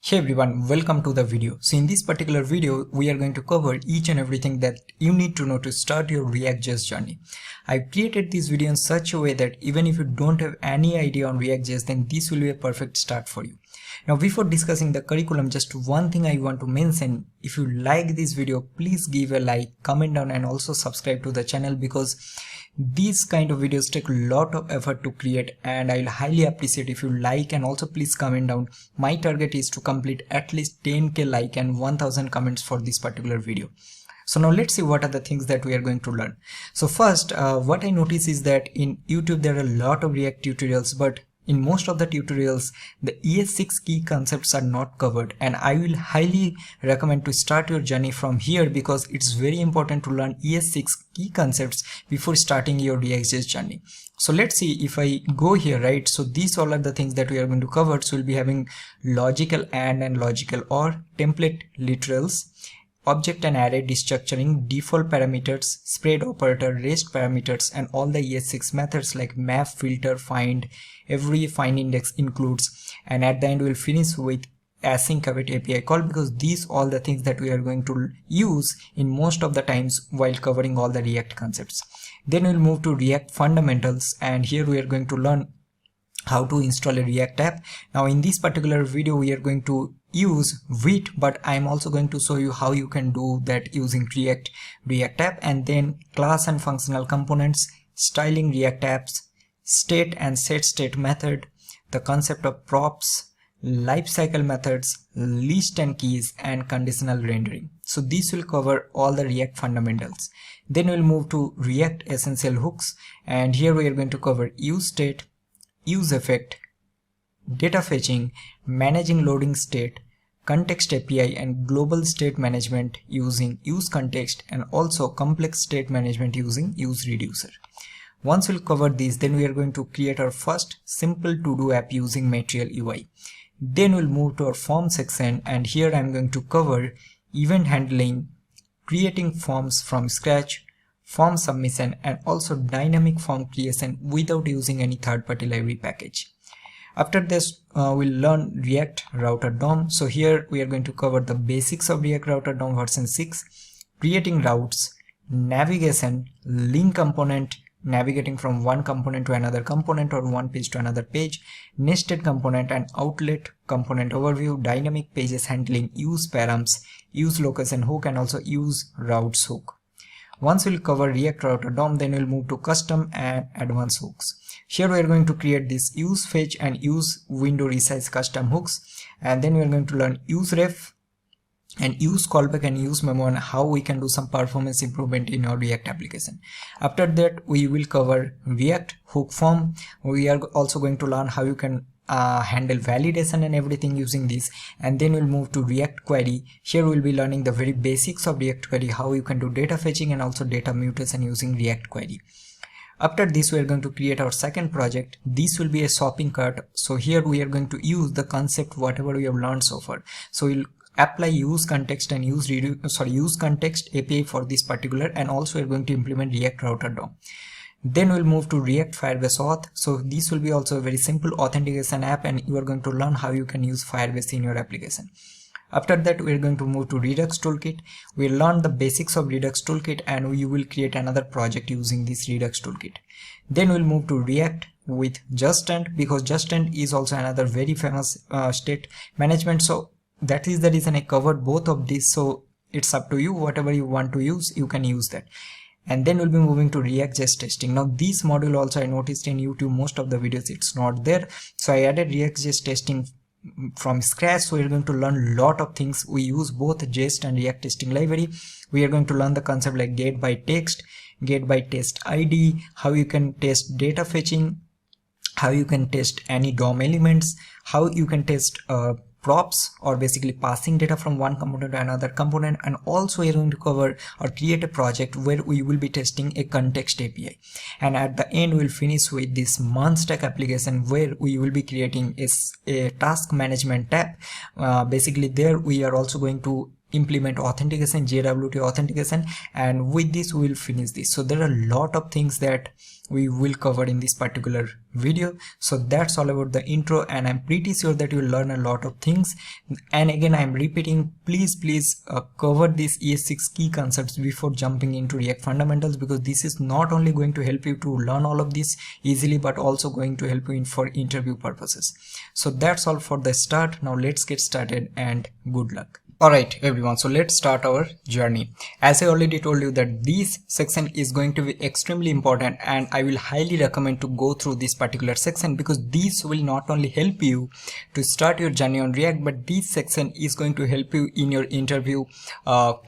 Hey everyone, welcome to the video. So in this particular video, we are going to cover each and everything that you need to know to start your React.js journey. I created this video in such a way that even if you don't have any idea on React.js, then this will be a perfect start for you. Now before discussing the curriculum, just one thing I want to mention. If you like this video, please give a like, comment down and also subscribe to the channel, because these kind of videos take a lot of effort to create and I'll highly appreciate if you like, and also please comment down. My target is to complete at least 10k like and 1000 comments for this particular video. So now let's see what are the things that we are going to learn. So first, what I notice is that in YouTube there are a lot of React tutorials, but in most of the tutorials, the ES6 key concepts are not covered, and I will highly recommend to start your journey from here, because it's very important to learn ES6 key concepts before starting your React.js journey. So let's see if I go here, right? So these all are the things that we are going to cover. So we'll be having logical and logical or, template literals, object and array destructuring, default parameters, spread operator, rest parameters, and all the ES6 methods like map, filter, find, every find index includes, and at the end we'll finish with async await API call, because these all the things that we are going to use in most of the times while covering all the React concepts. Then we'll move to React fundamentals, and here we are going to learn how to install a React app. Now in this particular video we are going to use vite, but I'm also going to show you how you can do that using React app. And then class and functional components, styling React apps, state and setState method, the concept of props, lifecycle methods, list and keys, and conditional rendering. So this will cover all the React fundamentals. Then we'll move to React essential hooks, and here we are going to cover useState, useEffect, data fetching, managing loading state, context API, and global state management using useContext, and also complex state management using useReducer. Once we'll cover these, then we are going to create our first simple to-do app using Material UI. Then we'll move to our form section, and here I'm going to cover event handling, creating forms from scratch, form submission, and also dynamic form creation without using any third-party library package. After this, we'll learn React Router DOM. So here we are going to cover the basics of React Router DOM version 6, creating routes, navigation, link component, navigating from one component to another component or one page to another page, nested component and outlet component overview, dynamic pages handling, use params, use location hook, and also use routes hook. Once we'll cover React Router DOM, then we'll move to custom and advanced hooks. Here we are going to create this use fetch and use window resize custom hooks, and then we are going to learn use ref and use callback and use memo, and how we can do some performance improvement in our React application. After that, we will cover React hook form. We are also going to learn how you can handle validation and everything using this, and then we'll move to React query. Here we'll be learning the very basics of React query, how you can do data fetching and also data mutation using React query. After this, we are going to create our second project. This will be a shopping cart. So here we are going to use the concept whatever we have learned so far. So we'll apply useContext and useContext API for this particular, and also we're going to implement React Router DOM. Then we'll move to React Firebase Auth. So this will be also a very simple authentication app, and you are going to learn how you can use Firebase in your application. After that, we're going to move to Redux Toolkit. We'll learn the basics of Redux Toolkit, and we will create another project using this Redux Toolkit. Then we'll move to React with JustEnd, because JustEnd is also another very famous state management. So that is the reason I covered both of these. So it's up to you, whatever you want to use, you can use that. And then we'll be moving to React.js testing. Now this module also I noticed in YouTube, most of the videos it's not there. So I added React.js testing from scratch. So we're going to learn a lot of things. We use both Jest and React testing library. We are going to learn the concept like get by text, get by test ID, how you can test data fetching, how you can test any DOM elements, how you can test props, or basically passing data from one component to another component. And also we are going to cover or create a project where we will be testing a context API, and at the end we'll finish with this MERN stack application where we will be creating a task management tab. Basically there we are also going to implement authentication, JWT authentication, and with this we will finish this. So there are a lot of things that we will cover in this particular video. So that's all about the intro, and I'm pretty sure that you'll learn a lot of things. And again, I'm repeating, please cover these ES6 key concepts before jumping into React fundamentals, because this is not only going to help you to learn all of this easily, but also going to help you for interview purposes. So that's all for the start. Now let's get started, and good luck. Alright everyone, so let's start our journey. As I already told you that this section is going to be extremely important, and I will highly recommend to go through this particular section, because this will not only help you to start your journey on React, but this section is going to help you in your interview,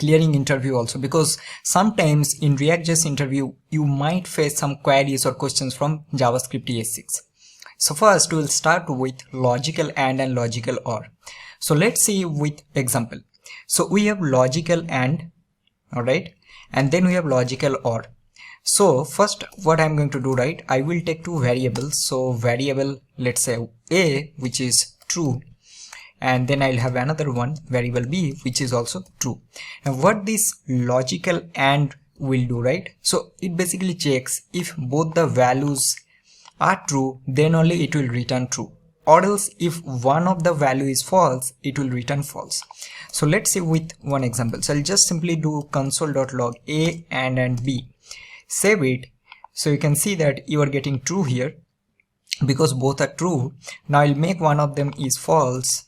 clearing interview also, because sometimes in React.js interview you might face some queries or questions from JavaScript ES6. So first we'll start with logical and logical or. So let's see with example. So we have logical and, alright, and then we have logical or. So first what I'm going to do, right, I will take two variables. So variable, let's say A, which is true, and then I'll have another one, variable B, which is also true. And what this logical and will do, right, so it basically checks if both the values are true, then only it will return true, or else if one of the value is false, it will return false. So let's see with one example. So I'll just simply do console.log A and B, save it. So you can see that you are getting true here because both are true. Now I'll make one of them is false.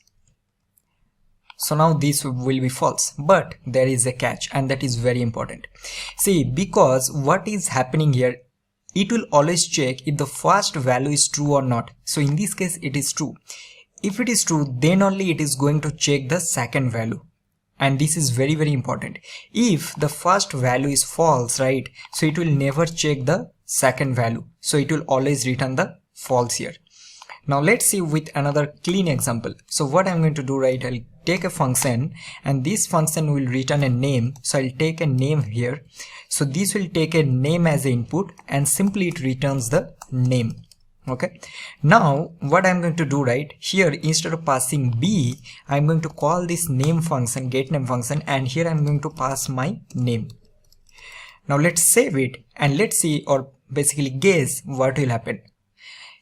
So now this will be false, but there is a catch, and that is very important. See, because what is happening here, it will always check if the first value is true or not. So in this case it is true. If it is true, then only it is going to check the second value, and this is very important. If the first value is false, right, so it will never check the second value, so it will always return the false here. Now let's see with another clean example. So what I'm going to do, right, I'll take a function, and this function will return a name. So I'll take a name here. So this will take a name as an input, and simply it returns the name. Okay, now what I'm going to do, right, here instead of passing B, I'm going to call this name function, getName function, and here I'm going to pass my name. Now let's save it, and let's see, or basically guess what will happen.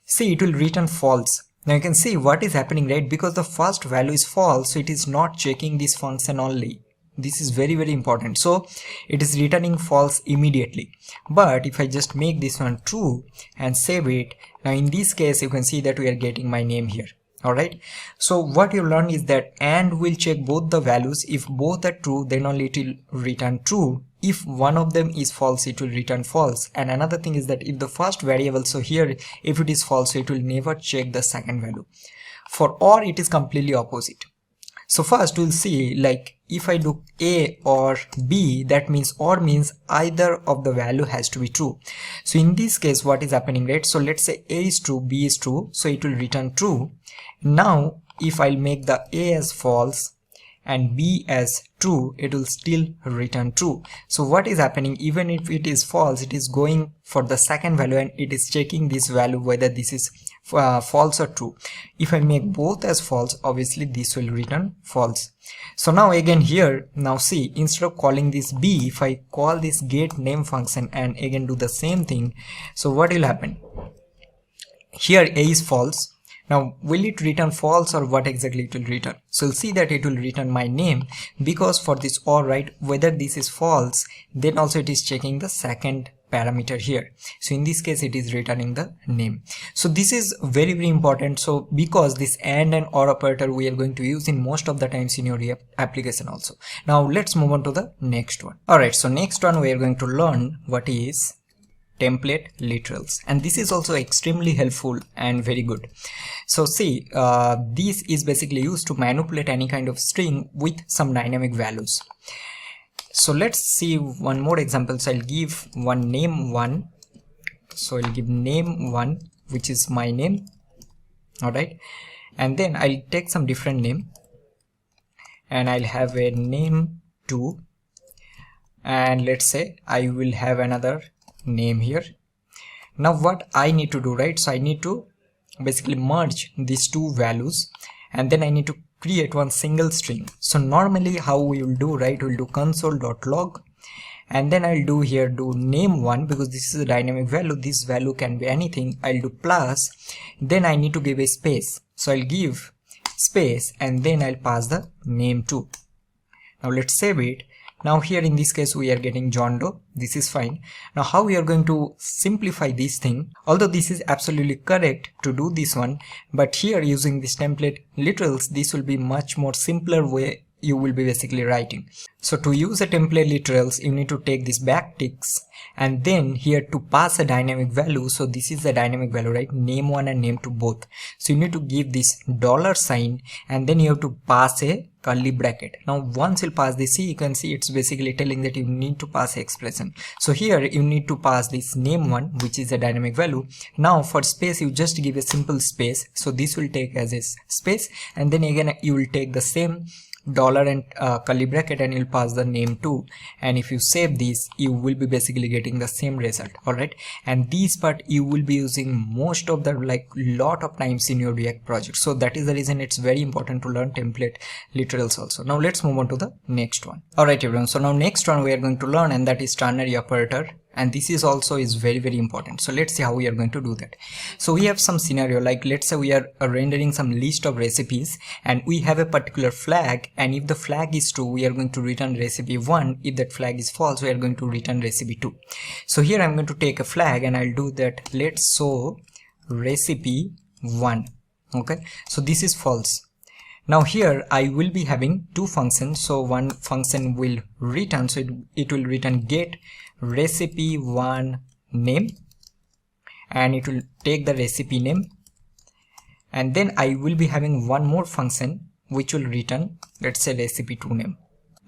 See, it will return false. Now you can see what is happening, right, because the first value is false, so it is not checking this function only. This is very important. So it is returning false immediately. But if I just make this one true and save it, now in this case you can see that we are getting my name here. Alright, so what you learn is that and will check both the values. If both are true, then only it will return true. If one of them is false, it will return false. And another thing is that if the first variable, so here if it is false, so it will never check the second value. For or, it is completely opposite. So first we'll see, like if I do A or B, that means or means either of the value has to be true. So in this case what is happening, right, so let's say A is true, B is true, so it will return true. Now if I'll make the A as false and B as true, it will still return true. So what is happening, even if it is false, it is going for the second value and it is checking this value whether this is false or true. If I make both as false, obviously this will return false. So now again here, now see, instead of calling this B, if I call this getName function and again do the same thing, so what will happen? Here A is false. Now will it return false, or what exactly it will return? So you'll see that it will return my name, because for this or, right, whether this is false, then also it is checking the second parameter here. So in this case it is returning the name. So this is very important. So because this and or operator we are going to use in most of the times in your application also. Now let's move on to the next one. Alright, so next one we are going to learn what is template literals, and this is also extremely helpful and very good. So see, this is basically used to manipulate any kind of string with some dynamic values. So let's see one more example. So I'll give one name one. So I'll give name one, which is my name. Alright, and then I'll take some different name, and I'll have a name 2, and let's say I will have another name here. Now what I need to do, right, so I need to basically merge these two values, and then I need to create one single string. So normally how we will do, right, we'll do console.log, and then I'll do here do name1, because this is a dynamic value, this value can be anything. I'll do plus, then I need to give a space, so I'll give space and then I'll pass the name2. Now let's save it. Now here in this case we are getting John Doe. This is fine. Now how we are going to simplify this thing, although this is absolutely correct to do this one, but here using this template literals, this will be much more simpler way you will be basically writing. So to use a template literals, you need to take this backticks and then here to pass a dynamic value. So this is the dynamic value, right? Name1 and name2 both. So you need to give this $sign and then you have to pass a curly bracket. Now once you pass this, you can see it's basically telling that you need to pass expression. So here you need to pass this name1, which is a dynamic value. Now for space, you just give a simple space. So this will take as a space, and then again you will take the same dollar and curly bracket and you'll pass the name2, and if you save this, you will be basically getting the same result. All right, and this part you will be using most of the lot of times in your React project. So that is the reason it's very important to learn template literals also. Now let's move on to the next one. All right everyone, so now next one we are going to learn, and that is ternary operator, and this is also very important. So let's see how we are going to do that. So we have some scenario, like let's say we are rendering some list of recipes and we have a particular flag, and if the flag is true, we are going to return recipe 1. If that flag is false, we are going to return recipe 2. So here I'm going to take a flag and I'll do that let's show recipe 1. Okay, so this is false. Now here I will be having two functions. So one function will return, so it will return get recipe 1 name, and it will take the recipe name, and then I will be having one more function which will return, let's say, recipe 2 name.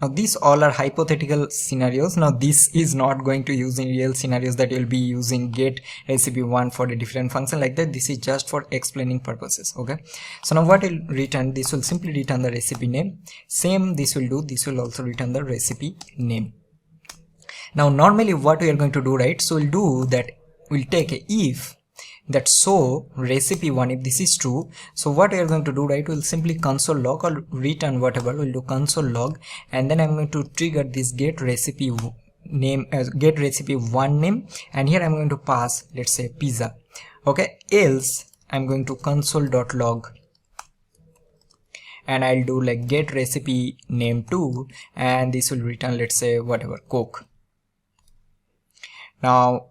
Now these all are hypothetical scenarios. Now this is not going to use in real scenarios that you'll be using get recipe 1 for a different function like that. This is just for explaining purposes. Okay, so now what will return, this will simply return the recipe name. Same this will do, this will also return the recipe name. Now normally what we are going to do, right, so we'll do that, we'll take a if that show recipe 1 if this is true. So what we are going to do, right, we'll simply console log or return whatever, we'll do console log, and then I'm going to trigger this get recipe name as get recipe 1 name, and here I'm going to pass, let's say, pizza. Okay, else I'm going to console.log and I'll do like get recipe name 2, and this will return, let's say, whatever, Coke. Now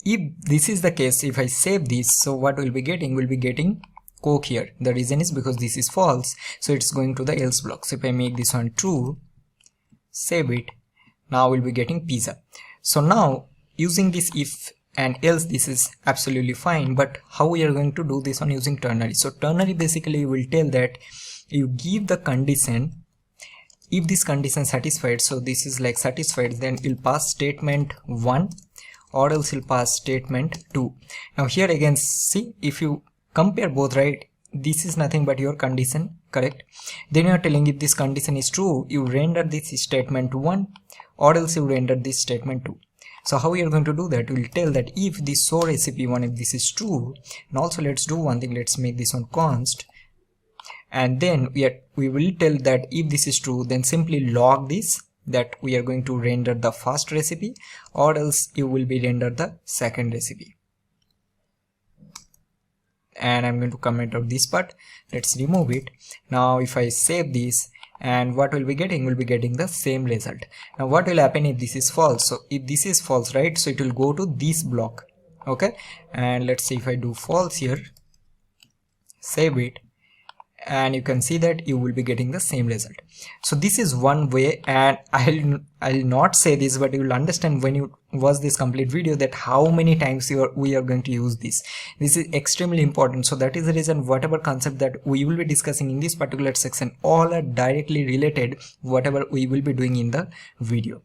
if this is the case, if I save this, so what we'll be getting, we'll be getting Coke here. The reason is because this is false, so it's going to the else block. So if I make this one true, save it, now we'll be getting pizza. So now using this if and else, this is absolutely fine, but how we are going to do this on using ternary. So ternary basically will tell that you give the condition, if this condition satisfied, so this is like satisfied, then you'll pass statement 1 or else you'll pass statement 2. Now here again, see, if you compare both, right, this is nothing but your condition, correct? Then you are telling if this condition is true, you render this statement 1 or else you render this statement 2. So how we are going to do that, we will tell that if this show recipe 1, if this is true, and also let's do one thing, let's make this one const, and then we will tell that if this is true, then simply log this, that we are going to render the first recipe or else you will be render the second recipe. And I'm going to comment out this part, let's remove it. Now if I save this, and what we'll be getting, we'll be getting the same result. Now what will happen if this is false? So if this is false, right, so it will go to this block. Okay, and let's see if I do false here, save it, and you can see that you will be getting the same result. So this is one way, and I'll not say this, but you will understand when you watch this complete video that how many times we are going to use this. This is extremely important. So that is the reason whatever concept that we will be discussing in this particular section, all are directly related whatever we will be doing in the video.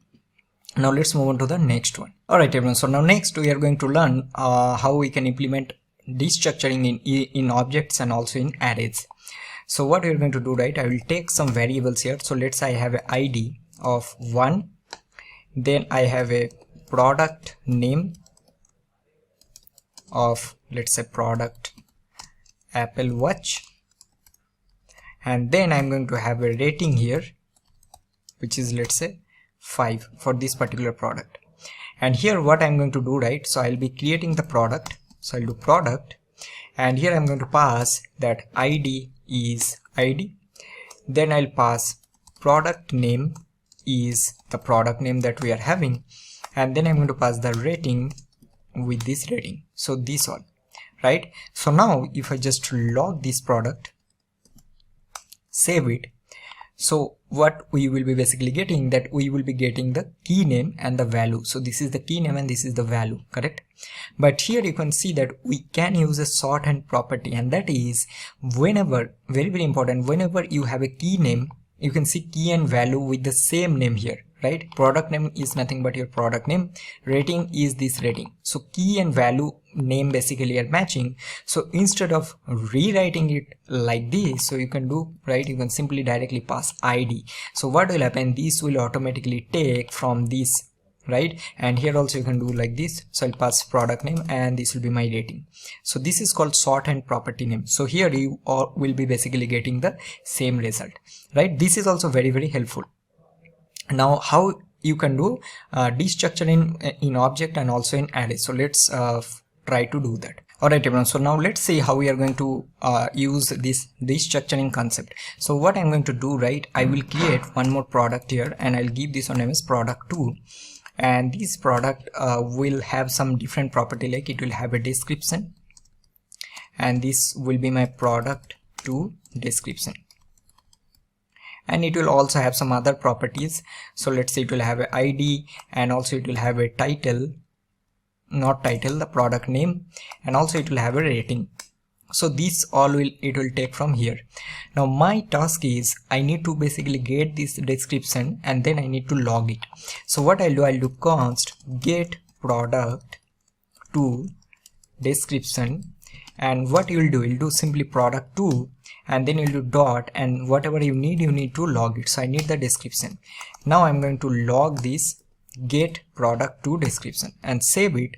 Now let's move on to the next one. All right everyone, so now next we are going to learn how we can implement destructuring in objects and also in arrays. So what we are going to do, right, I will take some variables here. So let's say I have an ID of 1, then I have a product name of, let's say, product Apple Watch, and then I'm going to have a rating here, which is, let's say, 5 for this particular product. And here what I'm going to do, right, so I'll be creating the product, so I'll do product, and here I'm going to pass that ID is ID, then I'll pass product name is the product name that we are having, and then I'm going to pass the rating with this rating. So this all, right? So now if I just log this product, save it, so what we will be basically getting, that we will be getting the key name and the value. So this is the key name and this is the value, correct? But here you can see that we can use a shorthand property, and that is whenever, very important, whenever you have a key name, you can see key and value with the same name here, right? Product name is nothing but your product name, rating is this rating. So key and value name basically are matching. So instead of rewriting it like this, so you can do, right, you can simply directly pass ID. So what will happen, this will automatically take from this, right? And here also you can do like this. So I'll pass product name and this will be my rating. So this is called shorthand property name. So here you all will be basically getting the same result, right? This is also very helpful. Now how you can do destructuring in object and also in array. So let's try to do that. Alright everyone, so now let's see how we are going to use this destructuring concept. So what I'm going to do, right, I will create one more product here and I'll give this one name as product 2, and this product will have some different property, like it will have a description, and this will be my product 2 description, and it will also have some other properties. So let's say it will have an ID, and also it will have a title, not title, the product name, and also it will have a rating. So this all it will take from here. Now my task is I need to basically get this description and then I need to log it. So what I'll do const get product to description, and what you'll do simply product 2, and then you'll do dot, and whatever you need to log it. So I need the description. Now I'm going to log this get product to description and save it.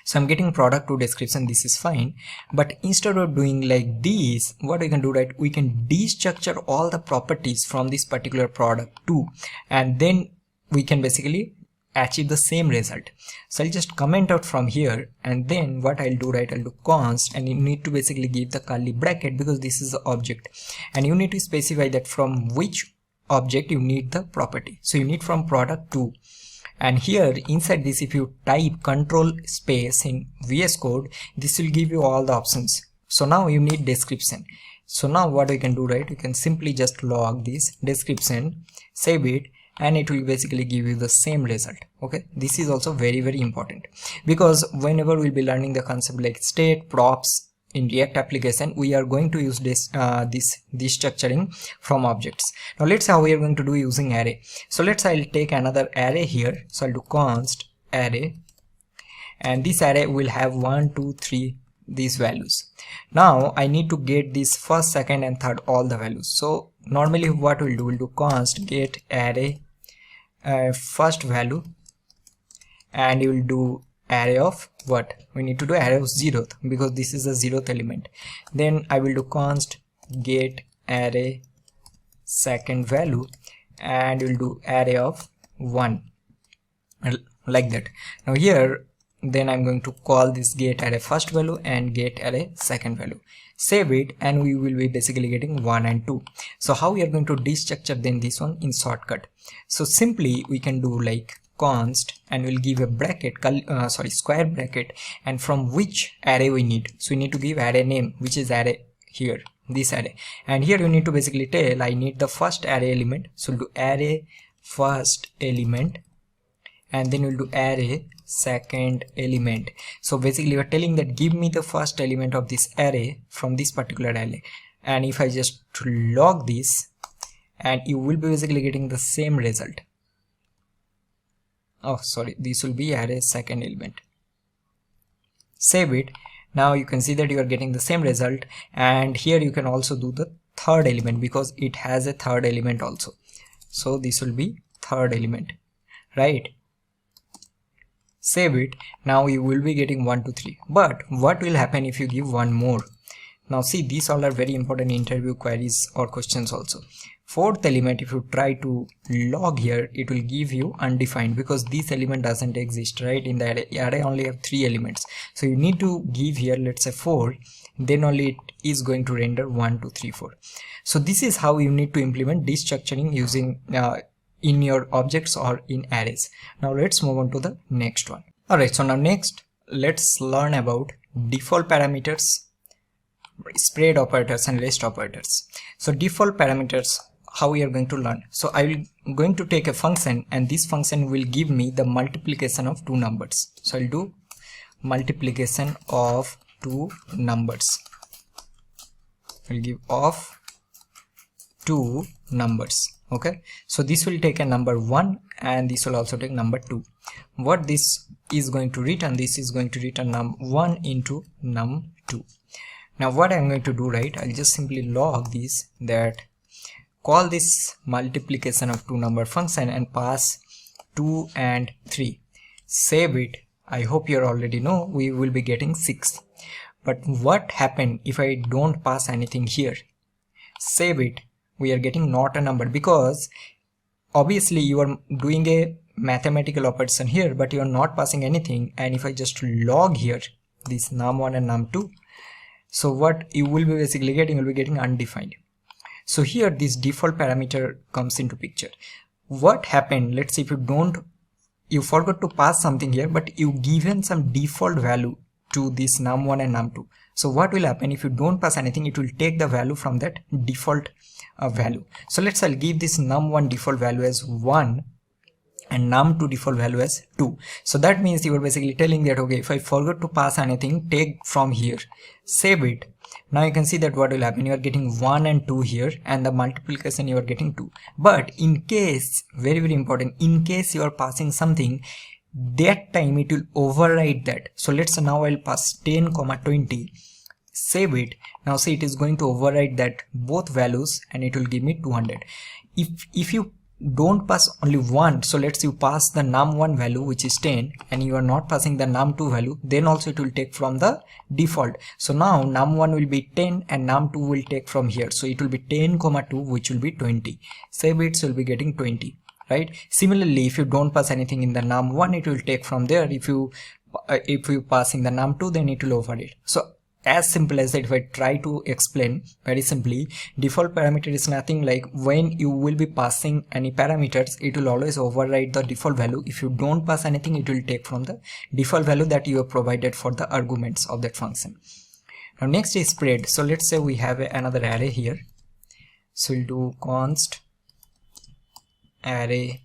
So I'm getting product to description, this is fine. But instead of doing like this, what we can do, right, we can destructure all the properties from this particular product 2, and then we can basically achieve the same result. So I'll just comment out from here, and then what I'll do, right, I'll do const, and you need to basically give the curly bracket because this is the object, and you need to specify that from which object you need the property. So you need from product 2, and here inside this, if you type control space in VS Code, this will give you all the options. So now you need description. So now what we can do, right, we can simply just log this description, save it, and it will basically give you the same result. Okay, this is also very important, because whenever we'll be learning the concept like state props in React application, we are going to use this destructuring from objects. Now let's see how we are going to do using array. So I'll take another array here. So I'll do const array, and this array will have 1 2 3 these values. Now I need to get this first, second and third, all the values. So normally what we'll do const get array first value, and you will do array of what we need to do, array of 0th, because this is the 0th element. Then I will do const get array second value, and we'll do array of 1, like that. Now here then I'm going to call this get array first value and get array second value, save it, and we will be basically getting 1 and 2. So how we are going to destructure then this one in shortcut? So simply we can do like const, and we'll give a bracket, square bracket, and from which array we need. So we need to give array name, which is array here, this array, and here you need to basically tell I need the first array element. So we'll do array first element, and then we'll do array second element. So basically we're telling that give me the first element of this array from this particular array, and if I just log this, and you will be basically getting the same result. Oh sorry, this will be array second element, save it. Now you can see that you are getting the same result, and here you can also do the third element because it has a third element also. So this will be third element, right? Save it. Now you will be getting 1 2 3. But what will happen if you give one more? Now see, these all are very important interview queries or questions also. Fourth element, if you try to log here, it will give you undefined because this element doesn't exist, right? In the array only have 3 elements, so you need to give here, let's say 4, then only it is going to render 1 2 3 4. So this is how you need to implement destructuring using in your objects or in arrays. Now let's move on to the next one. Alright, so now next let's learn about default parameters, spread operators and rest operators. So default parameters, how we are going to learn. So I will going to take a function, and this function will give me the multiplication of 2 numbers. So I'll do multiplication of 2 numbers. I'll give of 2 numbers. Okay, so this will take a number 1 and this will also take number 2. What this is going to return, this is going to return num1 into num2. Now what I'm going to do, right, I'll just simply log this, that call this multiplication of 2 number function and pass 2 and 3. Save it. I hope you already know we will be getting 6. But what happened if I don't pass anything here? Save it. We are getting not a number because obviously you are doing a mathematical operation here, but you are not passing anything. And if I just log here this num1 and num2, so what you will be basically getting, you will be getting undefined. So here this default parameter comes into picture. What happened, let's say if you forgot to pass something here, but you given some default value to this num1 and num2. So what will happen if you don't pass anything? It will take the value from that default value. So I'll give this num1 default value as 1 and num2 default value as 2. So that means you are basically telling that, okay, if I forgot to pass anything, take from here, save it. Now you can see that what will happen, you are getting 1 and 2 here, and the multiplication you are getting 2. But in case, very important, in case you are passing something, that time it will override that. So let's say now I'll pass 10, 20, save it. Now see, it is going to override that both values and it will give me 200. If you don't pass only 1, so let's say you pass the num1 value which is 10 and you are not passing the num2 value, then also it will take from the default. So now num1 will be 10 and num2 will take from here, so it will be 10, 2 which will be 20. Save it, so you'll be getting 20, right? Similarly, if you don't pass anything in the num1, it will take from there. If you pass in the num2, then it will override. So as simple as that. If I try to explain very simply, default parameter is nothing like when you will be passing any parameters, it will always override the default value. If you don't pass anything, it will take from the default value that you have provided for the arguments of that function. Now next is spread. So let's say we have another array here, so we'll do const array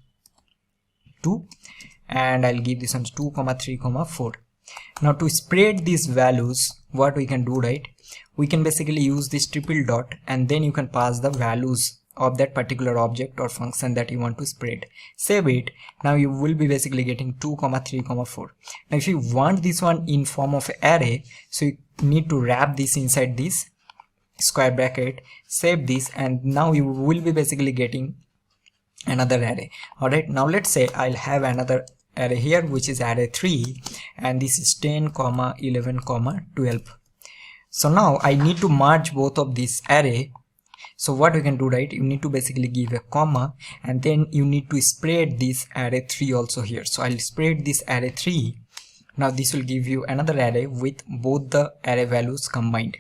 2 and I'll give this one 2, 3, 4. Now to spread these values, what we can do, right, we can basically use this triple dot and then you can pass the values of that particular object or function that you want to spread. Save it. Now you will be basically getting 2, 3, 4. Now if you want this one in form of array, so you need to wrap this inside this square bracket, save this, and now you will be basically getting another array. Alright, now let's say I'll have another array here which is array 3 and this is 10, 11, 12. So now I need to merge both of this array. So what we can do, right, you need to basically give a comma and then you need to spread this array 3 also here. So I'll spread this array 3. Now this will give you another array with both the array values combined.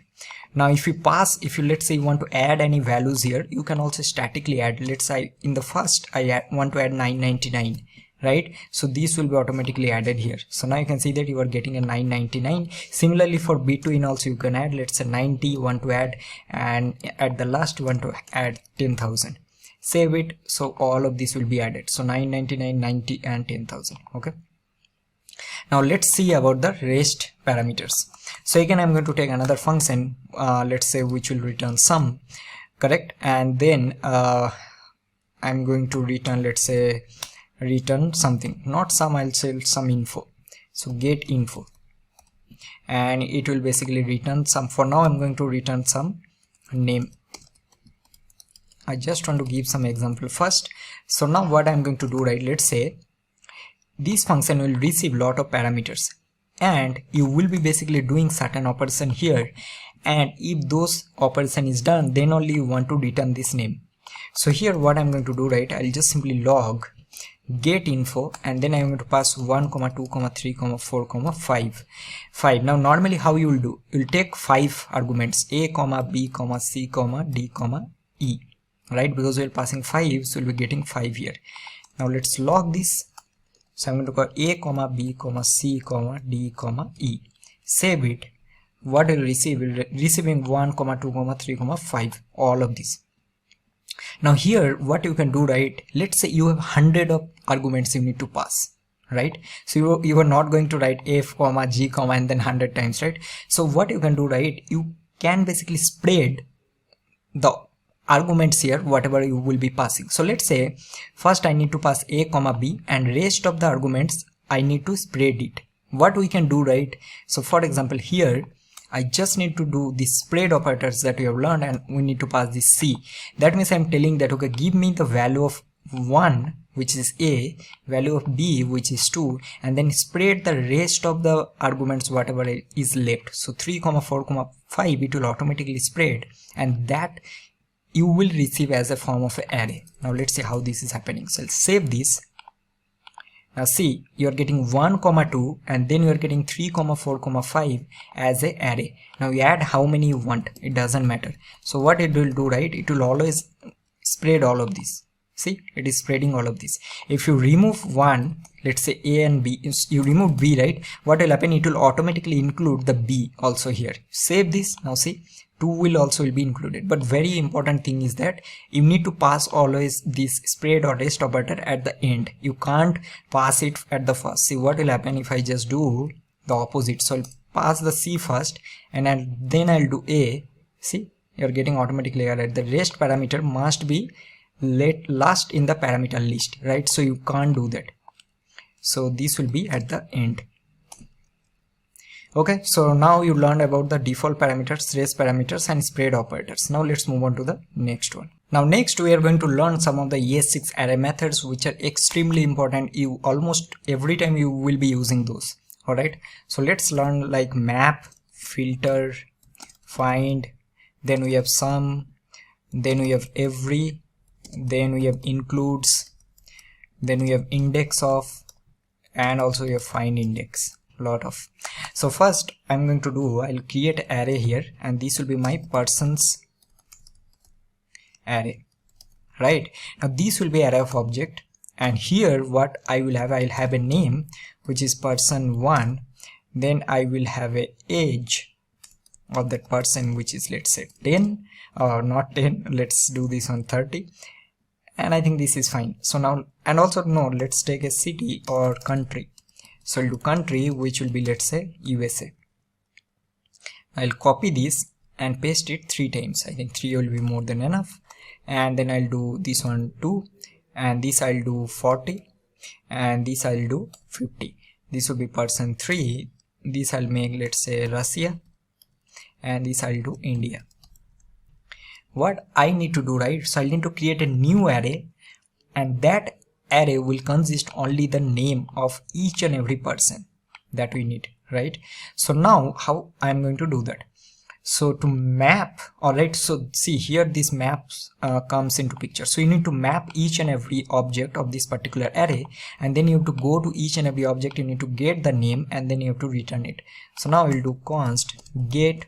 Now if you let's say you want to add any values here, you can also statically add. Let's say in the first I want to add 999, right? So this will be automatically added here. So now you can see that you are getting a 999. Similarly for between also you can add, let's say 90 you want to add, and at the last you want to add 10,000. Save it, so all of this will be added. So 999, 90 and 10,000. Okay, now let's see about the rest parameters. So again I'm going to take another function, let's say, which will return sum, correct, and then I'm going to return, let's say, return something, not sum, I'll say some info. So get info and it will basically return some. For now I'm going to return some name. I just want to give some example first. So now what I'm going to do, right, let's say this function will receive lot of parameters and you will be basically doing certain operation here, and if those operation is done, then only you want to return this name. So here what I'm going to do, right, I'll just simply log get info, and then I'm going to pass 1, 2, 3, 4, 5. Now normally how you will do, you'll take 5 arguments, a, b, c, d, e, right, because we're passing 5, so we'll be getting 5 here. Now let's log this. So I'm going to call a, b, c, d, e. Save it. What will receive? Will receiving 1, 2, 3, 5, all of this. Now here what you can do, right, let's say you have 100 of arguments you need to pass, right? So you are not going to write f, g, and then 100 times, right? So what you can do, right, you can basically spread the arguments here, whatever you will be passing. So let's say first I need to pass a, b, and rest of the arguments I need to spread it. What we can do, right, so for example here I just need to do the spread operators that we have learned, and we need to pass this c. That means I'm telling that, okay, give me the value of 1, which is a, value of b, which is 2, and then spread the rest of the arguments whatever is left. So 3, 4, 5 it will automatically spread, and that you will receive as a form of an array. Now let's see how this is happening. So I'll save this. Now see, you are getting 1, 2, and then you are getting 3, 4, 5 as a array. Now you add how many you want, it doesn't matter. So what it will do, right, it will always spread all of this. See, it is spreading all of this. If you remove 1, let's say a and b, you remove b, right, what will happen, it will automatically include the b also here. Save this. Now see, 2 will also be included, but very important thing is that you need to pass always this spread or rest operator at the end. You can't pass it at the first. See what will happen if I just do the opposite. So I'll pass the c first, and then I'll do a. See, you're getting automatically error. The rest parameter must be last in the parameter list, right? So you can't do that. So this will be at the end. Okay, so now you learned about the default parameters, rest parameters, and spread operators. Now let's move on to the next one. Now next we are going to learn some of the ES6 array methods, which are extremely important. You almost every time you will be using those. Alright, so let's learn like map, filter, find, then we have sum, then we have every, then we have includes, then we have index of, and also we have find index. Lot of. So first I'm going to do, I'll create an array here, and this will be my persons array, right? Now this will be array of object, and here what I will have, I'll have a name which is person1, then I will have a age of that person, which is, let's say 10, or not 10, let's do this on 30, and I think this is fine. So now, and also no, let's take a city or country. So I'll do country, which will be, let's say, USA. I'll copy this and paste it 3 times. I think 3 will be more than enough. And then I'll do this one 2, and this I'll do 40, and this I'll do 50. This will be person 3. This I'll make, let's say, Russia, and this I'll do India. What I need to do, right? So I'll need to create a new array, and that array will consist only the name of each and every person that we need, right? So now how I'm going to do that? So to map, alright, so see here this maps comes into picture. So you need to map each and every object of this particular array, and then you have to go to each and every object, you need to get the name, and then you have to return it. So now we'll do const get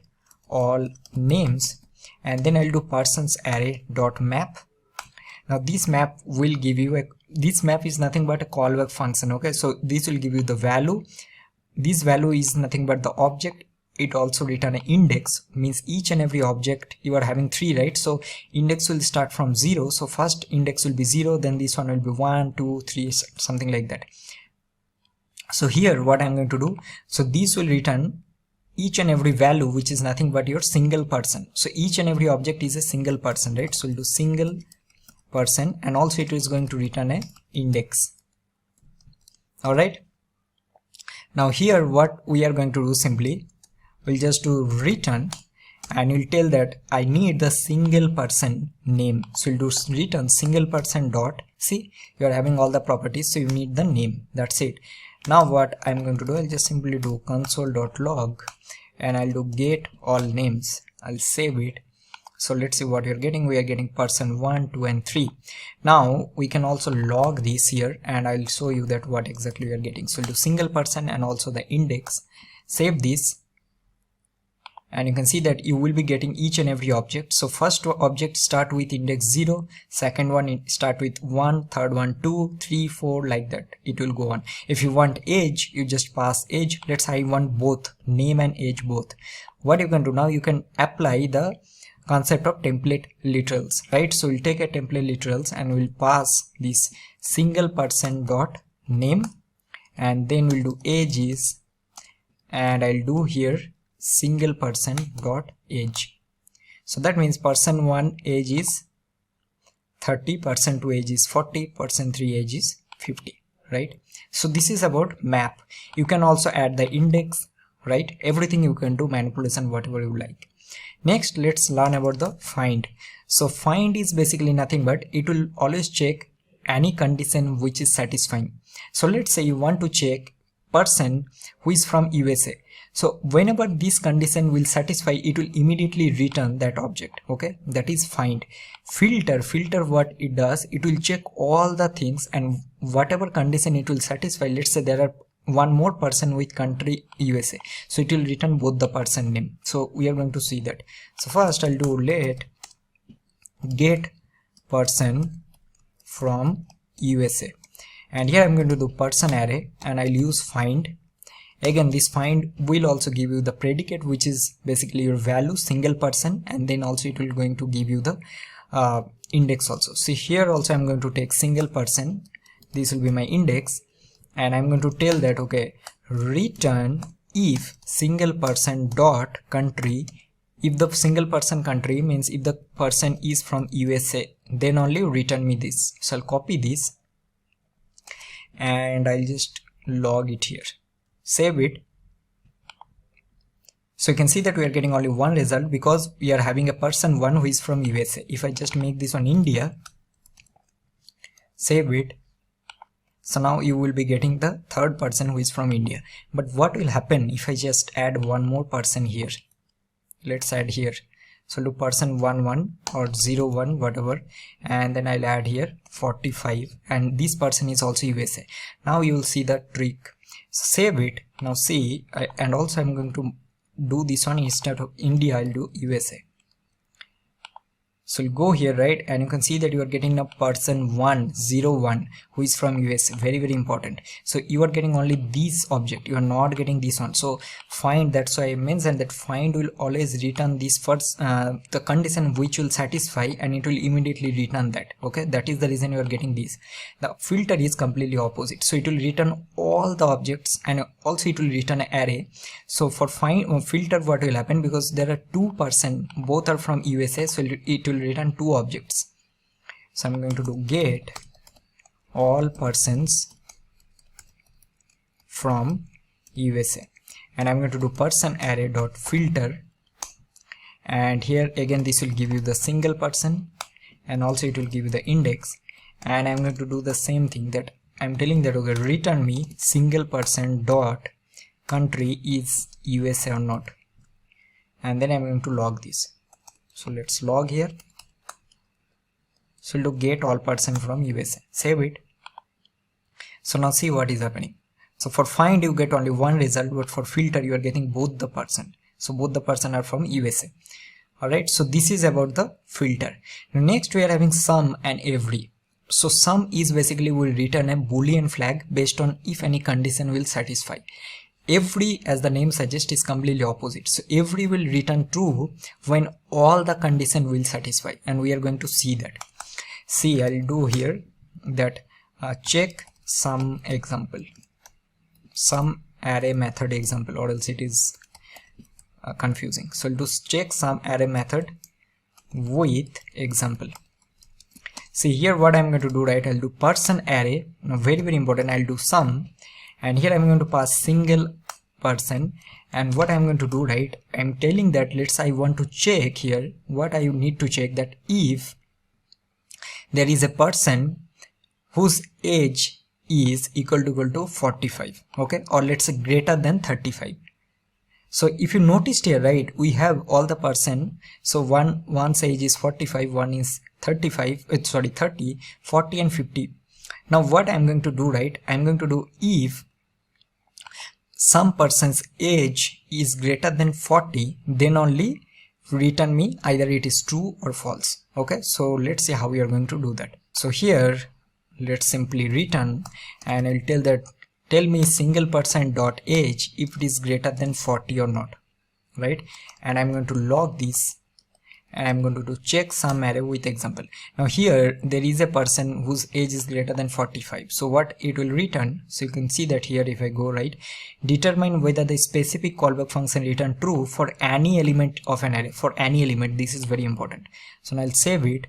all names, and then I'll do persons array dot map. Now this map will give you this map is nothing but a callback function. Okay, so this will give you the value. This value is nothing but the object. It also return an index, means each and every object you are having 3, right? So index will start from 0. So first index will be 0, then this one will be 1, 2, 3, something like that. So here what I'm going to do, so this will return each and every value, which is nothing but your single person. So each and every object is a single person, right? So we'll do single person, and also it is going to return an index. All right, now here what we are going to do, simply we'll just do return, and you'll tell that I need the single person name. So we'll do return single person dot, see, you are having all the properties, so you need the name, that's it. Now what I'm going to do, I'll just simply do console.log and I'll do get all names. I'll save it. So let's see what you're getting. We are getting person 1, 2 and 3. Now we can also log this here and I'll show you that what exactly we are getting. So do single person and also the index. Save this. And you can see that you will be getting each and every object. So first object start with index 0, second one start with 1, third one 2, 3, 4, like that it will go on. If you want age, you just pass age. Let's say I want both name and age both. What you can do now, you can apply the concept of template literals, right? So we'll take a template literals and we'll pass this single person dot name, and then we'll do age is, and I'll do here single person dot age. So that means person 1 age is 30, person 2 age is 40, person 3 age is 50, right? So this is about map. You can also add the index, right? Everything you can do, manipulation, whatever you like. Next, let's learn about the find. So find is basically nothing but it will always check any condition which is satisfying. So let's say you want to check person who is from USA. So whenever this condition will satisfy, it will immediately return that object. Okay, that is find. Filter what it does, it will check all the things and whatever condition it will satisfy. Let's say there are one more person with country USA, so it will return both the person name. So we are going to see that. So first I'll do let get person from USA, and here I'm going to do person array and I'll use find. Again, this find will also give you the predicate, which is basically your value single person, and then also it will going to give you the index also. See here also I'm going to take single person, this will be my index, and I'm going to tell that okay, return if single person dot country. If the single person country means if the person is from USA, then only return me this. So I'll copy this and I'll just log it here, save it. So you can see that we are getting only one result because we are having a person 1 who is from USA. If I just make this one India, save it. So now you will be getting the third person who is from India. But what will happen if I just add one more person here? Let's add here. So do person 1 1 or 0 1, whatever, and then I'll add here 45, and this person is also USA. Now you will see the trick. Save it. Now see, and also I'm going to do this one instead of India, I'll do USA. So you go here, right, and you can see that you are getting a person 101 who is from US. Very important. So you are getting only this object, you are not getting this one. So find, that's why I mentioned that find will always return this first the condition which will satisfy, and it will immediately return that. Okay, that is the reason you are getting this. The filter is completely opposite, so it will return all the objects and also it will return an array. So for find filter, what will happen, because there are two person, both are from USA, so it will return two objects. So I'm going to do get all persons from USA, and I'm going to do person array dot filter, and here again this will give you the single person and also it will give you the index, and I'm going to do the same thing, that I'm telling that okay, return me single person dot country is USA or not, and then I'm going to log this. So let's log here. So we'll do get all person from USA, save it. So now see what is happening. So for find you get only one result, but for filter you are getting both the person. So both the person are from USA. Alright, so this is about the filter. Now next we are having sum and every. So sum is basically will return a boolean flag based on if any condition will satisfy. Every, as the name suggests, is completely opposite. So every will return true when all the condition will satisfy, and we are going to see that. See, I'll do here that check some example, some array method example, or else it is confusing. So I'll do check some array method with example. See here what I'm going to do, right? I'll do person array. Now very important, I'll do sum, and here I'm going to pass single person, and what I'm going to do, right, I'm telling that let's say I want to check here, what I need to check, that if there is a person whose age is equal to 45, okay, or let's say greater than 35. So if you noticed here, right, we have all the person. So one's age is 45, one is 35, 30, 40 and 50. Now what I'm going to do, right, I'm going to do if some person's age is greater than 40, then only return me either it is true or false. Okay, so let's see how we are going to do that. So here let's simply return, and I'll tell me single person dot age if it is greater than 40 or not, right? And I'm going to log this, and I'm going to do check sum array with example. Now here there is a person whose age is greater than 45. So what it will return, so you can see that here if I go right, determine whether the specific callback function return true for any element of an array, for any element. This is very important. So now I'll save it.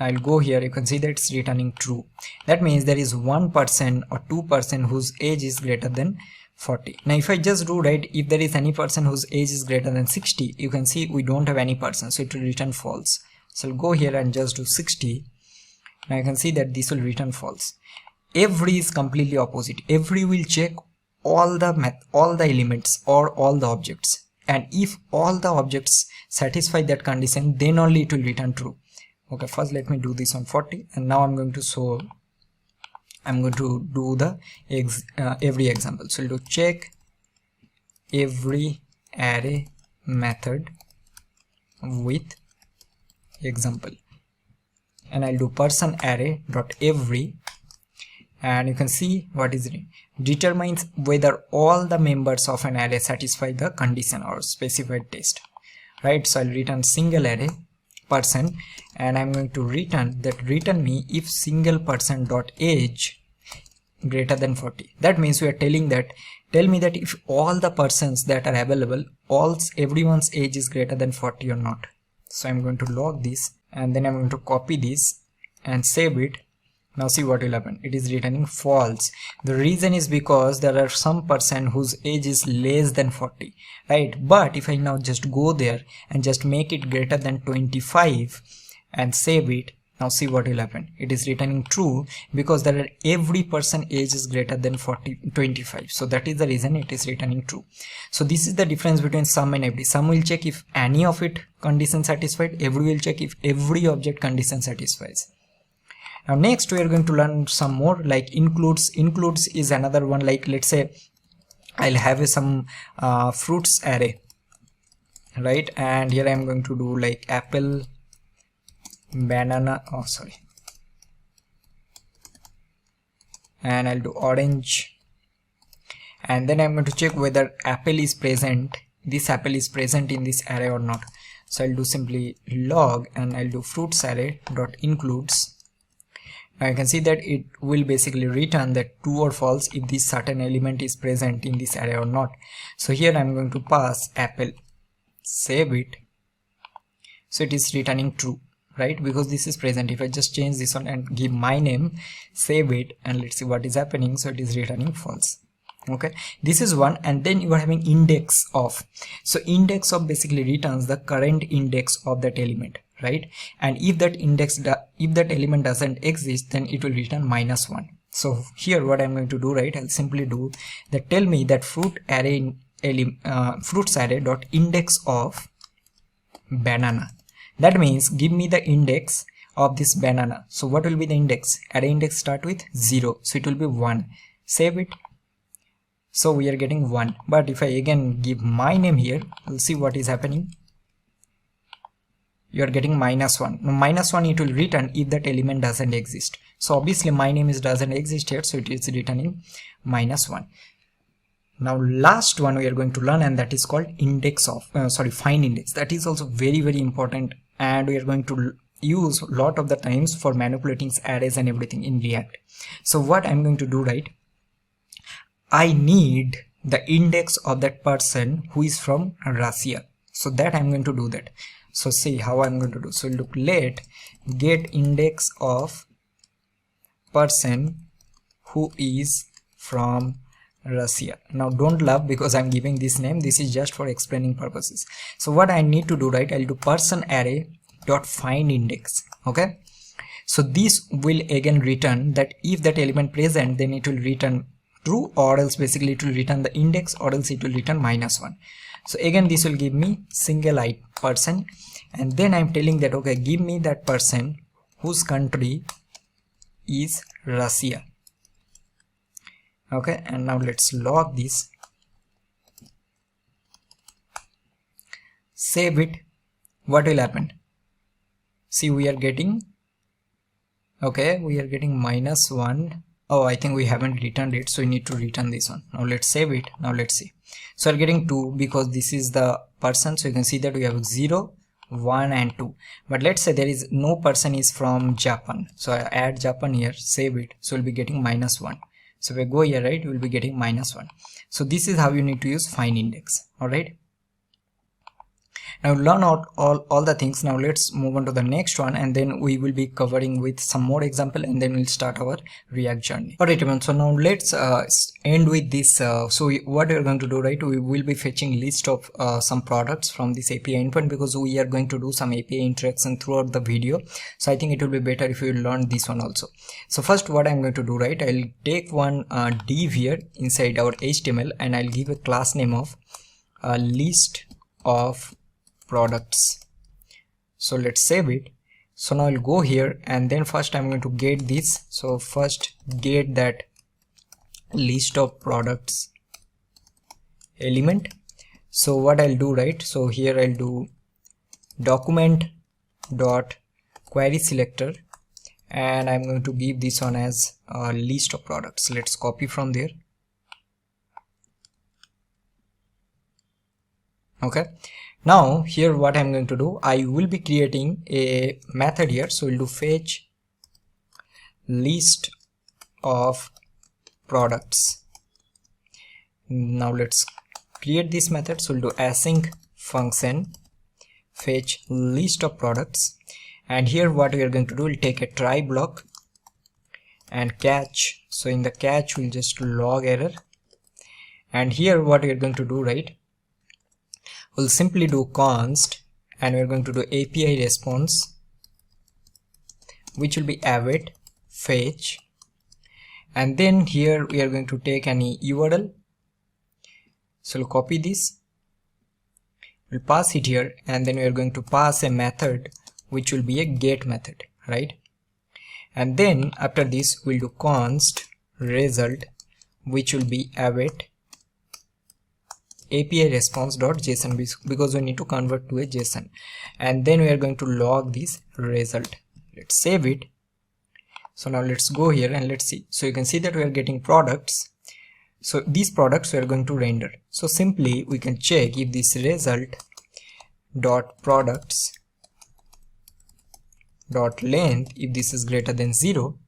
I'll go here, you can see that it's returning true. That means there is one person or two person whose age is greater than 40. Now if I just do right, if there is any person whose age is greater than 60, you can see we don't have any person, so it will return false. So I'll go here and just do 60. Now you can see that this will return false. Every is completely opposite. Every will check all the elements or all the objects, and if all the objects satisfy that condition, then only it will return true. Okay, first let me do this on 40, and now I'm going to do the every example. So I'll do check every array method with example, and I'll do person array dot every, and you can see what is it determines whether all the members of an array satisfy the condition or specified test, right? So I'll return single array person, and I'm going to return me if single person dot age greater than 40. That means we are tell me that if all the persons that are available, everyone's age is greater than 40 or not. So I'm going to log this, and then I'm going to copy this and save it. Now see what will happen. It is returning false. The reason is because there are some person whose age is less than 40, right? But if I now just go there and just make it greater than 25 and save it, now see what will happen. It is returning true because there are every person age is greater than 25. So that is the reason it is returning true. So this is the difference between sum and every. Sum will check if any of it condition satisfied. Every will check if every object condition satisfies. Now next we are going to learn some more, like includes. Includes is another one. Like let's say I'll have some fruits array, right? And here I'm going to do like apple, banana, and I'll do orange, and then I'm going to check whether apple is present, this apple is present in this array or not. So I'll do simply log, and I'll do fruits array dot includes. Now you can see that it will basically return that true or false if this certain element is present in this array or not. So here I'm going to pass apple, save it. So it is returning true, right? Because this is present. If I just change this one and give my name, save it, and let's see what is happening. So it is returning false. Okay, this is one. And then you are having index of. So index of basically returns the current index of that element, right? And if that element doesn't exist, then it will return -1. So here what I'm going to do, right, I'll simply do that, tell me that fruits array dot index of banana. That means give me the index of this banana. So what will be the index? Array index start with 0, so it will be 1. Save it. So we are getting 1. But if I again give my name here, we'll see what is happening. You are getting -1. Now -1 it will return if that element doesn't exist. So obviously my name doesn't exist here, so it is returning -1. Now last one we are going to learn, and that is called index of find index. That is also very, very important, and we are going to use a lot of the times for manipulating arrays and everything in React. So what I'm going to do, right, I need the index of that person who is from Russia. So that I'm going to do that. So see how I'm going to do. So look, let get index of person who is from Russia. Now don't laugh because I'm giving this name. This is just for explaining purposes. So what I need to do, right, I'll do person array dot find index. Okay, So this will again return that if that element present, then it will return true, or else basically it will return the index, or else it will return -1. So again this will give me single person, and then I'm telling that okay, give me that person whose country is Russia. Okay, and now let's log this, save it. What will happen? See, we are getting, okay, we are getting -1. Oh, I think we haven't returned it, so we need to return this one. Now let's save it. Now let's see. So we're getting 2 because this is the person, so you can see that we have 0, 1 and 2. But let's say there is no person is from Japan, so I add Japan here, save it, so we'll be getting -1. So if I go here, right, we'll be getting -1. So this is how you need to use find index. All right, now learn out all the things. Now let's move on to the next one, and then we will be covering with some more example, and then we'll start our React journey. Alright everyone, so now let's end with this. What we're going to do, right, we will be fetching list of some products from this API endpoint, because we are going to do some API interaction throughout the video. So I think it will be better if you learn this one also. So first what I'm going to do, right, I'll take one div here inside our HTML, and I'll give a class name of list of products. So let's save it. So now I'll go here, and then first I'm going to get this. So first get that list of products element. So what I'll do, right, so here I'll do document dot query selector, and I'm going to give this one as a list of products. Let's copy from there. Okay, now here what I'm going to do, I will be creating a method here. So we'll do fetch list of products. Now let's create this method. So we'll do async function fetch list of products, and here what we are going to do, we'll take a try block and catch. So in the catch we'll just log error, and here what we are going to do, right, we'll simply do const, and we're going to do API response, which will be await fetch, and then here we are going to take any URL. So we'll copy this, we'll pass it here, and then we are going to pass a method which will be a get method, right? And then after this we'll do const result, which will be await API response.json, because we need to convert to a JSON, and then we are going to log this result. Let's save it. So now let's go here and let's see. So you can see that we are getting products. So these products we are going to render. So simply we can check if this result dot products dot length, if this is greater than 0.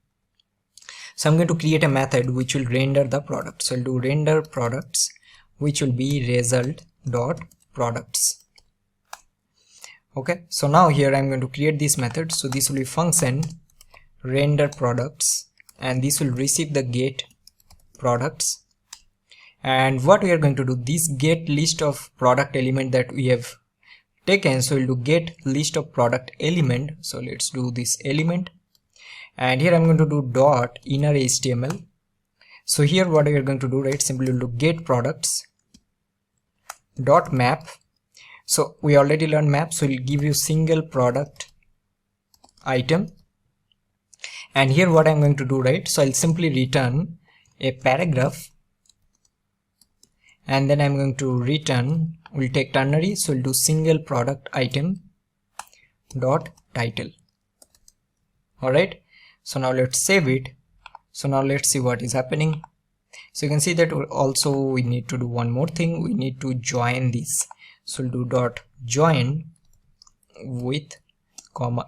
So I'm going to create a method which will render the product. So I'll do render products, which will be result dot products. Okay, so now here I'm going to create this method. So this will be function render products, and this will receive the get products. And what we are going to do, this get list of product element that we have taken, so we'll do get list of product element. So let's do this element, and here I'm going to do dot inner HTML. So here what we are going to do, right, simply we'll do get products dot map. So we already learned map, so we'll give you single product item. And here what I'm going to do, right, so I'll simply return a paragraph, and then I'm going to return, we'll take ternary, so we'll do single product item dot title. All right, so now let's save it. So now let's see what is happening. So you can see that also we need to do one more thing, we need to join this. So we'll do dot join with comma,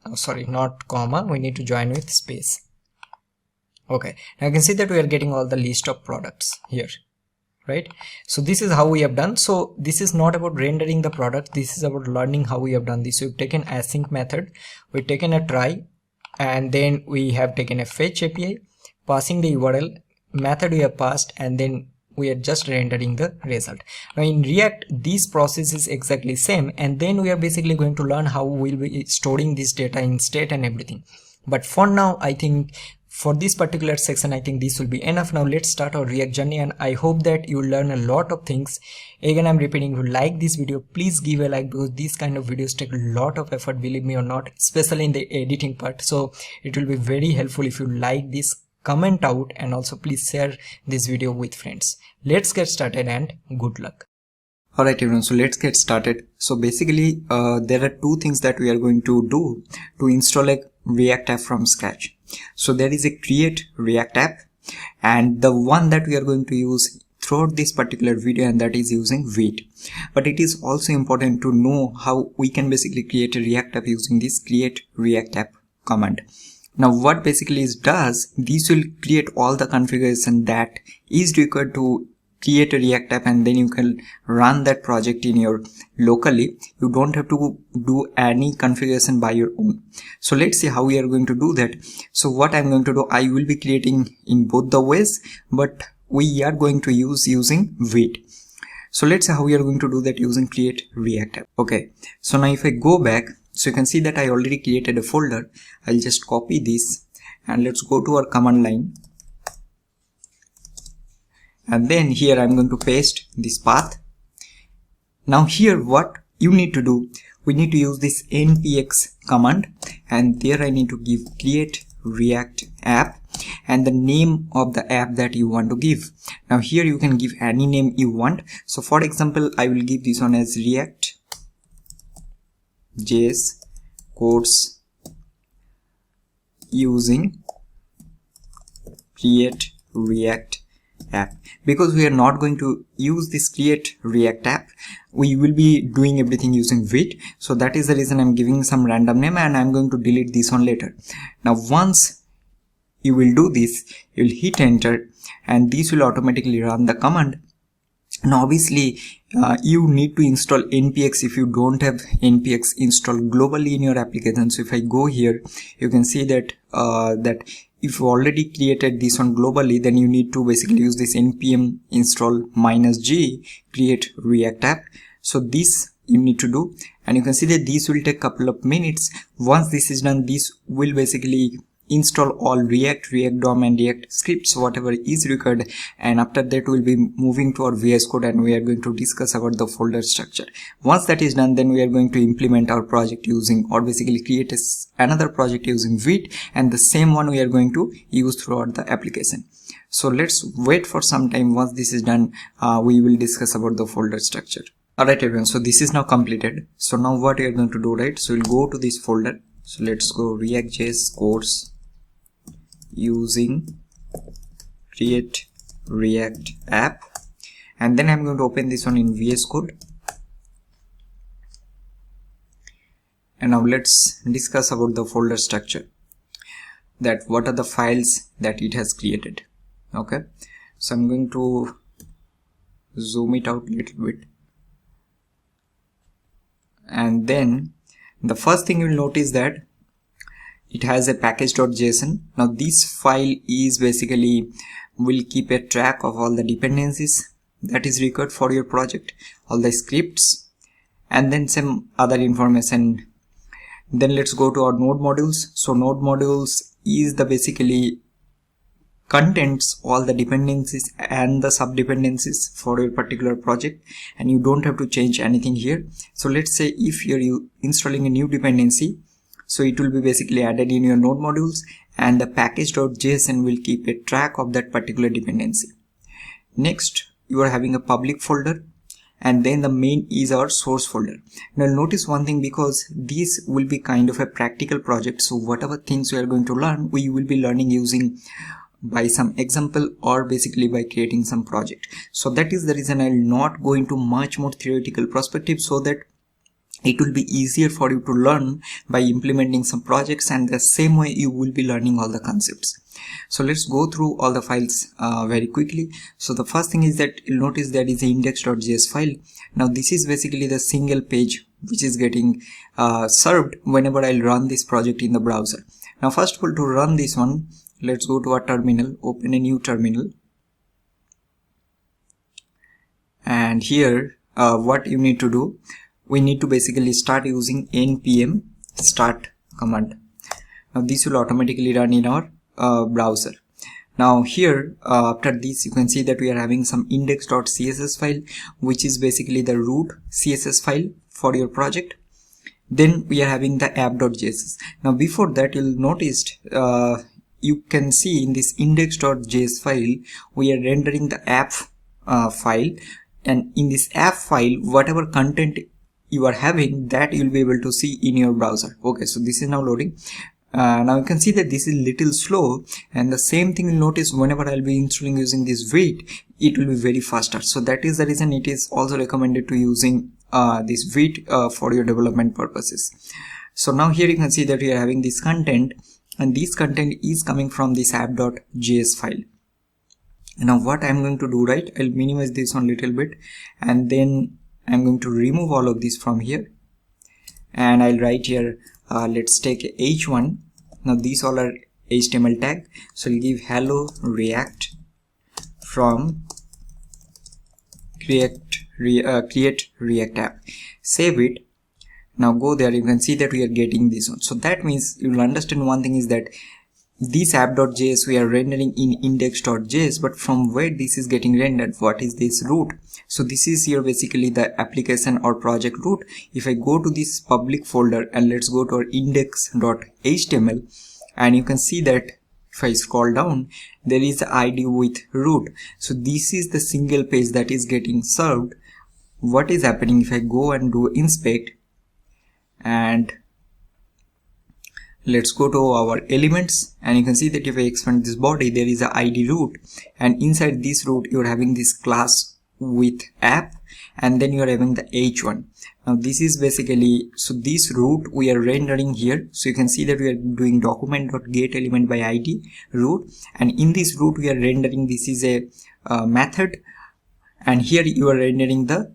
oh sorry, not comma, we need to join with space. Okay, now you can see that we are getting all the list of products here, right? So this is how we have done. So this is not about rendering the product, this is about learning how we have done this. So we've taken async method, we've taken a try, and then we have taken a fetch API, passing the URL, method we have passed, and then we are just rendering the result. Now in React, this process is exactly same, and then we are basically going to learn how we'll be storing this data in state and everything. But for now, I think for this particular section, I think this will be enough. Now let's start our React journey, and I hope that you learn a lot of things. Again, I'm repeating, if you like this video, please give a like, because these kind of videos take a lot of effort, believe me or not, especially in the editing part. So it will be very helpful if you like this. Comment out, and also please share this video with friends. Let's get started and good luck. Alright everyone, so let's get started. So basically there are two things that we are going to do to install a React app from scratch. So there is a create React app, and the one that we are going to use throughout this particular video, and that is using vite. But it is also important to know how we can basically create a React app using this create React app command. Now what basically it does, this will create all the configuration that is required to create a React app, and then you can run that project in your locally. You don't have to do any configuration by your own. So let's see how we are going to do that. So what I'm going to do, I will be creating in both the ways, but we are going to using vite. So let's see how we are going to do that using create React app. Okay, so now if I go back, so you can see that I already created a folder. I'll just copy this, and let's go to our command line. And then here I'm going to paste this path. Now here what you need to do, we need to use this npx command, and there I need to give create React app and the name of the app that you want to give. Now here you can give any name you want. So for example, I will give this one as React JS course using create React app. Because we are not going to use this create React app, we will be doing everything using vite. So that is the reason I'm giving some random name, and I'm going to delete this one later. Now once you will do this, you will hit enter, and this will automatically run the command. Now obviously you need to install npx if you don't have npx installed globally in your application. So if I go here, you can see that if you already created this one globally, then you need to basically use this npm install -g create React app. So this you need to do, and you can see that this will take a couple of minutes. Once this is done, this will basically install all React DOM and React scripts, whatever is required, and after that we'll be moving to our VS Code, and we are going to discuss about the folder structure. Once that is done, then we are going to implement our project using, or basically create another project using vite, and the same one we are going to use throughout the application. So let's wait for some time. Once this is done, we will discuss about the folder structure. Alright everyone, so this is now completed. So now what we are going to do, right? So we'll go to this folder. So let's go React.js course using create React app, and then I'm going to open this one in VS Code. And now let's discuss about the folder structure, that what are the files that it has created. Okay, so I'm going to zoom it out a little bit, and then the first thing you'll notice that it has a package.json. Now this file is basically will keep a track of all the dependencies that is required for your project, all the scripts, and then some other information. Then let's go to our node modules. So node modules is the basically contains all the dependencies and the sub dependencies for your particular project, and you don't have to change anything here. So let's say if you're installing a new dependency, so it will be basically added in your node modules, and the package.json will keep a track of that particular dependency. Next, you are having a public folder, and then the main is our source folder. Now notice one thing, because this will be kind of a practical project, so whatever things we are going to learn, we will be learning using by some example, or basically by creating some project. So that is the reason I will not go into much more theoretical perspective, so that it will be easier for you to learn by implementing some projects, and the same way you will be learning all the concepts. So let's go through all the files very quickly. So the first thing is that you'll notice that is the index.js file. Now this is basically the single page which is getting served whenever I'll run this project in the browser. Now first of all, to run this one, let's go to our terminal, open a new terminal. and here what you need to do, we need to basically start using npm start command. Now this will automatically run in our browser. Now here after this you can see that we are having some index.css file, which is basically the root css file for your project. Then we are having the app.js. Now before that, you'll notice you can see in this index.js file we are rendering the app file, and in this app file whatever content you are having, that you'll be able to see in your browser. Okay, so this is now loading. Now you can see that this is little slow, and the same thing you'll notice whenever I'll be installing using this vite, it will be very faster. So that is the reason it is also recommended to using this vite for your development purposes. So now here you can see that we are having this content, and this content is coming from this app.js file. Now what I'm going to do, right, I'll minimize this one a little bit, and then I'm going to remove all of this from here, and I'll write here let's take h1. Now these all are HTML tag, so I'll give hello react from create react app, save it. Now go there, you can see that we are getting this one. So that means you will understand one thing is that this app.js we are rendering in index.js, but from where this is getting rendered, what is this root? So this is here basically the application or project root. If I go to this public folder and let's go to our index.html, and you can see that if I scroll down, there is the ID with root. So this is the single page that is getting served. What is happening if I go and do inspect, and let's go to our elements, and you can see that if I expand this body, there is a ID root, and inside this root you are having this class with app, and then you are having the h1. Now this is basically, so this root we are rendering here. So you can see that we are doing document.getElement by ID root, and in this root we are rendering, this is a method, and here you are rendering the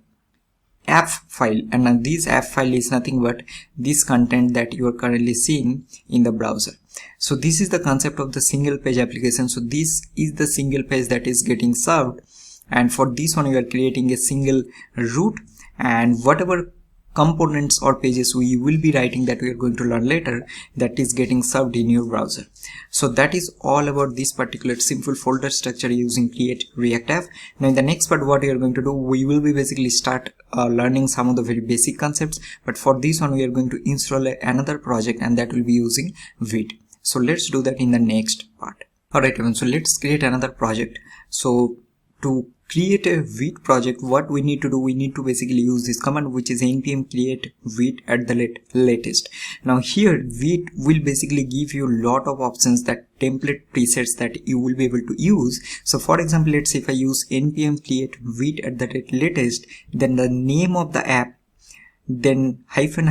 app file, and now this app file is nothing but this content that you are currently seeing in the browser. So this is the concept of the single page application. So this is the single page that is getting served, and for this one you are creating a single root, and whatever components or pages we will be writing that we are going to learn later, that is getting served in your browser. So that is all about this particular simple folder structure using create react app. Now in the next part, what we are going to do, we will be basically start learning some of the very basic concepts, but for this one we are going to install another project, and that will be using vite. So let's do that in the next part. Alright everyone, so let's create another project. So to create a vite project, what we need to do, we need to basically use this command, which is npm create vite at the latest. Now here vite will basically give you a lot of options, that template presets that you will be able to use. So for example, let's say if I use npm create vite at the latest, then the name of the app, then hyphen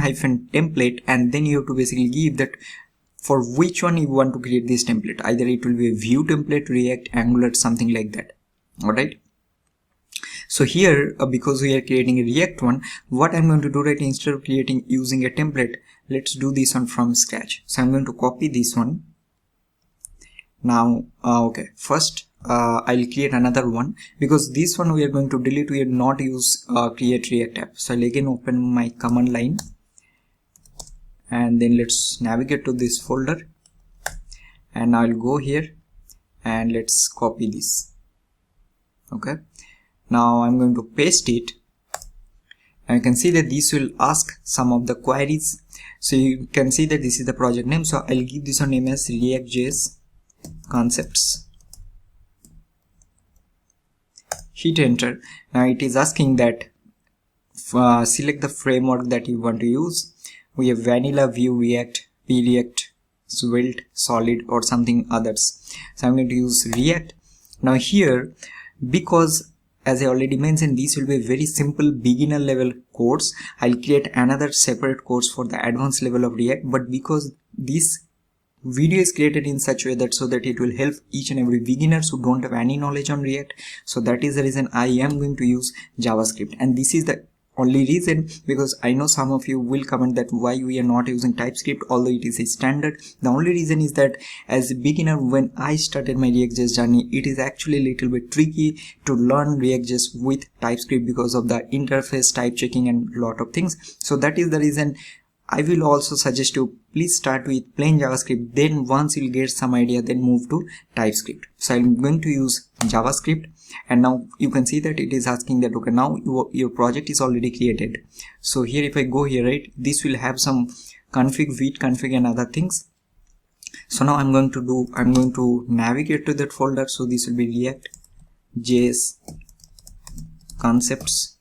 template, and then you have to basically give that for which one you want to create this template. Either it will be a Vue template, React, Angular, something like that. Alright. So here because we are creating a React one, what I'm going to do, right, instead of creating using a template, let's do this one from scratch. So I'm going to copy this one. Now okay, first I'll create another one, because this one we are going to delete, we will not use create react app. So I'll again open my command line, and then let's navigate to this folder, and I'll go here and let's copy this. Okay, now I'm going to paste it, and you can see that this will ask some of the queries. So you can see that this is the project name, so I'll give this one name as React.js concepts. Hit enter. Now it is asking that select the framework that you want to use. We have vanilla, Vue, React, React, Svelte, Solid, or something others. So I'm going to use React. Now here, because as I already mentioned, this will be a very simple beginner level course, I'll create another separate course for the advanced level of React. But because this video is created in such a way that so that it will help each and every beginners who don't have any knowledge on React, so that is the reason I am going to use JavaScript, and this is the Only reason, because I know some of you will comment that why we are not using TypeScript although it is a standard. The only reason is that as a beginner, when I started my React.js journey, it is actually a little bit tricky to learn React.js with TypeScript because of the interface, type checking and lot of things. So that is the reason I will also suggest you please start with plain JavaScript, then once you'll get some idea, then move to TypeScript. So I'm going to use JavaScript, and now you can see that it is asking that okay, now your project is already created. So here if I go here, right, this will have some config, vite config and other things. So now I'm going to navigate to that folder. So this will be React.js concepts.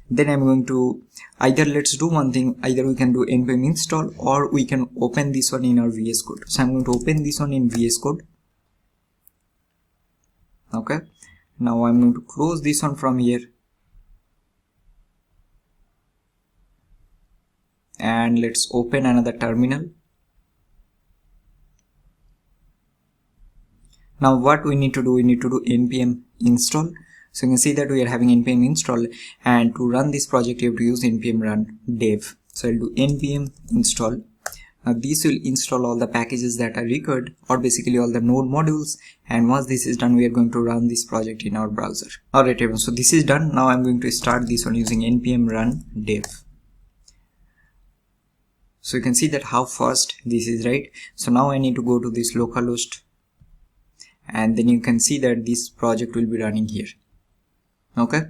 Then I'm going to either, let's do one thing, either we can do npm install or we can open this one in our VS Code. So I'm going to open this one in VS Code. Okay, now I'm going to close this one from here, and let's open another terminal. Now what we need to do, npm install. So you can see that we are having npm install, and to run this project you have to use npm run dev. So I'll do npm install. Now this will install all the packages that are required, or basically all the node modules, and once this is done we are going to run this project in our browser. Alright everyone, so this is done. Now I'm going to start this one using npm run dev. So you can see that how fast this is, right? So now I need to go to this localhost, and then you can see that this project will be running here. Okay,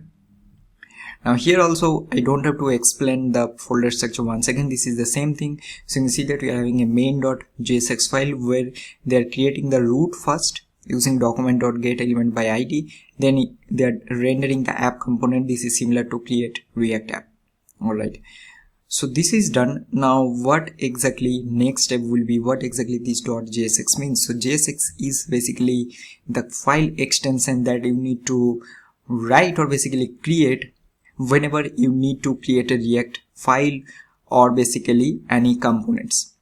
now here also I don't have to explain the folder structure once again. This is the same thing. So you can see that we are having a main.jsx file where they are creating the root first using document.getElement by id, then they are rendering the app component. This is similar to create React app. All right, so this is done. Now what exactly next step will be, what exactly this .jsx means. So JSX is basically the file extension that you need to write or basically create whenever you need to create a React file or basically any components.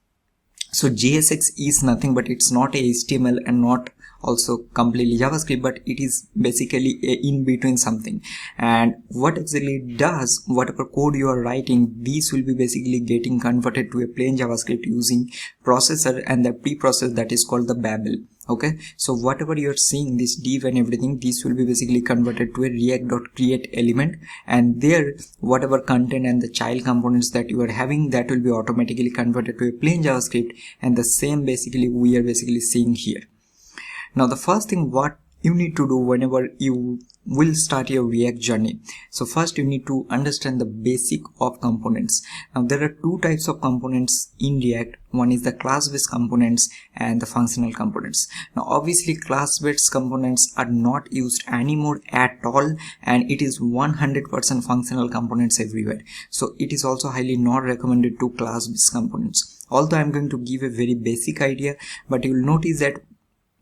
So JSX is nothing but it's not a HTML and not also completely JavaScript, but it is basically a in between something. And what exactly it does, whatever code you are writing, these will be basically getting converted to a plain JavaScript using processor and the preprocess that is called the Babel. Okay, so whatever you are seeing, this div and everything, this will be basically converted to a react.create element, and there whatever content and the child components that you are having, that will be automatically converted to a plain JavaScript, and the same basically we are basically seeing here. Now the first thing what you need to do whenever you will start your React journey, so first you need to understand the basic of components. Now there are two types of components in React. One is the class-based components and the functional components. Now obviously class-based components are not used anymore at all, and it is 100% functional components everywhere. So it is also highly not recommended to class-based components. Although I'm going to give a very basic idea, but you will notice that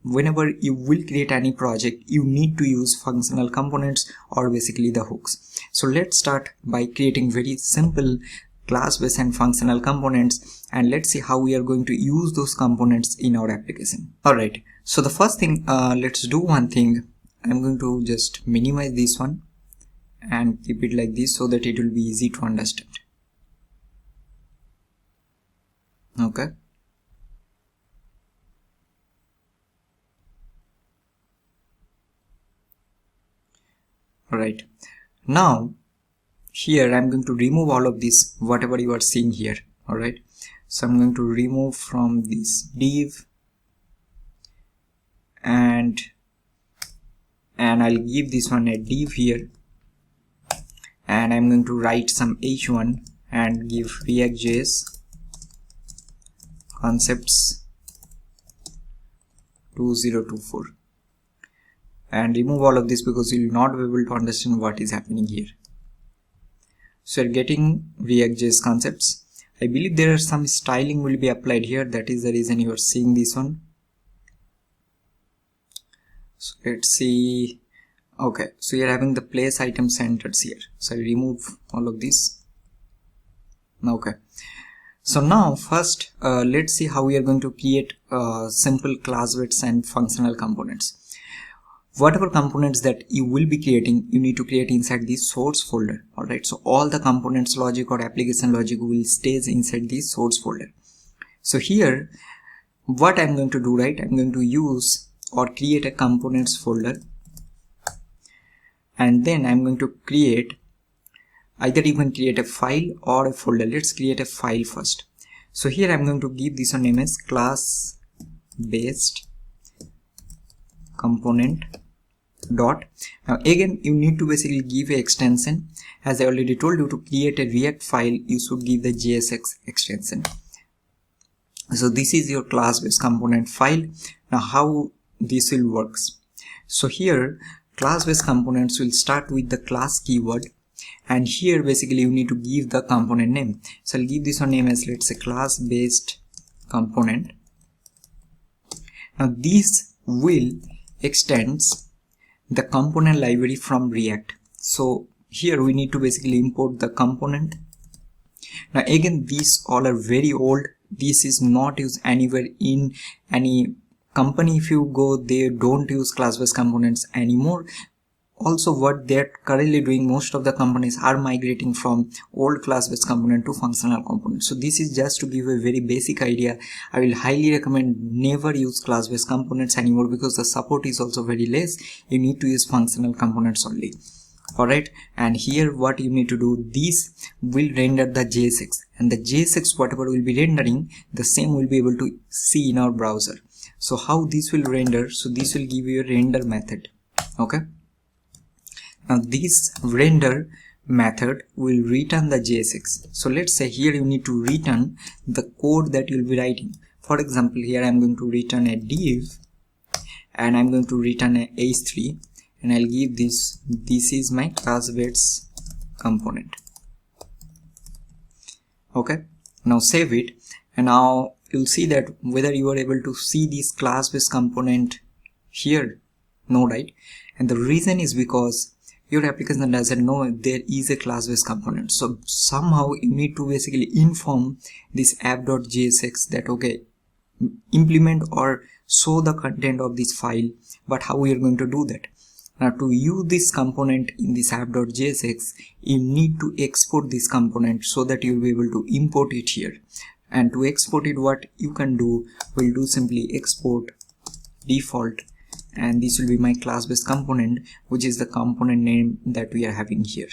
whenever you will create any project, you need to use functional components or basically the hooks. So let's start by creating very simple class-based and functional components, and let's see how we are going to use those components in our application. Alright, so the first thing, let's do one thing. I'm going to just minimize this one and keep it like this so that it will be easy to understand. Okay. Alright, now here I'm going to remove all of this, whatever you are seeing here. Alright, so I'm going to remove from this div, and I'll give this one a div here, and I'm going to write some h1 and give React.js concepts 2024. And remove all of this because you will not be able to understand what is happening here. So you're getting React.js concepts. I believe there are some styling will be applied here. That is the reason you are seeing this one. So let's see. Okay, so you're having the place item centers here. So I remove all of this. Okay. So now first let's see how we are going to create simple class-based and functional components. whatever components that you will be creating, you need to create inside the source folder. Alright, so all the components logic or application logic will stay inside the source folder. So here what I'm going to do, right, I'm going to use or create a components folder, and then I'm going to create, either you can create a file or a folder. Let's create a file first. So here I'm going to give this one name as class based component dot. Now again, you need to basically give a extension. As I already told you, to create a React file you should give the JSX extension. So this is your class based component file. Now how this will works, so here class based components will start with the class keyword, and here basically you need to give the component name. So I'll give this one name as, let's say, class based component. Now this will extends the component library from React. So here we need to basically import the component. Now again, these all are very old. This is not used anywhere in any company. If you go, they don't use class-based components anymore. Also, what they're currently doing, most of the companies are migrating from old class-based component to functional component. So this is just to give a very basic idea. I will highly recommend never use class-based components anymore, because the support is also very less. You need to use functional components only. Alright, and here what you need to do, this will render the JSX, and the JSX whatever will be rendering, the same will be able to see in our browser. So how this will render, so this will give you a render method. Okay, now this render method will return the JSX. So let's say here you need to return the code that you'll be writing. For example, here I'm going to return a div, and I'm going to return a h3, and I'll give this is my class based component. Okay, now save it, and now you'll see that whether you are able to see this class based component here. No, right? And the reason is because your application doesn't know there is a class based component. So somehow you need to basically inform this app.jsx that okay, implement or show the content of this file. But how we are going to do that? Now to use this component in this app.jsx, you need to export this component so that you'll be able to import it here. And to export it, what you can do, we'll do simply export default, and this will be my class based component, which is the component name that we are having here.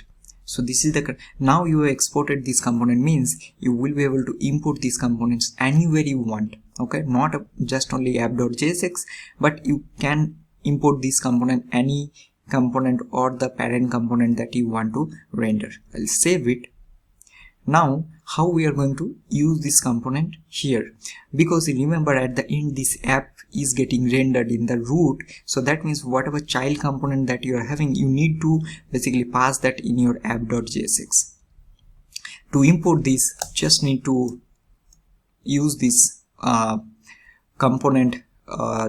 So this is the, now you have exported this component, means you will be able to import these components anywhere you want. Okay, not just only app.jsx, but you can import this component, any component or the parent component that you want to render. I'll save it. Now how we are going to use this component here, because remember at the end this app is getting rendered in the root, so that means whatever child component that you are having, you need to basically pass that in your app.jsx. To import this, just need to use this component,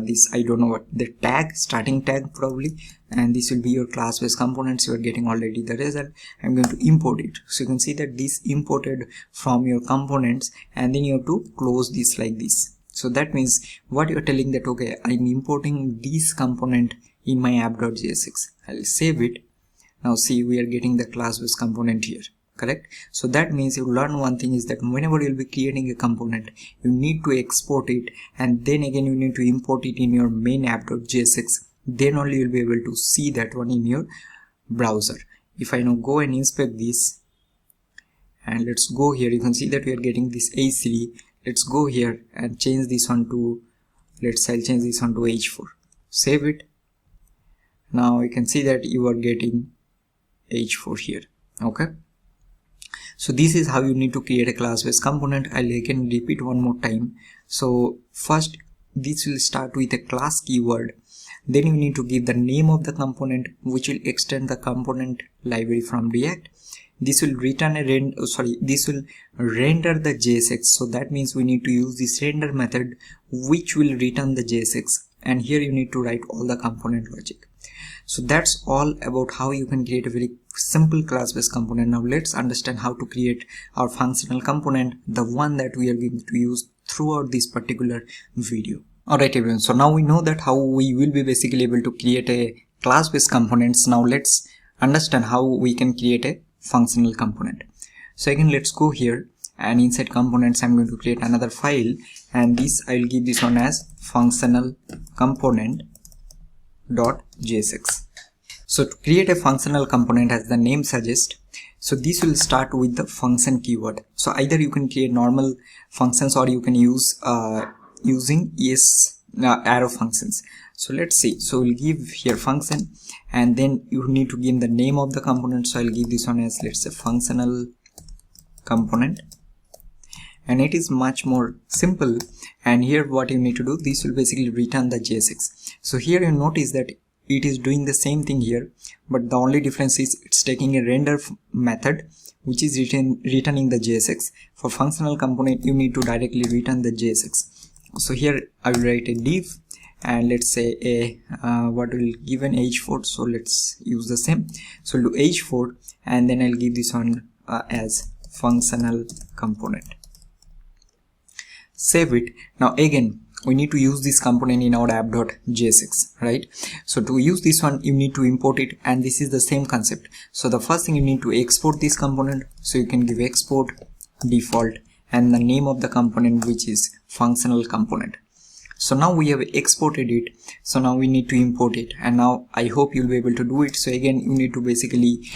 this, I don't know what the tag, starting tag probably, and this will be your class based components. You are getting already the result. I'm going to import it, so you can see that this imported from your components, and then you have to close this like this. So that means what you're telling that okay, I'm importing this component in my app.jsx. I'll save it. Now see, we are getting the class based component here. Correct? So that means you learn one thing is that whenever you'll be creating a component, you need to export it, and then again you need to import it in your main app.jsx. Then only you'll be able to see that one in your browser. If I now go and inspect this, and let's go here, you can see that we are getting this h3. Let's go here and change this one to, let's say I'll change this one to h4. Save it. Now you can see that you are getting h4 here. Okay, so this is how you need to create a class based component. I'll again repeat one more time. So first, this will start with a class keyword, then you need to give the name of the component, which will extend the component library from React. This will return a this will render the JSX. So that means we need to use this render method, which will return the JSX, and here you need to write all the component logic. So that's all about how you can create a very simple class based component. Now let's understand how to create our functional component, the one that we are going to use throughout this particular video. Alright everyone, so now we know that how we will be basically able to create a class-based components. Now let's understand how we can create a functional component. So again, let's go here and inside components I'm going to create another file, and this I will give this one as functional component.jsx. So to create a functional component, as the name suggests, so this will start with the function keyword. So either you can create normal functions or you can use using arrow functions. So let's see. So we'll give here function, and then you need to give the name of the component. So I'll give this one as, let's say, functional component, and it is much more simple. And here what you need to do, this will basically return the JSX. So here you notice that it is doing the same thing here, but the only difference is it's taking a render method which is returning the JSX. For functional component you need to directly return the JSX. So here I will write a div, and let's say a what will give an h4. So let's use the same. So I'll do h4, and then I'll give this one as functional component. Save it. Now again, we need to use this component in our app.jsx, right? So to use this one you need to import it, and this is the same concept. So the first thing, you need to export this component. So you can give export default and the name of the component, which is functional component. So now we have exported it, so now we need to import it, and now I hope you'll be able to do it. So again, you need to basically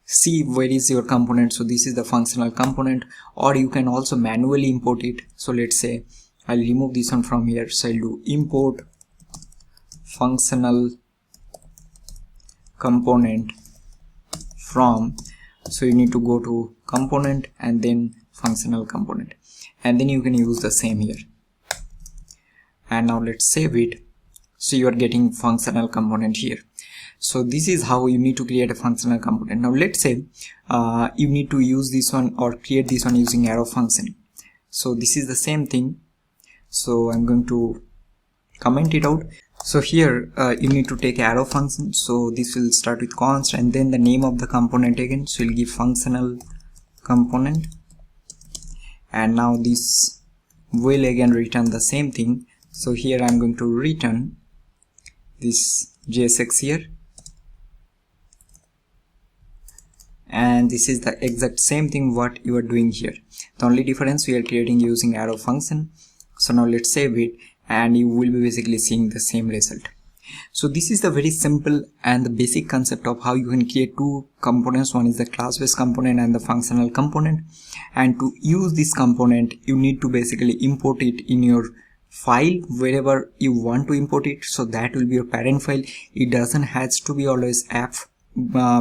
see where is your component. So this is the functional component, or you can also manually import it. So let's say I'll remove this one from here. So I'll do import functional component from, so you need to go to component and then functional component, and then you can use the same here. And now let's save it. So you are getting functional component here. So this is how you need to create a functional component. Now let's say you need to use this one or create this one using arrow function. So this is the same thing. So I'm going to comment it out. So here you need to take arrow function. So this will start with const and then the name of the component again. So you'll give functional component, and now this will again return the same thing. So here I'm going to return this JSX here, and this is the exact same thing what you are doing here. The only difference, we are creating using arrow function. So now let's save it, and you will be basically seeing the same result. So this is the very simple and the basic concept of how you can create two components. One is the class-based component and the functional component, and to use this component you need to basically import it in your file wherever you want to import it. So that will be your parent file. It doesn't has to be always app,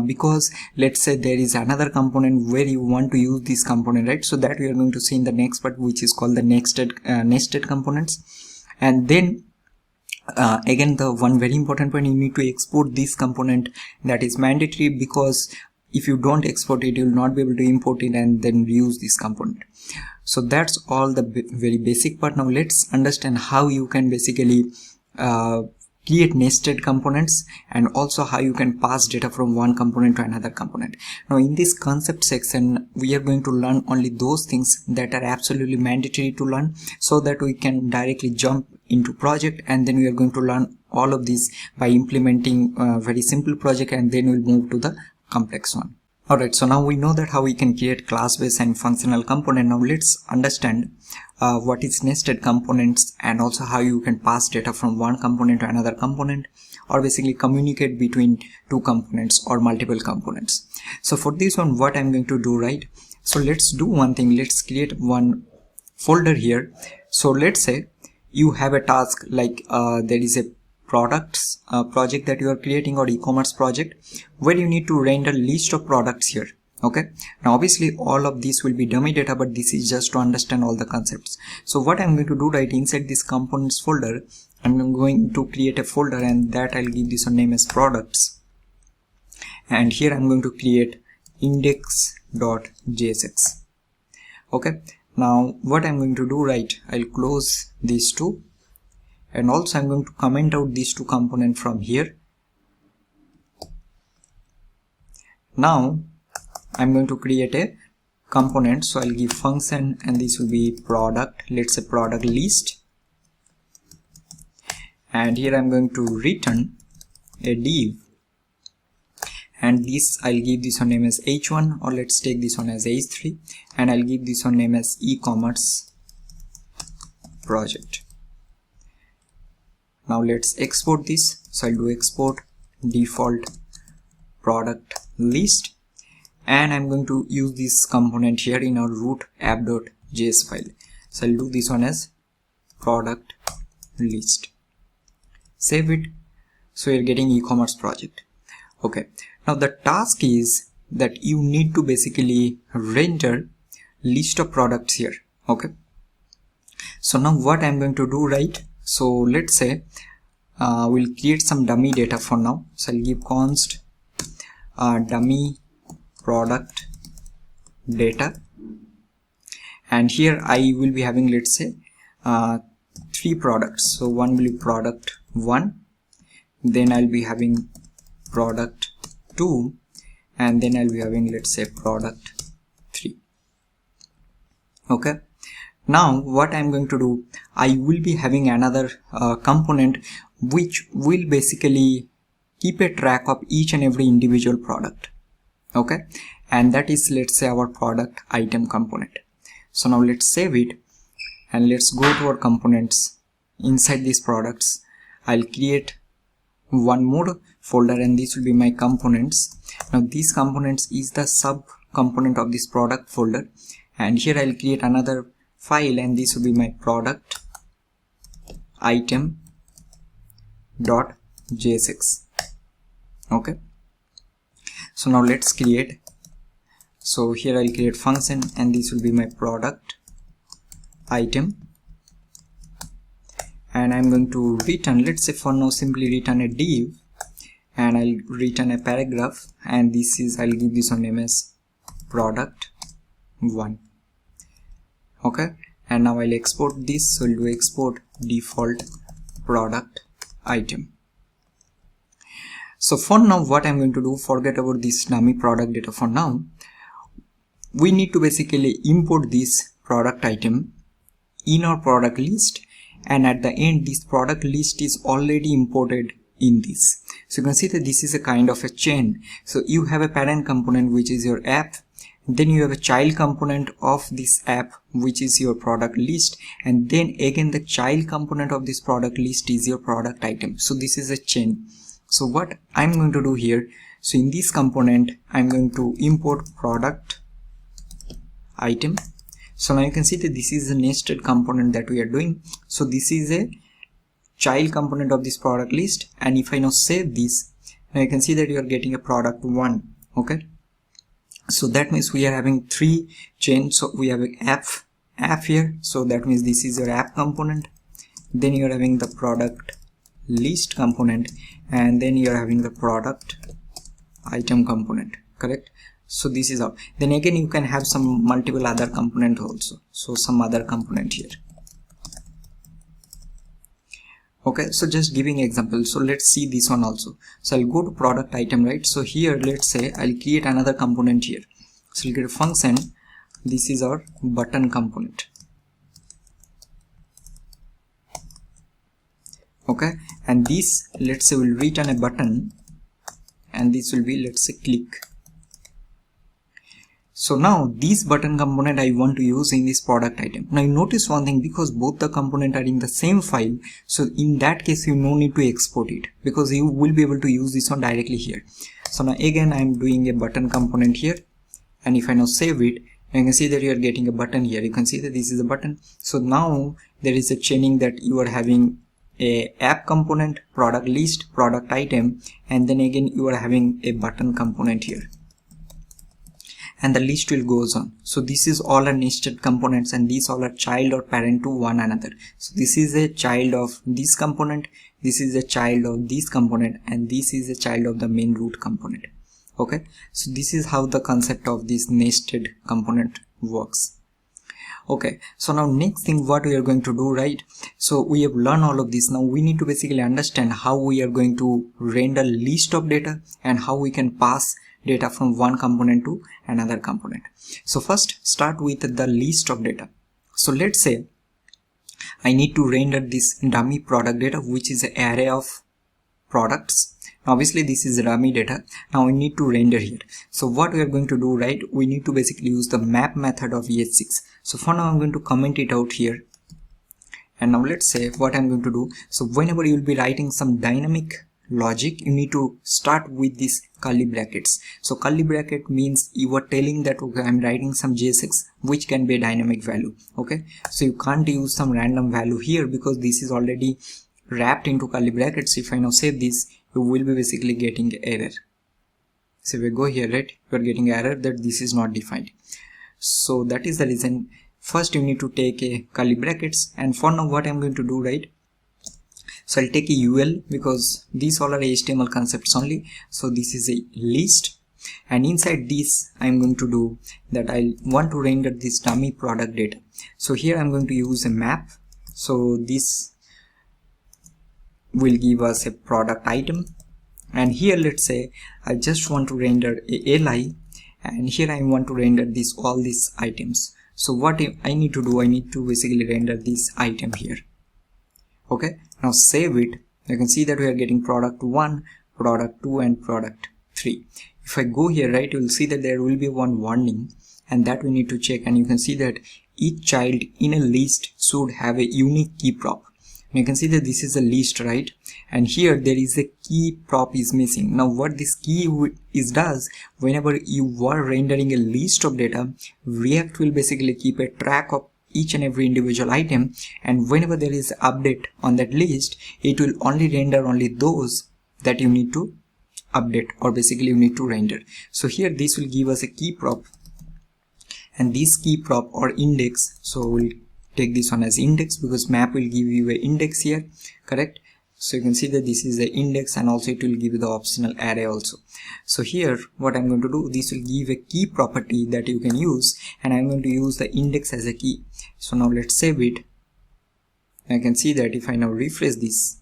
because let's say there is another component where you want to use this component, right? So that we are going to see in the next part, which is called the nested components. And then again, the one very important point, you need to export this component. That is mandatory, because if you don't export it, you will not be able to import it and then use this component. So that's all the very basic part. Now let's understand how you can basically create nested components, and also how you can pass data from one component to another component. Now in this concept section we are going to learn only those things that are absolutely mandatory to learn, so that we can directly jump into project, and then we are going to learn all of these by implementing a very simple project, and then we'll move to the complex one. Alright, so now we know that how we can create class-based and functional component. Now let's understand what is nested components, and also how you can pass data from one component to another component, or basically communicate between two components or multiple components. So for this one, what I'm going to do, right? So let's do one thing. Let's create one folder here. So let's say you have a task like there is a products project that you are creating, or e-commerce project, where you need to render list of products here. Okay, now obviously all of this will be dummy data, but this is just to understand all the concepts. So what I'm going to do, right, inside this components folder, I'm going to create a folder, and that I'll give this a name as products, and here I'm going to create index.jsx. Okay, now what I'm going to do, right, I'll close these two, and also I'm going to comment out these two components from here. Now I'm going to create a component, so I'll give function, and this will be product, let's say product list, and here I'm going to return a div, and this I'll give this one name as h1, or let's take this one as h3, and I'll give this one name as e-commerce project. Now let's export this. So I'll do export default product list, and I'm going to use this component here in our root app.js file. So I'll do this one as product list. Save it. So you're getting e-commerce project. Okay, now the task is that you need to basically render list of products here. Okay, so now what I'm going to do, right? So let's say we'll create some dummy data for now. So I'll give const dummy product data, and here I will be having, let's say, 3 products. So one will be product 1, then I'll be having product 2, and then I'll be having, let's say, product 3. Okay, now what I'm going to do, I will be having another component which will basically keep a track of each and every individual product. Okay, and that is, let's say, our product item component. So now let's save it, and let's go to our components. Inside these products, I'll create one more folder, and this will be my components. Now these components is the sub component of this product folder, and here I'll create another file, and this will be my product item dot jsx. Okay, so now let's create. So here I'll create function, and this will be my product item, and I'm going to return, let's say for now simply return a div, and I'll return a paragraph, and this is, I'll give this one name as product 1. Okay, and now I'll export this. So I'll do export default product item. So for now what I'm going to do, forget about this dummy product data for now. We need to basically import this product item in our product list, and at the end this product list is already imported in this. So you can see that this is a kind of a chain. So you have a parent component which is your app, then you have a child component of this app which is your product list, and then again the child component of this product list is your product item. So this is a chain. So what I'm going to do here, so in this component I'm going to import product item. So now you can see that this is a nested component that we are doing. So this is a child component of this product list, and if I now save this, now you can see that you are getting a product 1. Okay, so that means we are having 3 chains. So we have an app here, so that means this is your app component, then you are having the product list component, and then you are having the product item component. Correct? So this is how. Then again you can have some multiple other component also. So some other component here. Okay, so just giving example. So let's see this one also. So I'll go to product item, right? So here let's say I'll create another component here. So I'll get a function. This is our button component. Okay, and this, let's say, will return a button, and this will be, let's say, click. So now this button component I want to use in this product item. Now you notice one thing, because both the component are in the same file, so in that case you no need to export it, because you will be able to use this one directly here. So now again I'm doing a button component here, and if I now save it, you can see that you are getting a button here. You can see that this is a button. So now there is a chaining that you are having a app component, product list, product item, and then again you are having a button component here, and the list will goes on. So this is all are nested components, and these all are child or parent to one another. So this is a child of this component, this is a child of this component, and this is a child of the main root component. Okay, so this is how the concept of this nested component works. Okay, so now next thing what we are going to do, right? So we have learned all of this. Now we need to basically understand how we are going to render list of data and how we can pass data from one component to another component. So first start with the list of data. So let's say I need to render this dummy product data, which is an array of products. Obviously this is dummy data. Now we need to render here. So what we are going to do, right, we need to basically use the map method of ES6. So for now I'm going to comment it out here, and now let's say what I'm going to do. So whenever you will be writing some dynamic logic, you need to start with these curly brackets. So curly bracket means you are telling that, okay, I'm writing some JSX which can be a dynamic value. Okay, so you can't use some random value here because this is already wrapped into curly brackets. If I now save this, you will be basically getting error. So if we go here, right, you are getting error that this is not defined. So that is the reason. First you need to take a curly brackets, and for now what I'm going to do, right, so I'll take a UL because these all are HTML concepts only. So this is a list, and inside this I'm going to do that I want to render this dummy product data. So here I'm going to use a map. So this will give us a product item, and here let's say I just want to render a li, and here I want to render this all these items. So what I need to do, I need to basically render this item here. Okay, now save it. You can see that we are getting product 1, product 2 and product 3. If I go here, right, you will see that there will be one warning, and that we need to check, and you can see that each child in a list should have a unique key prop. You can see that this is a list, right, and here there is a key prop is missing. Now what this key does, whenever you are rendering a list of data, React will basically keep a track of each and every individual item, and whenever there is an update on that list, it will only render only those that you need to update, or basically you need to render. So here this will give us a key prop, and this key prop or index, so we'll take this one as index because map will give you an index here, correct? So you can see that this is the index, and also it will give you the optional array also. So here what I'm going to do, this will give a key property that you can use, and I'm going to use the index as a key. So now let's save it. I can see that if I now refresh this,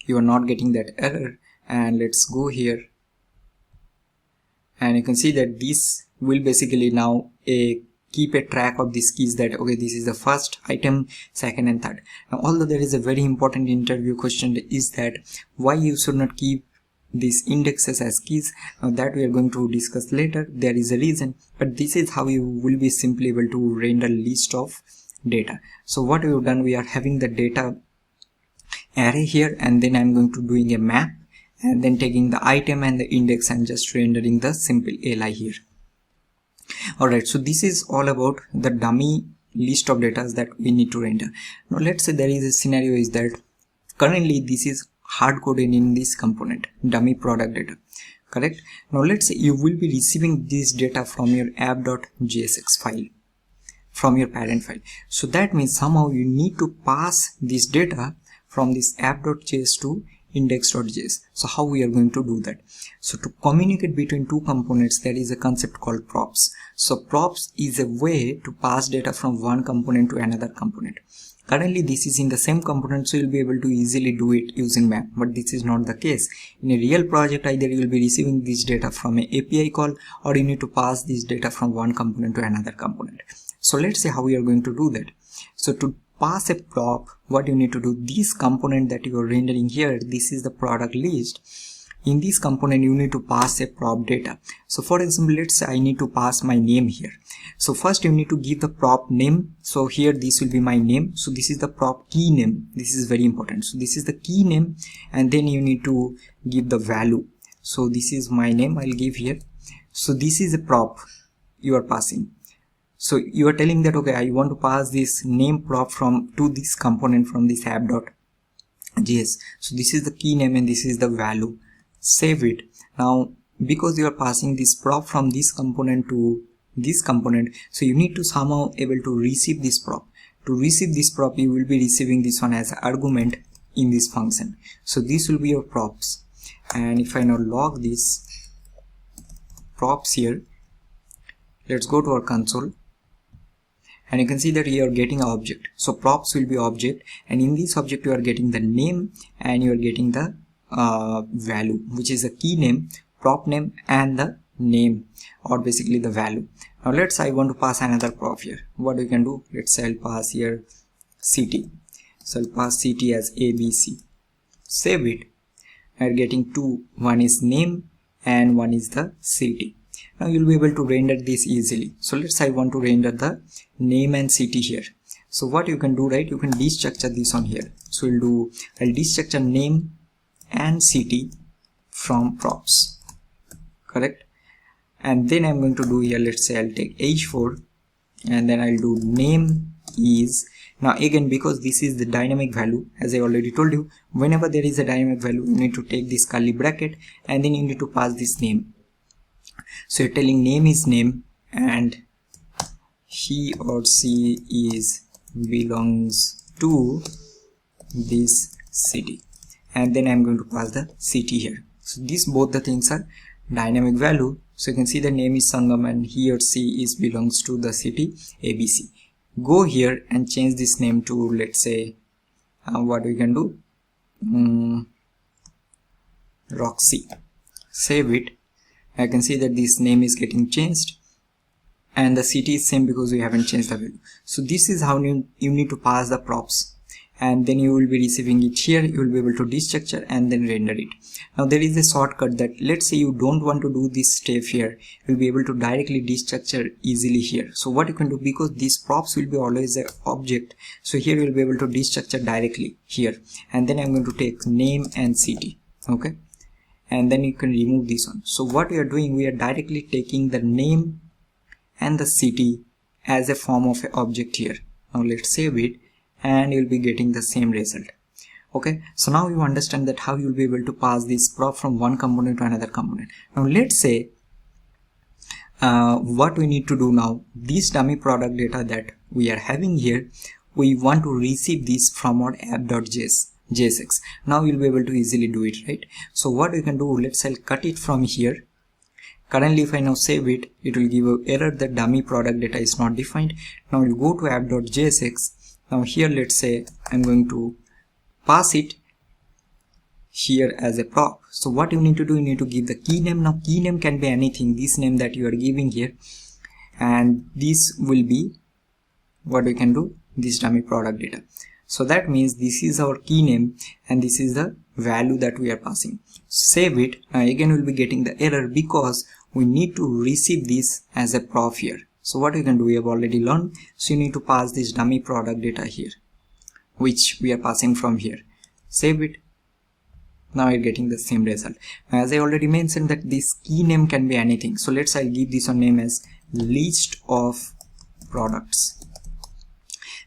you are not getting that error, and let's go here, and you can see that this will basically now keep a track of these keys, that okay, this is the first item, second and third. Now although there is a very important interview question, is that why you should not keep these indexes as keys. Now that we are going to discuss later. There is a reason, but this is how you will be simply able to render list of data. So what we have done, we are having the data array here, and then I'm going to doing a map, and then taking the item and the index and just rendering the simple li here. Alright, so this is all about the dummy list of data that we need to render. Now let's say there is a scenario is that currently this is hard coded in this component, dummy product data, correct? Now let's say you will be receiving this data from your app.jsx file, from your parent file. So that means somehow you need to pass this data from this app.js to index.js. So how we are going to do that? So to communicate between two components, there is a concept called props. So props is a way to pass data from one component to another component. Currently this is in the same component, so you'll be able to easily do it using map, but this is not the case. In a real project, either you will be receiving this data from an API call, or you need to pass this data from one component to another component. So let's see how we are going to do that. So to pass a prop, what you need to do, this component that you are rendering here, this is the product list. In this component you need to pass a prop data. So for example, let's say I need to pass my name here. So first you need to give the prop name. So here this will be my name. So this is the prop key name. This is very important. So this is the key name, and then you need to give the value. So this is my name, I'll give here. So this is a prop you are passing. So you are telling that okay, I want to pass this name prop to this component from this app.js. So this is the key name and this is the value. Save it. Now because you are passing this prop from this component to this component, so you need to somehow able to receive this prop. To receive this prop, you will be receiving this one as an argument in this function. So this will be your props. And if I now log this props here, let's go to our console, and you can see that you are getting an object. So props will be object, and in this object you are getting the name and you are getting the value, which is a key name, prop name and the name or basically the value. Now let's say I want to pass another prop here. What we can do, let's say I'll pass here city. So I'll pass city as ABC. Save it. I'm getting two. One is name and one is the city. Now you'll be able to render this easily. So let's say I want to render the name and city here. So what you can do, right, you can destructure this on here. So I'll destructure name and city from props, correct? And then I'm going to do here, let's say I'll take h4 and then I'll do name is. Now again, because this is the dynamic value, as I already told you, whenever there is a dynamic value, you need to take this curly bracket and then you need to pass this name. So you're telling name is name and he or she is belongs to this city, and then I'm going to pass the city here. So these both the things are dynamic value. So you can see the name is Sangam and he or she is belongs to the city ABC. Go here and change this name to, let's say, what we can do, Roxy. Save it. I can see that this name is getting changed and the city is same because we haven't changed the value. So this is how you need to pass the props, and then you will be receiving it here. You will be able to destructure and then render it. Now there is a shortcut that, let's say you don't want to do this step here, you'll be able to directly destructure easily here. So what you can do, because these props will be always an object, so here you'll be able to destructure directly here, and then I'm going to take name and city, okay, and then you can remove this one. So what we are doing, we are directly taking the name and the city as a form of an object here. Now let's save it and you'll be getting the same result. Okay, so now you understand that how you'll be able to pass this prop from one component to another component. Now let's say what we need to do now, this dummy product data that we are having here, we want to receive this from our app.jsx. Now you'll be able to easily do it, right? So what we can do, let's say I'll cut it from here. Currently if I now save it, it will give an error that dummy product data is not defined. Now we'll go to app.jsx. Now here let's say I'm going to pass it here as a prop. So what you need to do, you need to give the key name. Now key name can be anything, this name that you are giving here, and this will be what we can do, this dummy product data. So that means this is our key name and this is the value that we are passing. Save it. Now again we'll be getting the error because we need to receive this as a prop here. So what we can do, we have already learned. So you need to pass this dummy product data here, which we are passing from here. Save it. Now you're getting the same result. As I already mentioned that this key name can be anything. So let's say I'll give this a name as list of products.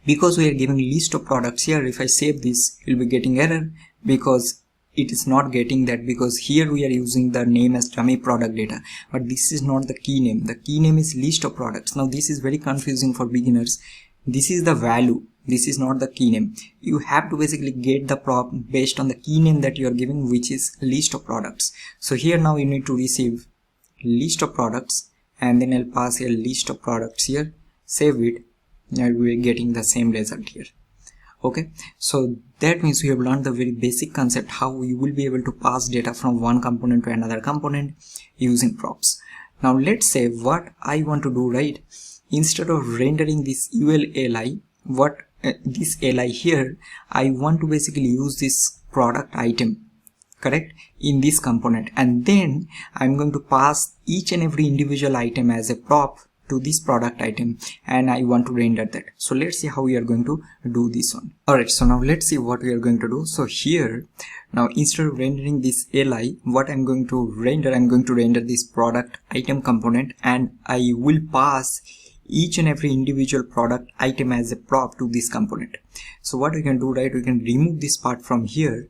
Because we are giving list of products here, if I save this, you'll be getting error because it is not getting that, because here we are using the name as dummy product data, but this is not the key name. The key name is list of products. Now this is very confusing for beginners. This is the value, this is not the key name. You have to basically get the prop based on the key name that you are giving, which is list of products. So here now you need to receive list of products and then I'll pass a list of products here. Save it. Now we are getting the same result here. Okay, so that means we have learned the very basic concept how you will be able to pass data from one component to another component using props. Now let's say what I want to do, right, instead of rendering this ULLI, this li here, I want to basically use this product item, correct, in this component, and then I'm going to pass each and every individual item as a prop to this product item, and I want to render that. So let's see how we are going to do this one. Alright, so now let's see what we are going to do. So here now, instead of rendering this li, what I'm going to render this product item component, and I will pass each and every individual product item as a prop to this component. So what we can do, right, we can remove this part from here,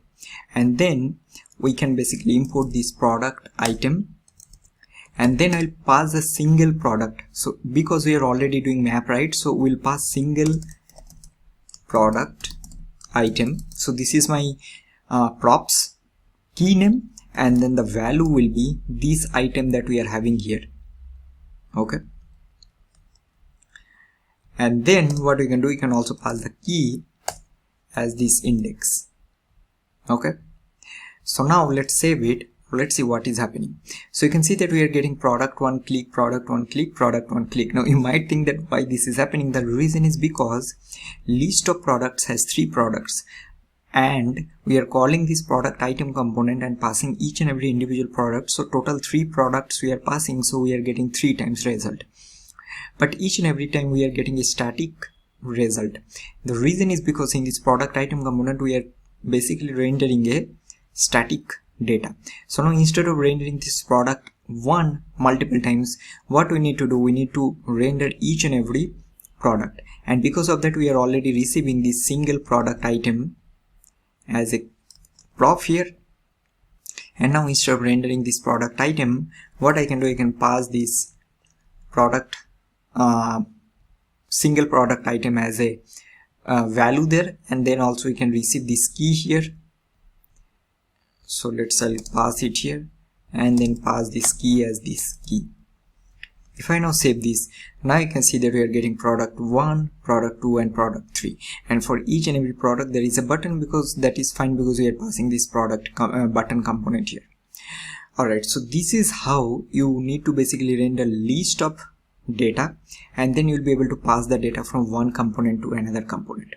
and then we can basically import this product item, and then I'll pass a single product. So because we are already doing map, right, so we'll pass single product item. So this is my props key name, and then the value will be this item that we are having here. Okay, and then what we can do, we can also pass the key as this index. Okay, so now let's save it. Let's see what is happening. So you can see that we are getting product one click, product one click, product one click. Now you might think that why this is happening. The reason is because list of products has 3 products, and we are calling this product item component and passing each and every individual product. So total 3 products we are passing, so we are getting 3 times result. But each and every time we are getting a static result. The reason is because in this product item component we are basically rendering a static data. So now instead of rendering this product one multiple times, what we need to do, we need to render each and every product, and because of that we are already receiving this single product item as a prop here. And now instead of rendering this product item, what I can do, I can pass this product single product item as a value there, and then also we can receive this key here. So I'll pass it here and then pass this key as this key. If I now save this, now you can see that we are getting product 1, product 2 and product 3, and for each and every product there is a button, because that is fine because we are passing this product button component here. Alright, so this is how you need to basically render list of data, and then you'll be able to pass the data from one component to another component.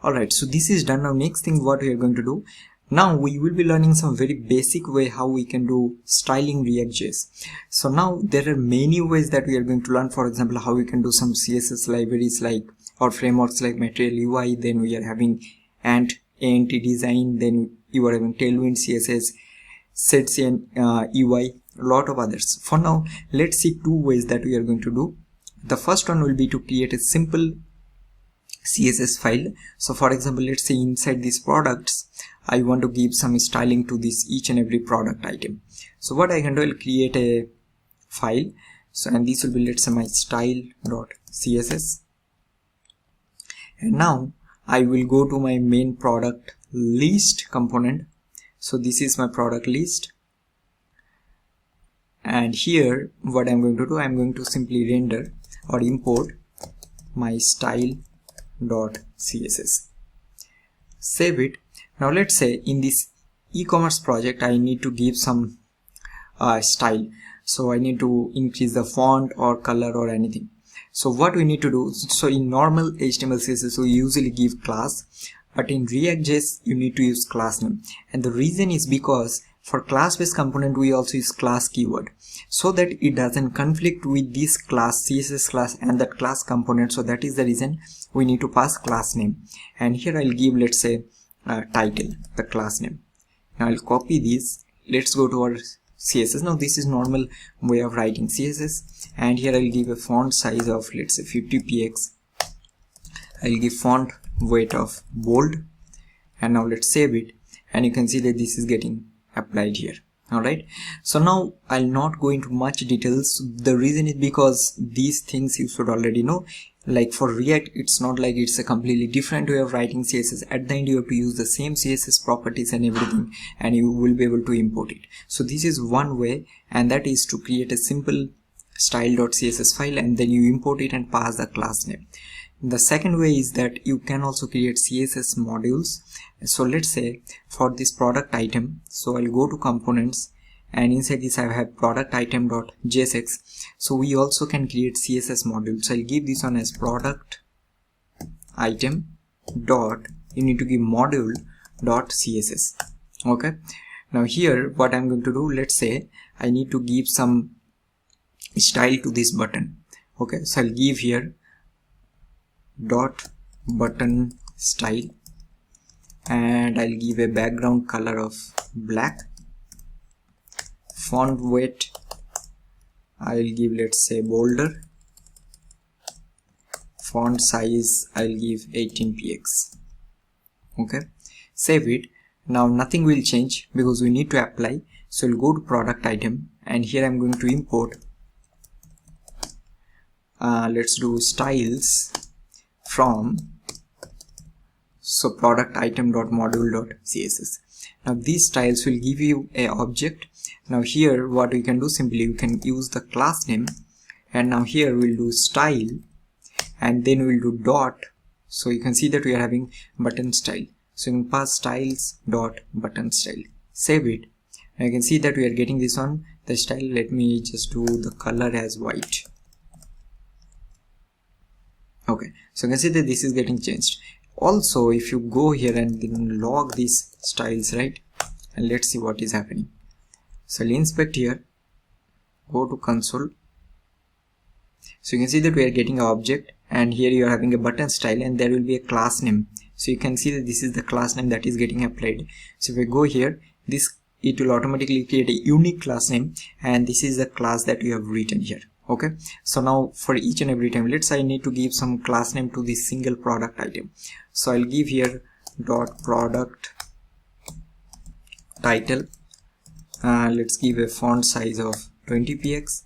Alright, so this is done. Now next thing what we are going to do, now we will be learning some very basic way how we can do styling React.js. So now there are many ways that we are going to learn. For example, how we can do some CSS libraries like or frameworks like Material UI, then we are having ANT design, then you are having Tailwind CSS, setState UI, a lot of others. For now, let's see 2 ways that we are going to do. The first one will be to create a simple CSS file. So for example, let's say inside these products I want to give some styling to this each and every product item. So what I can do, I'll create a file. So and this will be, let's say, my style.css, and now I will go to my main product list component. So this is my product list, and here what I'm going to do, I'm going to simply render or import my style.css, save it. Now let's say in this e-commerce project I need to give some style, so I need to increase the font or color or anything. So what we need to do, so in normal HTML CSS we usually give class, but in React.js you need to use class name, and the reason is because for class-based component we also use class keyword, so that it doesn't conflict with this class CSS class and that class component. So that is the reason we need to pass class name, and here I'll give, let's say, title, the class name. Now I'll copy this. Let's go to our CSS. Now this is normal way of writing CSS, and here I'll give a font size of, let's say, 50px. I'll give font weight of bold, and now let's save it, and you can see that this is getting applied here. Alright, so now I'll not go into much details. The reason is because these things you should already know. Like for React, it's not like it's a completely different way of writing CSS. At the end you have to use the same CSS properties and everything, and you will be able to import it. So this is one way, and that is to create a simple style.css file and then you import it and pass the class name. The second way is that you can also create CSS modules. So let's say for this product item, so I'll go to components, and inside this I have product item.jsx. So we also can create CSS modules. So I'll give this one as product item dot, you need to give module dot CSS. Okay, now here what I'm going to do, let's say I need to give some style to this button. Okay, so I'll give here dot button style, and I'll give a background color of black. Font weight I'll give, let's say, bolder. Font size I'll give 18px. Okay, save it. Now nothing will change because we need to apply. So we'll go to product item, and here I'm going to import let's do styles from, so product item.module.css. Now these styles will give you a object. Now here what we can do, simply you can use the class name, and now here we'll do style, and then we'll do dot. So you can see that we are having button style, so you can pass styles dot button style, save it. Now you can see that we are getting this on the style. Let me just do the color as white. Okay, so you can see that this is getting changed. Also, if you go here and then log these styles, right, and let's see what is happening. So I'll inspect here, go to console. So you can see that we are getting an object, and here you are having a button style, and there will be a class name. So you can see that this is the class name that is getting applied. So if we go here, it will automatically create a unique class name, and this is the class that we have written here. Okay, so now for each and every time, let's say I need to give some class name to this single product item. So I'll give here dot product title. Let's give a font size of 20 px,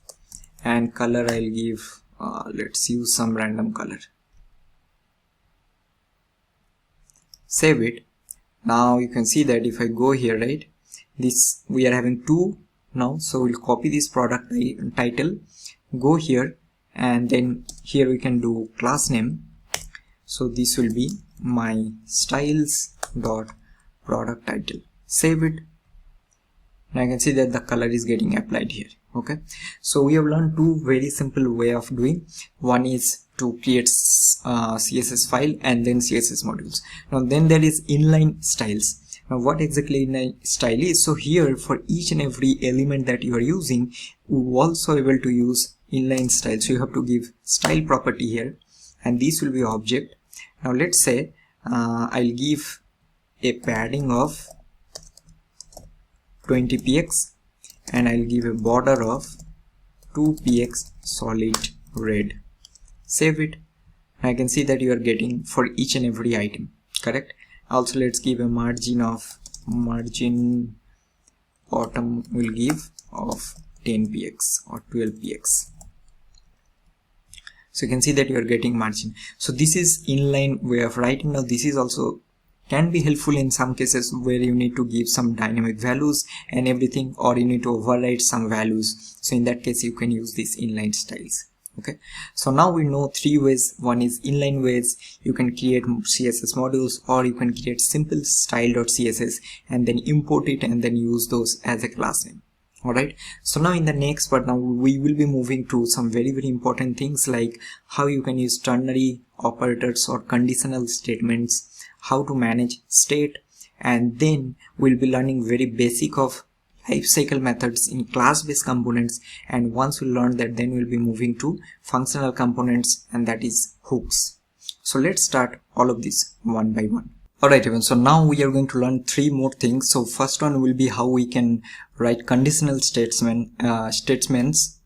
and color I'll give let's use some random color. Save it. Now you can see that if I go here, right, this we are having two now. So we'll copy this product title, go here, and then here we can do class name. So this will be my styles dot product title. Save it. Now I can see that the color is getting applied here. Okay, so we have learned two very simple way of doing. One is to create CSS file and then CSS modules. Now then there is inline styles. Now what exactly inline style is? So here for each and every element that you are using, you also able to use inline style. So you have to give style property here, and this will be object. Now let's say I'll give a padding of 20 px, and I'll give a border of 2 px solid red. Save it. I can see that you are getting for each and every item, correct? Also let's give a margin bottom will give of 10 px or 12 px. So you can see that you are getting margin. So this is inline way of writing. Now this is also can be helpful in some cases where you need to give some dynamic values and everything, or you need to override some values. So in that case you can use these inline styles. Okay, so now we know three ways. One is inline ways, you can create CSS modules, or you can create simple style.css and then import it and then use those as a class name. Alright, so now in the next part, now we will be moving to some very important things like how you can use ternary operators or conditional statements, how to manage state, and then we'll be learning very basic of lifecycle methods in class-based components. And once we learn that, then we'll be moving to functional components, and that is hooks. So let's start all of this one by one. Alright everyone, so now we are going to learn three more things. So first one will be how we can write conditional statements,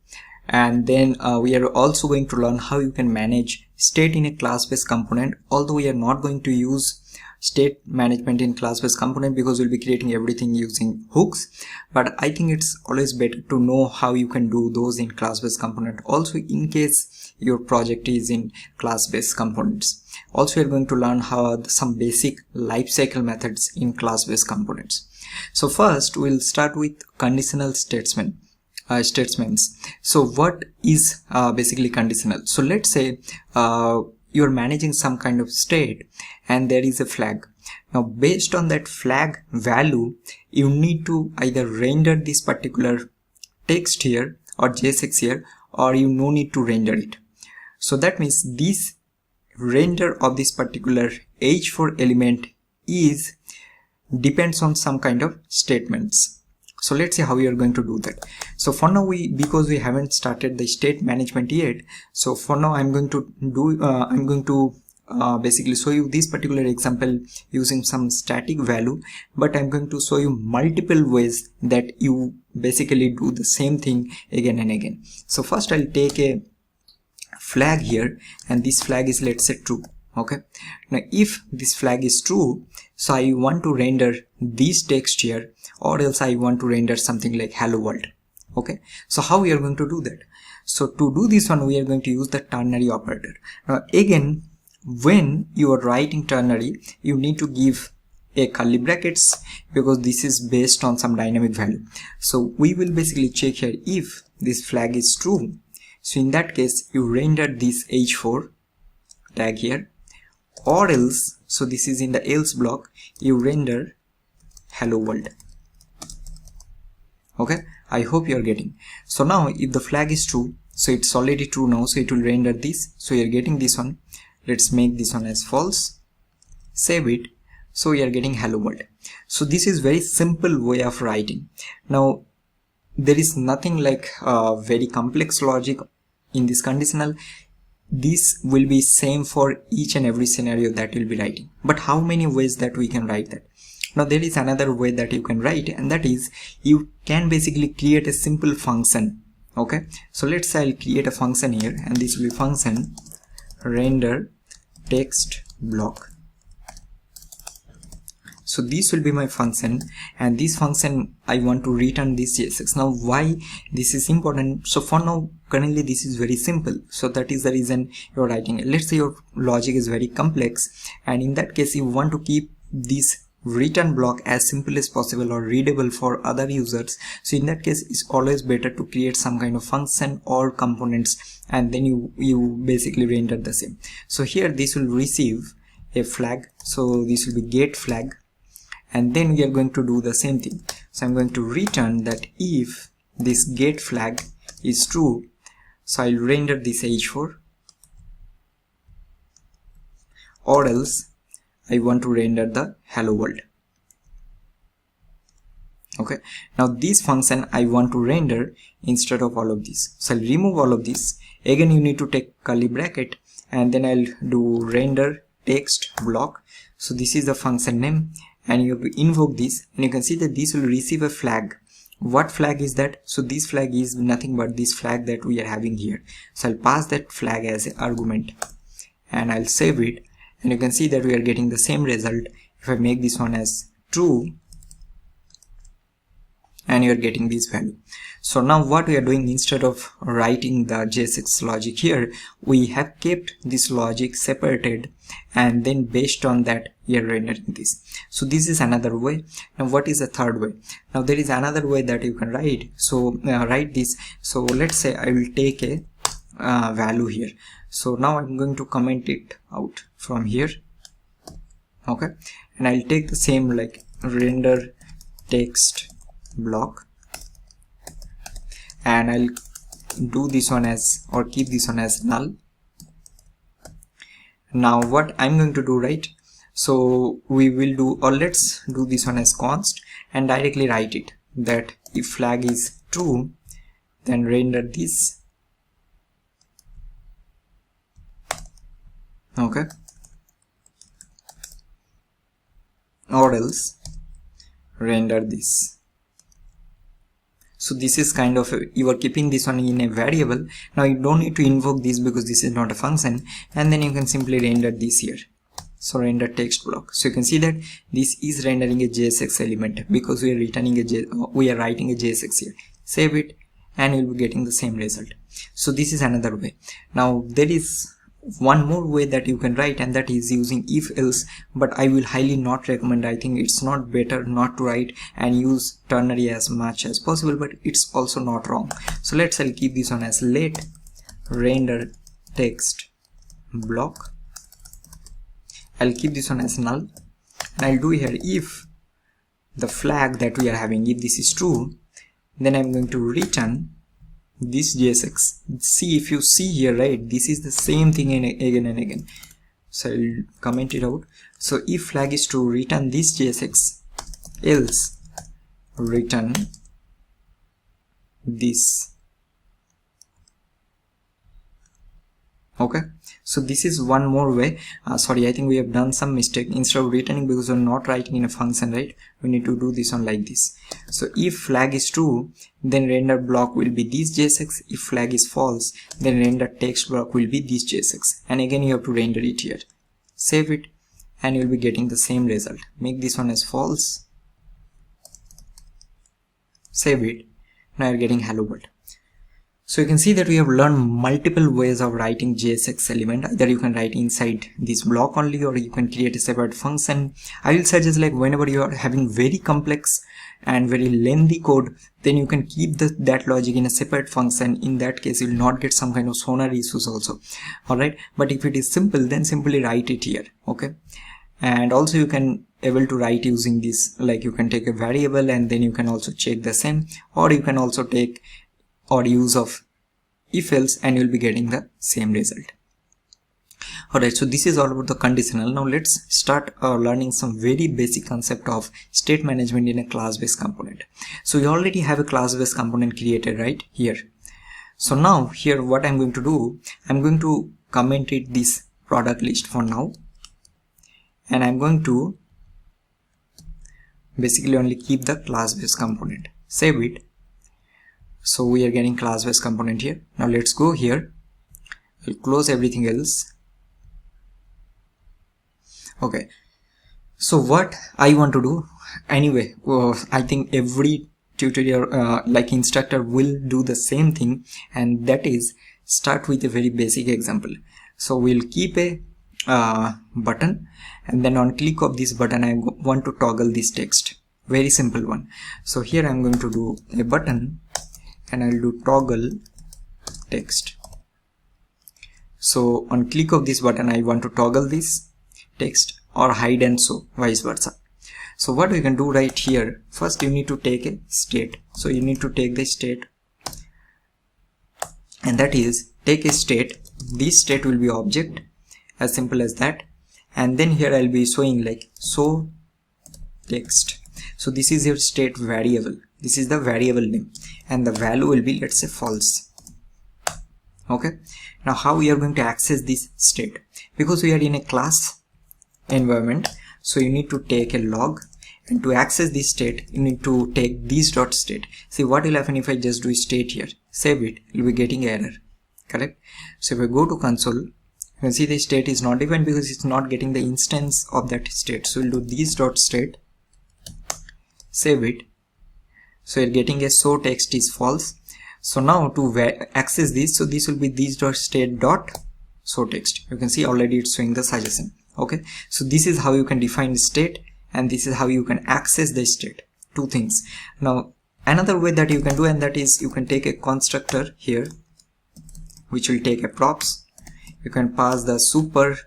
and then we are also going to learn how you can manage state in a class-based component, although we are not going to use state management in class-based component because we'll be creating everything using hooks. But I think it's always better to know how you can do those in class-based component also, in case your project is in class-based components. Also, we're going to learn how some basic lifecycle methods in class-based components. So first we'll start with conditional statements. So what is basically conditional? So let's say you're managing some kind of state and there is a flag. Now based on that flag value, you need to either render this particular text here or JSX here, or you no need to render it. So that means this render of this particular h4 element is depends on some kind of statements. So let's see how we are going to do that. So for now, because we haven't started the state management yet, so for now I'm going to do basically show you this particular example using some static value, but I'm going to show you multiple ways that you basically do the same thing again and again. So first I'll take a flag here, and this flag is, let's say, true. Okay, now if this flag is true, so I want to render this text here, or else I want to render something like hello world. Okay, so how we are going to do that? So to do this one, we are going to use the ternary operator. Now again, when you are writing ternary, you need to give a curly brackets because this is based on some dynamic value. So we will basically check here if this flag is true. So in that case, you render this h4 tag here, or else, so this is in the else block, you render hello world. Okay, I hope you are getting. So now if the flag is true, so it's already true now, so it will render this. So you are getting this one. Let's make this one as false, save it. So we are getting hello world. So this is very simple way of writing. Now there is nothing like very complex logic in this conditional. This will be same for each and every scenario that we'll be writing. But how many ways that we can write that? Now there is another way that you can write, and that is you can basically create a simple function. Okay, so let's say I'll create a function here, and this will be function render text block. So this will be my function, and this function I want to return this JSX. Now why this is important? So for now currently this is very simple, so that is the reason you're writing it. Let's say your logic is very complex, and in that case you want to keep this return block as simple as possible or readable for other users. So in that case it's always better to create some kind of function or components, and then you basically render the same. So here this will receive a flag, so this will be get flag, and then we are going to do the same thing. So I'm going to return that if this get flag is true, so I'll render this h4, or else I want to render the hello world. Okay, now this function I want to render instead of all of this. So I'll remove all of this. Again you need to take curly bracket, and then I'll do render text block. So this is the function name, and you have to invoke this, and you can see that this will receive a flag. What flag is that? So this flag is nothing but this flag that we are having here. So I'll pass that flag as an argument, and I'll save it, and you can see that we are getting the same result. If I make this one as true, and you are getting this value. So now what we are doing, instead of writing the JSX logic here, we have kept this logic separated, and then based on that we are rendering this. So this is another way. Now what is the third way? Now there is another way that you can write. So write this. So let's say I will take a value here. So now I'm going to comment it out from here. Okay, and I'll take the same like render text block, and I'll do this one as, or keep this one as null. Now what I'm going to do, right, so we will do, or let's do this one as const, and directly write it that if flag is true, then render this. Okay, or else render this. So this is kind of you are keeping this one in a variable. Now you don't need to invoke this because this is not a function, and then you can simply render this here. So render text block. So you can see that this is rendering a JSX element because we are returning we are writing a JSX here. Save it, and you'll be getting the same result. So this is another way. Now there is one more way that you can write, and that is using if else, but I will highly not recommend. I think it's not better not to write and use ternary as much as possible, but it's also not wrong. So I'll keep this one as let render text block. I'll keep this one as null, and I'll do here if the flag that we are having, if this is true, then I'm going to return this JSX. See, if you see here, right, this is the same thing again and again. So I'll comment it out. So if flag is true, return this JSX, else return this. Okay, so this is one more way. Sorry, I think we have done some mistake. Instead of returning, because we're not writing in a function, right, we need to do this one like this. So if flag is true, then render block will be this JSX. If flag is false, then render text block will be this JSX, and again you have to render it here. Save it, and you'll be getting the same result. Make this one as false, save it. Now you're getting hello world. So you can see that we have learned multiple ways of writing JSX element. Either you can write inside this block only, or you can create a separate function. I will suggest, like, whenever you are having very complex and very lengthy code, then you can keep that logic in a separate function. In that case, you will not get some kind of sonar issues also. Alright, but if it is simple, then simply write it here. Okay, and also you can able to write using this, like you can take a variable and then you can also check the same, or you can also take or use of if else and you'll be getting the same result. Alright, so this is all about the conditional. Now let's start learning some very basic concept of state management in a class-based component. So we already have a class-based component created right here. So now here what I'm going to do, I'm going to comment it this product list for now, and I'm going to basically only keep the class-based component. Save it. So we are getting class-based component here. Now let's go here. We'll close everything else. Okay, so what I want to do anyway, I think every tutorial like instructor will do the same thing, and that is start with a very basic example. So we'll keep a button, and then on click of this button I want to toggle this text. Very simple one. So here I'm going to do a button and I'll do toggle text. So on click of this button I want to toggle this text or hide, and so vice versa. So what we can do right here, first you need to take a state. So you need to take the state, and that is take a state. This state will be object, as simple as that. And then here I'll be showing like so text. So this is your state variable. This is the variable name, and the value will be, let's say, false. Okay, now how we are going to access this state? Because we are in a class environment, so you need to take a log, and to access this state you need to take this dot state. See what will happen if I just do state here, save it, you'll be getting error, correct? So if I go to console, you can see the state is not defined because it's not getting the instance of that state. So we'll do this dot state, save it. So you're getting a so text is false. So now to access this, so this will be this dot state dot so text. You can see already it's showing the suggestion. Okay, so this is how you can define state, and this is how you can access the state. Two things. Now another way that you can do, and that is you can take a constructor here which will take a props. You can pass the super,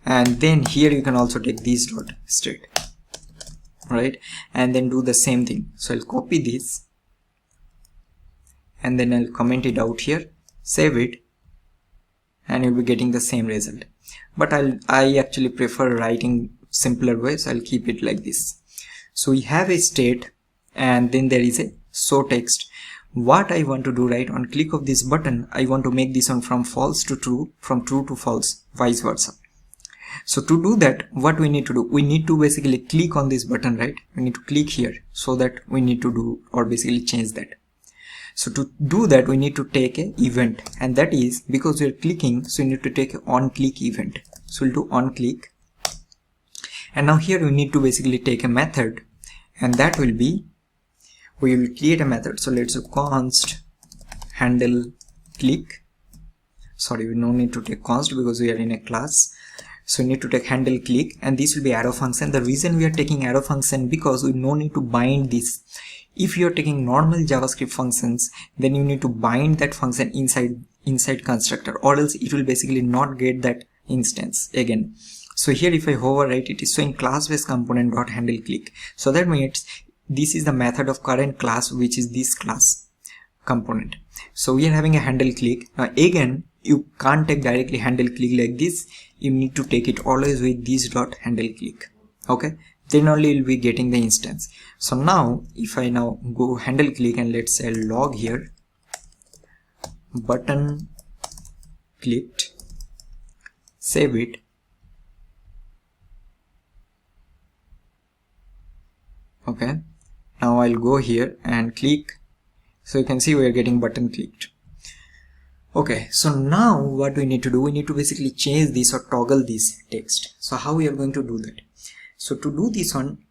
and then here you can also take this dot state, right, and then do the same thing. So I'll copy this and then I'll comment it out here, save it, and you'll be getting the same result. But I actually prefer writing simpler ways. I'll keep it like this. So we have a state, and then there is a so text. What I want to do, right, on click of this button I want to make this one from false to true, from true to false, vice versa. So to do that, what we need to do, we need to basically click on this button, right? We need to click here, so that we need to do or basically change that. So to do that we need to take an event, and that is because we are clicking, so you need to take an on click event. So we'll do on click, and now here we need to basically take a method, and that will be, we will create a method. So let's do const handle click. Sorry, we no need to take const because we are in a class. So we need to take handle click, and this will be arrow function. The reason we are taking arrow function, because we no need to bind this. If you are taking normal JavaScript functions, then you need to bind that function inside constructor, or else it will basically not get that instance again. So here if I hover, right, it is showing class-based component dot handle click. So that means this is the method of current class, which is this class component. So we are having a handle click. Now again, you can't take directly handle click like this. You need to take it always with this dot handle click. Okay, then only you'll be getting the instance. So now if I now go handle click, and let's say log here, button clicked, save it, okay, now I'll go here and click. So you can see we are getting button clicked. Okay, so now what we need to do, we need to basically change this or toggle this text. So how we are going to do that? So to do this one,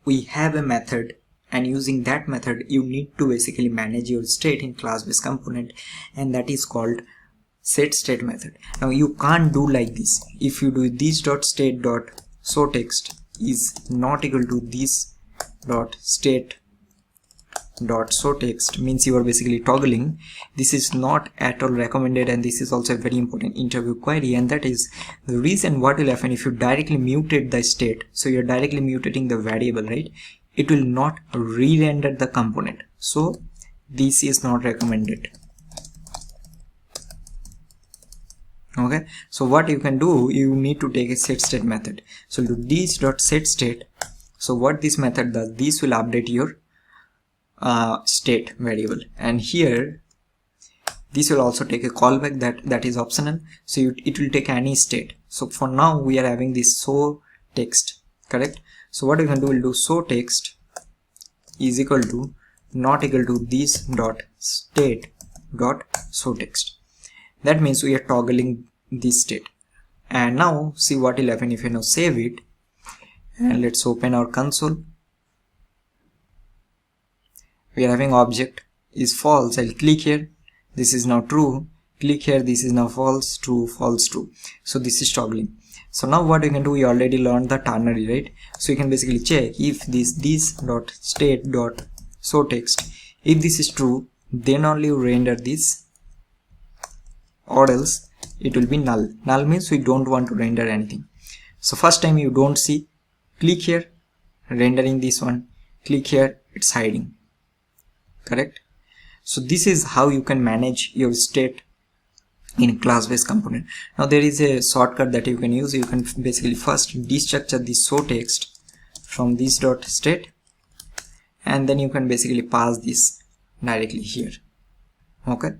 we have a method, and using that method you need to basically manage your state in class-based component, and that is called setState method. Now you can't do like this. If you do this dot state dot so text is not equal to this dot state dot show text means you are basically toggling. This is not at all recommended, and this is also a very important interview query, and that is the reason what will happen if you directly mutate the state. So you're directly mutating the variable, right? It will not re-render the component, so this is not recommended. Okay, so what you can do, you need to take a setState method. So do this dot setState. So what this method does, this will update your state variable, and here this will also take a callback that is optional. So it will take any state. So for now we are having this show text, correct? So what we can do, we'll do show text is equal to not equal to this dot state dot show text. That means we are toggling this state. And now see what will happen if you now save it, and let's open our console. We are having object is false. I'll click here, this is now true, click here, this is now false, true, false, true. So this is toggling. So now what you can do, we already learned the ternary, right? So you can basically check if this dot state dot show text, if this is true, then only you render this, or else it will be null. Null means we don't want to render anything. So first time you don't see, click here, rendering this one, click here, it's hiding, correct? So this is how you can manage your state in class-based component. Now there is a shortcut that you can use. You can basically first destructure this show text from this dot state, and then you can basically pass this directly here. Okay,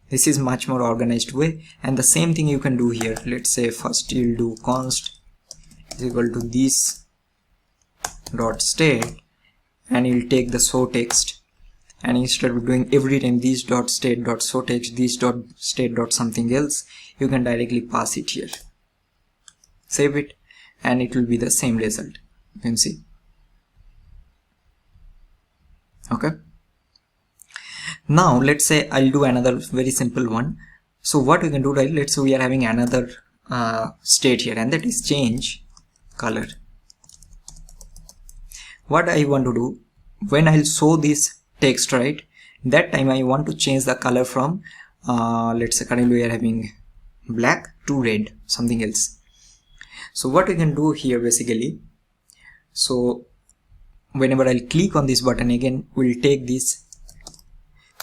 this is much more organized way, and the same thing you can do here. Let's say first you'll do const is equal to this dot state, and you'll take the show text, and instead of doing every time this dot state dot show text, this dot state dot something else, you can directly pass it here, save it, and it will be the same result. You can see. Okay, now let's say I'll do another very simple one. So what we can do, right, let's say we are having another state here, and that is change color. What I want to do, when I'll show this text, right, that time I want to change the color from let's say currently we are having black to red, something else. So what we can do here basically, so whenever I'll click on this button again, we'll take this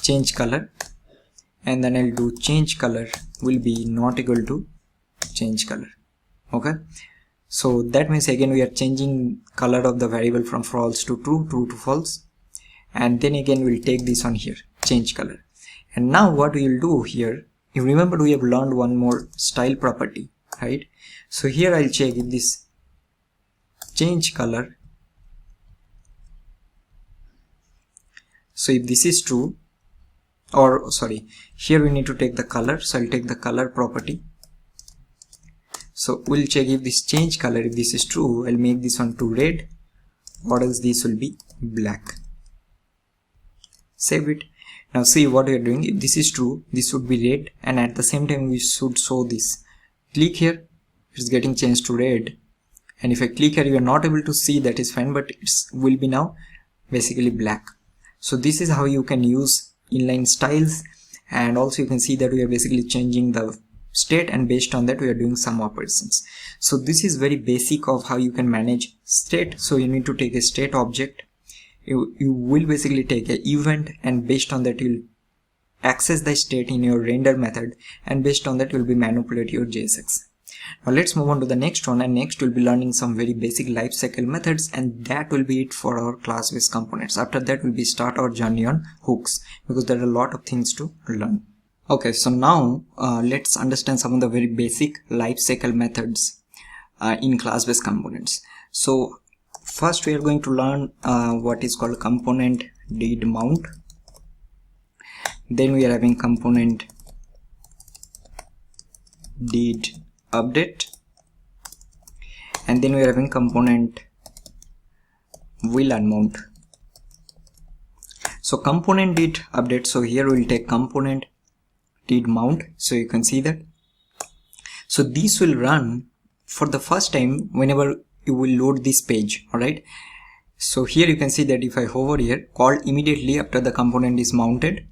change color, and then I'll do change color will be not equal to change color. Okay, so that means again we are changing color of the variable from false to true, true to false, and then again we'll take this on here, change color. And now what we will do here, you remember we have learned one more style property, right? So here I'll check if this change color, so if this is true, or sorry, here we need to take the color, so I'll take the color property. So we'll check if this change color, if this is true, I'll make this one to red, or else this will be black. Save it. Now see what we are doing. If this is true, this would be red, and at the same time we should show this. Click here, it's getting changed to red, and if I click here, you are not able to see, that is fine, but it will be now basically black. So this is how you can use inline styles, and also you can see that we are basically changing the state, and based on that we are doing some operations. So this is very basic of how you can manage state. So you need to take a state object, you will basically take an event, and based on that you'll access the state in your render method, and based on that you'll be manipulate your JSX. Now let's move on to the next one, and next we'll be learning some very basic lifecycle methods, and that will be it for our class-based components. After that we'll be start our journey on hooks, because there are a lot of things to learn. Okay, so now let's understand some of the very basic lifecycle methods in class-based components. So first we are going to learn what is called component did mount. Then we are having component did update, and then we are having component will unmount. So component did update, so here we will take component did mount, so you can see that. So this will run for the first time whenever you will load this page. All right, So here you can see that if I hover here, called immediately after the component is mounted.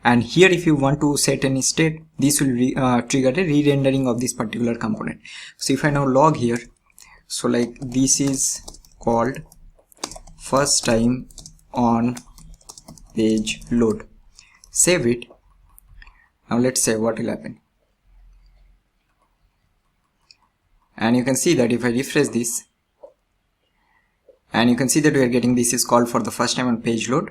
And here if you want to set any state, this will trigger a re-rendering of this particular component. So if I now log here, so like this is called first time on page load, save it. Now let's say what will happen. And you can see that if I refresh this, and you can see that we are getting this is called for the first time on page load.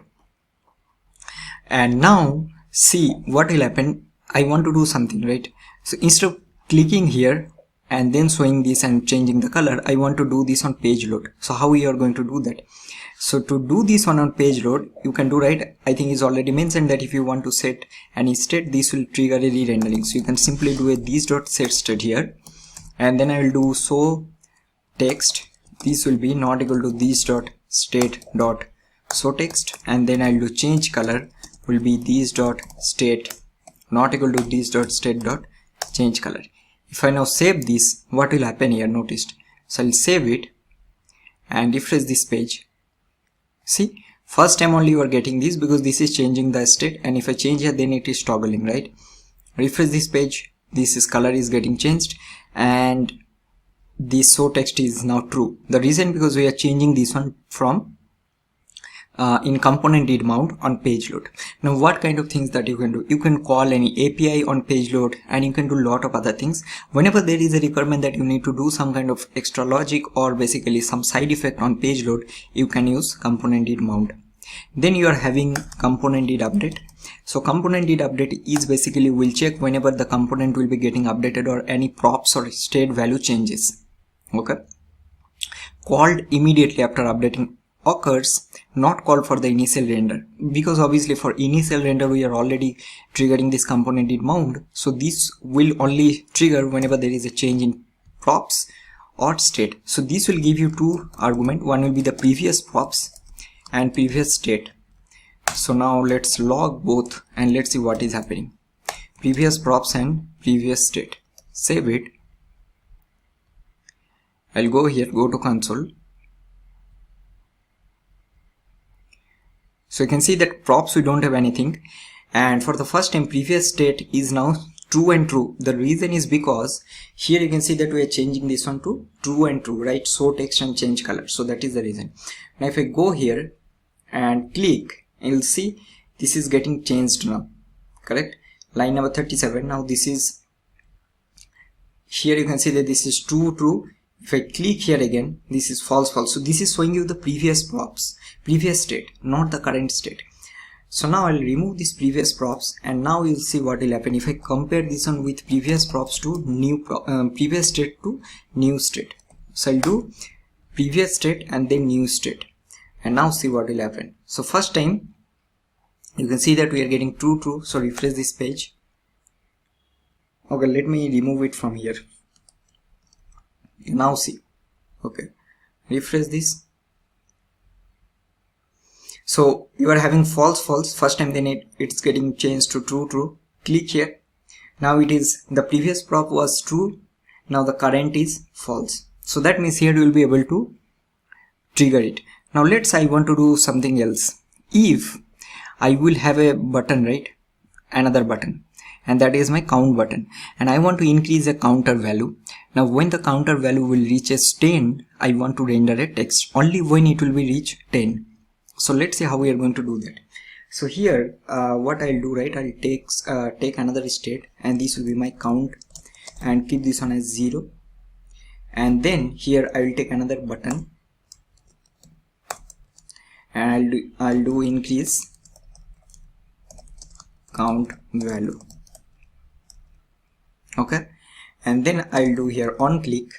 And now see what will happen. I want to do something, right? So instead of clicking here and then showing this and changing the color, I want to do this on page load. So how we are going to do that? So to do this on page load, you can do, right? I think it's already mentioned that if you want to set any state, this will trigger a re-rendering. So you can simply do a this.setState here, and then I will do so text. This will be not equal to this.state.showText, and then I'll do change color will be this.state not equal to this.state.change color. If I now save this, what will happen here? Noticed. So I'll save it and refresh this page. See, first time only you are getting this because this is changing the state, and if I change here then it is toggling, right? Refresh this page, this is color is getting changed, and this show text is now true. The reason because we are changing this one from in component did mount on page load. Now what kind of things that you can do? You can call any API on page load, and you can do a lot of other things. Whenever there is a requirement that you need to do some kind of extra logic or basically some side effect on page load, you can use component did mount. Then you are having component did update. So component did update is basically will check whenever the component will be getting updated or any props or state value changes. Okay, called immediately after updating occurs, not called for the initial render, because obviously for initial render we are already triggering this component did mount. So this will only trigger whenever there is a change in props or state. So this will give you two arguments. One will be the previous props and previous state. So now let's log both and let's see what is happening. Previous props and previous state. Save it. I'll go here, go to console. So you can see that props we don't have anything, and for the first time previous state is now true and true. The reason is because here you can see that we are changing this one to true and true, right? So text and change color. So that is the reason. Now if I go here and click, you'll see this is getting changed now, correct? Line number 37. Now this is, here you can see that this is true, true. If I click here again, this is false, false. So this is showing you the previous props, previous state, not the current state. So now I'll remove this previous props, and now you'll see what will happen if I compare this one with previous props to new previous state to new state. So I'll do previous state and then new state, and now see what will happen. So first time you can see that we are getting true, true. So refresh this page. Okay, let me remove it from here. Now see, okay, refresh this. So you are having false, false first time, then it's getting changed to true, true. Click here. Now it is, the previous prop was true, now the current is false. So that means here you will be able to trigger it. Now let's say I want to do something else. If I will have a button, right, another button, and that is my count button, and I want to increase the counter value. Now when the counter value will reach 10, I want to render a text only when it will be reach 10. So let's see how we are going to do that. So here what I'll do, right, I'll take another state, and this will be my count, and keep this on as 0, and then here I will take another button, and I'll do increase count value. Okay, and then I'll do here on click,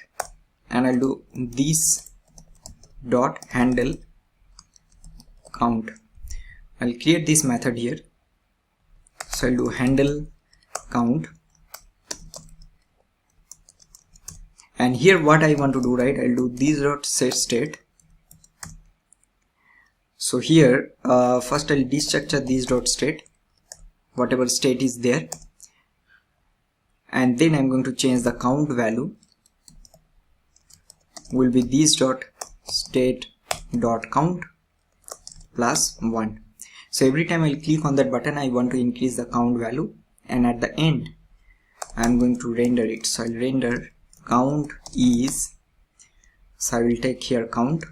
and I'll do this dot handle count. I'll create this method here. So I'll do handle count, and here what I want to do, right, I'll do this dot set state. So here first I'll destructure this dot state, whatever state is there, and then I'm going to change the count value will be this dot state dot count plus 1. So every time I'll click on that button, I want to increase the count value, and at the end I'm going to render it. So I'll render count is, so I will take here count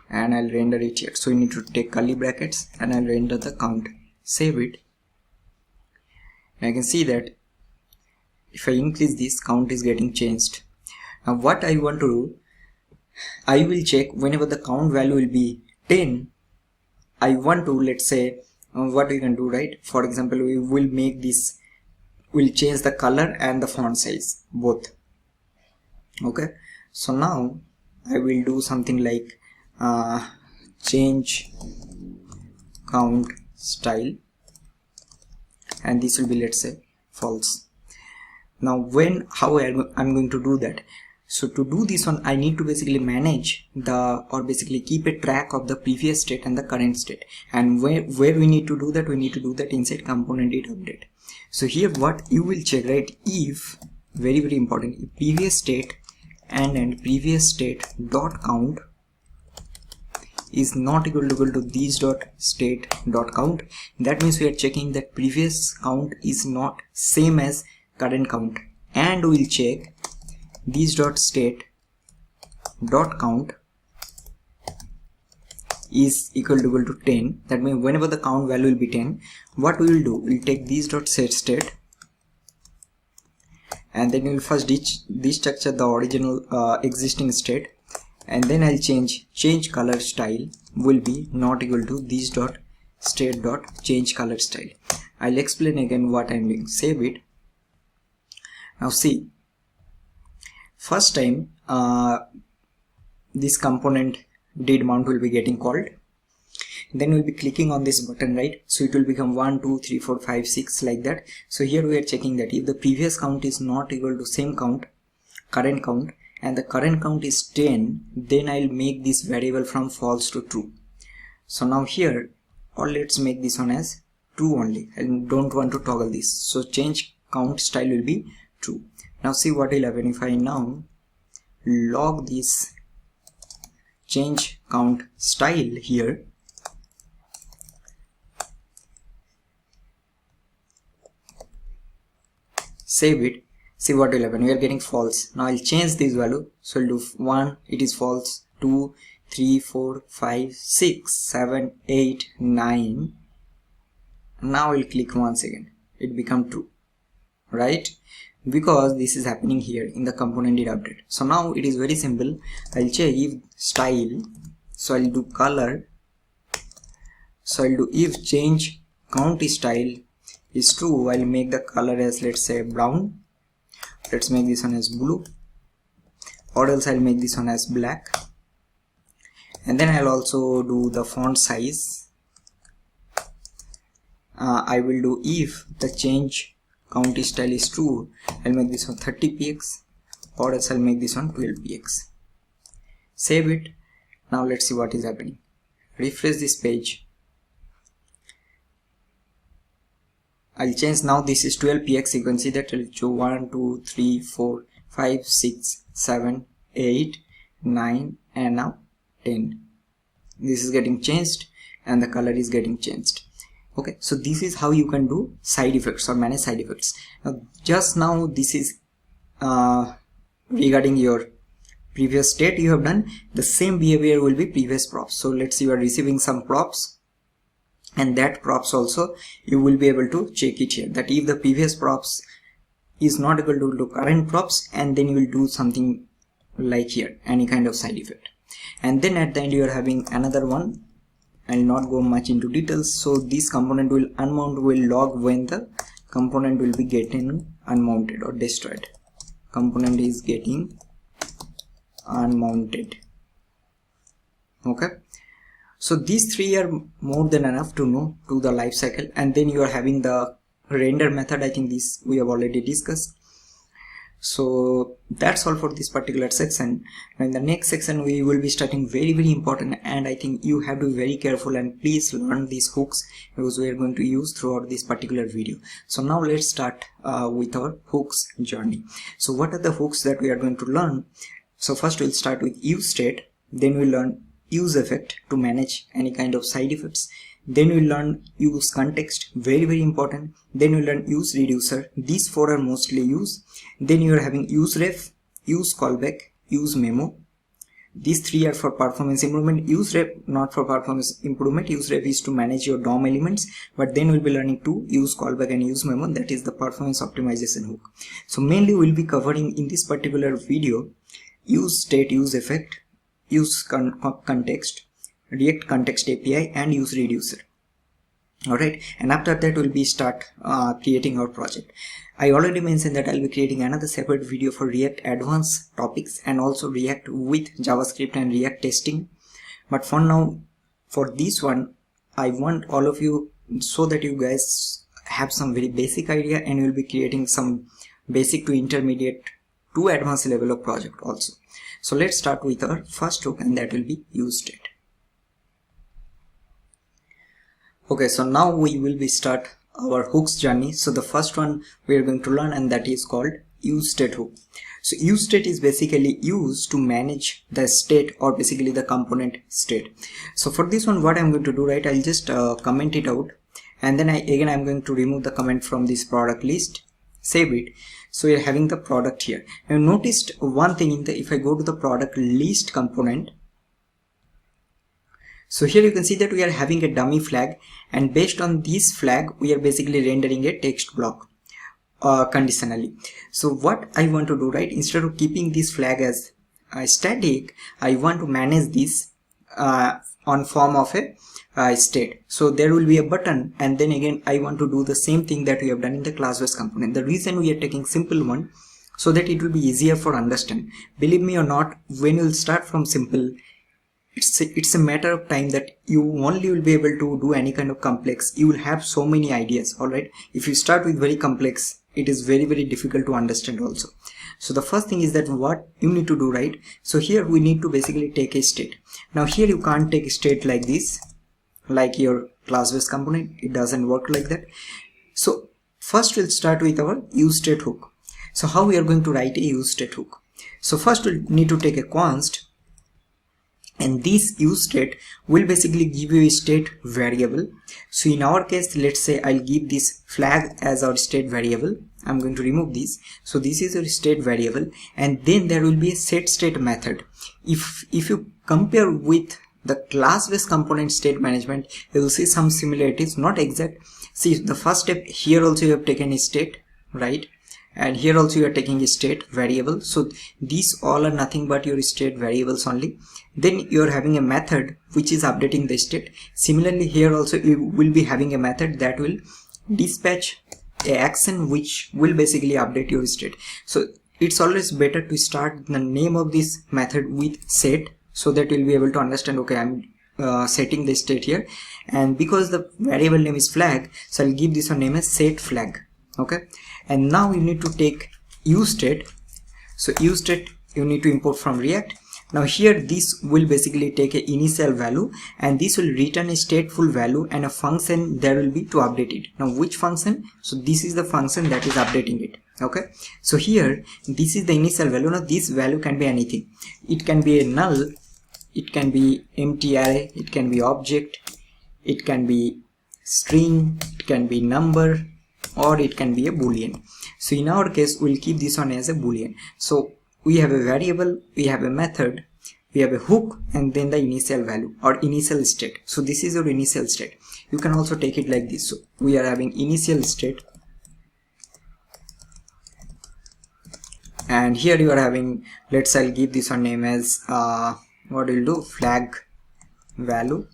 and I'll render it here. So you need to take curly brackets and I'll render the count. Save it. And I can see that if I increase this, count is getting changed. Now what I want to do, I will check whenever the count value will be 10. I want to, let's say, what we can do, right? For example, we will make this, we'll change the color and the font size, both. Okay, so now I will do something like change count style, and this will be, let's say, false. Now how I'm going to do that? So to do this one, I need to basically manage or basically keep a track of the previous state and the current state. And where we need to do that, we need to do that inside component data update. So here what you will check, right? If, very important, if previous state and previous state dot count is not equal to these dot state dot count, that means we are checking that previous count is not same as current count, and we'll check these dot state dot count is equal to 10. That means whenever the count value will be 10, what we will do, we'll take these dot setState, and then we'll first destructure the original existing state, and then I'll change color style will be not equal to these dot state dot change color style. I'll explain again what I'm doing. Save it. Now see, first time this component did mount will be getting called, then we'll be clicking on this button, right? So it will become 1 2 3 4 5 6 like that. So here we are checking that if the previous count is not equal to same count, current count, and the current count is 10, then I'll make this variable from false to true. So now here, or let's make this one as true only. I don't want to toggle this, so change count style will be true. Now see what will happen if I now log this change count style here. Save it. See what will happen. We are getting false. Now I'll change this value. So I'll do 1, it is false, 2, 3, 4, 5, 6, 7, 8, 9. Now I'll click once again. It become true, right? Because this is happening here in the component did update. So now it is very simple. I'll check if style, so I'll do color, so I'll do if change count style is true, I'll make the color as, let's say, brown. Let's make this one as blue, or else I'll make this one as black. And then I'll also do the font size. I will do if the change count style is true, I'll make this one 30px, or else I'll make this one 12px. Save it. Now let's see what is happening. Refresh this page. I'll change, now this is 12px. You can see that I'll show 1 2 3 4 5 6 7 8 9 and now 10. This is getting changed and the color is getting changed. Okay, so this is how you can do side effects or manage side effects. Now just now this is regarding your previous state you have done. The same behavior will be previous props. So let's say you are receiving some props, and that props also you will be able to check it here, that if the previous props is not equal to current props, and then you will do something like here, any kind of side effect. And then at the end you are having another one. I'll not go much into details. So this component will unmount, will log when the component will be getting unmounted or destroyed. Component is getting unmounted. Okay, so these three are more than enough to know to the life cycle. And then you are having the render method. I think this we have already discussed. So that's all for this particular section. Now in the next section we will be starting very important, and I think you have to be very careful and please learn these hooks, because we are going to use throughout this particular video. So now let's start with our hooks journey. So what are the hooks that we are going to learn? So first we'll start with useState. Then we learn useEffect to manage any kind of side effects. Then we learn useContext, very important. Then we learn useReducer. These four are mostly used. Then you are having useRef, useCallback, useMemo. These three are for performance improvement. useRef not for performance improvement. useRef is to manage your DOM elements, but then we'll be learning to use callback and use memo, that is the performance optimization hook. So mainly we'll be covering in this particular video useState, useEffect, useContext, React Context API, and useReducer. Alright, and after that we'll be start creating our project. I already mentioned that I'll be creating another separate video for React advanced topics and also React with JavaScript and React testing. But for now, for this one, I want all of you, so that you guys have some very basic idea, and we'll be creating some basic to intermediate to advanced level of project also. So let's start with our first hook, and that will be useState. Okay, so now we will be start our hooks journey. So the first one we are going to learn, and that is called useState hook. So useState is basically used to manage the state, or basically the component state. So for this one, what I'm going to do, right, I'll just comment it out, and then I'm going to remove the comment from this product list, save it. So you're having the product here. Now noticed one thing in the, if I go to the product list component, so here you can see that we are having a dummy flag, and based on this flag we are basically rendering a text block conditionally. So what I want to do, right, instead of keeping this flag as static, I want to manage this on form of a state. So there will be a button, and then again I want to do the same thing that we have done in the class-based component. The reason we are taking simple one, so that it will be easier for understand. Believe me or not, when you will start from simple, it's a matter of time that you only will be able to do any kind of complex. You will have so many ideas. All right, if you start with very complex, it is very difficult to understand also. So the first thing is that what you need to do, right, so here we need to basically take a state. Now here you can't take a state like this, like your class-based component. It doesn't work like that. So first we'll start with our useState hook. So how we are going to write a useState hook? So first we'll need to take a const, and this useState will basically give you a state variable. So in our case, let's say I'll give this flag as our state variable. I'm going to remove this. So this is our state variable, and then there will be a setState method. If you compare with the class-based component state management, you will see some similarities, not exact. See, the first step here also you have taken a state, right? And here also you are taking a state variable. So these all are nothing but your state variables only. Then you are having a method which is updating the state. Similarly here also you will be having a method that will dispatch a action which will basically update your state. So it's always better to start the name of this method with set, so that you'll be able to understand, okay, I'm setting the state here, and because the variable name is flag, so I'll give this one name as set flag. Okay, and now you need to take useState. So useState you need to import from React. Now here this will basically take an initial value, and this will return a stateful value, and a function there will be to update it. Now which function? So this is the function that is updating it. Okay, so here this is the initial value. Now this value can be anything. It can be a null, it can be empty array, it can be object, it can be string, it can be number, or it can be a boolean. So in our case we'll keep this one as a boolean. So we have a variable, we have a method, we have a hook, and then the initial value or initial state. So this is your initial state. You can also take it like this. So we are having initial state, and here you are having, let's say I'll give this one name as what we'll do, flag value.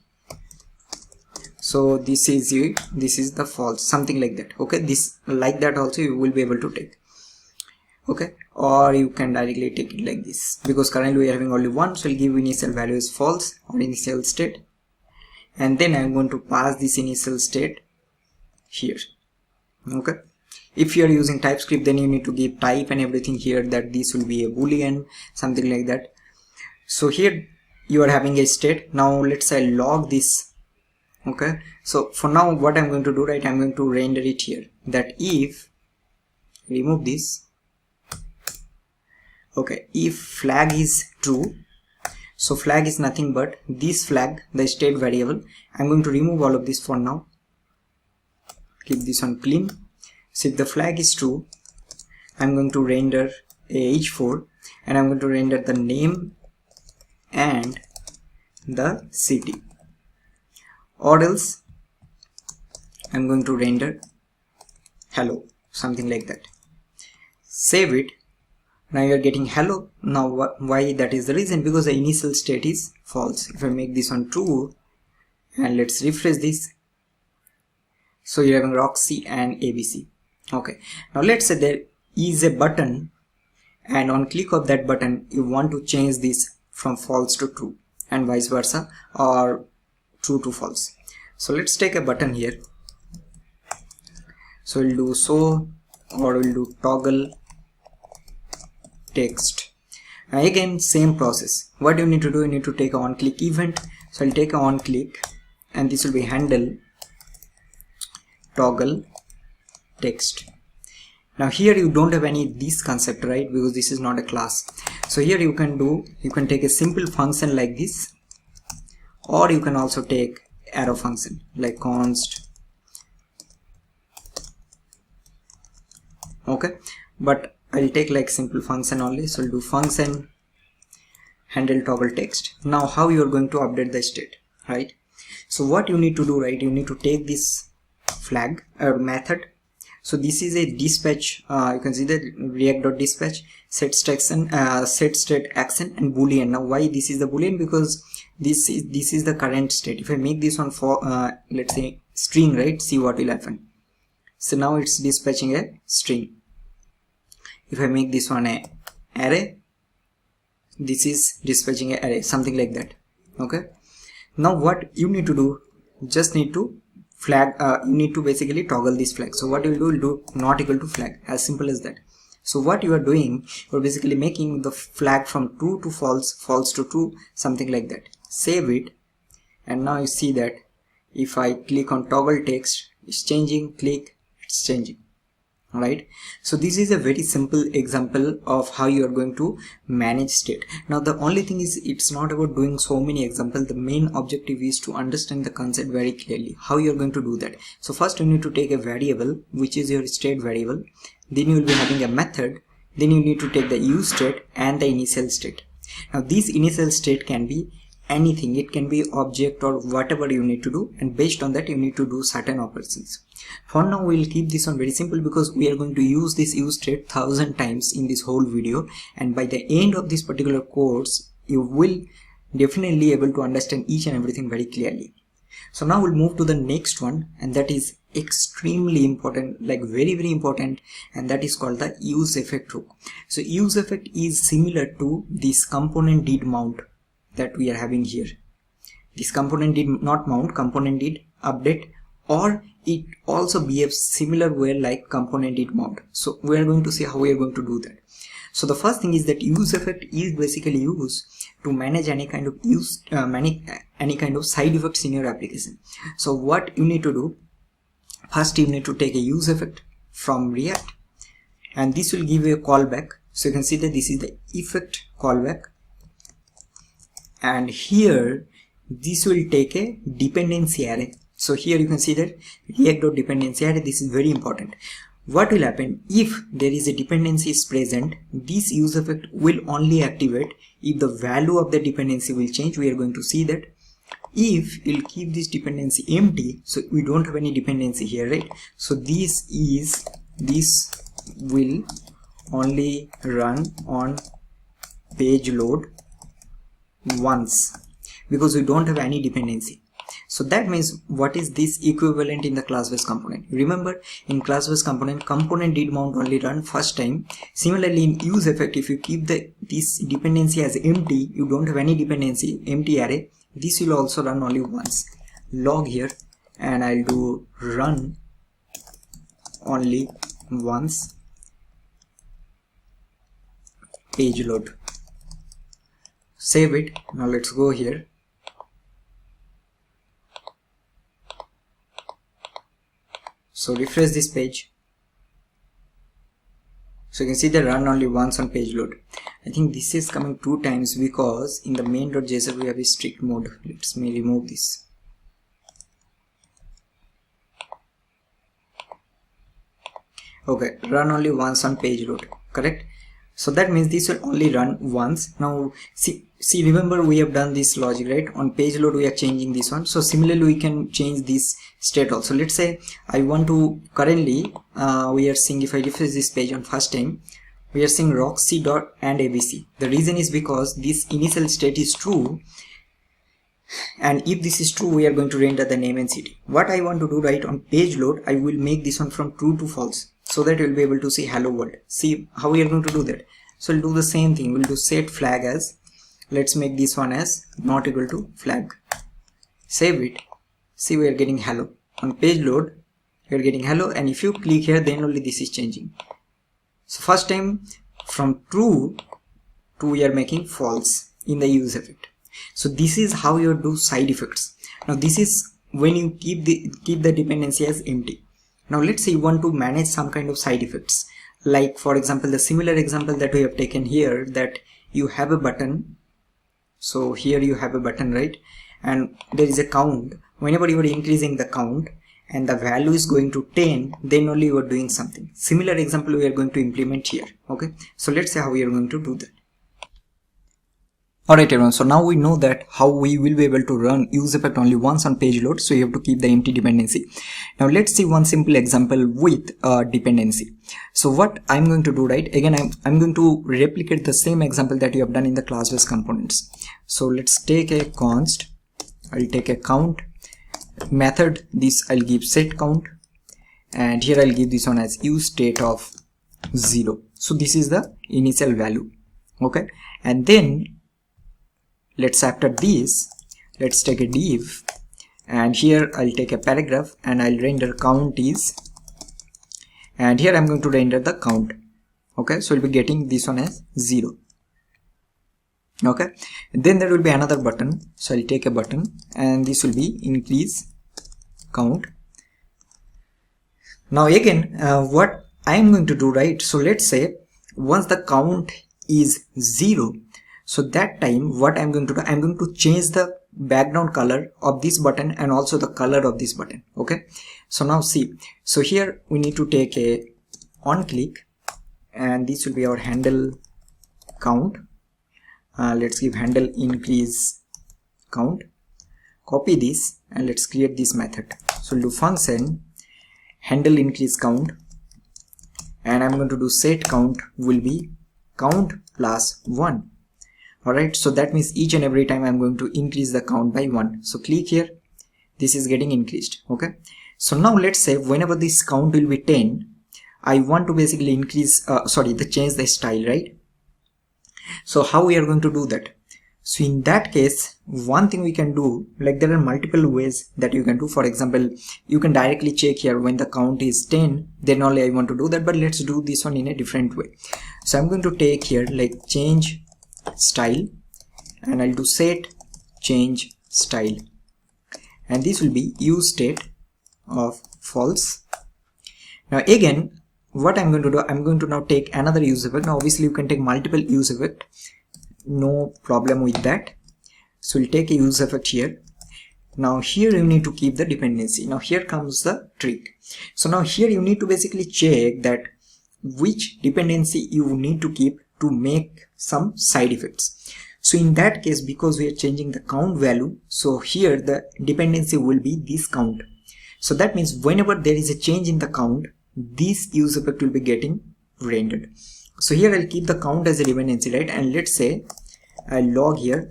So this is the false, something like that. Okay, this like that also you will be able to take. Okay, or you can directly take it like this, because currently we are having only one, so I'll give initial value as false or initial state, and then I'm going to pass this initial state here. Okay, if you are using TypeScript, then you need to give type and everything here, that this will be a boolean, something like that. So here you are having a state. Now let's say log this. Okay, so for now what I'm going to do, right, I'm going to render it here, that if remove this. Okay, if flag is true, So flag is nothing but this flag, the state variable. I'm going to remove all of this for now. Keep this on clean. So if the flag is true, I'm going to render age 4 and I'm going to render the name and the city, or else I'm going to render hello, something like that. Save it. Now you are getting hello. Now why? That is the reason, because the initial state is false. If I make this on true and let's refresh this, so you're having Roxy and ABC. Okay, now let's say there is a button and on click of that button you want to change this from false to true and vice versa, or true to false. So let's take a button here. So we'll do so, or we'll do toggle text. Now again same process. What you need to do, you need to take a on click event. So I'll take a on click and this will be handle toggle text. Now here you don't have any this concept, right, because this is not a class. So here you can take a simple function like this, or you can also take arrow function like const. Okay, but I'll take like simple function only. So I'll do function handle toggle text. Now how you are going to update the state, right? So what you need to do, right, you need to take this flag or method. So this is a dispatch. You can see that react.dispatch set state action and boolean. Now why this is the boolean? Because this is the current state. If I make this one for let's say string, right, see what will happen. So now it's dispatching a string. If I make this one a array, this is dispatching a array, something like that. Okay, now what you need to do, just need to flag, you need to basically toggle this flag. So what you will do not equal to flag, as simple as that. So what you are doing, you're basically making the flag from true to false, false to true, something like that. Save it, and now you see that if I click on toggle text, it's changing, click, it's changing. Right, so this is a very simple example of how you are going to manage state. Now the only thing is, it's not about doing so many examples. The main objective is to understand the concept very clearly, how you are going to do that. So first you need to take a variable, which is your state variable, then you will be having a method, then you need to take the useState and the initial state. Now this initial state can be anything, it can be object or whatever you need to do, and based on that you need to do certain operations. For now we'll keep this one very simple, because we are going to use this useState 1000 times in this whole video, and by the end of this particular course you will definitely able to understand each and everything very clearly. So now we'll move to the next one, and that is extremely important, like very important, and that is called the useEffect hook. So useEffect is similar to this component did mount that we are having here. This component did not mount, component did update, or it also behaves similar way like component did mount. So we are going to see how we are going to do that. So the first thing is that useEffect is basically used to manage any kind of any kind of side effects in your application. So what you need to do, first you need to take a useEffect from React, and this will give you a callback. So you can see that this is the effect callback, and here this will take a dependency array. So here you can see that react.dependency array, this is very important. What will happen if there is a dependency is present, this useEffect will only activate if the value of the dependency will change. We are going to see that. If you'll keep this dependency empty, so we don't have any dependency here, right? So this will only run on page load once, because we don't have any dependency. So that means, what is this equivalent in the class-based component? Remember, in class-based component did mount only run first time. Similarly in useEffect, if you keep this dependency as empty, you don't have any dependency, empty array, this will also run only once. Log here, and I'll do run only once page load. Save it. Now let's go here. So refresh this page. So you can see the run only once on page load. I think this is coming 2 times because in the main.json we have a strict mode. Let me remove this. Okay, run only once on page load, correct? So that means this will only run once. Now see remember we have done this logic, right? On page load we are changing this one. So similarly we can change this state also. Let's say I want to currently we are seeing, if I refresh this page on first time, we are seeing roxy dot and abc. The reason is because this initial state is true, and if this is true we are going to render the name and city. What I want to do, right, on page load I will make this one from true to false, so that you'll be able to see hello world. See how we are going to do that. So we'll do the same thing. We'll do set flag as, let's make this one as not equal to flag. Save it. See, we are getting hello. On page load you are getting hello, and if you click here then only this is changing. So first time from true to we are making false in the useEffect. So this is how you do side effects. Now this is when you keep the dependency as empty. Now let's say you want to manage some kind of side effects, like for example the similar example that we have taken here, that you have a button. So here you have a button, right, and there is a count. Whenever you are increasing the count and the value is going to 10, then only you are doing something. Similar example we are going to implement here. Okay, so let's say how we are going to do that. Alright everyone, so now we know that how we will be able to run useEffect only once on page load, so you have to keep the empty dependency. Now let's see one simple example with dependency. So what I'm going to do, right, again I'm going to replicate the same example that you have done in the class-based components. So let's take a const, I'll take a count method, this I'll give set count, and here I'll give this one as useState of 0. So this is the initial value, okay, and then after this let's take a div, and here I'll take a paragraph and I'll render count is, and here I'm going to render the count. Okay, so we'll be getting this one as 0. Okay, then there will be another button, so I'll take a button and this will be increase count. Now again what I'm going to do, right, so let's say once the count is 0, so that time what I'm going to do, I'm going to change the background color of this button and also the color of this button. Okay, so now see, so here we need to take a on click, and this will be our handle count. Let's give handle increase count, copy this and let's create this method. So we'll do function handle increase count, and I'm going to do set count will be count plus 1. Alright, so that means each and every time I'm going to increase the count by 1. So click here, this is getting increased. Okay, so now let's say whenever this count will be 10, I want to basically increase change the style, right? So how we are going to do that? So in that case, one thing we can do, like there are multiple ways that you can do. For example, you can directly check here when the count is 10, then only I want to do that, but let's do this one in a different way. So I'm going to take here like change style, and I'll do set change style, and this will be useState of false. Now again what I'm going to do, I'm going to now take another useEffect. Now obviously you can take multiple useEffect, no problem with that. So we'll take a useEffect here. Now here you need to keep the dependency. Now here comes the trick. So now here you need to basically check that which dependency you need to keep to make some side effects. So in that case, because we are changing the count value, so here the dependency will be this count. So that means whenever there is a change in the count, this useEffect will be getting rendered. So here I'll keep the count as a dependency, right, and let's say I'll log here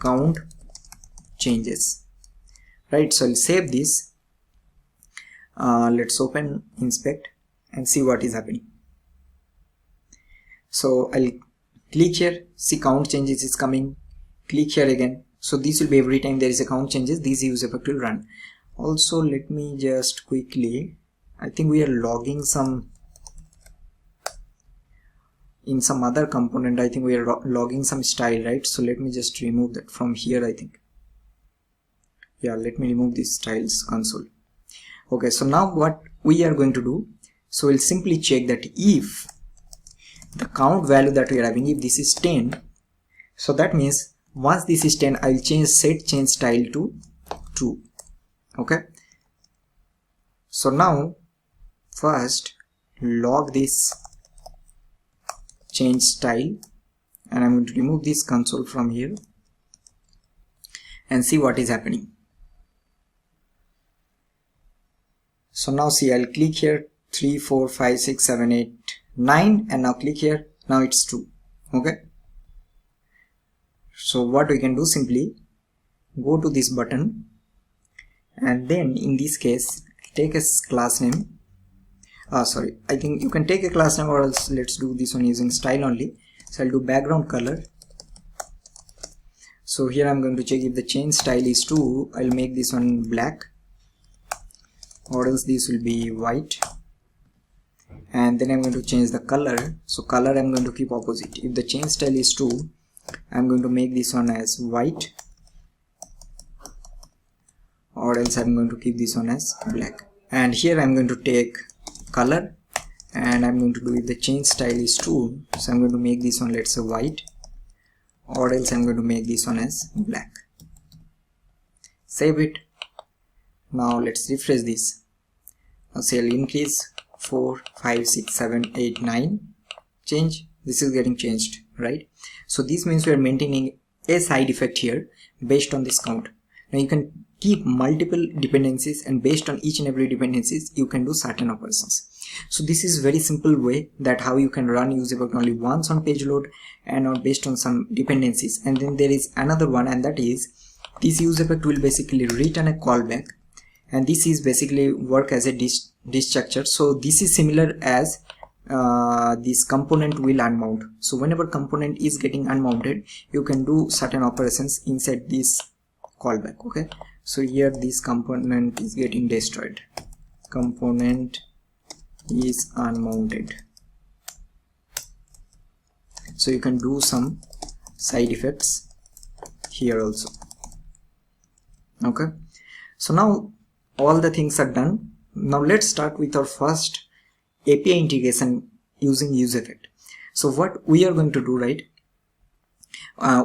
count changes, right. So I'll save this, let's open inspect and see what is happening. So I'll click here, see count changes is coming, click here again. So this will be every time there is a count changes, this useEffect will run. Also let me just quickly, I think we are logging some in some other component. I think we are logging some style, right? So let me just remove that from here. I think, yeah, let me remove this styles console. Okay, so now what we are going to do, so we'll simply check that if the count value that we are having, if this is 10, so that means once this is 10, I will change set change style to true. Okay, so now first log this change style, and I'm going to remove this console from here and see what is happening. So now see, I'll click here 3, 4, 5, 6, 7, 8, 9, and now click here, now it's true. Okay, so what we can do, simply go to this button, and then in this case take a class name. Sorry, I think you can take a class name, or else let's do this one using style only. So I'll do background color. So here I'm going to check if the change style is true. I'll make this one black, or else this will be white, and then I'm going to change the color. So color I'm going to keep opposite. If the change style is true, I'm going to make this one as white, or else I'm going to keep this one as black. And here I'm going to take color, and I'm going to do if the change style is true, so I'm going to make this one, let's say, white, or else I'm going to make this one as black. Save it. Now let's refresh this. Now say I'll increase 4, 5, 6, 7, 8, 9. Change. This is getting changed, right? So this means we are maintaining a side effect here based on this count. Now you can keep multiple dependencies, and based on each and every dependencies you can do certain operations. So this is very simple way that how you can run useEffect only once on page load and on based on some dependencies. And then there is another one, and that is this useEffect will basically return a callback, and this is basically work as a destructure. So this is similar as this component will unmount. So whenever component is getting unmounted, you can do certain operations inside this callback. Okay, so here this component is getting destroyed, component is unmounted, so you can do some side effects here also. Okay, so now all the things are done. Now let's start with our first API integration using useEffect. So what we are going to do, right,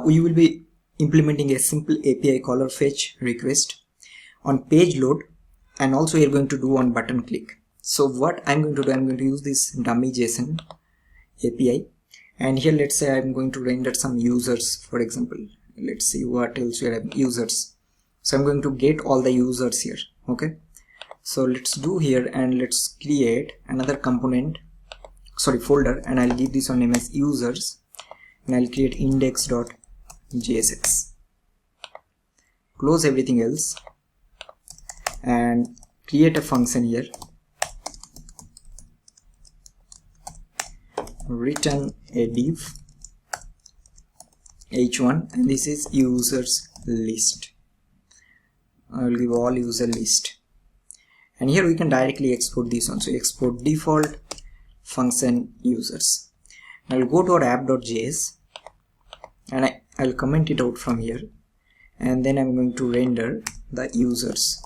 we will be implementing a simple API caller fetch request on page load, and also we are going to do on button click. So what I'm going to do, I'm going to use this dummy JSON API, and here let's say I'm going to render some users. For example, let's see what else we have, users. So I'm going to get all the users here. Okay, so let's do here, and let's create another component, sorry, folder, and I'll give this one name as users, and I'll create index.jsx. Close everything else and create a function here, return a div h1, and this is users list. I will give all user list, and here we can directly export this one. So export default function users. I'll go to our app.js, and I'll comment it out from here, and then I'm going to render the users.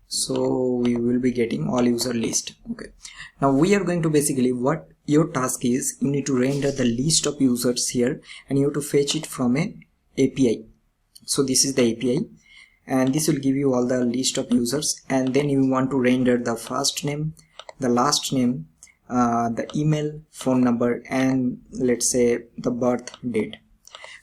So we will be getting all user list. Okay, now we are going to basically, what your task is, you need to render the list of users here, and you have to fetch it from a API. So this is the API, and this will give you all the list of users, and then you want to render the first name, the last name, the email, phone number, and let's say the birth date.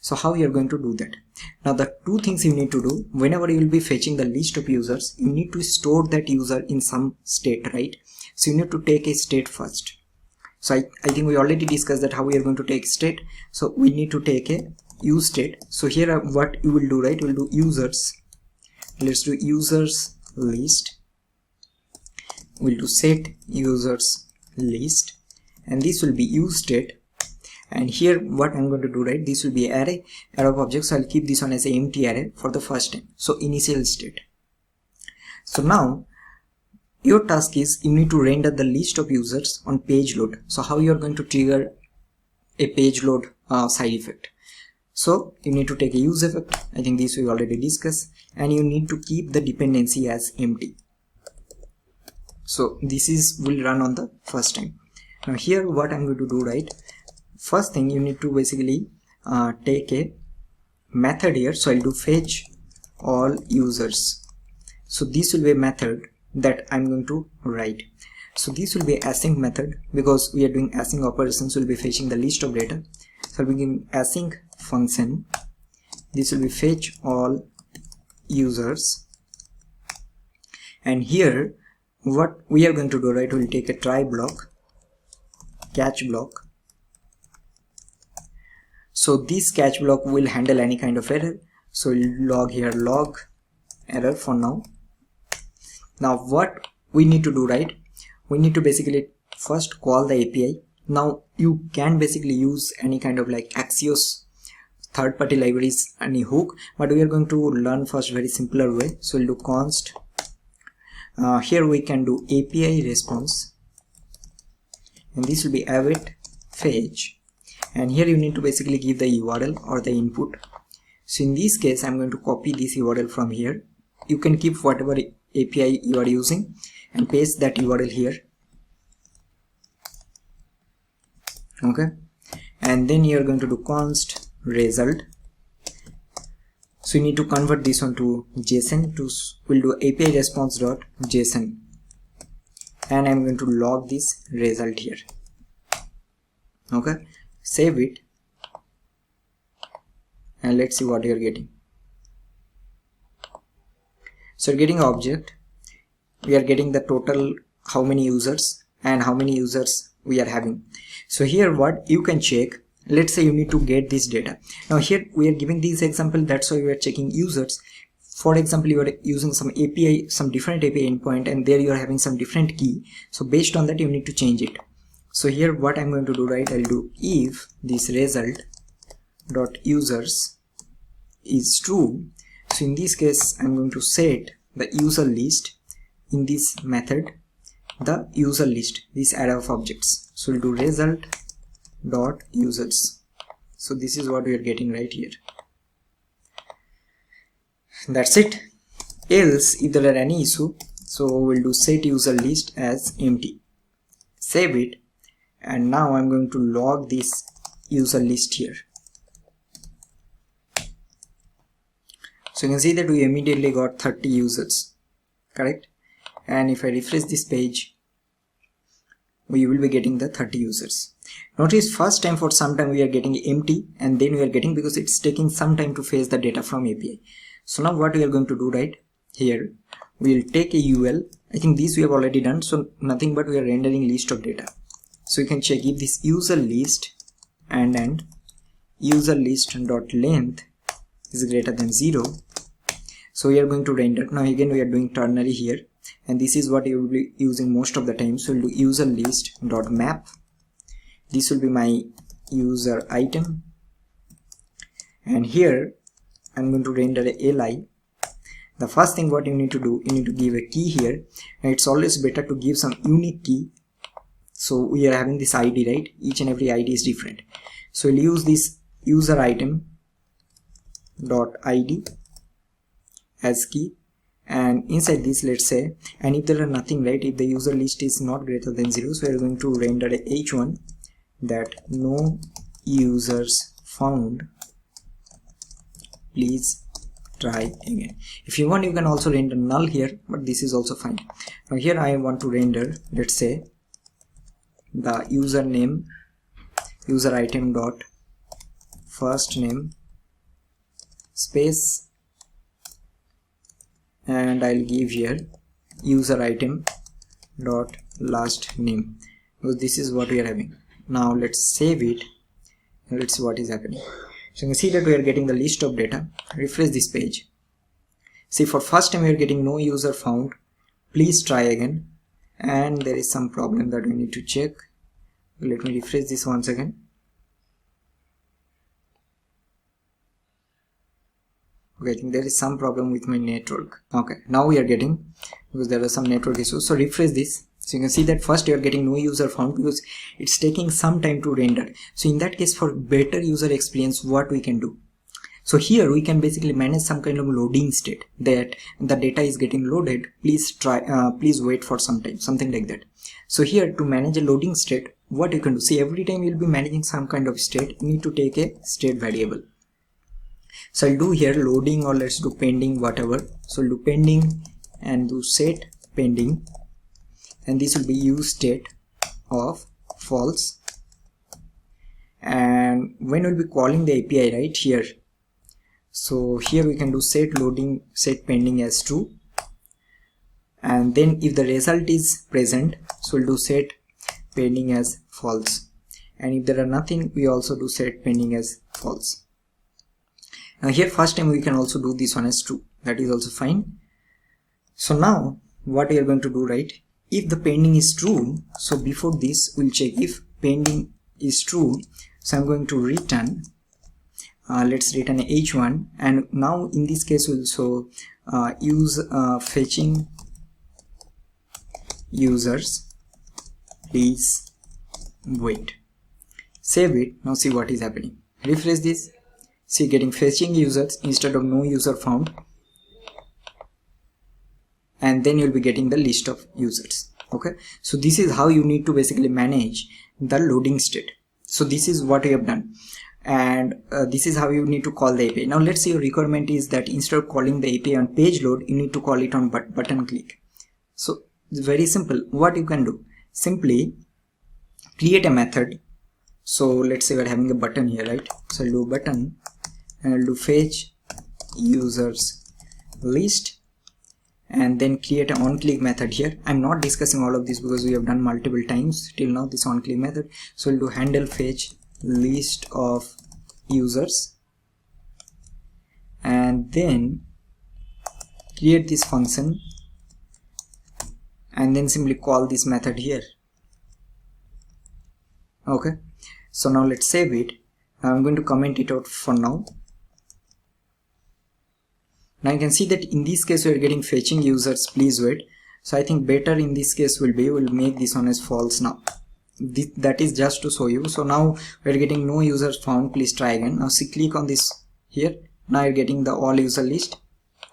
So how you are going to do that? Now the two things you need to do, whenever you will be fetching the list of users, you need to store that user in some state, right? So you need to take a state first. So I think we already discussed that how we are going to take state. So we need to take a useState. So here what you will do, right, you will do users, let's do users list, we'll do set users list, and this will be useState. And here what I'm going to do, right, this will be array of objects, so I'll keep this one as an empty array for the first time, so initial state. So now your task is, you need to render the list of users on page load. So how you are going to trigger a page load side effect? So you need to take a useEffect, I think this we already discussed, and you need to keep the dependency as empty. So this is will run on the first time. Now here what I'm going to do, right, first thing you need to basically take a method here. So I'll do fetch all users. So this will be a method that I'm going to write. So this will be async method, because we are doing async operations. We'll be fetching the list of data. So I'll be giving async function. This will be fetch all users, and here what we are going to do, right, we'll take a try block, catch block. So this catch block will handle any kind of error. So we'll log here log error for now. Now what we need to do, right, we need to basically first call the API. Now you can basically use any kind of like Axios third-party libraries, any hook, but we are going to learn first very simpler way. So we'll do const. Here we can do API response, and this will be await fetch, and here you need to basically give the URL or the input. So in this case I'm going to copy this URL from here. You can keep whatever API you are using and paste that URL here. Okay, and then you are going to do const result. So you need to convert this one to JSON. We'll do API response dot JSON, and I'm going to log this result here. Okay, save it, and let's see what you're getting. So you're getting an object. We are getting the total, how many users and how many users we are having. So here what you can check, let's say you need to get this data. Now here we are giving this example, that's why we are checking users. For example, you are using some API, some different API endpoint, and there you are having some different key. So based on that you need to change it. So here what I'm going to do, right, I'll do if this result dot users is true. So in this case I'm going to set the user list in this method, the user list, this array of objects. So we'll do result dot users. So this is what we are getting right here. That's it. Else if there are any issue, so we'll do set user list as empty, save it, and now I'm going to log this user list here. So you can see that we immediately got 30 users, correct? And if I refresh this page, we will be getting the 30 users. Notice first time for some time we are getting empty, and then we are getting, because it's taking some time to fetch the data from API. So now what we are going to do, right, here we will take a UL. I think this we have already done, so nothing but we are rendering list of data. So you can check if this user list and user list dot length is greater than 0. So we are going to render. Now again we are doing ternary here, and this is what you will be using most of the time. So we'll do user list dot map. This will be my user item, and here I'm going to render a li. The first thing what you need to do, you need to give a key here, and it's always better to give some unique key. So we are having this ID, right? Each and every ID is different. So we'll use this user item dot ID as key, and inside this, let's say, and if there are nothing, right, if the user list is not greater than 0, so we are going to render a h1 that no users found, please try again. If you want, you can also render null here, but this is also fine. Now here I want to render, let's say, the username user item dot first name space, and I'll give here user item dot last name, because this is what we are having. Now let's save it and let's see what is happening. So you can see that we are getting the list of data. Refresh this page. See, for first time we are getting no user found, please try again, and there is some problem that we need to check. Let me refresh this once again. Okay, I think there is some problem with my network. Okay, now we are getting, because there are some network issues. So refresh this. So you can see that first you are getting no user found because it's taking some time to render. So in that case, for better user experience, what we can do? So here we can basically manage some kind of loading state, that the data is getting loaded, please wait for some time, something like that. So here to manage a loading state, what you can do, see, every time you'll be managing some kind of state, you need to take a state variable. So I'll do here loading, or let's do pending, whatever. So I'll do pending and do set pending, and this will be useState of false. And when we'll be calling the API right here, so here we can do set loading, set pending as true, and then if the result is present, so we'll do set pending as false, and if there are nothing, we also do set pending as false. Now here first time we can also do this one as true, that is also fine. So now what we are going to do, right, if the pending is true, so before this we'll check if pending is true. So I'm going to return, let's return h1, and now in this case we'll also use fetching users, please wait, save it. Now see what is happening, refresh this, see, getting fetching users instead of no user found, and then you'll be getting the list of users. Okay, so this is how you need to basically manage the loading state. So this is what we have done, and this is how you need to call the API. Now let's say your requirement is that instead of calling the API on page load, you need to call it on button click. So it's very simple. What you can do, simply create a method. So let's say we're having a button here, right? So I'll do button and I'll do fetch users list, and then create an on-click method here. I'm not discussing all of this because we have done multiple times till now, this on-click method. So we'll do handle fetch list of users, and then create this function, and then simply call this method here. Okay, so now let's save it. I'm going to comment it out for now. Now you can see that in this case we are getting fetching users, please wait. So I think better in this case will be, we'll make this one as false now. That is just to show you. So now we're getting no users found, please try again. Now see, click on this here. Now you're getting the all user list.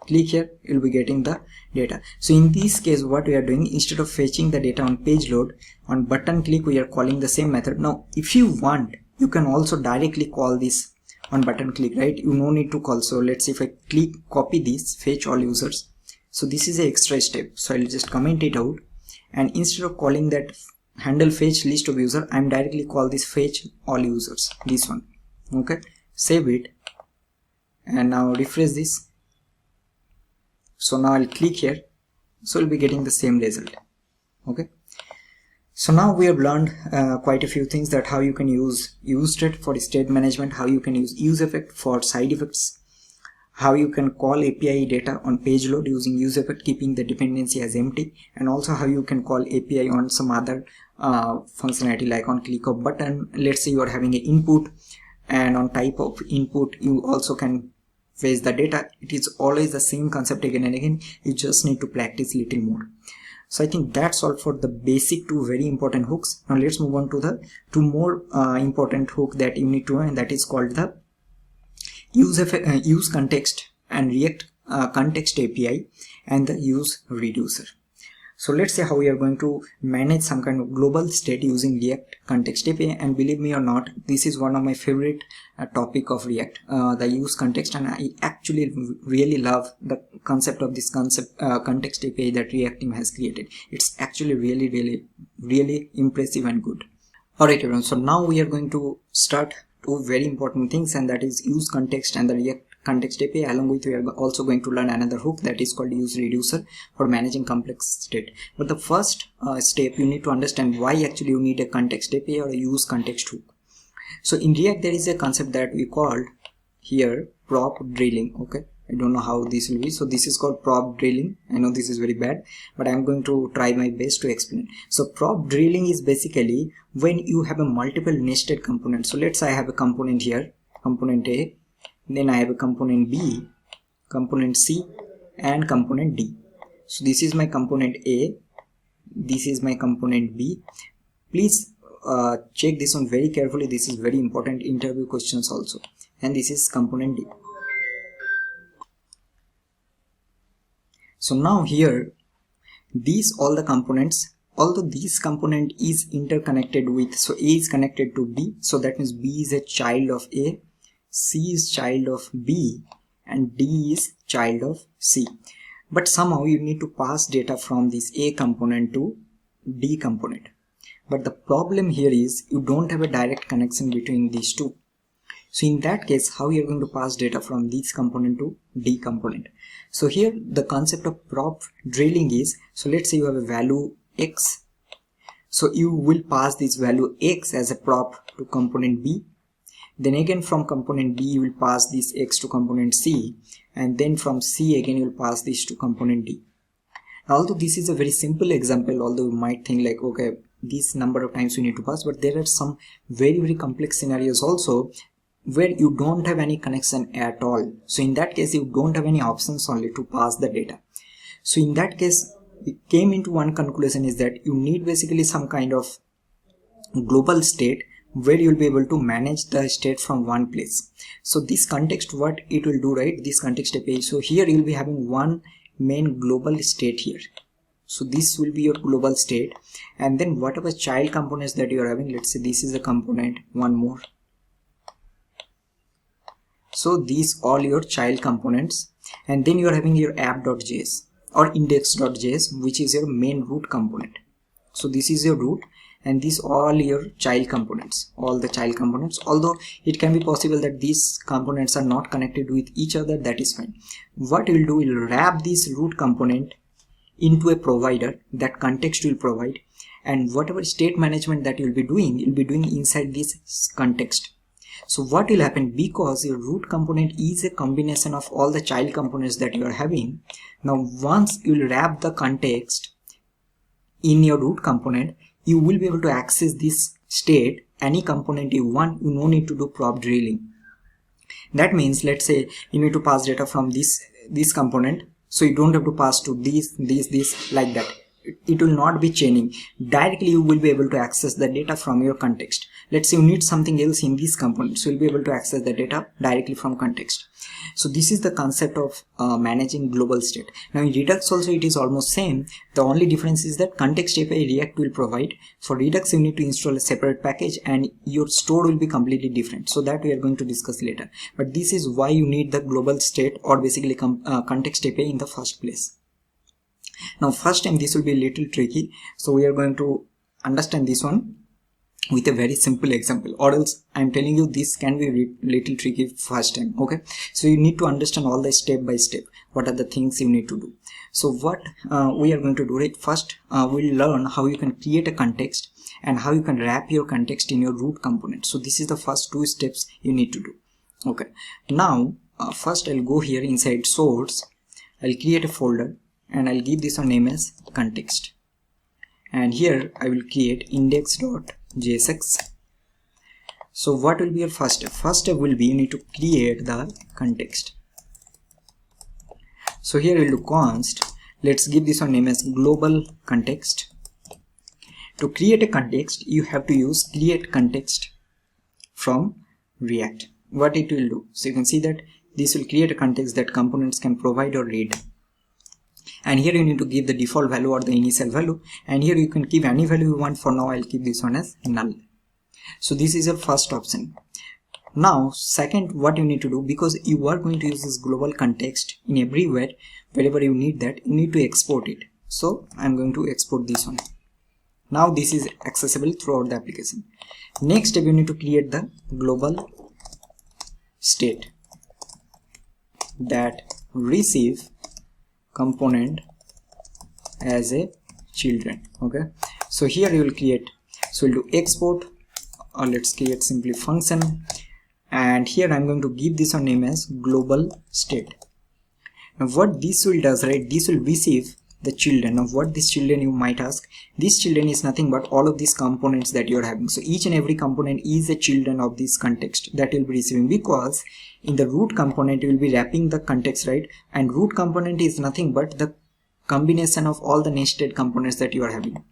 Click here, you'll be getting the data. So in this case what we are doing, instead of fetching the data on page load, on button click we are calling the same method. Now if you want, you can also directly call this on button click, right? You no need to call. So let's see, if I click copy this fetch all users, so this is an extra step. So I'll just comment it out, and instead of calling that handle fetch list of user, I'm directly call this fetch all users, this one. Okay, save it, and now refresh this. So now I'll click here, so we'll be getting the same result. Okay, so now we have learned quite a few things, that how you can use useState for state management, how you can use useEffect for side effects, how you can call API data on page load using useEffect, keeping the dependency as empty, and also how you can call API on some other functionality like on click of button. Let's say you are having an input, and on type of input you also can fetch the data. It is always the same concept again and again, you just need to practice little more. So I think that's all for the basic two very important hooks. Now let's move on to the two more important hook that you need to know, and that is called the useContext and React Context API, and the useReducer. So let's say how we are going to manage some kind of global state using React Context API, and believe me or not, this is one of my favorite topic of React, the useContext, and I actually really love the concept of this context API that React team has created. It's actually really impressive and good. Alright everyone, so now we are going to start two very important things, and that is useContext and the React Context API. Along with, we are also going to learn another hook that is called useReducer for managing complex state. But the first step, you need to understand why actually you need a context API or a useContext hook. So in React there is a concept that we called here prop drilling. Okay, I don't know how this will be. So this is called prop drilling. I know this is very bad, but I'm going to try my best to explain. So prop drilling is basically when you have a multiple nested component. So let's say I have a component here, component A, then I have a component B, component C, and component D. So this is my component A, this is my component B. Please check this one very carefully, this is very important interview questions also. And this is component D. So now here, these all the components, although this component is interconnected with, so A is connected to B, so that means B is a child of A, C is child of B, and D is child of C. But somehow you need to pass data from this A component to D component. But the problem here is you don't have a direct connection between these two. So in that case, how you're going to pass data from this component to D component? So here the concept of prop drilling is, so let's say you have a value X. So you will pass this value X as a prop to component B. Then again from component B you will pass this X to component C, and then from C again you will pass this to component D. Although this is a very simple example, although you might think like, okay, this number of times you need to pass, but there are some very complex scenarios also where you don't have any connection at all. So in that case you don't have any options only to pass the data. So in that case we came into one conclusion is that you need basically some kind of global state where you'll be able to manage the state from one place. So this context, what it will do, right, this context API, so here you'll be having one main global state here. So this will be your global state, and then whatever child components that you are having, let's say this is a component, one more. So these all your child components, and then you are having your app.js or index.js, which is your main root component. So this is your root, and these all your child components, all the child components. Although it can be possible that these components are not connected with each other, that is fine. What you'll do, you'll wrap this root component into a provider that context will provide, and whatever state management that you'll be doing inside this context. So what will happen, because your root component is a combination of all the child components that you are having, now once you'll wrap the context in your root component, you will be able to access this state, any component you want. You no need to do prop drilling. That means, let's say you need to pass data from this component, so you don't have to pass to this like that. It will not be chaining. Directly you will be able to access the data from your context. Let's say you need something else in this component, so you'll be able to access the data directly from context. So this is the concept of managing global state. Now in Redux also it is almost same. The only difference is that context API React will provide. For Redux you need to install a separate package, and your store will be completely different. So that we are going to discuss later. But this is why you need the global state, or basically context API in the first place. Now first time this will be a little tricky, so we are going to understand this one with a very simple example, or else I'm telling you this can be little tricky first time. Okay, so you need to understand all the step by step what are the things you need to do. So what we are going to do, right, first we'll learn how you can create a context and how you can wrap your context in your root component. So this is the first two steps you need to do. Okay, now first I'll go here inside source, I'll create a folder, and I'll give this a name as context, and here I will create index.jsx. So what will be your first step? First step will be you need to create the context. So here we'll do const, let's give this one name as global context. To create a context you have to use create context from React. What it will do, so you can see that this will create a context that components can provide or read. And here you need to give the default value or the initial value, and here you can give any value you want. For now I'll keep this one as null. So this is your first option. Now second, what you need to do, because you are going to use this global context in everywhere, wherever you need that, you need to export it. So I'm going to export this one. Now this is accessible throughout the application. Next step, you need to create the global state that receive component as a children. Okay, so here you will create, so we'll do export, or let's create simply function, and here I'm going to give this a name as global state. Now what this will does, right, this will receive the children. Now what this children, you might ask, this children is nothing but all of these components that you're having. So each and every component is a children of this context that you'll be receiving, because in the root component you will be wrapping the context, right, and root component is nothing but the combination of all the nested components that you are having.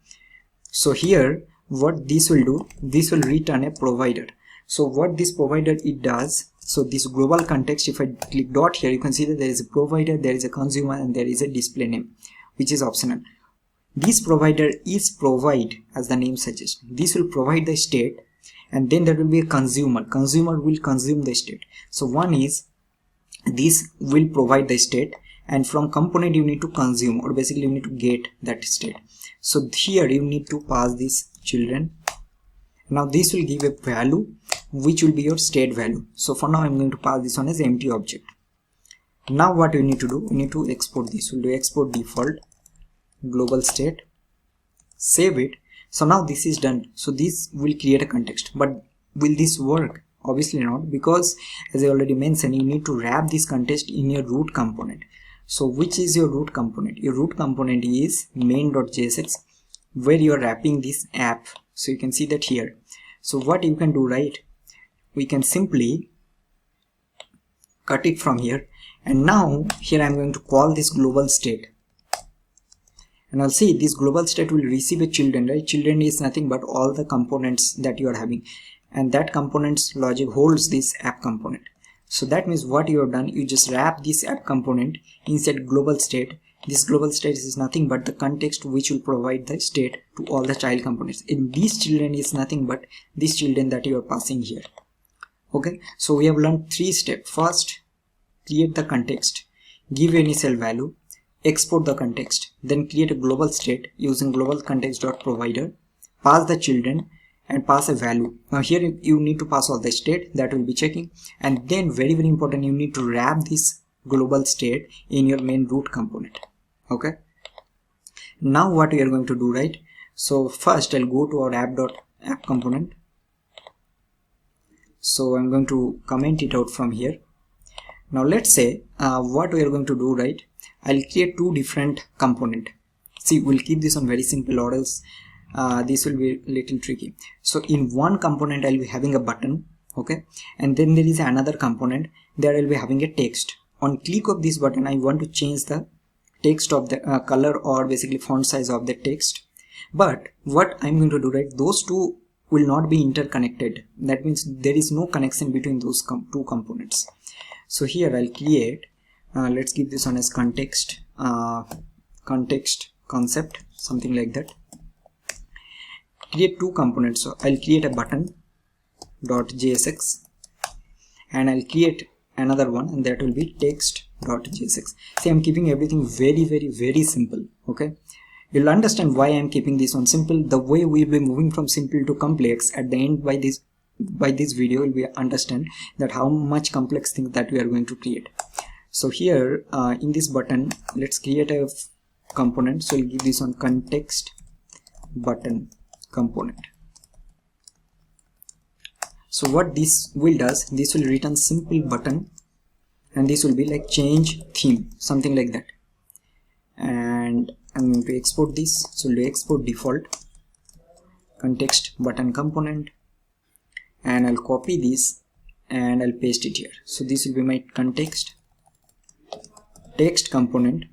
So here what this will do, this will return a provider. So what this provider it does, So this global context, if I click dot here, you can see that there is a provider, there is a consumer, and there is a display name, which is optional. This provider is provide, as the name suggests. This will provide the state, and then there will be a consumer. Consumer will consume the state. So one is this will provide the state, and from component you need to consume, or basically you need to get that state. So here you need to pass this children. Now this will give a value which will be your state value. So for now I'm going to pass this one as empty object. Now what you need to do, we need to export this. We'll do export default global state, save it. So now this is done. So this will create a context, but will this work? Obviously not, because as I already mentioned, you need to wrap this context in your root component. So which is your root component? Your root component is main.jsx, where you are wrapping this app. So you can see that here. So what you can do, right, we can simply cut it from here, and now here I'm going to call this global state, and I'll see this global state will receive a children, right? Children is nothing but all the components that you are having, and that component's logic holds this app component. So that means what you have done, you just wrap this app component inside global state. This global state is nothing but the context which will provide the state to all the child components. And these children is nothing but these children that you are passing here. Okay, so we have learned 3 steps. First, create the context, give initial value, export the context, then create a global state using global context.provider, pass the children, and pass a value. Now here you need to pass all the state that will be checking, and then very important, you need to wrap this global state in your main root component. Okay, now what we are going to do, right? So first I'll go to our app component. So I'm going to comment it out from here. Now let's say what we are going to do, right? I'll create 2 different component. See, we'll keep this on very simple, or else this will be a little tricky. So in one component I'll be having a button, okay, and then there is another component there I'll be having a text. On click of this button, I want to change the text of the color, or basically font size of the text. But what I'm going to do, right, those two will not be interconnected. That means there is no connection between those 2 components. So here I'll create, let's give this one as context concept, something like that. Create 2 components. So I'll create a button.jsx, and I'll create another one, and that will be text.jsx. See, I'm keeping everything very simple. Okay, you'll understand why I'm keeping this one simple. The way we'll be moving from simple to complex at the end by this video, will be understand that how much complex things that we are going to create. So here in this button, let's create a component. So we'll give this one context button component. So what this will does, this will return simple button, and this will be like change theme, something like that. And I'm going to export this. So we'll export default context button component, and I'll copy this and I'll paste it here. So this will be my context text component,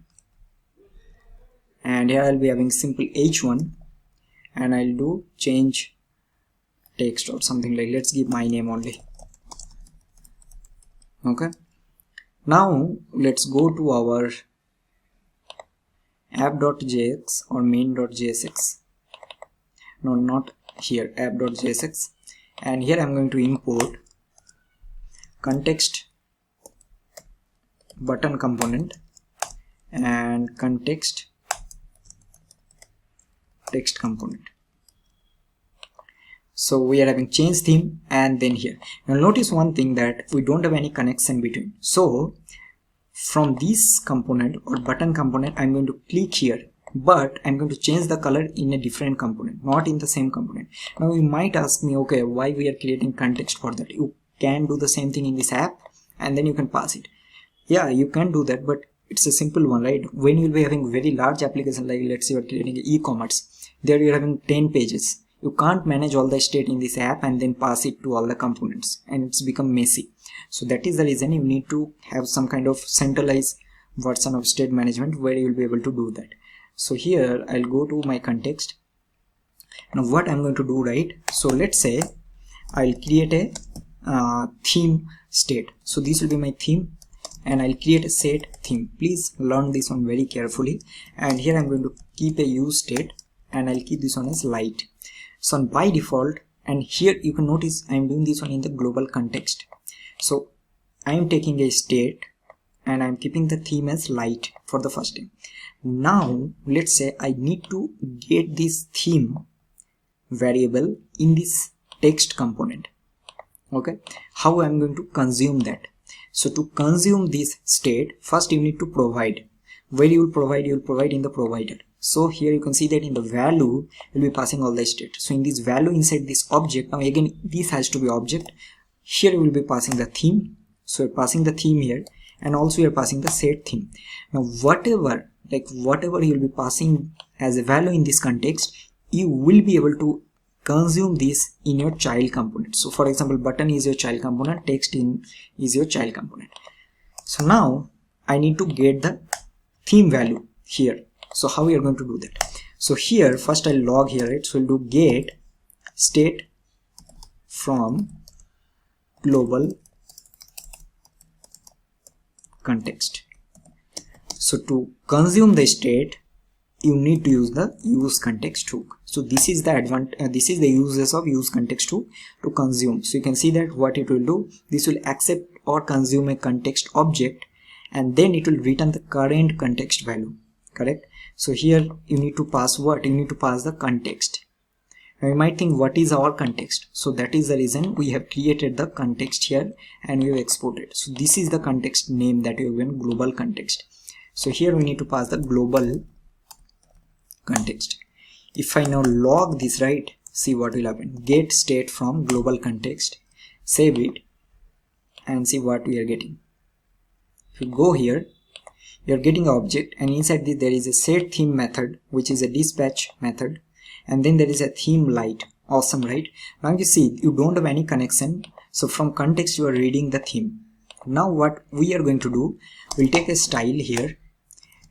and here I'll be having simple h1, and I'll do change text or something like, let's give my name only. Okay, now let's go to our app.js or main.jsx. No, not here, app.jsx, and here I'm going to import context button component and context text component. So we are having change theme, and then here. Now notice one thing, that we don't have any connection between. So from this component or button component, I'm going to click here, but I'm going to change the color in a different component, not in the same component. Now you might ask me, okay, why we are creating context for that? You can do the same thing in this app, and then you can pass it. Yeah, you can do that, but it's a simple one, right? When you'll be having very large application, like let's say you're creating e-commerce, there you're having 10 pages. You can't manage all the state in this app and then pass it to all the components, and it's become messy. So that is the reason you need to have some kind of centralized version of state management where you'll be able to do that. So here I'll go to my context. Now what I'm going to do, right? So let's say I'll create theme state. So this will be my theme, and I'll create a set theme. Please learn this one very carefully. And here I'm going to keep a use state, and I'll keep this one as light. So by default, and here you can notice I'm doing this one in the global context. So I'm taking a state and I'm keeping the theme as light for the first time. Now let's say I need to get this theme variable in this text component. Okay, how I'm going to consume that? So to consume this state, first you need to provide. Where you will provide? You will provide in the provider. So here you can see that in the value you'll be passing all the state. So in this value inside this object, now again this has to be object. Here you will be passing the theme. So you're passing the theme here, and also you're passing the set theme. Now whatever you'll be passing as a value in this context, you will be able to consume this in your child component. So for example, button is your child component, text in is your child component. So now I need to get the theme value here. So how we are going to do that? So here first I'll log here, right? So we'll do get state from global context. So to consume the state, you need to use the useContext hook. So this is the this is the uses of useContext hook to consume. So you can see that what it will do, this will accept or consume a context object, and then it will return the current context value. Correct? So here you need to pass what? You need to pass the context. Now you might think, what is our context? So that is the reason we have created the context here and we have exported. So this is the context name that we have given, global context. So here we need to pass the global context. If I now log this, right, see what will happen. Get state from global context, save it, and see what we are getting. If you go here, you are getting an object, and inside this there is a set theme method, which is a dispatch method, and then there is a theme light. Awesome, right? Now you see you don't have any connection, so from context you are reading the theme. Now what we are going to do, we'll take a style here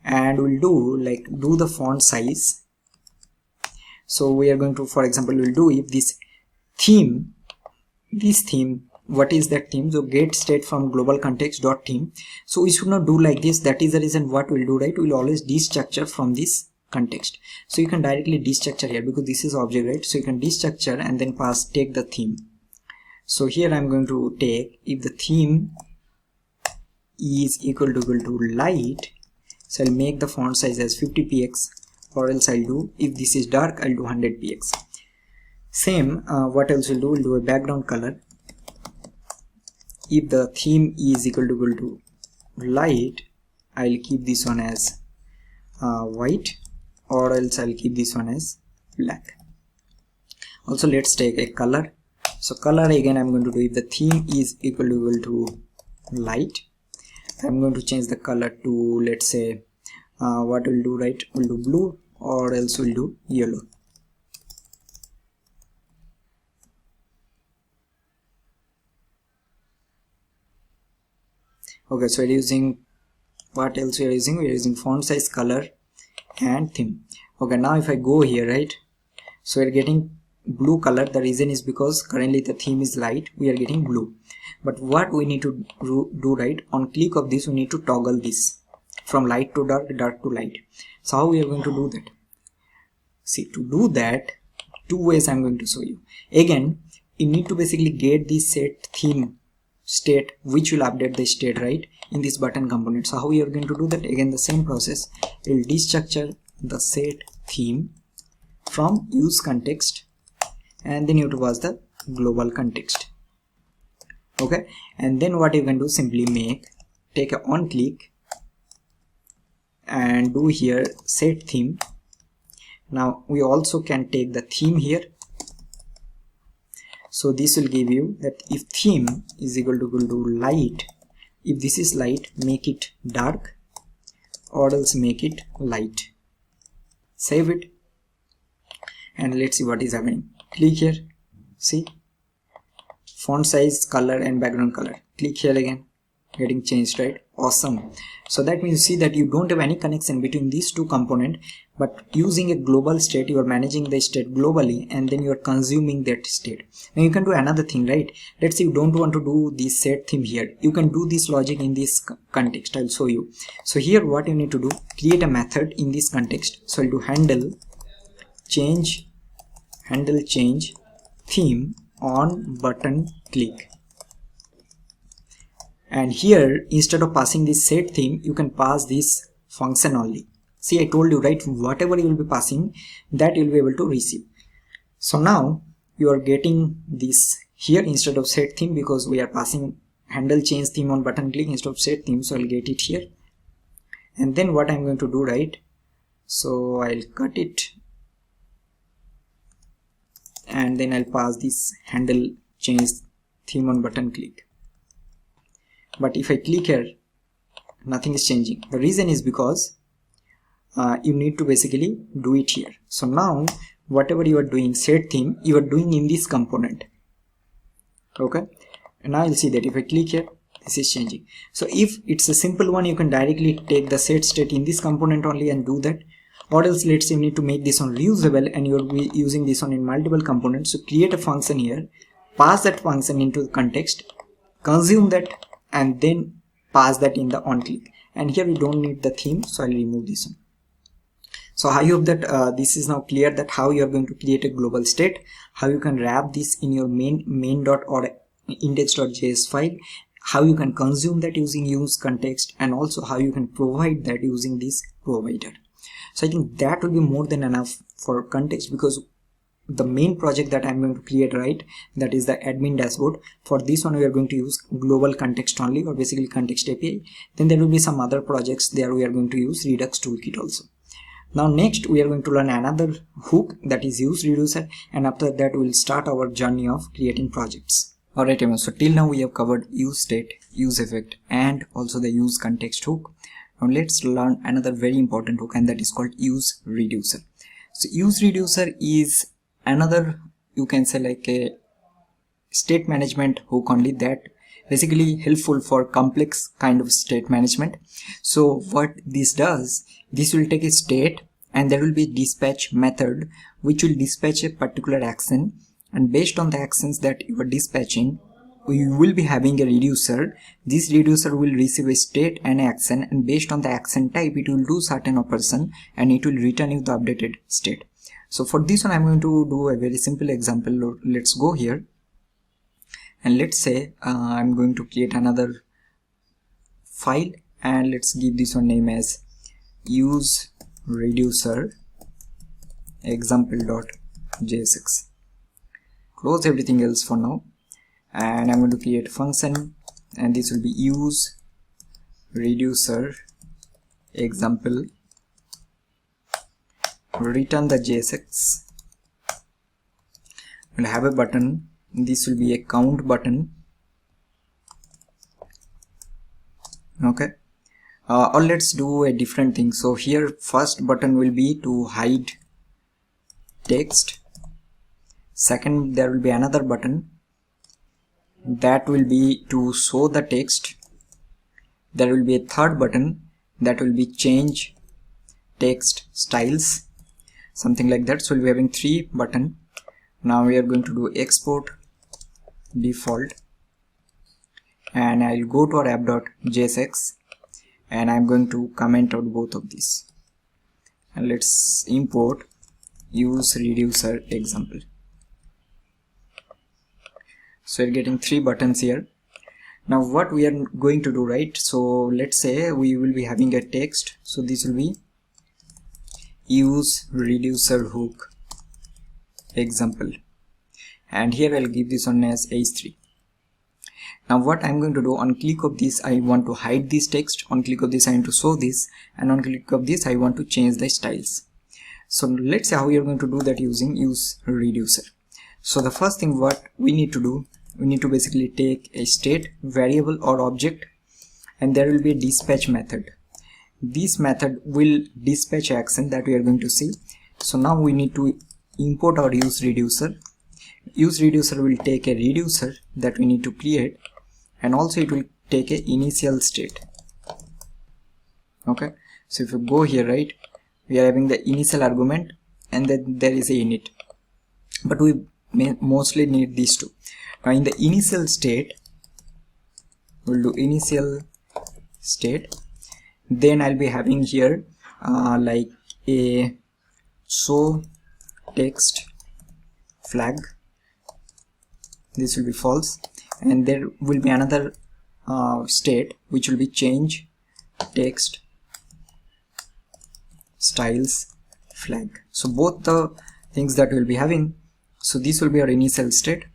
and we'll do the font size. So we are going to, for example, we'll do if this theme, what is that theme? So get state from global context dot theme. So we should not do like this. That is the reason what we'll do, right? We'll always destructure from this context. So you can directly destructure here because this is object, right? So you can destructure and then take the theme. So here I'm going to take, if the theme is equal to light, so I'll make the font size as 50px, or else I'll do, if this is dark, I'll do 100px. Same, what else we'll do? We'll do a background color. If the theme is equal to light, I'll keep this one as white, or else I'll keep this one as black. Also let's take a color. So color again I'm going to do, if the theme is equal to light, I'm going to change the color to, let's say, what we'll do, right? We'll do blue, or else we'll do yellow. Okay, so we're using, what else we are using? We are using font size, color, and theme. Okay, now if I go here, right, so we're getting blue color. The reason is because currently the theme is light, we are getting blue. But what we need to do, right, on click of this we need to toggle this from light to dark, dark to light. So how we are going to do that? See, to do that, two ways I'm going to show you. Again, you need to basically get the set theme state, which will update the state, right, in this button component. So how we are going to do that? Again, the same process. We'll destructure the set theme from useContext, and then you have to pass the global context. Okay, and then what you can do, simply take a on click and do here set theme. Now we also can take the theme here. So this will give you that if theme is equal to light, if this is light, make it dark, or else make it light. Save it, and let's see what is happening. Click here, see, font size, color, and background color. Click here again, getting changed, right? Awesome. So that means you see that you don't have any connection between these two components, but using a global state, you are managing the state globally and then you are consuming that state. Now you can do another thing, right? Let's say you don't want to do this set theme here. You can do this logic in this context. I'll show you. So here what you need to do, create a method in this context. So I'll do handle change theme on button click. And here instead of passing this set theme, you can pass this function only. See, I told you, right? Whatever you will be passing, that you'll be able to receive. So now you are getting this here instead of set theme, because we are passing handle change theme on button click instead of set theme. So I'll get it here. And then what I'm going to do, right? So I'll cut it. And then I'll pass this handle change theme on button click. But if I click here, nothing is changing. The reason is because you need to basically do it here. So now whatever you are doing set theme, you are doing in this component. Okay, and now you'll see that if I click here, this is changing. So if it's a simple one, you can directly take the set state in this component only and do that. Or else, let's say you need to make this on reusable and you'll be using this one in multiple components. So create a function here, pass that function into the context, consume that, and then pass that in the on click. And here we don't need the theme, so I'll remove this one. So I hope that this is now clear, that how you are going to create a global state, how you can wrap this in your main or index.js file, how you can consume that using useContext, and also how you can provide that using this provider. So I think that will be more than enough for context, because the main project that I'm going to create, right, that is the admin dashboard. For this one we are going to use global context only, or basically context API. Then there will be some other projects there we are going to use Redux toolkit also. Now next we are going to learn another hook, that is useReducer, and after that we will start our journey of creating projects. Alright, so till now we have covered useState, useEffect, and also the useContext hook. Now let's learn another very important hook, and that is called useReducer. So useReducer is another, you can say, like a state management hook only, that basically helpful for complex kind of state management. So what this does, this will take a state and there will be a dispatch method which will dispatch a particular action, and based on the actions that you are dispatching, we will be having a reducer. This reducer will receive a state and action, and based on the action type it will do certain operation and it will return you the updated state. So for this one I'm going to do a very simple example. Let's go here and let's say I'm going to create another file, and let's give this one name as useReducer example.jsx. Close everything else for now, and I'm going to create a function, and this will be useReducer example, return the JSX. We'll have a button, this will be a count button. Okay, or let's do a different thing. So here first button will be to hide text, second there will be another button that will be to show the text, there will be a third button that will be change text styles, something like that. So we'll be having 3 buttons. Now we are going to do export default, and I'll go to our app.jsx and I'm going to comment out both of these, and let's import useReducer example. So we're getting 3 buttons here. Now what we are going to do, right, so let's say we will be having a text, so this will be useReducer hook example, and here I'll give this one as h3. Now what I'm going to do, on click of this I want to hide this text, on click of this I want to show this, and on click of this I want to change the styles. So let's see how we are going to do that using useReducer. So the first thing what we need to do, we need to basically take a state variable or object, and there will be a dispatch method. This method will dispatch action that we are going to see. So now we need to import our useReducer. useReducer will take a reducer that we need to create, and also it will take a initial state. Okay, so if you go here, right, we are having the initial argument and then there is a init, but we mostly need these two. Now in the initial state, we'll do initial state, then I'll be having here like a show text flag. This will be false, and there will be another state which will be change text styles flag. So both the things that we'll be having, so this will be our initial state.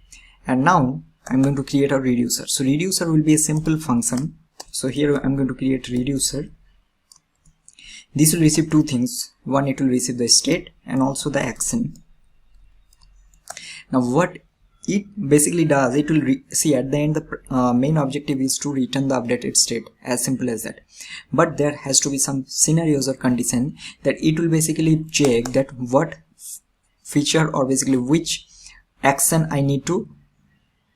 And now I'm going to create a reducer. So reducer will be a simple function. So here I'm going to create reducer. This will receive two things. One, it will receive the state and also the action. Now what it basically does, it will see at the end the main objective is to return the updated state, as simple as that. But there has to be some scenarios or condition that it will basically check that what feature or basically which action I need to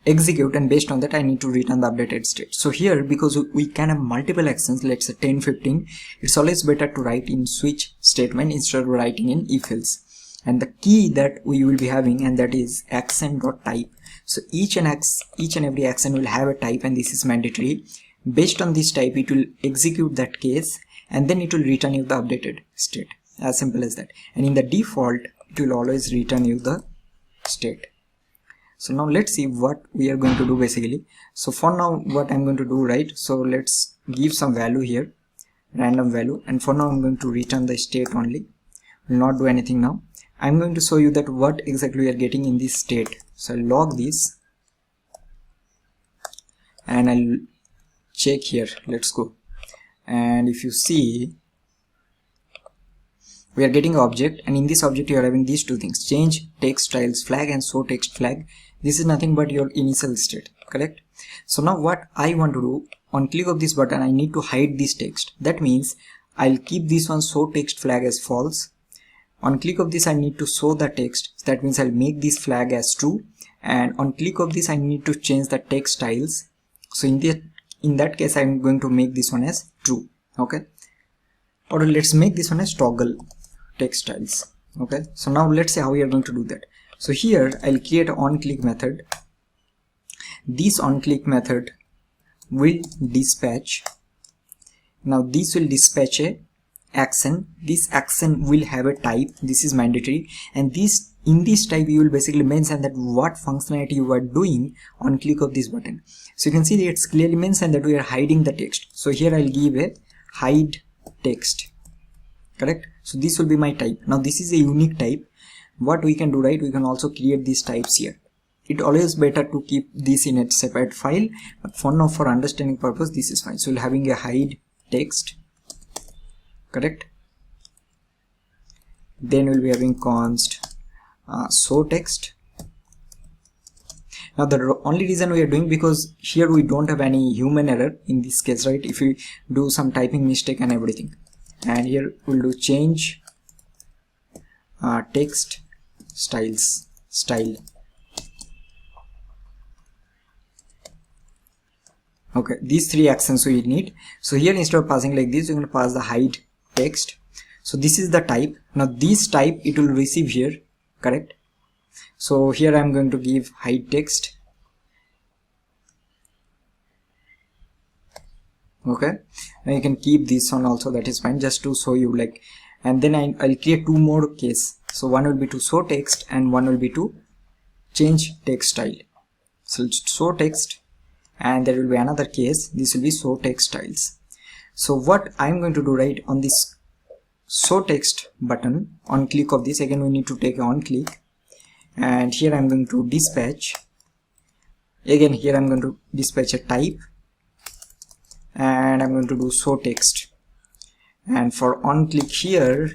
execute, and based on that I need to return the updated state. So here, because we can have multiple actions, let's say 10, 15, it's always better to write in switch statement instead of writing in if else. And the key that we will be having, and that is action.type. So each and every action will have a type, and this is mandatory. Based on this type, it will execute that case and then it will return you the updated state, as simple as that. And in the default, it will always return you the state. So now let's see what we are going to do basically. So for now, what I'm going to do, right, so let's give some value here, random value, and for now I'm going to return the state only, will not do anything now. I'm going to show you that what exactly we are getting in this state. So I'll log this and I'll check here. Let's go. And if you see, we are getting an object, and in this object you are having these two things, change text styles flag and show text flag. This is nothing but your initial state, correct? So now what I want to do, on click of this button I need to hide this text. That means I'll keep this one show text flag as false. On click of this I need to show the text, that means I'll make this flag as true, and on click of this I need to change the text styles. So in that case I'm going to make this one as true. Okay, or let's make this one as toggle text styles. Okay, so now let's see how we are going to do that. So here I'll create an on click method. This on click method will dispatch. Now this will dispatch a action. This action will have a type. This is mandatory, and this in this type you will basically mention that what functionality you are doing on click of this button. So you can see that it's clearly mentioned that we are hiding the text. So here I'll give a hide text, correct? So this will be my type. Now this is a unique type. What we can do, right, we can also create these types here. It always better to keep this in a separate file, but for now, for understanding purpose, this is fine. So we'll having a hide text, correct? Then we'll be having const show text. Now the only reason we are doing, because here we don't have any human error in this case, right? If we do some typing mistake and everything, and here we'll do change text styles style. Okay, these three actions we need. So here instead of passing like this, we're going to pass the hide text. So this is the type. Now this type it will receive here, correct? So here I'm going to give hide text. Okay, now you can keep this on also, that is fine, just to show you like. And then I'll create two more case. So one will be to show text and one will be to change text style. So show text, and there will be another case, this will be show text styles. So what I'm going to do, right, on this show text button, on click of this, again we need to take on click, and here I'm going to dispatch. Again here I'm going to dispatch a type, and I'm going to do show text. And for on click here,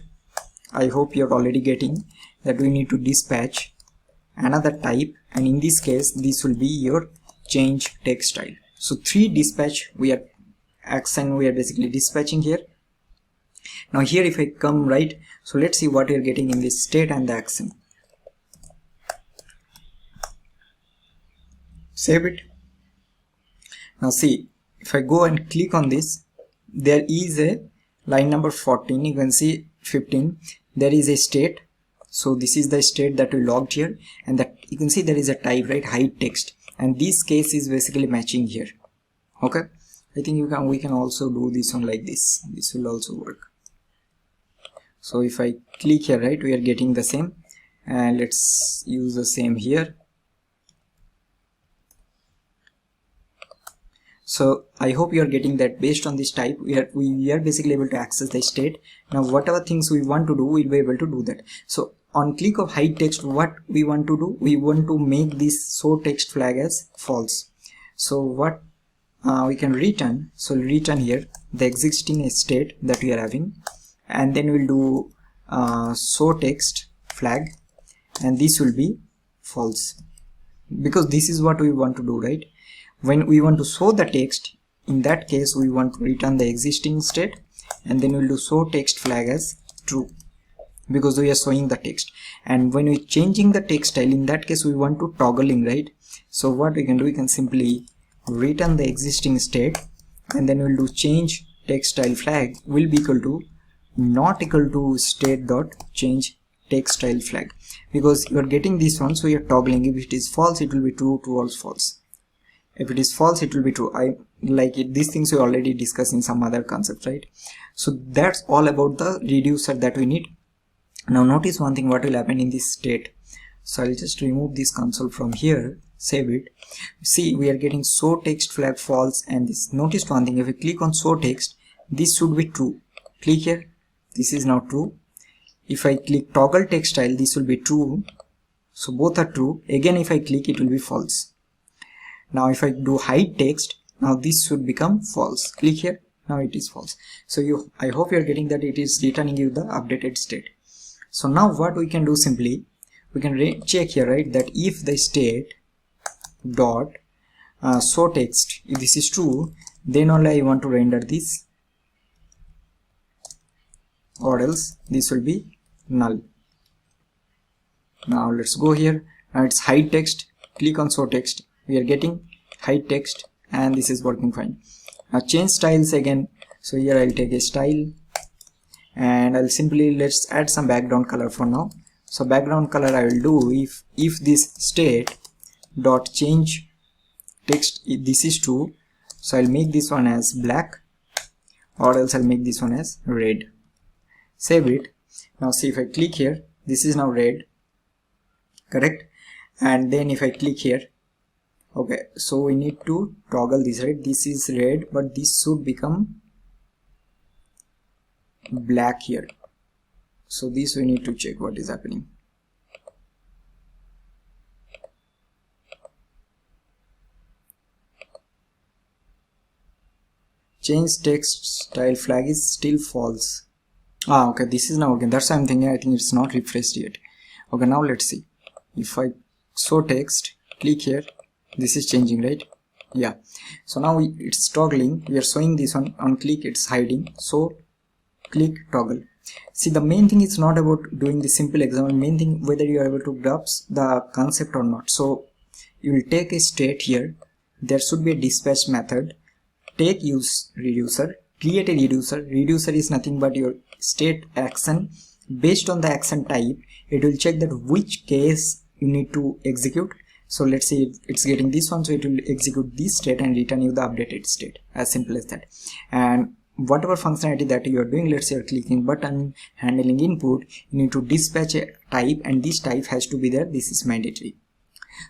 I hope you're already getting that we need to dispatch another type, and in this case this will be your change text style. So three dispatch we are basically dispatching here. Now here if I come, right, so let's see what we are getting in this state and the action. Save it. Now see, if I go and click on this, there is a line number 14, you can see 15, there is a state. So this is the state that we logged here, and that you can see there is a type, right, hide text, and this case is basically matching here. Okay, I think we can also do this one like this. This will also work. So if I click here, right, we are getting the same, and let's use the same here. So I hope you are getting that based on this type we are basically able to access the state. Now whatever things we want to do, we'll be able to do that. So on click of hide text, what we want to do, we want to make this show text flag as false. So what we can return, so return here the existing state that we are having, and then we'll do show text flag, and this will be false, because this is what we want to do, right? When we want to show the text, in that case we want to return the existing state, and then we'll do show text flag as true, because we are showing the text. And when we're changing the text style, in that case we want to toggling, right? So what we can do, we can simply return the existing state, and then we'll do change text style flag will be equal to not equal to state dot change text style flag, because you are getting this one, so you are toggling. If it is false, it will be true, true or false. If it is false, it will be true. I like it. These things we already discussed in some other concepts, right? So that's all about the reducer that we need. Now notice one thing, what will happen in this state. So I'll just remove this console from here, save it. See, we are getting show text flag false, and this. Notice one thing, if we click on show text, this should be true. Click here, this is now true. If I click toggle text style, this will be true. So both are true. Again, if I click, it will be false. Now if I do hide text, now this should become false. Click here, now it is false. So I hope you are getting that it is returning you the updated state. So now what we can do, simply we can check here, right, that if the state dot show text, if this is true, then only I want to render this, or else this will be null. Now let's go here. Now it's hide text, click on show text, we are getting hide text, and this is working fine. Now change styles again. So here I'll take a style, and I'll simply, let's add some background color for now. So background color I will do, if this state dot change text, if this is true, so I'll make this one as black, or else I'll make this one as red. Save it. Now see, if I click here, this is now red, correct? And then if I click here, okay, so we need to toggle this, right? This is red, but this should become black here. So this we need to check what is happening. Change text style flag is still false. Okay, this is now working. That's why I'm thinking, I think it's not refreshed yet. Okay, now let's see. If I show text, click here, this is changing, right? Yeah. So now it's toggling. We are showing this one, on click it's hiding. So click toggle. See, the main thing is not about doing the simple example. Main thing, whether you are able to grasp the concept or not. So you will take a state here. There should be a dispatch method. Take useReducer, create a reducer. Reducer is nothing but your state action. Based on the action type, it will check that which case you need to execute. So let's say it's getting this one, so it will execute this state and return you the updated state. As simple as that. And whatever functionality that you are doing, let's say you're clicking button, handling input, you need to dispatch a type, and this type has to be there. This is mandatory.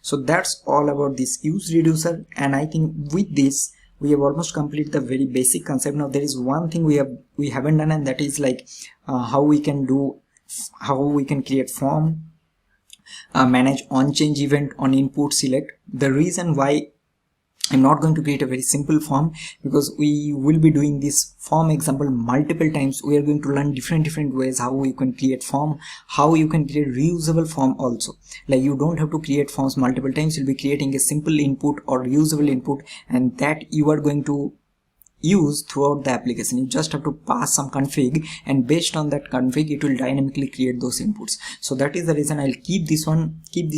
So that's all about this useReducer, and I think with this we have almost completed the very basic concept. Now there is one thing we haven't done, and that is like how we can create form, manage on change event on input select. The reason why I'm not going to create a very simple form, because we will be doing this form example multiple times. We are going to learn different ways how we can create form, how you can create reusable form also. Like you don't have to create forms multiple times. You'll be creating a simple input or reusable input, and that you are going to use throughout the application. You just have to pass some config, and based on that config it will dynamically create those inputs. So that is the reason I'll keep this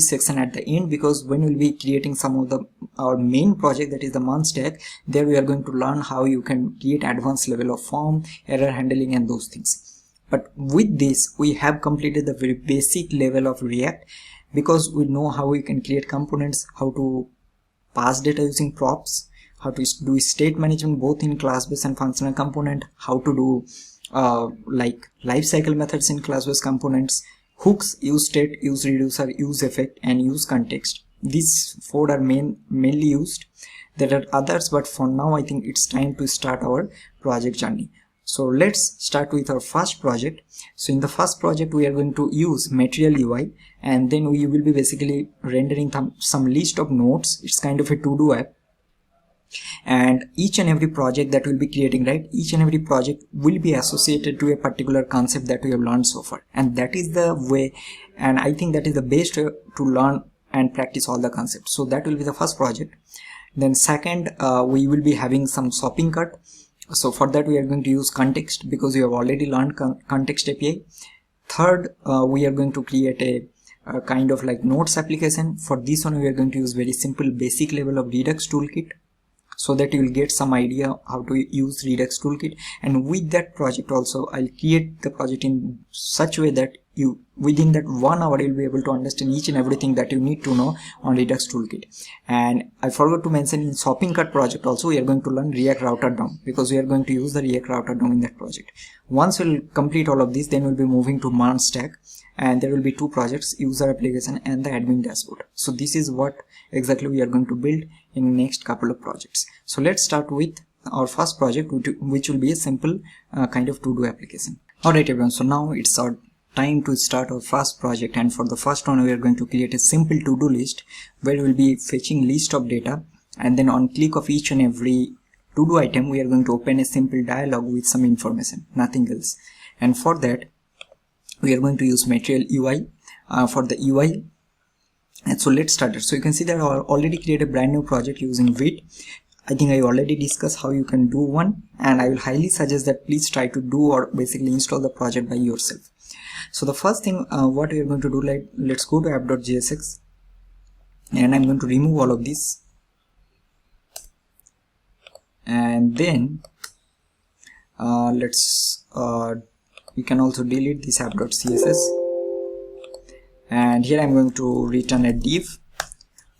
section at the end, because when we'll be creating some of our main project, that is the MERN stack, there we are going to learn how you can create advanced level of form, error handling, and those things. But with this we have completed the very basic level of React, because we know how we can create components, how to pass data using props, how to do state management both in class-based and functional component, how to do like lifecycle methods in class-based components, hooks, useState, useReducer, useEffect, and useContext. These 4 are mainly used. There are others, but for now I think it's time to start our project journey. So let's start with our first project. So in the first project we are going to use Material UI, and then we will be basically rendering some list of nodes. It's kind of a to-do app, and each and every project that we'll be creating, right, each and every project will be associated to a particular concept that we have learned so far, and that is the way, and I think that is the best way to learn and practice all the concepts. So that will be the first project. Then second, we will be having some shopping cart. So for that we are going to use context, because we have already learned context API. Third, we are going to create a kind of like notes application. For this one we are going to use very simple basic level of Redux toolkit, so that you will get some idea how to use Redux toolkit. And with that project also I'll create the project in such a way that you within that 1 hour you'll be able to understand each and everything that you need to know on Redux toolkit. And I forgot to mention, in shopping cart project also we are going to learn React Router DOM, because we are going to use the React Router DOM in that project. Once we'll complete all of this, then we'll be moving to MERN stack, and there will be 2 projects, user application and the admin dashboard. So this is what exactly we are going to build in next couple of projects. So let's start with our first project, which will be a simple kind of to-do application. Alright everyone, so now it's our time to start our first project, and for the first one we are going to create a simple to-do list where we will be fetching list of data, and then on click of each and every to-do item we are going to open a simple dialog with some information, nothing else. And for that we are going to use Material UI for the UI. And so let's start it. So you can see that I already created a brand new project using vite. I think I already discussed how you can do one, and I will highly suggest that please try to do or basically install the project by yourself. So the first thing what we are going to do, like, let's go to app.jsx, and I'm going to remove all of this, and then we can also delete this app.css, and here I'm going to return a div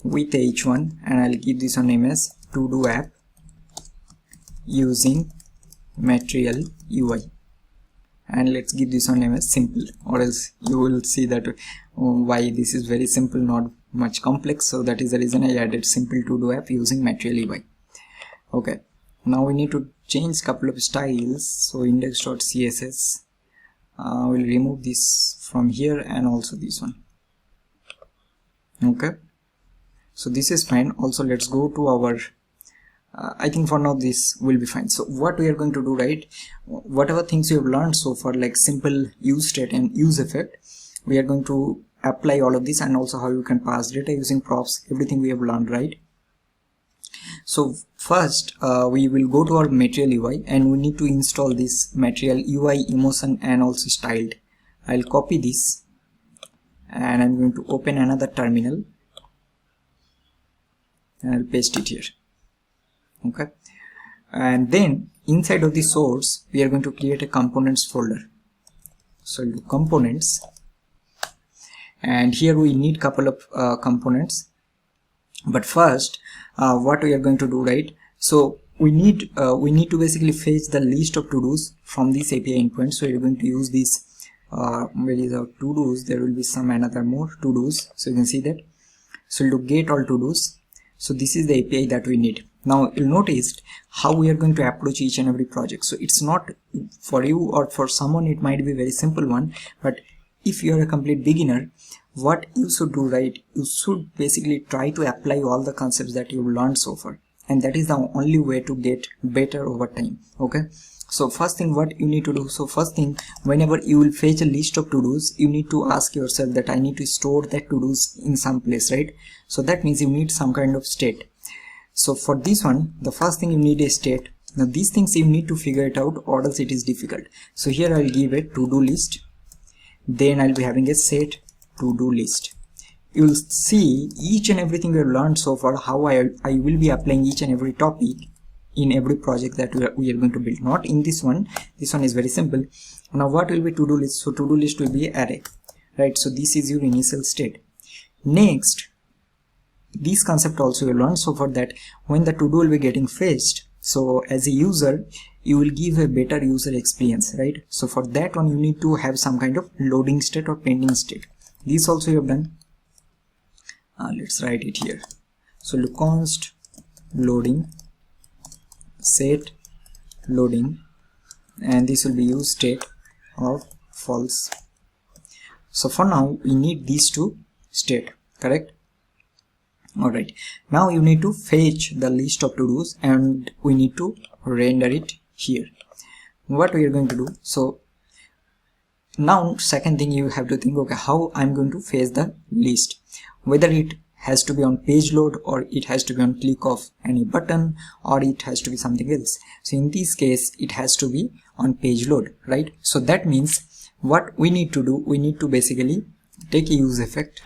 with h1, and I'll give this one name as to do app using Material UI, and let's give this one name as simple, or else you will see that why this is very simple, not much complex. So that is the reason I added simple to do app using Material UI. Okay, now we need to change couple of styles. So index.css, we'll remove this from here, and also this one. Okay, so this is fine. Also let's go to our I think for now this will be fine. So what we are going to do, right, whatever things you have learned so far, like simple useState and useEffect, we are going to apply all of this, and also how you can pass data using props, everything we have learned, right? So first we will go to our Material UI, and we need to install this Material UI emotion and also styled. I'll copy this, and I'm going to open another terminal, and I'll paste it here. Okay, and then inside of the source we are going to create a components folder. So I'll do components, and here we need couple of components. But first what we are going to do, right, so we need to basically fetch the list of to-dos from this API endpoint. So you're going to use this where is our to-dos, there will be some another more to-dos, so you can see that. So we'll do get all to-dos. So this is the API that we need. Now you'll notice how we are going to approach each and every project. So it's not for you, or for someone it might be a very simple one, but if you are a complete beginner, what you should do, right, you should basically try to apply all the concepts that you've learned so far, and that is the only way to get better over time. Okay, so first thing what you need to do, so first thing, whenever you will fetch a list of to-dos, you need to ask yourself that I need to store that to-dos in some place, right? So that means you need some kind of state. So for this one, the first thing you need a state. Now these things you need to figure it out, or else it is difficult. So here I'll give a to-do list, then I'll be having a set to-do list. You'll see each and everything we have learned so far, how I will be applying each and every topic in every project that we are going to build. Not in this one is very simple. Now what will be to-do list? So to-do list will be array, right? So this is your initial state. Next, this concept also you learned so far, that when the to-do will be getting fetched, so as a user you will give a better user experience, right? So for that one you need to have some kind of loading state or pending state. This also you have done. Let's write it here. So const loading set loading, and this will be useState of false. So for now we need these two state, correct? Alright, now you need to fetch the list of to-dos and we need to render it here. What we are going to do, so now second thing you have to think, okay, how I'm going to fetch the list, whether it has to be on page load, or it has to be on click of any button, or it has to be something else. So in this case it has to be on page load, right? So that means what we need to do, we need to basically take a useEffect,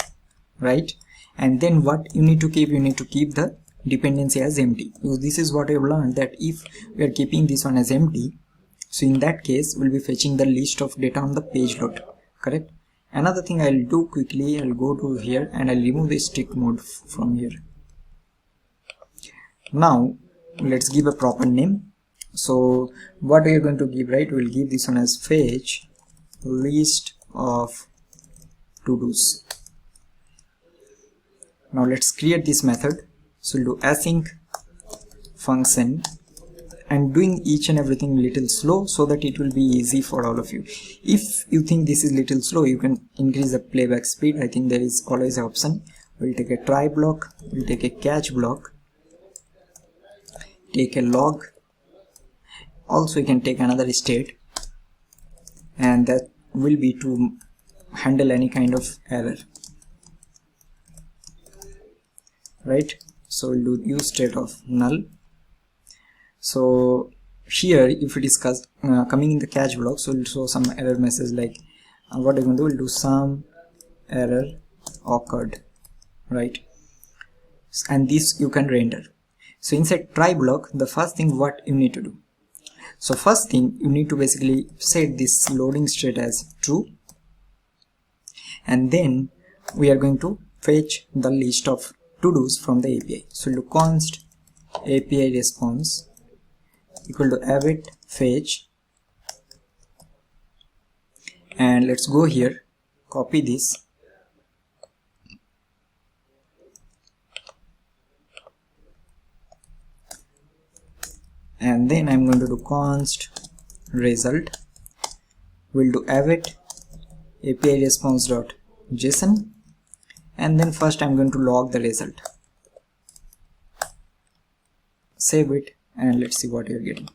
right? And then what you need to keep, you need to keep the dependency as empty. So this is what I've learned, that if we are keeping this one as empty, so in that case we'll be fetching the list of data on the page load, correct? Another thing I'll do quickly, I'll go to here and I'll remove the strict mode from here. Now let's give a proper name. So what we are going to give, right? We'll give this one as fetch list of to-dos. Now let's create this method. So we'll do async function, and doing each and everything little slow so that it will be easy for all of you. If you think this is little slow, you can increase the playback speed. I think there is always an option. We'll take a try block, we'll take a catch block, take a log, also you can take another state, and that will be to handle any kind of error, right? So we'll do useState of null. So here if it is coming in the catch block, so we'll show some error message like what I'm going to do, we'll do some error occurred, right? And this you can render. So inside try block, the first thing what you need to do, so first thing you need to basically set this loading state as true, and then we are going to fetch the list of to-dos from the API. So we'll do const API response equal to await fetch, and let's go here, copy this, and then I'm going to do const result, we'll do await API response dot JSON, and then first I'm going to log the result, save it, and let's see what you're getting.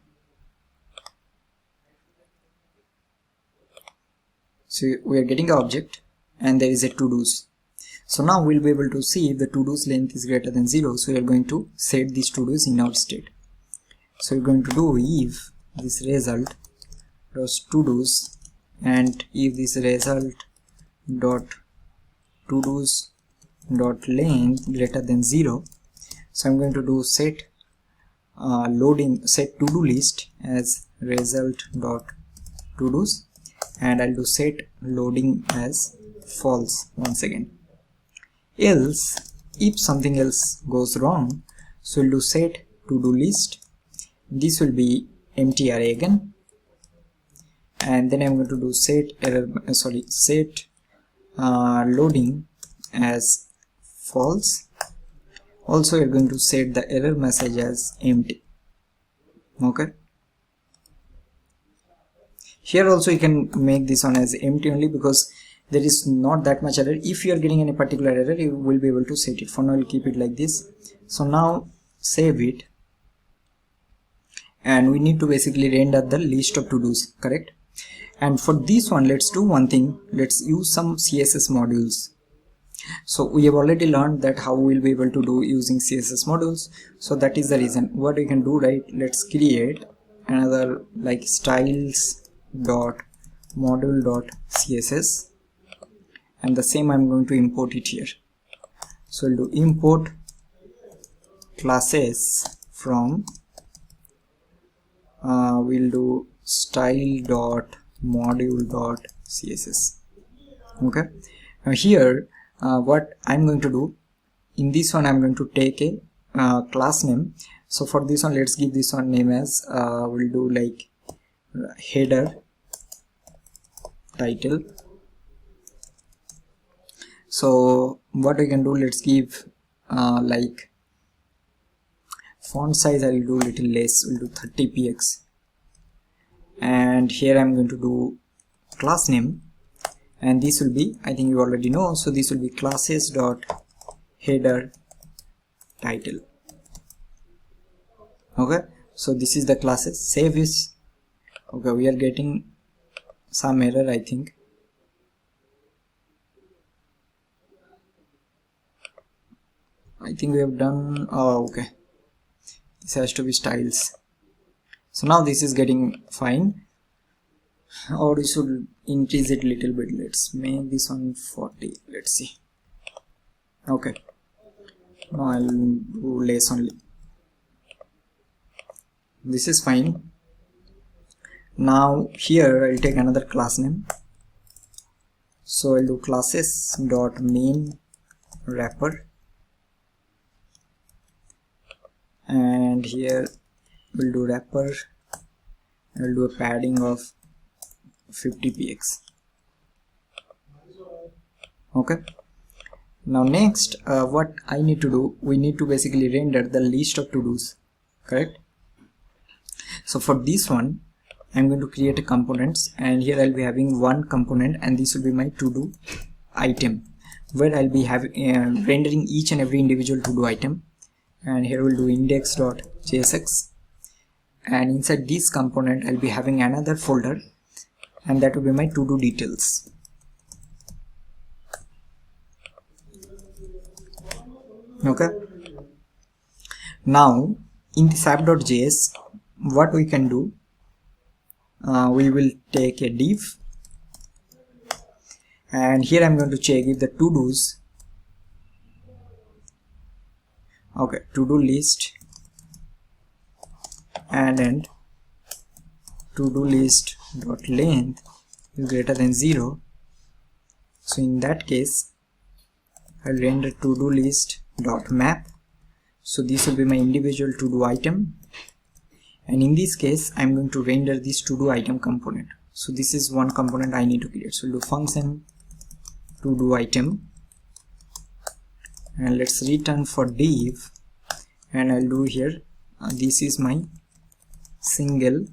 So we are getting an object and there is a to-dos. So now we'll be able to see if the to-dos length is greater than 0. So we are going to set these to-dos in our state. So we're going to do if this result dot to-dos, and if this result dot to-dos dot length greater than 0. So I'm going to do set loading set to-do list as result dot to-dos, and I'll do set loading as false once again. Else if something else goes wrong, so we'll do set to-do list, this will be empty array again, and then I'm going to do set loading as false. Also you're going to set the error message as empty. Okay, here also you can make this one as empty only because there is not that much error. If you are getting any particular error, you will be able to set it. For now we'll keep it like this. So now save it, and we need to basically render the list of to-dos, correct? And for this one, let's do one thing, let's use some CSS modules. So we have already learned that how we'll be able to do using CSS modules. So that is the reason what we can do, right? Let's create another like styles dot module dot css, and the same I'm going to import it here. So we'll do import classes from we'll do style dot module dot css. Okay, now here what I'm going to do, in this one I'm going to take a class name. So for this one, let's give this one name as we'll do like header title. So what we can do, let's give like font size, I'll do little less, we'll do 30px, and here I'm going to do class name, and this will be, I think you already know, so this will be classes dot header title. Okay, so this is the classes. Save is okay. We are getting some error, I think. We have done, oh okay, this has to be styles. So now this is getting fine, or we should increase it a little bit. Let's make this one 40. Let's see. Okay, now I'll do less only. This is fine. Now here I'll take another class name. So I'll do classes dot main wrapper, and here we'll do wrapper. I'll do a padding of 50px. Okay, now next what I need to do, we need to basically render the list of to-dos, correct? So for this one I'm going to create a components, and here I'll be having one component, and this will be my to-do item, where I'll be having rendering each and every individual to-do item. And here we'll do index.jsx, and inside this component I'll be having another folder, and that will be my to-do details. Okay, now in this app.js, what we can do, we will take a div, and here I'm going to check if the to-dos, okay, to-do list and to-do list dot length is greater than 0. So in that case I'll render to-do list dot map. So this will be my individual to-do item, and in this case I'm going to render this to-do item component. So this is one component I need to create. So we'll do function to-do item, and let's return for div, and I'll do here this is my single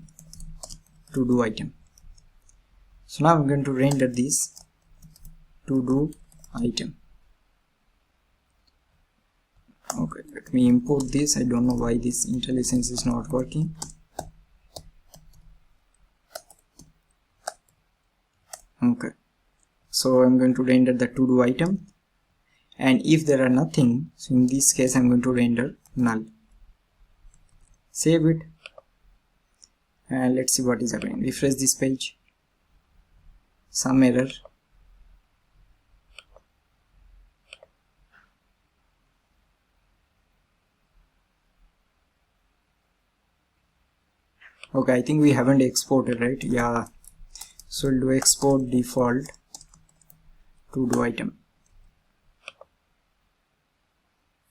to-do item. So now I'm going to render this to-do item. Okay, let me import this. I don't know why this IntelliSense is not working. Okay, so I'm going to render the to-do item, and if there are nothing, so in this case I'm going to render null. Save it, and let's see what is happening. Refresh this page. Some error. Okay, I think we haven't exported, right? Yeah, so we'll do export default to-do item.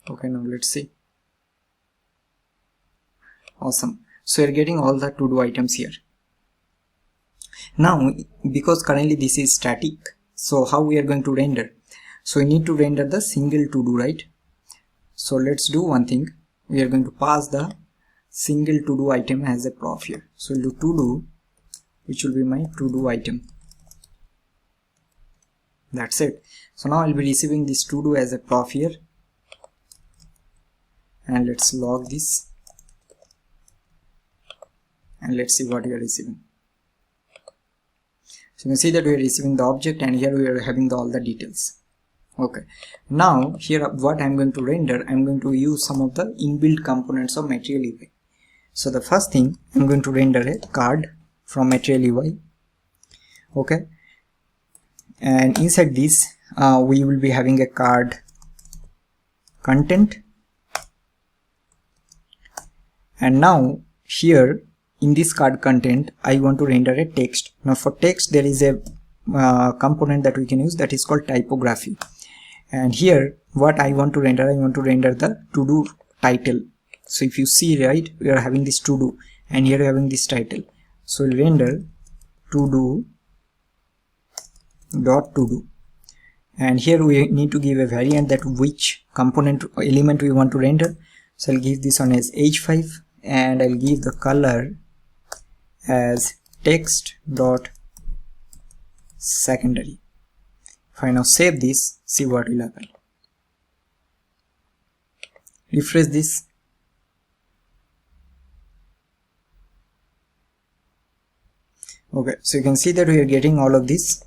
Okay, now let's see. Awesome, so you're getting all the to-do items here. Now because currently this is static, so how we are going to render? So we need to render the single to-do, right? So let's do one thing. We are going to pass the single to-do item as a prof here. So we'll do to-do, which will be my to-do item. That's it. So now I'll be receiving this to-do as a prof here, and let's log this, and let's see what we are receiving. So you can see that we are receiving the object, and here we are having all the details. Okay, now here what I'm going to render, I'm going to use some of the inbuilt components of Material UI. So the first thing, I'm going to render a card from Material UI. Okay, and inside this we will be having a card content, and now here in this card content I want to render a text. Now for text there is a component that we can use that is called typography, and here what I want to render, I want to render the to do title. So if you see, right, we are having this to do and here we are having this title. So we'll render to do dot to do, and here we need to give a variant that which component element we want to render. So I'll give this one as h5 and I'll give the color as text dot secondary. If I now save this, see what will happen. Refresh this. Okay, so you can see that we are getting all of this.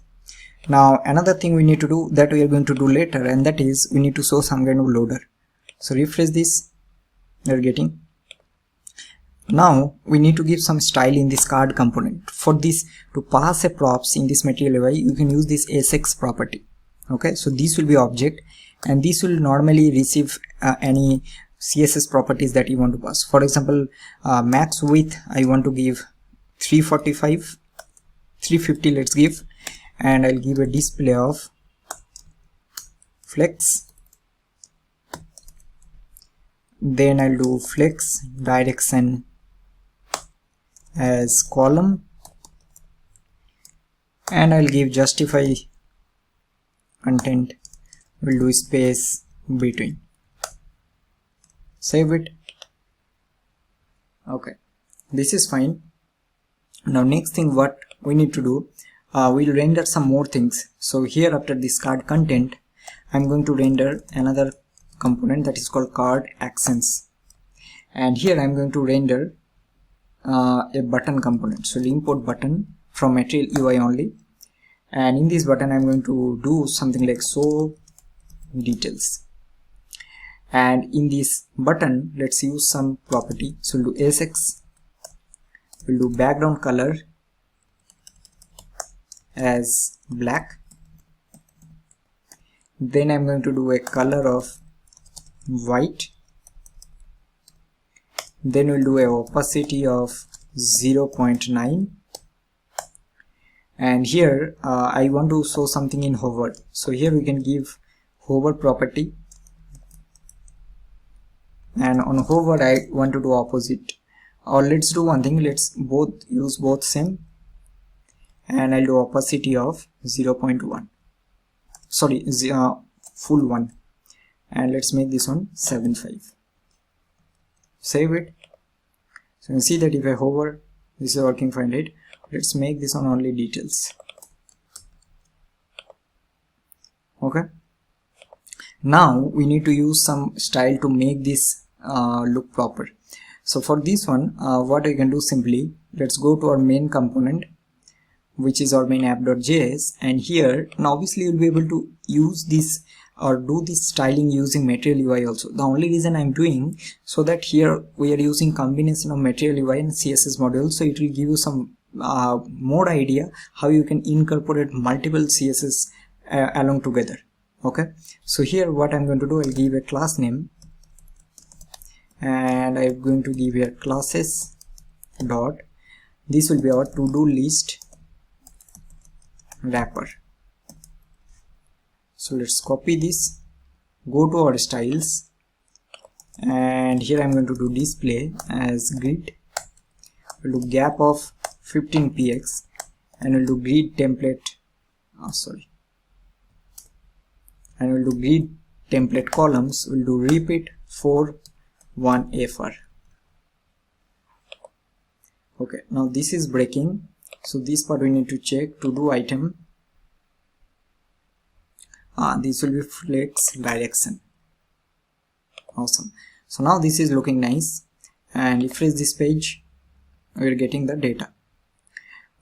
Now another thing we need to do that we are going to do later, and that is we need to show some kind of loader. So refresh this, we are getting. Now we need to give some style in this card component. For this, to pass a props in this Material UI, you can use this ES6 property. Okay, so this will be object, and this will normally receive any CSS properties that you want to pass. For example, max width I want to give 345, 350 let's give, and I'll give a display of flex. Then I'll do flex direction as column, and I'll give justify content, we'll do space between. Save it. Okay, this is fine. Now next thing what we need to do, we'll render some more things. So here after this card content, I'm going to render another component that is called card actions, and here I'm going to render a button component. So we'll import button from Material UI only, and in this button I'm going to do something like show details, and in this button let's use some property. So we'll do ES6, we'll do background color as black, then I'm going to do a color of white, then we'll do a opacity of 0.9, and here I want to show something in hover. So here we can give hover property, and on hover I want to do opposite, or let's do one thing, let's use both same, and I'll do opacity of 0.1, sorry, full 1, and let's make this one 7.5. Save it. So you can see that if I hover, this is working fine, right? Let's make this one only details. Okay, now we need to use some style to make this look proper. So for this one, what we can do, simply let's go to our main component, which is our main app.js, and here now obviously you'll be able to use this or do this styling using Material UI also. The only reason I'm doing, so that here we are using combination of Material UI and CSS modules, so it will give you some more idea how you can incorporate multiple CSS along together. Okay, so here what I'm going to do, I'll give a class name, and I'm going to give here classes dot, this will be our to-do list wrapper. So let's copy this, go to our styles, and here I'm going to do display as grid, we'll do gap of 15 px, and we'll do grid template, and we'll do grid template columns, we'll do repeat for 1 fr. Okay, now this is breaking, so this part we need to check. To do item, this will be flex direction. Awesome. So now this is looking nice, and refresh this page, we are getting the data.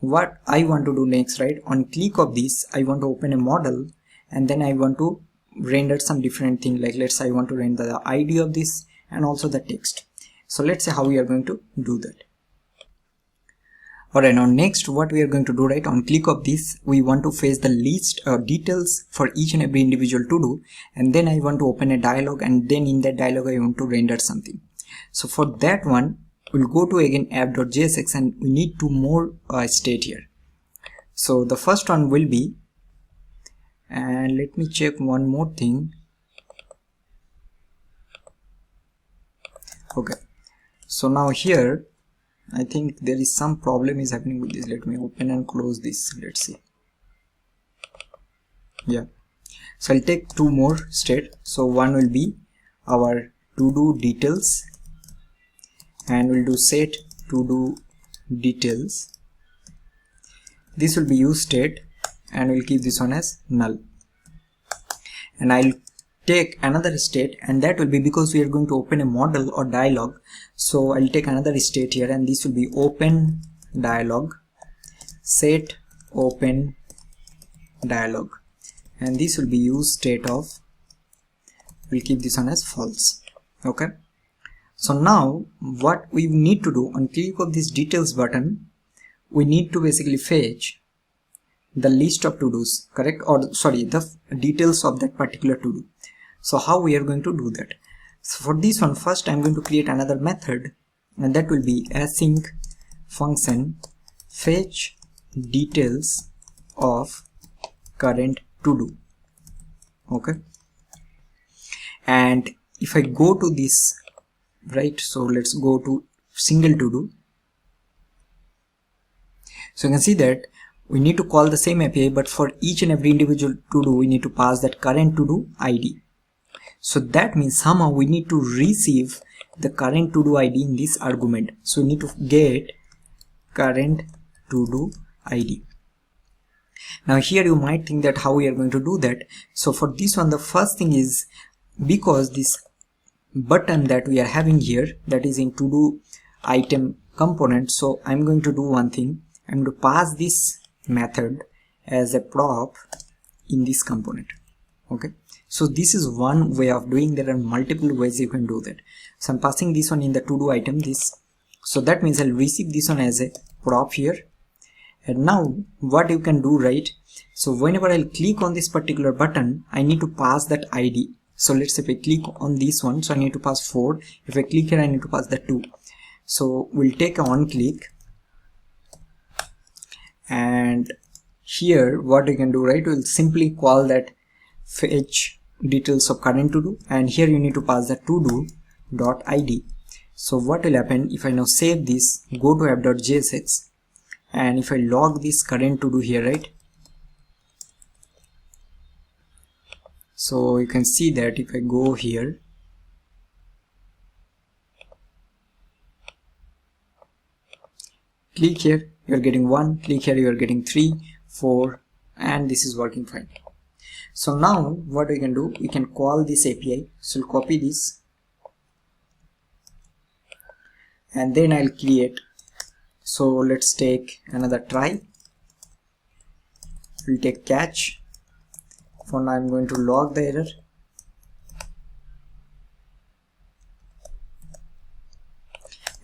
What I want to do next, right, on click of this I want to open a model, and then I want to render some different thing, like let's say I want to render the ID of this and also the text. So let's say how we are going to do that. Alright, now next what we are going to do, right, on click of this we want to fetch the list or details for each and every individual to do, and then I want to open a dialog, and then in that dialog I want to render something. So for that one we'll go to again app.jsx, and we need two more state here. So the first one will be, and let me check one more thing. Okay, so now here I think there is some problem is happening with this. Let me open and close this. Let's see. Yeah, so I'll take two more state. So one will be our to do details, and we'll do set to do details. This will be use state, and we'll keep this one as null. And I'll take another state, and that will be, because we are going to open a model or dialog, so I'll take another state here, and this will be open dialog, set open dialog, and this will be use state of, we'll keep this one as false. Okay, so now what we need to do, on click of this details button, we need to basically fetch the list of to-dos, correct, or sorry, the details of that particular to-do. So how we are going to do that? So for this one, first I'm going to create another method, and that will be async function fetch details of current to do. Okay, and if I go to this, right, so let's go to single to do. So you can see that we need to call the same API, but for each and every individual to do we need to pass that current to do ID. So that means somehow we need to receive the current to do ID in this argument. So we need to get current to do ID. Now here you might think that how we are going to do that. So for this one, the first thing is, because this button that we are having here, that is in to do item component, so I'm going to do one thing. I'm going to pass this method as a prop in this component. Okay, so this is one way of doing. There are multiple ways you can do that. So I'm passing this one in the to do item, this, so that means I'll receive this one as a prop here. And now what you can do, right, so whenever I'll click on this particular button, I need to pass that ID. So let's say if I click on this one, so I need to pass 4. If I click here, I need to pass the 2. So we'll take a on click, and here what we can do, right, we'll simply call that fetch details of current to do, and here you need to pass the to do dot id. So what will happen if I now save this, go to app.jsx, and if I log this current to do here, right, so you can see that if I go here, click here, you are getting 1, click here, you are getting 3, 4, and this is working fine. So now what we can do, we can call this API. So I'll copy this, and then I'll create. So let's take another try. We'll take catch. For now I'm going to log the error,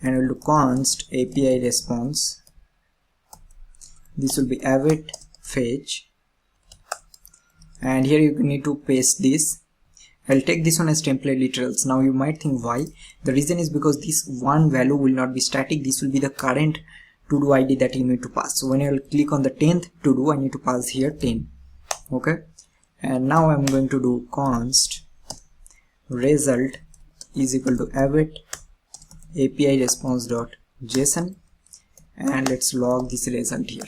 and we'll do const API response. This will be await fetch, and here you need to paste this. I'll take this one as template literals. Now you might think why. The reason is because this one value will not be static. This will be the current to do ID that you need to pass. So when I will click on the 10th to do, I need to pass here 10. Okay, and now I'm going to do const result is equal to await API response dot JSON, and let's log this result here.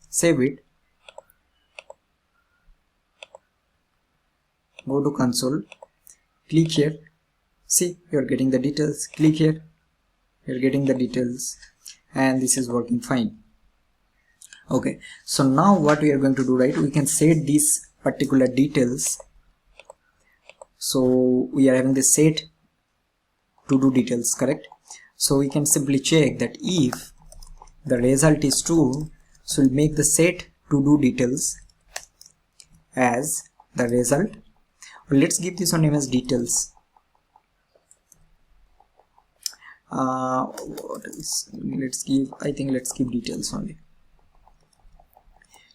Save it, go to console, click here, see, you're getting the details, click here, you're getting the details, and this is working fine. Okay, so now what we are going to do, right, we can set these particular details. So we are having the set to do details, correct? So we can simply check that if the result is true, so we'll make the set to do details, as the result. Let's give this one name as details. What else? Let's give details only.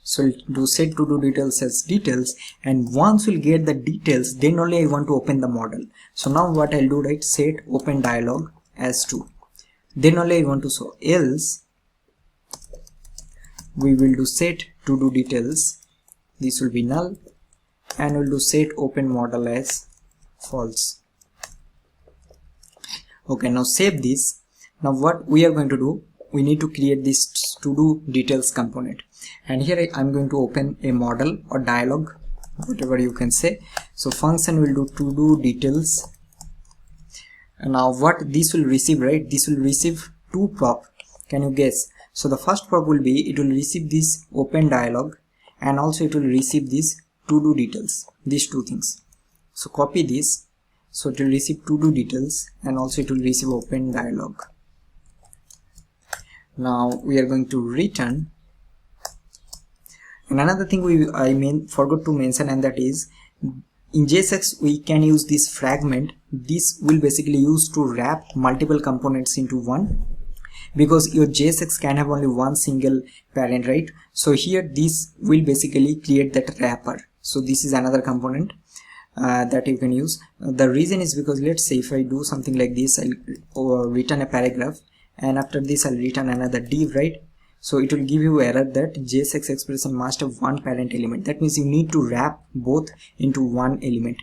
So we'll do set to do details as details, and once we'll get the details, then only I want to open the model. So now what I'll do, right, set open dialog as true, then only I want to show, else we will do set to do details, this will be null, and we'll do set open model as false. Okay, now save this. Now what we are going to do, we need to create this to do details component, and here I'm going to open a model or dialog, whatever you can say. So function will do to do details, and now what this will receive, right, this will receive two prop. Can you guess? So the first prop will be, it will receive this open dialog, and also it will receive this to do details, these two things. So copy this, so it will receive to do details, and also it will receive open dialog. Now we are going to return. And another thing forgot to mention, and that is, in JSX we can use this fragment. This will basically use to wrap multiple components into one, because your JSX can have only one single parent, right? So here this will basically create that wrapper. So this is another component that you can use. The reason is because, let's say if I do something like this, I'll return a paragraph, and after this I'll return another div, right? So it will give you error that JSX expression must have one parent element. That means you need to wrap both into one element.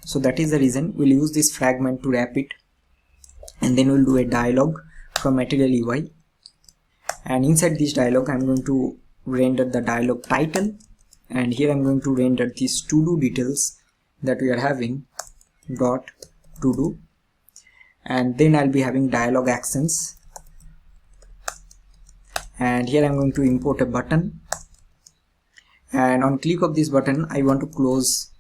So that is the reason we'll use this fragment to wrap it, and then we'll do a dialog from material UI, and inside this dialog I'm going to render the dialog title, and here I'm going to render these to do details that we are having dot to do, and then I'll be having dialog actions, and here I'm going to import a button, and on click of this button I want to close.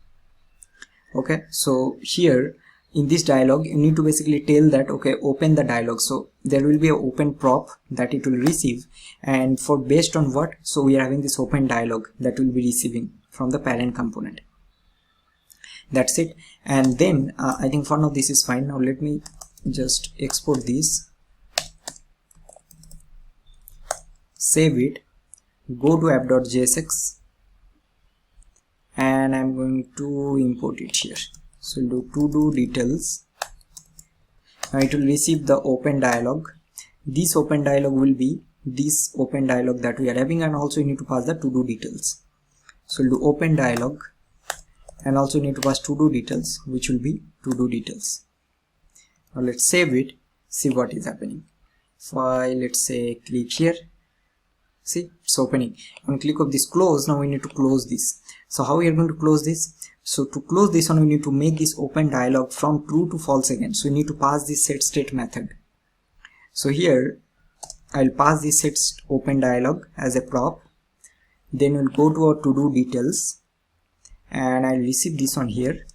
Okay, so here in this dialog you need to basically tell that, okay, open the dialog. So there will be an open prop that it will receive, and for based on what, so we are having this open dialog that will be receiving from the parent component. That's it. And then I think for now this is fine. Now let me just export this, save it, go to app.jsx, and I'm going to import it here. So we'll do to do details. Now it will receive the open dialog. This open dialog will be this open dialog that we are having, and also you need to pass the to do details. So we'll do open dialog, and also you need to pass to do details, which will be to do details. Now let's save it, see what is happening. File, let's say click here, see it's opening. On click of this close, now we need to close this. So how we are going to close this? So to close this one, we need to make this open dialog from true to false again. So we need to pass this setState method. So here I'll pass this set open dialog as a prop, then we'll go to our to do details, and I'll receive this one here.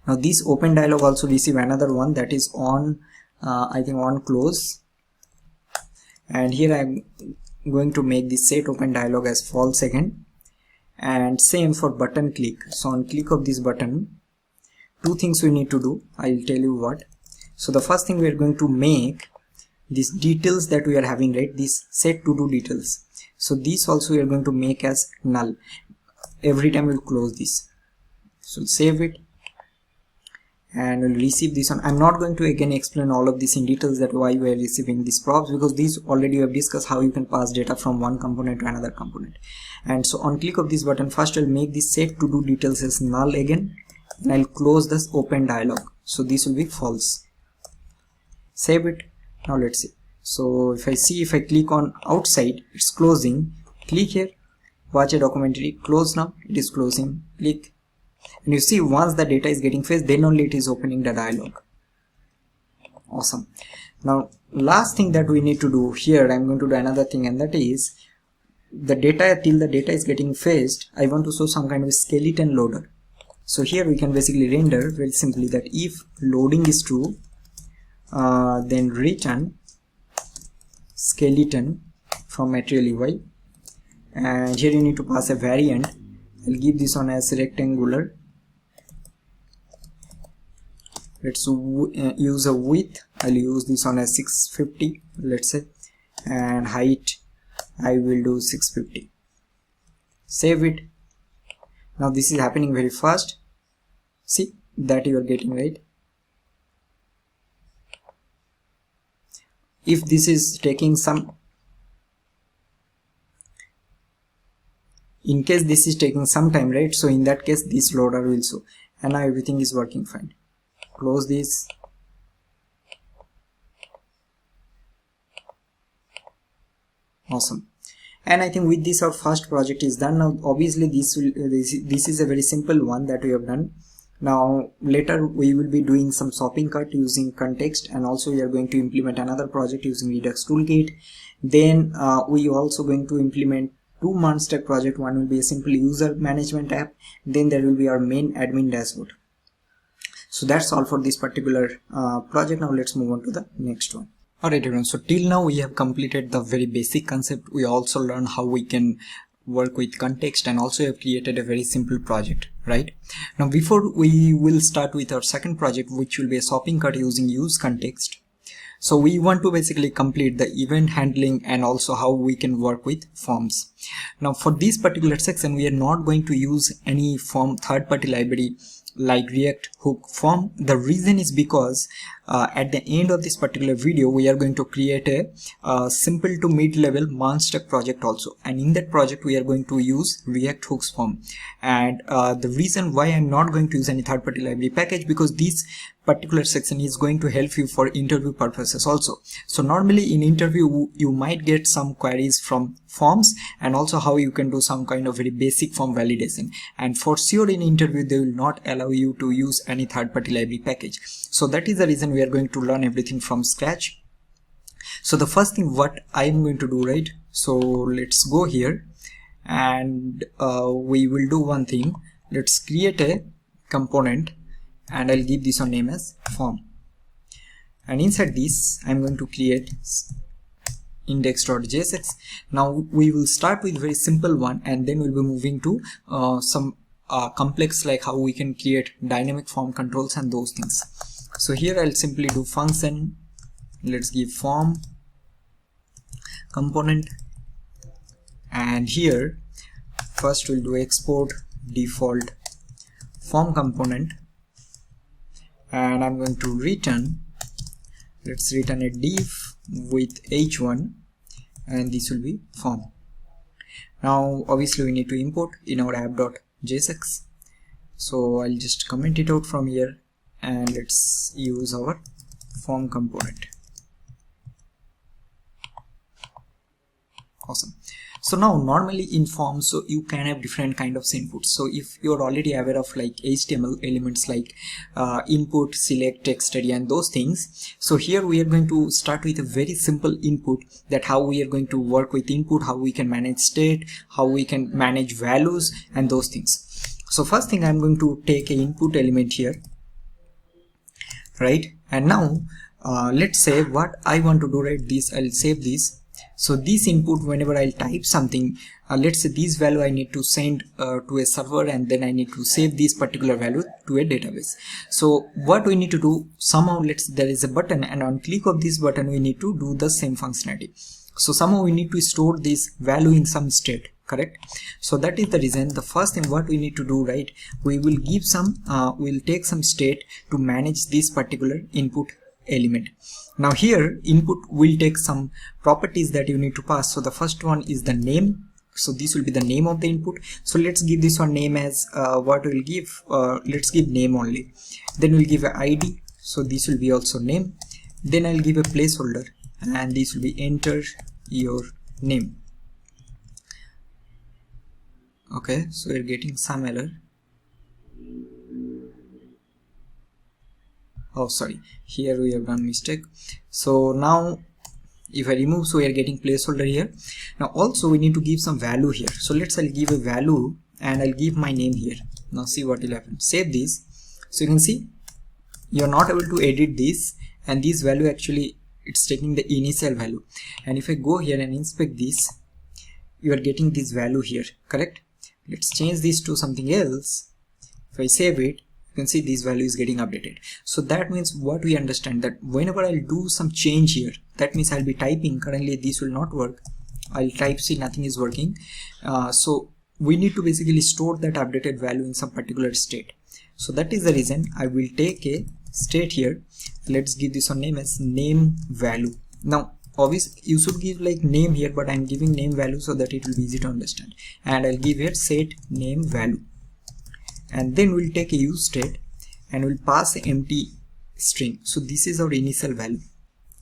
Now this open dialog also receive another one, that is on I think on close, and here I'm going to make this set open dialog as false again, and same for button click. So on click of this button, two things we need to do, I'll tell you what. So the first thing we are going to make these details that we are having, right, this set to do details, so this also we are going to make as null every time we'll close this. So save it, and we'll receive this one. I'm not going to again explain all of this in details, that why we are receiving these props, because these already we have discussed how you can pass data from one component to another component. And so on click of this button, first I'll make this set to do details as null again, and I'll close this open dialog, so this will be false. Save it. Now let's see. So if I click on outside, it's closing. Click here, watch a documentary, close. Now it is closing. Click, and you see once the data is getting fetched, then only it is opening the dialog. Awesome. Now last thing that we need to do here, I'm going to do another thing, and that is the data, till the data is getting fetched, I want to show some kind of skeleton loader. So here we can basically render very simply that if loading is true, then return skeleton from material UI, and here you need to pass a variant. I'll give this one as rectangular. Let's use a width. I'll use this one as 650, let's say, and height I will do 650. Save it. Now this is happening very fast. See that you are getting, right? If this is taking some, in case this is taking some time, right? So in that case this loader will show, and now everything is working fine. Close this. Awesome. And I think with this our first project is done. Now obviously this is a very simple one that we have done. Now later we will be doing some shopping cart using context, and also we are going to implement another project using Redux Toolkit. Then we also going to implement two MERN stack project. One will be a simple user management app, then there will be our main admin dashboard. So that's all for this particular project. Now let's move on to the next one. Alright everyone, so till now we have completed the very basic concept. We also learned how we can work with context, and also have created a very simple project, right? Now before we will start with our second project, which will be a shopping cart using useContext. So we want to basically complete the event handling and also how we can work with forms. Now for this particular section we are not going to use any form third-party library like React hook form. The reason is because at the end of this particular video we are going to create a simple to mid-level MERN stack project also, and in that project we are going to use React hooks form. And the reason why I'm not going to use any third-party library package, because this particular section is going to help you for interview purposes also. So normally in interview you might get some queries from forms, and also how you can do some kind of very basic form validation, and for sure in interview they will not allow you to use any third-party library package. So that is the reason we are going to learn everything from scratch. So the first thing what I'm going to do, right, so let's go here and we will do one thing. Let's create a component, and I'll give this one name as form, and inside this I'm going to create index.jsx. Now we will start with very simple one, and then we'll be moving to some complex, like how we can create dynamic form controls and those things. So here I'll simply do function. Let's give form component, and here first we'll do export default form component, and I'm going to return, let's return a div with h1, and this will be form. Now obviously we need to import in our app.jsx, so I'll just comment it out from here, and let's use our form component. Awesome. So now normally in forms, so you can have different kind of inputs. So if you're already aware of like HTML elements like input, select, text area and those things, so here we are going to start with a very simple input, that how we are going to work with input, how we can manage state, how we can manage values and those things. So first thing, I'm going to take an input element here, right? And now let's say what I want to do, right, this I'll save this. So this input, whenever I'll type something, let's say this value I need to send to a server, and then I need to save this particular value to a database. So what we need to do, somehow there is a button, and on click of this button we need to do the same functionality. So somehow we need to store this value in some state, correct? So that is the reason the first thing what we need to do, right, we will give some we'll take some state to manage this particular input element. Now here input will take some properties that you need to pass. So the first one is the name. So this will be the name of the input. So let's give this one name as what we'll give, let's give name only. Then we'll give an ID, so this will be also name. Then I'll give a placeholder, and this will be enter your name. Okay, so we're getting some error. Oh sorry, here we have done mistake. So now if I remove, so we are getting placeholder here. Now also we need to give some value here. So I'll give a value, and I'll give my name here. Now see what will happen. Save this. So you can see you're not able to edit this, and this value actually it's taking the initial value. And if I go here and inspect this, you are getting this value here, correct? Let's change this to something else. If I save it, you can see this value is getting updated. So that means what we understand, that whenever I'll do some change here, that means I'll be typing, currently this will not work, I'll type, see nothing is working. So we need to basically store that updated value in some particular state. So that is the reason I will take a state here. Let's give this one name as name value. Now obviously you should give like name here, but I'm giving name value so that it will be easy to understand, and I'll give here set name value, and then we'll take a use state and we'll pass an empty string. So this is our initial value,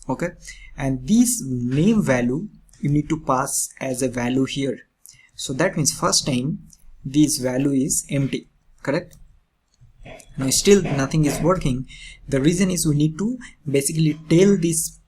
okay? And this name value you need to pass as a value here. So that means first time this value is empty, correct? Now still nothing is working. The reason is we need to basically tell this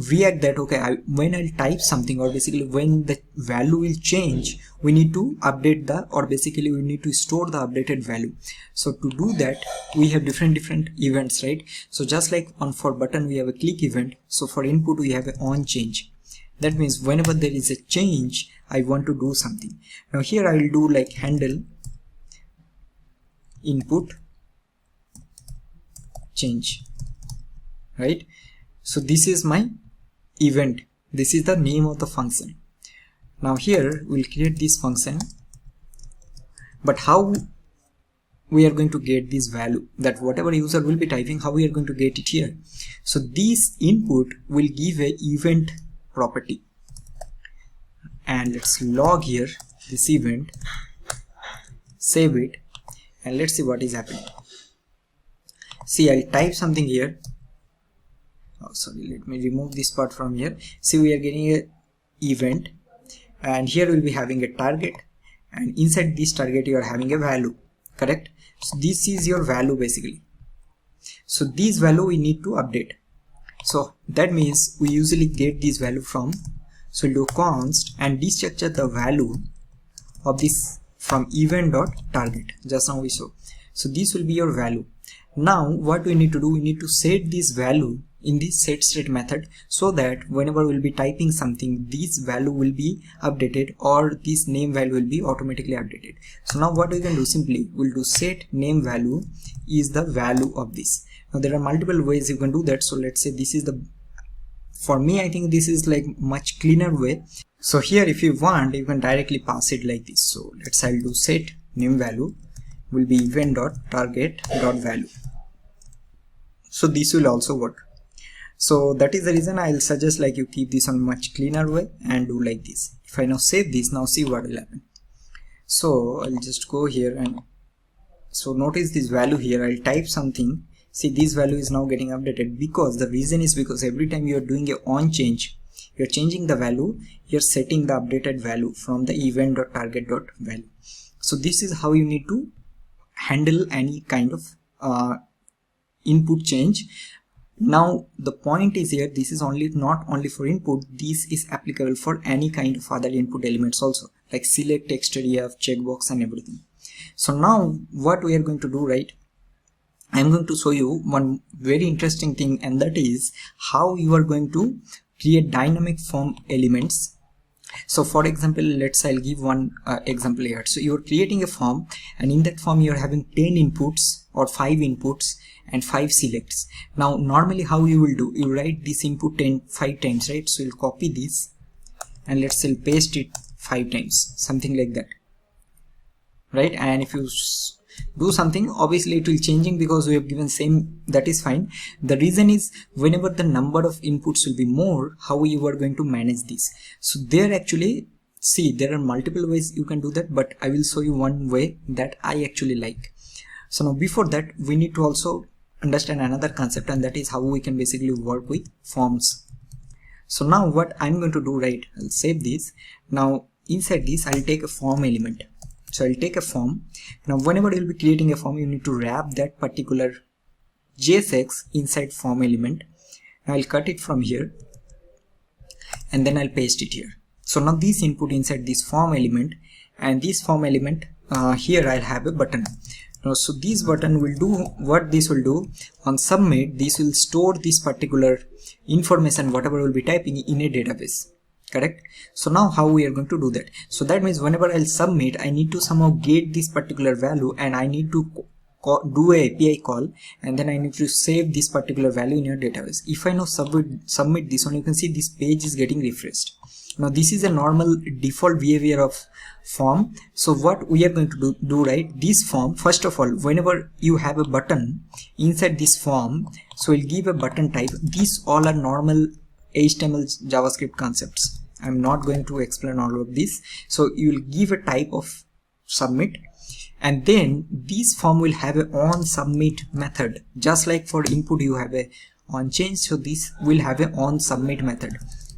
React that okay, when I'll type something, or basically when the value will change, we need to update the, or basically we need to store the updated value. So to do that we have different events, right? So just like for button we have a click event, so for input we have an on change. That means whenever there is a change, I want to do something. Now here I will do like handle input change, right? So this is my event, this is the name of the function. Now here we'll create this function, but how we are going to get this value, that whatever user will be typing, how we are going to get it here? So this input will give a event property, and let's log here this event, save it, and let's see what is happening. See, I'll type something here. Oh sorry, let me remove this part from here. See, we are getting a event, and here we'll be having a target, and inside this target you are having a value, correct? So this is your value basically. So this value we need to update. So that means we usually get this value from, so we'll do const and destructure the value of this from event.target, just now we saw. So this will be your value. Now what we need to do, we need to set this value in this setState method, so that whenever we'll be typing something, this value will be updated, or this name value will be automatically updated. So now what we can do, simply we'll do set name value is the value of this. Now there are multiple ways you can do that. So let's say this is the, for me I think this is like much cleaner way. So here if you want, you can directly pass it like this. So let's say I'll do set name value will be event.target.value. So this will also work. So that is the reason I'll suggest like you keep this on much cleaner way and do like this. If I now save this, now see what will happen. So I'll just go here, and so notice this value here, I'll type something. See, this value is now getting updated, because the reason is because every time you are doing a on change, you're changing the value, you're setting the updated value from the event.target.value. So this is how you need to handle any kind of input change. Now the point is here, this is not only for input, this is applicable for any kind of other input elements also, like select, text area, checkbox and everything. So now what we are going to do, right, I'm going to show you one very interesting thing, and that is how you are going to create dynamic form elements. So for example, let's say I'll give one example here. So you're creating a form, and in that form you're having 10 inputs or 5 inputs and 5 selects. Now normally how you will do, you write this input 5 times, right? So you'll copy this and let's say paste it 5 times, something like that, right? And if you do something, obviously it will changing because we have given same, that is fine. The reason is whenever the number of inputs will be more, how you are going to manage this. So there actually, see, there are multiple ways you can do that, but I will show you one way that I actually like. So now before that, we need to also understand another concept, and that is how we can basically work with forms. So now what I'm going to do, right, I'll save this. Now inside this I'll take a form element. So I'll take a form. Now whenever you'll be creating a form, you need to wrap that particular JSX inside form element. I'll cut it from here and then I'll paste it here. So now this input inside this form element, and this form element here I'll have a button. Now, so this button will do what this will do on submit. This will store this particular information, whatever we'll be typing, in a database. correct? So now how we are going to do that? So that means whenever I'll submit, I need to somehow get this particular value, and I need to do a API call, and then I need to save this particular value in your database. If I now submit this one, you can see this page is getting refreshed. Now this is a normal default behavior of form. So what we are going to do right, this form, first of all, whenever you have a button inside this form, so we'll give a button type. These all are normal HTML JavaScript concepts. I'm not going to explain all of this. So you will give a type of submit, and then this form will have a on submit method. Just like for input you have a on change, so this will have a on submit method,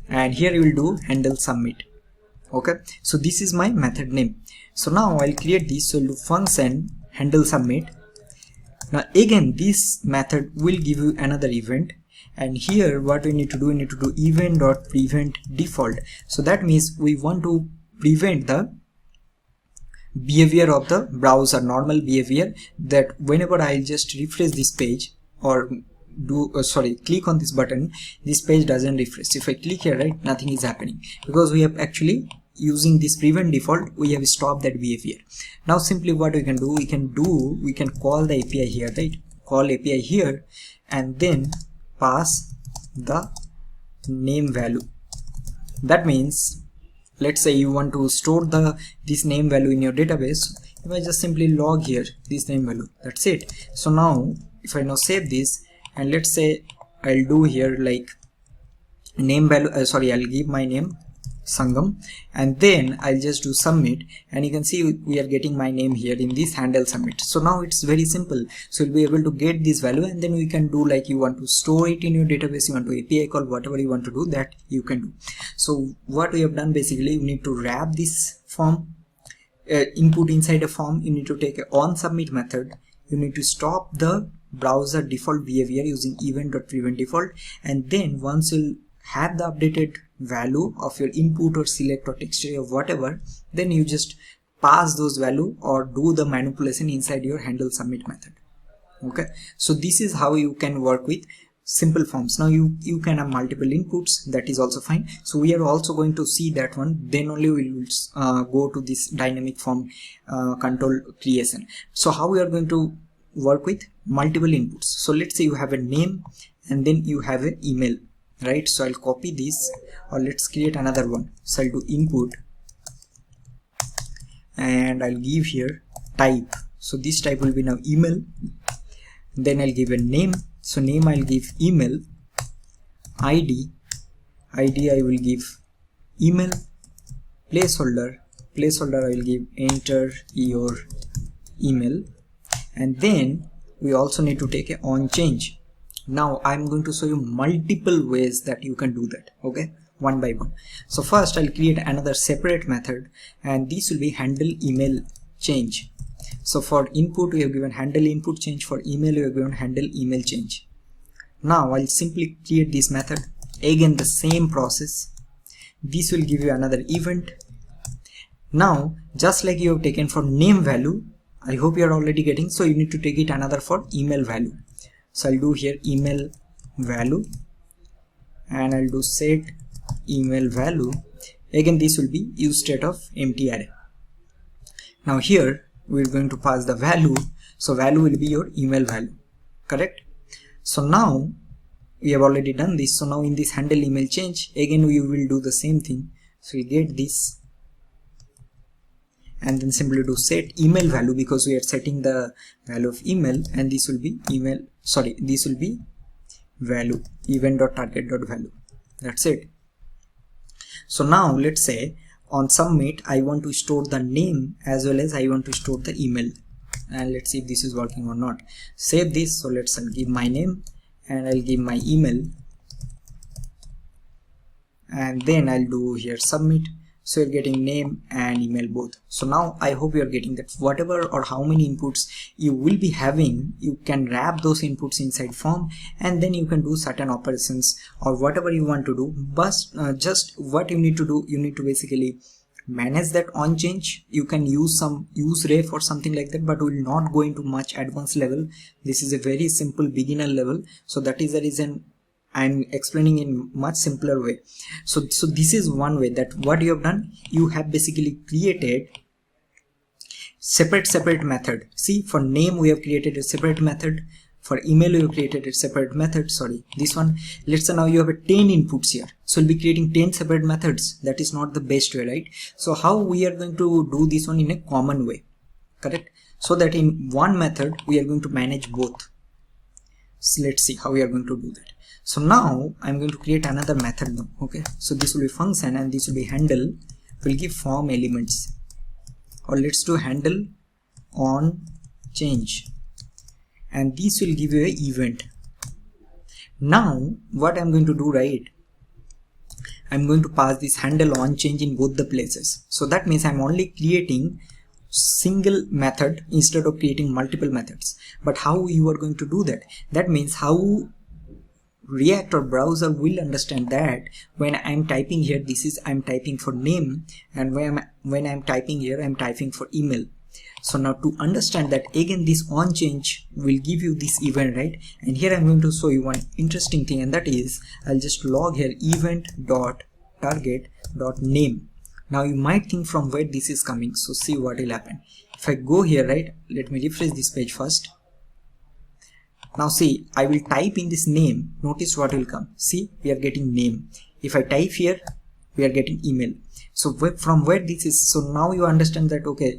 and here you will do handle submit. Okay, so this is my method name. So now I'll create this. So I'll do function handle submit. Now again this method will give you another event, and here what we need to do, we need to do event.prevent default. So that means we want to prevent the behavior of the browser, normal behavior, that whenever I just refresh this page or click on this button, this page doesn't refresh. If I click here, right, nothing is happening, because we have actually using this prevent default, we have stopped that behavior. Now simply what we can do, we can call the API here, right? Call API here, and then pass the name value. That means, let's say you want to store this name value in your database. If I just simply log here this name value, that's it. So now if I now save this, and let's say I'll do here like name value, I'll give my name Sangam, and then I'll just do submit, and you can see we are getting my name here in this handle submit. So now it's very simple. So you'll be able to get this value, and then we can do like you want to store it in your database, you want to API call, whatever you want to do, that you can do. So what we have done, basically you need to wrap this form input inside a form. You need to take a on submit method. You need to stop the browser default behavior using event.prevent default, and then once you'll have the updated value of your input or select or text array or whatever, then you just pass those value or do the manipulation inside your handle submit method. Okay, so this is how you can work with simple forms. Now you can have multiple inputs, that is also fine. So we are also going to see that one, then only we will go to this dynamic form control creation. So how we are going to work with multiple inputs. So let's say you have a name and then you have an email, right? So I'll copy this, or let's create another one. So I'll do input, and I'll give here type. So this type will be now email. Then I'll give a name. So name I'll give email. ID I will give email. Placeholder I will give enter your email. And then we also need to take a on change. Now I'm going to show you multiple ways that you can do that, okay, one by one. So first I'll create another separate method, and this will be handle email change. So for input we have given handle input change, for email we have given handle email change. Now I'll simply create this method, again the same process. This will give you another event. Now just like you have taken for name value, I hope you are already getting, so you need to take it another for email value. So I'll do here email value, and I'll do set email value. Again this will be useState of empty array. Now here we're going to pass the value, so value will be your email value, correct? So now we have already done this. So now in this handle email change, again we will do the same thing. So we get this, and then simply do set email value, because we are setting the value of email, and this will be this will be value event.target.value. That's it. So now let's say on submit I want to store the name as well as I want to store the email, and let's see if this is working or not. Save this. So let's give my name, and I'll give my email, and then I'll do here submit. So you're getting name and email both. So now I hope you're getting that whatever or how many inputs you will be having, you can wrap those inputs inside form, and then you can do certain operations or whatever you want to do. But just what you need to do, you need to basically manage that on change. You can use some useRef or something like that, but we'll not go into much advanced level. This is a very simple beginner level. So that is the reason I'm explaining in much simpler way. So this is one way that what you have done. You have basically created separate method. See, for name we have created a separate method. For email we have created a separate method. Sorry, this one. Let's say now you have a 10 inputs here. So we'll be creating 10 separate methods. That is not the best way, right? So how we are going to do this one in a common way, correct? So that in one method we are going to manage both. So let's see how we are going to do that. So now I'm going to create another method now. Okay, so this will be function and this will be handle. We'll give form elements, or let's do handle on change, and this will give you an event. Now what I'm going to do, right, I'm going to pass this handle on change in both the places. So that means I'm only creating single method instead of creating multiple methods. But how you are going to do that? That means how React or browser will understand that when I'm typing here, this is I'm typing for name, and when I'm typing here, I'm typing for email. So now to understand that, again this on change will give you this event, right? And here I'm going to show you one interesting thing, and that is I'll just log here event.target.name. Now you might think from where this is coming. So see what will happen. If I go here, right, let me refresh this page first. Now see, I will type in this name. Notice what will come. See, we are getting name. If I type here, we are getting email. So from where this is, so now you understand that, okay,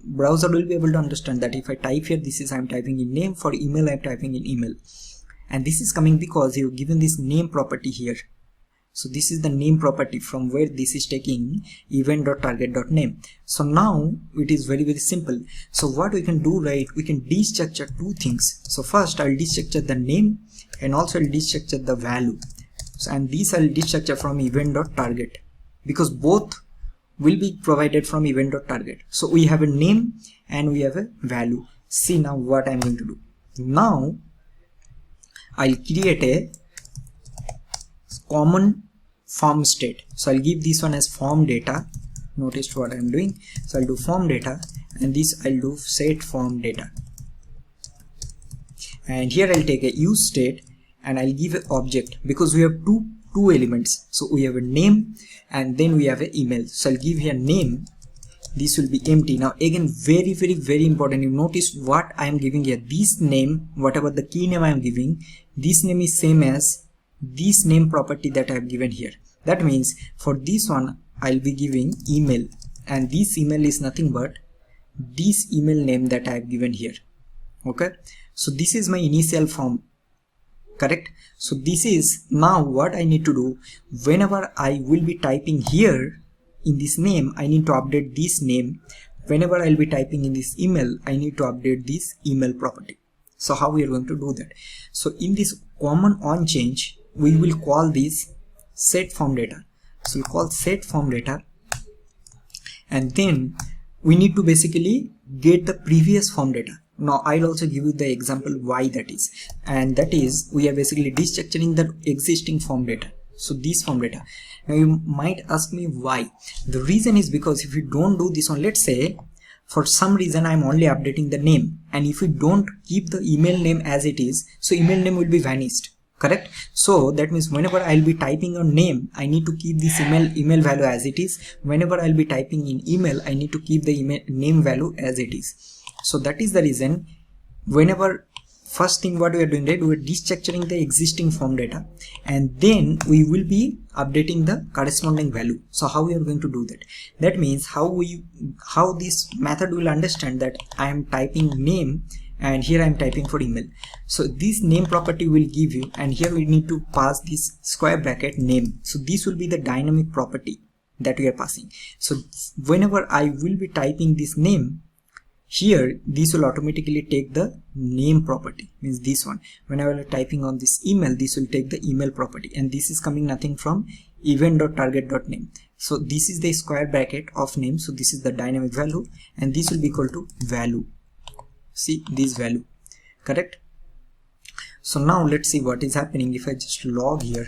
browser will be able to understand that if I type here, this is I'm typing in name. For email, I'm typing in email, and this is coming because you've given this name property here. So this is the name property from where this is taking event.target.name. So now it is very simple. So what we can do, right, we can destructure two things. So first I'll destructure the name, and also I'll destructure the value. So, and these I'll destructure from event.target, because both will be provided from event.target. So we have a name and we have a value. See now what I'm going to do. Now I'll create a common form state. So I'll give this one as form data. Notice what I'm doing. So I'll do form data, and this I'll do set form data, and here I'll take a use state, and I'll give an object because we have two elements. So we have a name and then we have an email. So I'll give here name. This will be empty. Now again, very important, you notice what I am giving here. This name, whatever the key name I am giving, this name is same as this name property that I have given here. That means for this one I'll be giving email, and this email is nothing but this email name that I have given here. Okay, so this is my initial form, correct? So this is now what I need to do. Whenever I will be typing here in this name, I need to update this name. Whenever I'll be typing in this email, I need to update this email property. So how we are going to do that? So in this common on change, we will call this set form data. So we'll call set form data, and then we need to basically get the previous form data. Now I'll also give you the example why that is, and that is we are basically destructuring the existing form data. So this form data. Now you might ask me why. The reason is because if you don't do this one, let's say for some reason I'm only updating the name, and if you don't keep the email name as it is, so email name will be vanished, correct? So that means whenever I'll be typing a name, I need to keep this email value as it is. Whenever I'll be typing in email, I need to keep the email name value as it is. So that is the reason, whenever first thing what we are doing, right, we are destructuring the existing form data, and then we will be updating the corresponding value. So how we are going to do that? That means how this method will understand that I am typing name and here I am typing for email. So this name property will give you, and here we need to pass this square bracket name. So this will be the dynamic property that we are passing. So whenever I will be typing this name, here this will automatically take the name property, means this one. Whenever I'm typing on this email, this will take the email property, and this is coming nothing from event.target.name. So this is the square bracket of name. So this is the dynamic value, and this will be equal to value. See this value, correct? So now let's see what is happening. If I just log here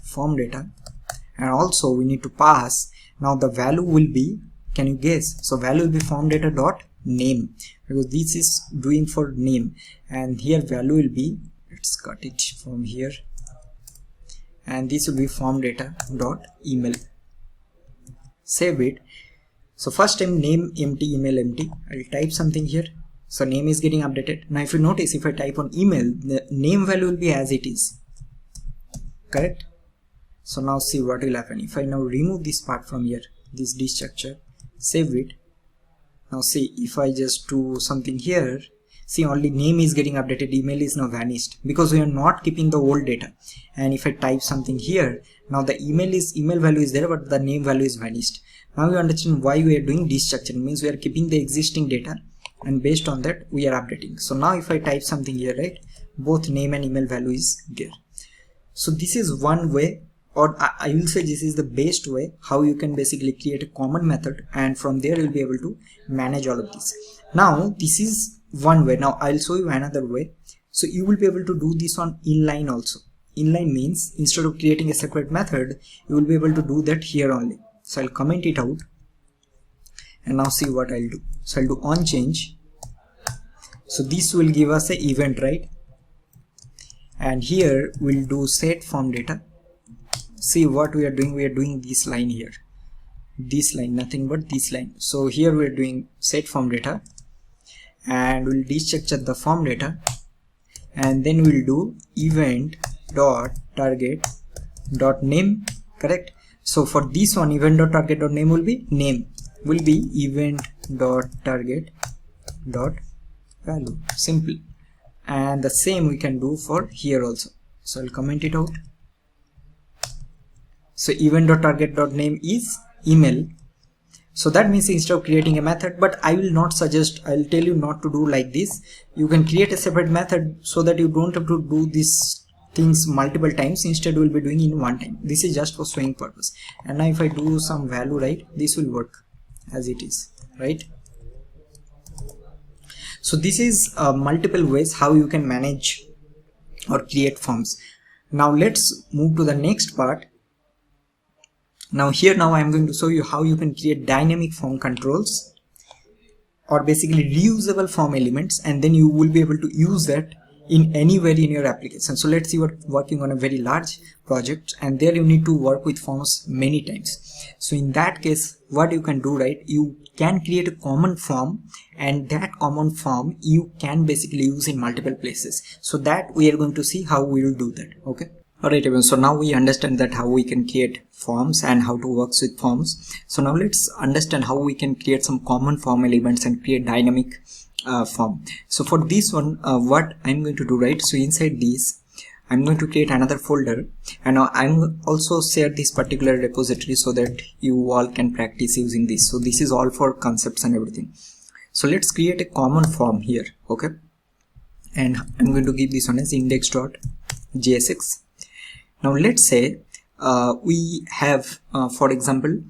form data, and also we need to pass, now the value will be, can you guess? So value will be form data dot name, because this is doing for name, and here value will be let's cut it from here, and this will be form data dot email. Save it. So first time name empty, email empty. I'll type something here. So name is getting updated. Now if you notice, if I type on email, the name value will be as it is, correct? So now see what will happen. If I now remove this part from here, this destructure, save it. Now see, if I just do something here, see only name is getting updated, email is now vanished because we are not keeping the old data. And if I type something here, now the email value is there, but the name value is vanished. Now you understand why we are doing destructuring. Means we are keeping the existing data, and based on that we are updating. So now if I type something here, right, both name and email value is there. So this is one way, or I will say this is the best way how you can basically create a common method, and from there you'll be able to manage all of this. Now this is one way. Now I'll show you another way. So you will be able to do this on inline also. Inline means instead of creating a separate method, you will be able to do that here only. So I'll comment it out, and now see what I'll do. So I'll do on change. So this will give us an event, right? And here we'll do set form data. See what we are doing. We are doing this line here, this line, nothing but this line. So here we are doing set form data, and we'll destructure the form data, and then we'll do event dot target dot name, correct? So for this one, event dot target dot name will be name, will be event dot target dot value, simple. And the same we can do for here also. So I'll comment it out. So event.target.name is email. So that means instead of creating a method, but I will not suggest, I'll tell you not to do like this. You can create a separate method so that you don't have to do these things multiple times. Instead we'll be doing in one time. This is just for showing purpose. And now if I do some value, right, this will work as it is, right? So this is multiple ways how you can manage or create forms. Now let's move to the next part. Now I'm going to show you how you can create dynamic form controls, or basically reusable form elements, and then you will be able to use that in anywhere in your application. So let's see, we're working on a very large project, and there you need to work with forms many times. So in that case, what you can do, right, you can create a common form, and that common form you can basically use in multiple places. So that we are going to see how we will do that. Okay. Alright everyone, so now we understand that how we can create forms and how to work with forms. So now let's understand how we can create some common form elements and create dynamic form. So for this one, what I'm going to do, right, so inside this I'm going to create another folder, and now I'm also share this particular repository so that you all can practice using this. So this is all for concepts and everything. So let's create a common form here, okay, and I'm going to give this one as index.jsx. Now let's say we have for example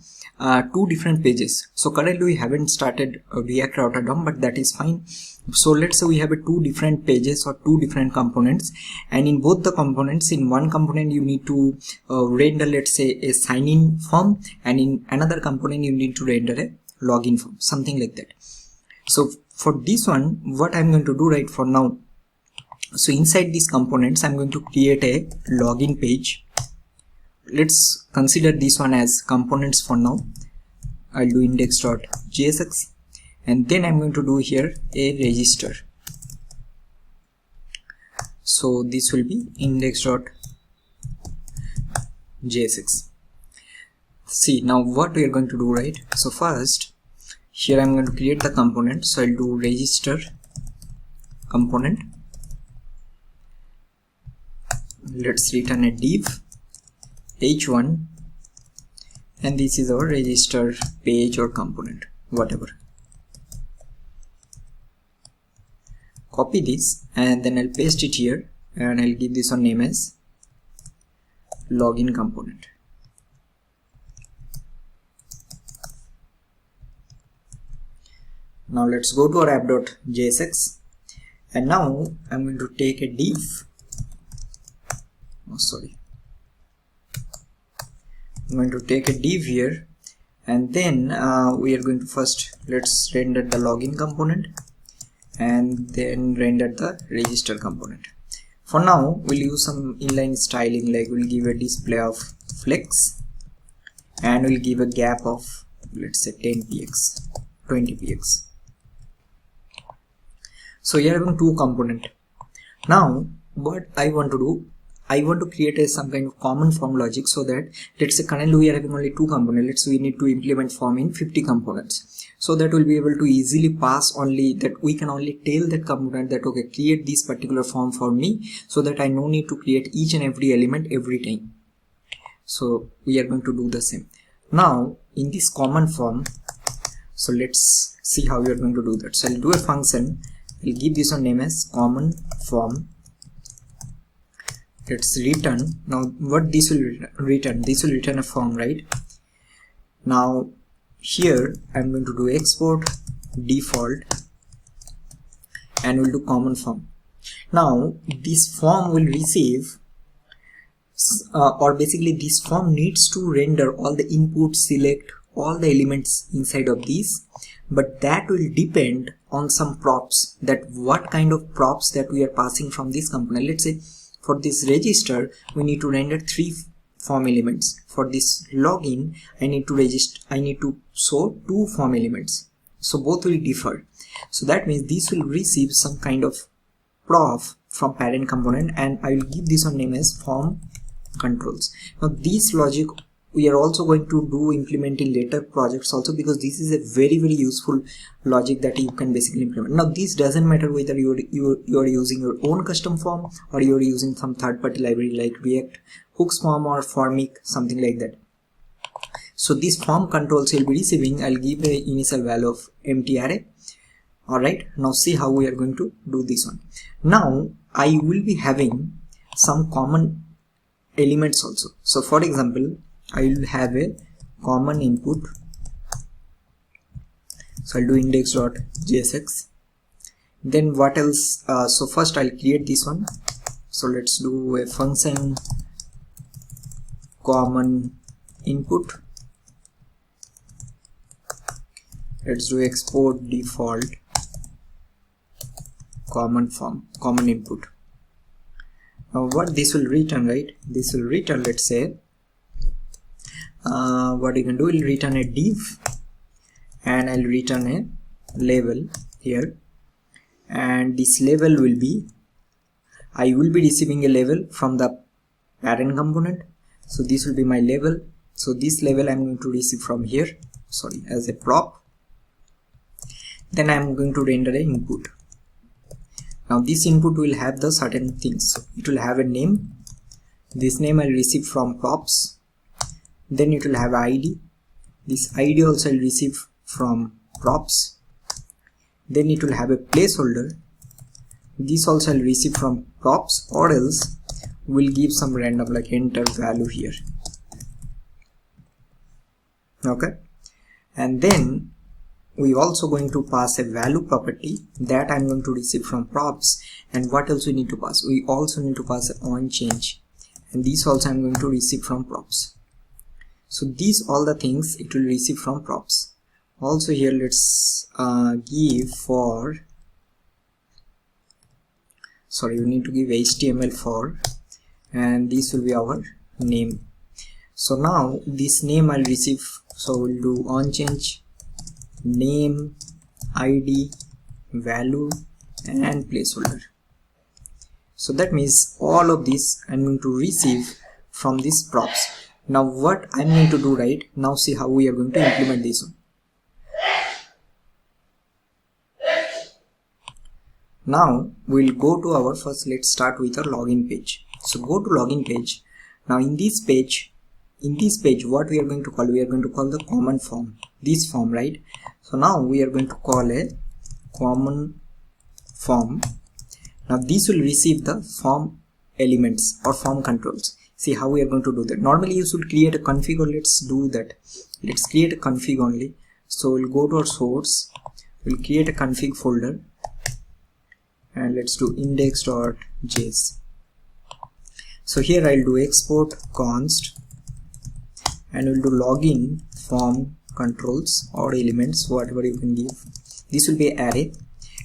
two different pages. So currently we haven't started React Router DOM, but that is fine. So let's say we have two different pages or two different components, and in both the components, in one component you need to render, let's say, a sign-in form, and in another component you need to render a login form, something like that. So for this one, what I'm going to do right for now, so inside these components I'm going to create a login page. Let's consider this one as components for now. I'll do index.jsx, and then I'm going to do here a register. So this will be index.jsx. See, now what we are going to do, right? So first here I'm going to create the component. So I'll do register component. Let's return a div h1, and this is our register page or component, whatever. Copy this, and then I'll paste it here, and I'll give this one name as login component. Now let's go to our app.jsx, and now I'm going to take a div. I'm going to take a div here, and then we are going to first, let's render the login component and then render the register component. For now we'll use some inline styling, like we'll give a display of flex and we'll give a gap of, let's say, 10px, 20px. So here I'm having two component. Now what I want to do, I want to create some kind of common form logic, so that let's say currently we are having only two components. Let's say we need to implement form in 50 components. So that we'll be able to easily pass only that, we can only tell that component that okay, create this particular form for me, so that I no need to create each and every element every time. So we are going to do the same. Now in this common form, so let's see how we are going to do that. So I'll do a function, I'll give this one name as common form. Let's return. Now what this will return, this will return a form, right? Now here I'm going to do export default and we'll do common form. Now this form will receive or basically this form needs to render all the input, select all the elements inside of these, but that will depend on some props, that what kind of props that we are passing from this component. Let's say for this register we need to render 3 form elements. For this login I need to show 2 form elements, so both will differ. So that means this will receive some kind of prop from parent component, and I will give this one name as form controls. Now this logic we are also going to do implement in later projects also, because this is a very useful logic that you can basically implement. Now this doesn't matter whether you are using your own custom form or you are using some third-party library like React hooks form or Formic, something like that. So this form controls you'll be receiving, I'll give a initial value of empty array. Alright, now see how we are going to do this one. Now I will be having some common elements also. So for example, I will have a common input. So I'll do index.jsx. Then what else? So first I'll create this one. So let's do a function common input. Let's do export default common form, common input. Now what this will return, right? This will return, let's say, what you can do, will return a div and I'll return a label here, and this label will be, I will be receiving a label from the parent component. So this will be my label. So this label I'm going to receive from here, sorry, as a prop. Then I'm going to render an input. Now this input will have the certain things. It will have a name. This name I'll receive from props. Then it will have ID. This ID also I'll receive from props. Then it will have a placeholder. This also I'll receive from props, or else we'll give some random like enter value here. Okay, and then we also going to pass a value property that I'm going to receive from props. And what else we need to pass? We also need to pass an on change, and this also I'm going to receive from props. So these all the things it will receive from props. Also here let's give for, sorry, we need to give HTML for, and this will be our name. So now this name I'll receive, so we'll do on change name, ID, value and placeholder. So that means all of this I'm going to receive from these props. Now what I'm going to do, right now, see how we are going to implement this one. Now we'll go to our first, let's start with our login page. So go to login page. Now in this page what we are going to call, we are going to call the common form, this form, right? So now we are going to call a common form. Now this will receive the form elements or form controls. See how we are going to do that. Normally you should create a config, or let's do that. Let's create a config only. So we'll go to our source, we'll create a config folder, and let's do index.js. So here I'll do export const, and we'll do login form controls or elements, whatever you can give. This will be array.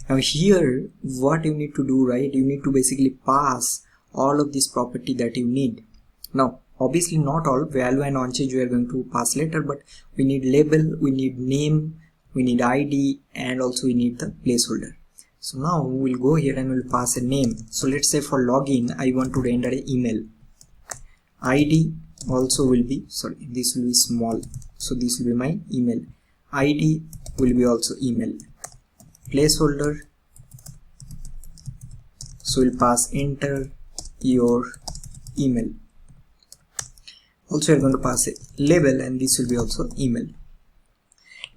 Now here what you need to do, right, you need to basically pass all of this property that you need. Now obviously not all value and onChange we are going to pass later, but we need label, we need name, we need ID, and also we need the placeholder. So now we'll go here and we'll pass a name. So let's say for login I want to render an email. ID also will be, sorry, this will be small, so this will be my email. ID will be also email. Placeholder, so we'll pass enter your email. Also you're going to pass a label, and this will be also email.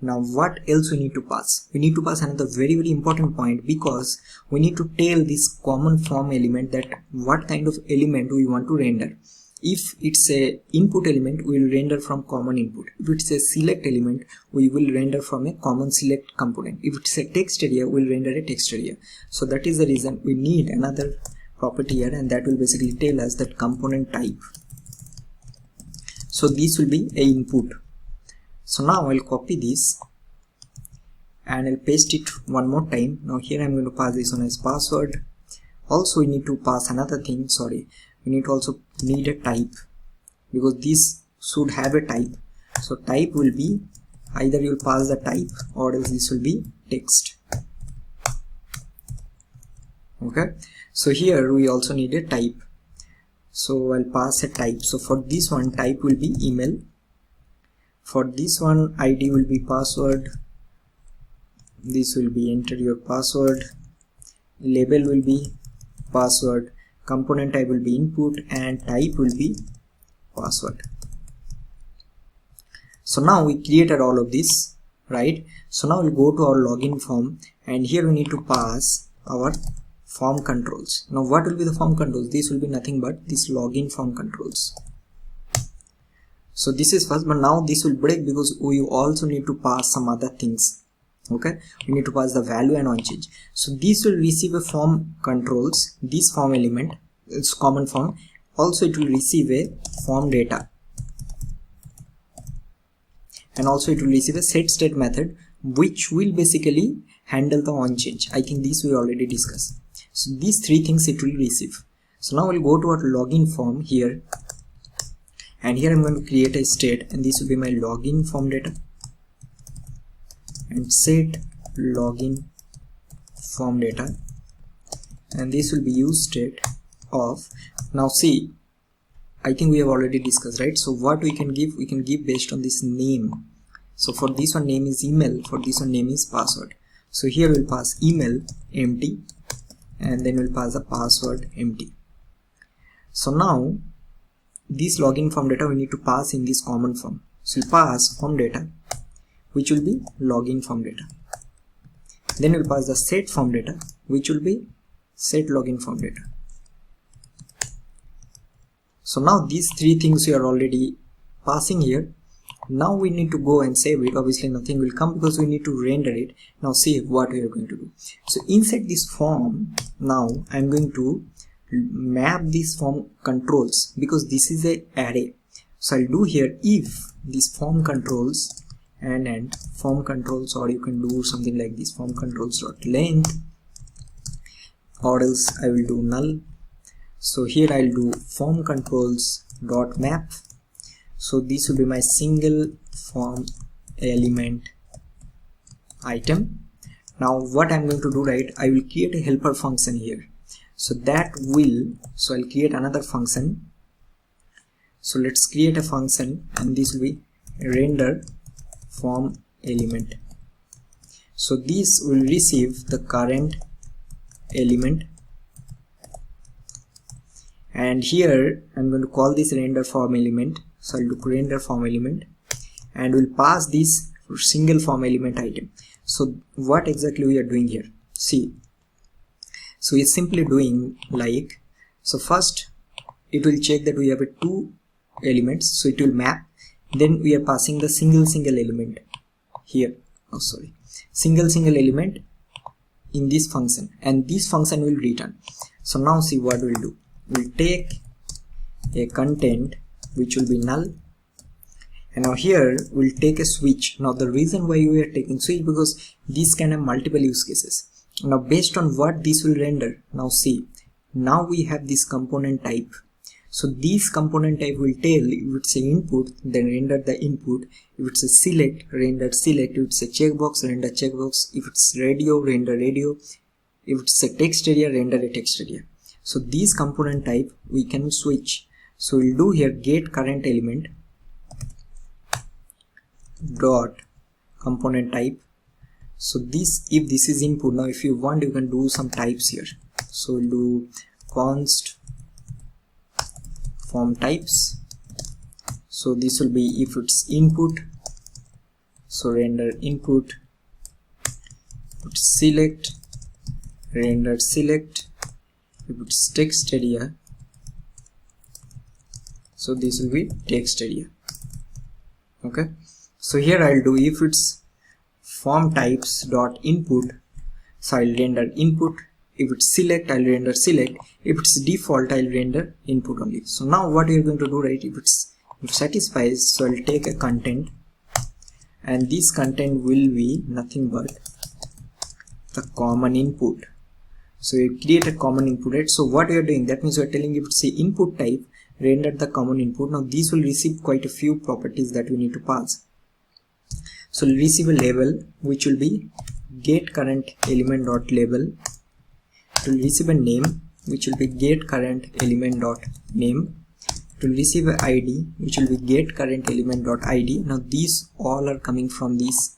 Now what else we need to pass? We need to pass another very important point, because we need to tell this common form element that what kind of element we want to render. If it's a input element, we will render from common input. If it's a select element, we will render from a common select component. If it's a text area, we'll render a text area. So that is the reason we need another property here, and that will basically tell us that component type. So this will be a input. So now I'll copy this and I'll paste it one more time. Now here I'm going to pass this one as password. Also we need to pass another thing, sorry, we need to also need a type, because this should have a type. So type will be, either you'll pass the type or else this will be text. Okay, so here we also need a type. So I'll pass a type. So for this one, type will be email. For this one, ID will be password. This will be enter your password. Label will be password. Component type will be input, and type will be password. So now we created all of this, right? So now we'll go to our login form, and here we need to pass our form controls. Now what will be the form controls? This will be nothing but this login form controls. So this is first, but now this will break because we also need to pass some other things. Okay, we need to pass the value and onChange. So this will receive a form controls, this form element, it's common form. Also it will receive a form data, and also it will receive a setState method, which will basically handle the onChange. I think this we already discussed. So these three things it will receive. So now we'll go to our login form here, and here I'm going to create a state, and this will be my login form data, and set login form data, and this will be useState of. Now see, I think we have already discussed, right? So what we can give based on this name. So for this one, name is email, for this one, name is password. So here we'll pass email empty, and then we'll pass the password empty. So now this login form data we need to pass in this common form. So we'll pass form data, which will be login form data. Then we'll pass the set form data, which will be set login form data. So now these three things we are already passing here. Now we need to go and save it. Obviously nothing will come because we need to render it. Now see what we are going to do. So inside this form, now I'm going to map these form controls, because this is a array. So I'll do here if this form controls and form controls, or you can do something like this, form controls dot length, or else I will do null. So here I'll do form controls dot map. So this will be my single form element item. Now what I'm going to do, right, I will create a helper function here. So that will, so I'll create another function. So let's create a function, and this will be render form element. So this will receive the current element, and here I'm going to call this render form element. So I'll do render form element, and we'll pass this single form element item. So what exactly we are doing here, see, so it's simply doing like, so first it will check that we have two elements, so it will map. Then we are passing the single element here, oh sorry, single element in this function, and this function will return. So now see what we'll do, we'll take a content which will be null, and now here we'll take a switch. Now the reason why we are taking switch, because this can have multiple use cases. Now based on what this will render, now see, now we have this component type. So this component type will tell if it's a input, then render the input. If it's a select, render select. If it's a checkbox, render checkbox. If it's radio, render radio. If it's a text area, render a text area. So this component type we can switch. So we'll do here get current element dot component type. So this, if this is input, now if you want you can do some types here. So we'll do const form types. So this will be if it's input, so render input. If it's select, render select. If it's text area, so this will be text area. Okay, so here I'll do if it's form types dot input, so I'll render input. If it's select, I'll render select. If it's default, I'll render input only. So now what we're going to do, right, if it satisfies, so I'll take a content, and this content will be nothing but the common input. So you create a common input, right? So what we are doing, that means we are telling if it's a input type, render the common input. Now this will receive quite a few properties that we need to pass. So we'll receive a label which will be get current element dot label. It will receive a name which will be get current element dot name. It will receive a ID which will be get current element dot ID. Now these all are coming from this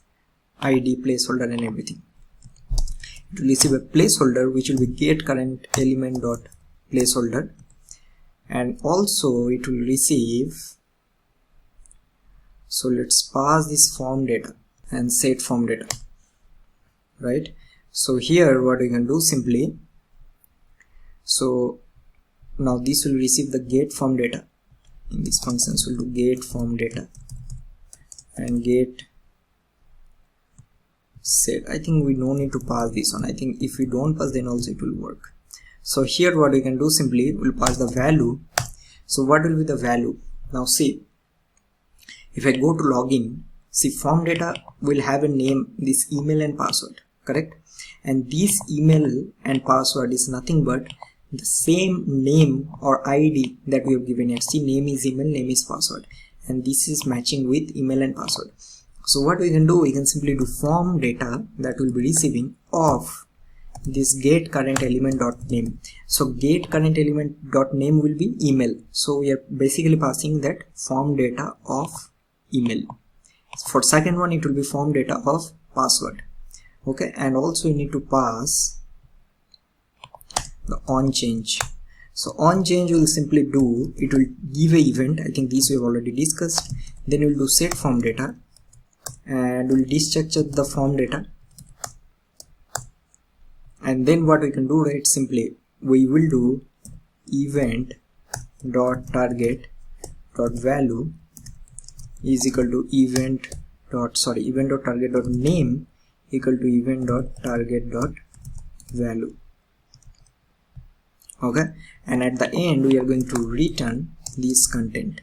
ID placeholder and everything. It will receive a placeholder which will be get current element dot placeholder, and also it will receive, so let's pass this form data and set form data, right? So here what we can do simply, so now this will receive the get form data. In this function, so we'll do get form data and get set. I think we don't need to pass this one. I think if we don't pass, then also it will work. So here what we can do simply, we'll pass the value. So what will be the value? Now see, if I go to login, see form data will have a name, this email and password, correct? And this email and password is nothing but the same name or ID that we have given here. See, name is email, name is password, and this is matching with email and password. So what we can do, we can simply do form data that will be receiving of this get current element dot name. So get current element dot name will be email. So we are basically passing that form data of email. For second one, it will be form data of password. Okay, and also you need to pass the on change. So on change will simply do, it will give a event. I think this we have already discussed. Then we'll do set form data and we'll destructure the form data. And then what we can do, right, simply we will do event dot target dot value is equal to event dot target dot name equal to event dot target dot value. Okay, and at the end we are going to return this content.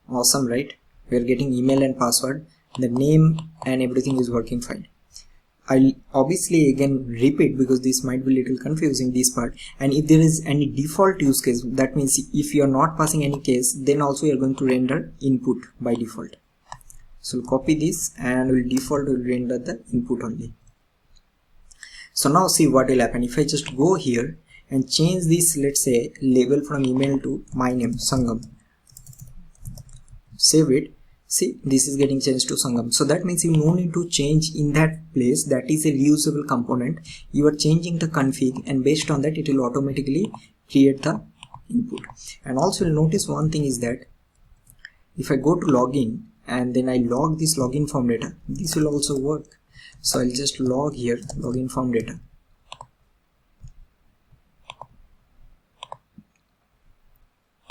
Awesome, right? We are getting email and password, the name and everything is working fine. I'll obviously again repeat because this might be a little confusing, this part. And if there is any default use case, that means if you are not passing any case, then also you are going to render input by default. So we'll copy this and we'll default will render the input only. So now see what will happen if I just go here and change this, let's say label from email to my name Sangam, save it. See, this is getting changed to Sangam. So that means you no need to change in that place. That is a reusable component. You are changing the config and based on that it will automatically create the input. And also you'll notice one thing is that if I go to login and then I log this login form data, this will also work. So I'll just log here login form data.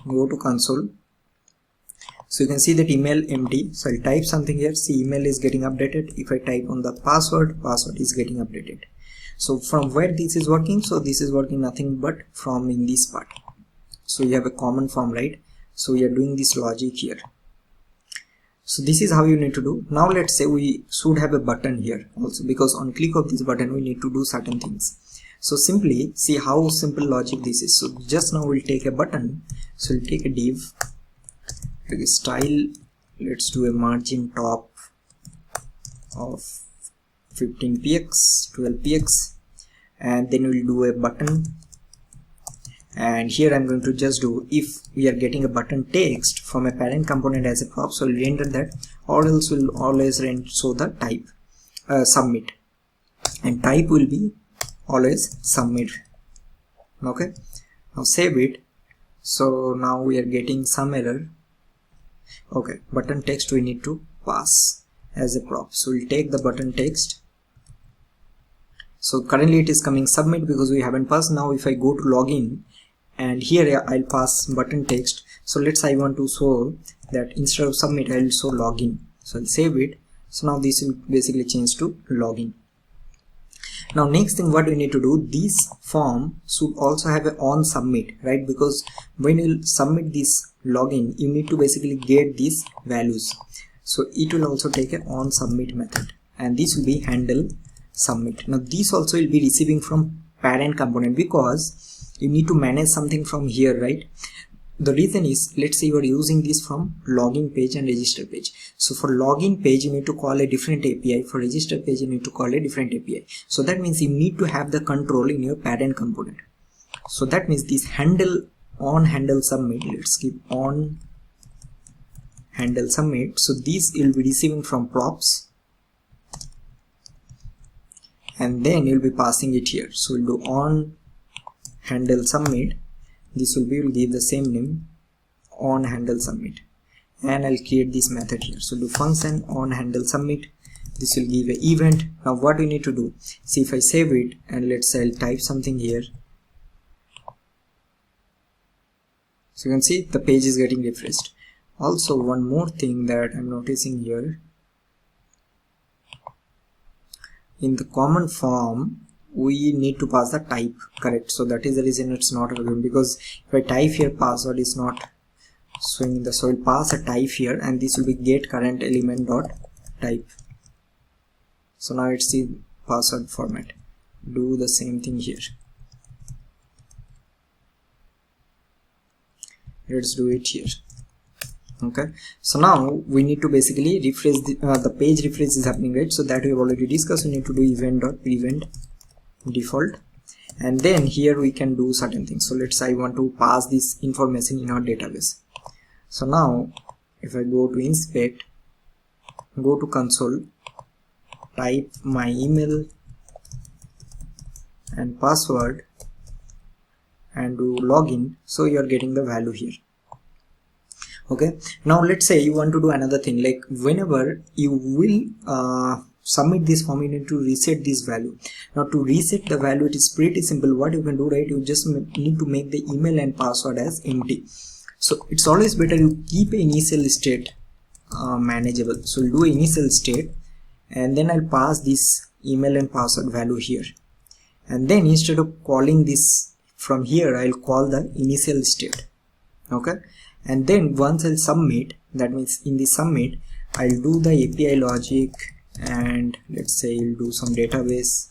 Go to console. So you can see that email empty. So I'll type something here. See, email is getting updated. If I type on the password, password is getting updated. So from where this is working? So this is working nothing but from in this part. So you have a common form, right? So we are doing this logic here. So this is how you need to do. Now let's say we should have a button here also, because on click of this button we need to do certain things. So simply see how simple logic this is. So just now we'll take a button. So we'll take a div, take a style, let's do a margin top of 15px, 12px, and then we'll do a button. And here I'm going to just do, if we are getting a button text from a parent component as a prop, so we'll render that, or else we'll always show the type submit, and type will be always submit. Okay, now save it. So now we are getting some error. Okay, button text we need to pass as a prop, so we'll take the button text. So currently it is coming submit because we haven't passed. Now if I go to login, and here I'll pass button text. So let's say I want to show that instead of submit I'll show login. So I'll save it. So now this will basically change to login. Now next thing what we need to do, this form should also have a on submit, right? Because when you submit this login, you need to basically get these values. So it will also take a on submit method, and this will be handle submit. Now this also will be receiving from parent component, because you need to manage something from here, right? The reason is, let's say you are using this from login page and register page. So for login page you need to call a different API, for register page you need to call a different API. So that means you need to have the control in your parent component. So that means this handle on handle submit, let's keep on handle submit. So this will be receiving from props, and then you'll be passing it here. So we'll do on handle submit. This will be, we'll give the same name, on handle submit, and I'll create this method here. So do function on handle submit. This will give an event. Now what we need to do, see if I save it, and let's say I'll type something here. So you can see the page is getting refreshed. Also one more thing that I'm noticing here, in the common form we need to pass the type, correct? So that is the reason it's not available, because if I type here password is not showing in the, so I'll pass a type here, and this will be get current element dot type. So now it's the password format. Do the same thing here. Let's do it here. Okay, so now we need to basically refresh the page refresh is happening, right? So that we've already discussed. We need to do event default, and then here we can do certain things. So let's say I want to pass this information in our database. So now if I go to inspect, go to console, type my email and password, and do login. So you are getting the value here. Okay, now let's say you want to do another thing, like whenever you will submit this form, you need to reset this value. Now to reset the value, it is pretty simple. What you can do, right, you just need to make the email and password as empty. So it's always better you keep an initial state manageable. So we'll do initial state, and then I'll pass this email and password value here, and then instead of calling this from here, I'll call the initial state. Okay, and then once I'll submit, that means in the submit I'll do the API logic, and let's say I'll do some database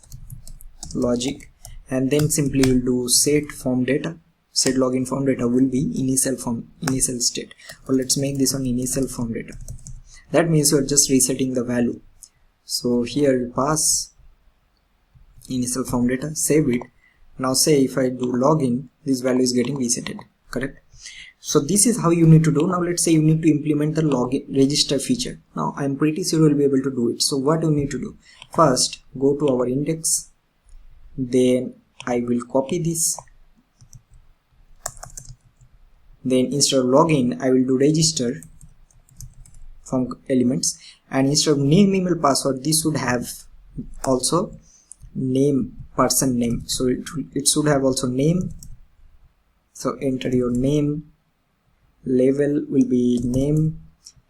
logic, and then simply we'll do set form data, set login form data will be initial state, or let's make this on initial form data. That means you're just resetting the value. So here we pass initial form data, save it. Now say if I do login, this value is getting resetted, correct? So this is how you need to do. Now let's say you need to implement the login register feature. Now I'm pretty sure you'll be able to do it. So what you need to do, first go to our index, then I will copy this, then instead of login I will do register from elements, and instead of name, email, password, this should have also name, person name. So it should have also name. So enter your name, label will be name,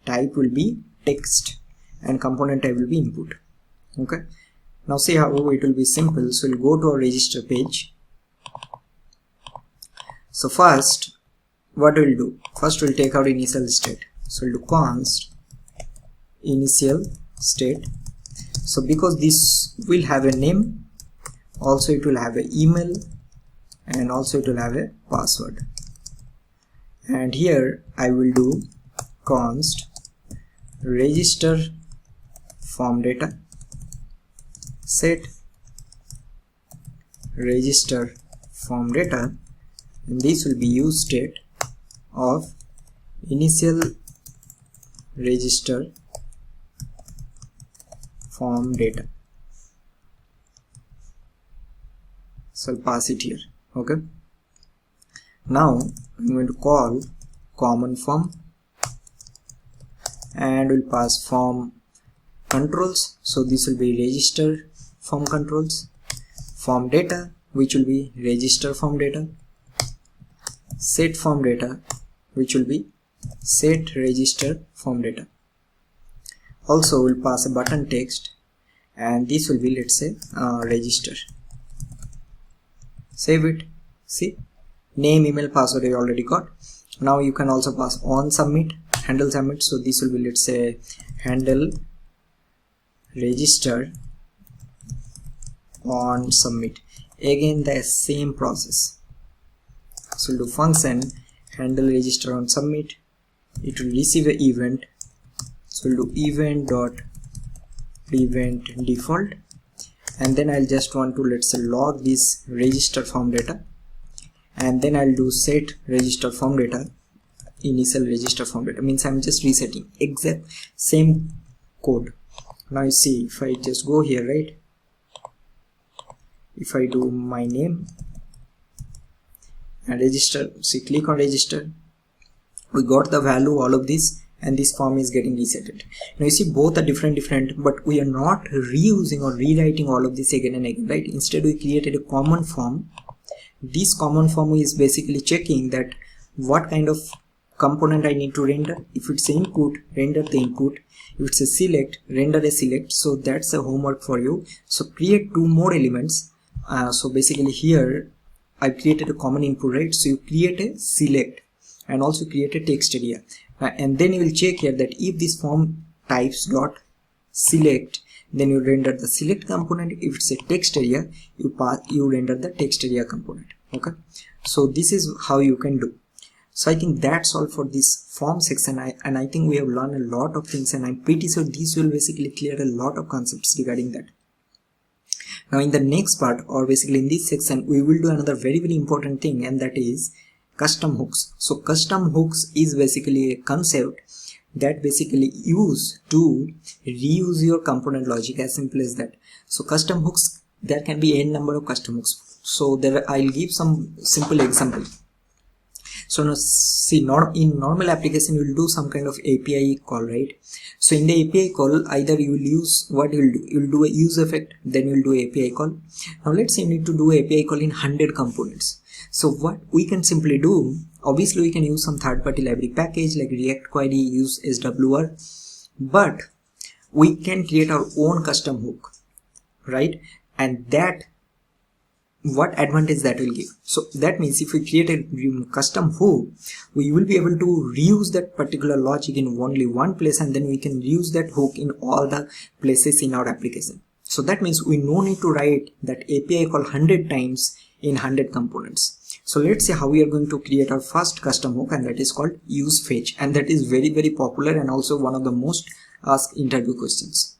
type will be text, and component type will be input. Okay, now see how it will be simple. So we'll go to our register page. So first what we'll do, first we'll take out initial state. So we'll do const initial state. So because this will have a name, also it will have an email, and also it will have a password. And here I will do const register form data set register form data, and this will be use state of initial register form data. So I'll pass it here. Okay, now I'm going to call common form, and we'll pass form controls. So this will be register form controls, form data, which will be register form data, set form data, which will be set register form data. Also we'll pass a button text, and this will be, let's say, register. Save it. See, name, email, password I already got. Now you can also pass on submit, handle submit. So this will be, let's say, handle register on submit. Again the same process. So we'll do function handle register on submit. It will receive an event. So we'll do event dot prevent default, and then I'll just want to, let's say, log this register form data, and then I'll do set register form data initial register form data. Means I'm just resetting exact same code. Now you see, if I just go here, right, if I do my name and register, see, click on register, we got the value, all of this, and this form is getting resetted. Now you see, both are different, but we are not reusing or rewriting all of this again and again, right? Instead we created a common form. This common form is basically checking that what kind of component I need to render. If it's input, render the input. If it's a select, render a select. So that's a homework for you. So create two more elements. So basically here I created a common input, right? So you create a select and also create a text area, and then you will check here that if this form types dot select, then you render the select component. If it's a text area, you render the text area component. Okay, so this is how you can do. So I think that's all for this form section, and I think we have learned a lot of things, and I'm pretty sure this will basically clear a lot of concepts regarding that. Now in the next part, or basically in this section, we will do another very important thing, and that is custom hooks. So custom hooks is basically a concept that basically use to reuse your component logic, as simple as that. So custom hooks, there can be n number of custom hooks. So there I'll give some simple example. So now see, in normal application you will do some kind of API call, right? So in the API call, either you will use, what you will do, you will do a useEffect, then you will do API call. Now let's say you need to do API call in 100 components. So what we can simply do, obviously we can use some third-party library package like React Query, use SWR, but we can create our own custom hook, right? And that, what advantage that will give? So that means if we create a custom hook, we will be able to reuse that particular logic in only one place, and then we can use that hook in all the places in our application. So that means we no need to write that API call 100 times in 100 components. So let's see how we are going to create our first custom hook, and that is called useFetch, and that is very popular and also one of the most asked interview questions.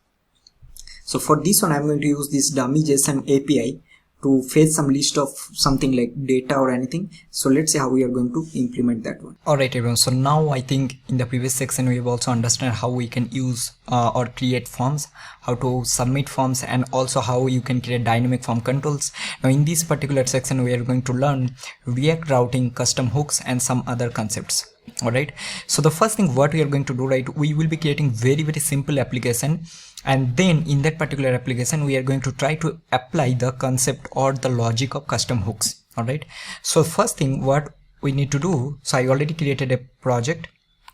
So for this one, I'm going to use this dummy JSON API to fetch some list of something like data or anything. So let's see how we are going to implement that one. Alright everyone, so now I think in the previous section we have also understood how we can use or create forms, how to submit forms, and also how you can create dynamic form controls. Now in this particular section we are going to learn React routing, custom hooks, and some other concepts. Alright, so the first thing what we are going to do, right, we will be creating very simple application, and then in that particular application we are going to try to apply the concept or the logic of custom hooks. Alright, so first thing what we need to do, so I already created a project,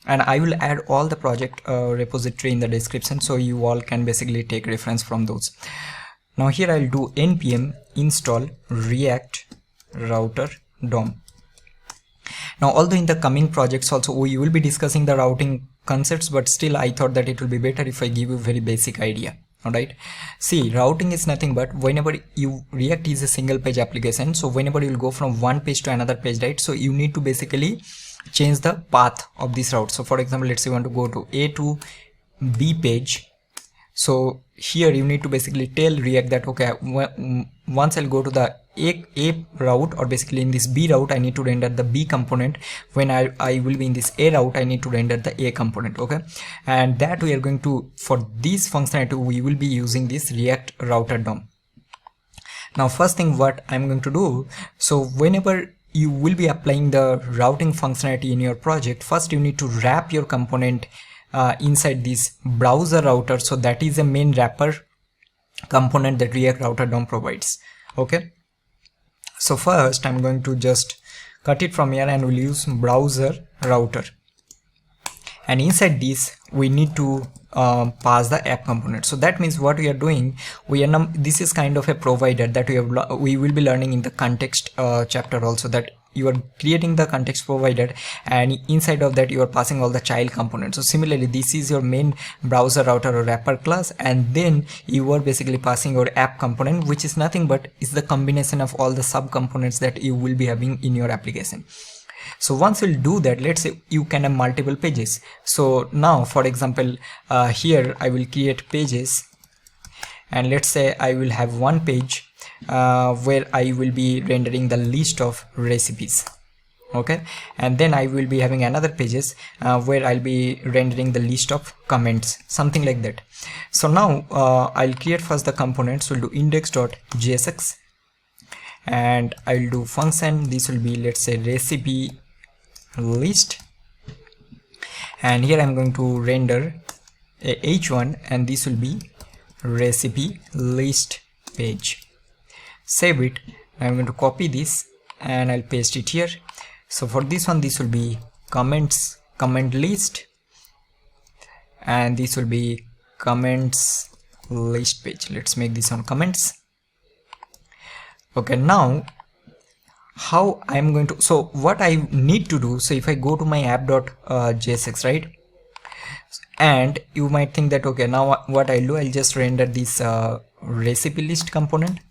and I will add all the project repository in the description, so you all can basically take reference from those. Now here I'll do npm install react router DOM. Now although in the coming projects also we will be discussing the routing concepts, but still I thought that it will be better if I give you a very basic idea. Alright, see, routing is nothing but whenever React is a single page application, so whenever you'll go from one page to another page, right, so you need to basically change the path of this route. So for example, let's say you want to go to A to B page. So here you need to basically tell React that okay, once I'll go to the A route, or basically in this B route I need to render the B component. When I will be in this A route, I need to render the A component. Okay, and that we are going to, for this functionality we will be using this React router DOM. Now first thing what I'm going to do, so whenever you will be applying the routing functionality in your project, first you need to wrap your component inside this BrowserRouter. So that is a main wrapper component that React router DOM provides. Okay, so first I'm going to just cut it from here and we'll use BrowserRouter, and inside this we need to pass the app component. So that means what we are doing, this is kind of a provider that we will be learning in the context chapter also, that you are creating the context provider, and inside of that you are passing all the child components. So similarly, this is your main browser router or wrapper class, and then you are basically passing your app component, which is nothing but is the combination of all the sub components that you will be having in your application. So once we'll do that, let's say you can have multiple pages. So now for example, here I will create pages, and let's say I will have one page where I will be rendering the list of recipes. Okay, and then I will be having another pages where I'll be rendering the list of comments, something like that. So now I'll create first the components. We'll do index.jsx, and I'll do function. This will be, let's say, recipe list, and here I'm going to render a h1, and this will be recipe list page. Save it. I'm going to copy this and I'll paste it here. So for this one, this will be comment list, and this will be comments list page. Let's make this on comments. Okay, now how I'm going to, so what I need to do, so if I go to my app.jsx, right, and you might think that okay, now what I'll do, I'll just render this recipe list component,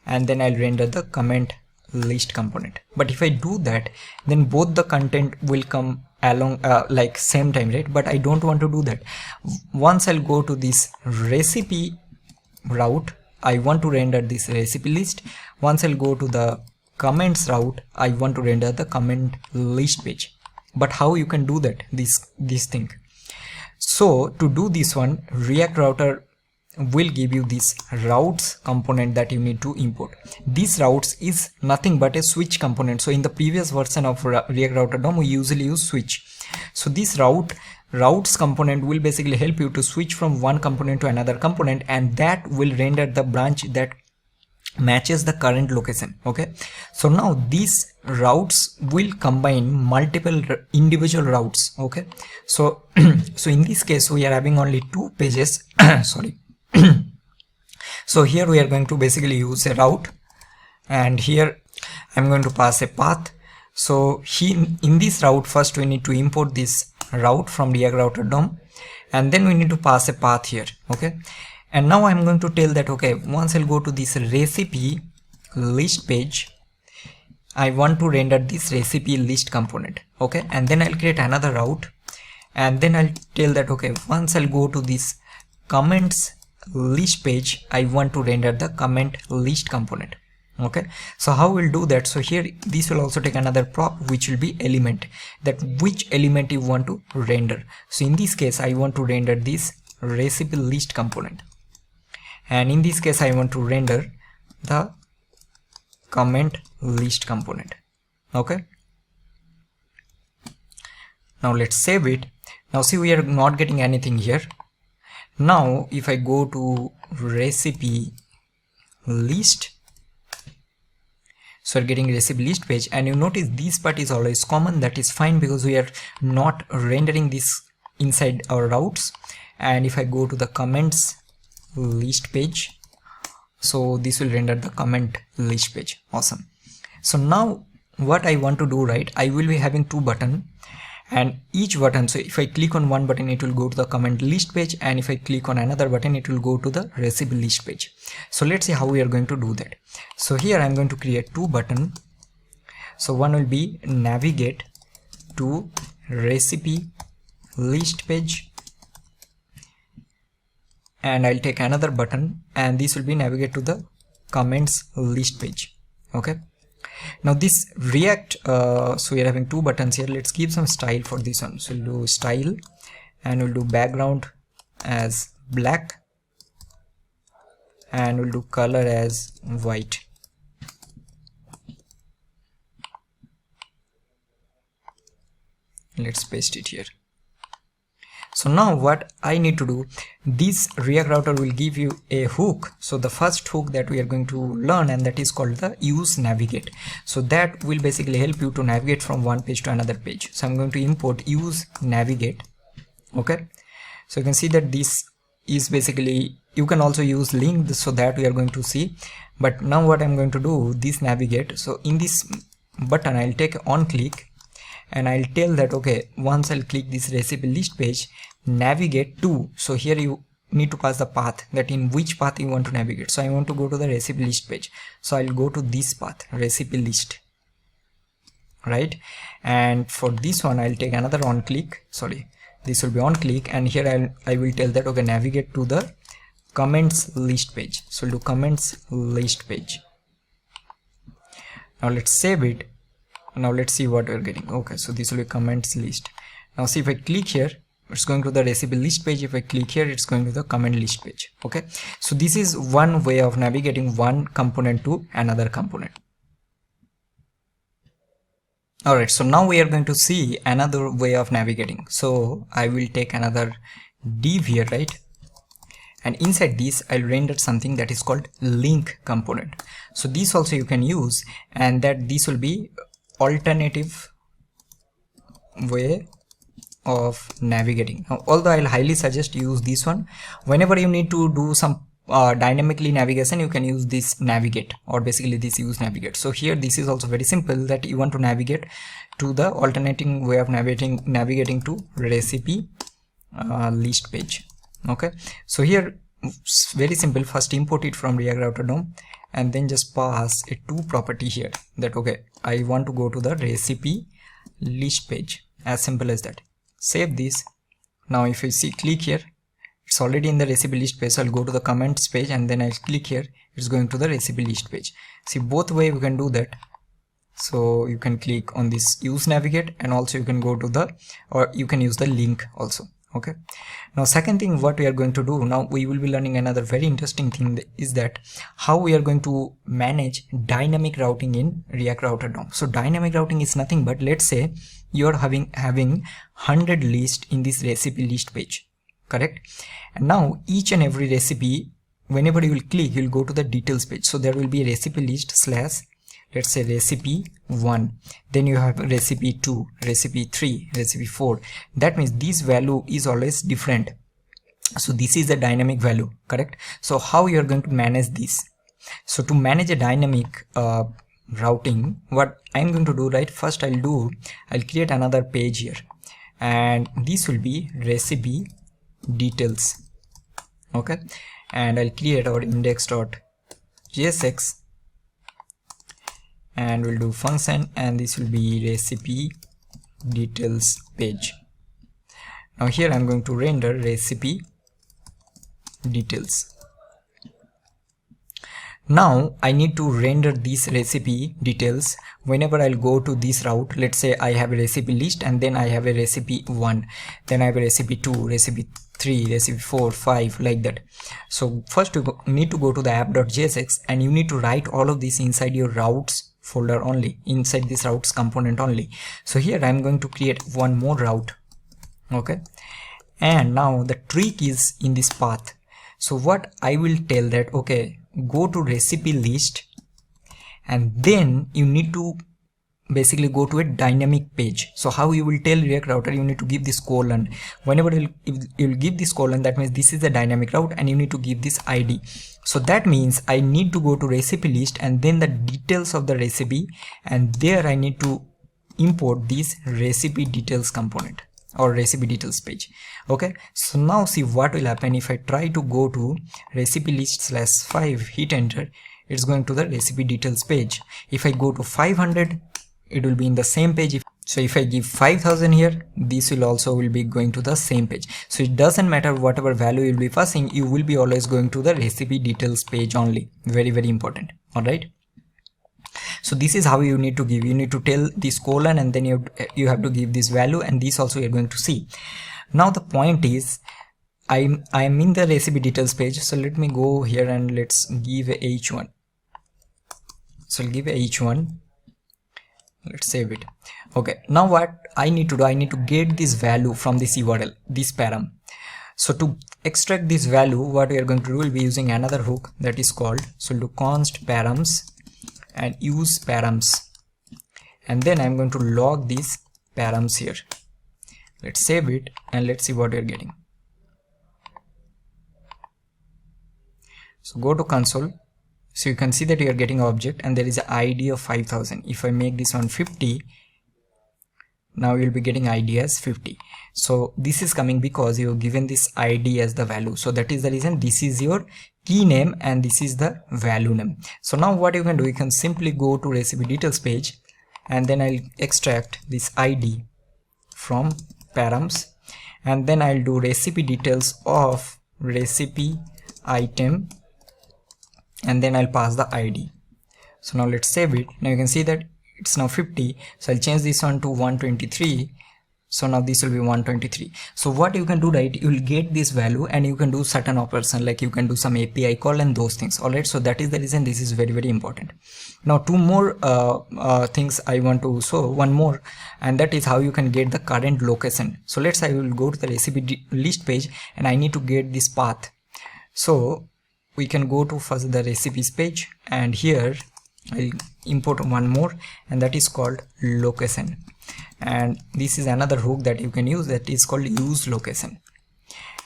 and then I'll render the comment list component. But if I do that, then both the content will come along like same time, right? But I don't want to do that. Once I'll go to this recipe route, I want to render this recipe list. Once I'll go to the comments route, I want to render the comment list page. But how you can do that, this thing? So to do this one, React router will give you this routes component that you need to import. This routes is nothing but a switch component. So in the previous version of React router DOM, we usually use switch. So this routes component will basically help you to switch from one component to another component, and that will render the branch that matches the current location. Okay, so now these routes will combine multiple individual routes. Okay, so so in this case we are having only two pages. Sorry. So here we are going to basically use a route, and here I'm going to pass a path. So in this route, first we need to import this route from React router DOM, and then we need to pass a path here. Okay, and now I'm going to tell that okay, once I'll go to this recipe list page, I want to render this recipe list component. Okay, and then I'll create another route, and then I'll tell that okay, once I'll go to this comments list page, I want to render the comment list component. Okay, so how we'll do that? So here this will also take another prop, which will be element, that which element you want to render. So in this case I want to render this recipe list component, and in this case I want to render the comment list component. Okay, now let's save it. Now see, we are not getting anything here. Now if I go to recipe list, so we're getting recipe list page, and you notice this part is always common. That is fine, because we are not rendering this inside our routes. And if I go to the comments list page, so this will render the comment list page. Awesome. So now what I want to do, right, I will be having two buttons, and each button, so if I click on one button, it will go to the comment list page, and if I click on another button, it will go to the recipe list page. So let's see how we are going to do that. So here I'm going to create two buttons. So one will be navigate to recipe list page, and I'll take another button, and this will be navigate to the comments list page. Okay, now this React, so we are having two buttons here. Let's give some style for this one. So we'll do style, and we'll do background as black, and we'll do color as white. Let's paste it here. So now what I need to do, this React router will give you a hook. So the first hook that we are going to learn, and that is called the use navigate. So that will basically help you to navigate from one page to another page. So I'm going to import use navigate. Okay, so you can see that this is basically, you can also use link, so that we are going to see. But now what I'm going to do, this navigate, so in this button I'll take on click, and I'll tell that, okay, once I'll click this recipe list page, navigate to, so here you need to pass the path, that in which path you want to navigate. So I want to go to the recipe list page, so I'll go to this path, recipe list, right? And for this one I'll take another on click, sorry, this will be on click, and here I will tell that, okay, navigate to the comments list page. So I'll do comments list page. Now let's save it. Now let's see what we're getting. Okay, so this will be comments list. Now see, if I click here, it's going to the recipe list page. If I click here, it's going to the comment list page. Okay, so this is one way of navigating one component to another component. Alright, so now we are going to see another way of navigating. So I will take another div here, right? And inside this I'll render something that is called link component. So this also you can use, and that this will be alternative way of navigating. Now, although I'll highly suggest use this one, whenever you need to do some dynamically navigation, you can use this navigate, or basically this use navigate. So here this is also very simple, that you want to navigate to the alternating way of navigating to recipe list page. Okay, so here very simple, first import it from React Router DOM, and then just pass a to property here, that okay, I want to go to the recipe list page. As simple as that. Save this. Now if you see, click here, it's already in the recipe list page. So I'll go to the comments page, and then I'll click here, it's going to the recipe list page. See, both way we can do that. So you can click on this use navigate, and also you can go to the, or you can use the link also. Okay, now second thing what we are going to do, now we will be learning another very interesting thing, is that how we are going to manage dynamic routing in React Router DOM. So dynamic routing is nothing but, let's say you are having 100 list in this recipe list page, correct? And now each and every recipe, whenever you will click, you will go to the details page. So there will be a recipe list slash, let's say recipe 1, then you have recipe 2, recipe 3, recipe 4. That means this value is always different. So this is a dynamic value, correct? So how you are going to manage this? So to manage a dynamic routing, what I'm going to do, right, first I'll create another page here, and this will be recipe details. Okay, and I'll create our index.jsx, and we'll do function, and this will be recipe details page. Now here I'm going to render recipe details. Now I need to render these recipe details whenever I'll go to this route. Let's say I have a recipe list, and then I have a recipe 1, then I have a recipe 2, recipe 3, recipe 4, 5, like that. So first you need to go to the app.jsx, and you need to write all of this inside your routes folder only, inside this routes component only. So here I'm going to create one more route. Okay, and now the trick is in this path. So what I will tell that, okay, go to recipe list, and then you need to basically go to a dynamic page. So how you will tell React Router, you need to give this colon. Whenever you will give this colon, that means this is a dynamic route, and you need to give this ID. So that means I need to go to recipe list, and then the details of the recipe, and there I need to import this recipe details component or recipe details page. Okay, so now see what will happen if I try to go to recipe list /5, hit enter, it's going to the recipe details page. If I go to 500, it will be in the same page. So if I give 5000 here, this will also be going to the same page. So it doesn't matter whatever value you'll be passing, you will be always going to the recipe details page only. Very, very important. All right. So this is how you need to give. You need to tell this colon, and then you have to give this value, and this also you're going to see. Now the point is, I'm in the recipe details page. So let me go here and let's give a h1. So I'll give a h1. Let's save it. Okay, now what I need to do, I need to get this value from this URL, this param. So to extract this value, what we are going to do, we'll be using another hook that is called, so we'll do const params and use params, and then I'm going to log these params here. Let's save it and let's see what we're getting. So go to console. So you can see that you are getting an object and there is an ID of 5000. If I make this one 50, now you'll be getting ID as 50. So this is coming because you have given this ID as the value. So that is the reason this is your key name and this is the value name. So now what you can do, you can simply go to recipe details page, and then I'll extract this ID from params, and then I'll do recipe details of recipe item, and then I'll pass the ID. So now let's save it. Now you can see that it's now 50. So I'll change this one to 123. So now this will be 123. So what you can do, right, you will get this value and you can do certain operation, like you can do some API call and those things. All right, so that is the reason this is very, very important. Now two more things I want to show, one more, and that is how you can get the current location. So let's say I will go to the recipe list page and I need to get this path. So we can go to first the recipes page, and here I'll import one more, and that is called location. And this is another hook that you can use, that is called use location.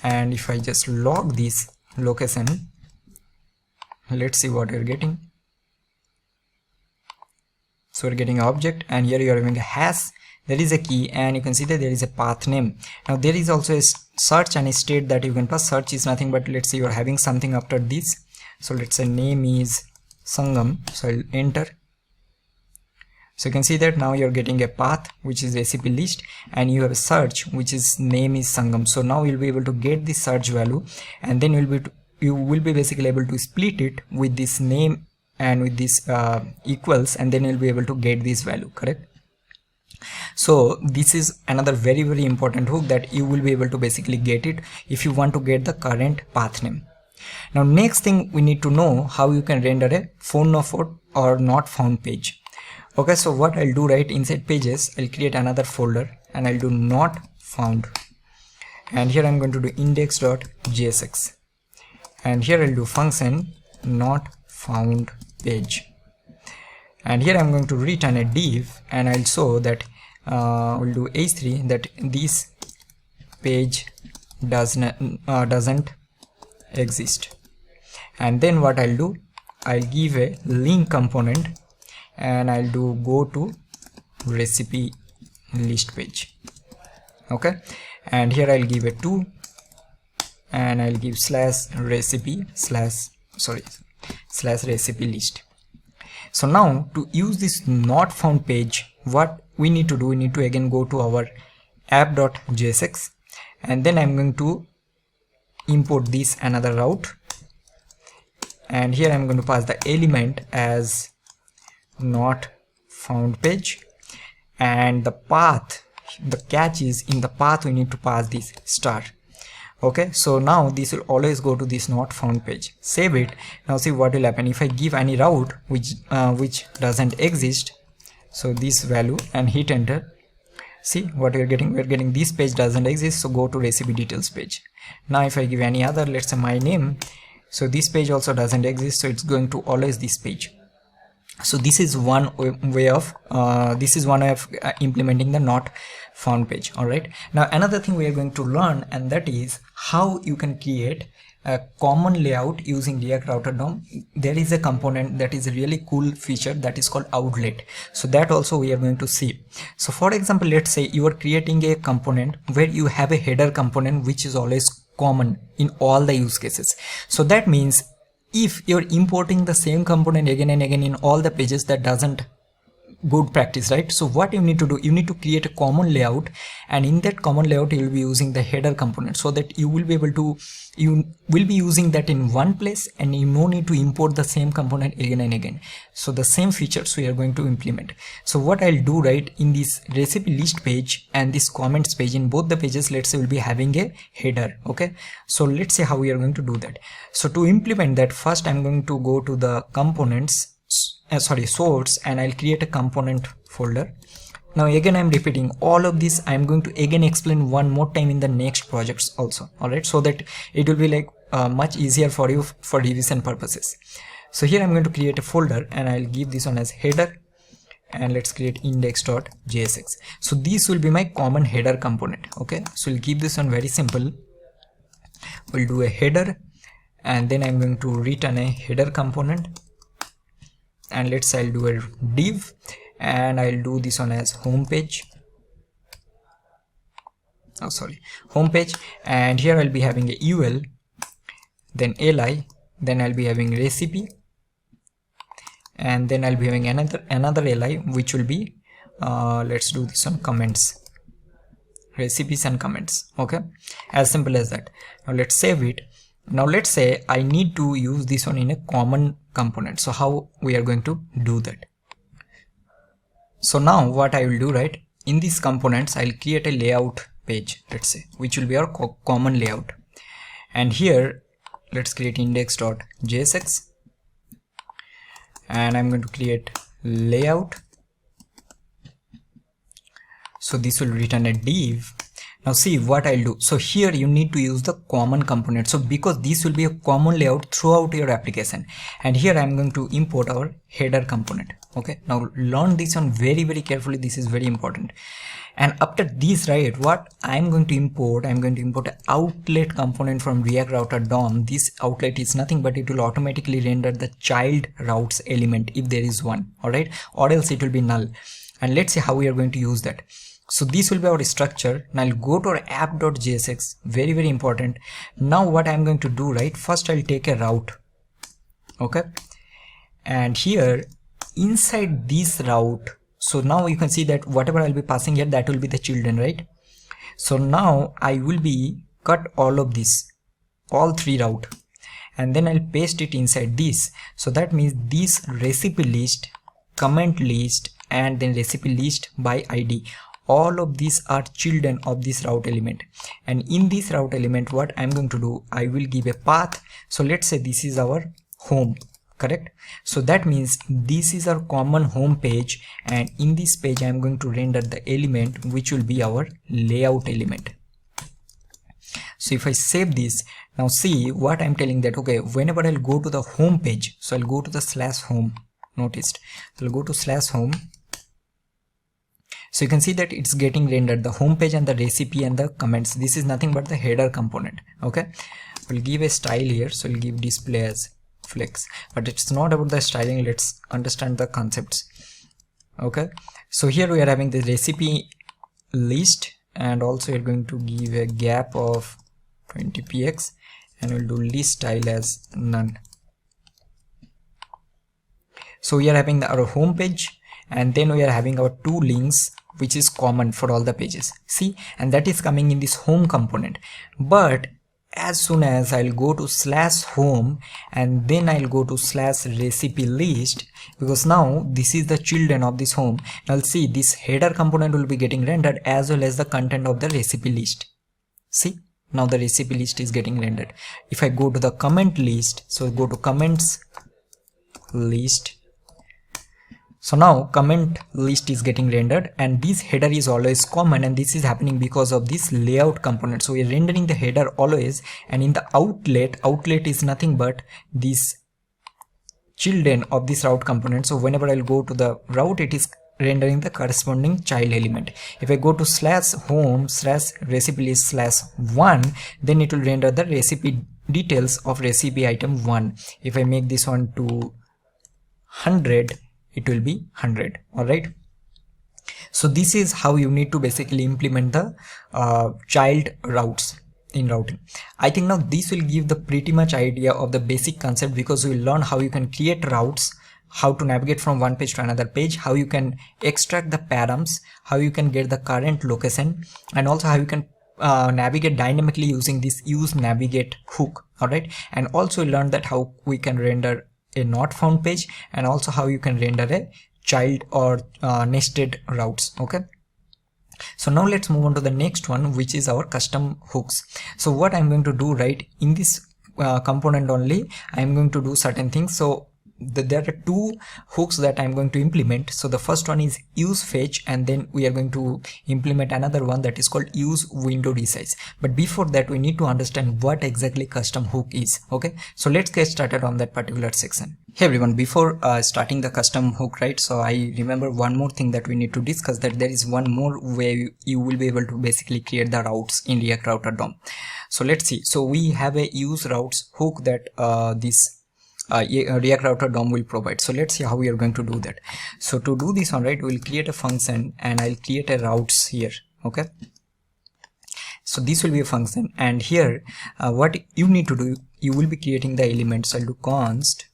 And if I just log this location, let's see what you're getting. So we're getting an object, and here you are having a hash, there is a key, and you can see that there is a path name. Now there is also a search and a state that you can pass. Search is nothing but, let's say you're having something after this. So let's say name is Sangam. So I'll enter. So you can see that now you're getting a path which is recipe list, and you have a search which is name is Sangam. So now you'll be able to get the search value, and then you will be basically able to split it with this name and with this equals, and then you'll be able to get this value, correct? So this is another very, very important hook that you will be able to basically get it if you want to get the current path name. Now next thing, we need to know how you can render a found or not found page. Okay, so what I'll do, right, inside pages, I'll create another folder and I'll do not found, and here I'm going to do index.jsx, and here I'll do function not found page, and here I'm going to return a div, and I'll show that we'll do h3 that this page doesn't exist. And then what I'll do, I'll give a link component, and I'll do go to recipe list page. Okay, and here I'll give a 2, and I'll give /recipe list. So now to use this not found page, what we need to do, we need to again go to our app.jsx, and then I'm going to import this another route, and here I'm going to pass the element as not found page, and the path, the catch is in the path we need to pass this star. Okay, so now this will always go to this not found page. Save it. Now see what will happen if I give any route which doesn't exist, so this value, and hit enter. See what we're getting, we're getting this page doesn't exist, so go to recipe details page. Now if I give any other, let's say my name, so this page also doesn't exist, so it's going to always this page. So this is one way of implementing the not found page. All right, now another thing we are going to learn, and that is how you can create a common layout using React Router DOM, there is a component that is a really cool feature that is called outlet. So that also we are going to see. So for example, let's say you are creating a component where you have a header component which is always common in all the use cases. So that means if you're importing the same component again and again in all the pages, that doesn't good practice, right? So what you need to do, you need to create a common layout, and in that common layout you will be using the header component, so that you will be able to, you will be using that in one place and you no need to import the same component again and again. So the same features we are going to implement. So what I'll do, right, in this recipe list page and this comments page, in both the pages, let's say we'll be having a header. Okay, so let's say how we are going to do that. So to implement that, first I'm going to go to the components, source, and I'll create a component folder. Now again I'm repeating all of this. I'm going to again explain one more time in the next projects also, alright, so that it will be like much easier for you for revision purposes. So here I'm going to create a folder and I'll give this one as header, and let's create index.jsx. So this will be my common header component. Okay, so we'll keep this one very simple. We'll do a header, and then I'm going to return a header component, and let's say I'll do a div, and I'll do this one as homepage. Homepage, and here I'll be having a ul, then li, then I'll be having recipe, and then I'll be having another li, which will be let's do this on comments, recipes and comments. Okay, as simple as that. Now let's save it. Now let's say I need to use this one in a common component. So how we are going to do that? So now what I will do, right, in these components I'll create a layout page, let's say, which will be our common layout, and here let's create index.jsx, and I'm going to create layout. So this will return a div. Now see what I'll do. So here you need to use the common component. So because this will be a common layout throughout your application, and here I'm going to import our header component. Okay, now learn this one very carefully. This is very important. And after this, right, what I'm going to import, I'm going to import an outlet component from React Router DOM. This outlet is nothing but it will automatically render the child routes element if there is one, all right, or else it will be null. And let's see how we are going to use that. So this will be our structure. Now I'll go to our app.jsx, very important. Now what I'm going to do, right, first I'll take a route. Okay, and here inside this route, so now you can see that whatever I'll be passing here, that will be the children, right? So now I will be cut all of this, all three route, and then I'll paste it inside this. So that means this recipe list, comment list, and then recipe list by ID, all of these are children of this route element. And in this route element, what I'm going to do, I will give a path. So let's say this is our home, correct? So that means this is our common home page, and in this page I'm going to render the element which will be our layout element. So if I save this, now see what I'm telling, that okay, whenever I'll go to the home page, so I'll go to the /home, noticed, I'll go to /home. So you can see that it's getting rendered, the home page and the recipe and the comments. This is nothing but the header component. Okay, we'll give a style here, so we'll give display as flex, but it's not about the styling. Let's understand the concepts. Okay, so here we are having the recipe list, and also you're going to give a gap of 20 px, and we'll do list style as none. So we are having our home page, and then we are having our two links which is common for all the pages, see, and that is coming in this home component. But as soon as I'll go to /home and then I'll go to /recipe list, because now this is the children of this home, I'll see this header component will be getting rendered as well as the content of the recipe list. See, now the recipe list is getting rendered. If I go to the comment list, so go to comments list, so now comment list is getting rendered, and this header is always common, and this is happening because of this layout component. So we are rendering the header always, and in the outlet is nothing but these children of this route component. So whenever I'll go to the route, it is rendering the corresponding child element. If I go to /home/recipe list /1, then it will render the recipe details of recipe item 1. If I make this one to 100, it will be 100. All right. So this is how you need to basically implement the child routes in routing. I think now this will give the pretty much idea of the basic concept, because we will learn how you can create routes, how to navigate from one page to another page, how you can extract the params, how you can get the current location, and also how you can navigate dynamically using this use navigate hook. All right. And also learn that how we can render a not found page, and also how you can render a child or nested routes. Okay. So now let's move on to the next one, which is our custom hooks. So what I'm going to do, right, in this component only, I'm going to do certain things. So there are two hooks that I'm going to implement. So the first one is use fetch, and then we are going to implement another one that is called use window resize. But before that, we need to understand what exactly custom hook is. Okay, so let's get started on that particular section. Hey everyone, before starting the custom hook, right, so I remember one more thing that we need to discuss, that there is one more way you will be able to basically create the routes in React Router DOM. So let's see. So we have a use routes hook that this React Router DOM will provide. So let's see how we are going to do that. So to do this one, right, we'll create a function, and I'll create a routes here. Okay, so this will be a function, and here what you need to do, you will be creating the elements. I'll do const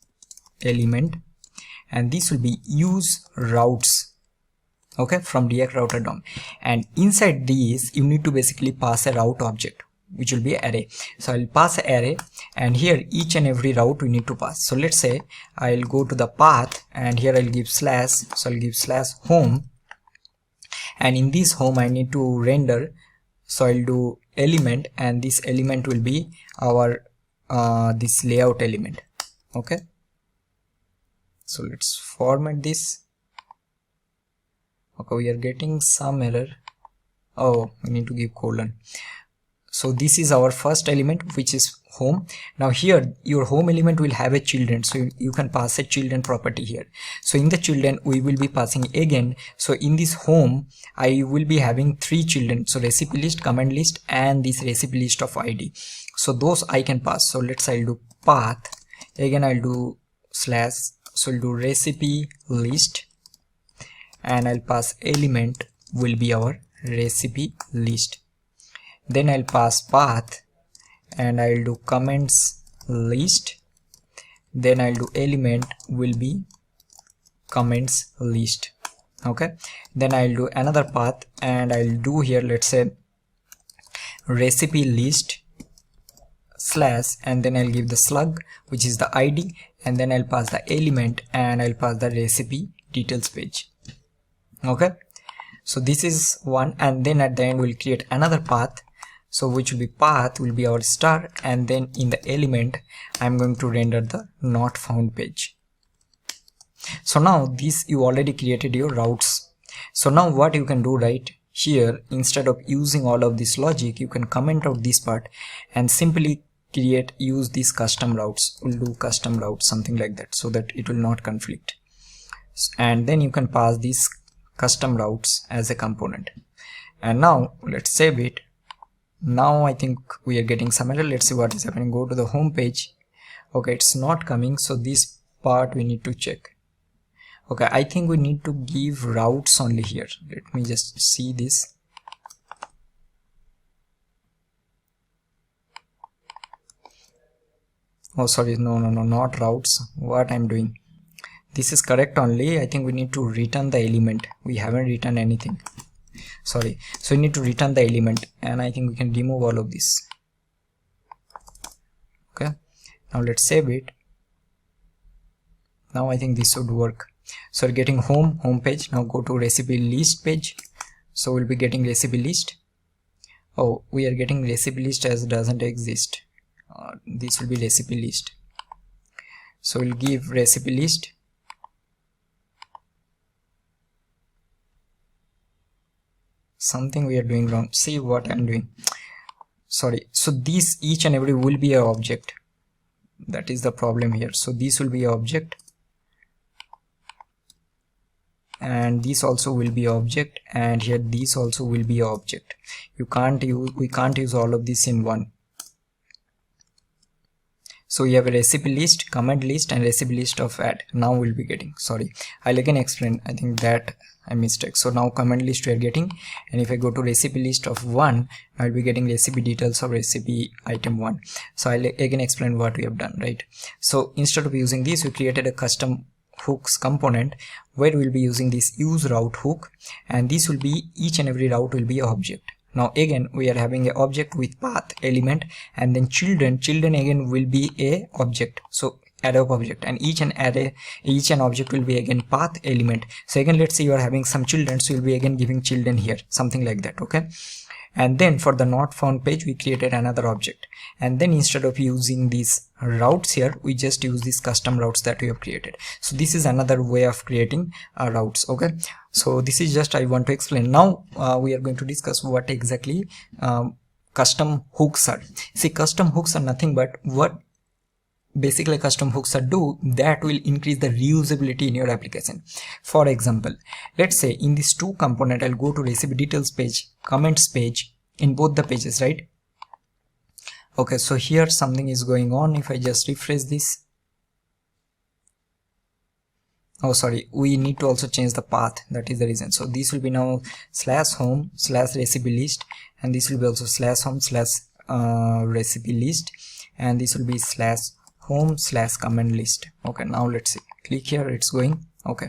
element, and this will be use routes, okay, from React Router DOM. And inside these you need to basically pass a route object, which will be array. So I'll pass array, and here each and every route we need to pass. So let's say I'll go to the path, and here I'll give slash, so I'll give slash home, and in this home I need to render. So I'll do element, and this element will be our this layout element. Okay, so let's format this. Okay, we are getting some error. Oh, we need to give colon. So this is our first element, which is home. Now here your home element will have a children, so you can pass a children property here. So in the children we will be passing again. So in this home I will be having 3 children, so recipe list, command list, and this recipe list of ID. So those I can pass. So let's say I'll do path, again I'll do slash, so I'll do recipe list, and I'll pass element will be our recipe list. Then I'll pass path, and I'll do comments list, then I'll do element will be comments list. Okay, then I'll do another path, and I'll do here, let's say recipe list slash, and then I'll give the slug, which is the ID, and then I'll pass the element, and I'll pass the recipe details page. Okay, so this is one, and then at the end we'll create another path, so which will be path will be our star, and then in the element I'm going to render the not found page. So now this, you already created your routes. So now what you can do, right, here instead of using all of this logic, you can comment out this part and simply use these custom routes. We'll do custom routes, something like that, so that it will not conflict. And then you can pass these custom routes as a component. And now let's save it. Now I think we are getting some error. Let's see what is happening. Go to the home page. Okay, it's not coming, so this part we need to check. Okay, I think we need to give routes only here. Let me just see this. Oh sorry, no, not routes. What I'm doing, this is correct only. I think we need to return the element. We haven't written anything, sorry. So we need to return the element, and I think we can remove all of this. Okay, now let's save it. Now I think this should work. So we're getting home page. Now go to recipe list page, so we'll be getting recipe list. Oh, we are getting recipe list as doesn't exist. This will be recipe list, so we'll give recipe list. Something we are doing wrong. See what I'm doing, sorry. So these each and every will be an object. That is the problem here. So this will be an object, and this also will be object, and here this also will be object. We can't use all of this in one. So we have a recipe list, command list, and recipe list of add. Now we'll be getting, sorry, I'll again explain, I think that I mistake. So now command list we are getting, and if I go to recipe list of 1, I'll be getting recipe details of recipe item 1. So I'll again explain what we have done, right? So instead of using this, we created a custom hooks component where we'll be using this use route hook, and this will be, each and every route will be an object. Now again we are having an object with path element, and then children again will be a object, so array of object, and each and object will be again path element. So again, let's say you are having some children, so you'll be again giving children here, something like that, okay? And then for the not found page, we created another object, and then instead of using these routes here, we just use these custom routes that we have created. So this is another way of creating routes, okay? So this is just I want to explain. Now we are going to discuss what exactly custom hooks are. See, custom hooks are nothing but what basically custom hooks are do that will increase the reusability in your application. For example, let's say in this two component, I'll go to recipe details page, comments page in both the pages, right? Okay, so here something is going on. If I just refresh this, oh sorry, we need to also change the path, that is the reason. So this will be now /home/recipe list, and this will be also /home/recipe list, and this will be /home/command list. Okay, now let's see, click here, it's going. Okay,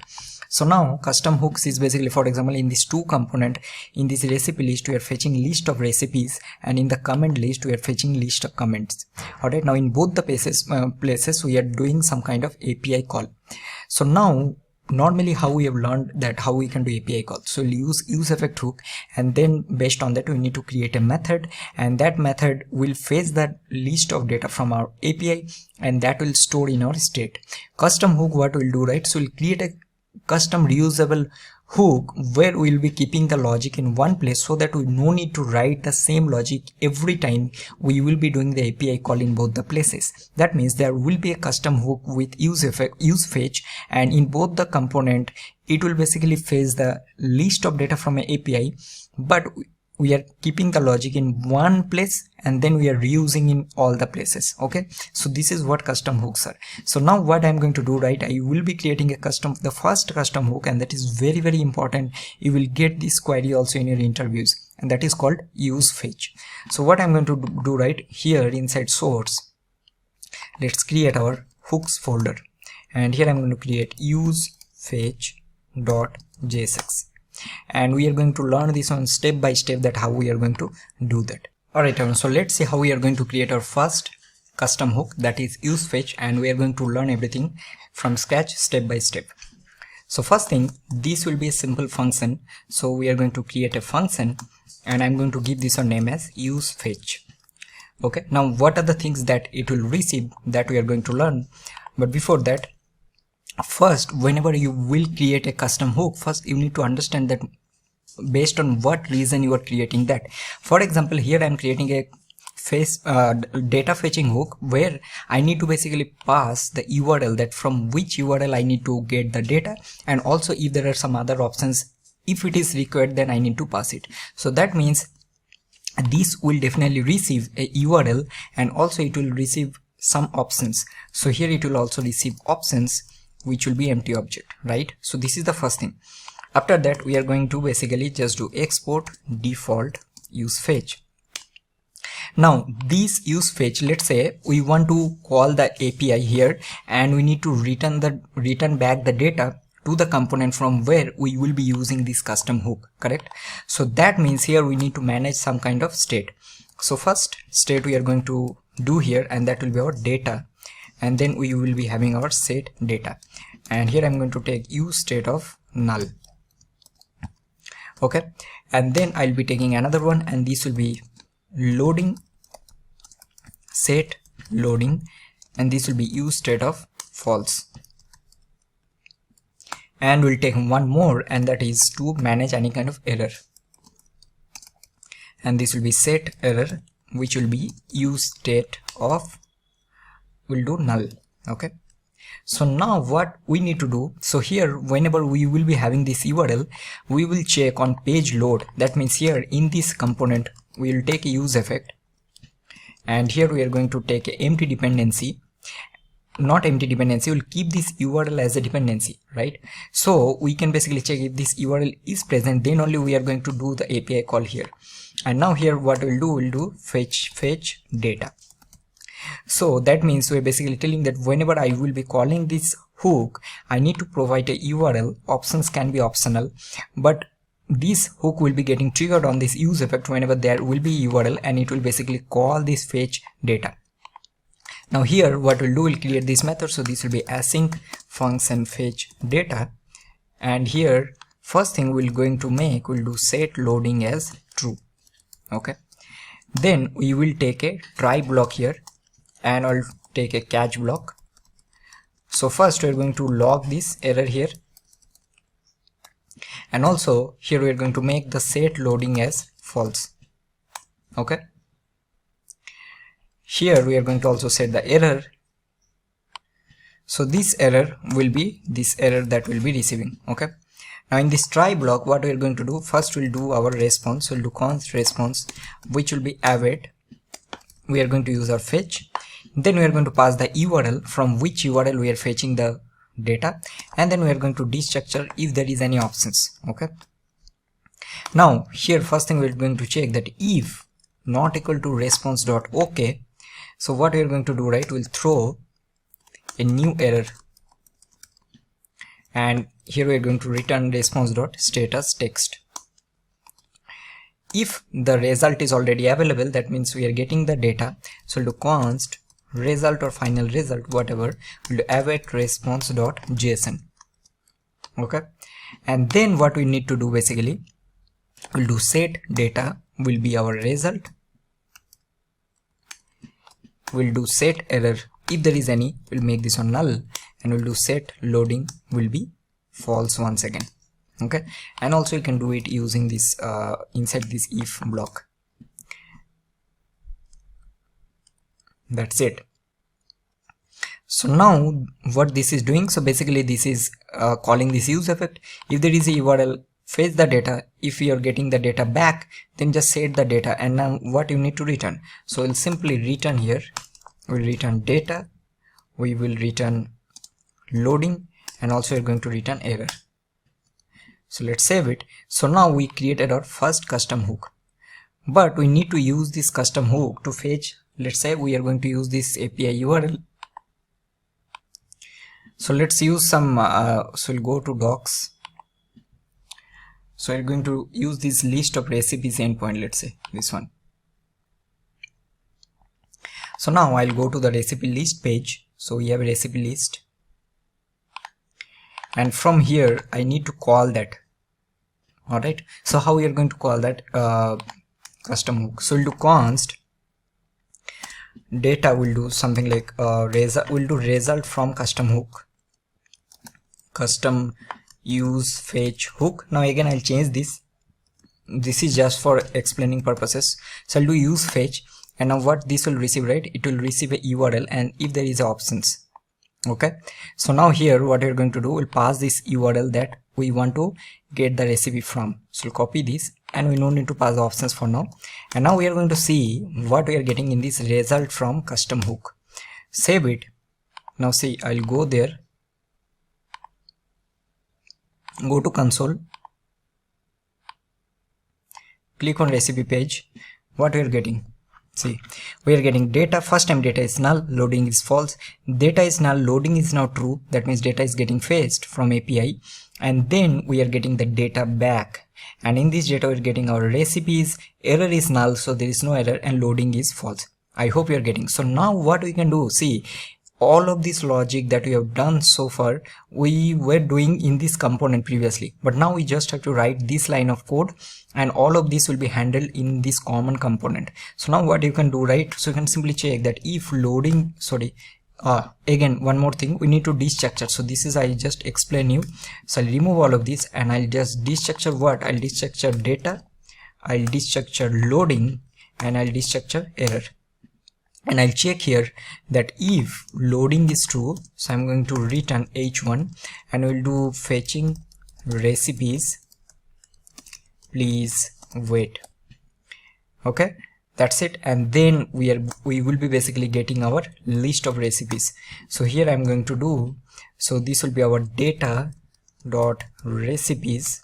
so now custom hooks is basically, for example, in this two component, in this recipe list we are fetching list of recipes, and in the comment list we are fetching list of comments. Alright, now in both the places we are doing some kind of API call. So now normally how we have learned that how we can do API call. So we'll use useEffect hook, and then based on that we need to create a method, and that method will fetch that list of data from our API, and that will store in our state. Custom hook, what we'll do, right? So we'll create a custom reusable hook where we'll be keeping the logic in one place, so that we no need to write the same logic every time we will be doing the API call in both the places. That means there will be a custom hook with useFetch, and in both the component it will basically fetch the list of data from an API, but we are keeping the logic in one place, and then we are reusing in all the places. Okay, so this is what custom hooks are. So now what I'm going to do, right, I will be creating the first custom hook, and that is very, very important. You will get this query also in your interviews, and that is called useFetch. So what I'm going to do, right, here inside source, let's create our hooks folder, and here I'm going to create usefetch.jsx. And we are going to learn this on step by step, that how we are going to do that. Alright, so let's see how we are going to create our first custom hook, that is useFetch, and we are going to learn everything from scratch, step by step. So first thing, this will be a simple function. So we are going to create a function, and I'm going to give this a name as useFetch. Okay, now what are the things that it will receive, that we are going to learn. But before that, first, whenever you will create a custom hook, first you need to understand that based on what reason you are creating that. For example, here I am creating a data fetching hook where I need to basically pass the URL, that from which URL I need to get the data, and also if there are some other options, if it is required, then I need to pass it. So that means this will definitely receive a URL, and also it will receive some options. So here it will also receive options, which will be empty object, right? So this is the first thing. After that, we are going to basically just do export default useFetch. Now this useFetch, let's say we want to call the API here, and we need to return back the data to the component from where we will be using this custom hook, correct? So that means here we need to manage some kind of state. So first state we are going to do here, and that will be our data, and then we will be having our set data, and here I'm going to take useState of null. Okay, and then I'll be taking another one, and this will be loading, set loading, and this will be useState of false. And we'll take one more, and that is to manage any kind of error, and this will be set error, which will be useState of, will do null. Okay, so now what we need to do, so here whenever we will be having this URL, we will check on page load. That means here in this component we will take a useEffect, and here we are going to take an empty dependency, not empty dependency, we'll keep this URL as a dependency, right? So we can basically check if this URL is present, then only we are going to do the API call here. And now here what we'll do fetch data. So that means we're basically telling that whenever I will be calling this hook, I need to provide a URL. Options can be optional, but this hook will be getting triggered on this useEffect whenever there will be URL, and it will basically call this fetch data. Now here what we'll do, we'll create this method. So this will be async function fetch data, and here first thing we're going to make, we'll do set loading as true. Okay, then we will take a try block here, and I'll take a catch block. So first we're going to log this error here, and also here we're going to make the set loading as false. Okay, here we are going to also set the error. So this error will be this error that will be receiving. Okay, now in this try block, what we are going to do, first we'll do our response. We'll do const response, which will be await. We are going to use our fetch, then we are going to pass the URL from which URL we are fetching the data, and then we are going to destructure if there is any options. Okay, now here first thing we're going to check that if not equal to response.ok. So what we are going to do, right, we'll throw a new error, and here we are going to return response.status text. If the result is already available, that means we are getting the data. So we'll do const result or final result, whatever, we'll do await response.json. Okay, and then what we need to do, basically we'll do set data will be our result, we'll do set error, if there is any we'll make this on null, and we'll do set loading will be false once again. Okay, and also you can do it using this inside this if block. That's it. So now what this is doing, so basically this is calling this useEffect. If there is a URL, fetch the data. If you are getting the data back, then just set the data, and now what you need to return. So we'll simply return here, we'll return data, we will return loading, and also we're going to return error. So let's save it. So now we created our first custom hook, but we need to use this custom hook to fetch. Let's say we are going to use this API URL. So let's use some so we'll go to docs. So we're going to use this list of recipes endpoint, let's say this one. So now I'll go to the recipe list page. So we have a recipe list, and from here I need to call that. Alright, so how we are going to call that custom hook? So we'll do const data, will do something like we'll do result from custom hook, custom use fetch hook. Now again I'll change this, this is just for explaining purposes. So I'll do use fetch, and now what this will receive, right, it will receive a URL, and if there is options. Okay, so now here what we're going to do, we'll pass this URL that we want to get the recipe from. So we'll copy this, and we don't need to pass the options for now. And now we are going to see what we are getting in this result from custom hook. Save it. Now see, I'll go there, go to console, click on recipe page. What we are getting, see, we are getting data. First time data is null, loading is false. Data is null, loading is now true. That means data is getting fetched from API, and then we are getting the data back, and in this data we are getting our recipes. Error is null, so there is no error, and loading is false. I hope you are getting. So now what we can do, see, all of this logic that we have done so far we were doing in this component previously, but now we just have to write this line of code, and all of this will be handled in this common component. So now what you can do, right, so you can simply check that if loading, sorry, again one more thing, we need to destructure. So this is, I just explain you. So I'll remove all of this, and I'll just destructure what, I'll destructure data, I'll destructure loading, and I'll destructure error. And I'll check here that if loading is true, so I'm going to return h1, and we'll do fetching recipes, please wait. Okay, That's it. And then we will be basically getting our list of recipes. So here I'm going to do, so this will be our data dot recipes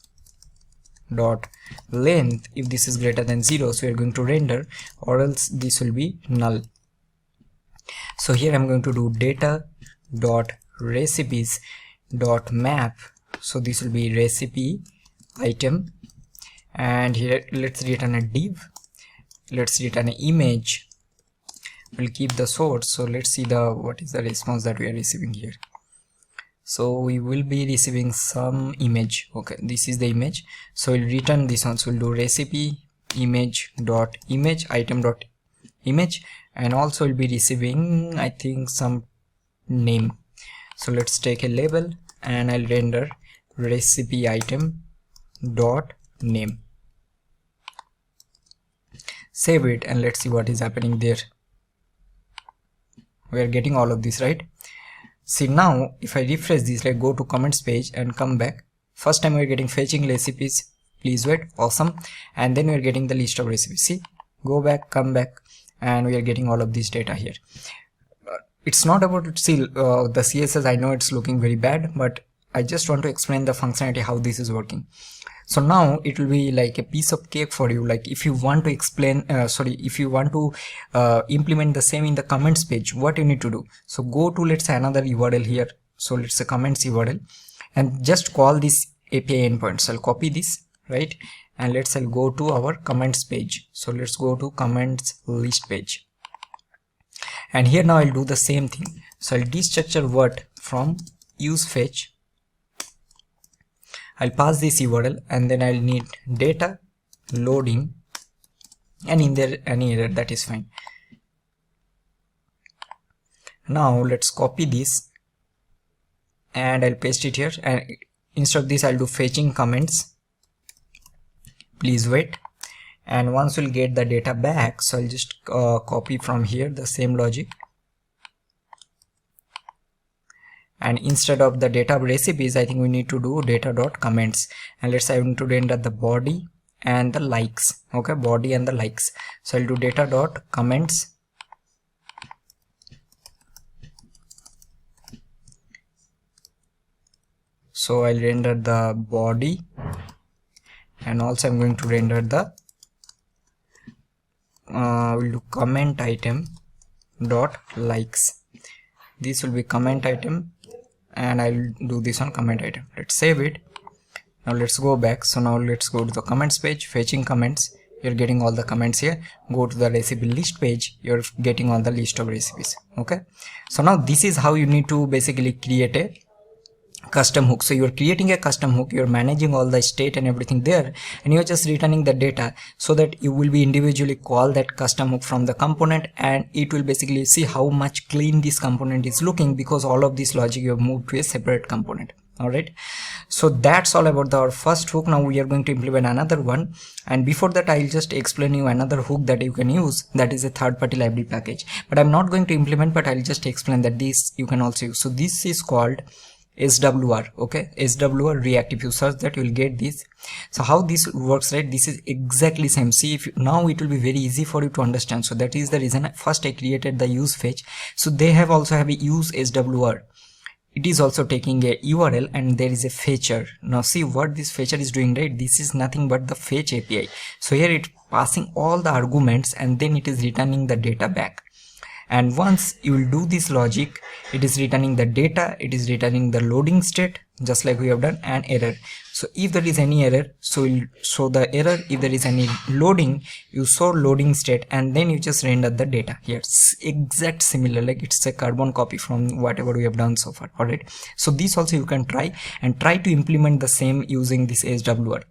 dot length. If this is greater than 0, so we are going to render, or else this will be null. So here I'm going to do data dot recipes dot map. So this will be recipe item, and here let's return a div. Let's return an image. We'll keep the source. So let's see what is the response that we are receiving here. So we will be receiving some image. Okay, this is the image. So we'll return this one. So we'll do recipe image dot image item dot image, and also we'll be receiving, I think, some name. So let's take a label, and I'll render recipe item dot name. Save it, and let's see what is happening there. We are getting all of this, right? See, now if I refresh this, like go to comments page and come back, first time we are getting fetching recipes, please wait, awesome. And then we are getting the list of recipes. See, go back, come back, and we are getting all of this data here. It's not about it. See, the CSS, I know it's looking very bad, but I just want to explain the functionality, how this is working. So now it will be like a piece of cake for you. Like if you want to explain, if you want to implement the same in the comments page, what you need to do. So go to, let's say, another URL here. So let's say comments URL, and just call this API endpoint. So I'll copy this, right? And I'll go to our comments page. So let's go to comments list page. And here now I'll do the same thing. So I'll destructure what from useFetch. I'll pass this URL, and then I'll need data loading, and in there any error, that is fine. Now let's copy this, and I'll paste it here, and instead of this I'll do fetching comments. Please wait. And once we'll get the data back, so I'll just copy from here the same logic, and instead of the data recipes, I think we need to do data dot comments, and let's say I want to render the body and the likes. Okay, body and the likes. So I'll do data dot comments, so I'll render the body, and also I'm going to render the we'll do comment item dot likes. This will be comment item, and I'll do this on comment item. Let's save it. Now let's go back. So now let's go to the comments page, fetching comments. You're getting all the comments here. Go to the recipe list page, you're getting all the list of recipes. Okay, so now this is how you need to basically create a custom hook. So you're creating a custom hook, you're managing all the state and everything there, and you're just returning the data, so that you will be individually call that custom hook from the component, and it will basically see how much clean this component is looking, because all of this logic you have moved to a separate component. Alright, so that's all about our first hook. Now we are going to implement another one, and before that I'll just explain you another hook that you can use, that is a third-party library package, but I'm not going to implement, but I'll just explain that this you can also use. So this is called SWR. Okay, SWR React. If you search that, you will get this. So how this works, right? This is exactly same. See, if now it will be very easy for you to understand. So that is the reason first I created the useFetch. So they also have a use SWR. It is also taking a URL, and there is a fetcher. Now see what this fetcher is doing, right? This is nothing but the fetch API. So here it passing all the arguments, and then it is returning the data back. And once you will do this logic, it is returning the data, it is returning the loading state, just like we have done, an error. So if there is any error, so you'll show the error. If there is any loading, you show loading state, and then you just render the data here. It's exact similar, like it's a carbon copy from whatever we have done so far. Alright, so this also you can try to implement the same using this SWR.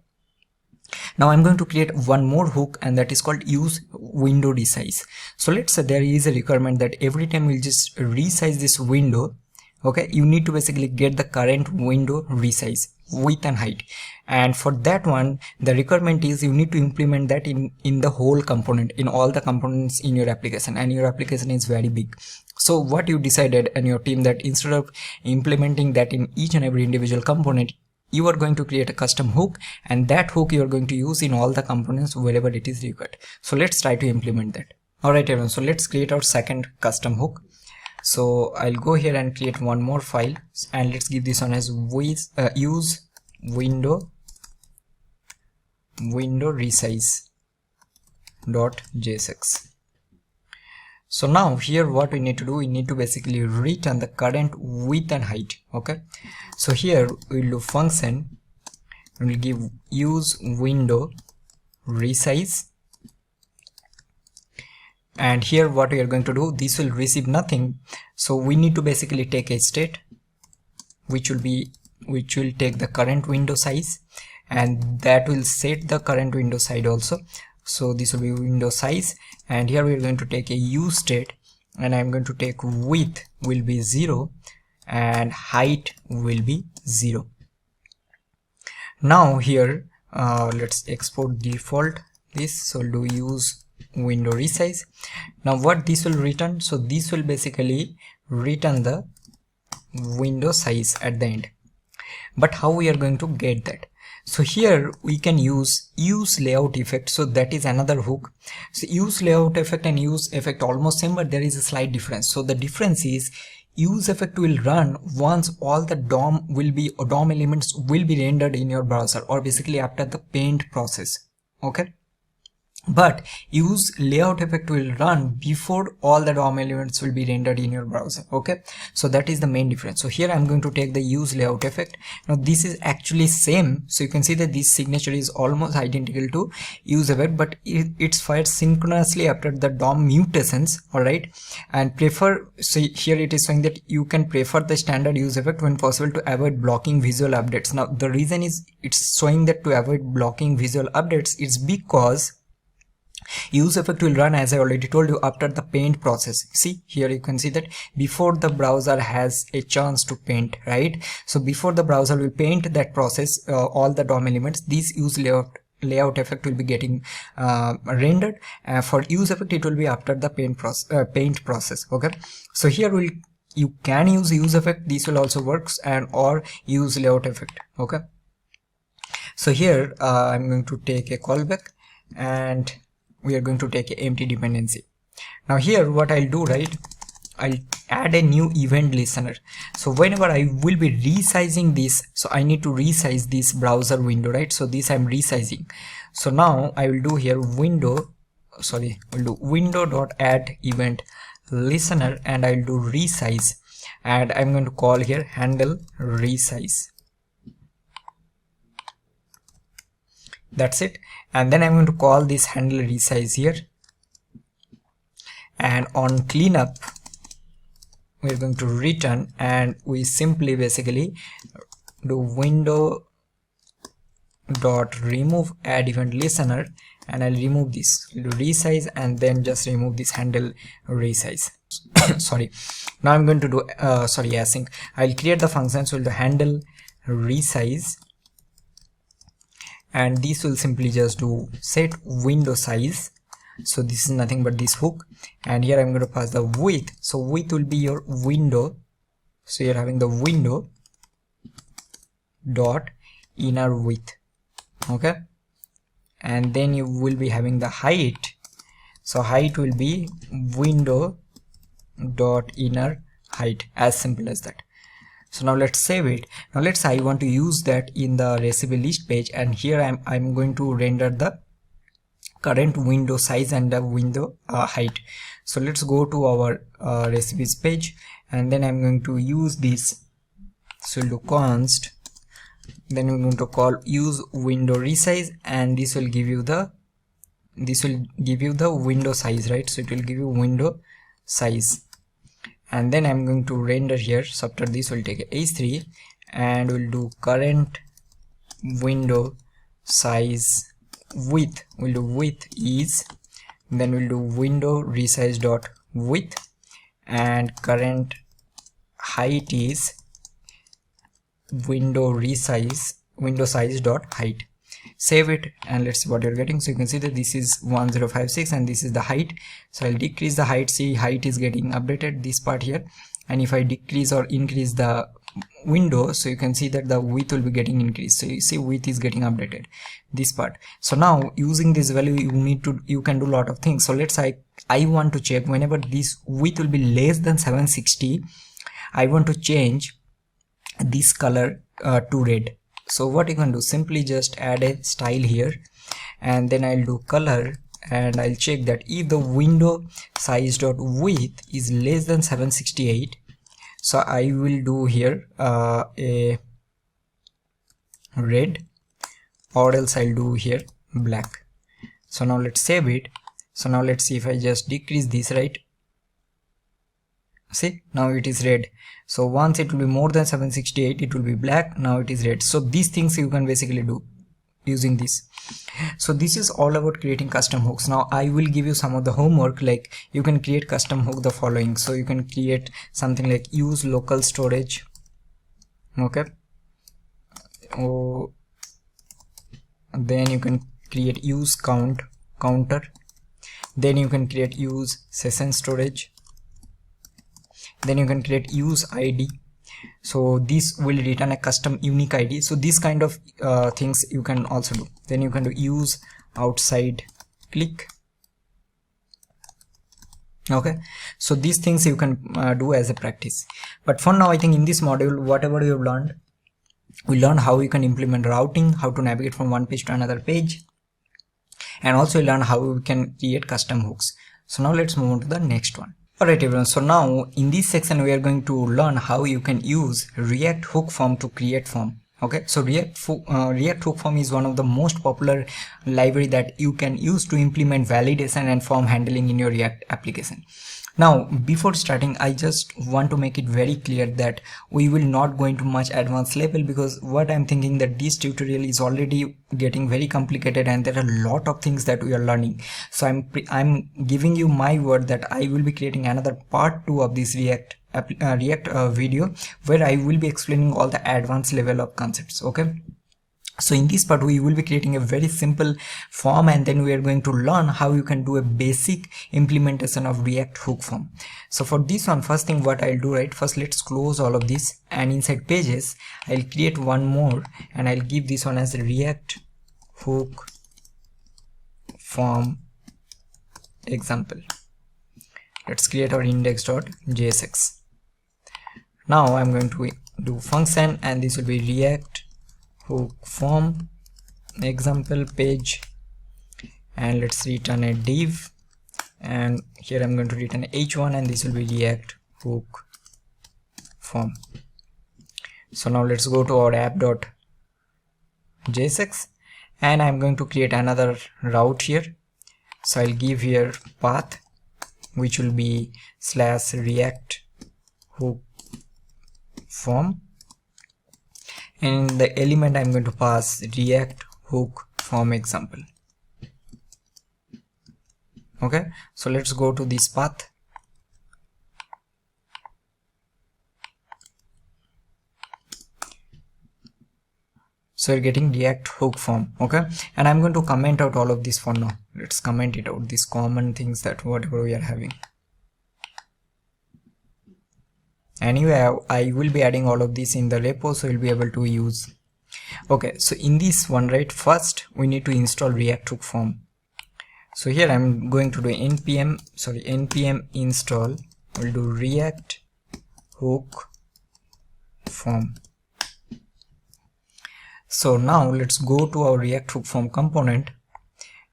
Now I'm going to create one more hook, and that is called use window resize. So let's say there is a requirement that every time we'll just resize this window. Okay, you need to basically get the current window resize, width and height, and for that one the requirement is you need to implement that in the whole component, in all the components in your application, and your application is very big. So what you decided and your team, that instead of implementing that in each and every individual component, you are going to create a custom hook, and that hook you are going to use in all the components wherever it is required. So let's try to implement that. Alright everyone, so let's create our second custom hook. So I'll go here and create one more file, and let's give this one as use window resize.jsx. So now here what we need to do, we need to basically return the current width and height. Okay, so here we'll do function, we'll give use window resize, and here what we are going to do, this will receive nothing, so we need to basically take a state which will take the current window size, and that will set the current window size also. So this will be window size, and here we are going to take a useState, and I'm going to take width will be 0 and height will be 0. Now here let's export default this, so do use window resize. Now what this will return, so this will basically return the window size at the end. But how we are going to get that? So here we can use layout effect, so that is another hook. So use layout effect and useEffect almost same, but there is a slight difference. So the difference is useEffect will run once all the DOM elements will be rendered in your browser, or basically after the paint process. Okay, but use layout effect will run before all the DOM elements will be rendered in your browser. Okay, so that is the main difference. So here I'm going to take the use layout effect. Now this is actually same, so you can see that this signature is almost identical to use effect, but it's fired synchronously after the DOM mutations. All right, and prefer, so here it is saying that you can prefer the standard use effect when possible to avoid blocking visual updates. Now the reason is it's showing that to avoid blocking visual updates, it's because useEffect will run, as I already told you, after the paint process. See here you can see that before the browser has a chance to paint, right? So before the browser will paint that process, all the DOM elements, these use layout effect will be getting rendered. For useEffect it will be after the paint process. Okay, so here you can use useEffect, this will also works, and or use layout effect. Okay, so here I'm going to take a callback, and we are going to take an empty dependency. Now here what I'll do, right, I'll add a new event listener. So whenever I will be resizing this, so I need to resize this browser window, right? So this I'm resizing. So now I will do here we'll do window.add event listener, and I'll do resize, and I'm going to call here handle resize. That's it. And then I'm going to call this handle resize here, and on cleanup we're going to return, and we simply basically do window dot remove add event listener, and I'll remove this, do resize, and then just remove this handle resize. Sorry, now I'm going to do async. I'll create the function, so we'll do handle resize, and this will simply just do set window size. So this is nothing but this hook, and here I'm going to pass the width. So width will be your window, so you're having the window dot inner width. Okay, and then you will be having the height, so height will be window dot inner height, as simple as that. So now let's save it. Now let's say I want to use that in the recipe list page, and here I'm going to render the current window size and the window height. So let's go to our recipes page, and then I'm going to use this. So we'll do const, then we're going to call use window resize, and this will give you the window size, right? So it will give you window size. And then I'm going to render here. So after this we'll take h3, and we'll do current window size width, we'll do width is, then we'll do window resize dot width, and current height is window size dot height. Save it, and let's see what you're getting. So you can see that this is 1056, and this is the height. So I'll decrease the height. See, height is getting updated, this part here, and if I decrease or increase the window, so you can see that the width will be getting increased. So you see width is getting updated, this part. So now using this value you can do a lot of things. So let's say I want to check whenever this width will be less than 760, I want to change this color to red. So what you can do, simply just add a style here, and then I'll do color, and I'll check that if the window size dot width is less than 768, so I will do here a red, or else I'll do here black. So now let's save it. So now let's see if I just decrease this, right? See, now it is red. So once it will be more than 768, it will be black. Now it is red. So these things you can basically do using this. So this is all about creating custom hooks. Now I will give you some of the homework, like you can create custom hook the following. So you can create something like use local storage, okay, then you can create use counter, then you can create use session storage, then you can create use ID. So this will return a custom unique ID. So these kind of things you can also do. Then you can do use outside click, okay. So these things you can do as a practice. But for now, I think in this module, whatever you have learned, we learned how you can implement routing, how to navigate from one page to another page, and also learn how we can create custom hooks. So now let's move on to the next one. Alright everyone, so now in this section we are going to learn how you can use React hook form to create form. Okay, so React hook form is one of the most popular library that you can use to implement validation and form handling in your React application. Now before starting, I just want to make it very clear that we will not go into much advanced level, because what I'm thinking that this tutorial is already getting very complicated and there are a lot of things that we are learning. So I'm giving you my word that I will be creating another part 2 of this React video where I will be explaining all the advanced level of concepts, okay. So in this part we will be creating a very simple form, and then we are going to learn how you can do a basic implementation of React hook form. So for this one, first thing what I'll do, right, first let's close all of this, and inside pages I'll create one more, and I'll give this one as a React hook form example. Let's create our index.jsx. Now I'm going to do function, and this will be React hook form example page, and let's return a div, and here I'm going to return h1, and this will be React hook form. So now let's go to our app.jsx, and I'm going to create another route here. So I'll give here path, which will be /React hook form, and in the element I'm going to pass React hook form example. Okay, so let's go to this path. So you're getting React hook form, okay, and I'm going to comment out all of this for now. Let's comment it out, these common things that whatever we are having. Anyway, I will be adding all of this in the repo, so you'll be able to use. Okay, so in this one, right, first we need to install React hook form. So here I'm going to do npm install, we'll do React hook form. So now let's go to our React hook form component,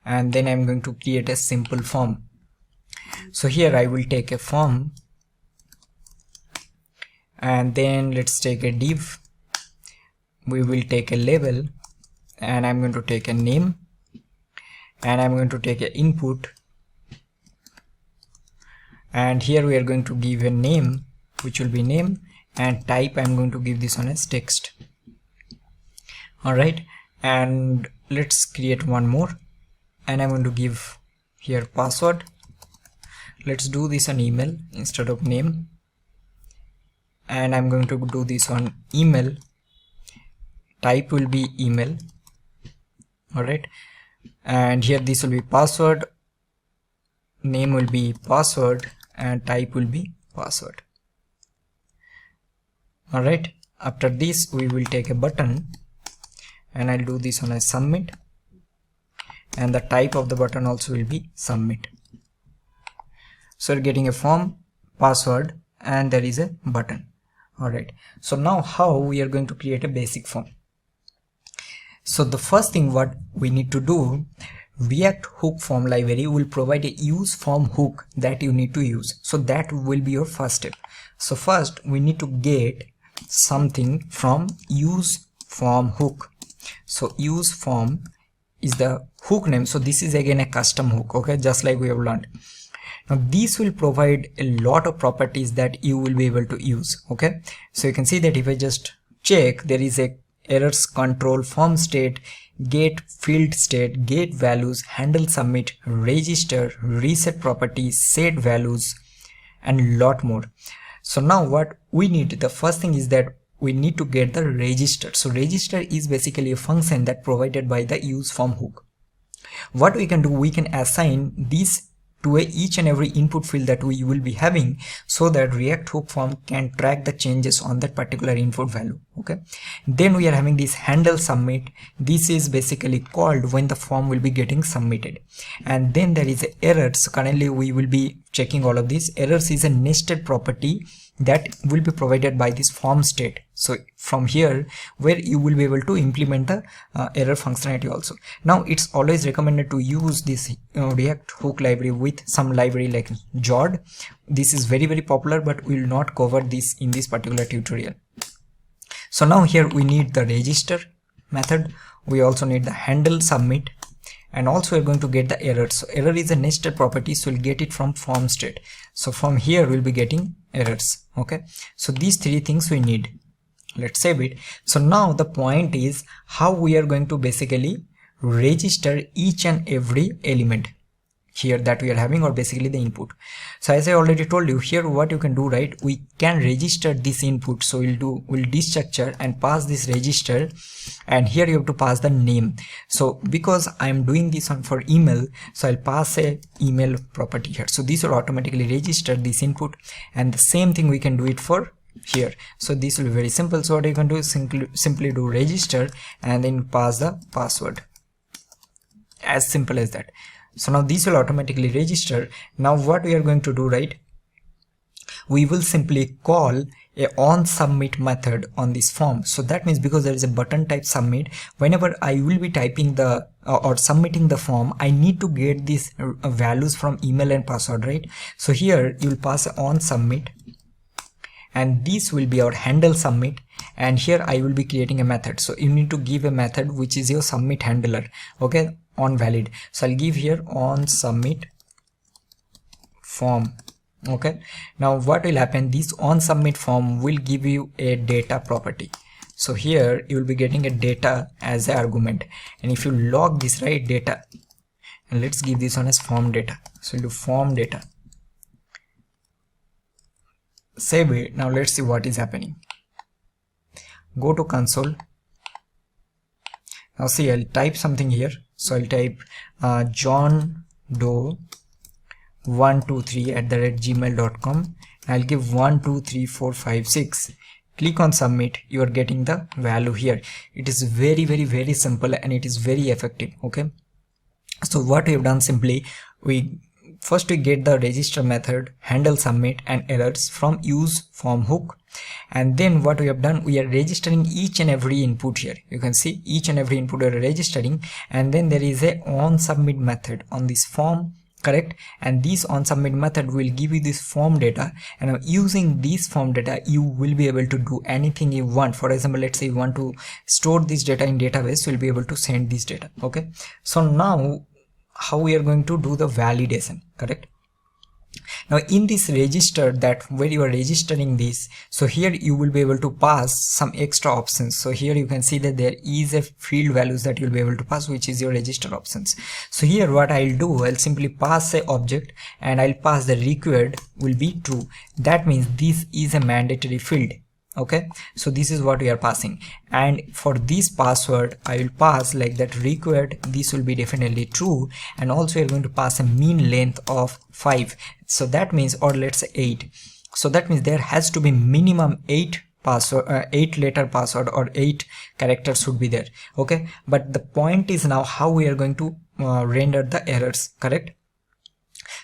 and then I'm going to create a simple form. So here I will take a form, and then let's take a div, we will take a label, and I'm going to take a name, and I'm going to take an input, and here we are going to give a name, which will be name, and type I'm going to give this one as text. Alright, and let's create one more, and I'm going to give here password. Let's do this on email instead of name, and I'm going to do this on email, type will be email. Alright, and here this will be password, name will be password, and type will be password. Alright, After this we will take a button and I'll do this on a submit, and the type of the button also will be submit. So you're getting a form, password, and there is a button. Alright, so now how we are going to create a basic form. So the first thing what we need to do, React hook form library will provide a use form hook that you need to use. So that will be your first step. So first we need to get something from use form hook. So use form is the hook name. So this is again a custom hook, okay, just like we have learned. Now these will provide a lot of properties that you will be able to use, okay. So you can see that if I just check, there is a errors control, form state, get field state, get values, handle submit, register, reset properties, set values, and lot more. So now what we need, the first thing is that we need to get the register. So register is basically a function that provided by the use form hook. What we can do, we can assign these to each and every input field that we will be having, so that React hook form can track the changes on that particular input value, okay. Then we are having this handle submit. This is basically called when the form will be getting submitted. And then there is errors. Currently we will be checking all of these. Errors is a nested property that will be provided by this form state. So from here where you will be able to implement the error functionality also. Now it's always recommended to use this React hook library with some library like Jod. This is very popular, but we will not cover this in this particular tutorial. So now here we need the register method. We also need the handle submit, and also we're going to get the error. So error is a nested property, so we'll get it from form state. So from here we'll be getting errors, okay. So these three things we need. Let's save it. So now the point is how we are going to basically register each and every element here that we are having, or basically the input. So as I already told you, here what you can do, right, we can register this input. So we'll destructure and pass this register, and here you have to pass the name. So because I'm doing this on for email, so I'll pass a email property here. So this will automatically register this input, and the same thing we can do it for here. So this will be very simple. So what you can do is simply do register and then pass the password. As simple as that. So now this will automatically register. Now what we are going to do, right, we will simply call a on submit method on this form. So that means because there is a button type submit, whenever I will be typing the or submitting the form, I need to get these values from email and password, right. So here you will pass on submit, and this will be our handle submit, and here I will be creating a method. So you need to give a method which is your submit handler, okay, on valid. So I'll give here on submit form, okay. Now what will happen, this on submit form will give you a data property. So here you will be getting a data as an argument, and if you log this, right, data, and let's give this one as form data. So we'll do form data, save it. Now let's see what is happening. Go to console. Now see, I'll type something here. So I'll type John Doe 123@gmail.com. I'll give 1 2 3 4 5 6. Click on submit. You are getting the value here. It is very simple, and it is very effective, okay. So what we have done, simply we get the register method, handle submit, and errors from use form hook. And then what we have done, we are registering each and every input here. You can see each and every input we are registering, and then there is a on submit method on this form, correct. And this on submit method will give you this form data, and using this form data you will be able to do anything you want. For example, let's say you want to store this data in database, so you'll be able to send this data, okay. So now how we are going to do the validation, correct. Now in this register, that where you are registering this, so here you will be able to pass some extra options. So here you can see that there is a field values that you'll be able to pass, which is your register options. So here what I'll do, I'll simply pass a object, and I'll pass the required will be true. That means this is a mandatory field, okay. So this is what we are passing, and for this password I will pass like that required, this will be definitely true, and also you're going to pass a mean length of 5. So that means, or let's say 8. So that means there has to be minimum 8 password, 8 letter password or 8 characters should be there. Okay, but the point is now how we are going to render the errors, correct?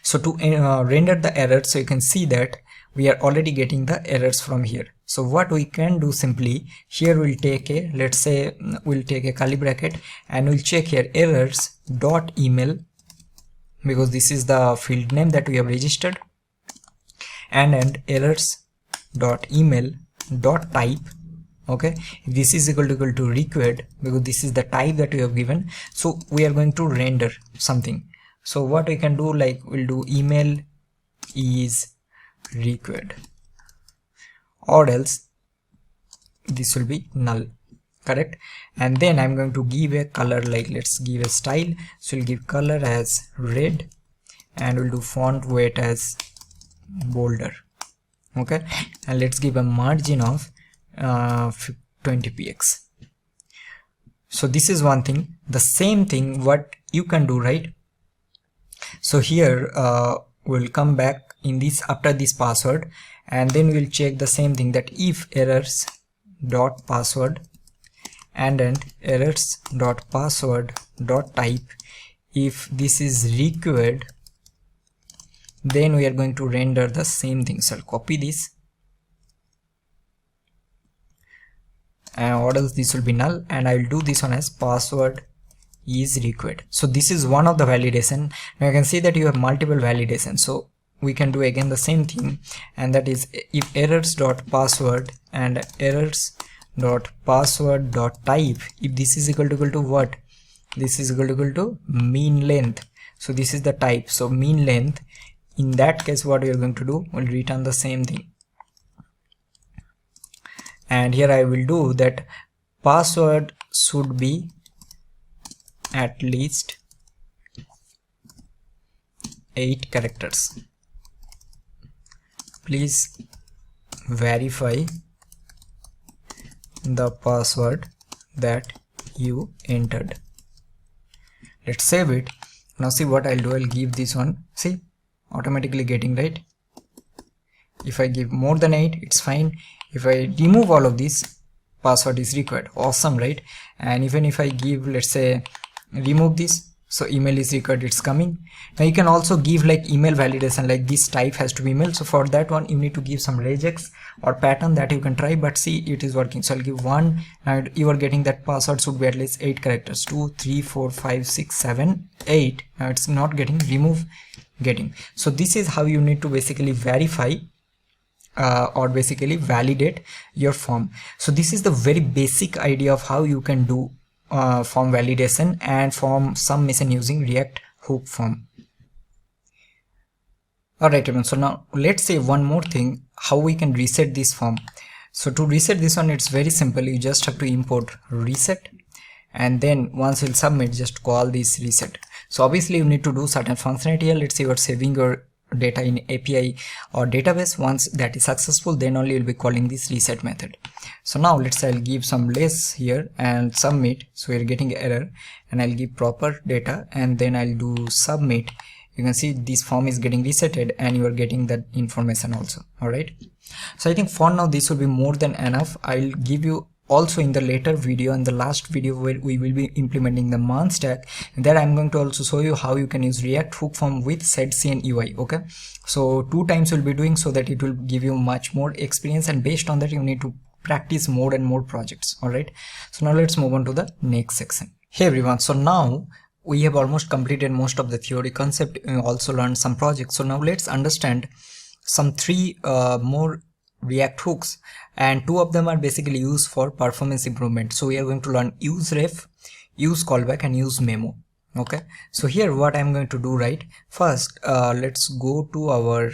So to render the errors, so you can see that we are already getting the errors from here. So what we can do simply, here we'll take a, let's say we'll take a curly bracket and we'll check here errors dot email, because this is the field name that we have registered, and errors dot email dot type. Okay, this is equal to required, because this is the type that we have given. So we are going to render something. So what we can do, like we'll do email is required, or else this will be null, correct? And then I'm going to give a color, like let's give a style. So we'll give color as red and we'll do font weight as bolder. Okay, and let's give a margin of 20px. So this is one thing. The same thing what you can do, right? So here we'll come back in this after this password, and then we'll check the same thing, that if errors dot password and errors dot password dot type, if this is required, then we are going to render the same thing. So I'll copy this, or else this will be null, and I will do this one as password is required. So this is one of the validation. Now you can see that you have multiple validations, so we can do again the same thing, and that is if errors dot password and errors dot password dot type, if this is equal to what, this is equal to mean length. So this is the type, so mean length. In that case what we are going to do, we'll return the same thing, and here I will do that password should be at least 8 characters. Please verify the password that you entered. Let's save it. Now see what I'll do, I'll give this one, see, automatically getting, right? If I give more than 8, it's fine. If I remove all of this, password is required. Awesome, right? And even if I give, let's say, remove this, so email is required, it's coming. Now you can also give like email validation, like this type has to be email. So for that one you need to give some regex or pattern that you can try, but see it is working. So I'll give 1, and you are getting that password should be at least 8 characters, 2 3 4 5 6 7 8. Now it's not getting, remove, getting. So this is how you need to basically verify or basically validate your form. So this is the very basic idea of how you can do form validation and form submission using React hook form. Alright everyone, so now let's say one more thing, how we can reset this form. So to reset this one, it's very simple. You just have to import reset, and then once you'll submit, just call this reset. So obviously you need to do certain functionality here. Let's say you're saving your data in API or database. Once that is successful, then only you'll be calling this reset method. So now let's say I'll give some less here and submit. So we're getting error, and I'll give proper data, and then I'll do submit. You can see this form is getting resetted and you are getting that information also. All right, so I think for now this will be more than enough. I'll give you also in the later video, in the last video, where we will be implementing the MERN stack, and there I'm going to also show you how you can use React hook form with setState UI. Okay, so 2 times we'll be doing, so that it will give you much more experience, and based on that you need to practice more and more projects. All right, so now let's move on to the next section. Hey everyone, so now we have almost completed most of the theory concept. We also learned some projects. So now let's understand some 3 more React hooks, and 2 of them are basically used for performance improvement. So we are going to learn useRef, use callback, and use memo. Okay, so here what I'm going to do, right, first let's go to our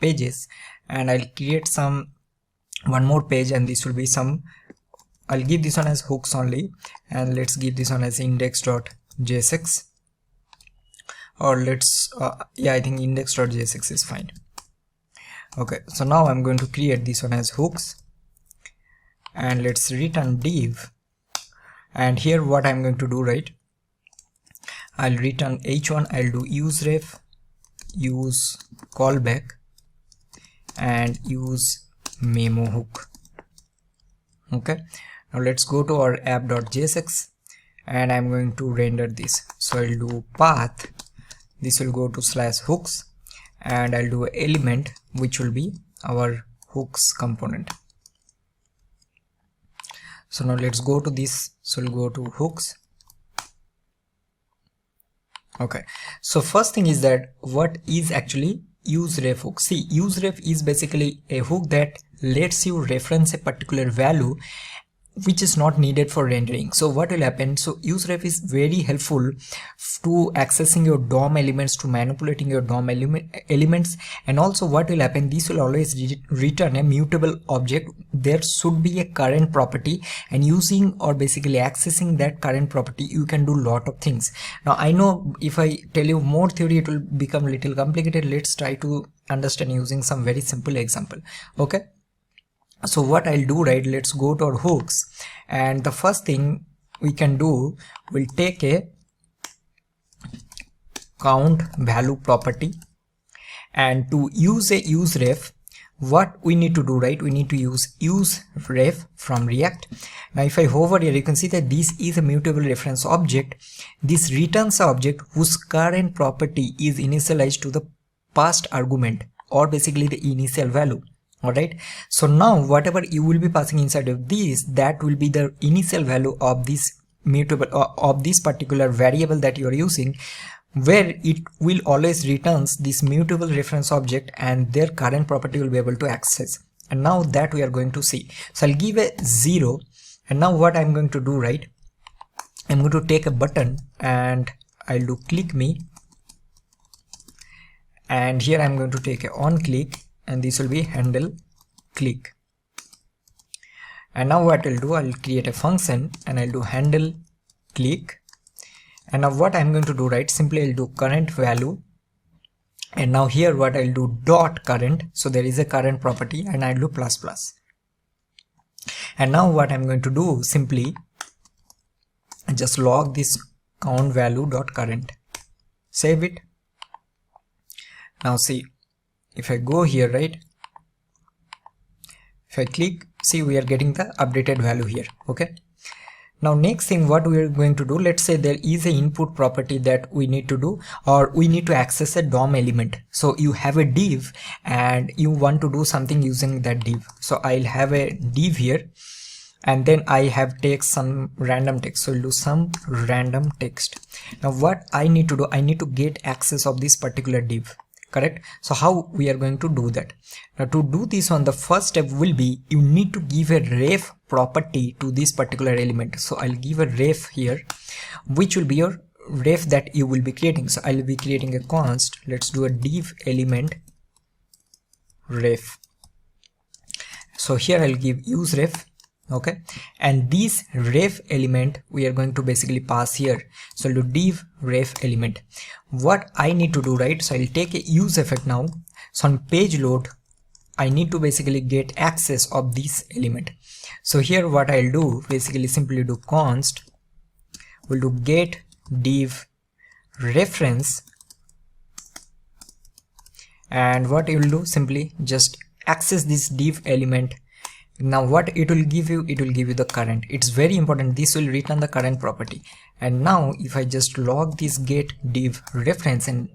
pages, and I'll create one more page, and this will be some, I'll give this one as hooks only, and let's give this one as index.jsx, or let's yeah, I think index.jsx is fine. Okay, so now I'm going to create this one as hooks, and let's return div, and here what I'm going to do, right, I'll return h1, I'll do useRef, use callback, and use memo hook. Okay, now let's go to our app.jsx and I'm going to render this. So I'll do path, this will go to /hooks, and I'll do element which will be our hooks component. So now let's go to this. So we'll go to hooks. Okay, so first thing is that what is actually useRef hook? See, useRef is basically a hook that lets you reference a particular value which is not needed for rendering. So what will happen? So useRef is very helpful to accessing your DOM elements, to manipulating your DOM elements, and also what will happen, this will always return a mutable object. There should be a current property, and using or basically accessing that current property you can do lot of things. Now I know if I tell you more theory it will become a little complicated. Let's try to understand using some very simple example. Okay, so what I'll do, right, let's go to our hooks, and the first thing we can do, we'll take a count value property, and to use a useRef, what we need to do, right, we need to use useRef from React. Now if I hover here, you can see that this is a mutable reference object. This returns an object whose current property is initialized to the past argument, or basically the initial value. Alright, so now whatever you will be passing inside of this, that will be the initial value of this mutable of this particular variable that you are using, where it will always returns this mutable reference object and their current property will be able to access. And now that we are going to see, so I'll give a 0, and now what I'm going to do, right, I'm going to take a button and I'll do click me, and here I'm going to take a on click, and this will be handle click. And now what I'll do, I'll create a function and I'll do handle click. And now what I'm going to do, right, simply I'll do current value, and now here what I'll do dot current, so there is a current property, and I'll do plus plus. And now what I'm going to do, simply just log this count value dot current, save it. Now see, if I go here, right, if I click, see we are getting the updated value here. Okay, now next thing what we are going to do, let's say there is an input property that we need to do, or we need to access a DOM element. So you have a div and you want to do something using that div. So I'll have a div here, and then I have text, some random text, so I'll do some random text. Now what I need to do, I need to get access of this particular div. Correct. So how we are going to do that? Now to do this one, the first step will be you need to give a ref property to this particular element. So I'll give a ref here, which will be your ref that you will be creating. So I'll be creating a const. Let's do a div element ref. So here I'll give useRef. Okay, and this ref element we are going to basically pass here. So I'll do div ref element. What I need to do, right, so I'll take a useEffect now. So on page load I need to basically get access of this element. So here what I'll do, basically simply do const, we'll do get div reference, and what you will do, simply just access this div element. Now what it will give you, it will give you the current. It's very important, this will return the current property. And now if I just log this get div reference and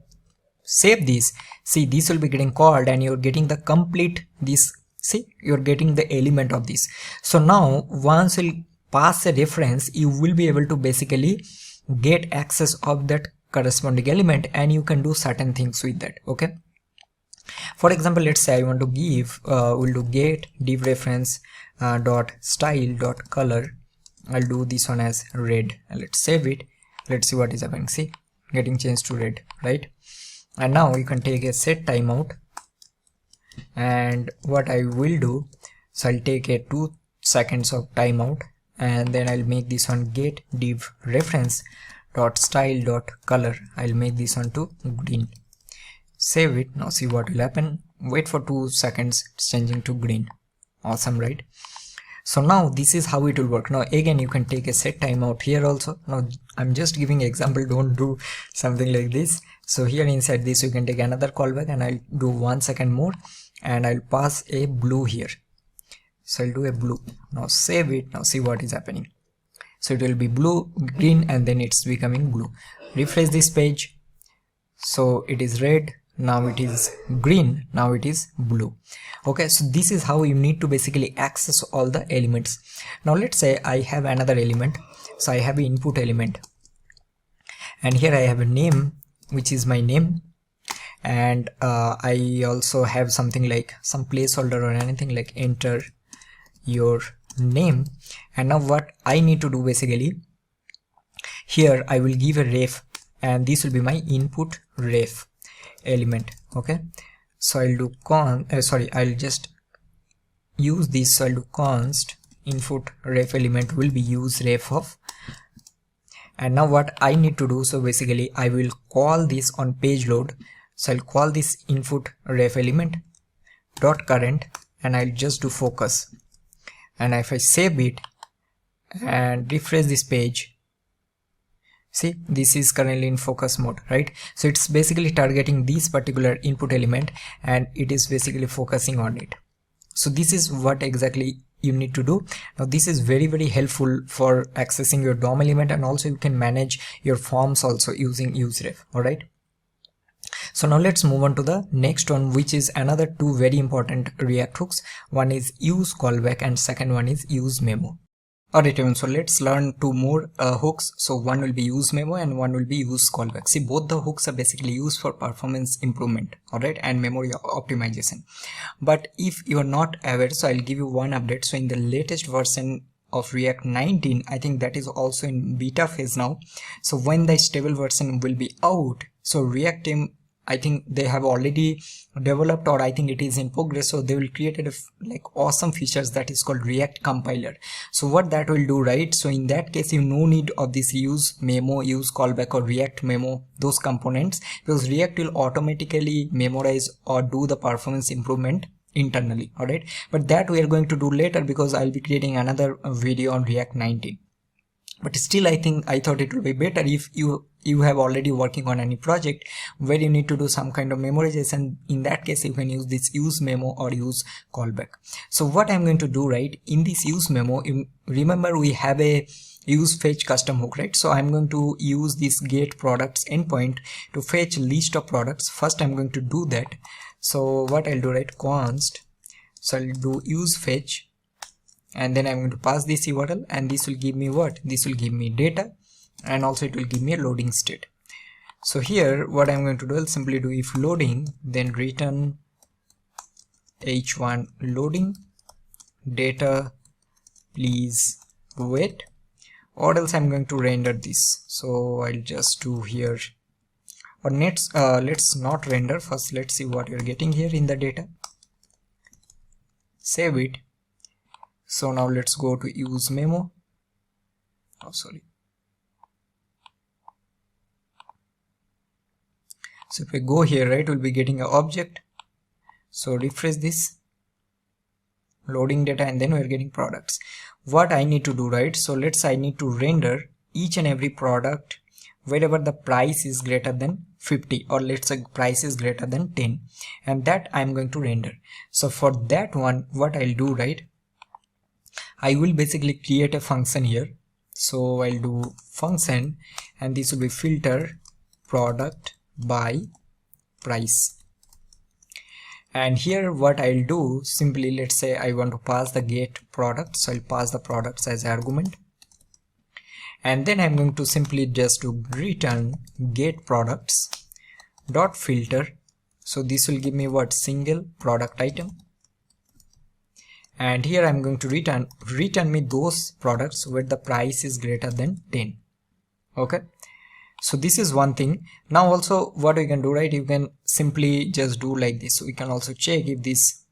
save this, see this will be getting called, and you're getting the complete this, see you're getting the element of this. So now once you pass a reference, you will be able to basically get access of that corresponding element, and you can do certain things with that. Okay, for example, let's say I want to give we'll do get div reference dot style dot color. I'll do this one as red, and let's save it. Let's see what is happening. See, getting changed to red, right? And now you can take a set timeout, and what I will do, so I'll take a 2 seconds of timeout, and then I'll make this one get div reference dot style dot color. I'll make this one to green. Save it. Now see what will happen. Wait for 2 seconds, it's changing to green. Awesome, right? So now this is how it will work. Now again you can take a set timeout here also. Now I'm just giving example, don't do something like this. So here inside this you can take another callback, and I'll do 1 second more, and I'll pass a blue here. So I'll do a blue. Now save it. Now see what is happening. So it will be blue, green, and then it's becoming blue. Refresh this page. So it is red, now it is green, now it is blue. Okay, so this is how you need to basically access all the elements. Now let's say I have another element. So I have an input element, and here I have a name, which is my name, and I also have something like some placeholder or anything like enter your name. And now what I need to do basically, here I will give a ref, and this will be my input ref element. Okay, so I'll do I'll just use this. So I'll do const input ref element will be use ref of. And now what I need to do, so basically I will call this on page load. So I'll call this input ref element dot current, and I'll just do focus. And if I save it and refresh this page, see, this is currently in focus mode, right? So it's basically targeting this particular input element, and it is basically focusing on it. So this is what exactly you need to do. Now this is very, very helpful for accessing your DOM element, and also you can manage your forms also using useRef. All right. So now let's move on to the next one, which is another two very important React hooks. One is use callback and second one is use memo. Alright everyone, so let's learn two more hooks. So one will be use memo and one will be use callback. See, both the hooks are basically used for performance improvement, alright, and memory optimization. But if you are not aware, so I'll give you one update. So in the latest version of React 19, I think that is also in beta phase now. So when the stable version will be out, so React team, I think they have already developed, or I think it is in progress, so they will create a like awesome features that is called React compiler. So what that will do, right? So in that case, you no need of this use memo, use callback, or React memo, those components, because React will automatically memorize or do the performance improvement internally. All right, but that we are going to do later, because I'll be creating another video on React 19. But still, I thought it would be better if you have already working on any project where you need to do some kind of memorization. In that case, you can use this use memo or use callback. So what I'm going to do, right, in this use memo, remember we have a use fetch custom hook, right? So I'm going to use this get products endpoint to fetch list of products. First I'm going to do that. So what I'll do, right, const, so I'll do use fetch, and then I'm going to pass this URL, and this will give me what? This will give me data, and also it will give me a loading state. So here what I'm going to do, I'll simply do if loading, then return h1 loading data, please wait, or else I'm going to render this. So I'll just do here, or let's not render first. Let's see what you're getting here in the data. Save it. So now let's go to use memo. Oh, sorry. So if I go here, right, we'll be getting an object. So refresh this, loading data, and then we're getting products. What I need to do, right, so let's say I need to render each and every product wherever the price is greater than 50, or let's say price is greater than 10, and that I'm going to render. So for that one, what I'll do, right, I will basically create a function here. So I'll do function, and this will be filter product by price. And here what I'll do, simply let's say I want to pass the get product, so I'll pass the products as argument, and then I'm going to simply just to return get products dot filter. So this will give me what? Single product item. And here I'm going to return me those products where the price is greater than 10. Okay, so this is one thing. Now also what we can do, right, you can simply just do like this. So we can also check if this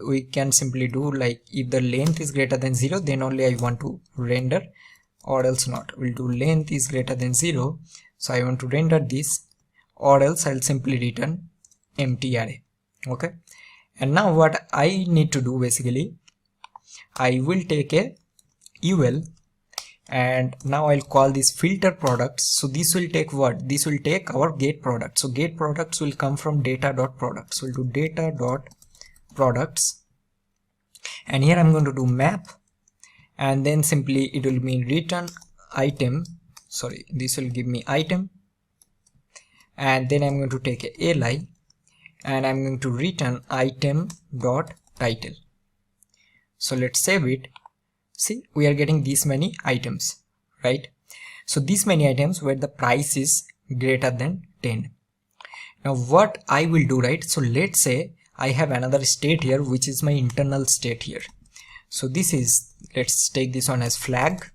we can simply do like if the length is greater than 0, then only I want to render, or else not. We'll do length is greater than 0, so I want to render this, or else I'll simply return empty array. Okay, and now what I need to do, basically I will take a UL, and now I'll call this filter products. So this will take what? This will take our get product. So get products will come from data.products. So we'll do data.products, and here I'm going to do map, and then simply it will mean return item. Sorry, this will give me item, and then I'm going to take a li, and I'm going to return item dot title. So let's save it. See, we are getting these many items, right? So these many items where the price is greater than 10. Now what I will do, right? So let's say I have another state here, which is my internal state here. So this is, let's take this one as flag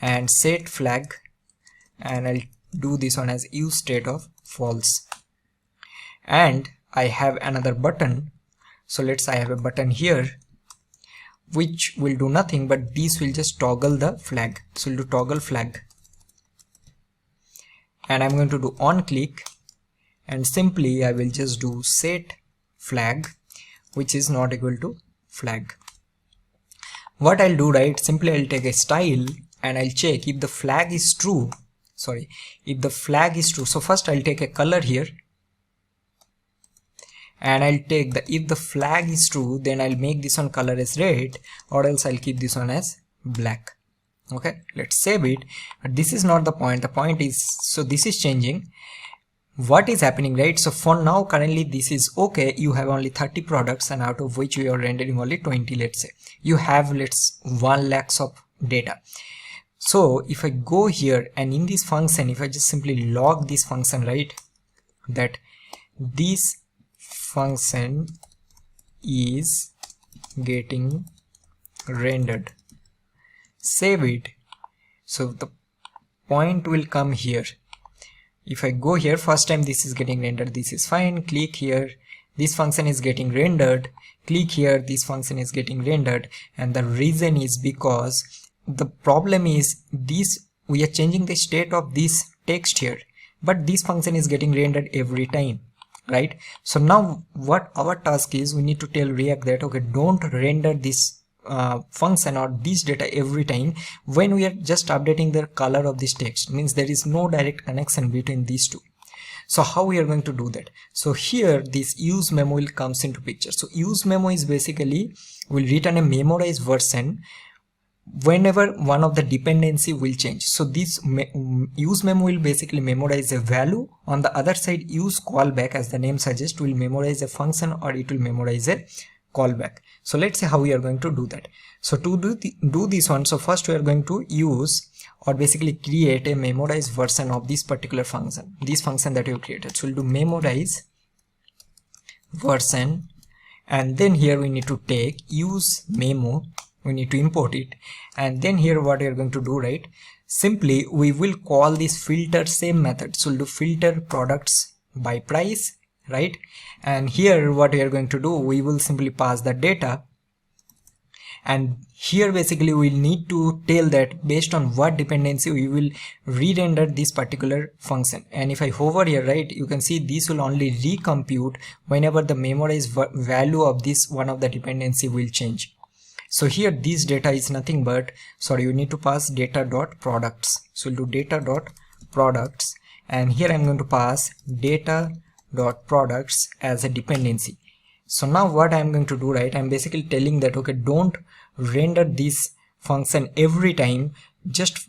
and set flag, and I'll do this one as useState of false. And I have another button. So let's say I have a button here which will do nothing, but this will just toggle the flag. So we'll do toggle flag, and I'm going to do on click, and simply I will just do set flag, which is not equal to flag. What I'll do, right, simply I'll take a style and I'll check if the flag is true. Sorry, if the flag is true. So first I'll take a color here, and I'll take the, if the flag is true, then I'll make this one color as red, or else I'll keep this one as black. Okay, let's save it. But this is not the point. The point is, so this is changing. What is happening, right? So for now, currently this is okay. You have only 30 products, and out of which we are rendering only 20. Let's say you have 1 lakhs of data. So if I go here and in this function, if I just simply log this function, right, that this function is getting rendered, save it. So the point will come here. If I go here, first time this is getting rendered, this is fine. Click here, this function is getting rendered. Click here, this function is getting rendered. And the reason is because the problem is this, we are changing the state of this text here, but this function is getting rendered every time, right? So now what our task is, we need to tell React that, okay, don't render this function or this data every time when we are just updating the color of this text. Means there is no direct connection between these two. So how we are going to do that? So here this use memo will comes into picture. So use memo is basically will return a memorized version whenever one of the dependency will change. So this use memo will basically memorize a value. On the other side, use callback, as the name suggests, will memorize a function or it will memorize a callback. So let's see how we are going to do that. So to do this one, so first we are going to use or basically create a memorized version of this particular function, this function that you created. So we'll do memorize version, and then here we need to take use memo, we need to import it, and then here what we are going to do, right, simply we will call this filter same method. So we'll do filter products by price, right? And here what we are going to do, we will simply pass the data, and here basically we'll need to tell that based on what dependency we will re-render this particular function. And if I hover here, right, you can see this will only recompute whenever the memorized value of this one of the dependency will change. So here this data is nothing but, sorry, you need to pass data dot products. So we'll do data dot products, and here I'm going to pass data dot products as a dependency. So now what I'm going to do, right, I'm basically telling that, okay, don't render this function every time, just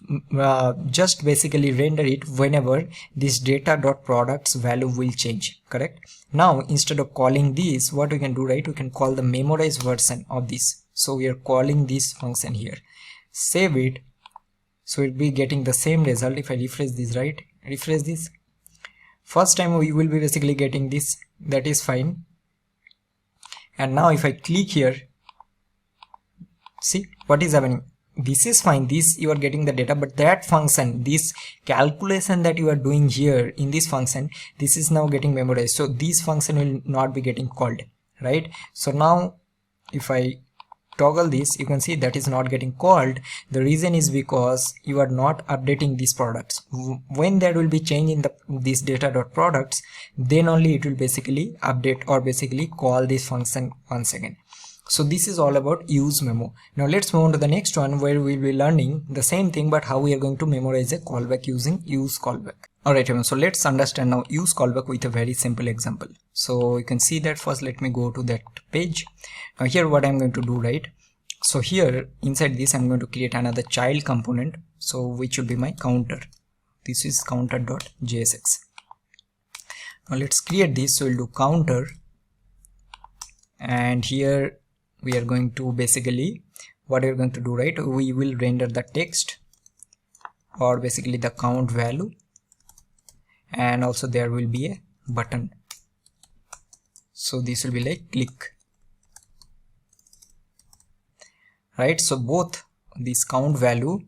basically render it whenever this data dot products value will change, correct? Now instead of calling this, what we can do, right, we can call the memorized version of this. So we are calling this function here, save it. So we'll be getting the same result. If I refresh this, right, refresh this, first time we will be basically getting this, that is fine. And now if I click here, see what is happening, this is fine, this you are getting the data, but that function, this calculation that you are doing here in this function, this is now getting memorized. So this function will not be getting called, right? So now if I toggle this, you can see that is not getting called. The reason is because you are not updating these products. When there will be change in this data dot products, then only it will basically update or basically call this function once again. So this is all about use memo. Now let's move on to the next one, where we will be learning the same thing, but how we are going to memorize a callback using use callback. Alright everyone, so let's understand now use callback with a very simple example. So you can see that first. Let me go to that page. Now here what I'm going to do, right? So here inside this I'm going to create another child component, so which will be my counter. This is counter.jsx. Now let's create this. So we'll do counter, and here we are going to basically what we're going to do, right? We will render the text or basically the count value, and also there will be a button. So this will be like click, right? So both this count value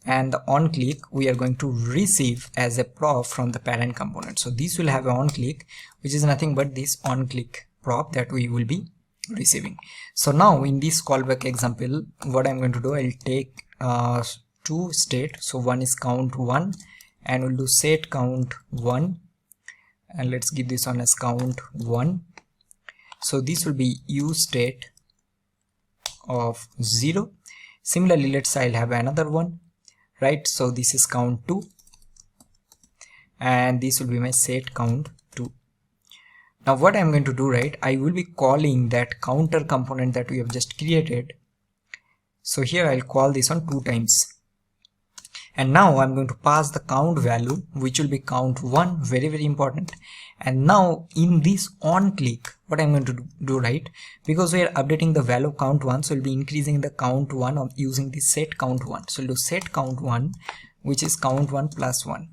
and the on click we are going to receive as a prop from the parent component. So this will have an on click, which is nothing but this on click prop that we will be receiving. So now in this callback example, what I'm going to do, I'll take two state. So one is count 1, and we'll do set count 1, and let's give this one as count 1. So this will be useState of 0. Similarly, let's say I'll have another one, right? So this is count 2, and this will be my set count 2. Now what I'm going to do, right, I will be calling that counter component that we have just created. So here I'll call this one 2 times, and now I'm going to pass the count value, which will be count 1, very important. And now in this on click, what I'm going to do, right, because we are updating the value count 1, so we'll be increasing the count 1 of using the set count 1. So we'll do set count 1, which is count 1 plus 1.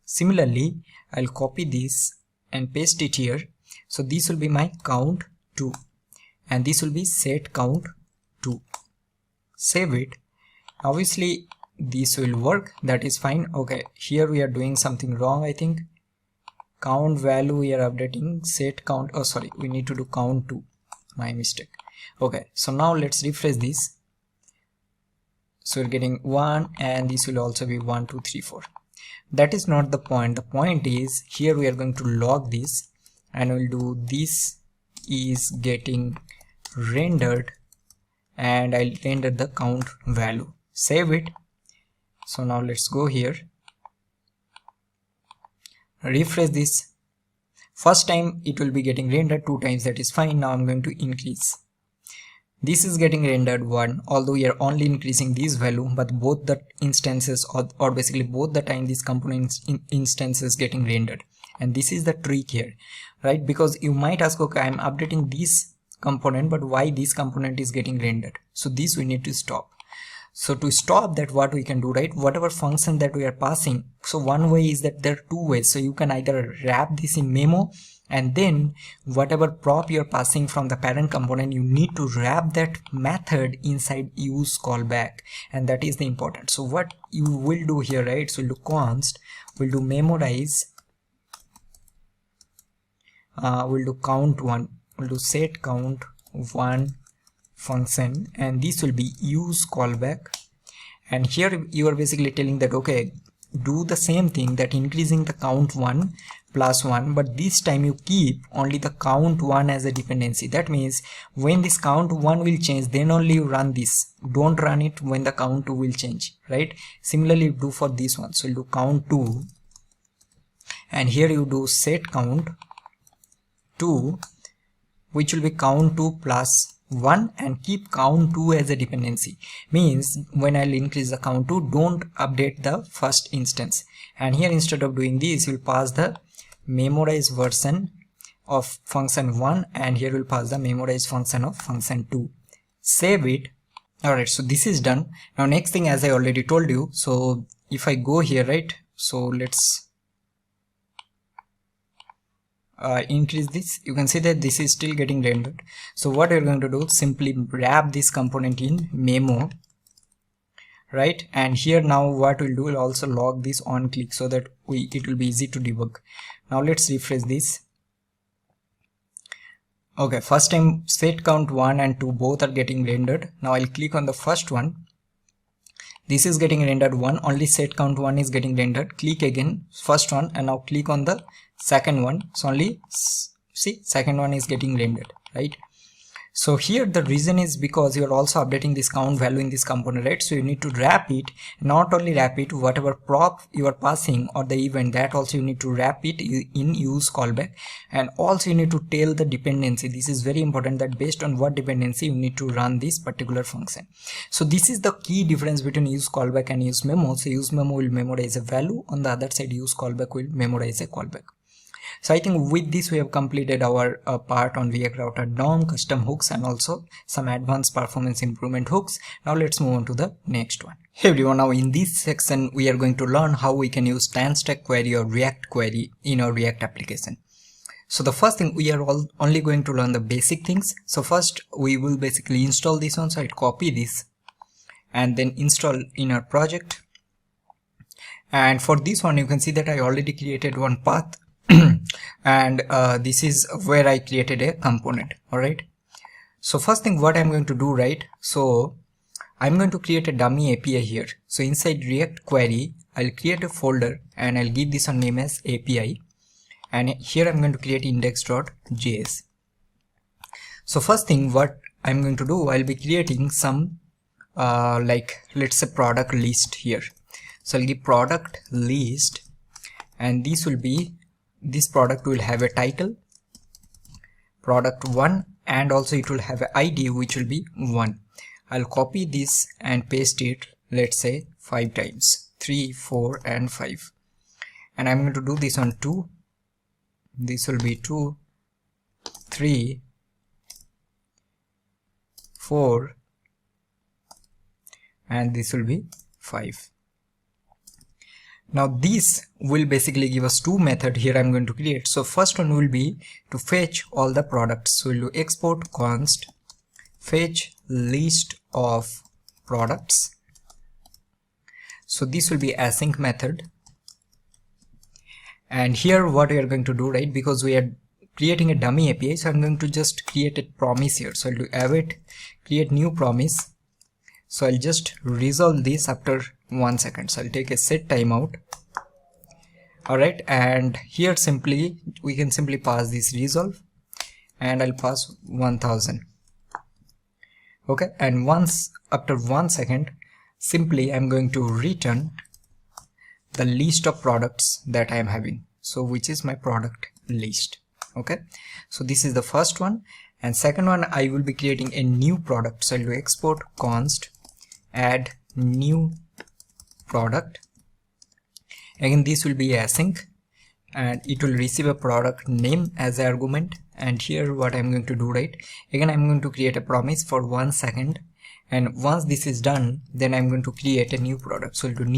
Similarly, I'll copy this and paste it here. So this will be my count 2, and this will be set count 2. Save it. Obviously this will work, that is fine. Okay, here we are doing something wrong, I think. Count value we are updating set count, oh sorry, we need to do count 2, my mistake. Okay, so now let's refresh this. So we're getting 1, and this will also be 1 2 3 4. That is not the point. The point is here we are going to log this, and we'll do this is getting rendered, and I'll render the count value. Save it. So now let's go here, refresh this. First time it will be getting rendered 2 times, that is fine. Now I'm going to increase. This is getting rendered 1, although we are only increasing this value, but both the instances or basically both the time this component instance is getting rendered. And this is the trick here, right? Because you might ask, okay, I'm updating this component, but why this component is getting rendered? So this we need to stop. So to stop that, what we can do, right, whatever function that we are passing, so one way is that there are 2 ways. So you can either wrap this in memo, and then whatever prop you're passing from the parent component, you need to wrap that method inside use callback, and that is the important. So what you will do here, right, so we'll do const, we'll do memorize, we'll do count 1, we'll do set count 1 function, and this will be use callback. And here you are basically telling that, okay, do the same thing, that increasing the count 1 plus 1, but this time you keep only the count 1 as a dependency. That means when this count 1 will change, then only you run this. Don't run it when the count 2 will change, right? Similarly do for this one. So you do count 2, and here you do set count 2, which will be count 2 plus 1, and keep count 2 as a dependency. Means when I'll increase the count 2, don't update the first instance. And here instead of doing this, you'll pass the memorize version of function 1, and here we'll pass the memorize function of function 2. Save it. Alright, so this is done. Now next thing, as I already told you, so if I go here, right, so let's increase this, you can see that this is still getting rendered. So what you're going to do, simply wrap this component in memo, right? And here now what we'll do, we'll also log this on click, so that it will be easy to debug. Now let's refresh this. Okay, first time set count 1 and 2 both are getting rendered. Now I'll click on the first one. This is getting rendered 1, only set count 1 is getting rendered. Click again, first one, and now click on the second one. So only see second one is getting rendered, right? So here the reason is because you are also updating this count value in this component, right? So you need to wrap it, not only wrap it, whatever prop you are passing or the event, that also you need to wrap it in use callback, and also you need to tell the dependency. This is very important, that based on what dependency you need to run this particular function. So this is the key difference between use callback and use memo. So use memo will memorize a value, on the other side use callback will memorize a callback. So I think with this we have completed our part on React Router DOM, custom hooks, and also some advanced performance improvement hooks. Now let's move on to the next one. Hey everyone, now in this section we are going to learn how we can use TanStack query or React query in our React application. So the first thing, we are only going to learn the basic things. So first we will basically install this one. So I'll copy this and then install in our project. And for this one you can see that I already created one path and this is where I created a component. Alright, so first thing what I'm going to do, right, so I'm going to create a dummy API here. So inside React query I'll create a folder and I'll give this a name as API, and here I'm going to create index.js. So first thing what I'm going to do, I'll be creating some like let's say product list here. So I'll give product list, and this product will have a title, product 1, and also it will have an ID which will be 1. I'll copy this and paste it, let's say 5 times, 3, 4 and 5, and I'm going to do this on 2. This will be 2, 3, 4, and this will be 5. Now this will basically give us two methods here I'm going to create. So first one will be to fetch all the products. So we'll do export const fetch list of products. So this will be async method. And here what we are going to do, right, because we are creating a dummy API, so I'm going to just create a promise here. So I'll do await create new promise. So I'll just resolve this after 1 second. So I'll take a set timeout. Alright, and here simply we can simply pass this resolve, and I'll pass 1000. Okay, and once after 1 second simply I'm going to return the list of products that I am having, so which is my product list. Okay, so this is the first one, and second one I will be creating a new product. So I'll do export const add new product. Again this will be async, and it will receive a product name as an argument. And here what I'm going to do, right, again I'm going to create a promise for 1 second, and once this is done then I'm going to create a new product. So we'll do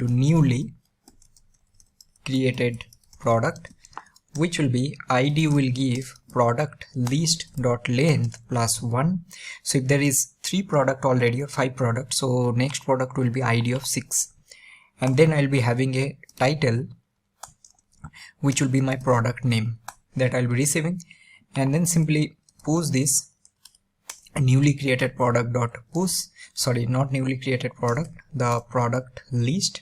newly created product, which will be ID will give product list dot length plus 1. So if there is 3 product already or 5 products, so next product will be ID of 6, and then I'll be having a title which will be my product name that I'll be receiving, and then simply push this newly created product dot push, sorry, not newly created product, the product list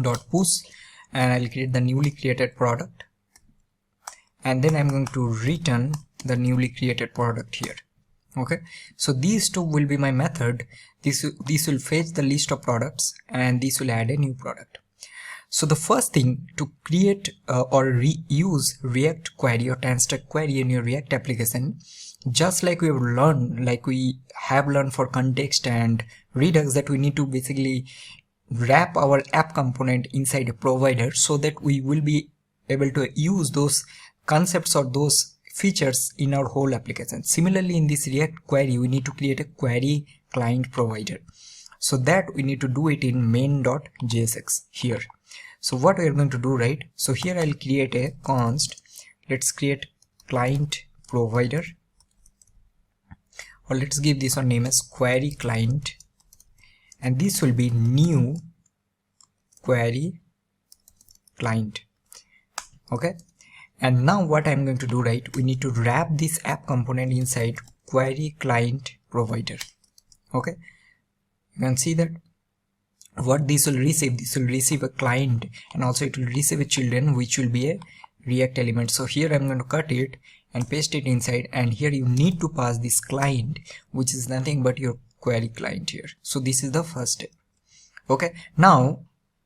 dot push, and I'll create the newly created product, and then I'm going to return the newly created product here. Okay, so these two will be my method. This will fetch the list of products, and this will add a new product. So the first thing to create or reuse React query or TanStack query in your React application, just like we have learned for context and Redux, that we need to basically wrap our app component inside a provider so that we will be able to use those concepts or those features in our whole application. Similarly, in this React query we need to create a query client provider, so that we need to do it in main.jsx here. So what we are going to do, right, so here I'll create a const, let's create client provider, or let's give this a name as query client, and this will be new query client. Okay, and now what I'm going to do, right, we need to wrap this app component inside query client provider. Okay, you can see that what this will receive a client, and also it will receive a children which will be a React element. So here I'm going to cut it and paste it inside, and here you need to pass this client, which is nothing but your query client here. So this is the first step. Okay, now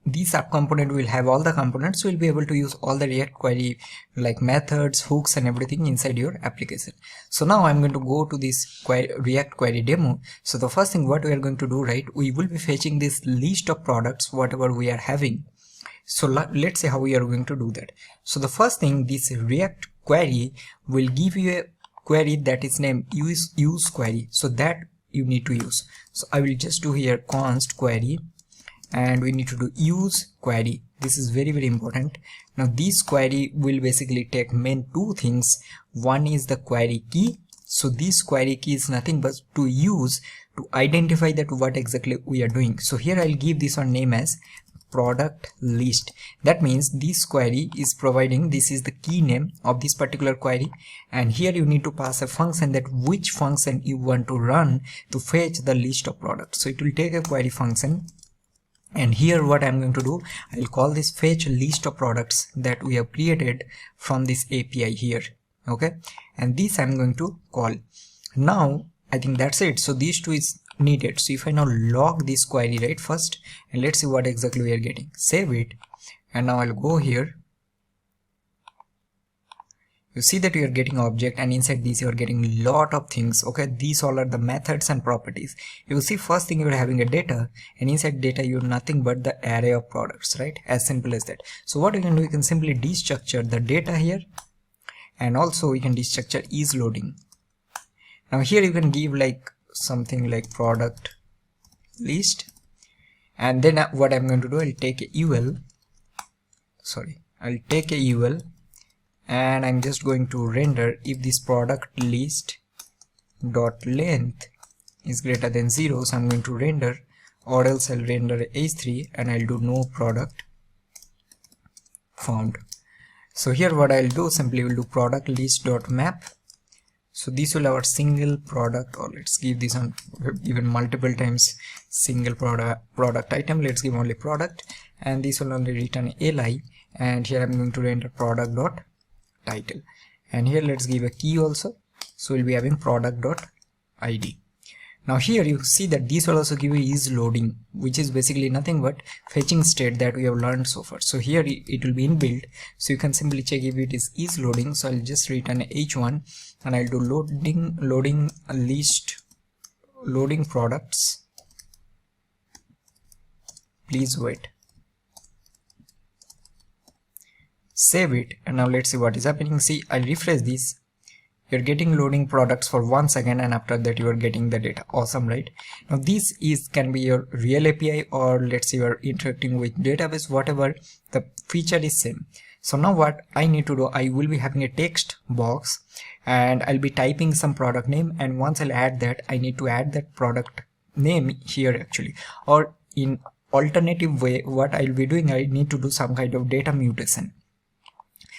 this sub component will have all the components, so you'll be able to use all the React query like methods, hooks and everything inside your application. So now I'm going to go to this React query demo. So the first thing what we are going to do, right, we will be fetching this list of products whatever we are having. So let's see how we are going to do that. So the first thing, this React query will give you a query that is named use query, so that you need to use. So I will just do here const query, and we need to do use query. This is very, very important. Now this query will basically take main two things. One is the query key. So this query key is nothing but to use to identify that what exactly we are doing. So here I'll give this one name as product list. That means this query is providing, this is the key name of this particular query, and here you need to pass a function, that which function you want to run to fetch the list of products. So it will take a query function, and here what I'm going to do, I'll call this fetch list of products that we have created from this API here. Okay, and this I'm going to call. Now I think that's it. So these two is needed. So if I now log this query, right, first, and let's see what exactly we are getting. Save it, and now I'll go here. You see that you are getting object, and inside this you are getting lot of things. Okay, these all are the methods and properties. You will see first thing you are having a data, and inside data you have nothing but the array of products, right? As simple as that. So what you can do, you can simply destructure the data here, and also we can destructure is loading. Now here you can give like something like product list, and then what I'm going to do, I'll take a UL, and I'm just going to render if this product list dot length is greater than 0. So I'm going to render, or else I'll render h3, and I'll do no product found. So here what I'll do, simply will do product list dot map. So this will have a single product, or let's give this on even multiple times single product item. Let's give only product, and this will only return li, and here I'm going to render product dot title, and here let's give a key also. So we'll be having product dot id. Now here you see that this will also give you is loading, which is basically nothing but fetching state that we have learned so far. So here it will be inbuilt, so you can simply check if it is loading. So I'll just return h1, and I'll do loading list, loading products, please wait. Save it, and now let's see what is happening. See, I'll refresh this. You're getting loading products for 1 second, and after that you are getting the data. Awesome, right? Now this can be your real API, or let's say you are interacting with database, whatever, the feature is same. So now what I need to do, I will be having a text box, and I'll be typing some product name, and once I'll add that, I need to add that product name here actually, or in alternative way what I'll be doing, I need to do some kind of data mutation.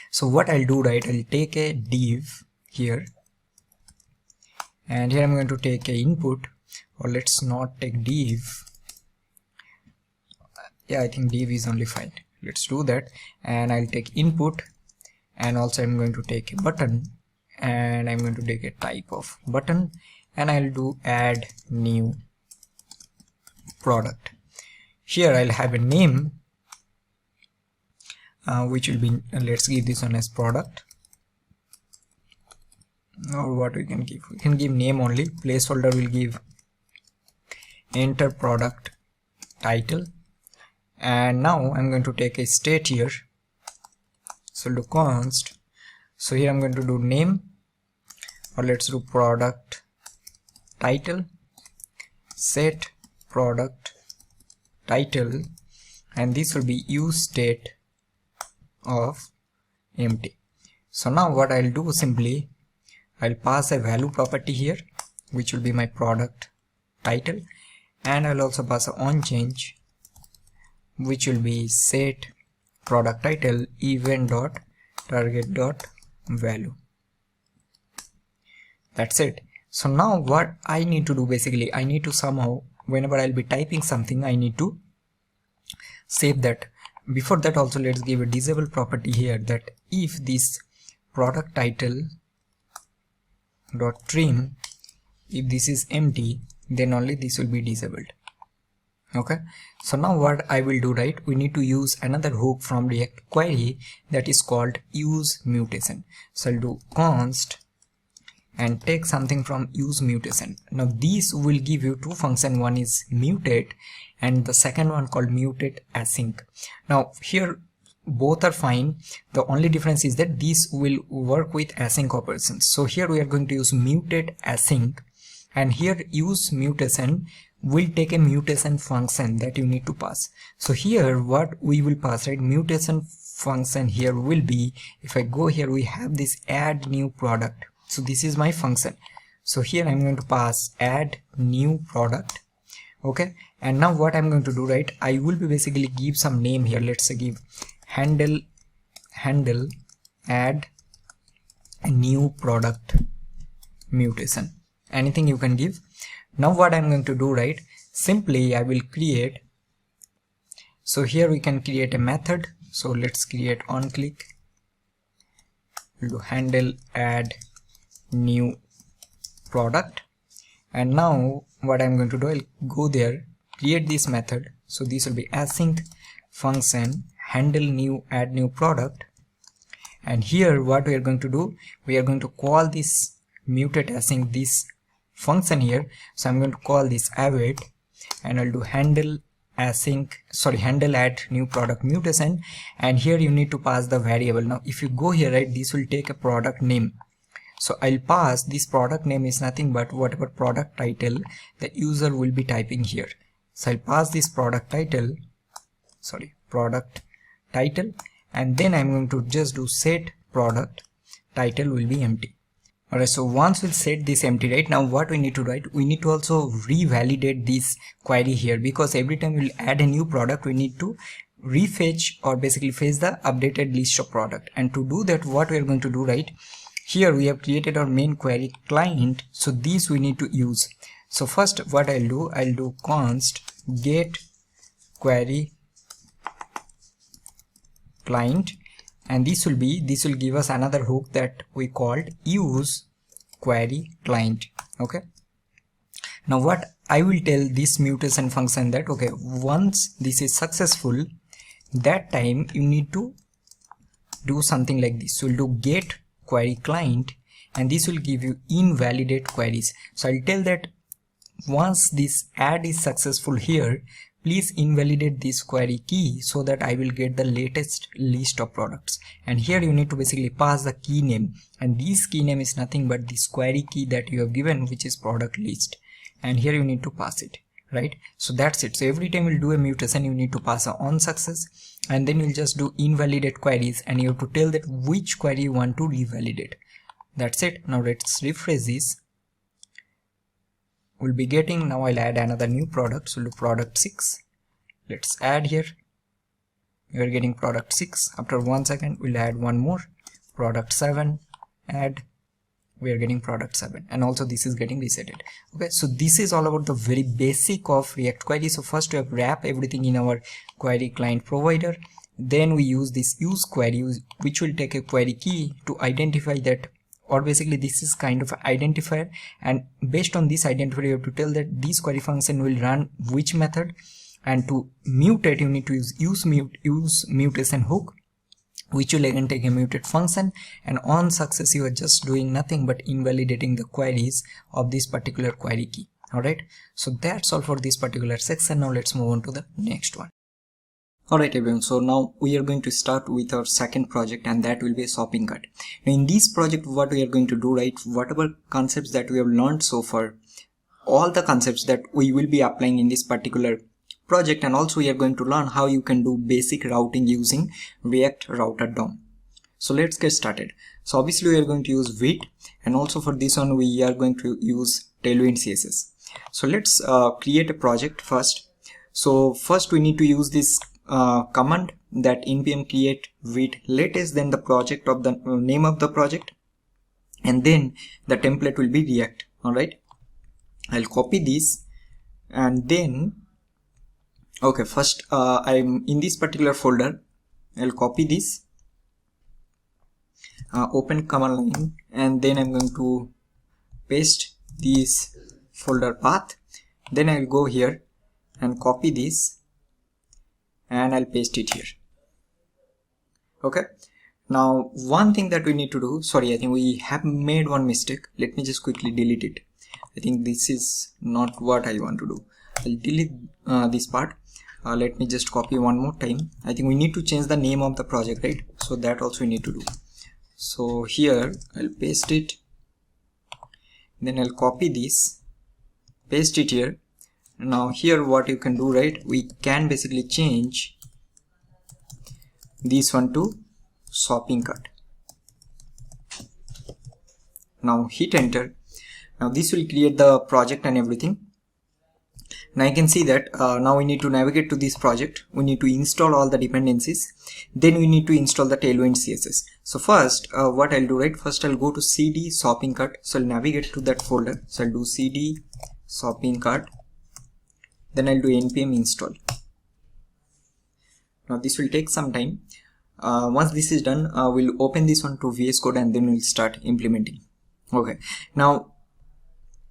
So what I'll do, right, I'll take a div here, and here I'm going to take a input, or let's not take div. Yeah, I think div is only fine. Let's do that, and I'll take input, and also I'm going to take a button, and I'm going to take a type of button, and I'll do add new product. Here I'll have a name, which will be, let's give this one as product, or what we can give name only. Placeholder will give enter product title, and now I'm going to take a state here, so do const. So here I'm going to do name, or let's do product title, set product title, and this will be useState of empty. So now what I'll do, simply I'll pass a value property here, which will be my product title, and I'll also pass a onChange, which will be set product title event dot target dot value. That's it. So now what I need to do, basically I need to somehow, whenever I'll be typing something, I need to save that. Before that also, let's give a disable property here, that if this product title dot trim, if this is empty, then only this will be disabled. Okay, so now what I will do, right, we need to use another hook from React query that is called useMutation. So I'll do const and take something from useMutation. Now these will give you two functions, one is mutate and the second one called mutate async. Now here both are fine, the only difference is that these will work with async operations. So here we are going to use mutate async, and here useMutation will take a mutation function that you need to pass. So here what we will pass, right, mutation function here will be, if I go here, we have this add new product. So this is my function. So here I'm going to pass add new product. Okay, and now what I'm going to do, right, I will be basically give some name here. Let's say give handle add a new product mutation, anything you can give. Now what I'm going to do, right, simply I will create, so here we can create a method. So let's create on click, we'll do handle add new product, and now what I'm going to do, I'll go there, create this method. So this will be async function handle new add new product, and here what we are going to do, we are going to call this mutate async this function here. So I'm going to call this await, and I'll do handle add new product mutation, and here you need to pass the variable. Now if you go here, right, this will take a product name. So I'll pass this product name is nothing but whatever product title the user will be typing here. So I'll pass this product title, and then I'm going to just do set product title will be empty. Alright, so once we'll set this empty, right, now what we need to write, we need to also revalidate this query here, because every time we'll add a new product we need to refetch or basically fetch the updated list of product. And to do that, what we are going to do, right, here we have created our main query client, so these we need to use. So first what I'll do const get query client, and this will give us another hook that we called use query client. Okay, now what I will tell this mutation function that, okay, once this is successful, that time you need to do something like this. So we'll do get query client, and this will give you invalidate queries. So I'll tell that once this add is successful here, please invalidate this query key so that I will get the latest list of products. And here you need to basically pass the key name, and this key name is nothing but this query key that you have given, which is product list, and here you need to pass it, right? So that's it. So every time you'll do a mutation, you need to pass a on success, and then you'll just do invalidate queries, and you have to tell that which query you want to revalidate. That's it. Now let's refresh this. We'll be getting, now I'll add another new product. So we'll do product 6. Let's add here. We are getting product 6. After 1 second we'll add one more, product 7, add, we are getting product 7, and also this is getting resetted. Okay, so this is all about the very basic of React query. So first we have wrap everything in our query client provider, then we use this use query, which will take a query key to identify that, or basically this is kind of an identifier, and based on this identifier you have to tell that this query function will run which method. And to mutate you need to use mutation hook, which will again take a mutate function, and on success you are just doing nothing but invalidating the queries of this particular query key. Alright, so that's all for this particular section. Now let's move on to the next one. Alright everyone, so now we are going to start with our second project, and that will be a shopping cart. Now in this project what we are going to do, right, whatever concepts that we have learned so far, all the concepts that we will be applying in this particular project, and also we are going to learn how you can do basic routing using React Router DOM. So let's get started. So obviously we are going to use vite, and also for this one we are going to use Tailwind CSS. So let's create a project first. So first we need to use this command, that npm create vite latest, then the project of the name of the project, and then the template will be React. Alright, I'll copy this, and then okay, first I'm in this particular folder, I'll copy this, open command line, and then I'm going to paste this folder path. Then I'll go here and copy this and I'll paste it here. Okay, now one thing that we need to do, sorry, I think we have made one mistake. Let me just quickly delete it. I think this is not what I want to do. I'll delete this part. Let me just copy one more time. I think we need to change the name of the project, right? So that also we need to do. So here I'll paste it, then I'll copy this, paste it here. Now here what you can do, right, we can basically change this one to shopping cart. Now hit enter. Now this will create the project and everything. Now you can see that now we need to navigate to this project. We need to install all the dependencies. Then we need to install the Tailwind CSS. So first what I'll do, right, first I'll go to cd shopping cart. So I'll navigate to that folder. So I'll do cd shopping cart. Then I'll do npm install. Now this will take some time. Once this is done, we'll open this one to VS Code and then we'll start implementing. Okay, now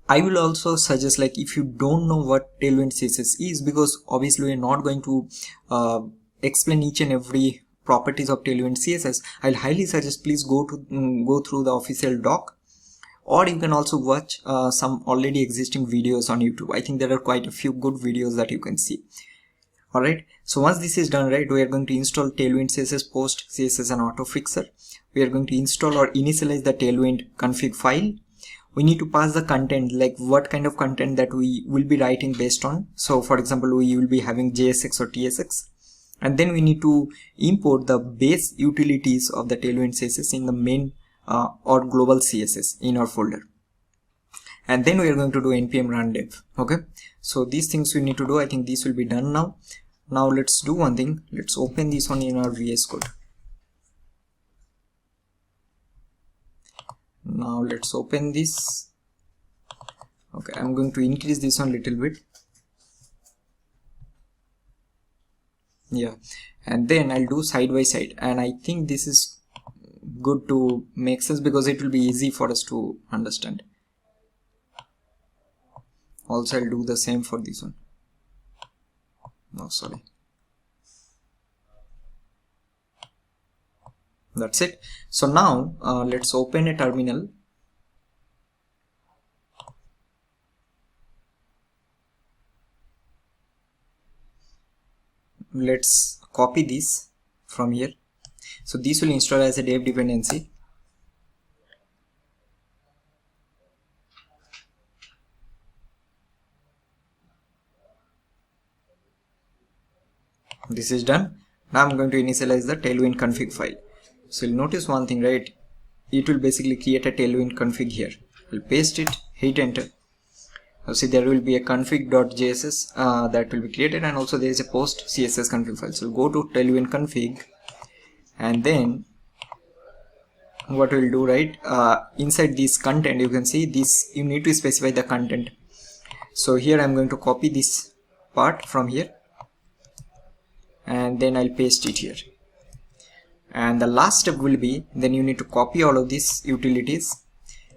I will also suggest, like, if you don't know what Tailwind CSS is, because obviously we're not going to explain each and every properties of Tailwind CSS, I'll highly suggest please go through the official doc, or you can also watch some already existing videos on YouTube. I think there are quite a few good videos that you can see. Alright, so once this is done, right, we are going to install Tailwind CSS post, CSS and auto fixer. We are going to install or initialize the Tailwind config file. We need to pass the content, like what kind of content that we will be writing based on. So for example, we will be having JSX or TSX, and then we need to import the base utilities of the Tailwind CSS in the main or global CSS in our folder. And then we are going to do npm run dev. Okay, so these things we need to do. I think this will be done now. Now let's do one thing. Let's open this one in our VS Code. Now let's open this. Okay, I'm going to increase this one a little bit. Yeah, and then I'll do side by side, and I think this is good to make sense because it will be easy for us to understand. Also I'll do the same for this one. No, sorry. That's it. So now let's open a terminal. Let's copy this from here. So this will install as a dev dependency. This is done. Now I'm going to initialize the Tailwind config file. So you'll notice one thing, right? It will basically create a Tailwind config here. We'll paste it, hit enter. Now see, there will be a config.js that will be created, and also there is a post CSS config file. So we'll go to Tailwind config, and then what we'll do, right? Inside this content, you can see this, you need to specify the content. So here I'm going to copy this part from here, and then I'll paste it here. And the last step will be, then you need to copy all of these utilities,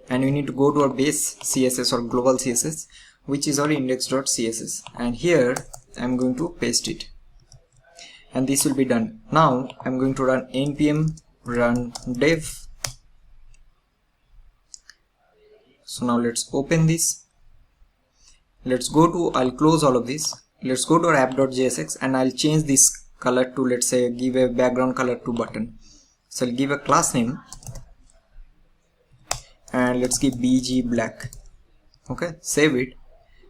and you need to go to our base CSS or global CSS, which is our index.css, and here I'm going to paste it, and this will be done. Now I'm going to run npm run dev. So now let's open this. Let's go to, I'll close all of this. Let's go to our app.jsx, and I'll change this color to, let's say, give a background color to button. So I'll give a class name, and let's give bg black. Okay, save it.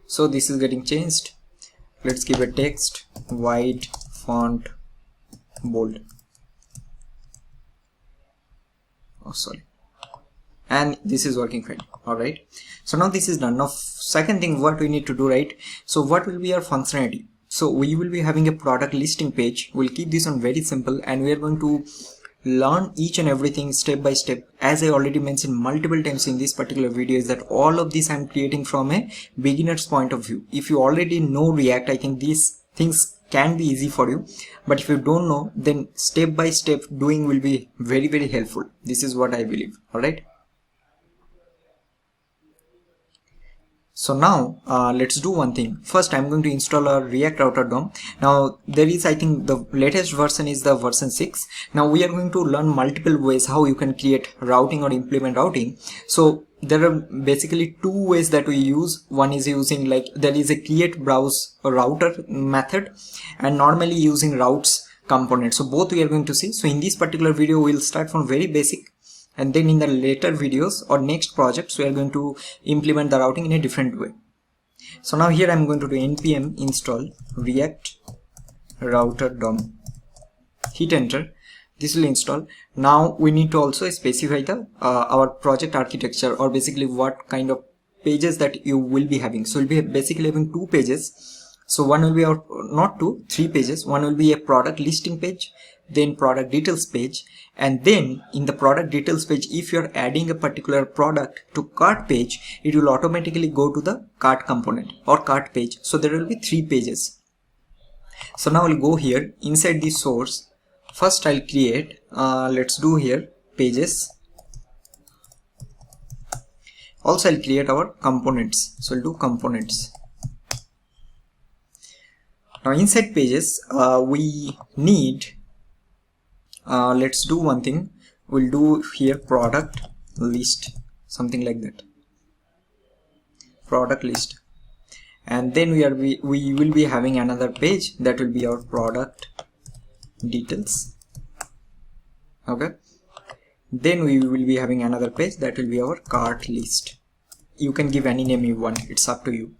So this is getting changed. Let's give a text white font bold. Oh, sorry. And this is working fine. All right, so now this is done. Now second thing what we need to do, right? So what will be our functionality? So we will be having a product listing page. We'll keep this one very simple, and we are going to learn each and everything step by step. As I already mentioned multiple times in this particular video, is that all of this I'm creating from a beginner's point of view. If you already know React, I think these things can be easy for you, but if you don't know, then step by step doing will be very, very helpful. This is what I believe. All right. So now let's do one thing. First I'm going to install a React Router DOM. Now there is, I think the latest version is the version 6. Now we are going to learn multiple ways how you can create routing or implement routing. So there are basically two ways that we use. One is using, like, there is a create browse router method, and normally using routes component. So both we are going to see. So in this particular video we'll start from very basic, and then in the later videos or next projects we are going to implement the routing in a different way. So now here I'm going to do npm install react router DOM, hit enter. This will install. Now we need to also specify the our project architecture, or basically what kind of pages that you will be having. So we'll be basically having 2 pages. So one will be our, not 2, 3 pages. One will be a product listing page, then product details page, and then in the product details page, if you're adding a particular product to cart page, it will automatically go to the cart component or cart page. So there will be 3 pages. So now I'll go here inside the source. First I'll create, let's do here pages. Also I'll create our components. So I'll do components. Now inside pages we need, let's do one thing. We'll do here product list, something like that, product list, and then we will be having another page that will be our product details. Okay, then we will be having another page that will be our cart list. You can give any name you want, it's up to you.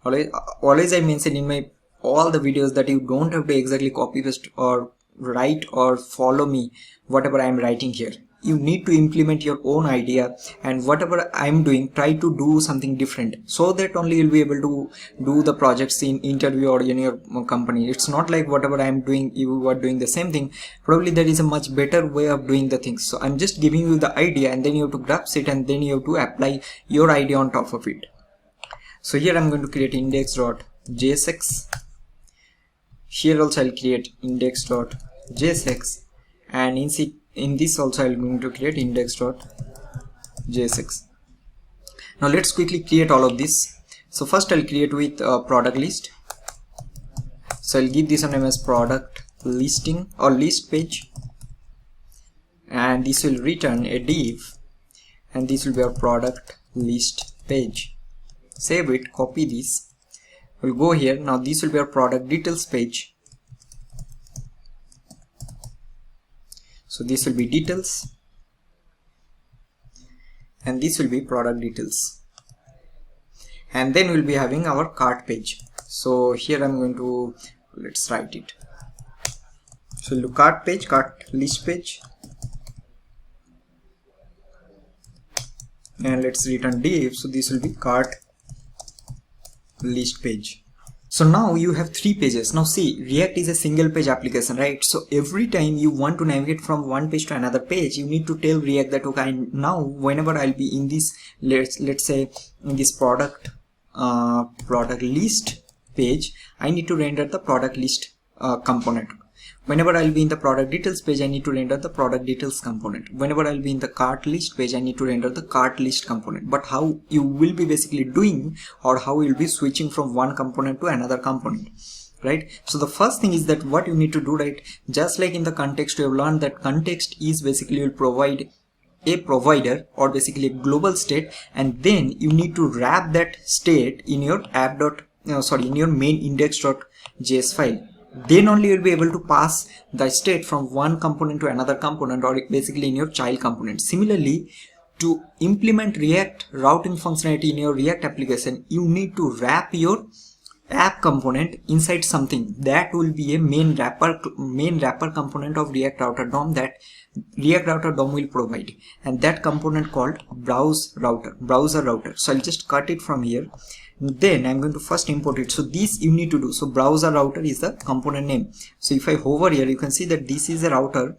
Always I mention in my all the videos that you don't have to exactly copy paste or write or follow me whatever I am writing here. You need to implement your own idea, and whatever I am doing, try to do something different, so that only you'll be able to do the projects in interview or in your company. It's not like whatever I am doing you are doing the same thing. Probably there is a much better way of doing the things. So I'm just giving you the idea, and then you have to grasp it, and then you have to apply your idea on top of it. So here I'm going to create index.jsx. Here also I'll create index.jsx, and in this also I'm going to create index.jsx. Now let's quickly create all of this. So first I'll create with product list. So I'll give this a name as product listing or list page, and this will return a div, and this will be our product list page. Save it, copy this. We'll go here. Now this will be our product details page. So this will be details, and this will be product details, and then we'll be having our cart page. So here I'm going to, let's write it. So we'll do cart page, cart list page, and let's return div. So this will be cart list page. So now you have 3 pages. Now see, React is a single page application, right? So every time you want to navigate from one page to another page, you need to tell React that, okay, now whenever I'll be in this, let's say in this product list page, I need to render the product list component. Whenever I'll be in the product details page, I need to render the product details component. Whenever I'll be in the cart list page, I need to render the cart list component. But how you will be basically doing, or how you'll be switching from one component to another component, right? So the first thing is that what you need to do, right? Just like in the context, you have learned that context is basically will provide a provider, or basically a global state, and then you need to wrap that state in your in your main index.js file. Then only you'll be able to pass the state from one component to another component, or basically in your child component. Similarly, to implement React routing functionality in your React application, you need to wrap your app component inside something that will be a main wrapper component of React Router DOM that React Router DOM will provide, and that component called BrowserRouter. So I'll just cut it from here. Then I'm going to first import it. So this you need to do. So BrowserRouter is the component name. So if I hover here, you can see that this is a router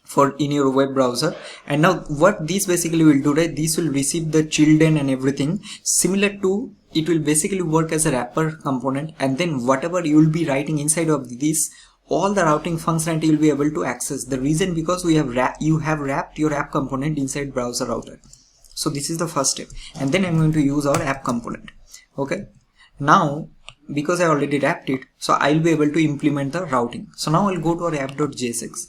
for in your web browser. And now what this basically will do, right? This will receive the children and everything. Similar to, it will basically work as a wrapper component, and then whatever you will be writing inside of this, all the routing functionality you'll be able to access. The reason, because you have wrapped your app component inside BrowserRouter. So this is the first step, and then I'm going to use our app component. Okay, now because I already wrapped it, so I'll be able to implement the routing. So now I'll go to our app.jsx.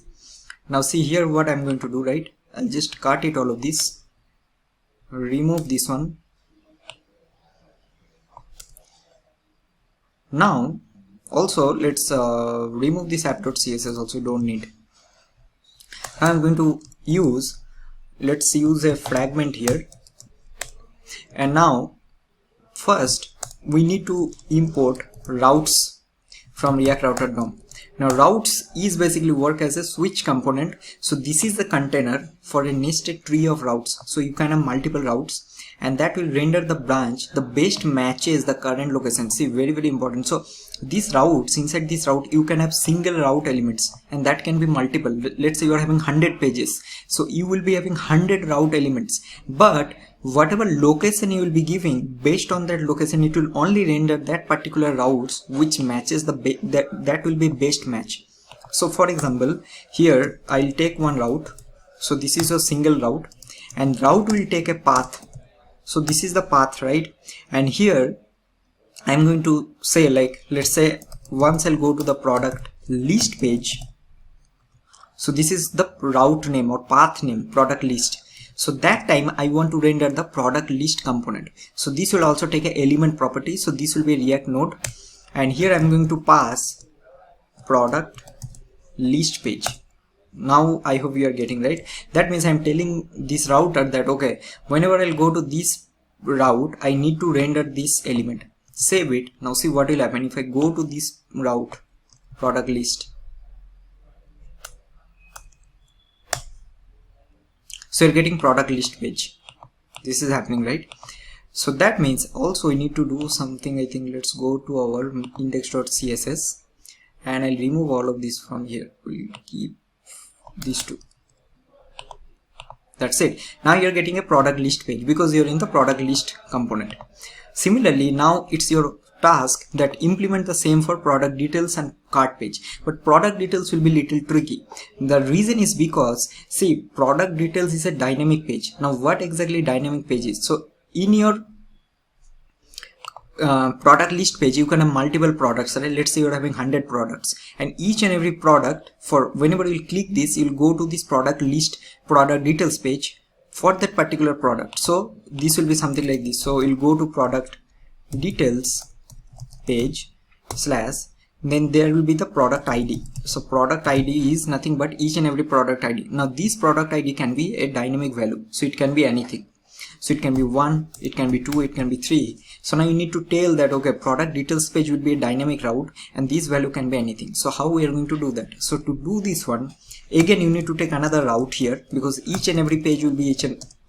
Now see here what I'm going to do, right? I'll just cut it all of this, remove this one. Now also let's remove this app.css also, don't need. Now I'm going to let's use a fragment here, and now first we need to import routes from React Router DOM. Now routes is basically work as a switch component. So this is the container for a nested tree of routes. So you can have multiple routes, and that will render the branch the best matches the current location. See, very important. So these routes, inside this route you can have single route elements, and that can be multiple. Let's say you are having 100 pages, so you will be having 100 route elements, but whatever location you will be giving, based on that location it will only render that particular routes which matches the that will be best match. So for example, here I'll take one route. So this is a single route, and route will take a path. So this is the path, right? And here I'm going to say, like, let's say once I'll go to the product list page. So this is the route name or path name, product list. So that time I want to render the product list component. So this will also take an element property. So this will be React node, and here I'm going to pass product list page. Now I hope you are getting, right? That means I'm telling this router that okay, whenever I'll go to this route, I need to render this element. Save it. Now see what will happen if I go to this route, product list. So you're getting product list page. This is happening, right? So that means also we need to do something. I think let's go to our index.css, and I'll remove all of this from here. We'll keep these two. That's it. Now you're getting a product list page because you're in the product list component. Similarly, now it's your task that implement the same for product details and cart page, but product details will be little tricky. The reason is because see, product details is a dynamic page. Now what exactly dynamic page is? So in your product list page you can have multiple products, right? Let's say you're having 100 products, and each and every product, for whenever you click this, you'll go to this product list product details page for that particular product. So this will be something like this. So you'll go to product details page slash, then there will be the product ID. So product ID is nothing but each and every product ID. Now this product ID can be a dynamic value, so it can be anything. So it can be 1, it can be 2, it can be 3. So now you need to tell that okay, product details page will be a dynamic route, and this value can be anything. So how we are going to do that? So to do this one, again you need to take another route here, because each and every page will be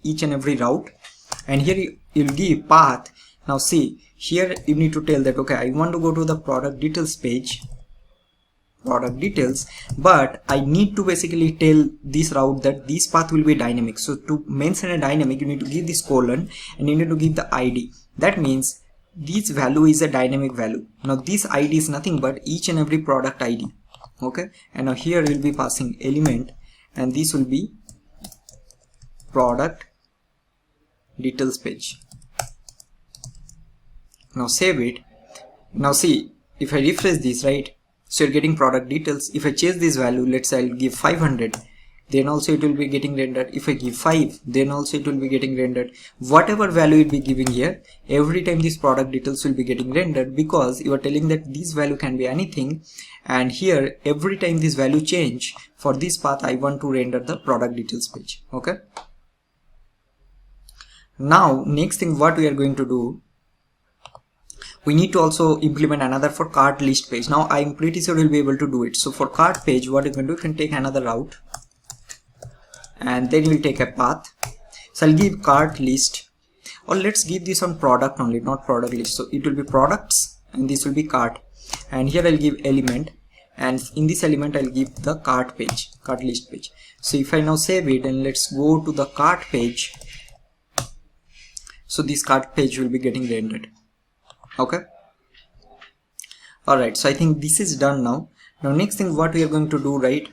each and every route, and here you'll give path. Now see, here you need to tell that okay, I want to go to the product details page, product details, but I need to basically tell this route that this path will be dynamic. So to mention a dynamic, you need to give this colon, and you need to give the ID. That means this value is a dynamic value. Now this ID is nothing but each and every product ID. Okay, and now here we'll be passing element, and this will be product details page. Now save it. Now see, if I refresh this, right, so you're getting product details. If I change this value, let's say I'll give 500, then also it will be getting rendered. If I give 5, then also it will be getting rendered. Whatever value you'll be giving here, every time this product details will be getting rendered, because you are telling that this value can be anything, and here every time this value change, for this path I want to render the product details page. Okay, now next thing what we are going to do, we need to also implement another for cart list page. Now I'm pretty sure we'll be able to do it. So for cart page, what you can do, you can take another route, and then you'll take a path. So I'll give cart list, or let's give this on product only, not product list. So it will be products, and this will be cart, and here I'll give element, and in this element I'll give the cart page, cart list page. So if I now save it, and let's go to the cart page, so this cart page will be getting rendered. Okay, alright, so I think this is done now. Now next thing what we are going to do, right,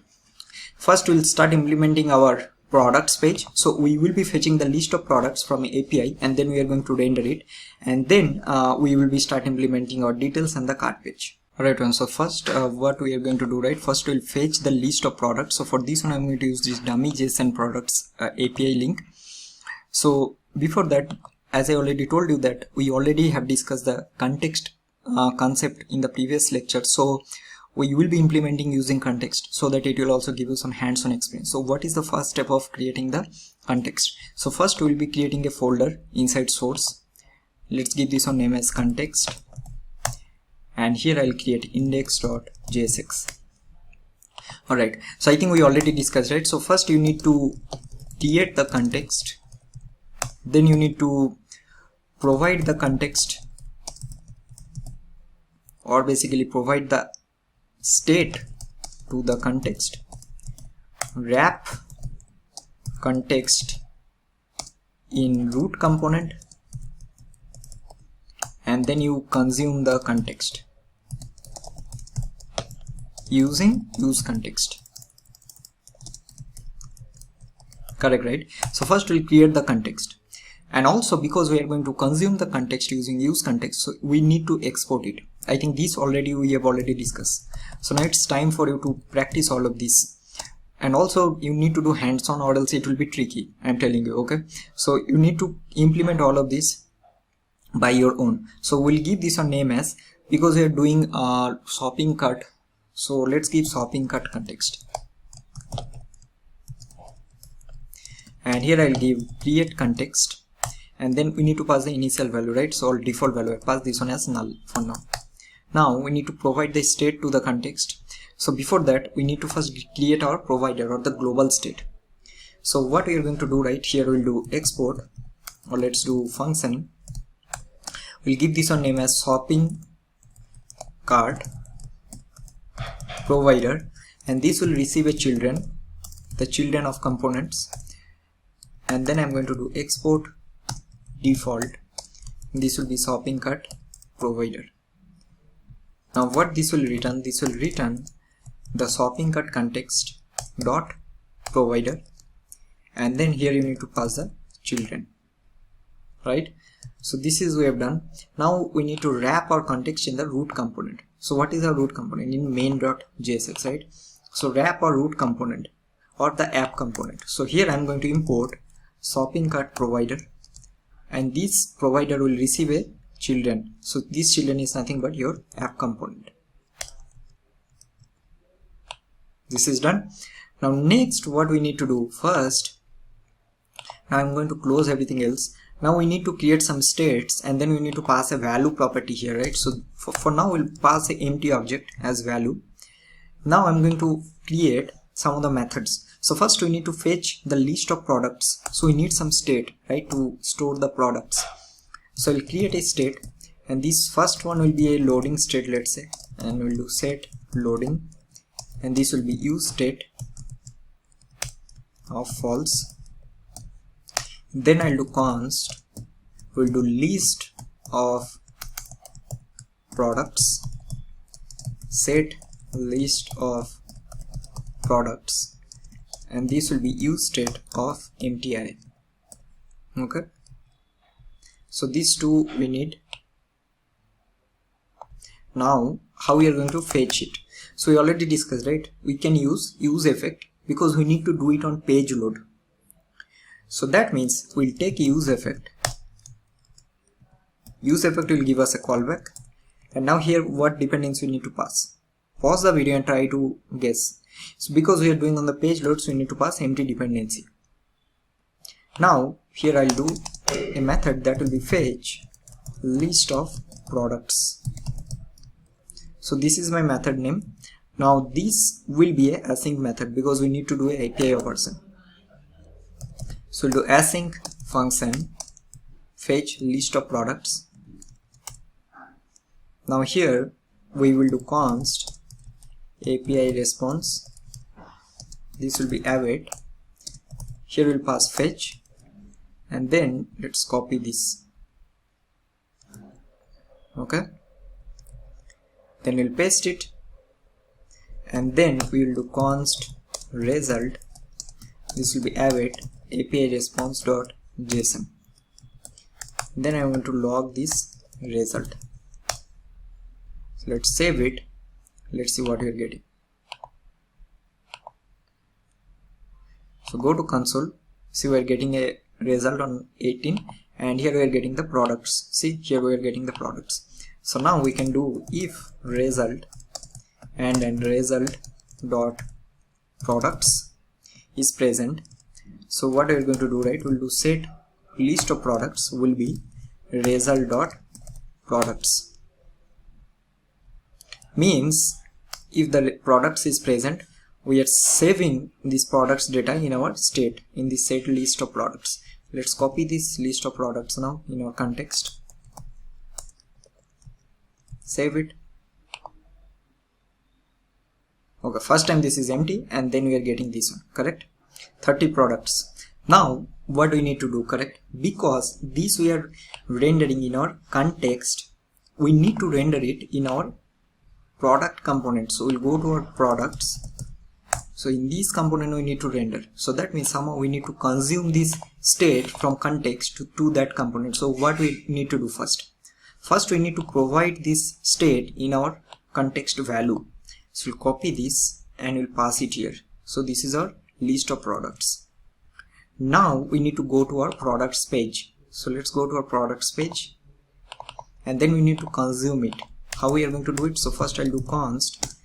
first we'll start implementing our products page. So we will be fetching the list of products from API, and then we are going to render it, and then we will be start implementing our details and the cart page. Alright, so first what we are going to do, right, first we'll fetch the list of products. So for this one I'm going to use this dummy JSON products API link. So before that, as I already told you that we already have discussed the context concept in the previous lecture, so we will be implementing using context so that it will also give you some hands-on experience. So what is the first step of creating the context? So first we will be creating a folder inside source. Let's give this one name as context, and here I'll create index.jsx. Alright, so I think we already discussed, right? So first you need to create the context, then you need to provide the context, or basically provide the state to the context, wrap context in root component, and then you consume the context using useContext. Correct, right? So first we'll create the context, and also because we are going to consume the context using useContext, so we need to export it. I think this already we have already discussed. So now it's time for you to practice all of this, and also you need to do hands-on or else it will be tricky, I'm telling you. Okay, so you need to implement all of this by your own. So we'll give this a name as, because we are doing shopping cart, so let's give shopping cart context, and here I'll give create context, and then we need to pass the initial value, right? So default value, I pass this one as null for now. Now we need to provide the state to the context. So before that we need to first create our provider or the global state. So what we are going to do, right, here we'll do export, or let's do function. We'll give this one name as shopping cart provider, and this will receive a children, the children of components, and then I'm going to do export default. This will be shopping cart provider. Now what this will return? This will return the shopping cart context dot provider, and then here you need to pass the children, right? So this is we have done. Now we need to wrap our context in the root component. So what is our root component? In main.jsx, right? So wrap our root component or the app component. So here I'm going to import shopping cart provider, and this provider will receive a children. So this children is nothing but your app component. This is done. Now next what we need to do, first I'm going to close everything else. Now we need to create some states, and then we need to pass a value property here, right? So for now we'll pass an empty object as value. Now I'm going to create some of the methods. So first we need to fetch the list of products, so we need some state, right, to store the products. So we'll create a state, and this first one will be a loading state, let's say, and we'll do set loading, and this will be useState of false. Then I'll do const, we'll do list of products, set list of products, and this will be useState of empty array. Okay, so these two we need. Now how we are going to fetch it? So we already discussed, right? We can use useEffect because we need to do it on page load. So that means we'll take useEffect. useEffect will give us a callback, and now here what dependency we need to pass. Pause the video and try to guess. So because we are doing on the page load, so we need to pass empty dependency. Now here I'll do a method that will be fetch list of products. So this is my method name. Now this will be a async method because we need to do a API version. So we'll do async function fetch list of products. Now here we will do const API response. This will be await. Here we'll pass fetch, and then let's copy this. Okay, then we'll paste it, and then we will do const result. this will be await API response.json. Then I want to log this result. So let's save it. Let's see what we are getting. So go to console. See, we are getting a result on 18, and here we are getting the products. See, here we are getting the products. So now we can do if result and then result dot products is present. So what we are going to do, right? We'll do set list of products will be result dot products. Means if the products is present, we are saving this products data in our state in the set list of products. Let's copy this list of products now in our context. Save it. Okay, first time this is empty, and then we are getting this one, correct? 30 products. Now what do we need to do, correct? Because this we are rendering in our context, we need to render it in our product component. So we'll go to our products. So in this component we need to render. So that means somehow we need to consume this state from context to that component. So what we need to do first? First we need to provide this state in our context value. So we'll copy this and we'll pass it here. So this is our list of products. Now we need to go to our products page. So let's go to our products page, and then we need to consume it. How we are going to do it? So first I'll do const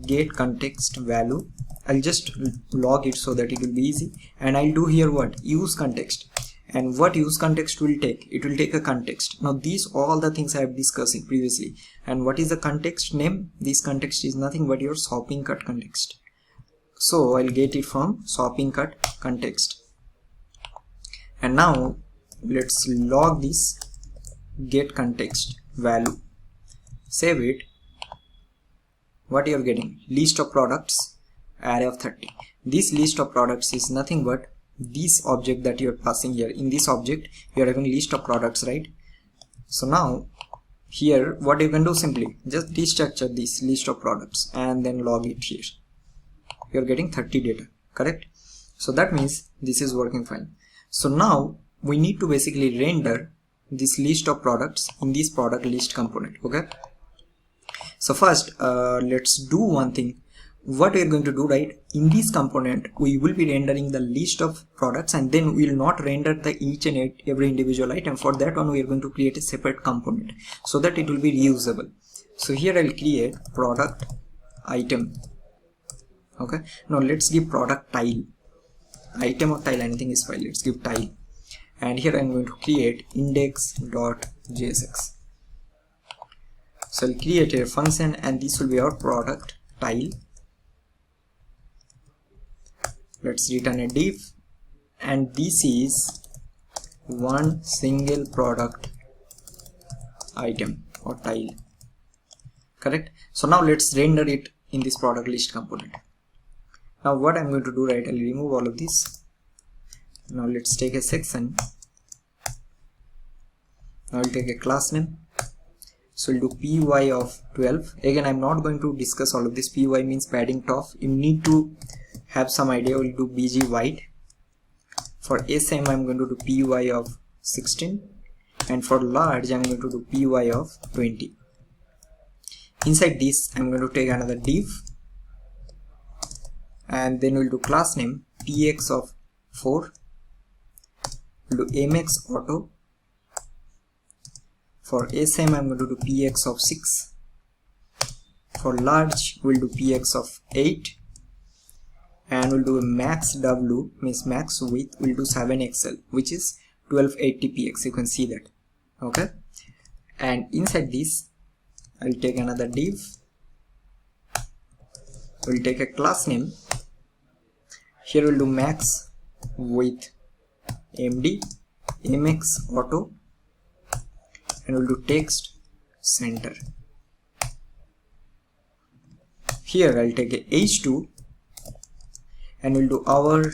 get context value. I'll just log it so that it will be easy, and I'll do here what? Use context. And what use context will take? It will take a context. Now these all the things I have discussed previously. And what is the context name? This context is nothing but your shopping cart context. So I'll get it from shopping cart context. And now let's log this get context value. Save it. What you are getting? List of products, array of 30. This list of products is nothing but this object that you are passing here. In this object you are having list of products, right? So now here what you can do, simply just destructure this list of products and then log it here. You are getting 30 data, correct? So that means this is working fine. So now we need to basically render this list of products in this product list component. Okay, so first let's do one thing. What we are going to do, right, in this component we will be rendering the list of products, and then we will not render the each and every individual item. For that one we are going to create a separate component so that it will be reusable. So here I'll create product item. Okay, now let's give product tile. Item or tile, anything is fine. Let's give tile, and here I'm going to create index.jsx. So I'll create a function, and this will be our product tile. Let's return a div, and this is one single product item or tile, correct? So now let's render it in this product list component. Now what I'm going to do, right, I'll remove all of this. Now let's take a section. Now I'll take a class name. So we'll do py of 12. Again, I'm not going to discuss all of this. Py means padding top. You need to have some idea. We'll do bg vite. For SM I'm going to do py of 16, and for large I'm going to do py of 20. Inside this I'm going to take another div, and then we'll do class name px of 4. We'll do mx auto. For SM I'm going to do px of 6. For large we'll do px of 8, and we'll do a max w, means max width, we'll do 7xl, which is 1280px. You can see that. Okay, and inside this I'll take another div. We'll take a class name. Here we'll do max width md mx auto, and we'll do text center. Here I'll take a h2, and we'll do our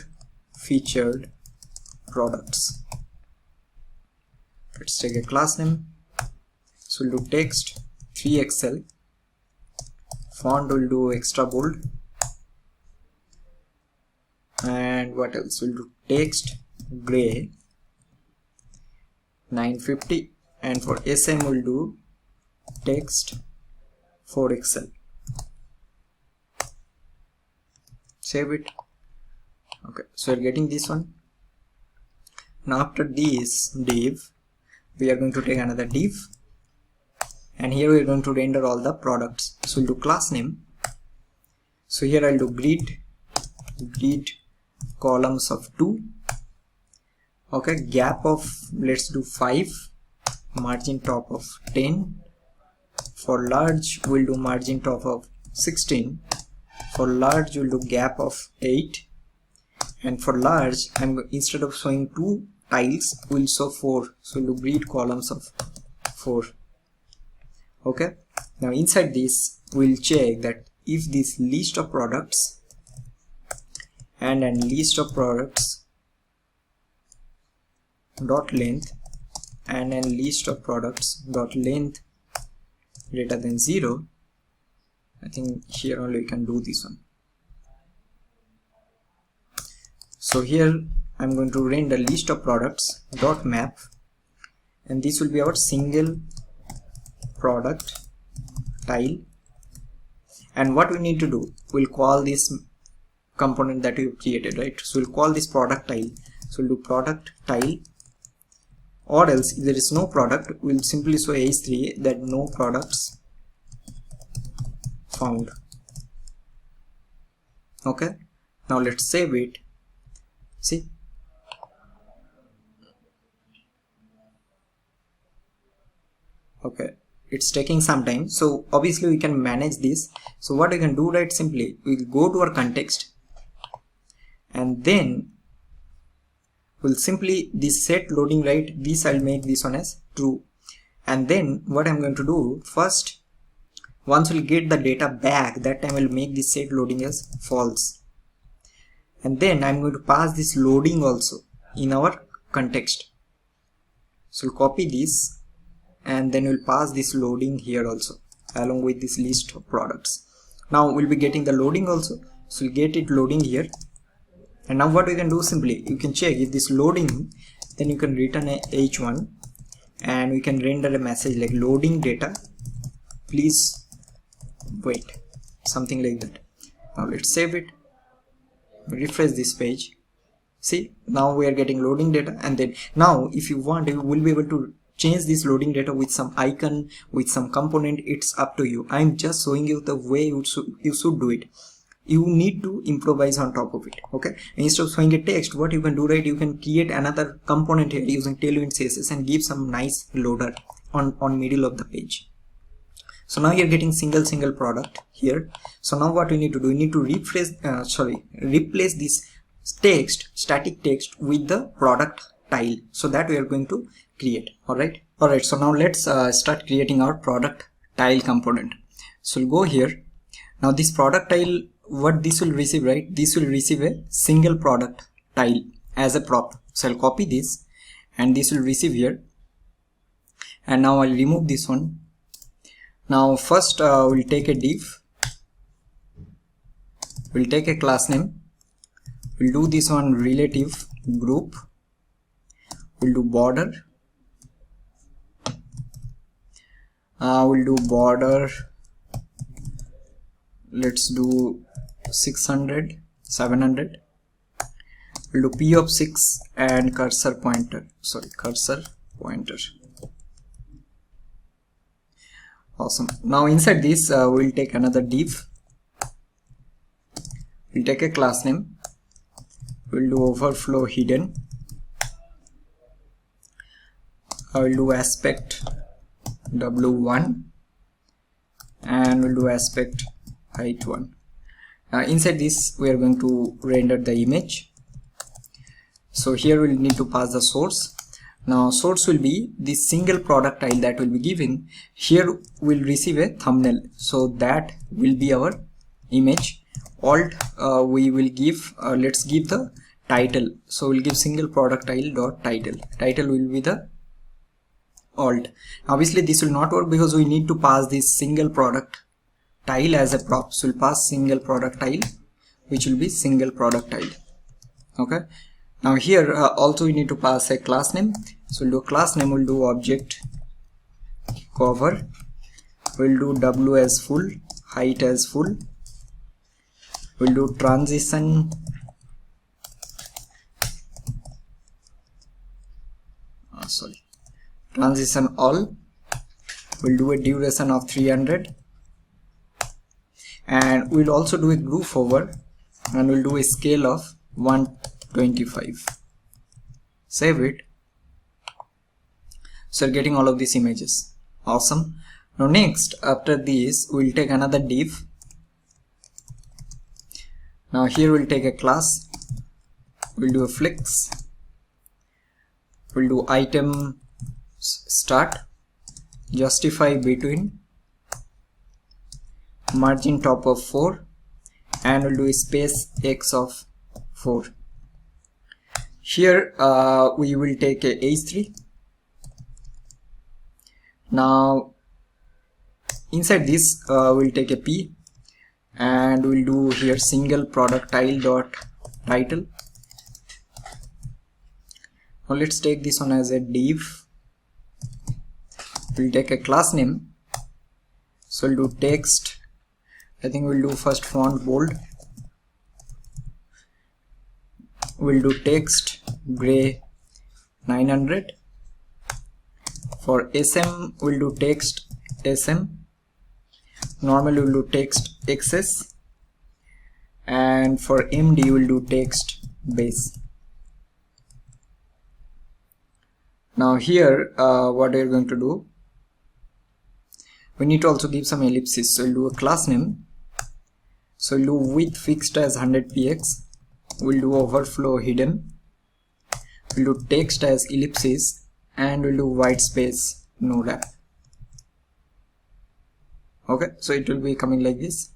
featured products. Let's take a class name. So we'll do text 3xl, font will do extra bold, and what else? We'll do text gray 950, and for SM we'll do text 4XL. Save it. Okay, so we're getting this one. Now after this div, we are going to take another div, and here we are going to render all the products. So we'll do class name. So here I'll do grid columns of 2. Okay, gap of, let's do 5, margin top of 10. For large we'll do margin top of 16. For large we'll do gap of 8, and for large instead of showing 2 tiles we'll show 4, so we'll do grid columns of 4. Okay, now inside this we'll check that if this list of products and list of products dot length and list of products dot length greater than 0, I think here only we can do this one. So here I'm going to render list of products dot map, and this will be our single product tile. And what we need to do, we'll call this component that we created, right? So we'll call this product tile. So we'll do product tile, or else if there is no product, we'll simply show H3 that no products found. Okay, now let's save it. See, okay, it's taking some time, so obviously we can manage this. So what we can do, right, simply we'll go to our context, and then we'll simply this set loading, right, this I'll make this one as true. And then what I'm going to do, first once we'll get the data back, that time I'll make this set loading as false, and then I'm going to pass this loading also in our context. So we'll copy this, and then we'll pass this loading here also along with this list of products. Now we'll be getting the loading also, so we'll get it loading here. And now what we can do, simply you can check if this loading, then you can return a h1, and we can render a message like loading data, please wait, something like that. Now let's save it, refresh this page. See, now we are getting loading data, and then now if you want, you will be able to change this loading data with some icon, with some component. It's up to you. I'm just showing you the way you should do it. You need to improvise on top of it. Okay, instead of showing a text, what you can do, right, you can create another component here using Tailwind CSS and give some nice loader on middle of the page. So now you're getting single product here. So now what we need to do, we need to replace this text, static text, with the product tile. So that we are going to create. Alright, so now let's start creating our product tile component. So we'll go here. Now this product tile, what this will receive, right, this will receive a single product tile as a prop. So I'll copy this, and this will receive here, and now I'll remove this one. Now first we'll take a div, we'll take a class name, we'll do this one relative group, we'll do border, we'll do border, let's do 600, 700, we'll do p of 6 and cursor pointer. Awesome. Now inside this we'll take another div, we'll take a class name, we'll do overflow hidden, I will do aspect w1, and we'll do aspect height 1. Inside this we are going to render the image. So here we'll need to pass the source. Now source will be this single product tile that will be given. Here we'll receive a thumbnail, so that will be our image. Alt we will give, let's give the title. So we'll give single product tile dot title. Title will be the alt. Obviously this will not work because we need to pass this single product tile as a prop. So we'll pass single product tile, which will be single product tile. Okay, now here also we need to pass a class name. So we'll do class name, we'll do object cover, we'll do w as full, height as full, we'll do transition transition all, we'll do a duration of 300, and we'll also do a group over, and we'll do a scale of 125. Save it. So you're getting all of these images. Awesome. Now next, after this, we'll take another div. Now here we'll take a class, we'll do a flex, we'll do item start, justify between, margin top of 4, and we'll do a space x of 4. Here we will take a h3. Now inside this we'll take a p, and we'll do here single product tile dot title. Now let's take this one as a div. We'll take a class name, so we'll do text. I think we'll do first font bold, we'll do text gray 900. For SM we'll do text SM, normally we'll do text XS, and for MD we'll do text base. Now here what we're going to do, we need to also give some ellipses. So we'll do a class name, so we'll do width fixed as 100 px, we'll do overflow hidden, we'll do text as ellipses, and we'll do white space no wrap. Okay, so it will be coming like this.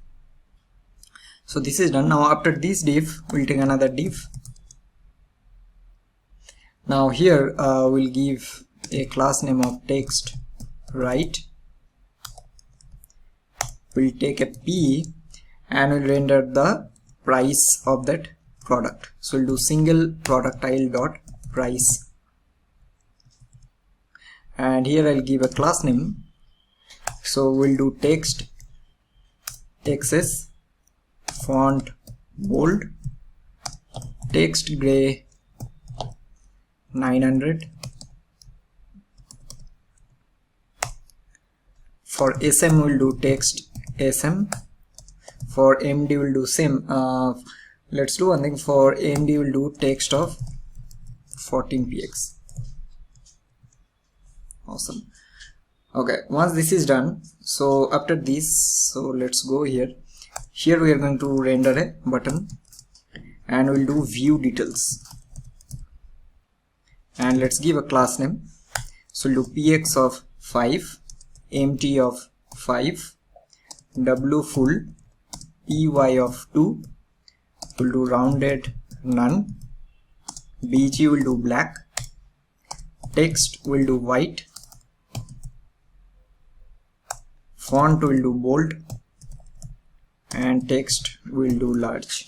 So this is done. Now after this div, we'll take another div. Now here we'll give a class name of text right, we'll take a p, and we'll render the price of that product. So we'll do single product tile dot price, and here I'll give a class name, so we'll do text XS, font bold, text gray 900. For SM we'll do text SM, for MD we'll do same. Let's do one thing, for MD we'll do text of 14px. Awesome. Okay, once this is done, so after this, so let's go here. Here we are going to render a button, and we'll do view details, and let's give a class name. So we'll do px of 5, mt of 5, w full, py of 2, we'll do rounded none, bg will do black, text will do white, font will do bold, and text will do large.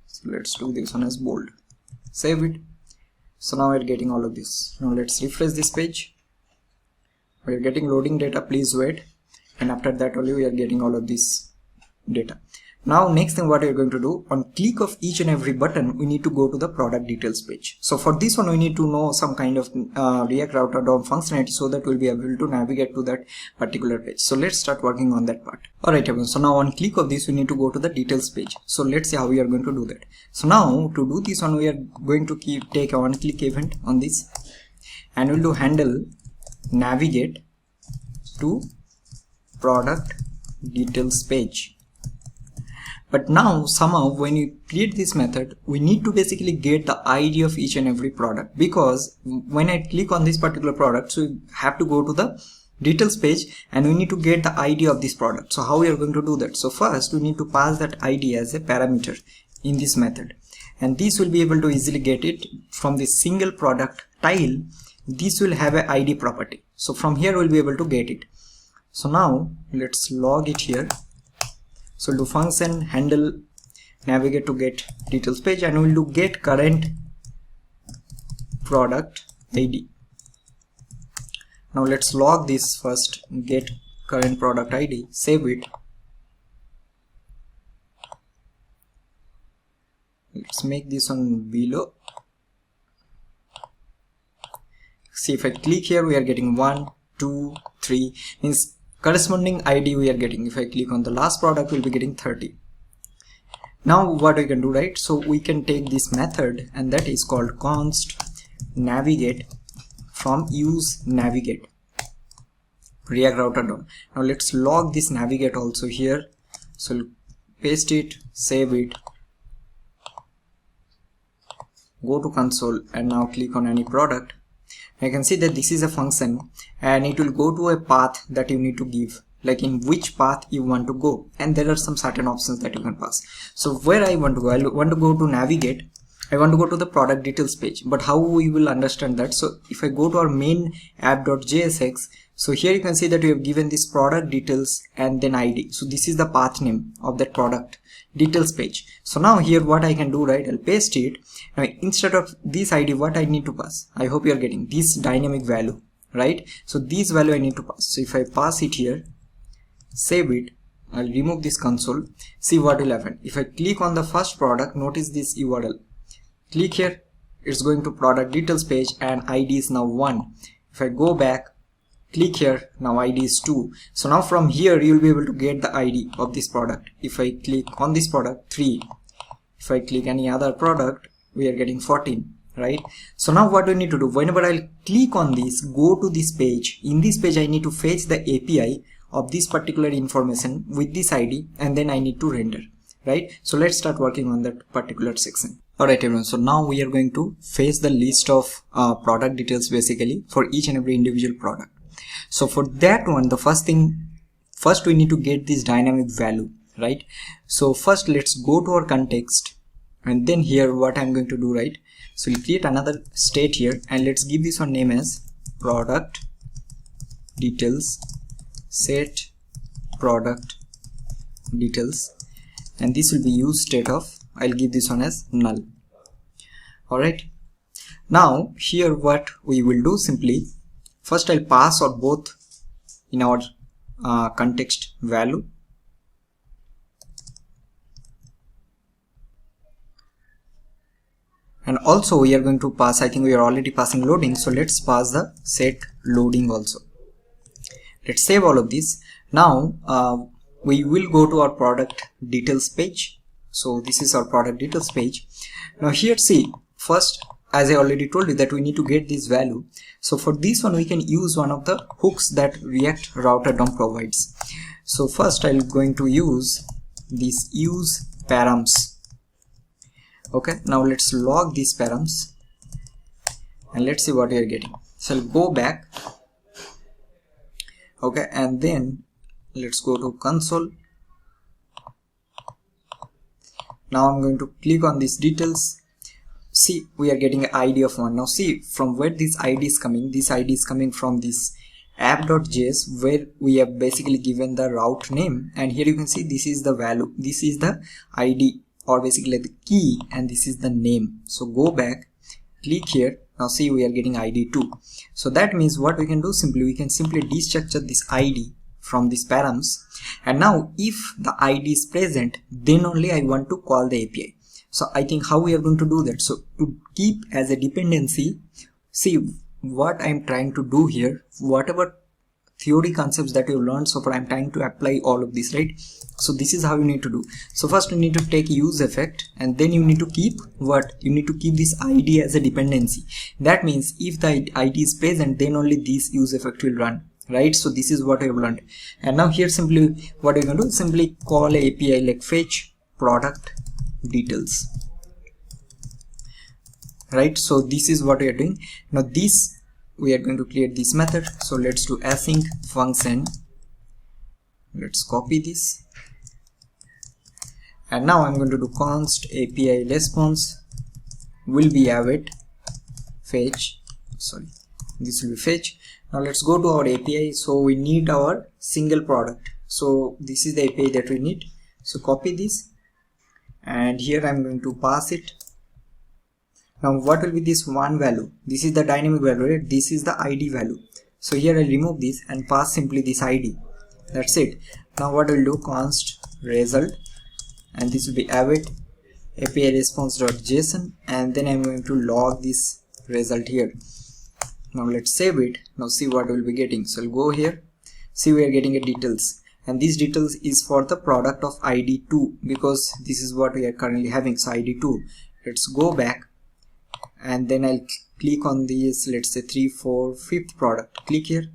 So let's do this one as bold. Save it. So now we're getting all of this. Now let's refresh this page. We're getting loading data, please wait, and after that only we are getting all of this data. Now next thing what we're going to do, on click of each and every button we need to go to the product details page. So for this one we need to know some kind of React Router DOM functionality, so that we'll be able to navigate to that particular page. So let's start working on that part. Alright everyone, so now on click of this we need to go to the details page. So let's see how we are going to do that. So now to do this one we are going to take a one click event on this, and we'll do handle navigate to product details page. But now somehow when you create this method, we need to basically get the ID of each and every product, because when I click on this particular product, so we have to go to the details page and we need to get the ID of this product. So how we are going to do that? So first we need to pass that ID as a parameter in this method, and this will be able to easily get it from the single product tile. This will have a ID property, so from here we'll be able to get it. So now let's log it here. So do function handle navigate to get details page, and we'll do get current product ID. Now let's log this first, get current product ID, save it. Let's make this one below. See, if I click here, we are getting 1, 2, 3, means corresponding ID we are getting. If I click on the last product, we'll be getting 30. Now what we can do, right? So we can take this method, and that is called const navigate from use navigate React router down. Now let's log this navigate also here. So paste it, save it, go to console, and now click on any product. I can see that this is a function, and it will go to a path that you need to give, like in which path you want to go, and there are some certain options that you can pass. So where I want to go, I want to go to navigate, I want to go to the product details page. But how we will understand that? So if I go to our main app.jsx, so here you can see that we have given this product details and then ID. So this is the path name of that product details page. So now here what I can do, right, I'll paste it. Now instead of this ID, what I need to pass, I hope you are getting this dynamic value, right? So this value I need to pass. So if I pass it here, save it, I'll remove this console, see what will happen. If I click on the first product, notice this URL, click here, it's going to product details page, and ID is now 1. If I go back, click here, now ID is 2. So now from here you'll be able to get the ID of this product. If I click on this product, 3. If I click any other product, we are getting 14, right? So now what we need to do, whenever I'll click on this, go to this page, in this page I need to fetch the API of this particular information with this ID, and then I need to render, right? So let's start working on that particular section. Alright everyone, so now we are going to fetch the list of product details basically for each and every individual product. So for that one, the first we need to get this dynamic value, right? So first let's go to our context, and then here what I'm going to do, right? So we'll create another state here, and let's give this one name as product details set product details, and this will be use state of, I'll give this one as null. Alright, now here what we will do, simply first I'll pass or both in our context value, and also we are going to pass, I think we are already passing loading, so let's pass the set loading also. Let's save all of this. Now we will go to our product details page. So this is our product details page. Now here, see, first, as I already told you, that we need to get this value. So for this one we can use one of the hooks that React router DOM provides. So first I'm going to use this use params. Okay, now let's log these params, and let's see what we are getting. So I'll go back, okay, and then let's go to console. Now I'm going to click on these details. See, we are getting an ID of 1. Now see, from where this ID is coming, this ID is coming from this app.js, where we have basically given the route name, and here you can see this is the value, this is the ID, or basically the key, and this is the name. So go back, click here. Now see, we are getting ID 2. So that means what we can do, simply we can simply destructure this ID from these params, and now if the ID is present, then only I want to call the API. So I think how we are going to do that, so to keep as a dependency, see what I'm trying to do here, whatever theory concepts that you learned so far, I'm trying to apply all of this, right? So this is how you need to do. So first you need to take useEffect, and then you need to keep what? You need to keep this ID as a dependency. That means if the ID is present, then only this useEffect will run, right? So this is what I have learned. And now here simply what you can do, simply call a API like fetch product details, right? So this is what we are doing. Now this, we are going to create this method. So let's do async function. Let's copy this, and now I'm going to do const API response will be await fetch, sorry, this will be fetch. Now let's go to our API. So we need our single product, so this is the API that we need. So copy this, and here I'm going to pass it. Now what will be this one value? This is the dynamic value, right? This is the ID value. So here I'll remove this and pass simply this ID. That's it. Now what I'll do, const result, and this will be await API response.json, and then I'm going to log this result here. Now let's save it. Now see what we'll be getting. So I'll go here, see we are getting a details, and these details is for the product of ID2 because this is what we are currently having. So ID2. Let's go back, and then I'll click on this, let's say 3, 4, 5th product. Click here.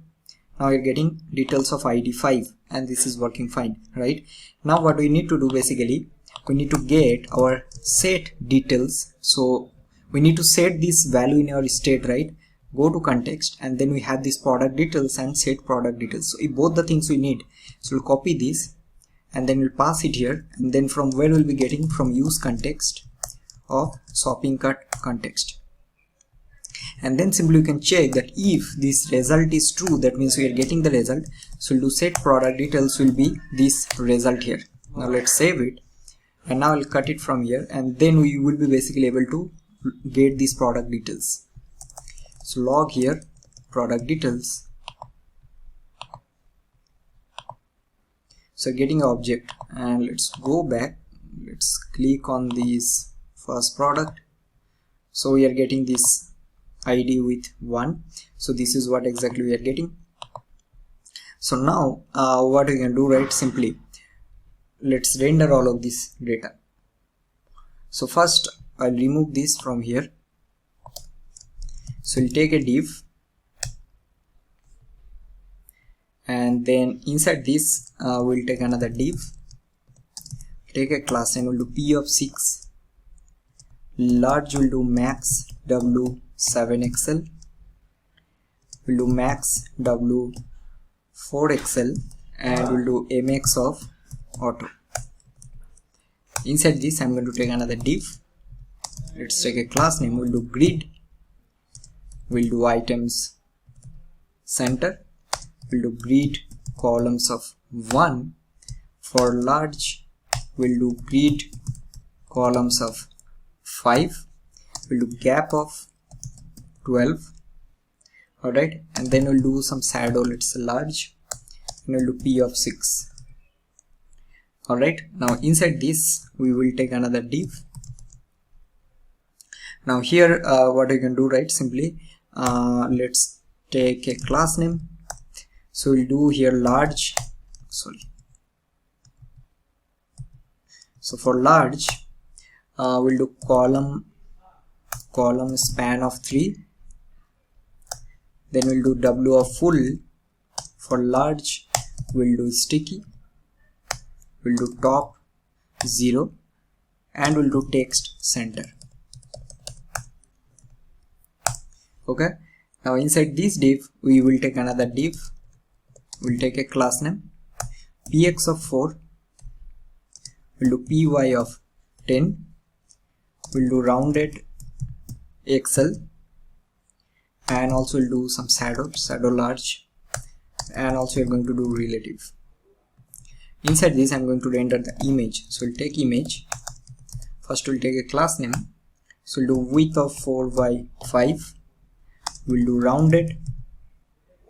Now you're getting details of ID5, and this is working fine, right? Now what we need to do, basically we need to get our set details. So we need to set this value in our state, right? Go to context, and then we have this product details and set product details. So if both the things we need, so we'll copy this and then we'll pass it here, and then from where we'll be getting, from useContext of shopping cart context. And then simply you can check that if this result is true, that means we are getting the result. So we'll do set product details will be this result here. Now let's save it, and now I'll cut it from here, and then we will be basically able to get these product details. So log here product details. So getting an object, and let's go back, let's click on this first product. So we are getting this ID with 1. So this is what exactly we are getting. So now what we can do, right, simply let's render all of this data. So first I'll remove this from here. So we'll take a div, and then inside this we'll take another div, take a class, and we'll do p of 6, large will do max w7xl, we'll do max w4xl, and we'll do mx of auto. Inside this I'm going to take another div, let's take a class name, we'll do grid, we'll do items center, we'll do grid columns of 1, for large we'll do grid columns of 5, we'll do gap of 12. Alright, and then we'll do some shadow, let's say large, and we'll do p of 6. Alright, now inside this we will take another div. Now here what you can do, right, simply let's take a class name. So we'll do here large, so for large we'll do column span of 3, then we'll do w of full, for large we'll do sticky, we'll do top 0, and we'll do text center. Okay, now inside this div we will take another div, we'll take a class name, px of 4, we'll do py of 10, we'll do rounded xl, and also we'll do some shadow large, and also we're going to do relative. Inside this I'm going to render the image. So we'll take image, first we'll take a class name, so we'll do width of 4 by 5, we'll do rounded,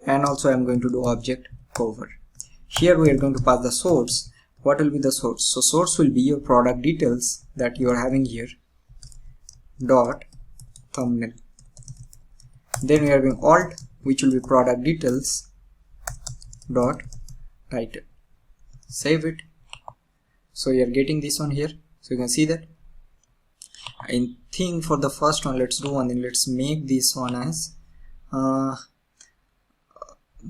and also I'm going to do object cover. Here we are going to pass the source. What will be the source? So source will be your product details that you are having here, dot thumbnail. Then we are doing alt, which will be product details dot title. Save it. So you are getting this one here, so you can see that. I think for the first one, let's do one thing, let's make this one as where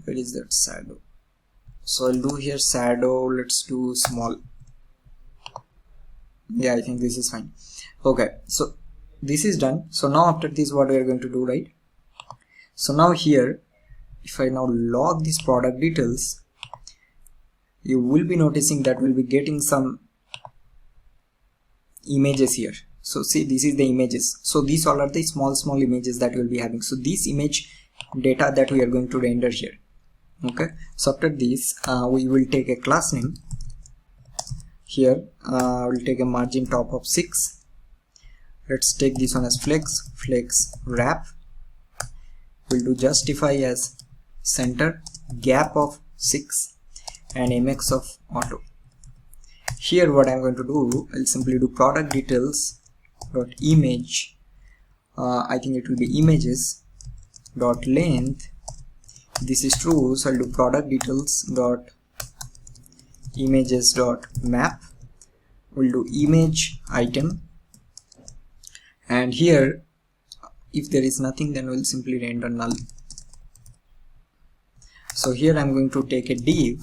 is that shadow? So I'll do here shadow, let's do small. Yeah, I think this is fine. Okay, so this is done. So now after this, what we are going to do, right? So now here, if I now log these product details, you will be noticing that we'll be getting some images here. So see, this is the images. So these all are the small images that we'll be having. So this image data that we are going to render here. Okay, so after this we will take a class name. here we'll take a margin top of 6. Let's take this one as flex wrap. We'll do justify as center, gap of 6, and mx of auto. Here what I'm going to do, I'll simply do product details dot image. I think it will be images dot length. This is true, so I'll do product details dot images dot map. We'll do image item, and here if there is nothing, then we'll simply render null. So here I'm going to take a div.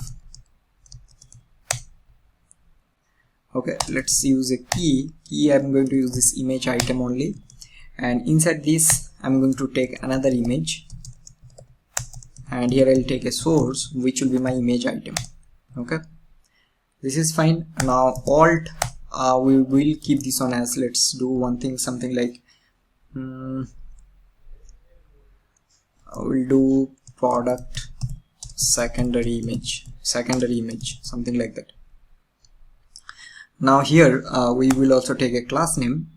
Okay, let's use a key. I'm going to use this image item only, and inside this I'm going to take another image, and here I'll take a source which will be my image item. Okay, this is fine. Now alt, we will keep this on as, let's do one thing, something like we'll do product secondary image, something like that. Now here we will also take a class name.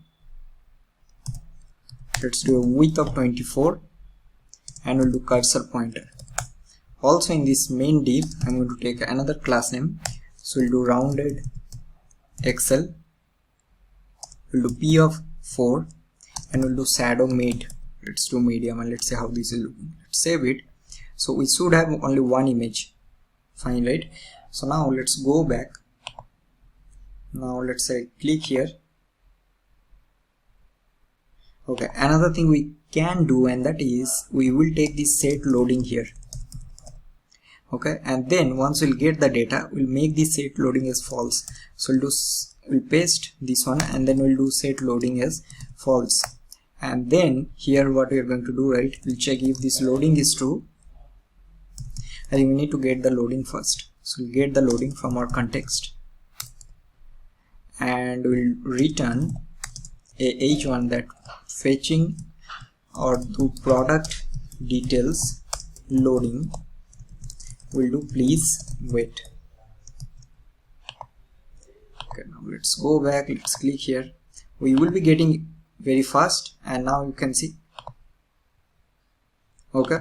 Let's do a width of 24, and we'll do cursor pointer. Also in this main div I'm going to take another class name, so we'll do rounded XL. We'll do p of 4, and we'll do shadow mid. Let's do medium, and let's see how this is looking. Let's save it. So we should have only one image. Fine, right? So now let's go back. Now let's say click here. Okay, another thing we can do, and that is we will take this set loading here. Okay, and then once we'll get the data, we'll make this set loading as false. So we'll paste this one, and then we'll do set loading as false. And then here what we are going to do, right, we'll check if this loading is true. I think we need to get the loading first. So we'll get the loading from our context, and we'll return a h1 that fetching or do product details loading. We'll do please wait. Okay, now let's go back, let's click here. We will be getting very fast, and now you can see. Okay,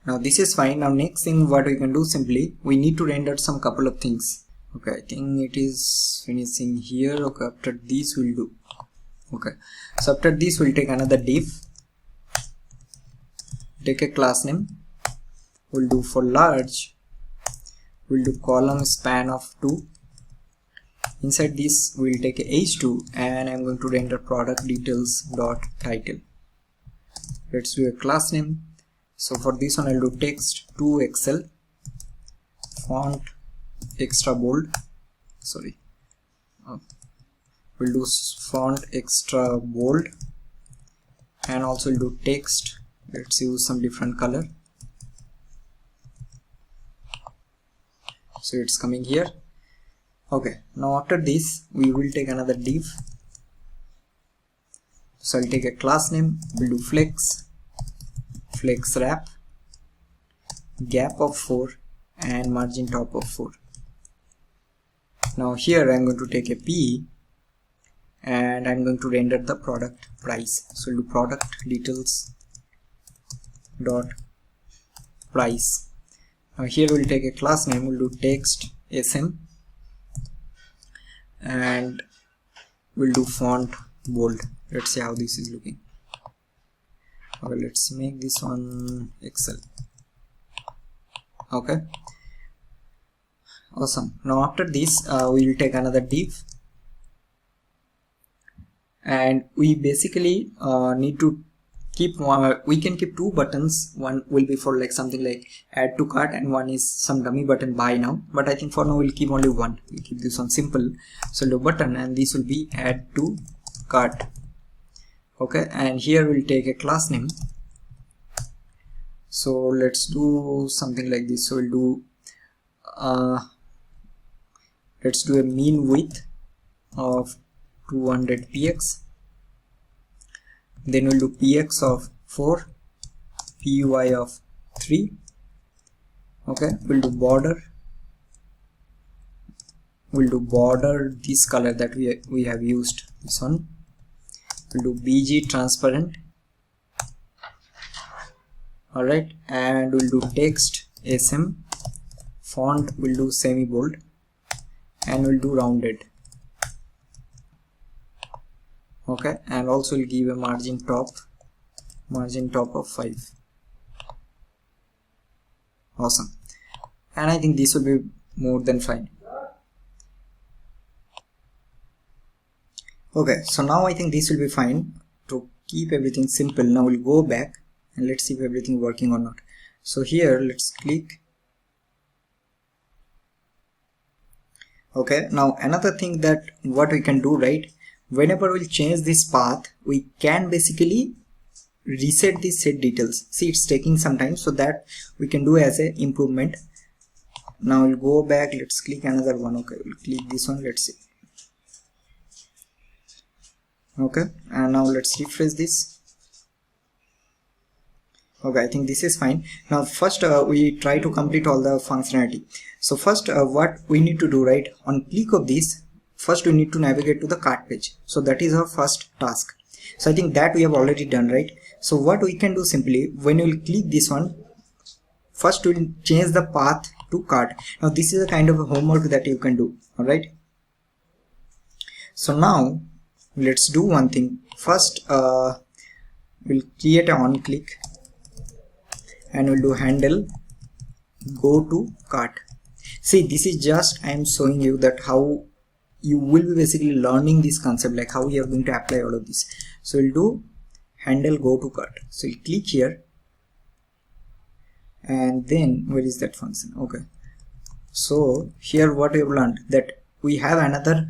now this is fine. Now next thing what we can do, simply we need to render some couple of things. Okay, I think it is finishing here. Okay, after this we'll do. Okay, so after this we'll take another div, take a class name. We'll do for large, we'll do column span of 2. Inside this we'll take a h2, and I'm going to render product details dot title. Let's do a class name. So for this one I'll do text to XL, font extra bold, we'll do font extra bold, and also we'll do text. Let's use some different color. So it's coming here. Okay, now after this we will take another div. So I'll take a class name, we'll do flex wrap, gap of 4, and margin top of 4. Now here I'm going to take a p, and I'm going to render the product price. So we'll do product details dot price. Now here we'll take a class name, we'll do text sm, and we'll do font bold. Let's see how this is looking. Okay, let's make this one XL. Okay, awesome. Now after this we will take another div, and we basically need to keep we can keep 2 buttons. One will be for like something like add to cart, and one is some dummy button buy now, but I think for now we'll keep only one. We'll keep this one simple. So the button, and this will be add to cart. Okay, and here we'll take a class name. So let's do something like this. So we'll do let's do a mean width of 200 px, then we'll do px of 4, pui of 3. Okay, we'll do border we'll do border this color that we have used, this one. We'll do BG transparent. Alright, and we'll do text SM, font we'll do semi bold, and we'll do rounded. Okay, and also we'll give a margin top of 5. Awesome. And I think this will be more than fine. Okay, so now I think this will be fine. To keep everything simple, now we'll go back and let's see if everything working or not. So here let's click. Okay, now another thing that what we can do, right, whenever we'll change this path, we can basically reset the set details. See, it's taking some time, so that we can do as a improvement. Now we'll go back, let's click another one. Okay, we'll click this one, let's see. Okay, and now let's refresh this. Okay, I think this is fine. Now first we try to complete all the functionality. So first what we need to do, right, on click of this, first we need to navigate to the cart page. So that is our first task. So I think that we have already done, right? So what we can do simply, when you will click this one, first we will change the path to cart. Now this is a kind of a homework that you can do. All right, so now let's do one thing. First we'll create an on click and we'll do handle go to cart. See, this is just I am showing you that how you will be basically learning this concept, like how you are going to apply all of this. So we'll do handle go to cart. So you click here, and then where is that function? Okay, so here what we have learned, that we have another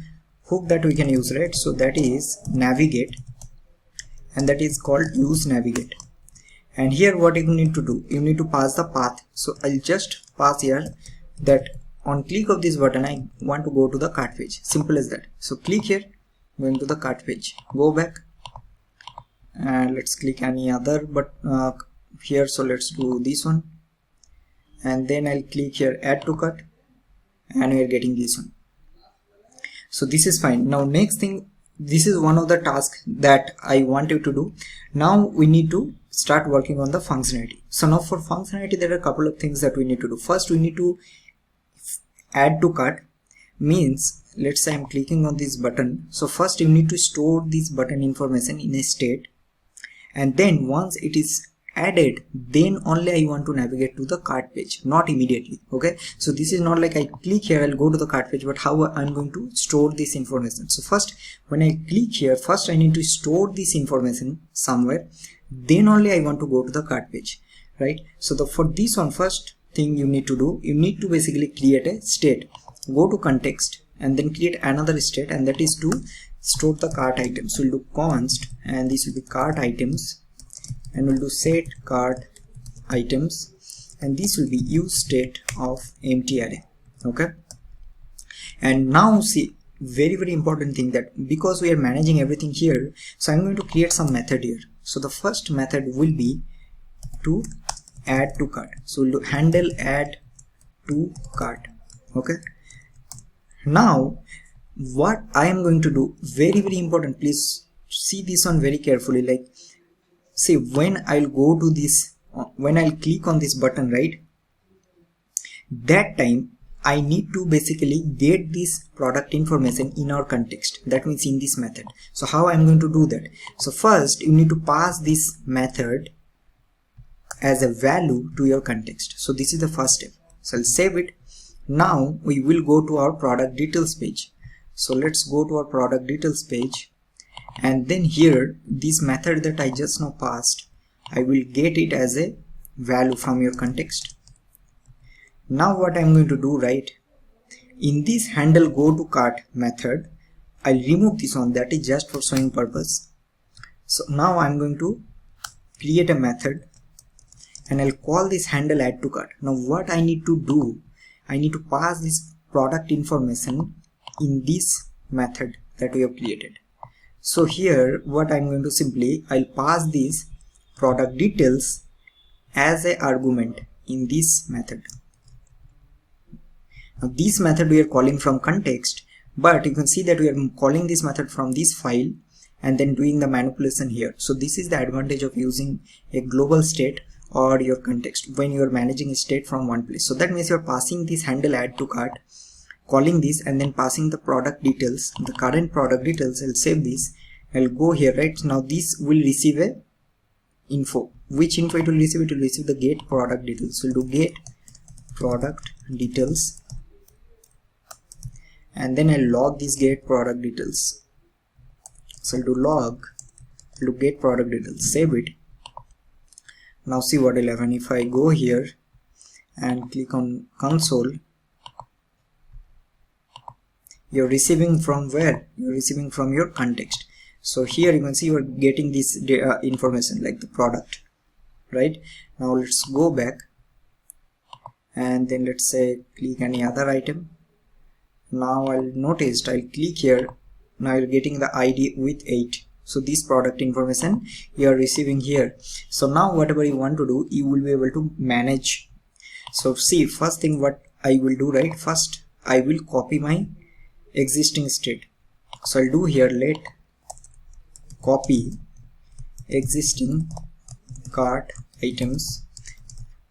hook that we can use, right? So that is navigate, and that is called use navigate. And here what you need to do, you need to pass the path. So I'll just pass here that on click of this button I want to go to the cart page. Simple as that. So click here, going to the cart page, go back, and let's click any other but here. So let's do this one, and then I'll click here add to cart, and we're getting this one. So this is fine. Now next thing, this is one of the tasks that I want you to do. Now we need to start working on the functionality. So now for functionality there are a couple of things that we need to do. First we need to add to cart, means let's say I'm clicking on this button. So first you need to store this button information in a state, and then once it is added, then only I want to navigate to the cart page, not immediately. Okay, so this is not like I click here I'll go to the cart page, but how I'm going to store this information. So first when I click here, first I need to store this information somewhere, then only I want to go to the cart page, right? So for this one, first thing you need to do, you need to basically create a state. Go to context and then create another state, and that is to store the cart items. So we'll do const, and this will be cart items, and we'll do set cart items, and this will be use state of empty array. Okay, and now see, very important thing, that because we are managing everything here, so I'm going to create some method here. So the first method will be to add to cart. So we'll do handle add to cart. Okay, now what I am going to do, very important, please see this one very carefully. Like, see, when I'll go to this, when I'll click on this button, right, that time I need to basically get this product information in our context, that means in this method. So how I'm going to do that? So first you need to pass this method as a value to your context. So this is the first step. So I'll save it. Now we will go to our product details page. So let's go to our product details page, and then here this method that I just now passed, I will get it as a value from your context. Now what I'm going to do, right, in this handle go to cart method, I'll remove this one, that is just for showing purpose. So now I'm going to create a method, and I'll call this handle add to cart. Now what I need to do, I need to pass this product information in this method that we have created. So here what I'm going to simply, I'll pass this product details as an argument in this method. Now this method we are calling from context, but you can see that we are calling this method from this file and then doing the manipulation here. So this is the advantage of using a global state or your context when you are managing a state from one place. So that means you are passing this handle add to cart, calling this, and then passing the product details, the current product details. I'll save this, I'll go here, right? Now this will receive a info. Which info it will receive? It will receive the get product details. So we'll do get product details, and then I'll log this get product details. So I'll do log, I'll do get product details, save it. Now see what will happen if I go here and click on console. You're receiving from where? You're receiving from your context. So here you can see you're getting this information like the product, right? Now let's go back and then let's say click any other item. Now I'll notice, I'll click here. Now you're getting the ID with 8. So this product information you are receiving here. So now whatever you want to do, you will be able to manage. So see, first thing what I will do, right? First I will copy my existing state. So I'll do here, let copy existing cart items.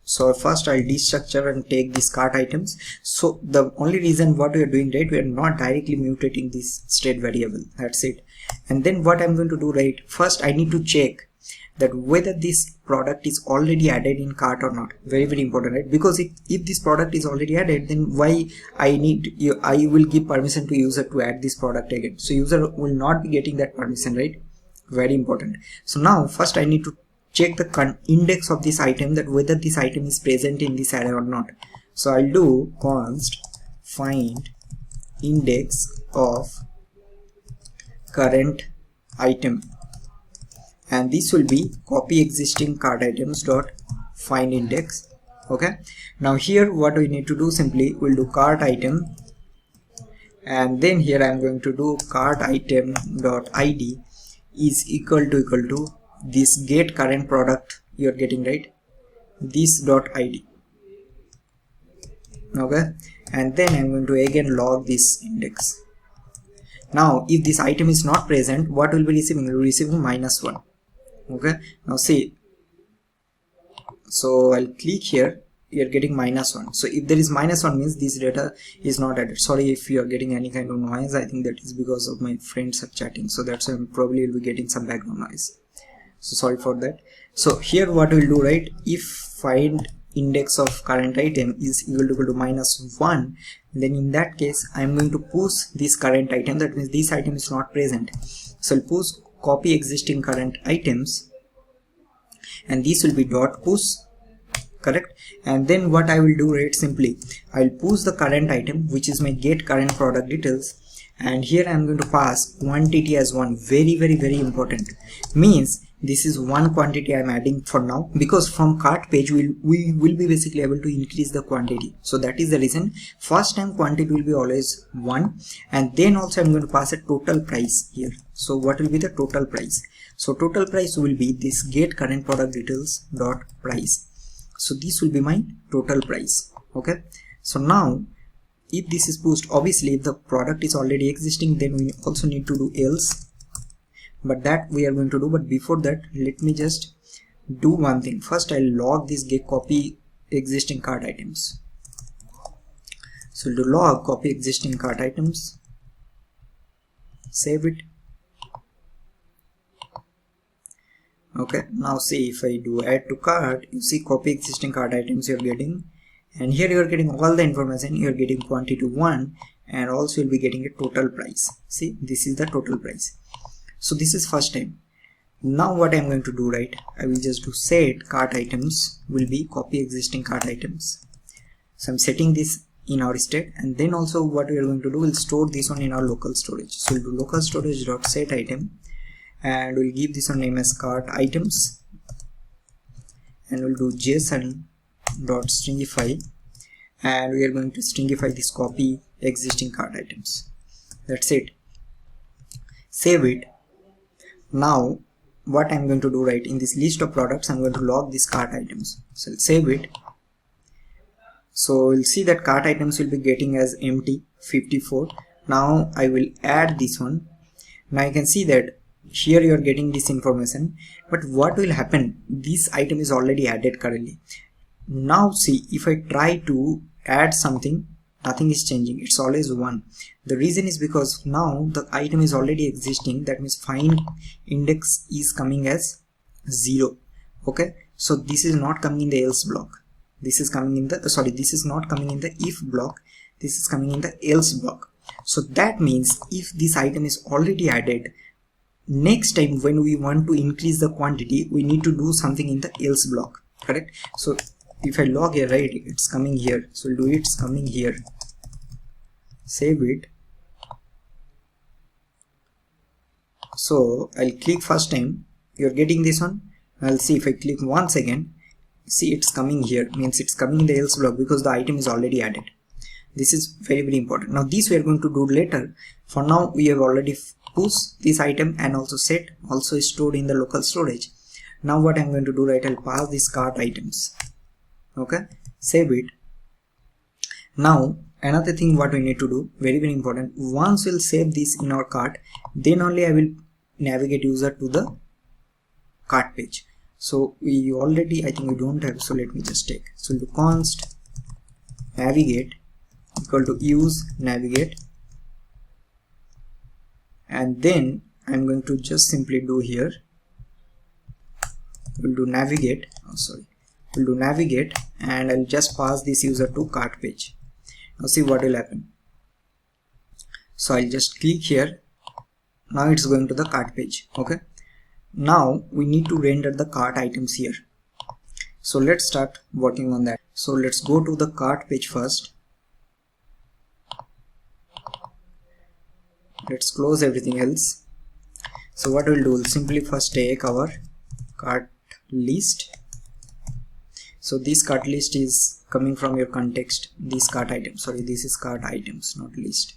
So first I'll destructure and take these cart items. So the only reason what we are doing, right, we are not directly mutating this state variable, that's it. And then what I'm going to do, right, first I need to check that whether this product is already added in cart or not. Very important, right? Because if this product is already added, then why I will give permission to user to add this product again. So user will not be getting that permission, right? Very important. So now first I need to check the index of this item, that whether this item is present in this array or not. So I'll do const find index of current item, and this will be copy existing cart items dot find index. Okay, now here what we need to do, simply we'll do cart item, and then here I'm going to do cart item dot id is equal to this get current product you're getting, right, this dot id. Okay, and then I'm going to again log this index. Now if this item is not present, what will be receiving? We'll be receiving -1. Okay, now see, so I'll click here, you're getting -1. So if there is -1 means this data is not added. Sorry if you are getting any kind of noise, I think that is because of my friends are chatting, so that's why I'm probably will be getting some background noise, so sorry for that. So here what we'll do, right, if find index of current item is equal to -1, then in that case I'm going to push this current item, that means this item is not present. So I'll push copy existing current items, and this will be dot push, correct? And then what I will do, right, simply I'll push the current item, which is my get current product details, and here I'm going to pass quantity as 1. Very important, means this is one quantity I'm adding for now, because from cart page we will be basically able to increase the quantity. So that is the reason first time quantity will be always 1, and then also I'm going to pass a total price here. So what will be the total price? So total price will be this get current product details dot price. So this will be my total price. Okay, so now if this is pushed, obviously if the product is already existing, then we also need to do else, but that we are going to do. But before that, let me just do one thing. First I'll log this get copy existing cart items. So to log copy existing cart items, save it. Okay, now see, if I do add to cart, you see copy existing cart items you're getting, and here you're getting all the information. You're getting quantity 1, and also you'll be getting a total price. See, this is the total price. So this is first time. Now what I'm going to do, right, I will just do set cart items will be copy existing cart items. So I'm setting this in our state, and then also what we are going to do, we'll store this one in our local storage. So we'll do local storage dot set item, and we'll give this one name as cart items, and we'll do json dot stringify, and we are going to stringify this copy existing cart items. That's it. Save it. Now what I'm going to do, right, in this list of products I'm going to log these cart items. So I'll save it. So we'll see that cart items will be getting as empty 54. Now I will add this one. Now you can see that here you are getting this information, but what will happen, this item is already added currently. Now see, if I try to add something, nothing is changing, it's always 1. The reason is because now the item is already existing, that means find index is coming as 0. Okay, so this is not coming in the else block, this is coming in the this is not coming in the if block, this is coming in the else block. So that means if this item is already added, next time when we want to increase the quantity, we need to do something in the else block, correct? So if I log here, right, it's coming here, so we'll do it's coming here, save it. So I'll click first time, you're getting this one. I'll see if I click once again, see it's coming here, means it's coming in the else block because the item is already added. This is very, very important. Now this we are going to do later. For now we have already pushed this item and also set, also stored in the local storage. Now what I'm going to do, right, I'll pass these cart items. Okay, save it. Now another thing what we need to do, very, very important, once we'll save this in our cart, then only I will navigate user to the cart page. So we already, I think we don't have, so let me just take, so we'll do const navigate equal to use navigate, and then I'm going to just simply do here, we'll do navigate, we'll do navigate, and I'll just pass this user to cart page. Now see what will happen. So I'll just click here, now it's going to the cart page. Okay, now we need to render the cart items here, so let's start working on that. So let's go to the cart page first. Let's close everything else. So what we'll do, we'll simply first take our cart list. So this cart list is coming from your context, this cart item, this is cart items, not list.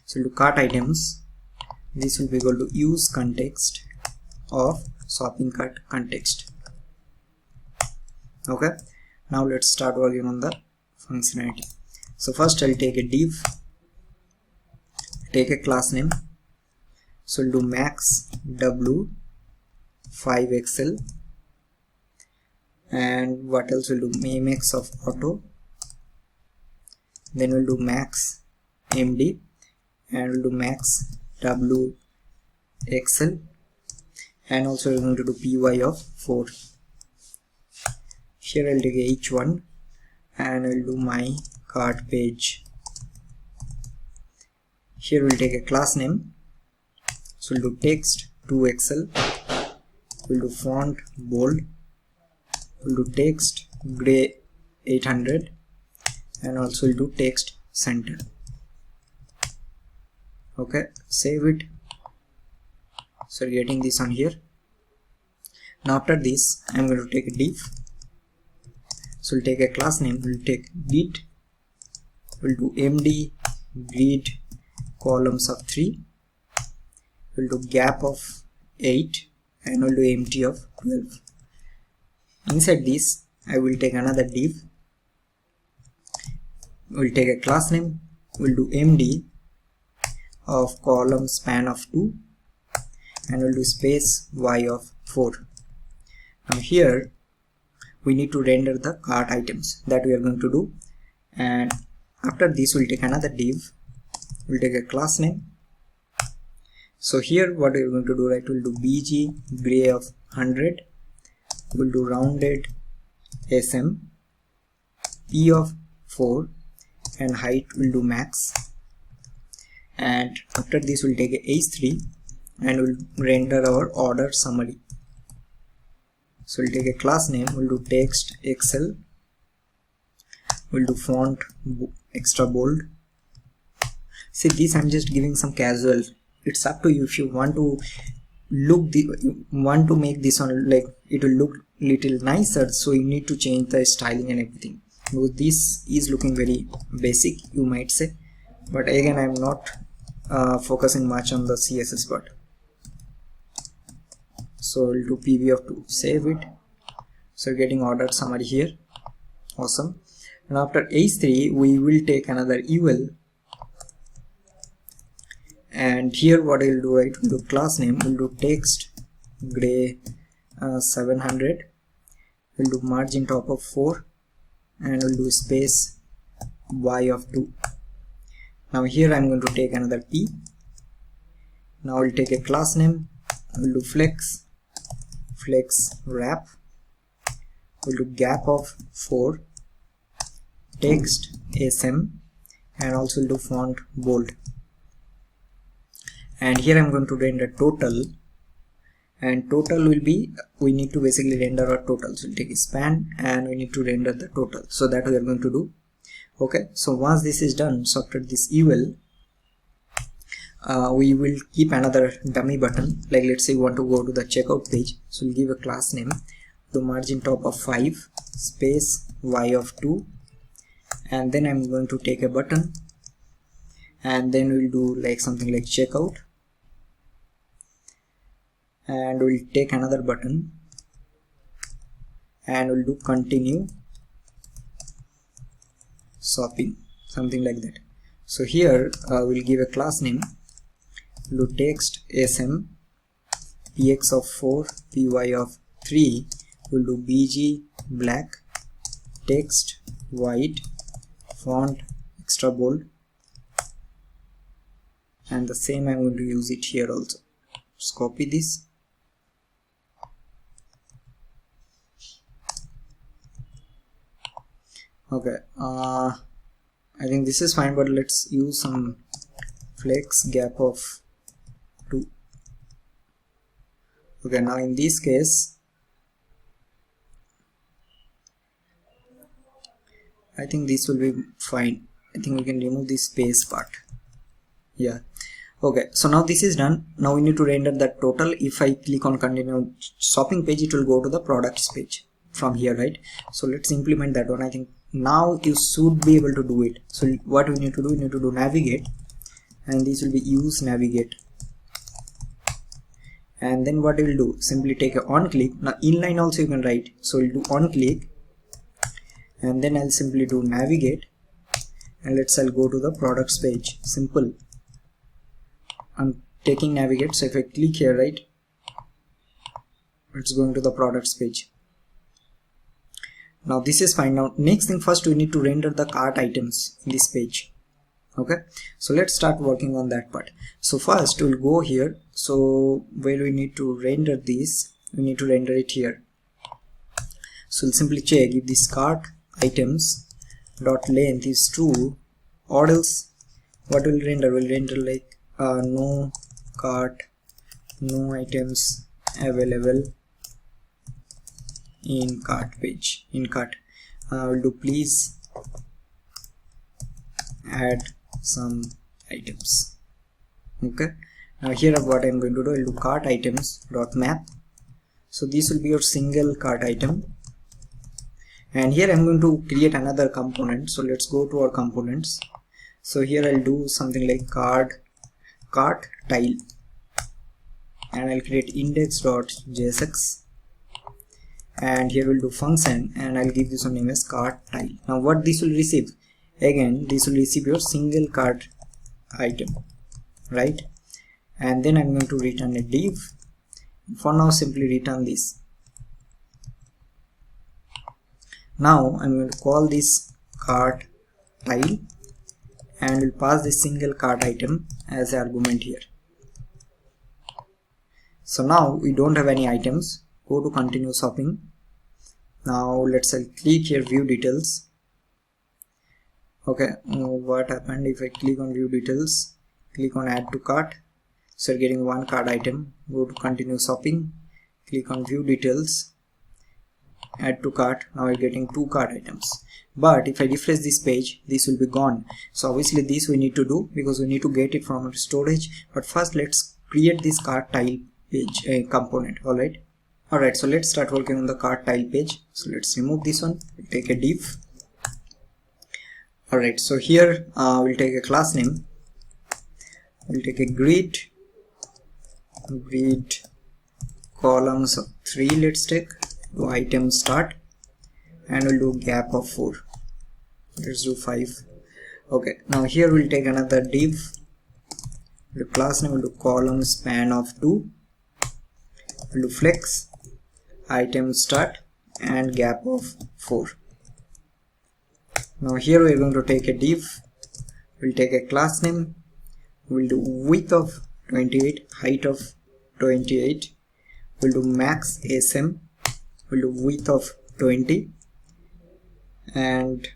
So we'll do cart items, this will be equal to use context of shopping cart context. Okay, now let's start working on the functionality. So first I'll take a div, take a class name, so we'll do max w 5xl, and what else we'll do, mx of auto, then we'll do max md, and we'll do max w xl, and also we're going to do py of 4. Here I'll take a h1 and I'll do my cart page. Here we'll take a class name, so we'll do text 2xl, we'll do font bold, we'll do text gray 800, and also we'll do text center. Okay, save it. So getting this on here. Now after this I'm going to take a div, so we'll take a class name, we'll take git, we'll do md grid columns of 3, we'll do gap of 8, and we'll do empty of 12. Inside this I will take another div, we'll take a class name, we'll do md of column span of 2, and we'll do space y of 4. Now here we need to render the cart items, that we are going to do, and after this we'll take another div, we'll take a class name. So here what we're going to do, right, we'll do bg gray of 100, we'll do rounded sm, p of 4, and height we'll do max, and after this we'll take a h3 and we'll render our order summary. So we'll take a class name, we'll do text xl, we'll do font extra bold. See, this I'm just giving some casual, it's up to you. If you want to make this one like it will look little nicer, so you need to change the styling and everything, because this is looking very basic, you might say, but again I'm not focusing much on the CSS part. So we'll do pv of 2, save it. So getting ordered summary here, awesome. and after h3 we will take another ul, and here what we'll do, right, we'll do class name, we'll do text gray 700, we'll do margin top of 4, and we'll do space y of 2. Now here I'm going to take another p. Now we'll take a class name, we'll do flex wrap, we'll do gap of 4, text sm, and also we'll do font bold. And here I'm going to render total, and total will be, we need to basically render our total, so we'll take a span and we need to render the total, so that we are going to do. Okay, so once this is done, so after this ul, we will keep another dummy button, like let's say we want to go to the checkout page, so we'll give a class name, do margin top of 5, space y of 2, and then I'm going to take a button, and then we'll do like something like checkout, and we'll take another button and we'll do continue shopping, something like that. So here we'll give a class name, we'll do text sm, px of 4, py of 3, we'll do bg black, text white, font extra bold, and the same I'm going to use it here also. Just copy this, okay, I think this is fine, but let's use some flex gap of 2. Okay, now in this case I think this will be fine. I think we can remove this space part. Yeah, okay, so now this is done. Now we need to render the total. If I click on continue shopping page, it will go to the products page from here, right? So let's implement that one. I think now you should be able to do it. So what we need to do, we need to do navigate, and this will be use navigate, and then what we will do, simply take a on click. Now inline also you can write, so we'll do on click, and then I'll simply do navigate, and I'll go to the products page. Simple. I'm taking navigate, so if I click here, right, it's going to the products page. Now this is fine. Now next thing, first we need to render the cart items in this page. Okay, so let's start working on that part. So first we'll go here, so where we need to render this, we need to render it here. So we'll simply check if this cart items dot length is true, or else what will render, will render like no cart, no items available in cart page, in cart. We'll do please add some items. Okay, now here what I'm going to do, I'll do cart items dot map. So this will be your single cart item, and here I'm going to create another component. So let's go to our components. So here I'll do something like cart tile, and I'll create index.jsx, and here we'll do function, and I'll give this one name as cart tile. Now what this will receive, again this will receive your single cart item, right? And then I'm going to return a div. For now simply return this. Now I'm going to call this cart tile, and we'll pass this single cart item as an argument here. So now we don't have any items. Go to continue shopping. Now let's click here view details. Okay, what happened if I click on view details, click on add to cart, so you're getting one cart item. Go to continue shopping, click on view details, add to cart. Now you're getting 2 cart items. But if I refresh this page, this will be gone. So obviously this we need to do, because we need to get it from our storage. But first let's create this cart tile page component. Alright, so let's start working on the cart tile page. So let's remove this one, we'll take a div. Alright, so here we'll take a class name, we'll take a grid columns of 3, let's take, do item start, and we'll do gap of 4. let's do 5. Okay, now here we'll take another div. The class name will do column span of 2. We'll do flex item start and gap of 4. Now here we're going to take a div. We'll take a class name. We'll do width of 28, height of 28. We'll do max sm. We'll do width of 20, and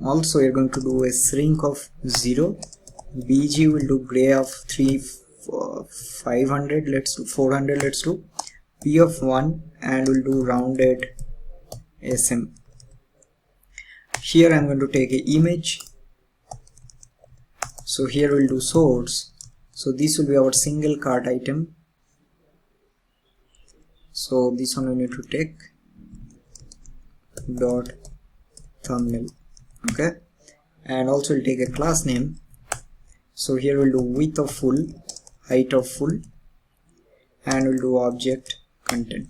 also we're going to do a shrink of 0. bg will do gray of 500. Let's do 400. Let's do p of 1, and we'll do rounded sm. Here I'm going to take an image. So here we'll do source. So this will be our single cart item. So this one we need to take dot thumbnail. Okay, and also we'll take a class name. So here we'll do width of full, height of full, and we'll do object content.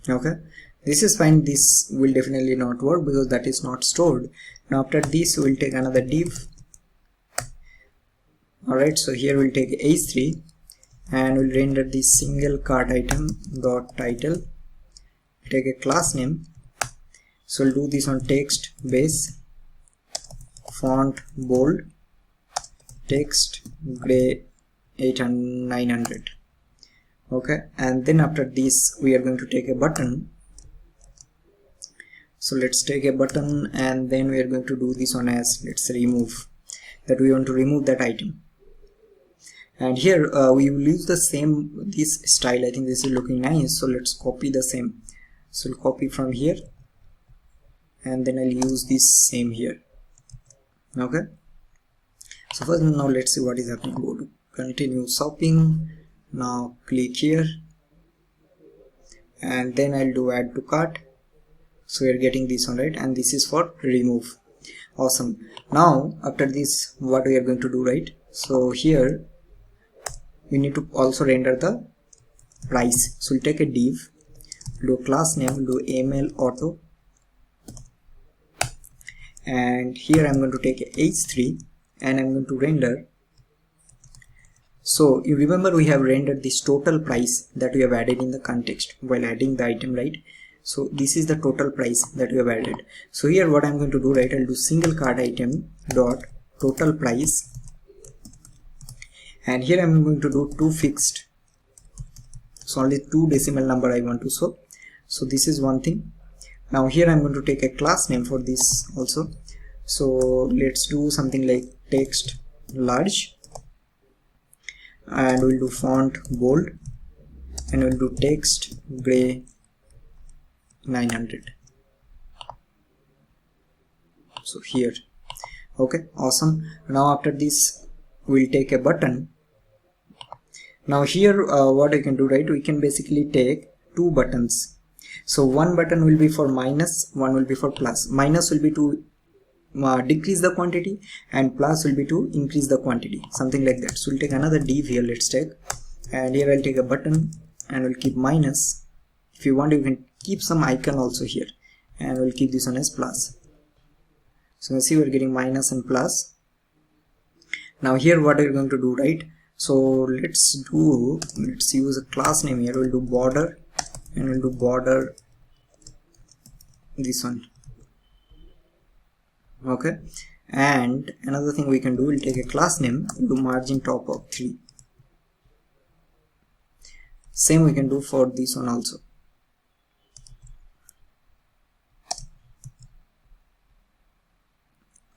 Okay, this is fine. This will definitely not work because that is not stored. Now after this we'll take another div. Alright, so here we'll take h3 and we'll render this single cart item dot title. Take a class name. So we'll do this on text base, font bold, text gray 900. Okay, and then after this we are going to take a button. So let's take a button, and then we are going to do this on as, let's remove, that we want to remove that item. And here we will use the same, this style. I think this is looking nice, so let's copy the same. So we'll copy from here, and then I'll use this same here. Okay, so first now let's see what is happening. Go to continue shopping. Now click here, and then I'll do add to cart. So we are getting this one, right? And this is for remove. Awesome. Now after this, what we are going to do, right? So here we need to also render the price. So we'll take a div, do a class name, do ml auto, and here I'm going to take a h3 and I'm going to render. So you remember we have rendered this total price that we have added in the context while adding the item, right? So this is the total price that we have added. So here what I'm going to do, right, I'll do single cart item dot total price, and here I'm going to do 2 fixed. So only 2 decimal number I want to show. So this is one thing. Now here I'm going to take a class name for this also. So let's do something like text large, and we'll do font bold, and we'll do text gray 900. So here. Okay, awesome. Now after this we'll take a button. Now here what I can do, right, we can basically take 2 buttons. So one button will be for minus, one will be for plus. Minus will be to decrease the quantity, and plus will be to increase the quantity, something like that. So we'll take another div here, let's take, and here I'll take a button and we'll keep minus. If you want, you can keep some icon also here, and we'll keep this one as plus. So you see we're getting minus and plus. Now here what are we going to do, right? So let's use a class name here. We'll do border, and we'll do border this one. Okay, and another thing we can do, we'll take a class name, we'll do margin top of 3. Same we can do for this one also.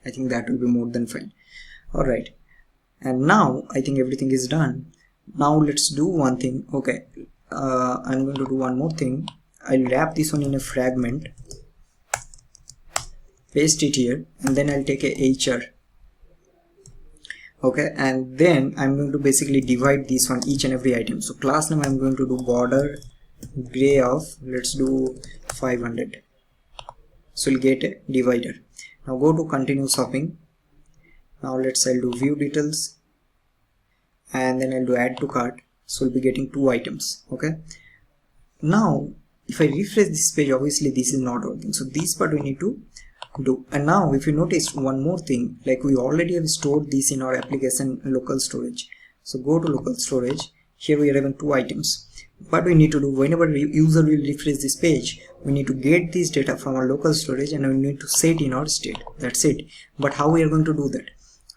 I think that will be more than fine. Alright, and now I think everything is done. Now let's do one thing. Okay, I'm going to do one more thing. I'll wrap this one in a fragment, paste it here, and then I'll take a HR. Okay, and then I'm going to basically divide this one, each and every item. So class name I'm going to do border gray of, let's do 500. So we'll get a divider. Now go to continue shopping. Now I'll do view details, and then I'll do add to cart. So we'll be getting 2 items. Okay, now if I refresh this page, obviously this is not working. So this part we need to do. And now if you notice one more thing, like we already have stored this in our application local storage. So go to local storage. Here we are having 2 items. What we need to do, whenever user will refresh this page, we need to get this data from our local storage and we need to set in our state. That's it. But how we are going to do that?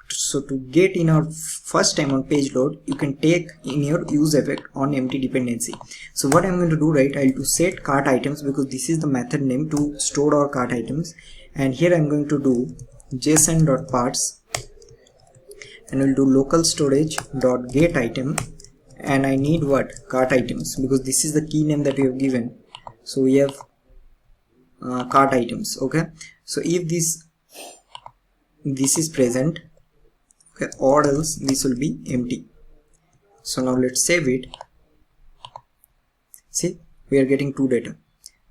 So to get in our first time on page load, you can take in your useEffect on empty dependency. So what I'm going to do, right, I'll do set cart items, because this is the method name to store our cart items. And here I'm going to do json.parts and we'll do local storage dot get item, and I need what? Cart items, because this is the key name that we have given. So we have cart items. Okay, so if this is present, okay, or else this will be empty. So now let's save it. See, we are getting 2 data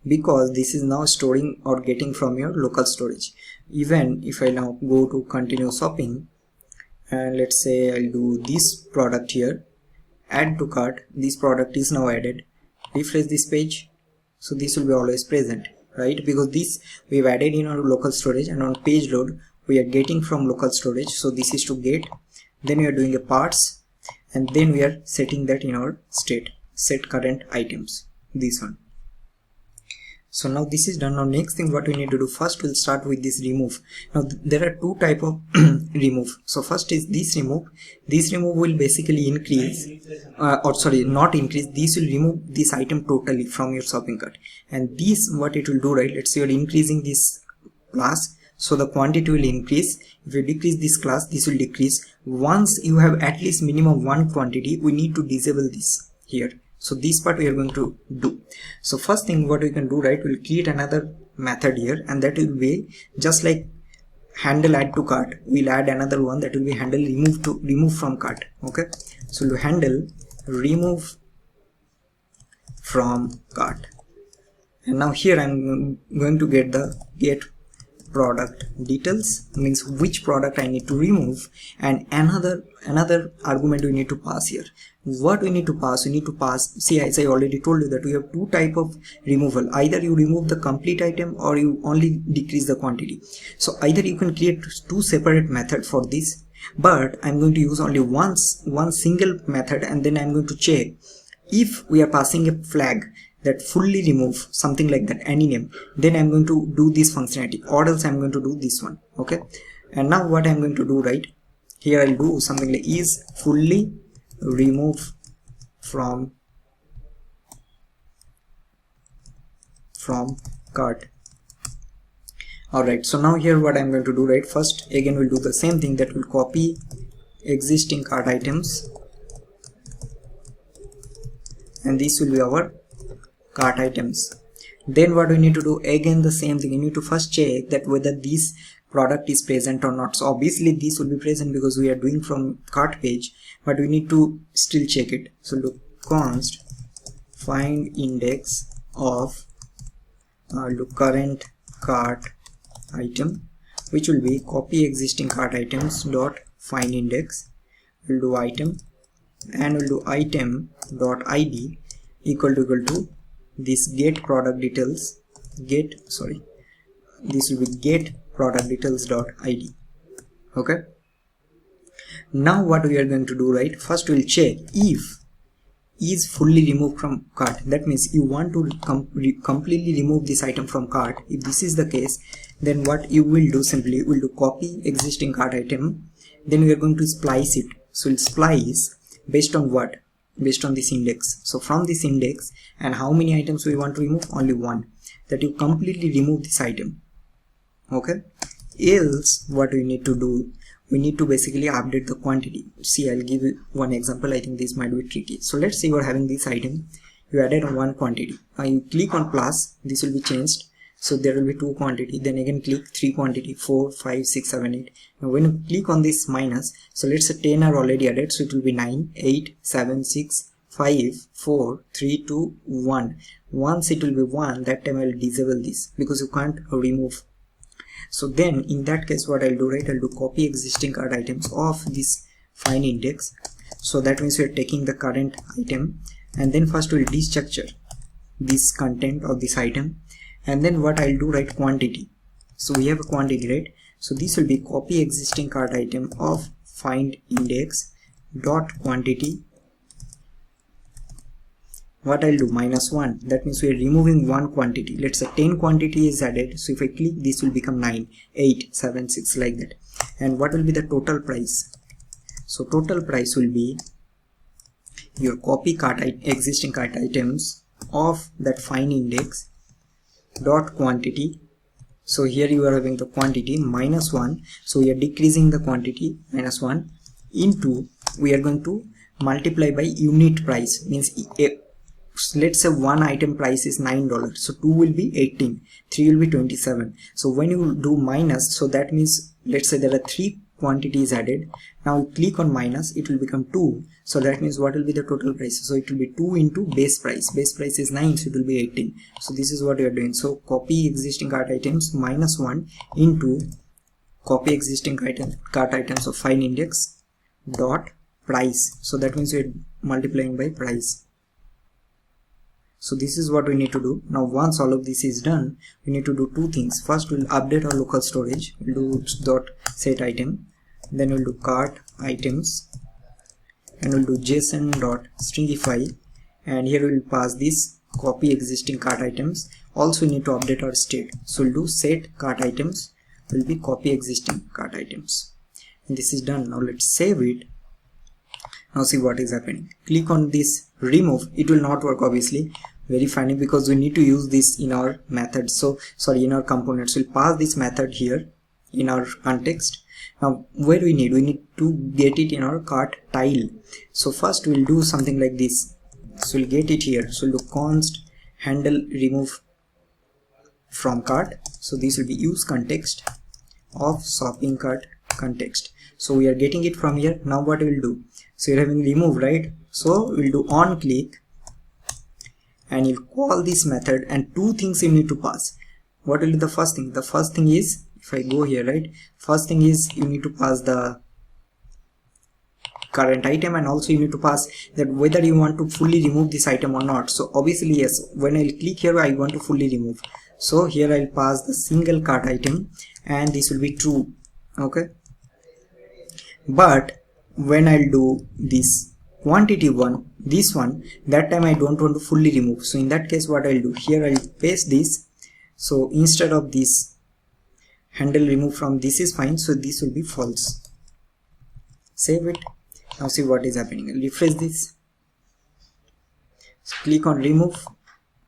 because this is now storing or getting from your local storage. Even if I now go to continue shopping and let's say I'll do this product here, add to cart, this product is now added, refresh this page, so this will be always present, right? Because this we've added in our local storage, and on page load we are getting from local storage. So this is to get, then we are doing a parts, and then we are setting that in our state, set current items, this one. So now this is done. Now next thing what we need to do, first we'll start with this remove. Now there are 2 type of remove. So first is this remove. This remove will basically increase or sorry, not increase, this will remove this item totally from your shopping cart. And this what it will do, right, let's say you're increasing this class, so the quantity will increase. If you decrease this class, this will decrease. Once you have at least minimum 1 quantity, we need to disable this here. So this part we are going to do. So first thing what we can do, right, we'll create another method here, and that will be just like handle add to cart. We'll add another one that will be handle remove from cart. Okay, so we'll handle remove from cart, and now here I'm going to get the get product details, means which product I need to remove, and another argument we need to pass here. What we need to pass, we need to pass, see, as I already told you that we have 2 type of removal. Either you remove the complete item or you only decrease the quantity. So either you can create 2 separate methods for this, but I'm going to use only one single method, and then I'm going to check if we are passing a flag that fully remove something like that, any name, then I'm going to do this functionality, or else I'm going to do this one. Okay, and now what I'm going to do, right, here I'll do something like is fully remove from cart. Alright, so now here what I'm going to do, right, first again we'll do the same thing, that will copy existing cart items, and this will be our cart items. Then what we need to do, again the same thing, you need to first check that whether this product is present or not. So obviously this will be present because we are doing from cart page, but we need to still check it. So look, const find index of look current cart item, which will be copy existing cart items dot find index. We'll do item, and we'll do item dot id equal to this get product details, this will be get product details dot id. Okay, now what we are going to do, right, first we'll check if is fully removed from cart. That means you want to completely remove this item from cart. If this is the case, then what you will do, simply will do copy existing cart item, then we are going to splice it. So we'll splice based on what, based on this index. So from this index, and how many items we want to remove, only 1, that you completely remove this item. Okay, else what we need to do, we need to basically update the quantity. See, I'll give you one example, I think this might be tricky. So let's say you're having this item, you added on 1 quantity, now you click on plus, this will be changed, so there will be 2 quantity, then again click 3 quantity, 4, 5, 6, 7, 8. Now when you click on this minus, so let's say 10 are already added, so it will be 9, 8, 7, 6, 5, 4, 3, 2, 1. Once it will be 1, that time I will disable this because you can't remove. So then in that case what I'll do, right, I'll do copy existing cart items of this find index. So that means we are taking the current item, and then first we'll destructure this content of this item, and then what I'll do, right, quantity. So we have a quantity, right? So this will be copy existing cart item of find index dot quantity. What I'll do, -1, that means we are removing one quantity. Let's say 10 quantity is added, so if I click, this will become 9, 8, 7, 6, like that. And what will be the total price? So total price will be your copy existing cart items of that find index dot quantity. So here you are having the quantity -1, so we are decreasing the quantity, -1, into, we are going to multiply by unit price, means let's say one item price is $9, so 2 will be 18, 3 will be 27. So when you do minus, so that means, let's say there are 3 quantities added. Now you click on minus, it will become 2, so that means what will be the total price? So it will be 2 into base price is 9, so it will be 18. So this is what you are doing. So copy existing cart items -1 into copy existing cart items of find index dot price, so that means we are multiplying by price. So this is what we need to do. Now once all of this is done, we need to do two things. First we'll update our local storage, we'll do dot set item, then we'll do cart items, and we'll do json dot stringify, and here we'll pass this copy existing cart items. Also we need to update our state, so we'll do set cart items will be copy existing cart items, and this is done. Now let's save it. Now see what is happening. Click on this remove, it will not work obviously, very funny, because we need to use this in our method. So sorry, in our components we'll pass this method here in our context. Now where we need to get it in our cart tile. So first we'll do something like this. So we'll get it here, so we'll do const handle remove from cart. So this will be useContext of shopping cart context. So we are getting it from here. Now what we'll do, so you're having remove, right? So we'll do on click, and you'll call this method, and two things you need to pass. What will be the first thing? The first thing is, if I go here, right, first thing is you need to pass the current item, and also you need to pass that whether you want to fully remove this item or not. So obviously yes, when I click here I want to fully remove, so here I'll pass the single cart item, and this will be true. Okay, but when I'll do this quantity one, this one, that time I don't want to fully remove. So in that case what I'll do, here I'll paste this. So instead of this handle remove from, this is fine, so this will be false. Save it. Now see what is happening. I'll refresh this. So click on remove,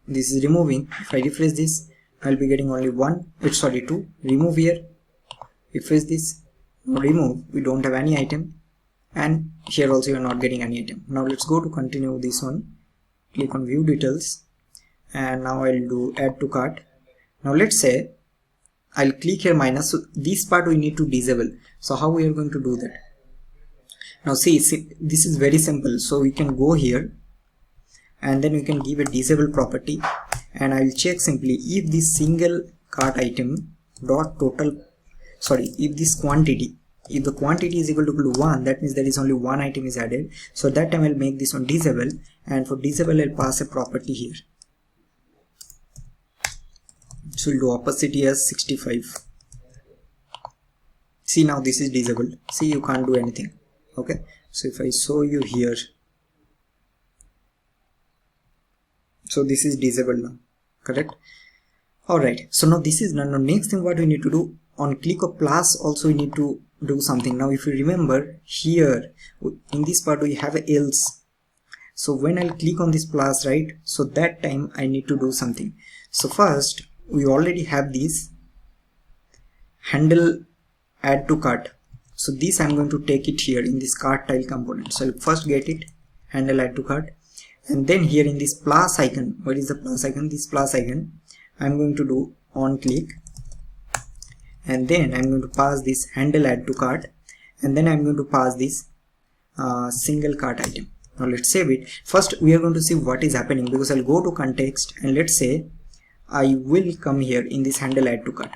this is removing. If I refresh this, I'll be getting only 2. Remove here, refresh this, remove, we don't have any item, and here also you are not getting any item. Now let's go to continue this one. Click on view details, and now I'll do add to cart. Now let's say I'll click here minus, so this part we need to disable. So how we are going to do that? Now see, this is very simple. So we can go here, and then we can give a disable property, and I'll check simply if this single cart item dot total, if this quantity, if the quantity is equal to 1, that means there is only one item is added. So that time I'll make this one disable, and for disable I'll pass a property here. So we'll do opacity as 65. See, now this is disabled. See, you can't do anything. Okay, so if I show you here, so this is disabled now, correct? Alright, so now this is done. Now next thing what we need to do, on click of plus also we need to do something. Now if you remember here in this part we have a else. So when I'll click on this plus, right, so that time I need to do something. So first we already have this handle add to cart. So this I'm going to take it here in this cart tile component. So I'll first get it, handle add to cart, and then here in this plus icon, what is the plus icon? This plus icon, I'm going to do on click, and then I'm going to pass this handle add to cart, and then I'm going to pass this single cart item. Now let's save it. First we are going to see what is happening, because I'll go to context, and let's say I will come here in this handle add to cart.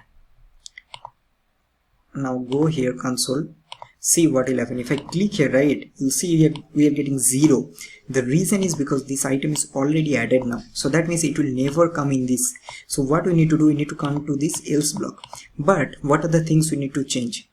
Now go here console. see what will happen. If I click here, right, you see we are getting 0. The reason is because this item is already added now, so that means it will never come in this. So what we need to do, we need to come to this else block. But what are the things we need to change?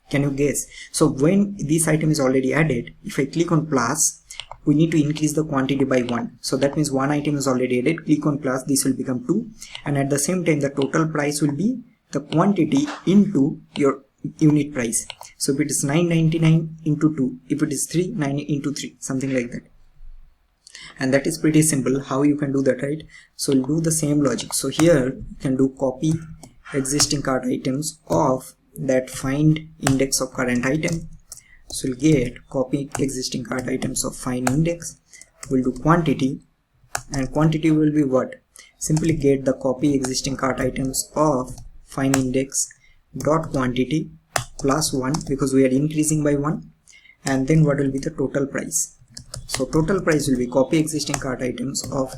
Can you guess? So when this item is already added, if I click on plus, we need to increase the quantity by 1. So that means one item is already added. Click on plus, this will become 2, and at the same time the total price will be the quantity into your unit price. So if it is 9.99 into 2, if it is 3, 9 into 3, something like that. And that is pretty simple how you can do that, right? So we'll do the same logic. So here you can do copy existing cart items of that find index of current item. So we'll get copy existing cart items of find index. We'll do quantity, and quantity will be what? Simply get the copy existing cart items of find index dot quantity plus 1, because we are increasing by 1, and then what will be the total price. So total price will be copy existing cart items of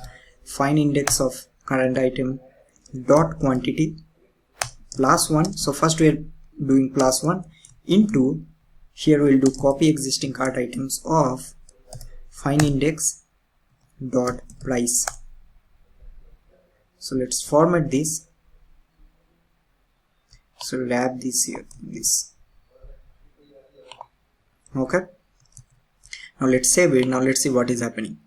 find index of current item dot quantity plus 1. So first we are doing plus 1 into, here we'll do copy existing cart items of find index dot price. So let's format this. So wrap this here, this. Okay, now let's save it. Now let's see what is happening.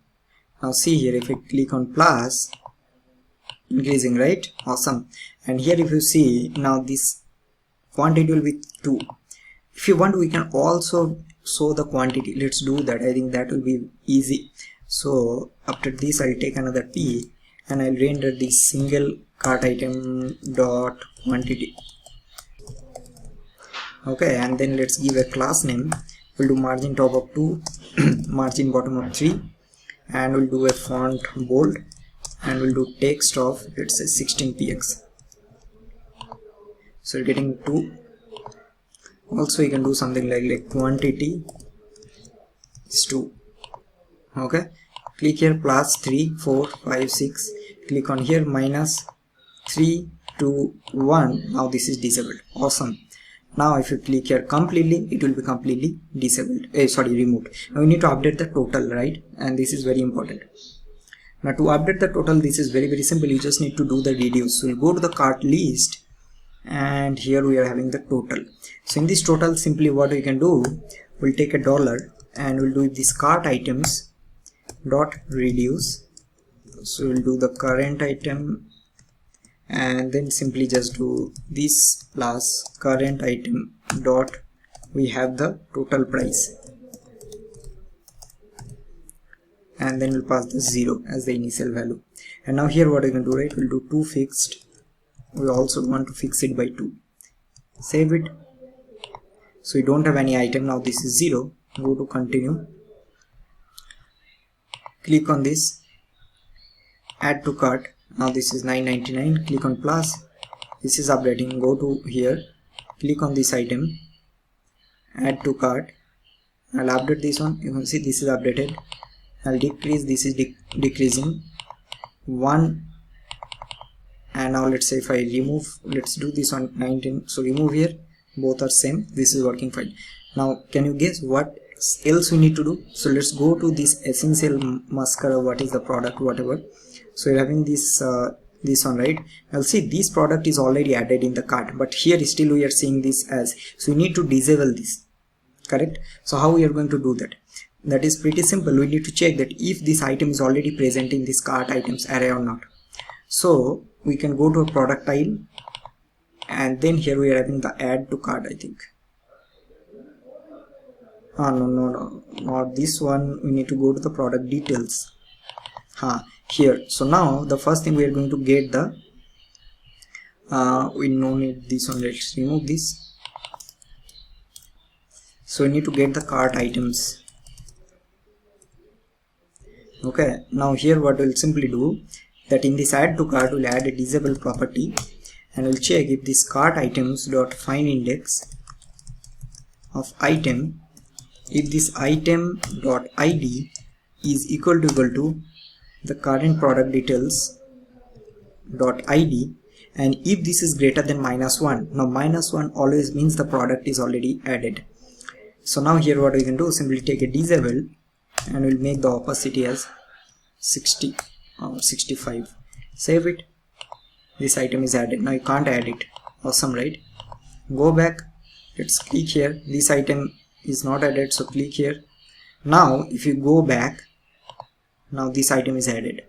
Now see here, if I click on plus, increasing, right? Awesome. And here if you see, now this quantity will be 2. If you want, we can also show the quantity. Let's do that. I think that will be easy. So after this, I'll take another P and I'll render this single cart item dot quantity. Okay, and then let's give a class name. We'll do margin top of 2, margin bottom of 3, and we'll do a font bold, and we'll do text of, let's say, 16px. So we're getting 2. Also you can do something like quantity is 2. Okay, click here, plus 3, 4, 5, 6, click on here, minus 3, 2, 1. Now this is disabled. Awesome. Now if you click here completely, it will be completely disabled, removed. Now we need to update the total, right? And this is very important. Now to update the total, this is very simple. You just need to do the reduce. So we'll go to the cart list, and here we are having the total. So in this total, simply what we can do, we'll take a dollar and we'll do this cart items dot reduce. So we'll do the current item, and then simply just do this plus current item dot, we have the total price, and then we'll pass the 0 as the initial value. And now here what I can do, right, we'll do 2 fixed. We also want to fix it by 2. Save it. So we don't have any item. Now this is 0. Go to continue, click on this, add to cart. Now this is 9.99. Click on plus, this is updating. Go to here, click on this item, add to cart. I'll update this one. You can see this is updated. I'll decrease, this is decreasing 1. And now let's say if I remove, let's do this on 19. So remove here, both are same. This is working fine. Now can you guess what else we need to do? So let's go to this essential mascara, what is the product, whatever. So you're having this this one, right? Now see, this product is already added in the cart, but here still we are seeing this as, so we need to disable this, correct? So how we are going to do that? That is pretty simple. We need to check that if this item is already present in this cart items array or not. So we can go to a product tile, and then here we are having the add to cart, I think. No, not this one. We need to go to the product details. Here. So now the first thing we are going to get the we no need this one. Let's remove this. So we need to get the cart items. Okay, now here what we'll simply do, that in this add to cart we'll add a disable property, and we'll check if this cart items dot find index of item, if this item dot id is equal to the current product details dot id, and if this is greater than -1. Now -1 always means the product is already added. So now here what we can do, simply take a disable and we'll make the opacity as 60 or 65. Save it. This item is added. Now you can't add it. Awesome, right? Go back. Let's click here. This item is not added, so click here. Now if you go back, now this item is added.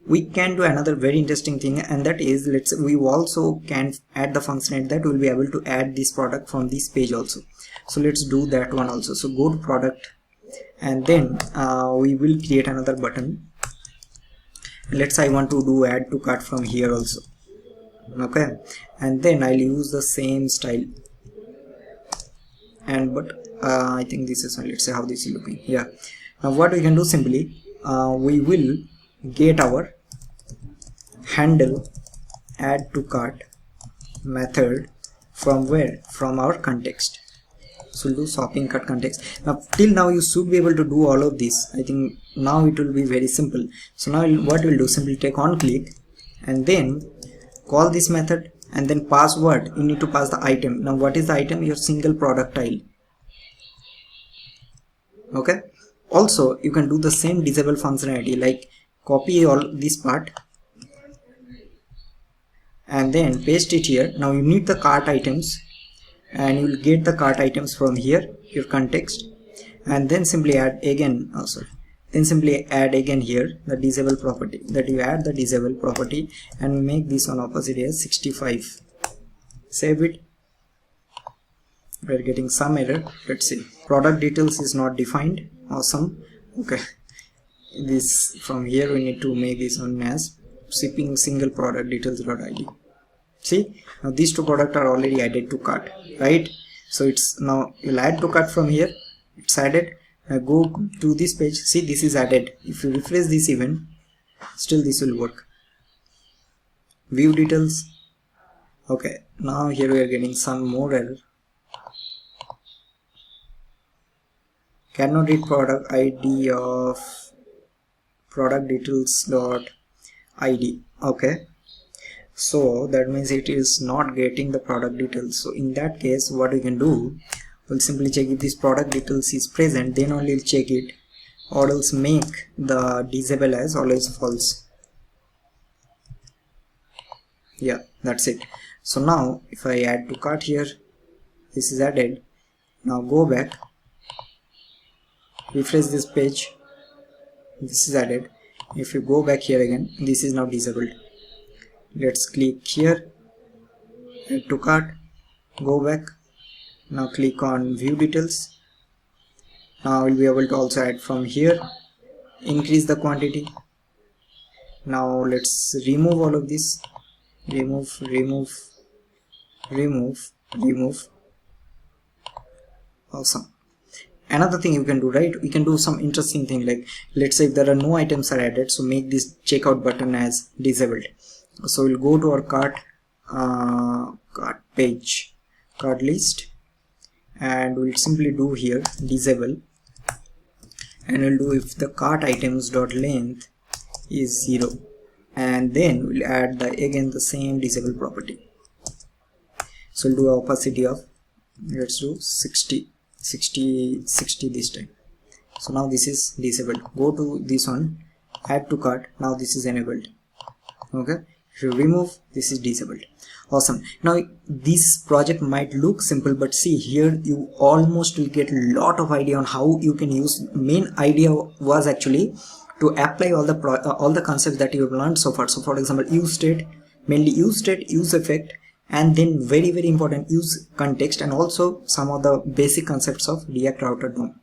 We can do another very interesting thing, and that is, we also can add the functionality that we'll be able to add this product from this page also. So let's do that one also. So go to product, and then we will create another button. Let's say I want to do add to cart from here also. Okay, and then I'll use the same style, and I think this is, let's say how this is looking. Yeah, now what we can do, simply we will get our handle add to cart method from where? From our context. So we'll do shopping cart context. Now till now you should be able to do all of this. I think now it will be very simple. So now what we'll do, simply take on click and then call this method, and then pass what? You need to pass the item. Now what is the item? Your single product tile. Okay, also you can do the same disable functionality, like copy all this part and then paste it here. Now you need the cart items, and you will get the cart items from here, your context, and then simply add again, then simply add again here the disable property, that you add the disable property and make this one opacity as 65. Save it. We're getting some error. Let's see, product details is not defined. Awesome. Okay, this from here we need to make this one as shipping single product details.id. See, now these two products are already added to cart, right? So it's now you'll add to cart from here, it's added. Now go to this page, see, this is added. If you refresh this event, still this will work. View details. Okay, now here we are getting some more error. Cannot read product ID of product details dot ID. Okay, so that means it is not getting the product details. So in that case, what we can do, we'll simply check if this product details is present, then only we'll check it, or else make the disable as always false. Yeah, that's it. So now if I add to cart here, this is added. Now go back, refresh this page, this is added. If you go back here again, this is now disabled. Let's click here, add to cart, go back. Now click on view details. Now we'll be able to also add from here, increase the quantity. Now let's remove all of this, remove. Awesome. Another thing you can do, right, we can do some interesting thing, like let's say if there are no items are added, so make this checkout button as disabled. So we'll go to our cart page, cart list, and we'll simply do here disable, and we'll do if the cart items dot length is 0, and then we'll add again the same disable property. So we'll do opacity of, let's do 60 this time. So now this is disabled. Go to this one, add to cart. Now this is enabled. Okay, if you remove, this is disabled. Awesome. Now this project might look simple, but see here you almost will get a lot of idea on how you can use. Main idea was actually to apply all the concepts that you have learned so far. So for example, useState, mainly useState, useEffect, and then very important useContext, and also some of the basic concepts of React Router DOM.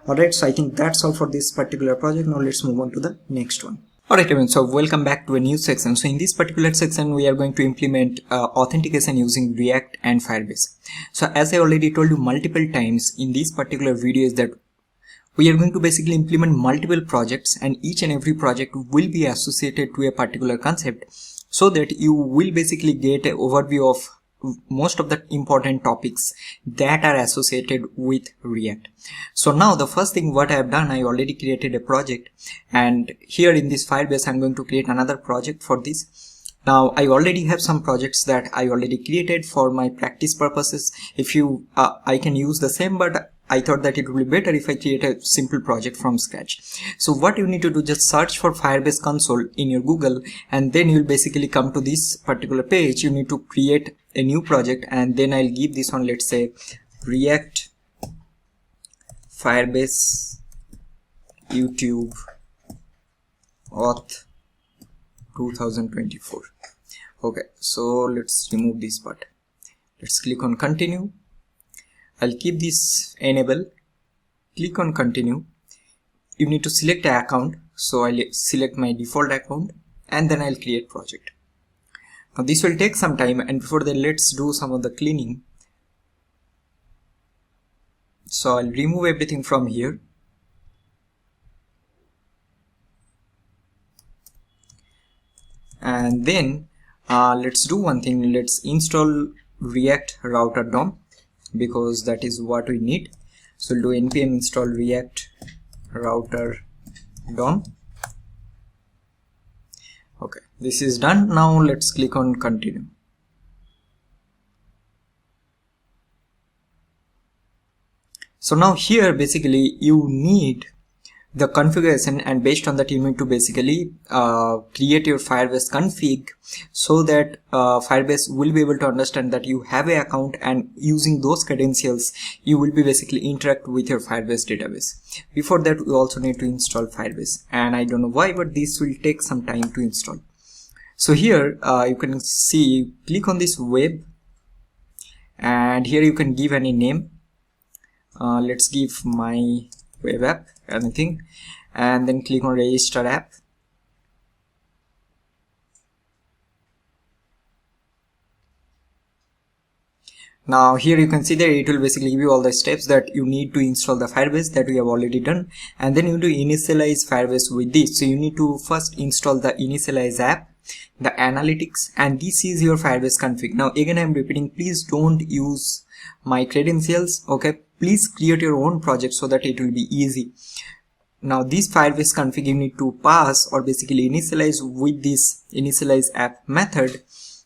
Alright, so I think that's all for this particular project. Now let's move on to the next one. Alright everyone, so welcome back to a new section. So in this particular section we are going to implement authentication using React and Firebase. So as I already told you multiple times in this particular video, is that we are going to basically implement multiple projects, and each and every project will be associated to a particular concept, so that you will basically get an overview of most of the important topics that are associated with React. So now the first thing what I have done, I already created a project, and here in this Firebase I'm going to create another project for this. Now I already have some projects that I already created for my practice purposes. If you I can use the same, but I thought that it would be better if I create a simple project from scratch. So what you need to do, just search for Firebase console in your Google, and then you'll basically come to this particular page. You need to create a new project, and then I'll give this one, let's say React Firebase YouTube Auth 2024. Okay, so let's remove this part. Let's click on continue. I'll keep this enable. Click on continue. You need to select an account, so I'll select my default account, and then I'll create project. Now this will take some time, and before that, let's do some of the cleaning. So I'll remove everything from here. And then let's do one thing. Let's install React Router DOM, because that is what we need. So we'll do npm install React Router DOM. Okay, this is done. Now let's click on continue. So now here basically you need the configuration, and based on that you need to basically create your Firebase config, so that Firebase will be able to understand that you have an account, and using those credentials you will be basically interact with your Firebase database. Before that, we also need to install Firebase, and I don't know why, but this will take some time to install. So here you can see, click on this web, and here you can give any name. Let's give my web app anything, and then click on register app. Now here you can see that it will basically give you all the steps that you need to install the Firebase, that we have already done, and then you need to initialize Firebase with this. So you need to first install the initialize app, the analytics, and this is your Firebase config. Now again, I'm repeating, please don't use my credentials. Okay, please create your own project so that it will be easy. Now this Firebase config you need to pass, or basically initialize with this initialize app method,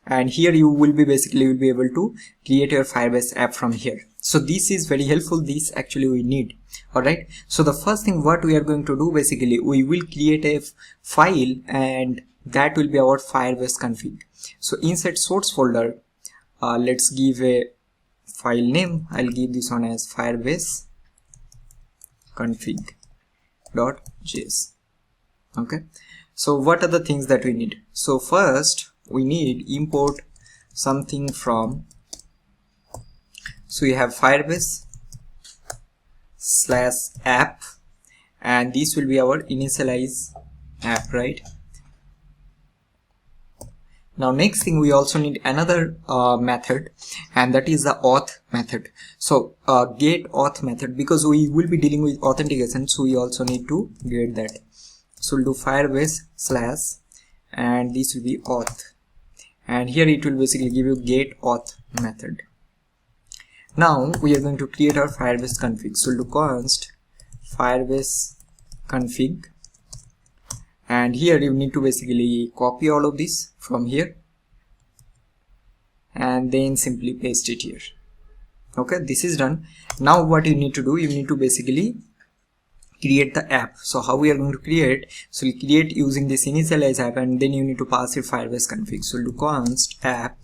and here you will be able to create your Firebase app from here. So this is very helpful. This actually we need. Alright, so the first thing what we are going to do, basically we will create a file, and that will be our Firebase config. So inside source folder, let's give a file name. I'll give this one as Firebase config.js. Okay, so what are the things that we need? So first we need import something from, so we have Firebase /app, and this will be our initialize app, right? Now next thing, we also need another method, and that is the auth method. So get auth method, because we will be dealing with authentication, so we also need to get that. So we'll do Firebase / and this will be auth, and here it will basically give you get auth method. Now we are going to create our Firebase config. So we'll do const Firebase config, and here you need to basically copy all of this from here and then simply paste it here. Okay, this is done. Now what you need to do, you need to basically create the app. So how we are going to create? So we create using this initialize app, and then you need to pass your Firebase config. So we'll do const app.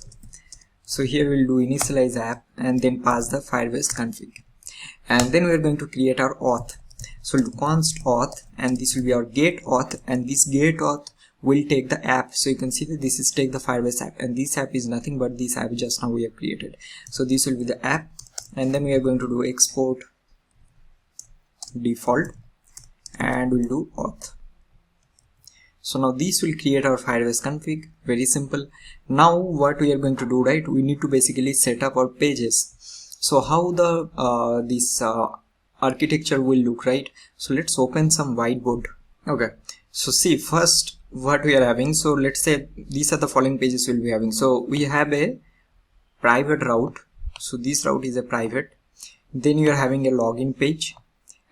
So here we'll do initialize app and then pass the Firebase config, and then we are going to create our auth. So we'll do const auth, and this will be our get auth, and this get auth will take the app. So you can see that this is take the Firebase app, and this app is nothing but this app just now we have created. So this will be the app, and then we are going to do export default, and we'll do auth. So now this will create our Firebase config. Very simple. Now what we are going to do, right, we need to basically set up our pages. So how the this architecture will look, right? So let's open some whiteboard. Okay, so see first what we are having. So let's say these are the following pages we'll be having. So we have a private route. So this route is a private. Then you are having a login page,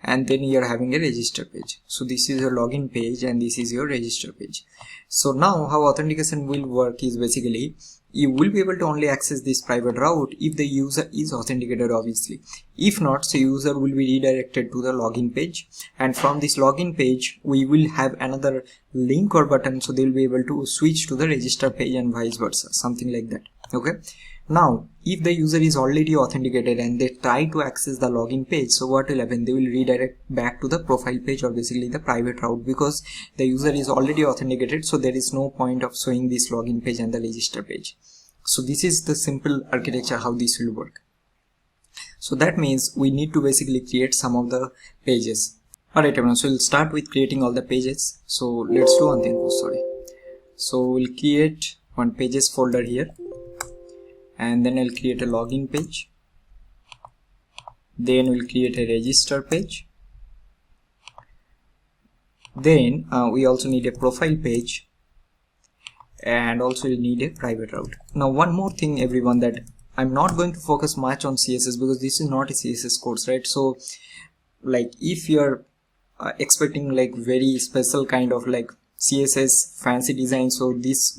and then you are having a register page. So this is your login page and this is your register page. So now how authentication will work is basically you will be able to only access this private route if the user is authenticated, obviously. If not, so user will be redirected to the login page, and from this login page we will have another link or button, so they will be able to switch to the register page and vice versa, something like that. Okay, now if the user is already authenticated and they try to access the login page, so what will happen? They will redirect back to the profile page or basically the private route, because the user is already authenticated, so there is no point of showing this login page and the register page. So this is the simple architecture how this will work. So that means we need to basically create some of the pages. Alright everyone, so we'll start with creating all the pages. So let's do one thing. So we'll create one pages folder here, and then I'll create a login page, then we'll create a register page, then we also need a profile page, and also you need a private route. Now one more thing everyone, that I'm not going to focus much on CSS because this is not a CSS course, right? So like if you're expecting like very special kind of like CSS fancy design, so this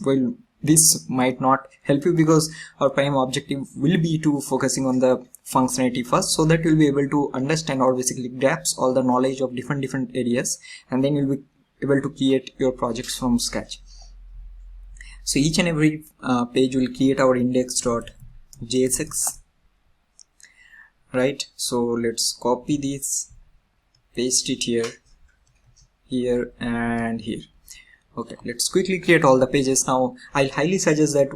might not help you, because our prime objective will be to focusing on the functionality first, so that you'll be able to understand or basically grasp all the knowledge of different areas, and then you'll be able to create your projects from scratch. So each and every page will create our index.jsx, right? So let's copy this, paste it here and here. Okay, let's quickly create all the pages. Now I'll highly suggest that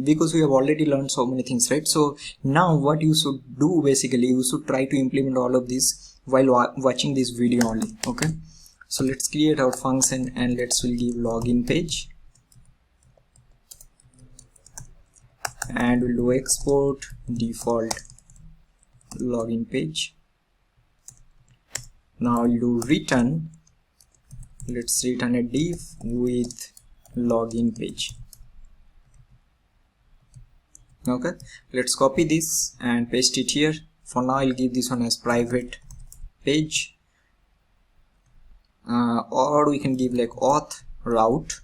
because we have already learned so many things, right? So now what you should do, basically you should try to implement all of this while watching this video only. Okay, so let's create our function and we'll give login page, and we'll do export default login page. Now we'll do return. Let's return a div with login page. Okay, let's copy this and paste it here. For now I'll give this one as private page, or we can give like auth route.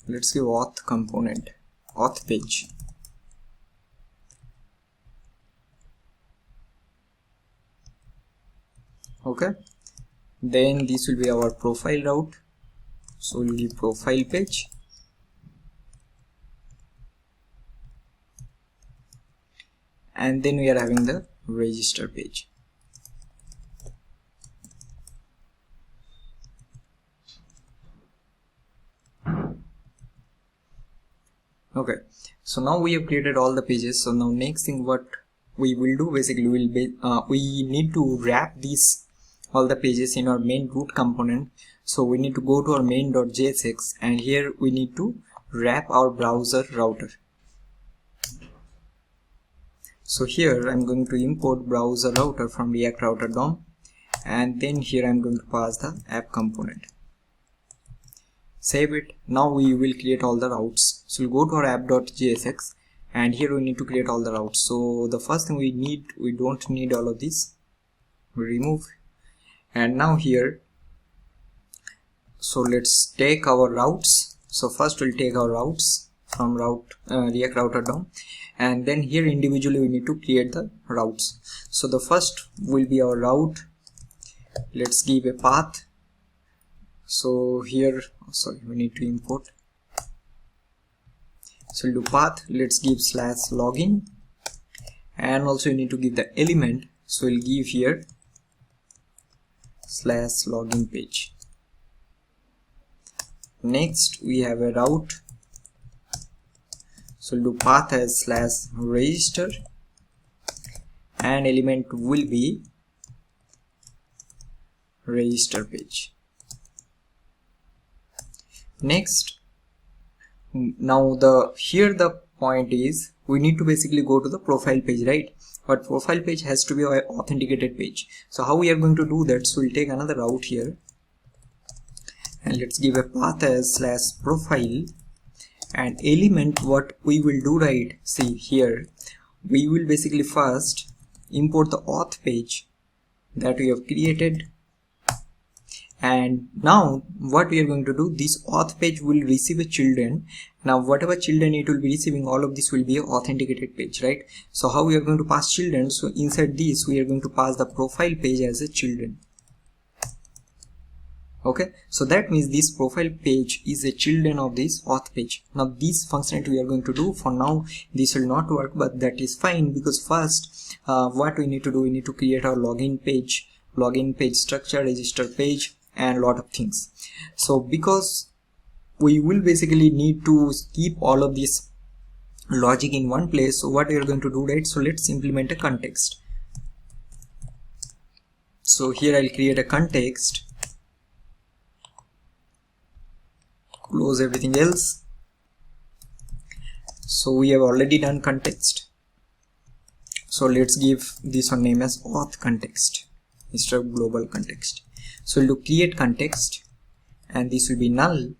Let's give auth component, auth page. Okay, then this will be our profile route, so we'll give profile page, and then we are having the register page. Okay, so now we have created all the pages. So now next thing what we will do, basically we need to wrap these all the pages in our main root component. So we need to go to our main.jsx, and here we need to wrap our browser router. So here I'm going to import browser router from React Router DOM, and then here I'm going to pass the app component. Save it. Now we will create all the routes. So we'll go to our app.jsx, and here we need to create all the routes. So the first thing we don't need all of this, we remove. And now here, so let's take our routes. So first we'll take our routes from React Router DOM, and then here individually we need to create the routes. So the first will be our route. Let's give a path. So here, we need to import. So we'll do path. Let's give /login, and also you need to give the element. So we'll give here /login page. Next we have a route, so we'll do path as /register, and element will be register page. Next, now the point is we need to basically go to the profile page, right? But profile page has to be an authenticated page. So how we are going to do that? So we'll take another route here, and let's give a path as /profile, and element, what we will do, right? See here, we will basically first import the auth page that we have created. And now what we are going to do, this auth page will receive a children. Now whatever children it will be receiving, all of this will be an authenticated page, right? So how we are going to pass children? So inside this we are going to pass the profile page as a children. Okay, so that means this profile page is a children of this auth page. Now this functionality we are going to do. For now this will not work, but that is fine, because first what we need to do, we need to create our login page structure, register page, and a lot of things. So because we will basically need to keep all of this logic in one place, so what we are going to do, right? So let's implement a context. So here I'll create a context, close everything else. So we have already done context, so let's give this one name as auth context instead of global context. So we'll do create context, and this will be null.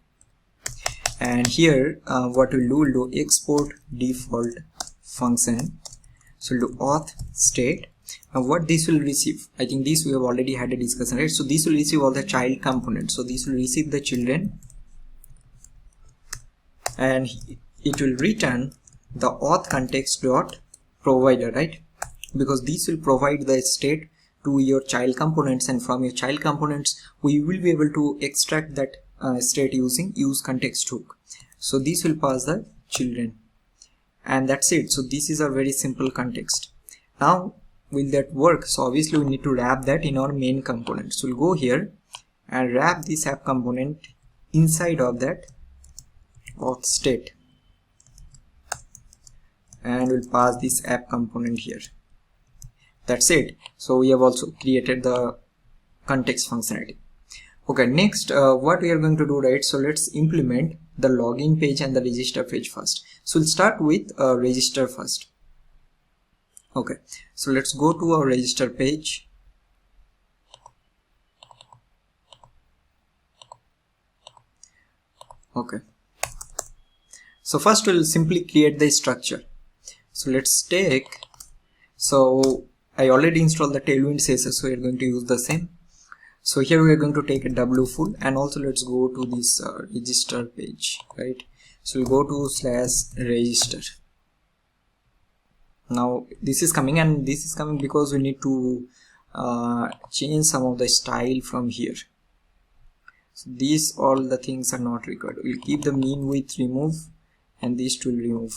And here what we'll do export default function. So we'll do auth state. Now what this will receive, I think this we have already had a discussion, right? So this will receive all the child components. So this will receive the children, and it will return the auth context dot provider, right? Because this will provide the state to your child components, and from your child components we will be able to extract that state using useContext hook. So this will pass the children, and that's it. So this is a very simple context. Now will that work? So obviously we need to wrap that in our main component. So we'll go here and wrap this app component inside of that auth state, and we'll pass this app component here. That's it. So we have also created the context functionality. Okay, next what we are going to do, right? So let's implement the login page and the register page first. So we'll start with register first. Okay, so let's go to our register page. Okay, so first we'll simply create the structure. So let's take, so I already installed the Tailwind CSS, so we are going to use the same. So here we are going to take a W full, and also let's go to this register page, right? So we'll go to /register. Now this is coming, and this is coming because we need to change some of the style from here. So these all the things are not required. We'll keep the mean width remove, and these two will remove.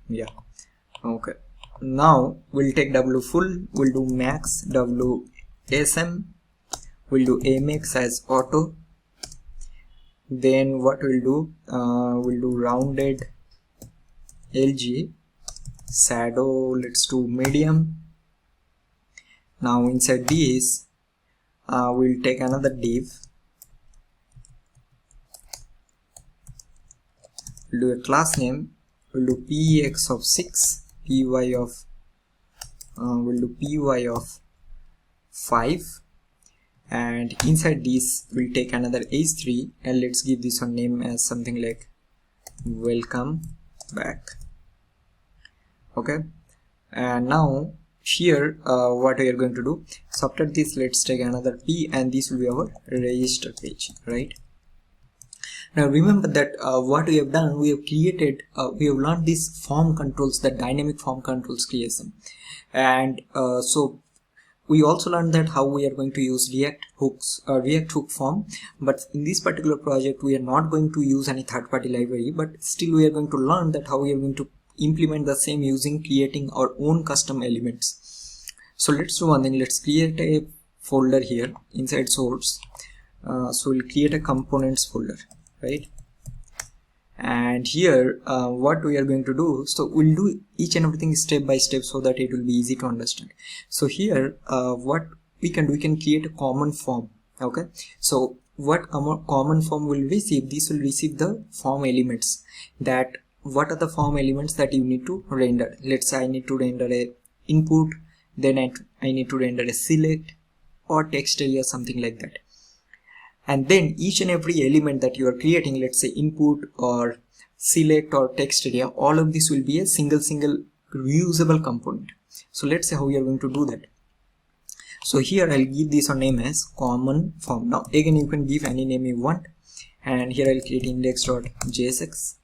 Yeah, okay. Now we'll take W full, we'll do max WSM, we'll do AMX as auto. Then what we'll do rounded LG, shadow, let's do medium. Now inside this we'll take another div, we'll do a class name, we'll do PEX of 6, PY of we'll do PY of 5, and inside this we'll take another h3, and let's give this one name as something like welcome back. Okay, and now here what we are going to do, so after this let's take another P, and this will be our register page, right? Now remember that what we have done, we have created, we have learned these form controls, the dynamic form controls creation, and so we also learned that how we are going to use React hook form. But in this particular project we are not going to use any third-party library, but still we are going to learn that how we are going to implement the same using creating our own custom elements. So let's do one thing, let's create a folder here inside source. So we'll create a components folder, right? And here what we are going to do, so we'll do each and everything step by step so that it will be easy to understand. So here what we can do, we can create a common form. Okay, so what common form will receive, this will receive the form elements. That what are the form elements that you need to render? Let's say I need to render a input, then I need to render a select or text area, something like that. And then each and every element that you are creating, let's say input or select or text area, all of this will be a single reusable component. So let's see how we are going to do that. So here I'll give this a name as common form. Now again, you can give any name you want, and here I'll create index.jsx.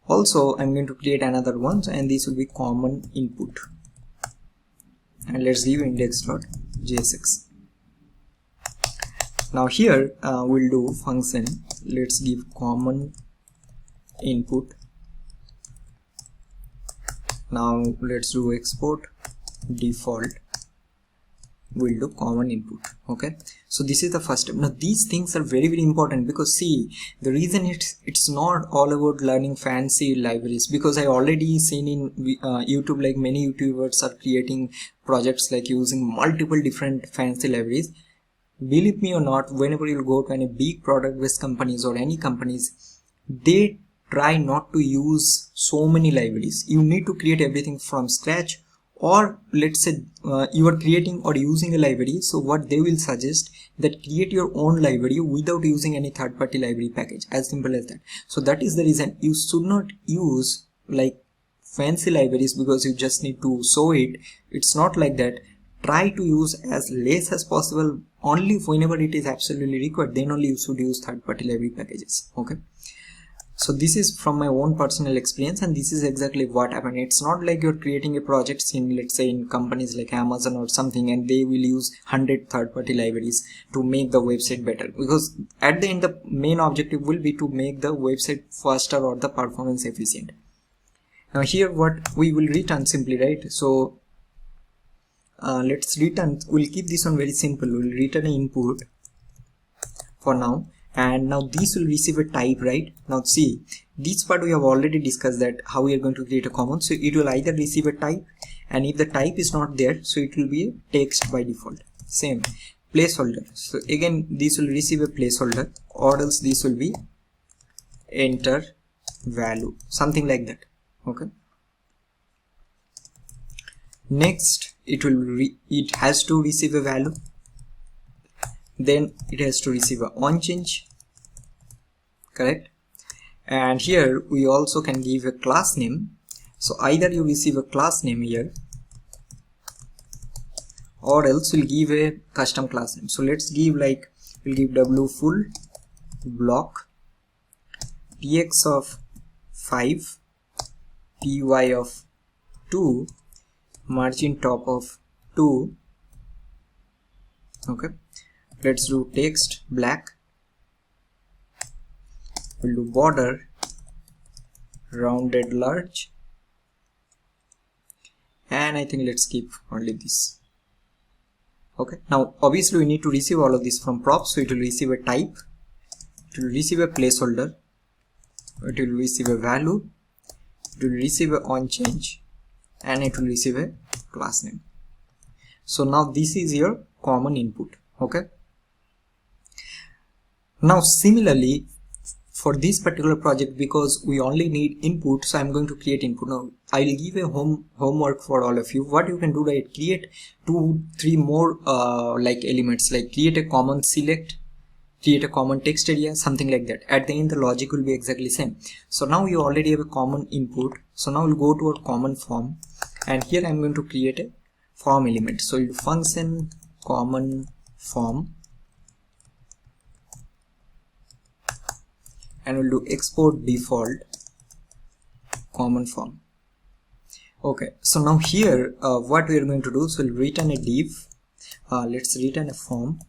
Also I'm going to create another one, and this will be common input, and let's give index.jsx. Now here we'll do function, let's give common input. Now let's do export default, we'll do common input. Okay, so this is the first step. Now these things are very important, because see, the reason it's not all about learning fancy libraries, because I already seen in YouTube, like many YouTubers are creating projects like using multiple different fancy libraries. Believe me or not, whenever you go to any big product based companies or any companies, they try not to use so many libraries. You need to create everything from scratch, or let's say you are creating or using a library. So what they will suggest, that create your own library without using any third-party library package, as simple as that. So that is the reason you should not use like fancy libraries, because you just need to show it. It's not like that. Try to use as less as possible. Only whenever it is absolutely required, then only you should use third-party library packages. Okay, so this is from my own personal experience, and this is exactly what happened. It's not like you're creating a project in, let's say, in companies like Amazon or something, and they will use 100 third-party libraries to make the website better, because at the end the main objective will be to make the website faster or the performance efficient. Now here what we will return simply, right? So let's return, we'll keep this one very simple. We'll return an input for now, and now this will receive a type, right? Now see, this part we have already discussed, that how we are going to create a common. So it will either receive a type, and if the type is not there, so it will be a text by default. Same placeholder, so again this will receive a placeholder, or else this will be enter value, something like that. Okay, next it has to receive a value, then it has to receive a on change, correct? And here we also can give a class name. So either you receive a class name here, or else we'll give a custom class name. So let's give, like, we'll give w full block px of 5, py of 2, margin top of 2. Okay, let's do text black, we'll do border rounded large, and I think let's keep only this. Okay, now obviously we need to receive all of this from props, so it will receive a type, it will receive a placeholder, it will receive a value, it will receive a on change, and it will receive a class name. So now this is your common input. Okay, now similarly for this particular project, because we only need input, so I'm going to create input. Now I'll give a homework for all of you. What you can do, right, create 2-3 more like elements, like create a common select, create a common text area, something like that. At the end the logic will be exactly same. So now you already have a common input, so now we'll go to our common form, and here I'm going to create a form element. So you function common form, and we'll do export default common form. Okay, so now here what we are going to do, so we'll return a div, let's return a form,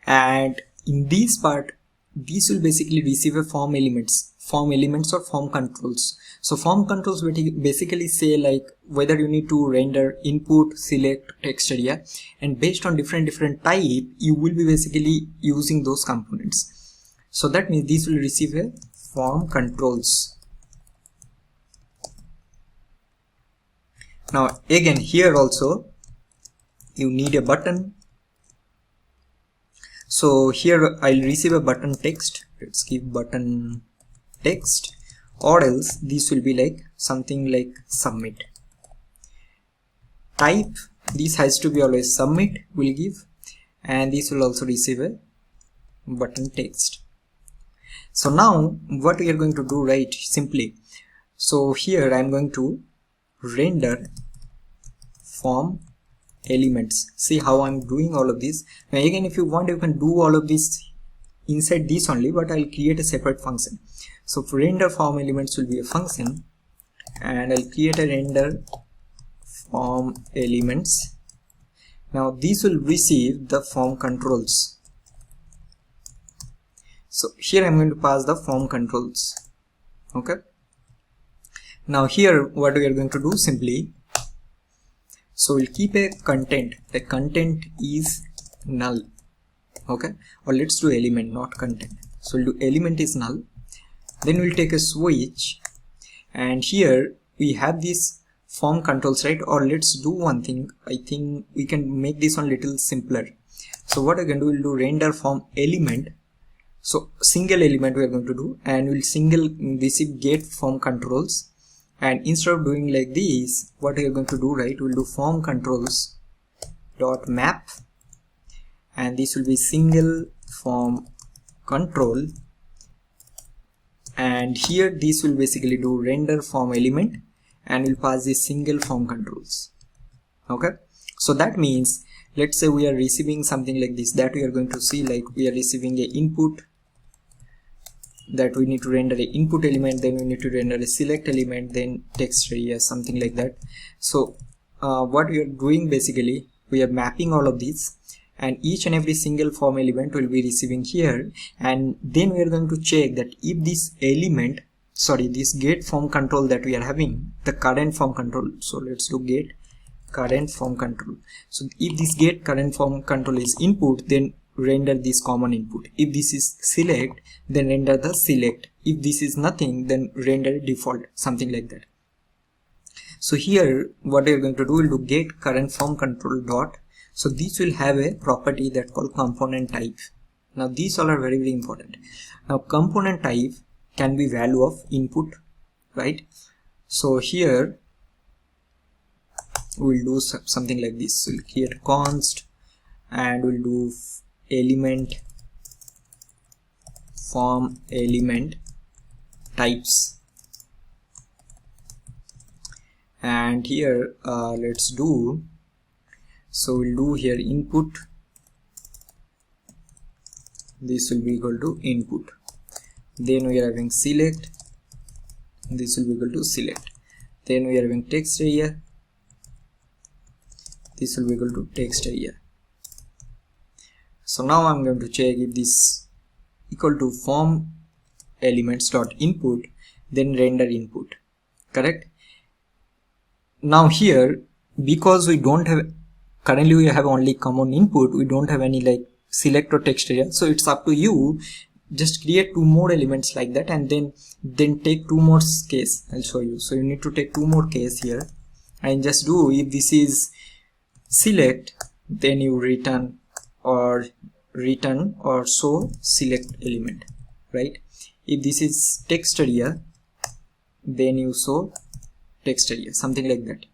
and in this part this will basically receive a form elements or form controls. So form controls basically say like whether you need to render input, select, text area, and based on different type you will be basically using those components. So that means this will receive a form controls. Now again here also you need a button. So here I'll receive a button text, let's give button text, or else this will be like something like submit. Type, this has to be always submit, we'll give, and this will also receive a button text. So now what we are going to do, right, simply, so here I'm going to render form elements. See how I'm doing all of this. Now again, if you want, you can do all of this inside this only, but I'll create a separate function. So for render form elements will be a function, and I'll create a render form elements. Now these will receive the form controls. So here I'm going to pass the form controls. Okay. Now here what we are going to do simply, so we'll keep a content. The content is null. Okay, or let's do element, not content. So we'll do element is null. Then we'll take a switch, and here we have this form controls, right? Or let's do one thing. I think we can make this one little simpler. So what I can do, we'll do render form element. So single element we are going to do, and we'll single receive get form controls. And instead of doing like this, what we are going to do, right? We'll do form controls dot map, and this will be single form control, and here this will basically do render form element, and we'll pass the single form controls. Okay, so that means, let's say we are receiving something like this, that we are going to see, like we are receiving a input, that we need to render a input element, then we need to render a select element, then text area, something like that. So what we are doing basically, we are mapping all of these, and each and every single form element will be receiving here, and then we are going to check that if this element, sorry, this get form control that we are having, the current form control, so let's do get current form control. So if this get current form control is input, then render this common input. If this is select, then render the select. If this is nothing, then render default, something like that. So here what we are going to do, we'll do get current form control dot. So this will have a property that called component type. Now these all are very, very important. Now component type can be value of input, right? So here we'll do something like this. We'll create const, and we'll do element form element types, and here let's do, so we'll do here input, this will be equal to input, then we are having select, this will be equal to select, then we are having text area, this will be equal to text area. So now I'm going to check if this equal to form elements dot input, then render input, correct? Now here, because we don't have, currently we have only common input, we don't have any like select or text area, so it's up to you. Just create two more elements like that, and then take two more case. I'll show you. So you need to take two more case here, and just do, if this is select, then you return or show select element, right? If this is text area, then you show text area, something like that.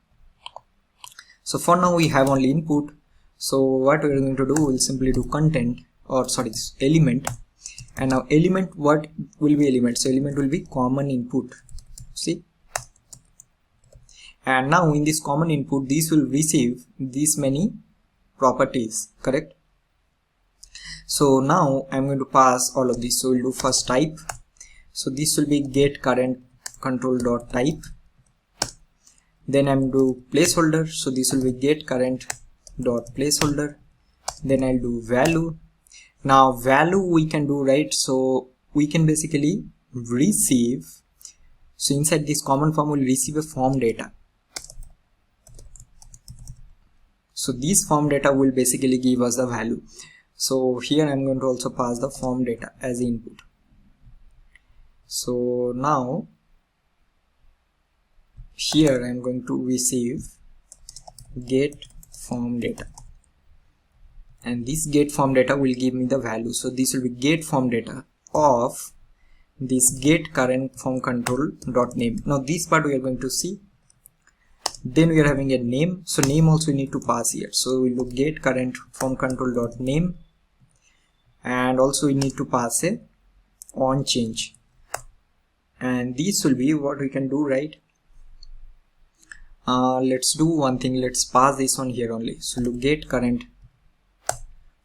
So for now we have only input, so what we are going to do, we'll simply do content, or sorry, element. And now element, what will be element? So element will be common input, see? And now in this common input, this will receive these many properties, correct? So now I'm going to pass all of this. So we'll do first type. So this will be get current control dot type. Then I'm do placeholder. So this will be get current dot placeholder. Then I'll do value. Now value we can do, right? So we can basically receive. So inside this common form will receive a form data. So this form data will basically give us the value. So here I'm going to also pass the form data as input. So now here I'm going to receive get form data, and this get form data will give me the value. So this will be get form data of this get current form control dot name. Now this part we are going to see. Then we are having a name, so name also we need to pass here. So we look get current form control dot name, and also we need to pass a on change, and this will be what we can do, right? let's do one thing, let's pass this one here only. So look, get current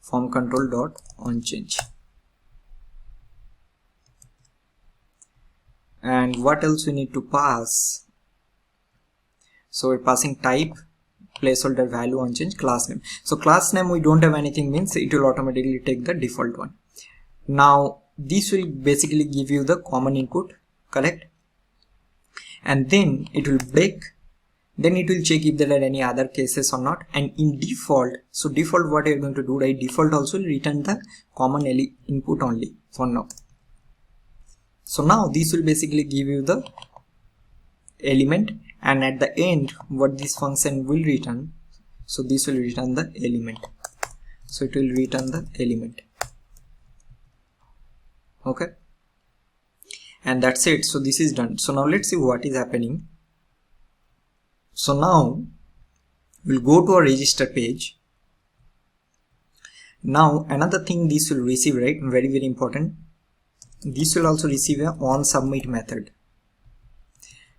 form control dot on change. And what else we need to pass? So we're passing type, placeholder value on change, class name. So class name we don't have anything, means it will automatically take the default one. Now this will basically give you the common input, correct? And then it will break, then it will check if there are any other cases or not. And in default, so default what you're going to do, right? Default also will return the common input only for now. So now this will basically give you the element, and at the end what this function will return, so this will return the element. So it will return the element. Okay, and that's it. So this is done. So now let's see what is happening. So now we'll go to our register page. Now another thing this will receive, right? Very important. This will also receive a onSubmit method.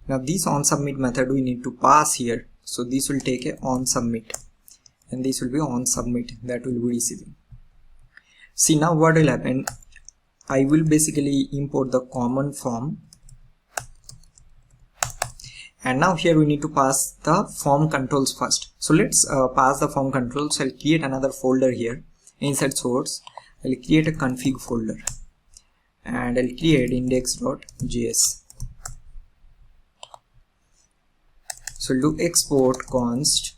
Now this onSubmit method we need to pass here. So this will take a onSubmit, and this will be onSubmit that will be receiving. See, now what will happen, I will basically import the common form, and now here we need to pass the form controls first. So let's pass the form controls. I'll create another folder here inside source. I'll create a config folder, and I'll create index.js. So do export const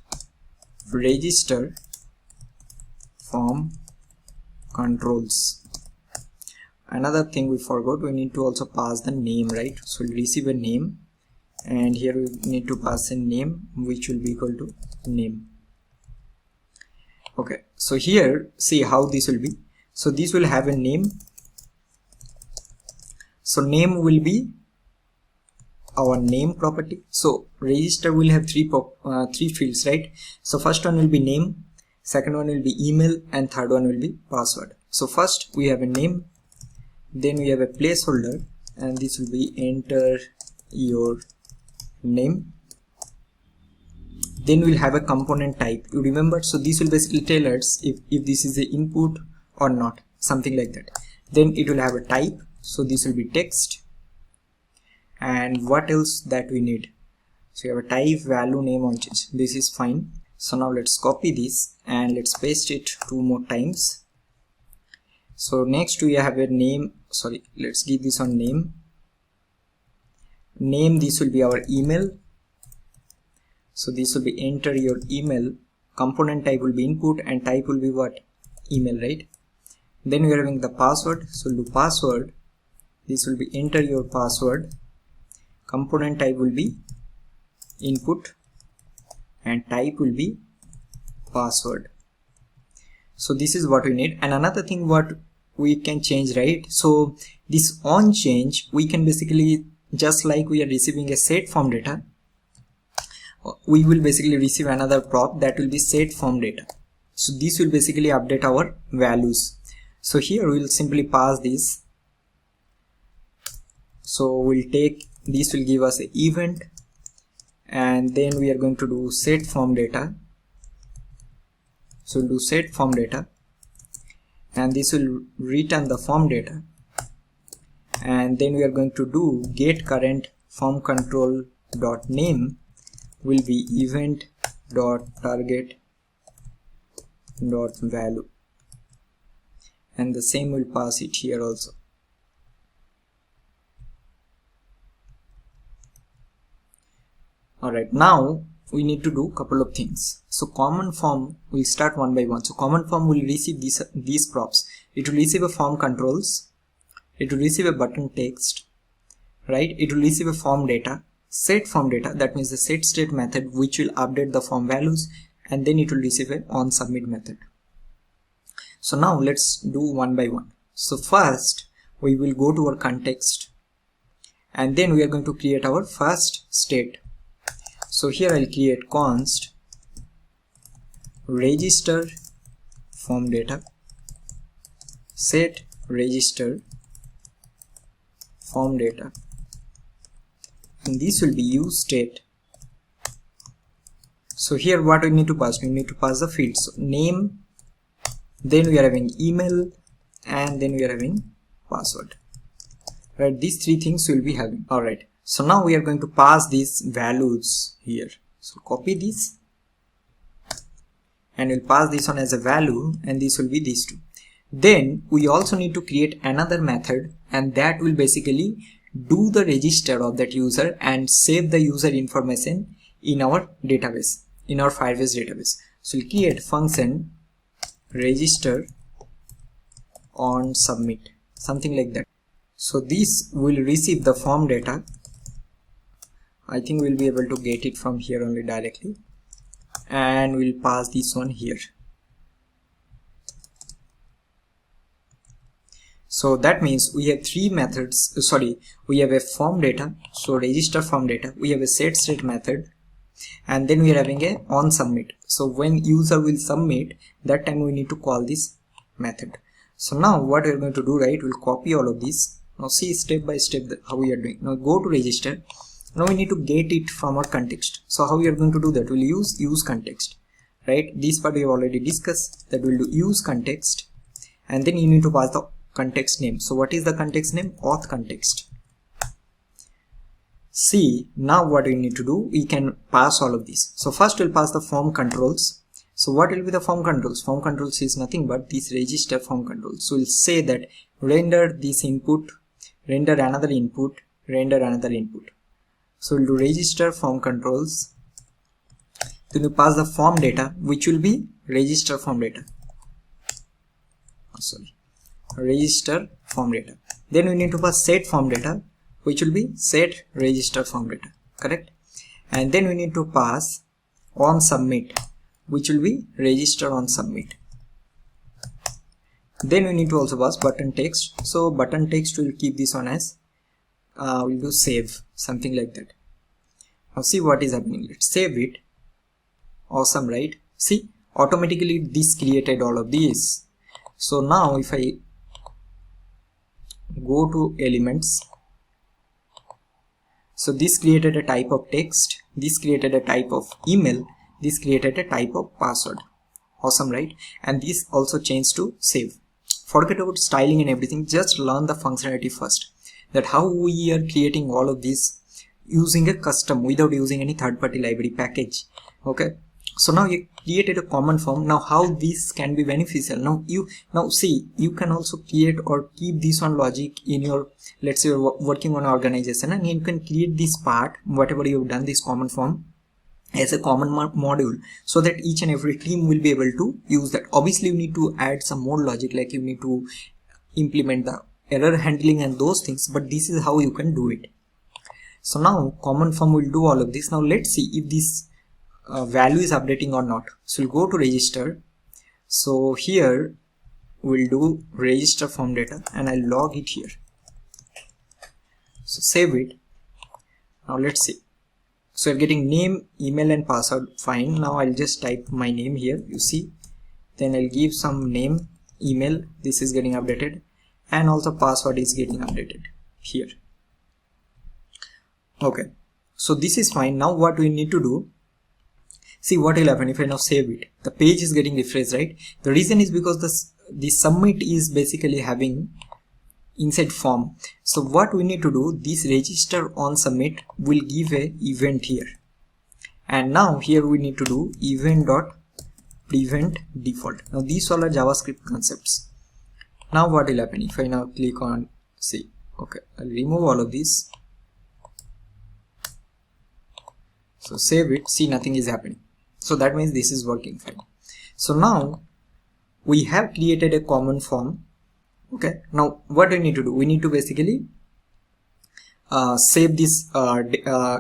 register form controls. Another thing we forgot, we need to also pass the name, right? So we'll receive a name, and here we need to pass a name which will be equal to name. Okay, so here see how this will be. So this will have a name. So name will be our name property. So register will have three fields, right? So first one will be name, second one will be email, and third one will be password. So first we have a name, then we have a placeholder, and this will be enter your name. Then we'll have a component type, you remember? So this will basically tell us if this is the input or not, something like that. Then it will have a type, so this will be text. And what else that we need? So you have a type, value, name, on change. This is fine. So now let's copy this and let's paste it 2 more times. So next we have a name, sorry, let's give this on name. Name, this will be our email. So this will be enter your email. Component type will be input, and type will be what? Email, right? Then we are having the password. So do password. This will be enter your password. Component type will be input, and type will be password. So this is what we need. And another thing what we can change, right? So this on change, we can basically, just like we are receiving a set form data, we will basically receive another prop that will be set form data. So this will basically update our values. So here we will simply pass this. So we'll take, this will give us an event, and then we are going to do set form data. So we'll do set form data, and this will return the form data. And then we are going to do get current form control dot name will be event dot target dot value, and the same will pass it here also. Alright, now we need to do a couple of things. So common form, we'll start one by one. So common form will receive these props. It will receive a form controls, it will receive a button text, right? It will receive a form data, set form data, that means the set state method which will update the form values, and then it will receive a on submit method. So now let's do one by one. So first we will go to our context, and then we are going to create our first state. So here I'll create const register form data set register form data, and this will be useState So here what we need to pass, we need to pass the fields. So name, then we are having email, and then we are having password, right? These three things we'll be having. All right, so now we are going to pass these values here. So copy this and we'll pass this on as a value, and this will be these two. Then we also need to create another method, and that will basically do the register of that user and save the user information in our database, in our Firebase database. So we'll create function register on submit, something like that. So this will receive the form data. I think we'll be able to get it from here only directly, and we'll pass this one here. So that means we have three methods. We have a form data, so register form data. We have a setState method, and then we are having a on submit. So when user will submit, that time we need to call this method. So now what we are going to do, right? We'll copy all of this. Now see step by step how we are doing. Now go to register. Now we need to get it from our context. So how we are going to do that? We'll use useContext, right? This part we have already discussed, that we'll do useContext, and then you need to pass the context name. So what is the context name? Auth context. See, now what we need to do, we can pass all of these. So first we'll pass the form controls. So what will be the form controls? Form controls is nothing but this register form controls. So we'll say that render this input, render another input, render another input. So we'll do register form controls. Then we pass the form data, which will be register form data. Register form data. Then we need to pass set form data, which will be set register form data, correct? And then we need to pass on submit, which will be register on submit. Then we need to also pass button text. So button text will keep this on as we'll do save, something like that. Now see what is happening. Let's save it. Awesome, right? See, automatically this created all of these. So now if I go to elements, so this created a type of text, this created a type of email, this created a type of password. Awesome, right? And this also changed to save. Forget about styling and everything, just learn the functionality first, that how we are creating all of this using a custom without using any third-party library package. Okay, so now you created a common form. Now how this can be beneficial, now see, you can also create or keep this one logic in your, let's say you're working on organization, and you can create this part, whatever you've done, this common form, as a common module, so that each and every team will be able to use that. Obviously you need to add some more logic, like you need to implement the error handling and those things, but this is how you can do it. So now common form will do all of this. Now let's see if this value is updating or not. So we'll go to register. So here we'll do register form data, and I'll log it here. So save it. Now let's see. So you're getting name, email and password, fine. Now I'll just type my name here, you see. Then I'll give some name, email, this is getting updated, and also password is getting updated here. Okay, so this is fine. Now what we need to do, see what will happen if I now save it. The page is getting refreshed, right? The reason is because the submit is basically having inside form. So what we need to do, this register on submit will give a event here, and now here we need to do event.prevent default. Now these all are JavaScript concepts. Now what will happen if I now click on, see, okay, I'll remove all of these. So save it, see, nothing is happening. So that means this is working fine. So now we have created a common form. Okay, now what do we need to do? We need to basically save this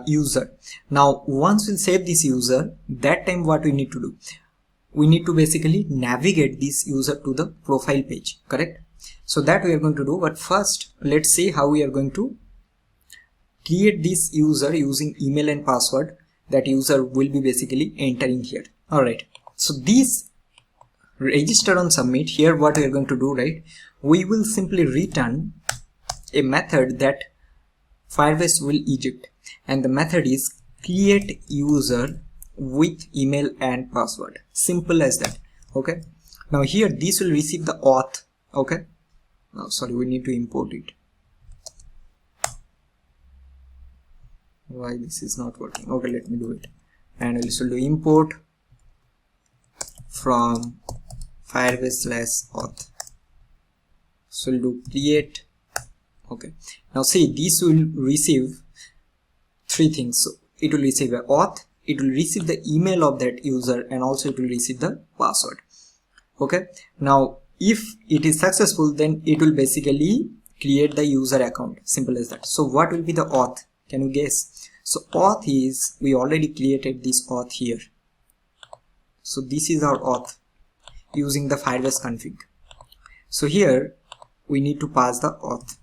user. Now once we save this user, that time what we need to do? We need to basically navigate this user to the profile page, correct? So that we are going to do, but first let's see how we are going to create this user using email and password. That user will be basically entering here. Alright, so this register on submit, here what we are going to do, right? We will simply return a method that Firebase will eject, and the method is create user with email and password. Simple as that. Okay, now here this will receive the auth. Okay, now sorry, we need to import it. Why this is not working? Okay, let me do it. And we'll also do import from Firebase/auth. So we'll do create. Okay, now see, this will receive three things. So it will receive a auth, it will receive the email of that user, and also it will receive the password. Okay, now if it is successful, then it will basically create the user account. Simple as that. So what will be the auth? Can you guess? So auth is, we already created this auth here. So this is our auth using the Firebase config. So here we need to pass the auth,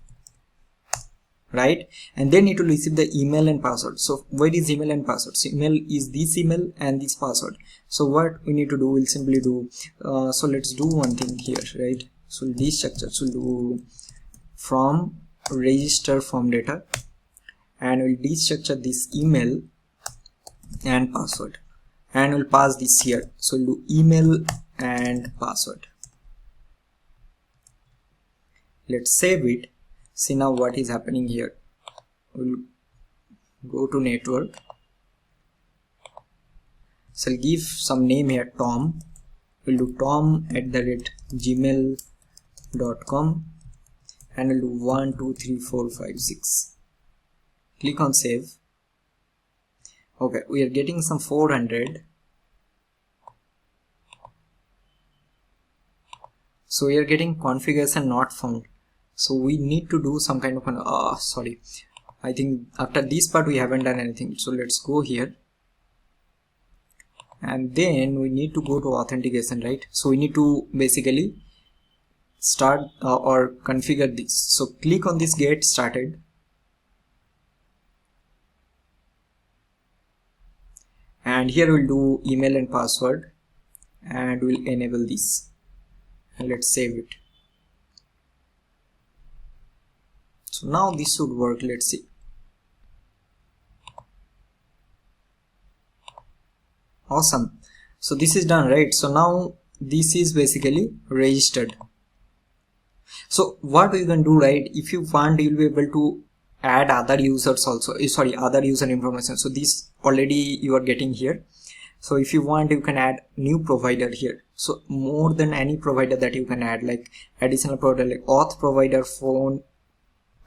right? And then it will receive the email and password. So where is email and password? So email is this email and this password. So what we need to do, we'll simply do, so let's do one thing here, right? So this structure, so we'll do from register form data, and we'll destructure this email and password, and we'll pass this here. So we'll do email and password. Let's save it. See now what is happening here. We'll go to network. So I'll give some name here, Tom. We'll do tom@gmail.com, and we'll do 1 2 3 4 5 6. Click on save. Okay, we are getting some 400. So we are getting configuration not found. So we need to do some kind of an sorry, I think after this part we haven't done anything. So let's go here, and then we need to go to authentication, right? So we need to basically start or configure this. So click on this get started, and here we'll do email and password, and we'll enable this, and let's save it. So now this should work. Let's see. Awesome. So this is done, right? So now this is basically registered. So what we can do, right? If you want, you'll be able to add other users also. Other user information. So this already you are getting here. So if you want, you can add new provider here. So more than any provider that you can add, like additional provider like auth provider, phone,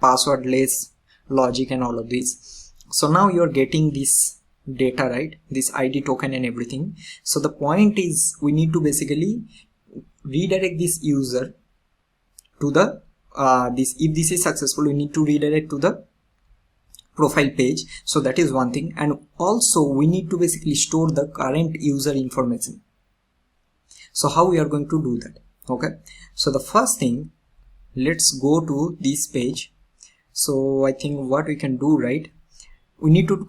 passwordless, logic, and all of these. So now you're getting this data, right? This ID token and everything. So the point is, we need to basically redirect this user to the if this is successful, we need to redirect to the profile page. So that is one thing, and also we need to basically store the current user information. So how we are going to do that? Okay, so the first thing, let's go to this page. So I think what we can do, right, we need to do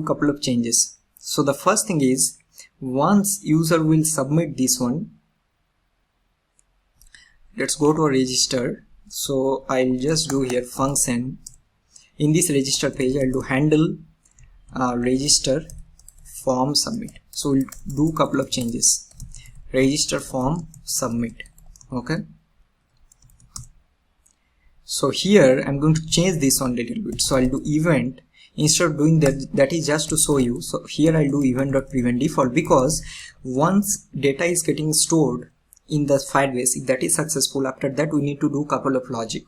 couple of changes. So the first thing is, once user will submit this one, let's go to a register. So I'll just do here function. In this register page, I'll do handle register form submit. So we'll do couple of changes. Register form submit. Okay, so here I'm going to change this one a little bit. So I'll do event. Instead of doing that is just to show you. So here I'll do event.prevent default, because once data is getting stored in the Firebase, if that is successful, after that we need to do couple of logic.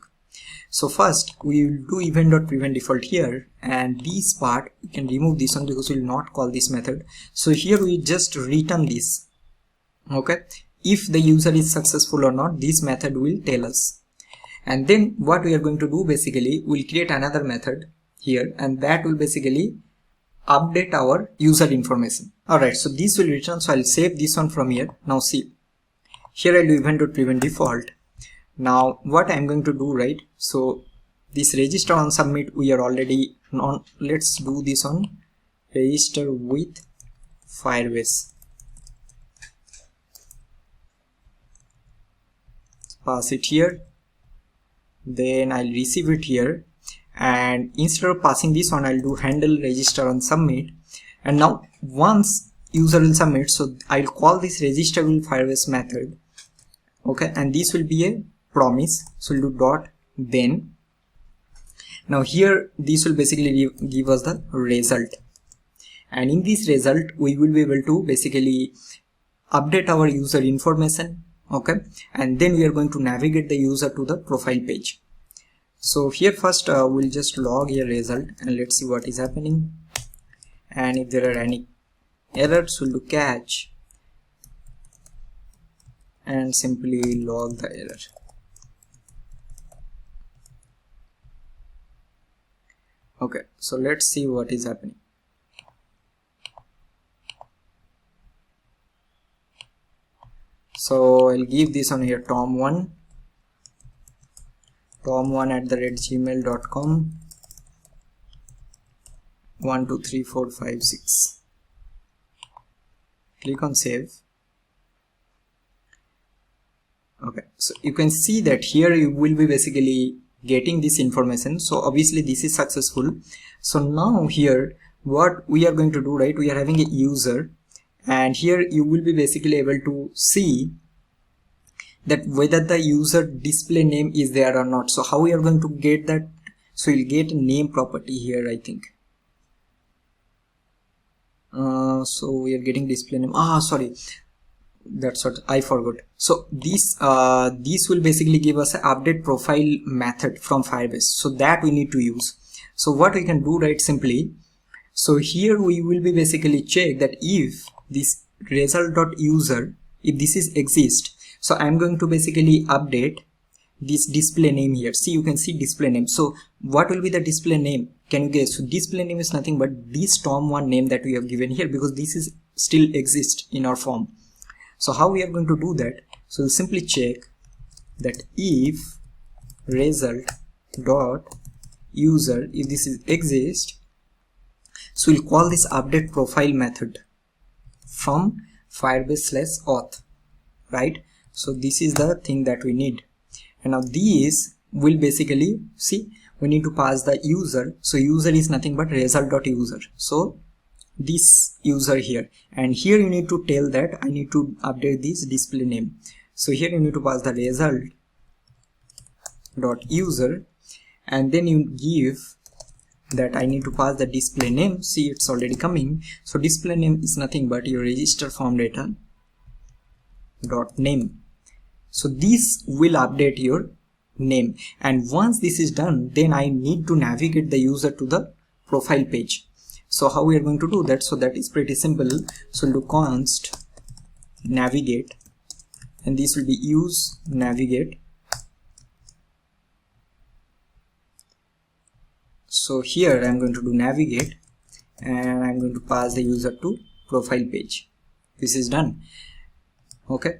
So first we will do event.prevent default here, and this part we can remove this one because we will not call this method. So here we just return this. Okay, if the user is successful or not, this method will tell us. And then what we are going to do, basically we'll create another method here, and that will basically update our user information. Alright, so this will return. So I'll save this one from here. Now see, here I'll do event.prevent default. Now what I'm going to do, right, so this register on submit we are already on. Let's do this on register with Firebase. Pass it here, then I'll receive it here, and instead of passing this one, I'll do handle register on submit. And now once user will submit. So I'll call this registerable Firebase method, okay, and this will be a promise. So we'll do dot then. Now here this will basically give us the result, and in this result we will be able to basically update our user information, okay, and then we are going to navigate the user to the profile page. So here first we'll just log a result and let's see what is happening, and if there are any errors we'll do catch and simply log the error. Okay, so let's see what is happening. So I'll give this on here tom1 tom1@gmail.com 1 2 3 4 5 6. Click on save. Okay, so you can see that here you will be basically getting this information. So obviously this is successful. So now here what we are going to do, right, we are having a user, and here you will be basically able to see that whether the user display name is there or not. So how we are going to get that? So you'll get a name property here, I think. So we are getting display name. Sorry, that's what I forgot. So this will basically give us an update profile method from Firebase, so that we need to use. So what we can do, right, simply, so here we will be basically check that if this result.user, if this is exist, so I'm going to basically update this display name here. See, you can see display name. So what will be the display name? Can you guess? So display name is nothing but this tom1 name that we have given here, because this is still exist in our form. So how we are going to do that? So we'll simply check that if result dot user, if this is exist, so we'll call this update profile method from Firebase/auth, right? So this is the thing that we need. And now these will basically, see, we need to pass the user. So user is nothing but result.user. So this user here, and here you need to tell that I need to update this display name. So here you need to pass the result.user, and then you give that I need to pass the display name. See, it's already coming. So display name is nothing but your register form data dot name. So this will update your name, and once this is done, then I need to navigate the user to the profile page. So how we are going to do that? So that is pretty simple. So we'll do const navigate, and this will be use navigate. So here I'm going to do navigate, and I'm going to pass the user to profile page. This is done. Okay,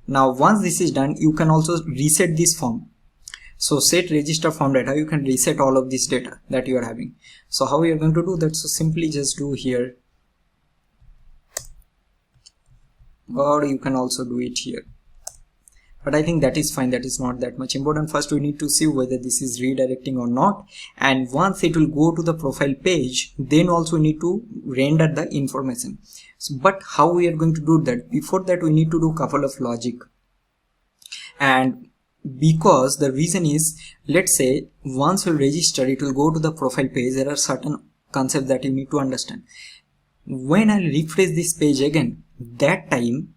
now once this is done, you can also reset this form. So set register form data, you can reset all of this data that you are having. So how we are going to do that? So simply just do here, or you can also do it here, but I think that is fine. That is not that much important. First we need to see whether this is redirecting or not, and once it will go to the profile page, then also we need to render the information. So, but how we are going to do that? Before that we need to do couple of logic, and because the reason is, let's say once you register, it will go to the profile page. There are certain concepts that you need to understand. When I refresh this page again, that time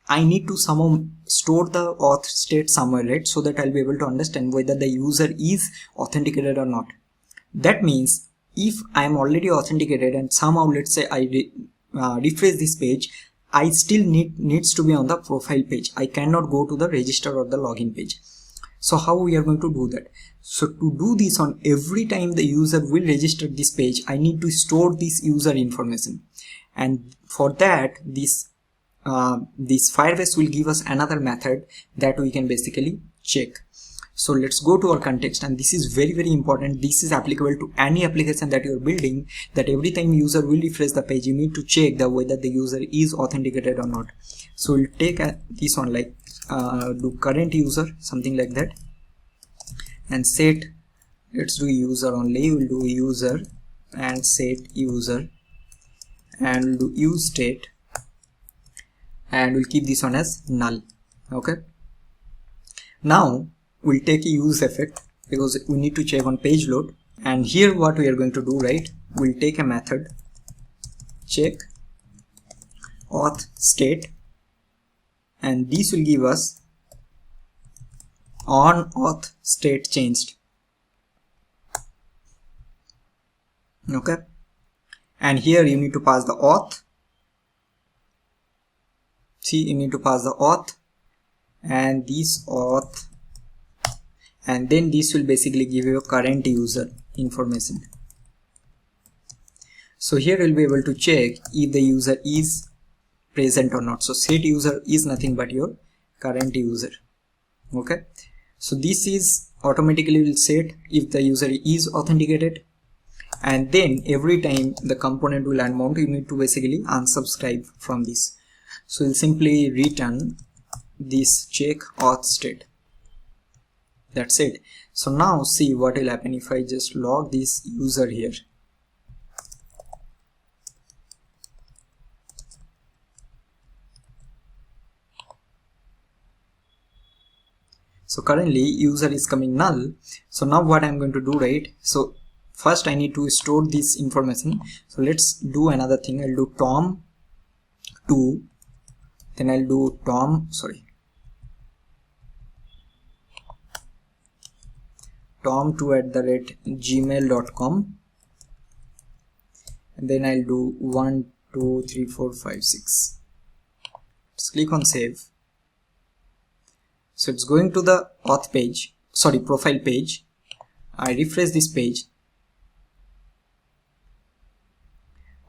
I need to somehow store the auth state somewhere, right? So that I'll be able to understand whether the user is authenticated or not. That means if I am already authenticated and somehow, let's say I refresh this page, I still needs to be on the profile page. I cannot go to the register or the login page. So how we are going to do that? So to do this, on every time the user will register this page, I need to store this user information, and for that this Firebase will give us another method that we can basically check. So let's go to our context, and this is very, very important. This is applicable to any application that you are building, that every time user will refresh the page, you need to check that whether the user is authenticated or not. So we'll take this one, like do current user, something like that, and set, let's do user only. We'll do user and set user, and we'll do useState, and we'll keep this one as null. Okay, now we'll take a useEffect because we need to check on page load, and here what we are going to do, right, we'll take a method check auth state, and this will give us on auth state changed. Okay, and here you need to pass the auth. See, you need to pass the auth and this auth, and then this will basically give you a current user information. So here we'll be able to check if the user is present or not. So set user is nothing but your current user. Okay, so this is automatically will set if the user is authenticated, and then every time the component will unmount, you need to basically unsubscribe from this. So we'll simply return this check auth state. That's it. So now see what will happen if I just log this user here. So currently user is coming null. So now what I'm going to do, right, so first I need to store this information. So let's do another thing. I'll do tom2, then I'll do tom2@gmail.com, and then I'll do 1 2 3 4 5 6. Let's click on save. So it's going to the auth page, sorry, profile page. I refresh this page.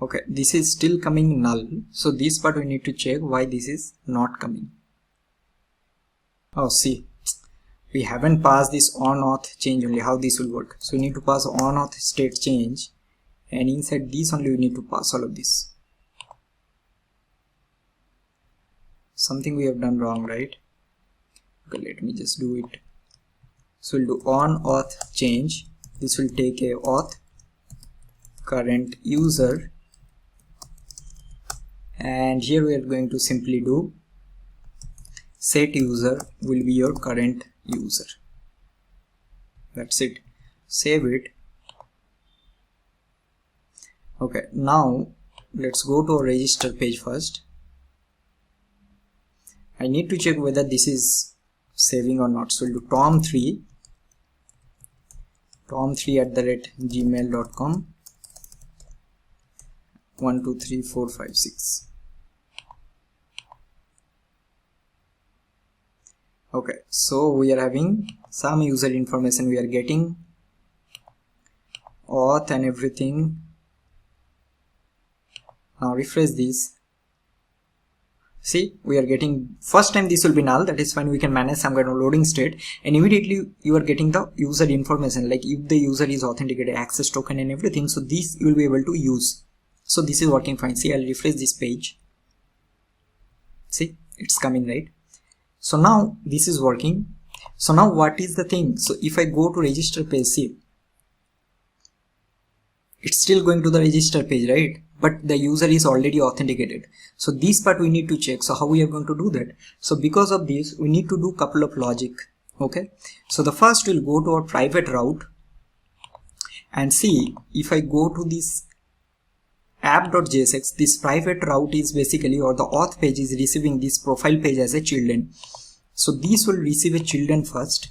Okay, this is still coming null. So this part we need to check why this is not coming. Oh, see, we haven't passed this on auth change only. How this will work? So we need to pass on auth state change, and inside this only we need to pass all of this. Something we have done wrong, right? Okay, let me just do it. So we'll do on auth change. This will take a auth current user, and here we are going to simply do set user will be your current user. That's it. Save it. Okay, now let's go to our register page first. I need to check whether this is saving or not. So we'll do tom3@gmail.com 1 2 3 4 5 6. Okay, so we are having some user information, we are getting auth and everything. Now refresh this. See, we are getting, first time this will be null, that is fine, we can manage some kind of loading state, and immediately you are getting the user information, like if the user is authenticated, access token and everything. So this you will be able to use. So this is working fine. See, I'll refresh this page. See, it's coming, right? So now this is working. So now what is the thing? So if I go to register page, see, it's still going to the register page, right? But the user is already authenticated. So this part we need to check. So how we are going to do that? So because of this, we need to do couple of logic. Okay. So the first we'll go to our private route and see if I go to this app.jsx, this private route is basically, or the auth page is receiving this profile page as a children. So this will receive a children first.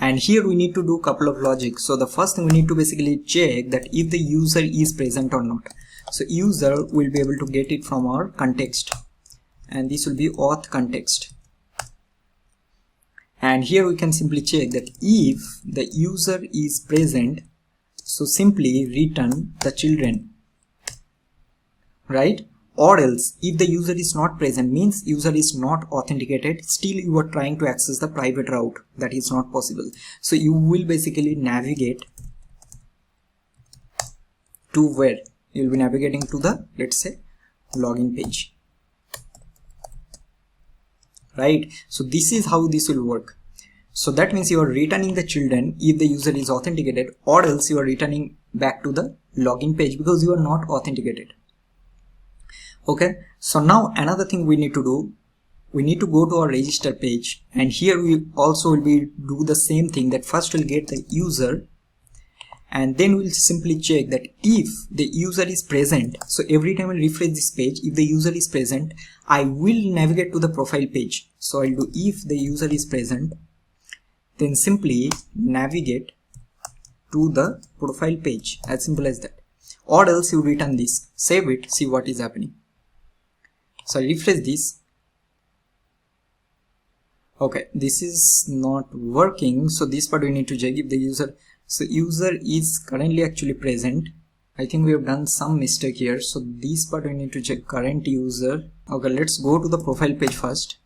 And here we need to do a couple of logic. So the first thing we need to basically check that if the user is present or not. So user will be able to get it from our context, and this will be auth context. And here we can simply check that if the user is present, so simply return the children, right? Or else if the user is not present, means user is not authenticated, still you are trying to access the private route, that is not possible. So you will basically navigate to where? You will be navigating to the, let's say, login page, right? So this is how this will work. So that means you are returning the children if the user is authenticated, or else you are returning back to the login page because you are not authenticated. Okay, so now another thing we need to do, we need to go to our register page, and here we also will do the same thing, that first we'll get the user, and then we'll simply check that if the user is present. So every time I refresh this page, if the user is present, I will navigate to the profile page. So I'll do if the user is present, then simply navigate to the profile page, as simple as that. Or else you return this, save it, see what is happening. So I refresh this. Okay, this is not working, so this part we need to check if the user, so user is currently actually present. I think we have done some mistake here, so this part we need to check current user. Okay, let's go to the profile page first.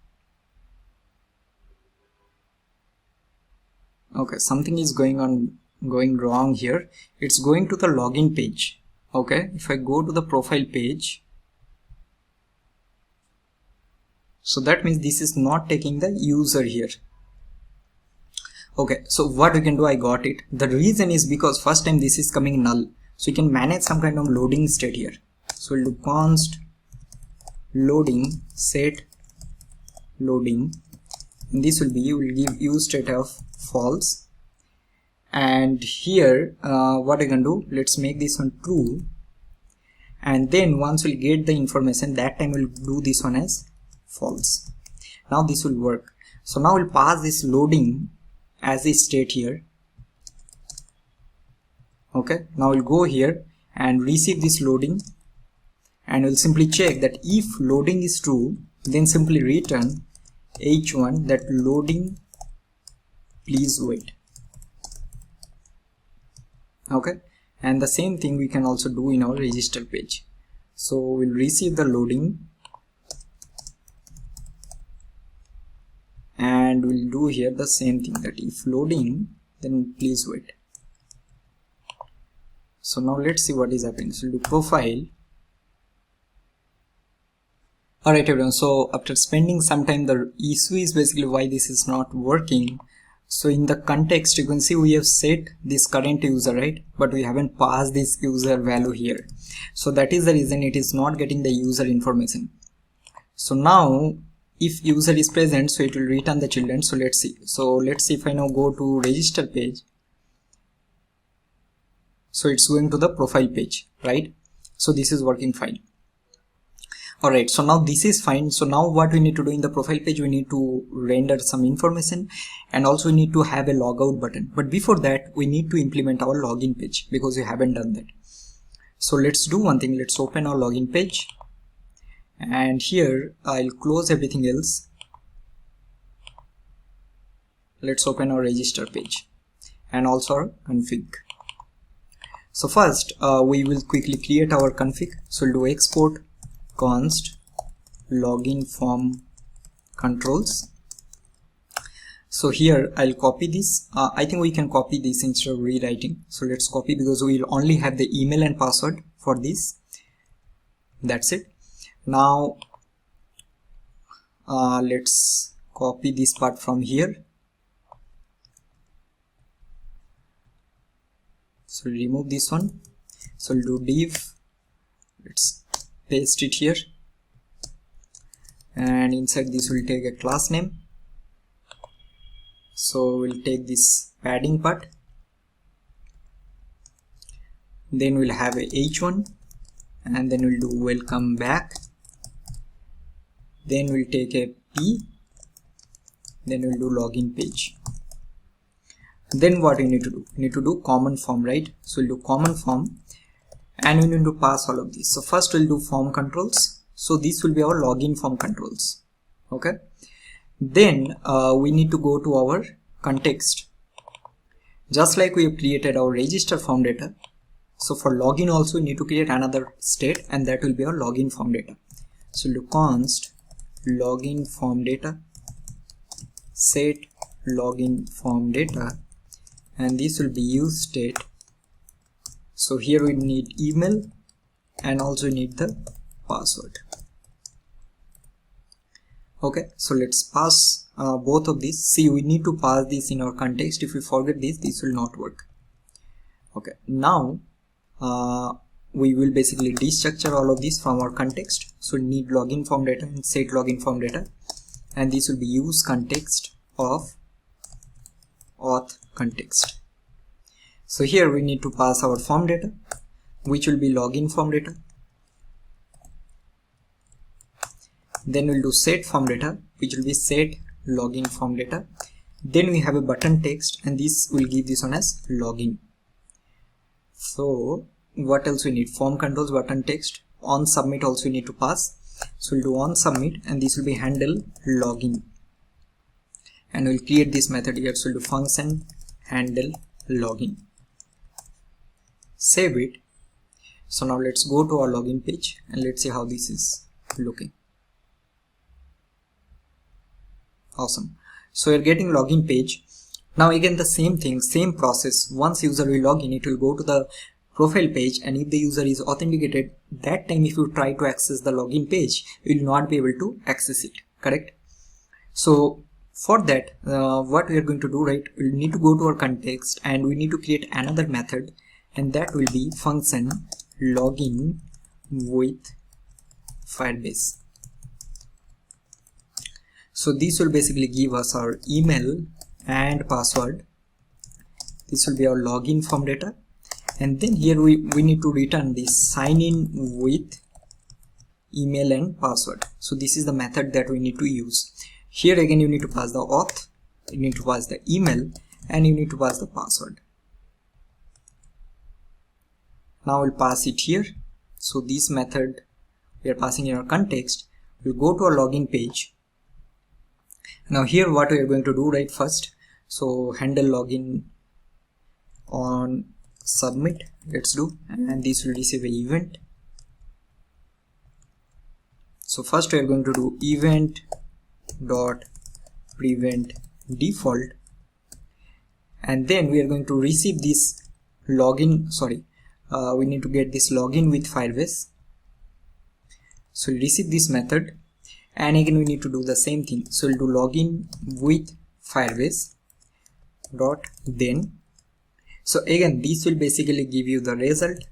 Okay, something is going wrong here. It's going to the login page. Okay, if I go to the profile page, so that means this is not taking the user here. Okay, so what we can do, I got it. The reason is because first time this is coming null, so you can manage some kind of loading state here. So we'll do const loading set loading, and this will be, you will give useState of false, and here what I can do, let's make this one true, and then once we get the information, that time we'll do this one as false. Now this will work. So now we'll pass this loading as a state here. Okay, now we'll go here and receive this loading, and we'll simply check that if loading is true, then simply return h1, that loading please wait. Okay, and the same thing we can also do in our register page. So we'll receive the loading, and we'll do here the same thing, that if loading, then please wait. So now let's see what is happening. So we'll do profile. Alright everyone, so after spending some time, the issue is basically why this is not working. So in the context, you can see we have set this current user, right? But we haven't passed this user value here. So that is the reason it is not getting the user information. So now if user is present, so it will return the children. So let's see. So let's see if I now go to register page. So it's going to the profile page, right? So this is working fine. Alright, so now this is fine. So now what we need to do in the profile page, we need to render some information, and also we need to have a logout button. But before that, we need to implement our login page, because we haven't done that. So let's do one thing. Let's open our login page, and here I'll close everything else. Let's open our register page and also our config. So first we will quickly create our config. So we'll do export const login form controls. So here I'll copy this. I think we can copy this instead of rewriting. So let's copy, because we'll only have the email and password for this. That's it. Now let's copy this part from here. So remove this one. So we'll do div. Let's paste it here, and inside this we'll take a class name. So we'll take this padding part, then we'll have a h1, and then we'll do welcome back, then we'll take a p, then we'll do login page. Then what we need to do, we need to do common form, right? So we'll do common form, and we need to pass all of this. So first we'll do form controls. So this will be our login form controls. Okay, then we need to go to our context, just like we have created our register form data. So for login also we need to create another state, and that will be our login form data. So we'll do const login form data set login form data, and this will be useState. So here we need email, and also need the password. Okay, so let's pass both of these. See, we need to pass this in our context. If we forget this, this will not work. Okay, now we will basically destructure all of this from our context. So we need login form data and set login form data, and this will be use context of auth context. So here we need to pass our form data, which will be login form data. Then we'll do set form data, which will be set login form data. Then we have a button text, and this will give this one as login. So what else we need? Form controls, button text, on submit also we need to pass. So we'll do on submit, and this will be handle login, and we'll create this method here. So we'll do function handle login, save it. So now let's go to our login page and let's see how this is looking. Awesome. So you're getting login page. Now again the same thing, same process. Once user will log in, it will go to the profile page, and if the user is authenticated, that time if you try to access the login page, you will not be able to access it, correct? So for that, what we are going to do, right, we'll need to go to our context and we need to create another method, and that will be function login with Firebase. So this will basically give us our email and password. This will be our login form data, and then here we need to return this sign in with email and password. So this is the method that we need to use. Here again you need to pass the auth, you need to pass the email, and you need to pass the password. Now we'll pass it here. So this method we are passing in our context. We'll go to our login page. Now here what we are going to do, right, first, so handle login on submit, let's do, and this will receive an event. So first we are going to do event dot prevent default, and then we are going to receive this login, we need to get this login with Firebase. So we'll receive this method, and again we need to do the same thing. So we'll do login with Firebase dot then. So again this will basically give you the result,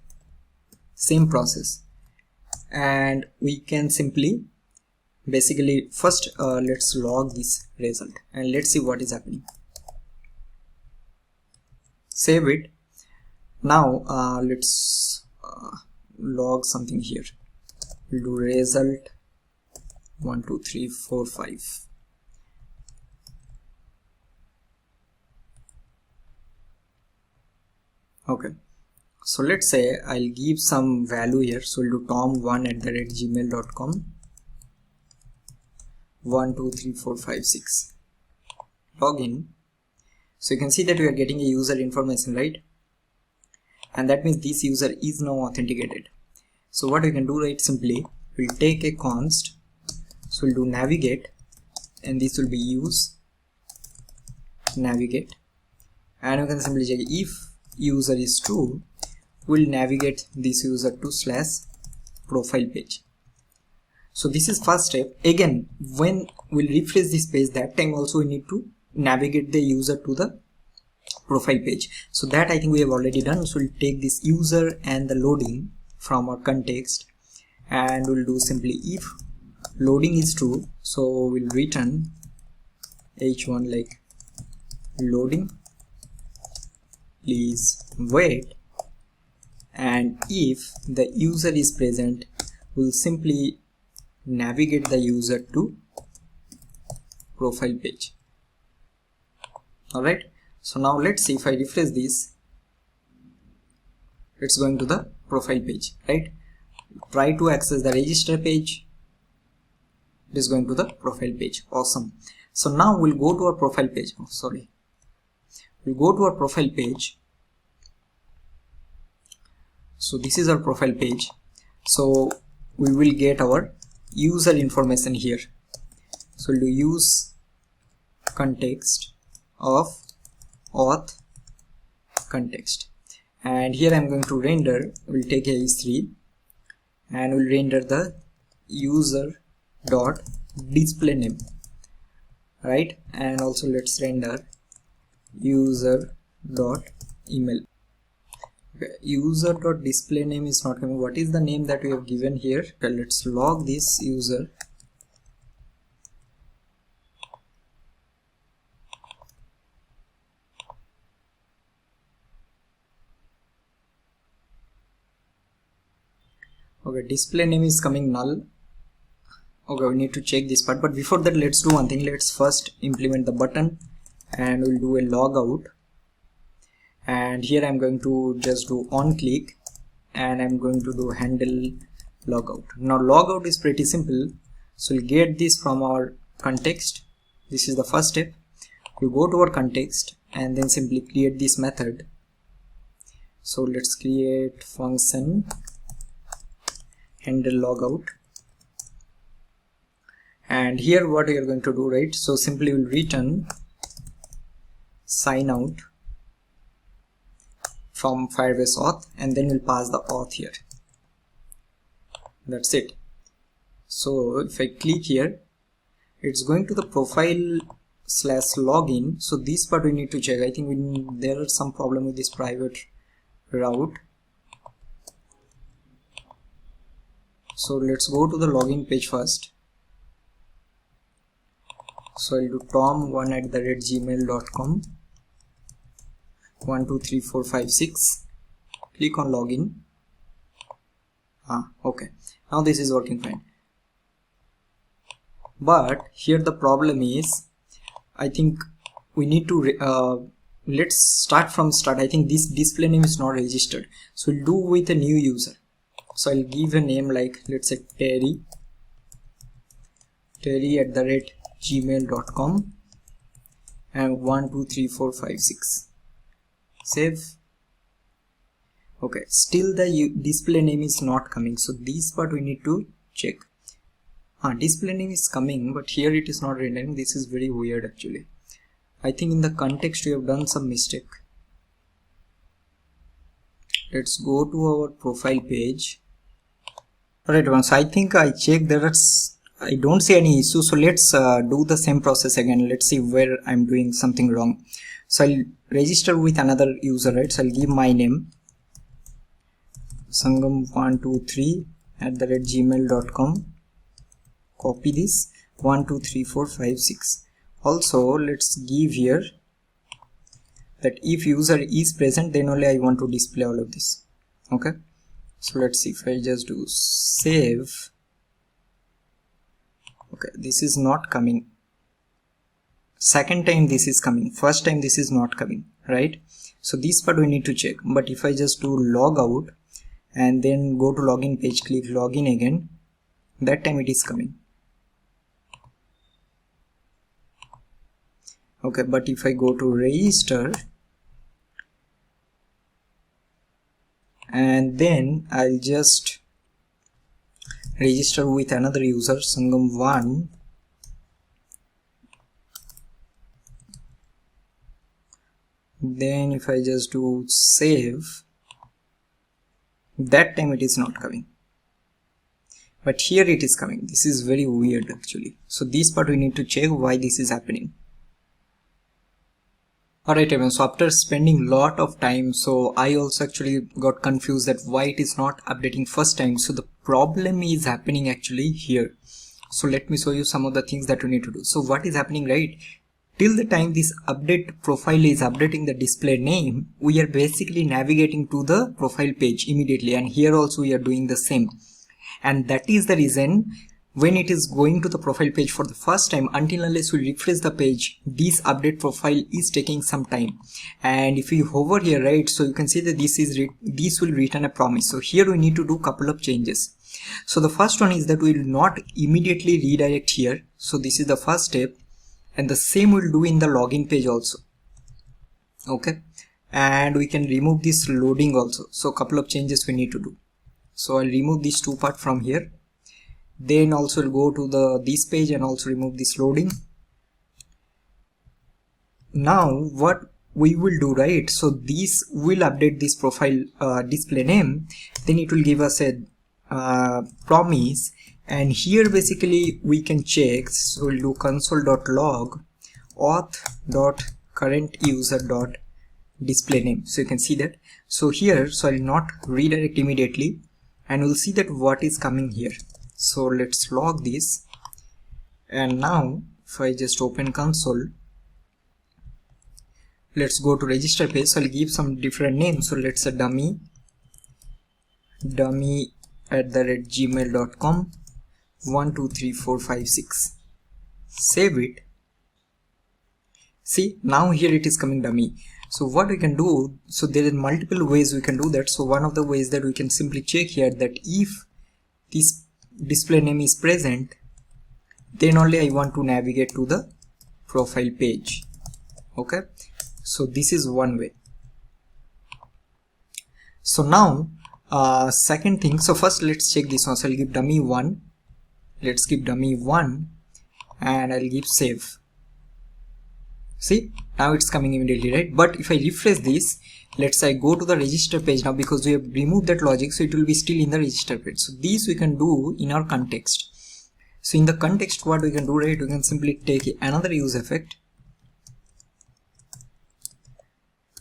same process, and we can simply basically first let's log this result and let's see what is happening. Save it. Now let's log something here. We'll do result 1 2 3 4 5. Okay, so let's say I'll give some value here. So we'll do tom1@gmail.com 1 2 3 4 5 6. Login. So you can see that we are getting a user information, right? And that means this user is now authenticated. So what we can do, right, simply we'll take a const. So we'll do navigate, and this will be use navigate, and we can simply check if user is true, we'll navigate this user to / profile page. So this is first step. Again, when we'll refresh this page, that time also we need to navigate the user to the profile page. So that I think we have already done. So we'll take this user and the loading from our context, and we'll do simply if loading is true, so we'll return h1 like loading, please wait, and if the user is present, we'll simply navigate the user to profile page. Alright, so now let's see if I refresh this, it's going to the profile page, right? Try to access the register page, it is going to the profile page. Awesome. So now we'll go to our profile page. We'll go to our profile page. So this is our profile page. So we will get our user information here. So we'll do use context of auth context, and here I'm going to render, we'll take a h3 and we'll render the user dot display name, right? And also let's render user dot email. Okay, user.displayName is not coming. What is the name that we have given here? Okay, let's log this user. Okay, display name is coming null. Okay, we need to check this part, but before that let's do one thing. Let's first implement the button and we'll do a logout, and here I'm going to just do on click and I'm going to do handle logout. Now logout is pretty simple, so we'll get this from our context. This is the first step. We'll go to our context and then simply create this method. So let's create function handle logout, and here what we are going to do, right? So simply we'll return sign out from Firebase auth, and then we'll pass the auth here. That's it. So if I click here, it's going to the profile/login. So this part we need to check. I think there are some problem with this private route. So let's go to the login page first. So I'll do tom1@gmail.com 1 2 3 4 5 6. Click on login. Okay, now this is working fine. But here the problem is, I think we need to let's start from start. I think this display name is not registered, so we'll do with a new user. So I'll give a name like, let's say Terry@gmail.com and 1 2 3 4 5 6. Save. Okay, still the display name is not coming, so this part we need to check. Display name is coming, but here it is not rendering. This is very weird actually. I think in the context we have done some mistake. Let's go to our profile page. Alright, once I think I checked, I don't see any issue, so let's do the same process again. Let's see where I'm doing something wrong. So I'll register with another user, right? So I'll give my name sangam123@gmail.com. Copy this 1 2 3 4 5 6. Also let's give here that if user is present, then only I want to display all of this. Okay, so let's see if I just do save. Okay, this is not coming. Second time this is coming, first time this is not coming, right? So this part we need to check. But if I just do log out and then go to login page, click login again, that time it is coming. Okay, but if I go to register and then I'll just register with another user, Sangam1, then if I just do save, that time it is not coming, but here it is coming. This is very weird actually. So this part we need to check why this is happening. Alright everyone, so after spending lot of time, so I also actually got confused that why it is not updating first time. So the problem is happening actually here. So let me show you some of the things that we need to do. So what is happening, right? Till the time this update profile is updating the display name, we are basically navigating to the profile page immediately, and here also we are doing the same. And that is the reason when it is going to the profile page for the first time, until unless we refresh the page, this update profile is taking some time. And if you hover here, right, so you can see that this will return a promise. So here we need to do couple of changes. So the first one is that we will not immediately redirect here. So this is the first step, and the same we'll do in the login page also. Okay, and we can remove this loading also. So couple of changes we need to do. So I'll remove these two parts from here. Then also go to this page and also remove this loading. Now what we will do, right, so this will update this profile display name, then it will give us a promise, and here basically we can check. So we'll do console.log auth.current user display name. So you can see that. So here, so I'll not redirect immediately, and we'll see that what is coming here. So let's log this, and now if I just open console, let's go to register page. So I'll give some different names. So let's say dummy@gmail.com 1 2 3 4 5 6. Save it. See, now here it is coming dummy. So what we can do, so there are multiple ways we can do that. So one of the ways that we can simply check here that if this display name is present, then only I want to navigate to the profile page. Okay, so this is one way. So now second thing, so first let's check this one. So I'll give dummy 1, let's give dummy 1, and I'll give save. See, now it's coming immediately, right? But if I refresh this, let's say I go to the register page now, because we have removed that logic, so it will be still in the register page. So these we can do in our context. So in the context, what we can do, right, we can simply take another useEffect,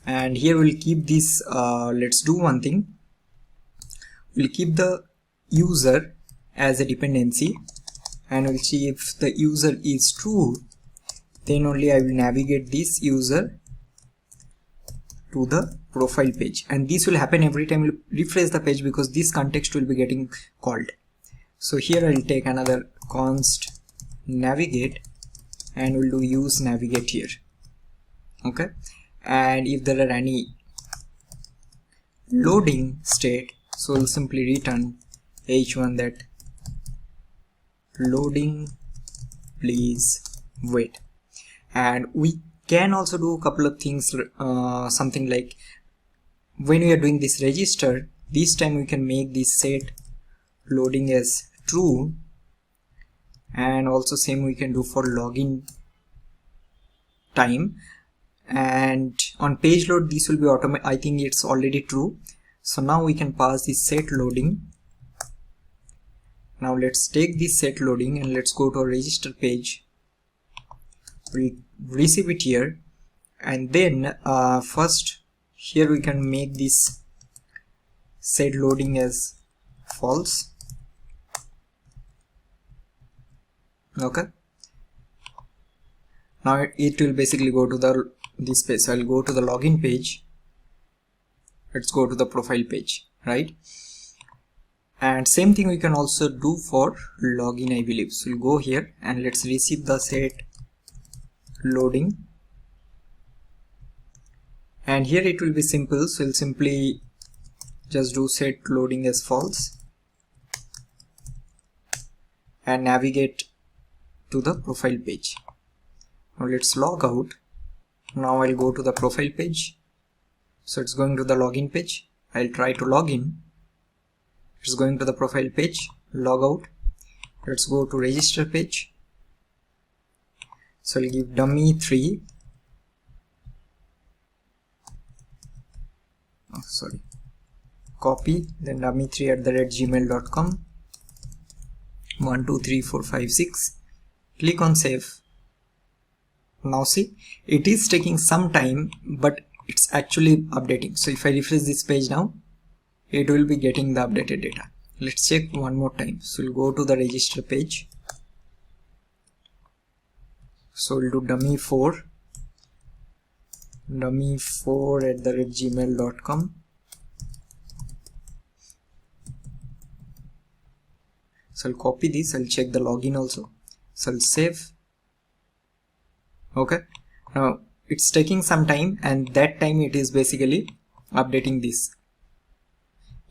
and here we'll keep this, let's do one thing, we'll keep the user as a dependency, and we'll see if the user is true, then only I will navigate this user to the profile page, and this will happen every time you refresh the page, because this context will be getting called. So here I will take another const navigate, and we'll do use navigate here. Okay, and if there are any loading state, so we'll simply return h1 that loading, please wait. And we can also do a couple of things, something like when we are doing this register, this time we can make this set loading as true, and also same we can do for login time, and on page load this will be automatic. I think it's already true, so now we can pass this set loading. Now let's take this set loading and let's go to our register page. We receive it here, and then first here we can make this set loading as false. Okay, now it will basically go to this page. So I'll go to the login page, let's go to the profile page, right? And same thing we can also do for login, I believe. So we'll go here and let's receive the set loading, and here it will be simple. So we'll simply just do set loading as false and navigate to the profile page. Now let's log out. Now I'll go to the profile page, so it's going to the login page. I'll try to log in, it's going to the profile page, log out. Let's go to register page. So I'll give dummy 3, copy, then dummy3@gmail.com 1 2 3 4 5 6, click on save. Now see, it is taking some time, but it's actually updating. So if I refresh this page now, it will be getting the updated data. Let's check one more time. So we'll go to the register page. So we'll do dummy 4 @gmail.com. So I'll copy this, I'll check the login also. So I'll save. Okay, now it's taking some time, and that time it is basically updating this.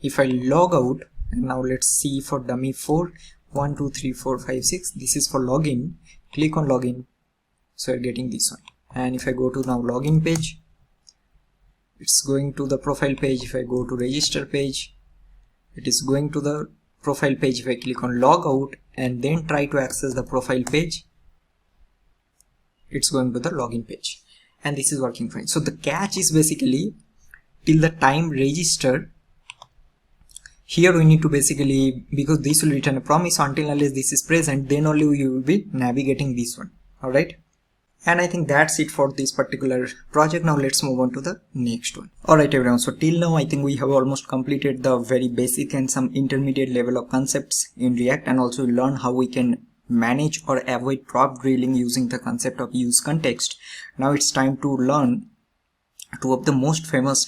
If I log out, and now let's see for dummy 4 1 2 3 4 5 6, this is for login. Click on login, so you're getting this one. And if I go to now login page, it's going to the profile page. If I go to register page, it is going to the profile page. If I click on log out and then try to access the profile page, it's going to the login page, and this is working fine. So the catch is basically till the time register. Here we need to basically, because this will return a promise, until unless this is present, then only you will be navigating this one. All right. And I think that's it for this particular project. Now let's move on to the next one. Alright everyone, so till now I think we have almost completed the very basic and some intermediate level of concepts in React, and also learn how we can manage or avoid prop drilling using the concept of useContext. Now it's time to learn two of the most famous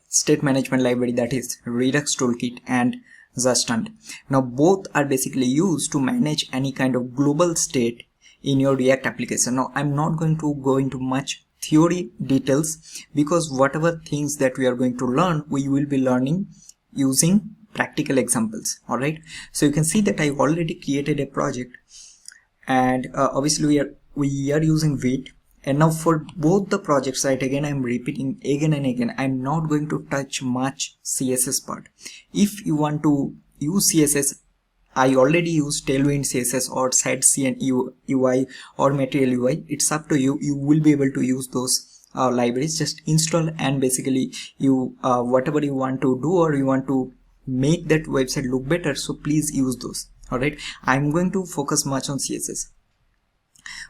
state management library, that is Redux Toolkit and Zustand. Now both are basically used to manage any kind of global state in your React application. Now I'm not going to go into much theory details, because whatever things that we are going to learn, we will be learning using practical examples. All right, so you can see that I've already created a project, and obviously we are using vite. And now for both the projects, right, again I'm repeating again and again, I'm not going to touch much CSS part. If you want to use CSS, I already use Tailwind CSS or SideCN UI or Material UI. It's up to you. You will be able to use those libraries. Just install, and basically you whatever you want to do, or you want to make that website look better, so please use those. All right, I'm going to focus much on CSS.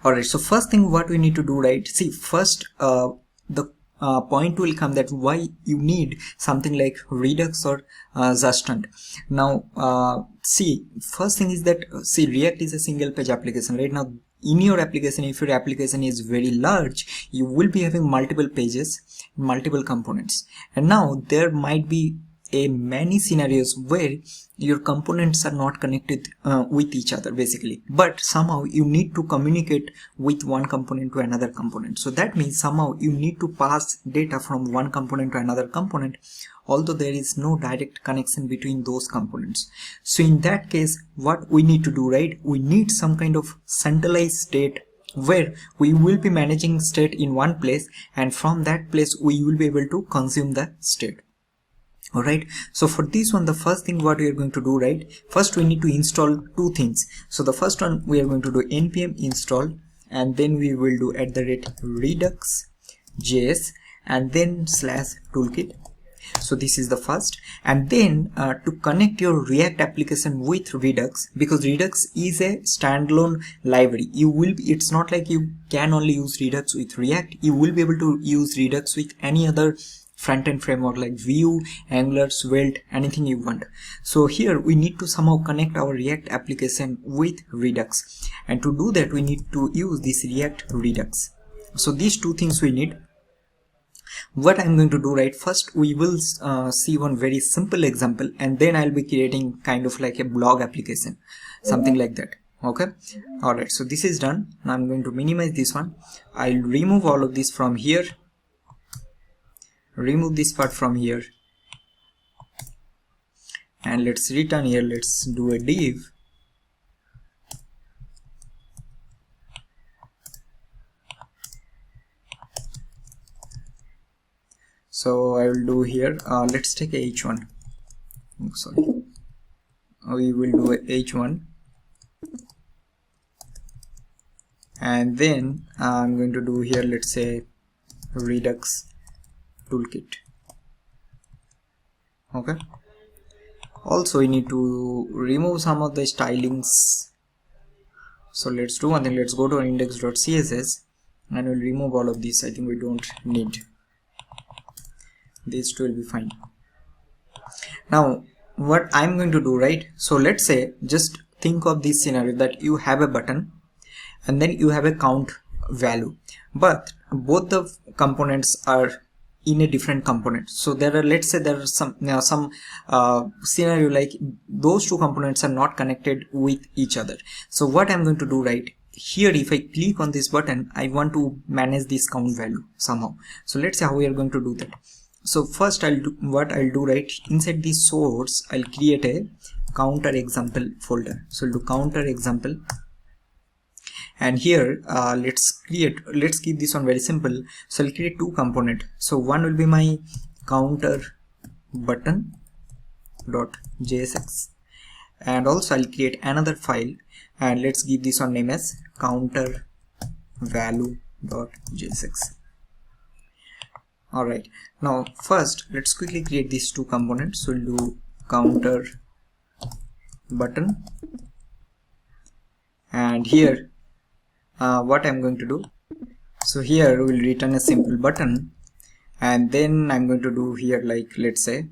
All right, so first thing what we need to do, right, see, first the point will come that why you need something like Redux or Zustand. Now see, first thing is that see, React is a single page application. Right now in your application, if your application is very large, you will be having multiple pages, multiple components, and now there might be many scenarios where your components are not connected with each other basically, but somehow you need to communicate with one component to another component. So that means somehow you need to pass data from one component to another component, although there is no direct connection between those components. So in that case, what we need to do, right, we need some kind of centralized state where we will be managing state in one place, and from that place we will be able to consume the state. All right, so for this one, the first thing what we are going to do, right, first we need to install two things. So the first one, we are going to do npm install, and then we will do @redux.js and then /toolkit. So this is the first, and then to connect your React application with Redux, because Redux is a standalone library, you will be, it's not like you can only use Redux with React, you will be able to use Redux with any other front-end framework like Vue, Angular, Svelte, anything you want. So here we need to somehow connect our React application with Redux, and to do that we need to use this React Redux. So these two things we need. What I'm going to do, right, first we will see one very simple example, and then I'll be creating kind of like a blog application, something like that. Okay, all right, so this is done. Now I'm going to minimize this one. I'll remove all of this from here, remove this part from here, and let's return here. Let's do a div. So I will do here, let's take a h1. Oh, sorry, we will do a h1, and then I'm going to do here, let's say Redux Toolkit. Okay, also we need to remove some of the stylings. So let's do one thing, let's go to index.css and we'll remove all of these. I think we don't need these two, will be fine. Now what I'm going to do, right, so let's say, just think of this scenario that you have a button and then you have a count value, but both the components are in a different component. So there are, let's say there are some scenario like those two components are not connected with each other. So what I'm going to do, right, here if I click on this button, I want to manage this count value somehow. So let's see how we are going to do that. So first I'll do right, inside the source I'll create a counter example folder. So I'll do counter example, and here let's keep this one very simple. So I'll create two components. So one will be my counter button.jsx, and also I'll create another file, and let's give this one name as counter value.jsx. all right, now first let's quickly create these two components. So we'll do counter button, and here what I'm going to do, So here we'll return a simple button, and then I'm going to do here, like, let's say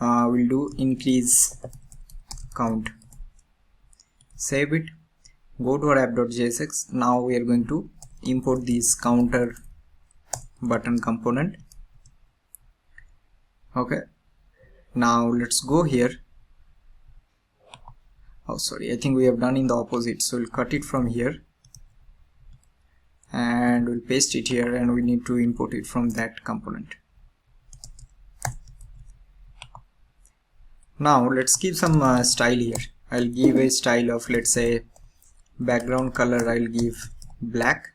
we'll do increase count. Save it, go to our app.jsx. Now we are going to import this counter button component. Okay, now let's go here. Oh sorry, I think we have done in the opposite, so we'll cut it from here and we'll paste it here, and we need to import it from that component. Now let's give some style here. I'll give a style of, let's say, background color, I'll give black,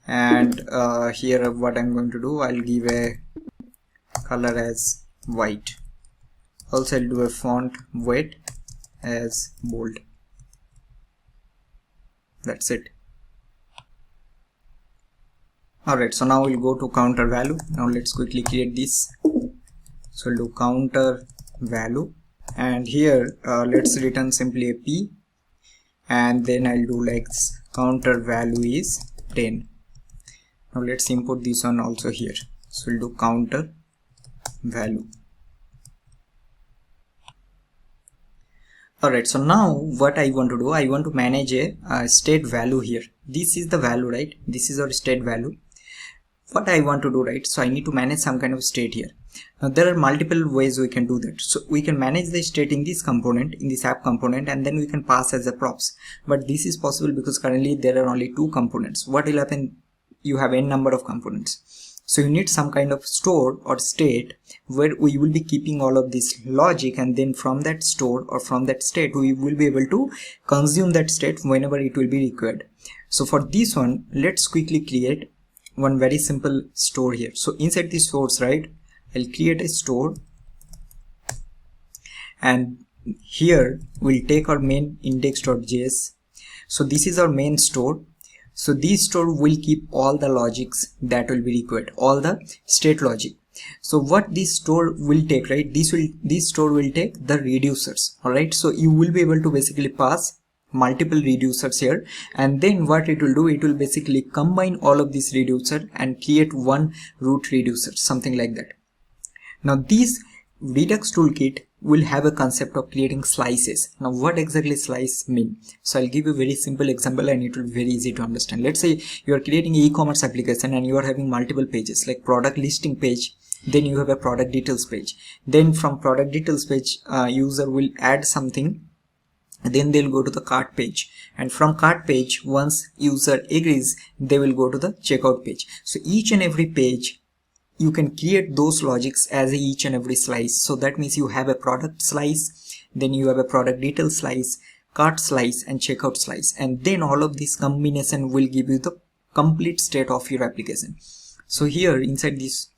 and here what I'm going to do, I'll give a color as white. Also I'll do a font weight as bold. That's it. Alright, so now we'll go to counter value. Now let's quickly create this. So we'll do counter value, and here let's return simply a p, and then I'll do like counter value is 10. Now let's import this one also here. So we'll do counter value. Alright, so now what I want to do, I want to manage a state value here. This is the value, right? This is our state value. What I want to do, right? So I need to manage some kind of state here. Now there are multiple ways we can do that. So we can manage the state in this component, in this app component, and then we can pass as a props. But this is possible because currently there are only 2 components. What will happen? You have n number of components. So you need some kind of store or state where we will be keeping all of this logic, and then from that store or from that state we will be able to consume that state whenever it will be required. So for this one, let's quickly create one very simple store here. So inside this source, right, I'll create a store, and here we'll take our main index.js. So this is our main store. So this store will keep all the logics that will be required, all the state logic. So what this store will take, right, this store will take the reducers. All right, so you will be able to basically pass multiple reducers here, and then what it will do, it will basically combine all of this reducer and create one root reducer, something like that. Now this Redux toolkit will have a concept of creating slices. Now what exactly slice mean? So I'll give you a very simple example and it will be very easy to understand. Let's say you are creating an e-commerce application and you are having multiple pages, like product listing page, then you have a product details page. Then from product details page, user will add something, then they'll go to the cart page, and from cart page, once user agrees, they will go to the checkout page. So each and every page you can create those logics as each and every slice. So that means you have a product slice, then you have a product detail slice, cart slice, and checkout slice, and then all of this combination will give you the complete state of your application. So here inside this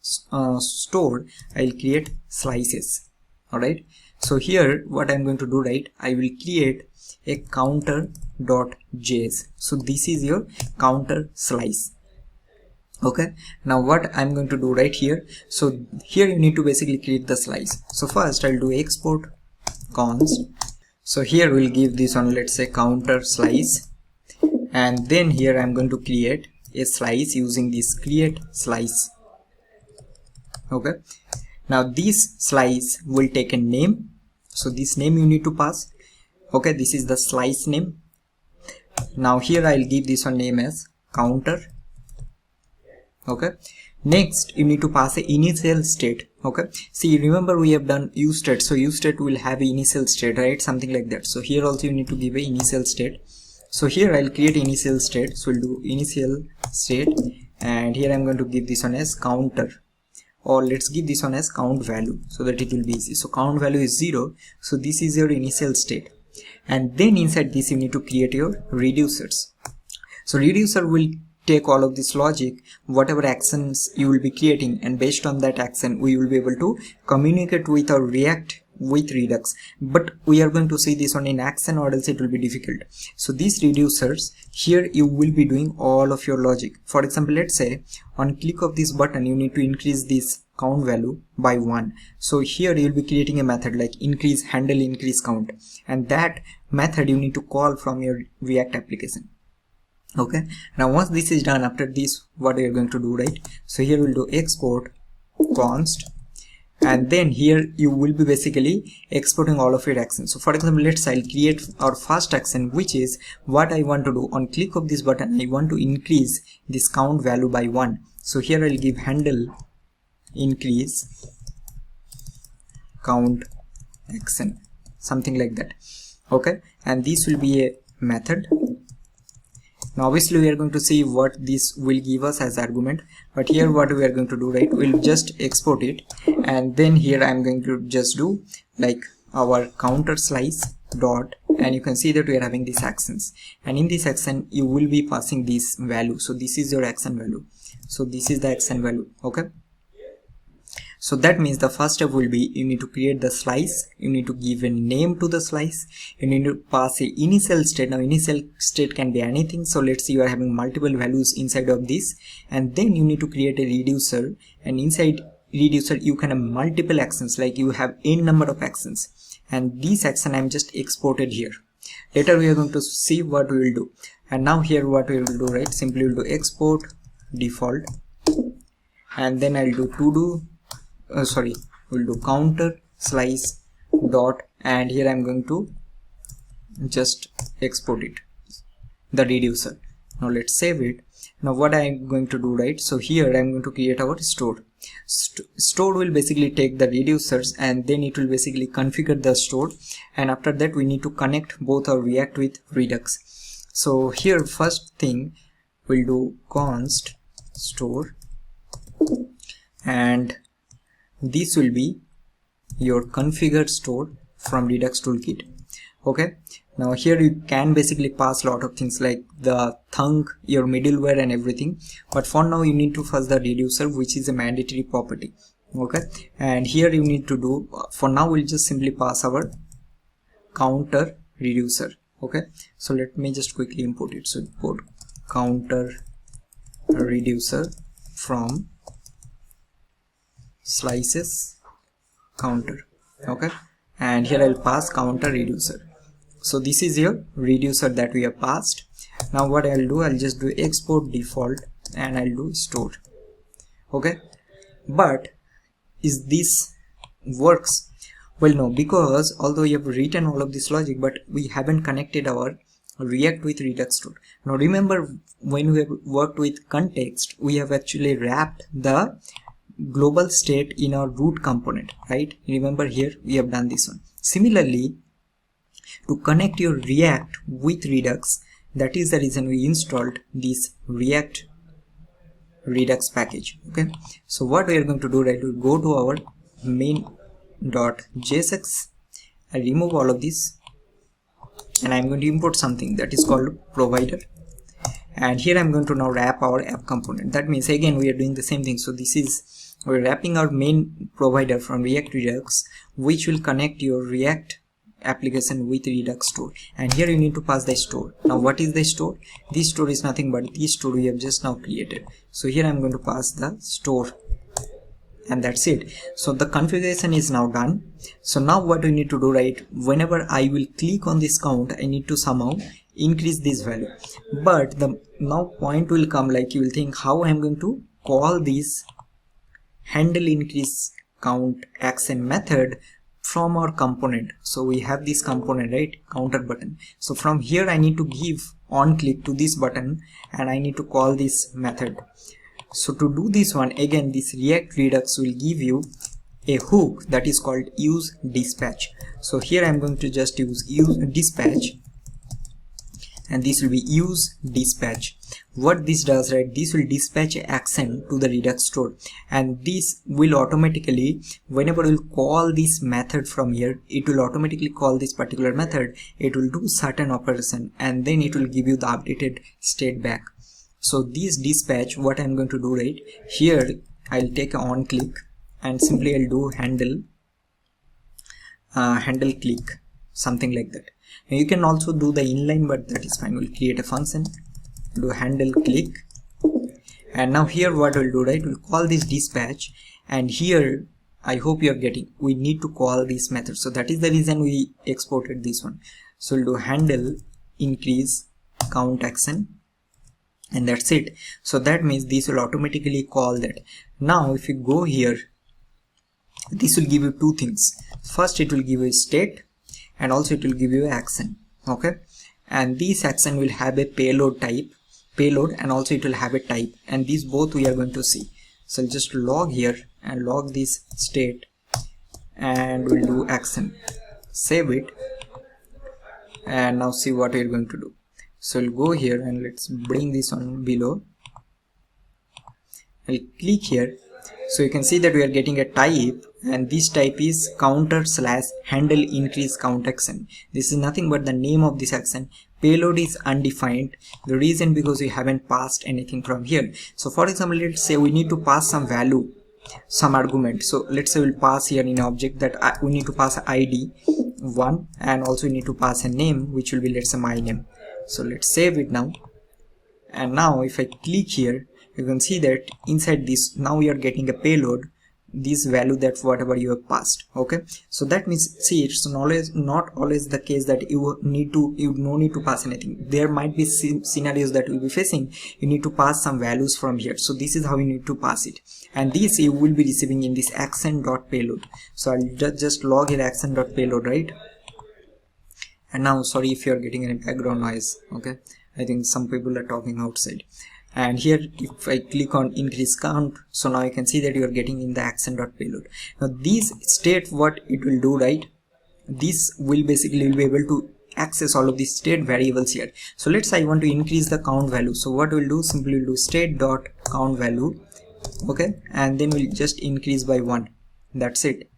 store, I'll create slices. All right, so here what I'm going to do, right, I will create a counter.js. so this is your counter slice. Okay, now what I'm going to do right here, so here you need to basically create the slice. So first I'll do export const. So here we'll give this one, let's say, counter slice, and then here I'm going to create a slice using this create slice. Okay, now this slice will take a name, so this name you need to pass. Okay, this is the slice name. Now here I'll give this one name as counter. Okay, next you need to pass a initial state. Okay, see, remember we have done useState, so useState will have an initial state, right, something like that. So here also you need to give a initial state. So here I'll create initial state, so we'll do initial state, and here I'm going to give this one as counter, or let's give this one as count value so that it will be easy. So count value is 0, so this is your initial state, and then inside this you need to create your reducers. So reducer will take all of this logic, whatever actions you will be creating, and based on that action we will be able to communicate with or react with Redux. But we are going to see this one in action, or else it will be difficult. So these reducers, here you will be doing all of your logic. For example, let's say on click of this button you need to increase this count value by 1. So here you will be creating a method like increase handle increase count, and that method you need to call from your React application. Okay, now once this is done, after this what we are going to do, right? So here we'll do export const, and then here you will be basically exporting all of your actions. So for example, I'll create our first action, which is what I want to do. On click of this button, I want to increase this count value by 1. So here I'll give handle increase count action, something like that. Okay, and this will be a method. Now obviously we are going to see what this will give us as argument, but here what we are going to do, right, we'll just export it, and then here I'm going to just do like our counter slice dot, and you can see that we are having these actions, and in this action you will be passing this value. So this is your action value, so this is the action value. Okay, so that means the first step will be, you need to create the slice, you need to give a name to the slice, you need to pass a initial state. Now initial state can be anything, so let's say you are having multiple values inside of this, and then you need to create a reducer, and inside reducer you can have multiple actions, like you have n number of actions, and this action I'm just exported here. Later we are going to see what we will do. And now here what we will do, right, simply we'll do export default, and then I'll do we'll do counter slice dot, and here I'm going to just export it, the reducer. Now let's save it. Now what I'm going to do, right, so here I'm going to create our store. Store will basically take the reducers, and then it will basically configure the store, and after that we need to connect both our React with Redux. So here first thing we'll do const store, and this will be your configured store from Redux Toolkit. Okay, now here you can basically pass a lot of things like the thunk, your middleware and everything, but for now you need to pass the reducer, which is a mandatory property. Okay, and here you need to do, for now we'll just simply pass our counter reducer. Okay, so let me just quickly import it. So import counter reducer from slices counter. Okay, and here I'll pass counter reducer. So this is your reducer that we have passed. Now what I'll do, I'll just do export default, and I'll do store. Okay, but is this works? Well, no, because although you have written all of this logic, but we haven't connected our React with Redux store. Now remember, when we have worked with context, we have actually wrapped the global state in our root component, right? Remember, here we have done this one. Similarly, to connect your React with Redux, that is the reason we installed this React Redux package. Okay, so what we are going to do, right, we'll go to our main.jsx, I remove all of this, and I'm going to import something that is called provider, and here I'm going to now wrap our app component. That means again we are doing the same thing. So this is, we're wrapping our main provider from React Redux, which will connect your React application with Redux store, and here you need to pass the store. Now what is the store? This store is nothing but this store we have just now created. So here I'm going to pass the store, and that's it. So the configuration is now done. So now what we need to do, right, whenever I will click on this count, I need to somehow increase this value. But the now point will come, like you will think, how I'm going to call this handle increase count action method from our component. So we have this component, right, counter button. So from here I need to give on click to this button, and I need to call this method. So to do this one, again this React Redux will give you a hook that is called use dispatch. So here I'm going to just use dispatch, and this will be use dispatch. What this does, right, this will dispatch an action to the Redux store, and this will automatically, whenever we'll call this method from here, it will automatically call this particular method, it will do certain operation, and then it will give you the updated state back. So this dispatch, what I'm going to do, right, here I'll take on click, and simply I'll do handle click, something like that. Now you can also do the inline, but that is fine. We'll create a function, do handle click, and now here what we'll do, right, we'll call this dispatch, and here I hope you're getting, we need to call this method. So that is the reason we exported this one. So we'll do handle increase count action, and that's it. So that means this will automatically call that. Now if you go here, this will give you two things. First, it will give you a state, and also it will give you action. Okay, and this action will have a payload, and also it will have a type, and these both we are going to see. So I'll just log here and log this state, and we'll do action, save it, and now see what we're going to do. So we'll go here and let's bring this on below. I'll click here. So you can see that we are getting a type, and this type is counter/handle increase count action. This is nothing but the name of this action. Payload is undefined. The reason because we haven't passed anything from here. So for example, let's say we need to pass some value, some argument. So let's say we'll pass here in object that we need to pass ID 1, and also we need to pass a name, which will be, let's say, my name. So let's save it now. And now if I click here, you can see that inside this, now we are getting a payload, this value, that whatever you have passed. Okay, so that means, see, it's not always the case that you no need to pass anything. There might be scenarios that will be facing, you need to pass some values from here. So this is how you need to pass it, and this you will be receiving in this action.payload. So I'll just log here action.payload, right? And now, sorry if you are getting any background noise. Okay, I think some people are talking outside. And here if I click on increase count, so now you can see that you are getting in the action.payload. Now this state, what it will do, right? This will basically be able to access all of these state variables here. So let's say I want to increase the count value. So what we'll do, simply we'll do state.count value. Okay, and then we'll just increase by 1. That's it.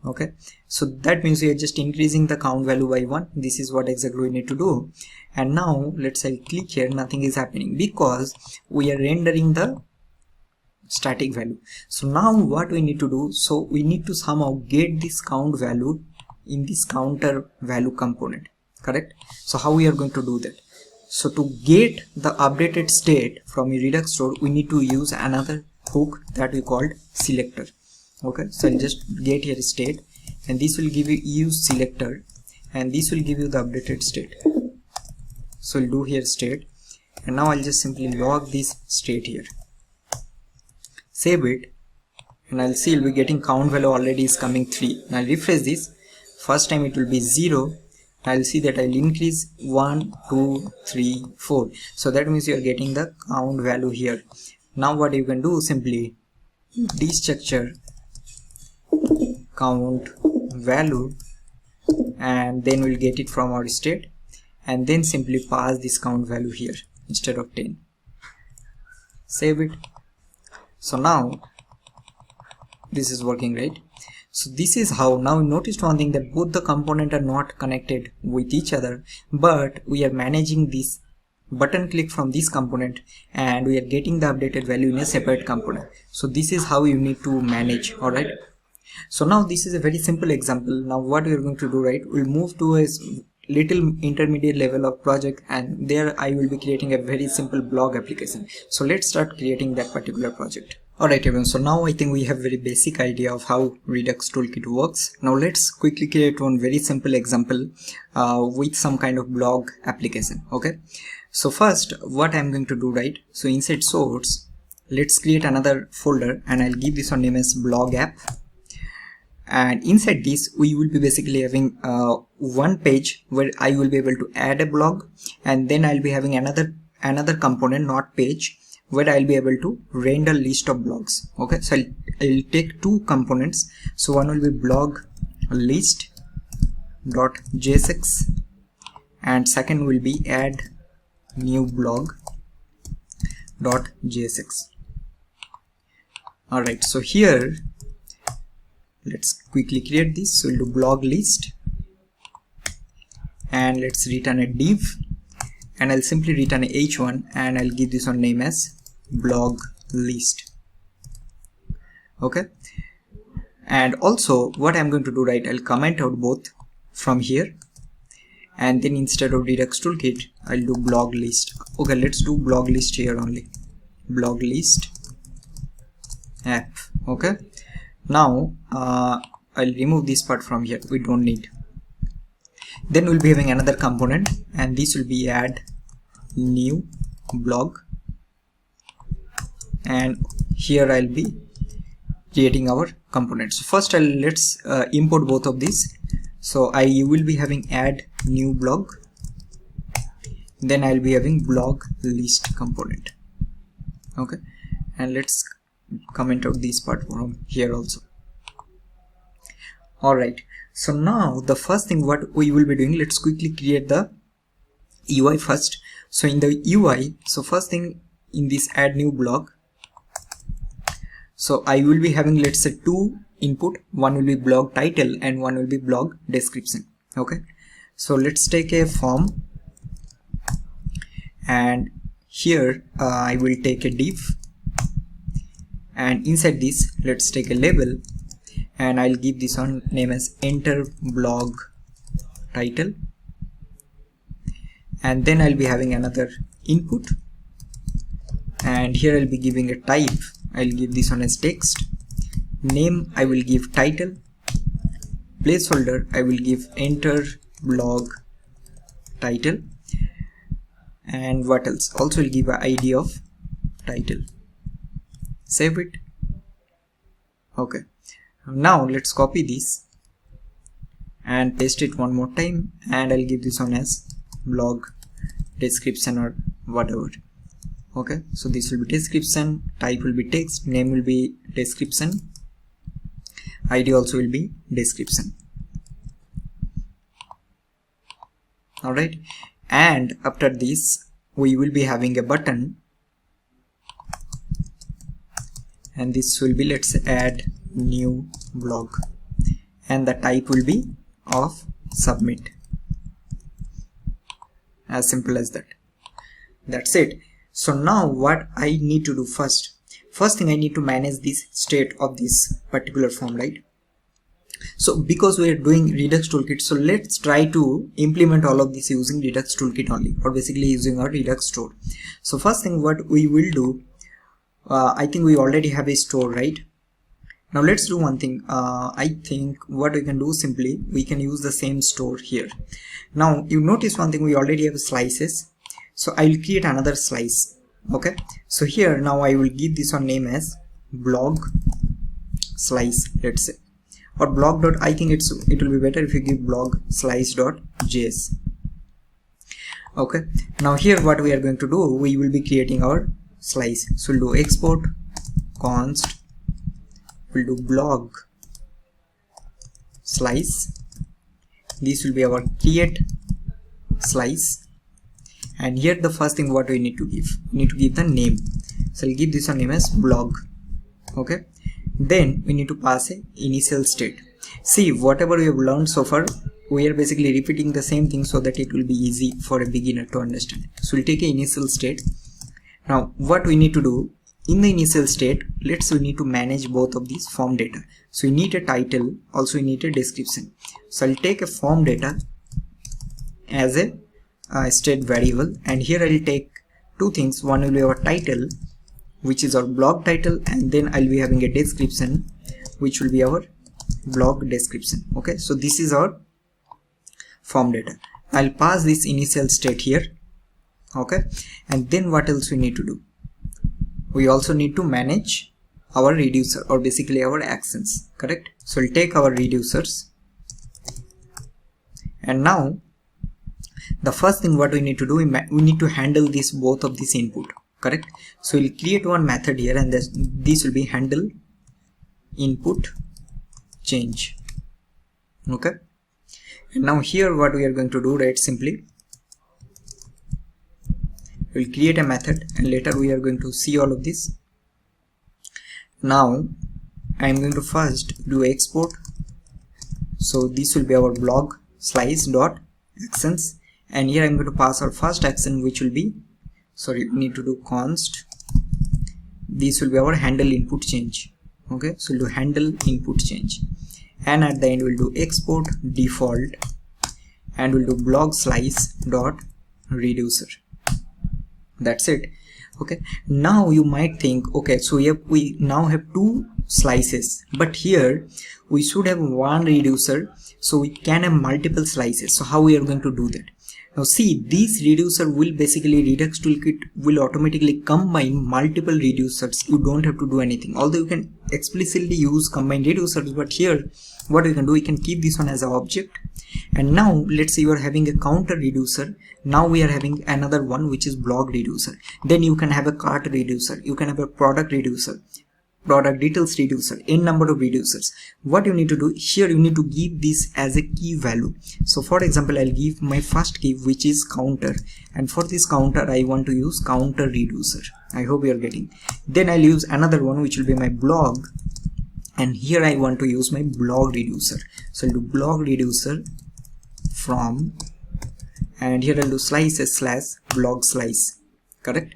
Okay, so that means we are just increasing the count value by 1. This is what exactly we need to do. And now let's say click here, nothing is happening because we are rendering the static value. So now what we need to do, so we need to somehow get this count value in this counter value component, correct? So how we are going to do that? So to get the updated state from your Redux store, we need to use another hook that we called selector. Okay, so I'll just get here state, and this will give you use selector, and this will give you the updated state. So we'll do here state, and now I'll just simply log this state here, save it, and I'll see we'll be getting count value already is coming 3. Now I'll refresh this. First time it will be 0. I'll see that I'll increase 1, 2, 3, 4. So that means you are getting the count value here. Now what you can do, simply destructure count value, and then we'll get it from our state, and then simply pass this count value here instead of 10. Save it. So now this is working, right? So this is how, now noticed one thing, that both the components are not connected with each other, but we are managing this button click from this component, and we are getting the updated value in a separate component. So this is how you need to manage. All right, so now this is a very simple example. Now what we are going to do, right, we'll move to a little intermediate level of project, and there I will be creating a very simple blog application. So let's start creating that particular project. Alright everyone, so now I think we have very basic idea of how Redux Toolkit works. Now let's quickly create one very simple example with some kind of blog application. Okay, so first what I'm going to do, right, so inside source, let's create another folder, and I'll give this one name as blog app. And inside this we will be basically having one page where I will be able to add a blog, and then I'll be having another component, not page, where I'll be able to render list of blogs. Okay, so I'll take two components. So one will be blog list.jsx, and second will be add new blog.jsx. Alright, so here let's quickly create this. So we'll do blog list, and let's return a div, and I'll simply return a h1, and I'll give this one name as blog list. Okay, and also what I'm going to do, right, I'll comment out both from here, and then instead of Redux Toolkit I'll do blog list. Okay, let's do blog list here only, blog list app. Okay, now I'll remove this part from here, we don't need. Then we'll be having another component, and this will be add new blog. and here I'll be creating our components. First let's import both of these. So I will be having add new blog, then I'll be having blog list component. Okay, and let's comment out this part from here also. Alright, so now the first thing what we will be doing, let's quickly create the UI first. So in the UI, so first thing in this add new blog, so I will be having, let's say, two input, one will be blog title and one will be blog description. Okay, so let's take a form, and here I will take a div, and inside this let's take a label, and I'll give this one name as enter blog title, and then I'll be having another input, and here I'll be giving a type. I'll give this one as text, name I will give title, placeholder I will give enter blog title, and what else, also will give an ID of title. Save it. Okay, now let's copy this and paste it one more time, and I'll give this one as blog description or whatever. Okay, so this will be description, type will be text, name will be description, ID also will be description. Alright, and after this we will be having a button, and this will be, let's add new blog, and the type will be of submit. As simple as that. That's it. So now what I need to do first thing, I need to manage this state of this particular form, right? So because we are doing Redux Toolkit, so let's try to implement all of this using Redux Toolkit only, or basically using our Redux store. So first thing what we will do, I think we already have a store, right? Now let's do one thing. I think what we can do, simply we can use the same store here. Now you notice one thing, we already have slices, so I will create another slice. Okay, so here now I will give this one name as blog slice, let's say, or blog dot, I think it will be better if you give blog slice.js. Okay, now here what we are going to do, we will be creating our slice. So we'll do export const, we'll do blog slice, this will be our create slice, and here the first thing what we need to give, we need to give the name. So I'll give this one name as blog. Okay, then we need to pass a initial state. See, whatever we have learned so far, we are basically repeating the same thing so that it will be easy for a beginner to understand. So we'll take an initial state. Now what we need to do in the initial state, we need to manage both of these form data. So we need a title, also we need a description. So I'll take a form data as a state variable, and here I'll take two things. One will be our title, which is our blog title, and then I'll be having a description, which will be our blog description. Okay, so this is our form data. I'll pass this initial state here. Okay, and then what else we need to do, we also need to manage our reducer, or basically our actions, correct? So we'll take our reducers, and now the first thing what we need to do, we need to handle this both of this input, correct? So we'll create one method here, and this will be handle input change. Okay, and now here what we are going to do, right, simply we'll create a method, and later we are going to see all of this. Now I'm going to first do export, so this will be our blog slice dot actions, and here I'm going to pass our first action, which will be, sorry, we need to do const, this will be our handle input change. Okay, so we'll do handle input change, and at the end we'll do export default, and we'll do blog slice dot reducer. That's it. Okay, now you might think, okay, so we now have two slices, but here we should have one reducer, so we can have multiple slices. So how we are going to do that? Now see, this reducer will basically, Redux Toolkit will automatically combine multiple reducers. You don't have to do anything, although you can explicitly use combine reducers, but here what we can do, we can keep this one as an object. And now let's say you are having a counter reducer. Now we are having another one which is blog reducer. Then you can have a cart reducer, you can have a product reducer, product details reducer, n number of reducers. What you need to do here, you need to give this as a key value. So for example, I'll give my first key which is counter, and for this counter I want to use counter reducer. I hope you are getting. Then I'll use another one which will be my blog, and here I want to use my blog reducer. So I'll do blog reducer from, and here I'll do slices slash blog slice, correct,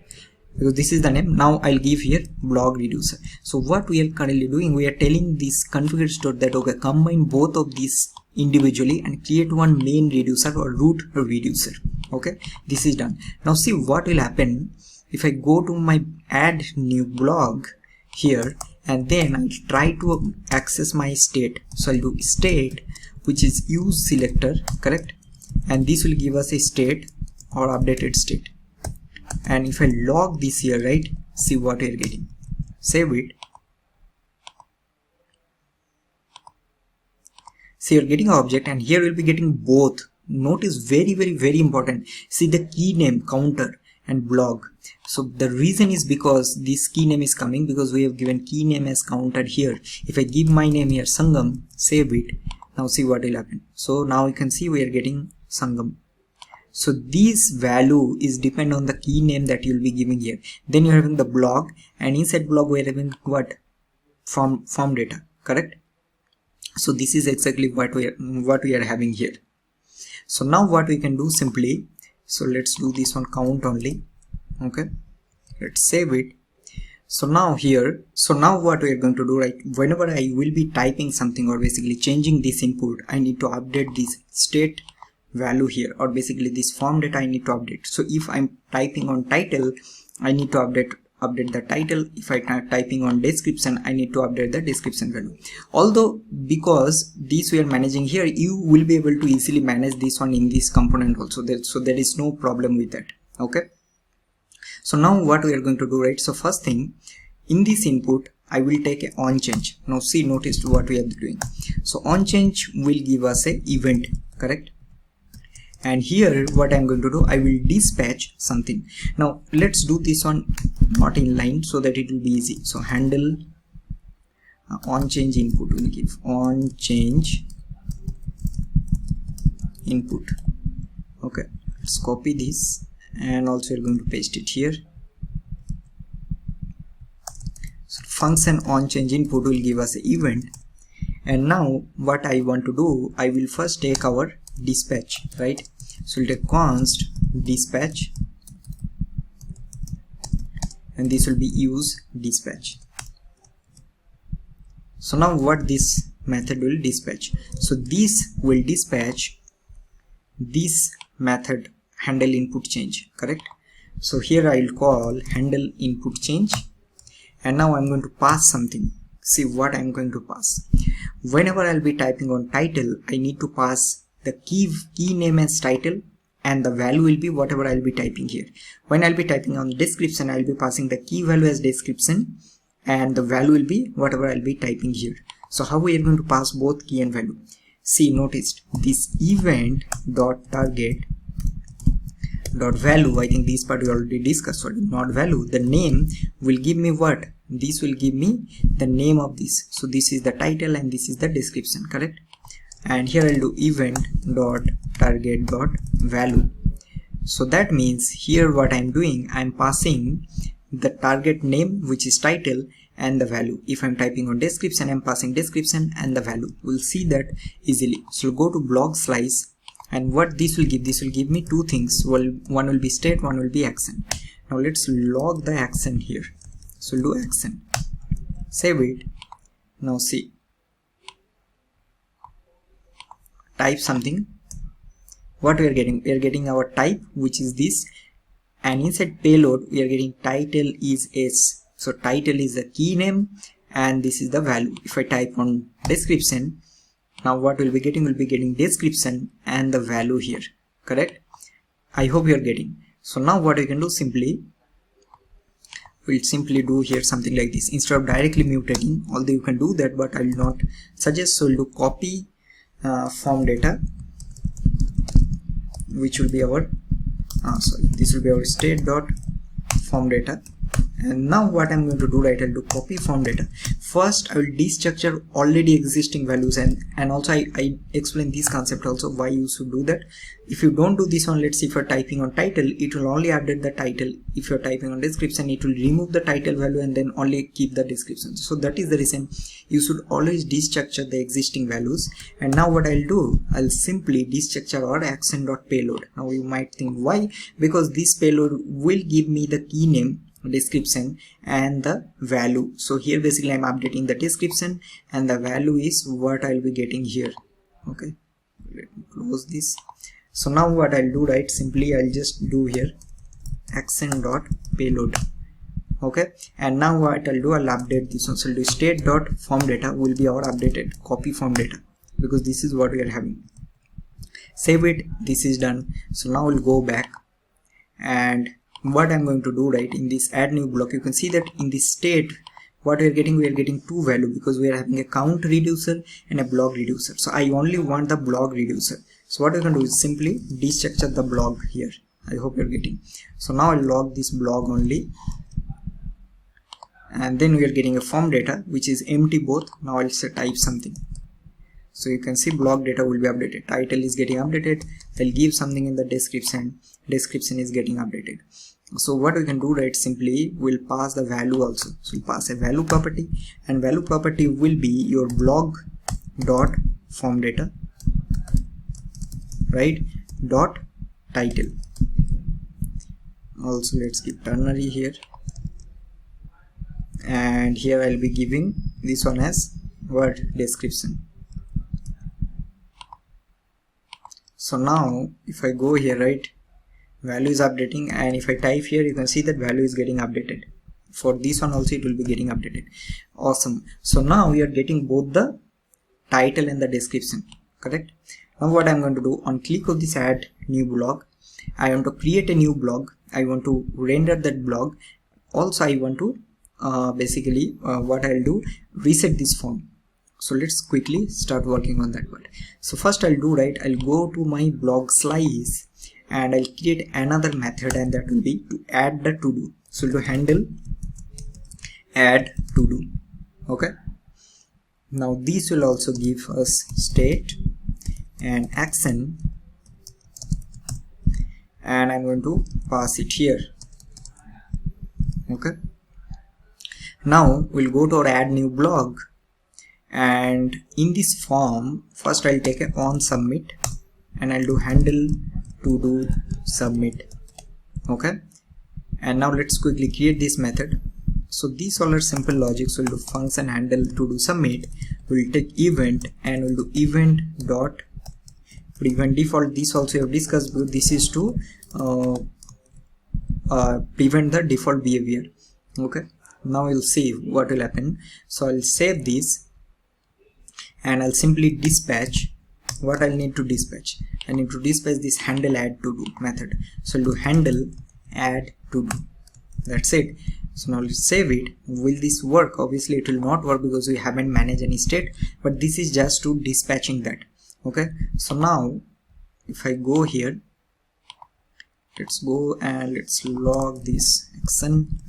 because this is the name. Now I'll give here blog reducer. So what we are currently doing, we are telling this configure store that okay, combine both of these individually and create one main reducer or root reducer. Okay, this is done. Now see what will happen if I go to my add new blog here, and then I'll try to access my state. So I'll do state which is use selector, correct, and this will give us a state or updated state. And if I log this here, right, see what we are getting. Save it. See, you're getting an object, and here we'll be getting both. Notice very important. See the key name counter and blog. So the reason is because this key name is coming because we have given key name as counter here. If I give my name here Sangam, save it. Now see what will happen. So now you can see we are getting Sangam. So this value is depend on the key name that you'll be giving here. Then you're having the blog, and inside blog we're having what? Form data, correct? So this is exactly what we are having here. So now what we can do simply, so let's do this on count only. Okay, let's save it. So now here, so now what we are going to do, right, whenever I will be typing something or basically changing this input, I need to update this state value here, or basically this form data I need to update. So if I'm typing on title, I need to update the title. If I typing on description, I need to update the description value. Although because this we are managing here, you will be able to easily manage this one in this component also, so there is no problem with that. Okay, so now what we are going to do, right, so first thing in this input I will take a on change. Now see, notice what we are doing. So on change will give us a event, correct, and here what I'm going to do, I will dispatch something. Now let's do this one not in line so that it will be easy. So handle on change input will give on change input. Okay, let's copy this, and also we're going to paste it here. So function on change input will give us an event, and now what I want to do, I will first take our dispatch, right, so we'll take const dispatch, and this will be use dispatch. So now what this method will dispatch, so this will dispatch this method handle input change, correct. So here I will call handle input change, and now I'm going to pass something. See what I'm going to pass. Whenever I'll be typing on title, I need to pass the key name as title, and the value will be whatever I'll be typing here. When I'll be typing on description, I'll be passing the key value as description, and the value will be whatever I'll be typing here. So how we are going to pass both key and value? See, notice this event dot target dot value, I think this part we already discussed, sorry, not value, the name will give me what? This will give me the name of this. So this is the title and this is the description, correct. And here I'll do event dot target dot value. So that means here what I'm doing, I'm passing the target name which is title and the value. If I'm typing on description, I'm passing description and the value. We'll see that easily. So we'll go to blog slice, and what this will give me two things. Well, one will be state, one will be action. Now let's log the action here. So we'll do action, save it. Now see, type something. What we are getting our type, which is this, and inside payload we are getting title is s. So title is the key name and this is the value. If I type on description, now what we'll be getting, description and the value here, correct. I hope you are getting. So now what we can do, simply we'll simply do here something like this. Instead of directly mutating, although you can do that, but I will not suggest. So we'll do copy form data, which will be our this will be our state dot form data. And now what I'm going to do, right, I'll do copy form data. First I will destructure already existing values, and also I explain this concept also why you should do that. If you don't do this one, let's see, if you're typing on title, it will only update the title. If you're typing on description, it will remove the title value and then only keep the description. So that is the reason you should always destructure the existing values. And now what I'll do, I'll simply destructure our action.payload. Now you might think why, because this payload will give me the key name, description, and the value. So here basically I'm updating the description, and the value is what I'll be getting here. Okay, let me close this. So now what I'll do, right, simply I'll just do here action.payload. Okay, and now what I'll do, I'll update this one. So I'll do state.form data will be our updated copy form data, because this is what we are having. Save it. This is done. So now we'll go back, and what I'm going to do, right, in this add new block, you can see that in this state what we are getting two values, because we are having a count reducer and a block reducer. So I only want the block reducer. So what we can do is simply destructure the block here. I hope you're getting. So now I'll log this block only, and then we are getting a form data which is empty both. Now I'll say type something. So you can see block data will be updated, title is getting updated, I'll give something in the description is getting updated. So what we can do, right, simply we'll pass the value also. So we'll pass a value property, and value property will be your blog dot form data, right, dot title. Also let's give ternary here, and here I'll be giving this one as what, description. So now if I go here, right, value is updating, and if I type here, you can see that value is getting updated. For this one also it will be getting updated. Awesome. So now we are getting both the title and the description, correct? Now what I'm going to do, on click of this add new blog, I want to create a new blog. I want to render that blog. Also I want to what I'll do, reset this form. So let's quickly start working on that part. So first I'll do, right, I'll go to my blog slice, and I'll create another method, and that will be to add the to do. So to handle add to do. Okay, now this will also give us state and action, and I'm going to pass it here. Okay, now we'll go to our add new blog, and in this form first I'll take a on submit, and I'll do handle to do submit. Okay, and now let's quickly create this method. So these all are simple logics. We'll do function handle to do submit, we'll take event, and we'll do event dot prevent default. This also we have discussed, but this is to prevent the default behavior. Okay, now we'll see what will happen. So I'll save this, and I'll simply dispatch what I'll need to dispatch. I need to dispatch this handle add to do method. So I'll do handle add to do. That's it. So now let's save it. Will this work? Obviously it will not work because we haven't managed any state, but this is just to dispatching that. Okay, so now if I go here, let's go and let's log this action.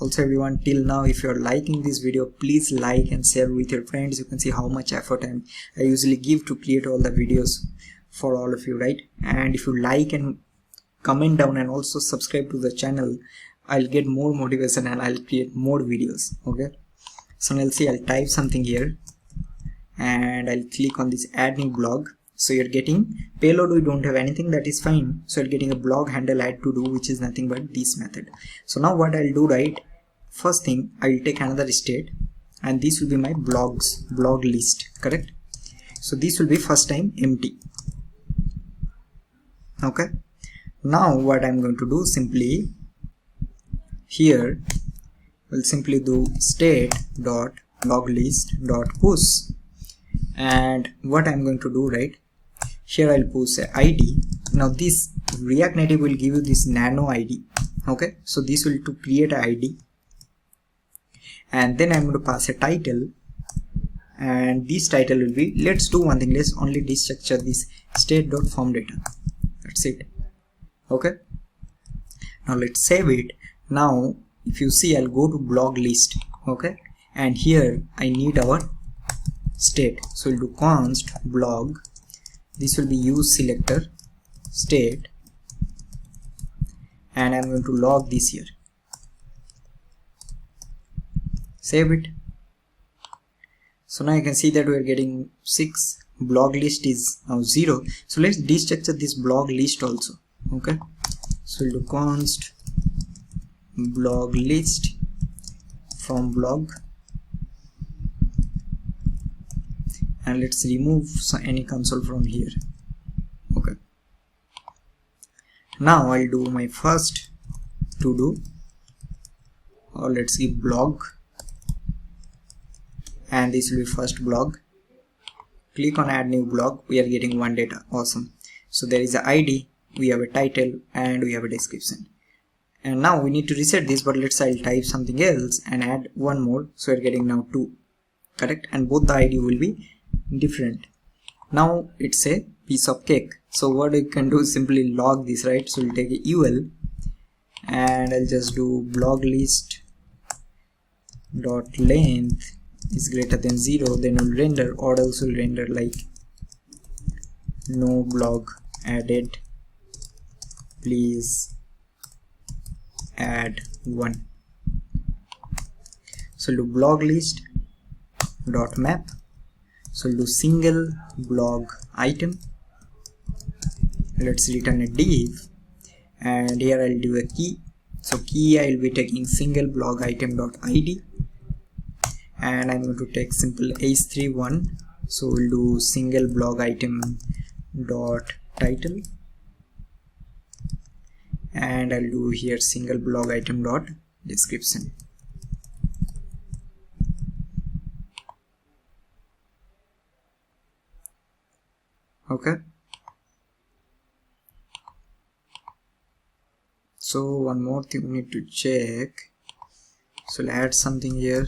Also everyone, till now, if you're liking this video, please like and share with your friends. You can see how much effort I usually give to create all the videos for all of you, right? And if you like and comment down and also subscribe to the channel, I'll get more motivation and I'll create more videos. Okay, so now I'll see, I'll type something here, and I'll click on this add new blog. So you're getting payload, we don't have anything, that is fine. So you're getting a blog handle add to do, which is nothing but this method. So now what I'll do, right, first thing I'll take another state, and this will be my blog list, correct? So this will be first time empty. Okay, now what I'm going to do, simply here we'll simply do state dot log list dot push, and what I'm going to do, right, Here I'll push a ID. Now this React Native will give you this nano ID. Okay, so this will to create an ID, and then I'm going to pass a title, and this title will be, let's do one thing, let's only destructure this state.form data. That's it. Okay, now let's save it. Now if you see, I'll go to blog list. Okay, and here I need our state, so we'll do const blog. This will be use selector state, and I'm going to log this here. Save it. So now you can see that we are getting 6. Blog list is now 0. So let's destructure this blog list also. Okay, so we'll do const blog list from blog, and let's remove any console from here. Okay, now I'll do my first to do, or let's give blog, and this will be first blog. Click on add new blog. We are getting one data. Awesome. So there is a ID, we have a title, and we have a description. And now we need to reset this, but let's I'll type something else and add one more, so we're getting now 2. Correct, and both the ID will be different. Now it's a piece of cake. So what we can do is simply log this, right? So we'll take a UL, and I'll just do blog list dot length is greater than 0, then we'll render, or else will render like no blog added, please add 1. So we'll do blog list dot map. So we'll do single blog item. Let's return a div, and here I'll do a key. So key, I'll be taking single blog item dot id, and I'm going to take simple h31. So we'll do single blog item dot title, and I'll do here single blog item dot description. Okay, so one more thing we need to check. So I'll add something here.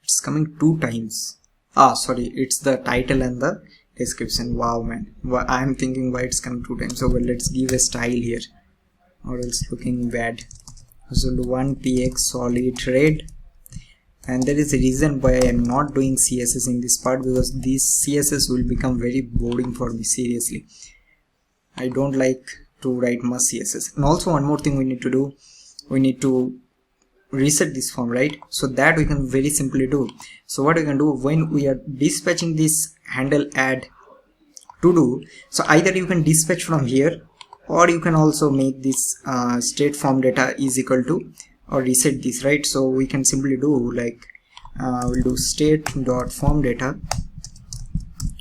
It's coming 2 times. Sorry, it's the title and the description. Wow, man, I'm thinking why it's coming 2 times. So well, let's give a style here, or else looking bad. So do 1px solid red, and there is a reason why I'm not doing CSS in this part, because this CSS will become very boring for me. Seriously, I don't like to write much CSS. And also one more thing we need to do, we need to reset this form, right? So that we can very simply do. So what we can do, when we are dispatching this handle add to do, so either you can dispatch from here, or you can also make this state form data is equal to, or reset this, right? So we can simply do like we'll do state dot form data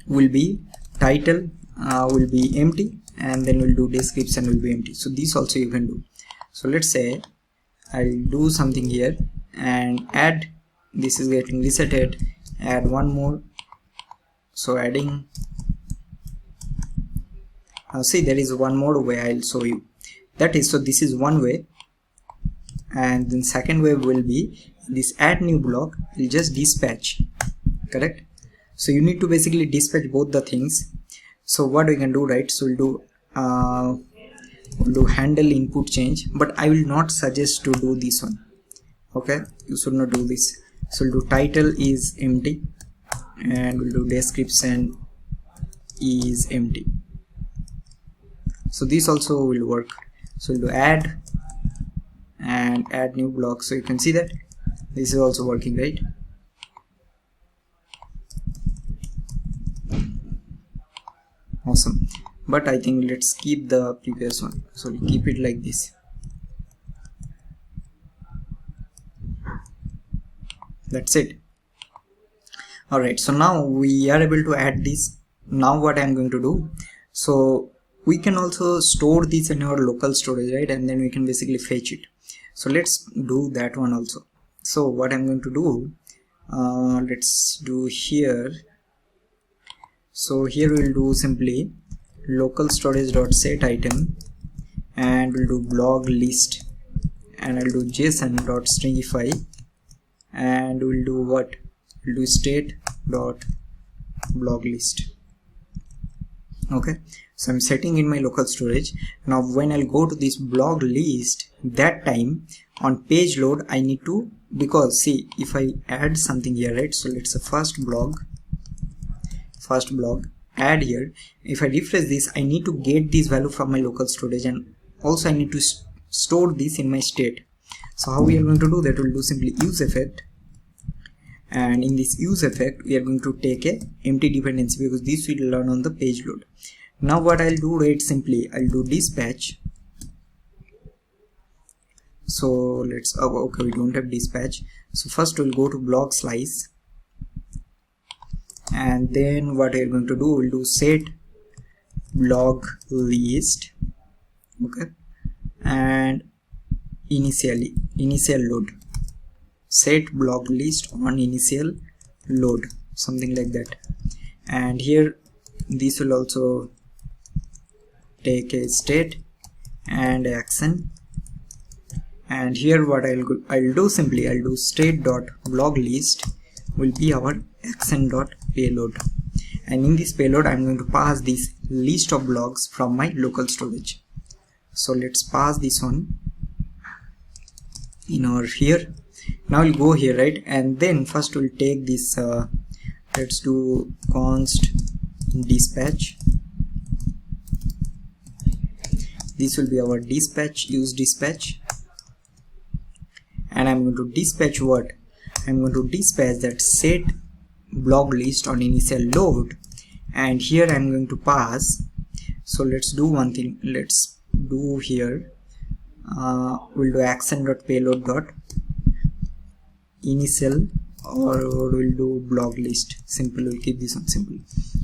will be title will be empty, and then we'll do description will be empty. So this also you can do. So let's say I'll do something here and add, this is getting resetted, add one more. So adding, see there is one more way I'll show you. That is, so this is one way, and then second way will be this add new block, will just dispatch. Correct, so you need to basically dispatch both the things. So what we can do, right? So we'll do handle input change, but I will not suggest to do this one. Okay, you should not do this. So we'll do title is empty, and we'll do description is empty. So this also will work. So we'll do add and add new block. So you can see that this is also working, right? Awesome. But I think let's keep the previous one. So we'll keep it like this. That's it. Alright, so now we are able to add this. Now what I'm going to do, so we can also store this in our local storage, right? And then we can basically fetch it. So let's do that one also. So what I'm going to do, let's do here. So here we'll do simply localStorage.set item, and we'll do blog list, and I'll do json.stringify, and we'll do what? We'll do state.blog list. Okay, so I'm setting in my local storage. Now when I'll go to this blog list, that time on page load I need to, because see, if I add something here, right? So let's say first blog add here. If I refresh this, I need to get this value from my local storage, and also I need to store this in my state. So how we are going to do that? We'll do simply useEffect, and in this useEffect we are going to take a empty dependency, because this will learn on the page load. Now what I'll do, right, simply I'll do dispatch. So let's okay, we don't have dispatch. So first we'll go to blog slice, and then what we're going to do, we'll do set blog list. Okay, and initial load, set blog list on initial load, something like that. And here this will also take a state and action, and here what I'll do simply I'll do state.blog list will be our action.payload, and in this payload I'm going to pass this list of blogs from my local storage. So let's pass this one in our here. Now we'll go here, right, and then first we'll take this let's do const dispatch. This will be our dispatch, use dispatch, and I'm going to dispatch what? I'm going to dispatch that set blog list on initial load, and here I'm going to pass. So let's do one thing, let's do here we'll do action.payload.initial, or we'll do blog list, simple, we'll keep this one simple.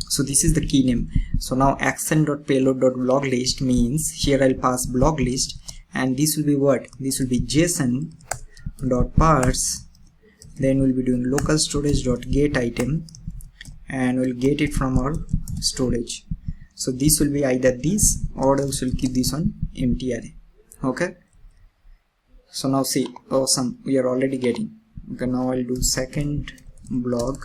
So this is the key name. So now action.payload.blog list means here I'll pass blog list, and this will be what? This will be json.parse, then we'll be doing localStorage.get item, and we'll get it from our storage. So this will be either this, or else we'll keep this on empty array. Okay, so now see, awesome, we are already getting. Okay, now I'll do second blog,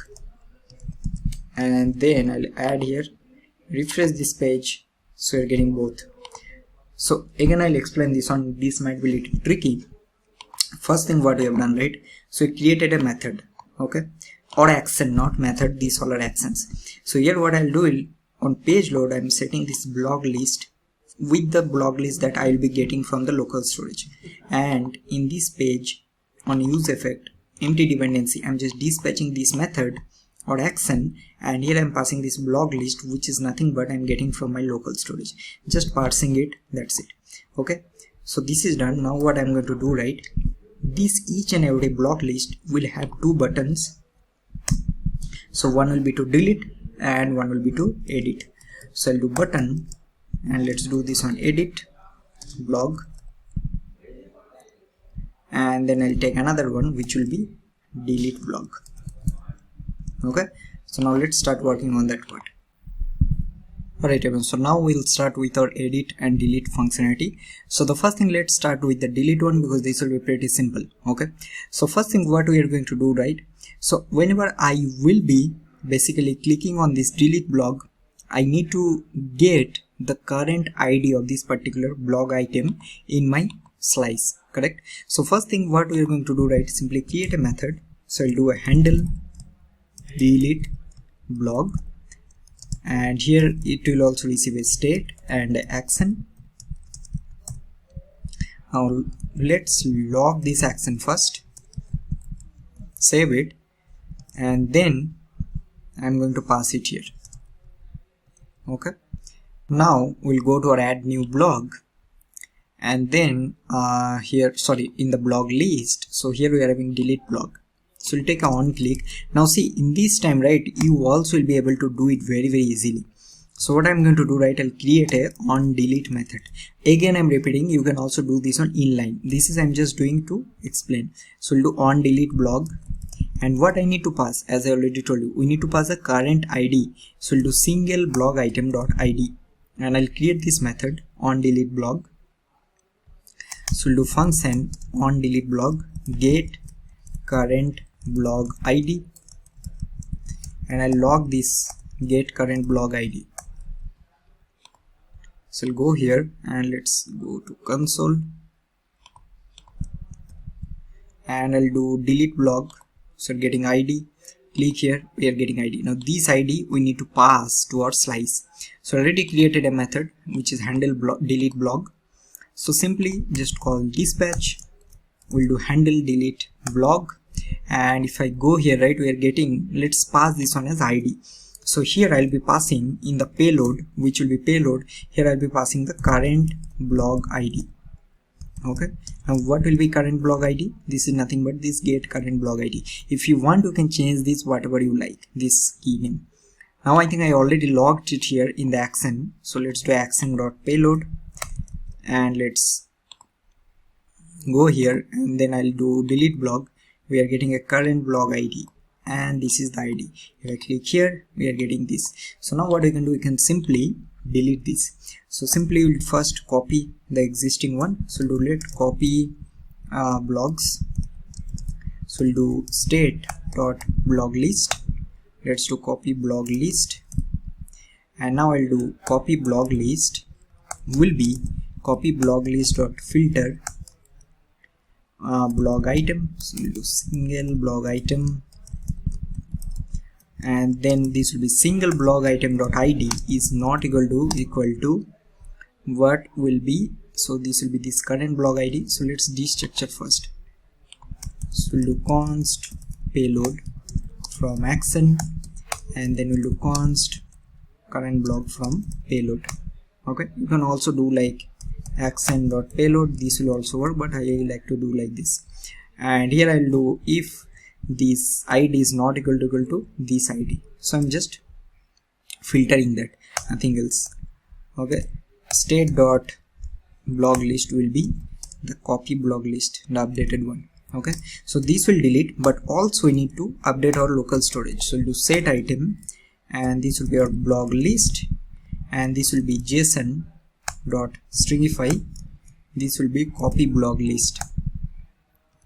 and then I'll add here, refresh this page, so you're getting both. So again I'll explain this one, this might be a little tricky. First thing what we have done, right, so we created a method, okay, or action, not method, these all are actions. So here what I'll do, on page load I'm setting this blog list with the blog list that I'll be getting from the local storage, and in this page on useEffect empty dependency I'm just dispatching this method or action, and here I'm passing this blog list, which is nothing but I'm getting from my local storage, just parsing it, that's it. Okay, so this is done. Now what I'm going to do, right, this each and every blog list will have two buttons. So one will be to delete and one will be to edit. So I'll do button, and let's do this on edit blog, and then I'll take another one which will be delete blog. Okay, so now let's start working on that part. Alright everyone, so now we'll start with our edit and delete functionality. So the first thing, let's start with the delete one, because this will be pretty simple. Okay, so first thing what we are going to do, right, so whenever I will be basically clicking on this delete blog, I need to get the current ID of this particular blog item in my slice, correct? So first thing what we are going to do, right, simply create a method. So I'll do a handle delete blog, and here it will also receive a state and a action. Now let's log this action first, save it, and then I'm going to pass it here. Okay, now we'll go to our add new blog, and then here, sorry, in the blog list, so here we are having delete blog. So we'll take a on click. Now see, in this time, right, you also will be able to do it very easily. So what I'm going to do, right, I'll create a on delete method. Again I'm repeating, you can also do this on inline. This is I'm just doing to explain. So we'll do on delete blog, And what I need to pass, as I already told you, we need to pass a current ID. So we'll do single blog item dot ID, and I'll create this method on delete blog. So we'll do function on delete blog get current blog ID, and I'll log this get current blog ID. So we'll go here and let's go to console, and I'll do delete blog. So getting ID, click here, we are getting ID. Now this ID we need to pass to our slice. So I already created a method which is handle delete blog. So simply just call dispatch, we'll do handle delete blog, and if I go here, right, we are getting, let's pass this one as ID. So here I'll be passing in the payload, which will be payload, here I'll be passing the current blog ID. Okay, now what will be current blog ID? This is nothing but this get current blog ID. If you want, you can change this whatever you like, this key name. Now I think I already logged it here in the action. So let's do action.payload, and let's go here, and then I'll do delete blog. We are getting a current blog ID, and this is the ID. If I click here, we are getting this. So now what we can do, we can simply delete this. So simply we'll first copy the existing one. So we'll do let copy blogs. So we'll do state dot blog list. Let's do copy blog list, and now I'll do copy blog list will be copy blog list dot filter blog item. So we'll do single blog item, and then this will be single blog item dot ID is not equal to what will be, so this will be this current blog ID. So let's destructure first. So we'll do const payload from action, and then we'll do const current blog from payload. Okay, you can also do like action dot payload, this will also work, but I like to do like this. And here I'll do if this ID is not equal to this ID. So I'm just filtering that, nothing else. Okay, state dot blog list will be the copy blog list, the updated one. Okay, so this will delete, but also we need to update our local storage. So we'll do set item, and this will be our blog list, and this will be JSON dot stringify, this will be copy blog list.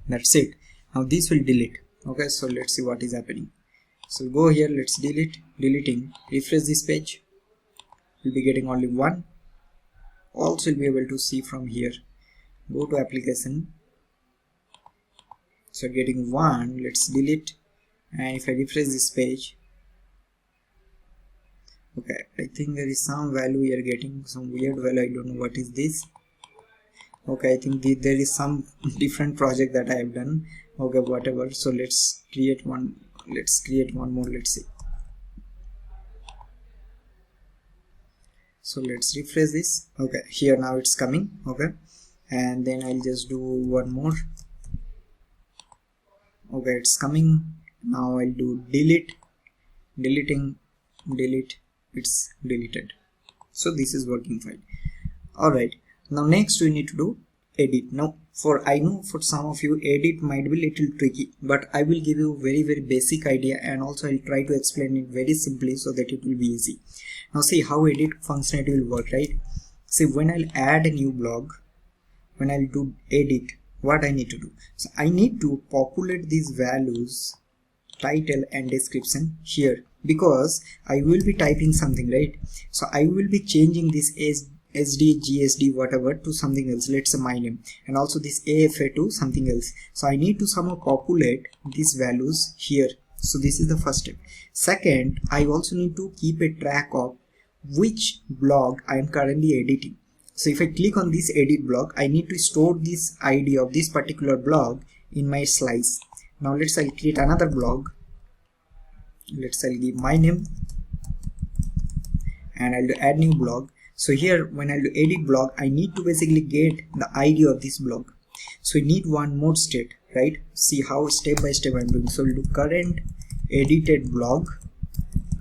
That's it. Now this will delete. Okay, so let's see what is happening. So go here, let's deleting, refresh this page, we'll be getting only one. Also you'll be able to see from here, go to application, so getting one, let's delete, and if I refresh this page, okay, I think there is some value we are getting, some weird value, I don't know what is this. Okay, I think there is some different project that I have done. Okay, whatever. So let's create one more, let's see. So let's refresh this. Okay, here now it's coming. Okay, and then I'll just do one more. Okay, it's coming. Now I'll do delete, it's deleted. So this is working fine. Alright, now next we need to do edit. Now I know for some of you edit might be little tricky, but I will give you very basic idea, and also I'll try to explain it very simply so that it will be easy. Now see how edit functionality will work, right? See, when I'll add a new blog, when I'll do edit, what I need to do? So I need to populate these values, title and description here, because I will be typing something, right? So I will be changing this SD, GSD, whatever to something else, let's say my name, and also this AFA to something else. So I need to somehow populate these values here. So this is the first step. Second, I also need to keep a track of which blog I am currently editing. So if I click on this edit blog, I need to store this ID of this particular blog in my slice. Now I'll create another blog. I'll give my name, and I'll do add new blog. So here when I'll do edit blog, I need to basically get the ID of this blog. So we need one more state, right? See how step by step I'm doing. So we'll do current edited blog.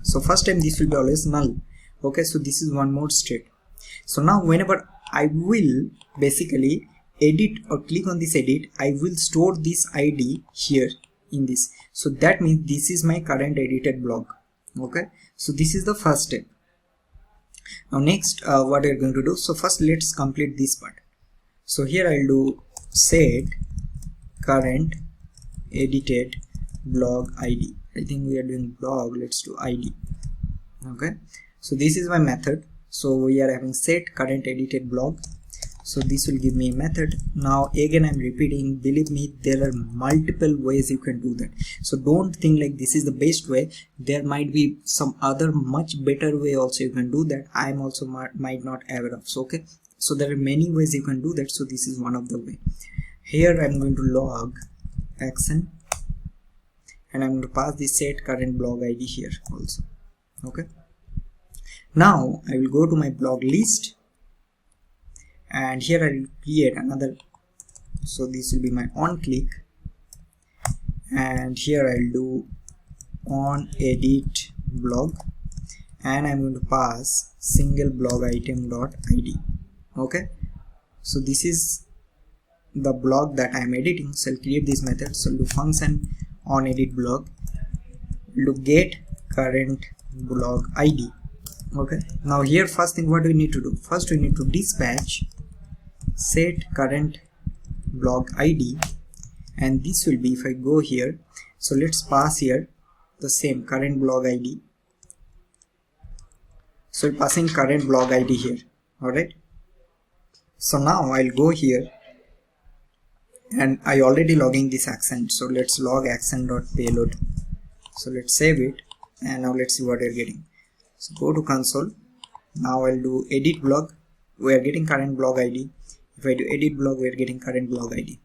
So first time this will be always null. Okay, so this is one more state. So now whenever I will basically edit or click on this edit, I will store this ID here in this. So that means this is my current edited blog. Okay, so this is the first step. Now next what we're going to do, so first let's complete this part. So here I'll do set current edited blog ID. I think we are doing blog, let's do ID. Okay, so this is my method. So we are having set current edited blog. So this will give me a method. Now again I'm repeating, believe me, there are multiple ways you can do that. So don't think like this is the best way. There might be some other much better way also you can do that. I'm also might not aware of. So okay, so there are many ways you can do that. So this is one of the way. Here I'm going to log action and I'm going to pass the set current blog ID here also. Okay, now I will go to my blog list and here I will create another. So this will be my on click, and here I'll do on edit blog and I'm going to pass single blog item dot ID. Okay, so this is the blog that I'm editing. So I'll create this method. So I'll do function on edit blog, do get current blog ID. Okay, now here first thing what do we need to do, first we need to dispatch set current blog ID, and this will be, if I go here, so let's pass here the same current blog ID. So passing current blog ID here. Alright, so now I'll go here and I already logging this action. So let's log action.payload. So let's save it and now let's see what we're getting. So go to console. Now I'll do edit blog. We are getting current blog ID. If I do edit blog, we are getting current blog ID.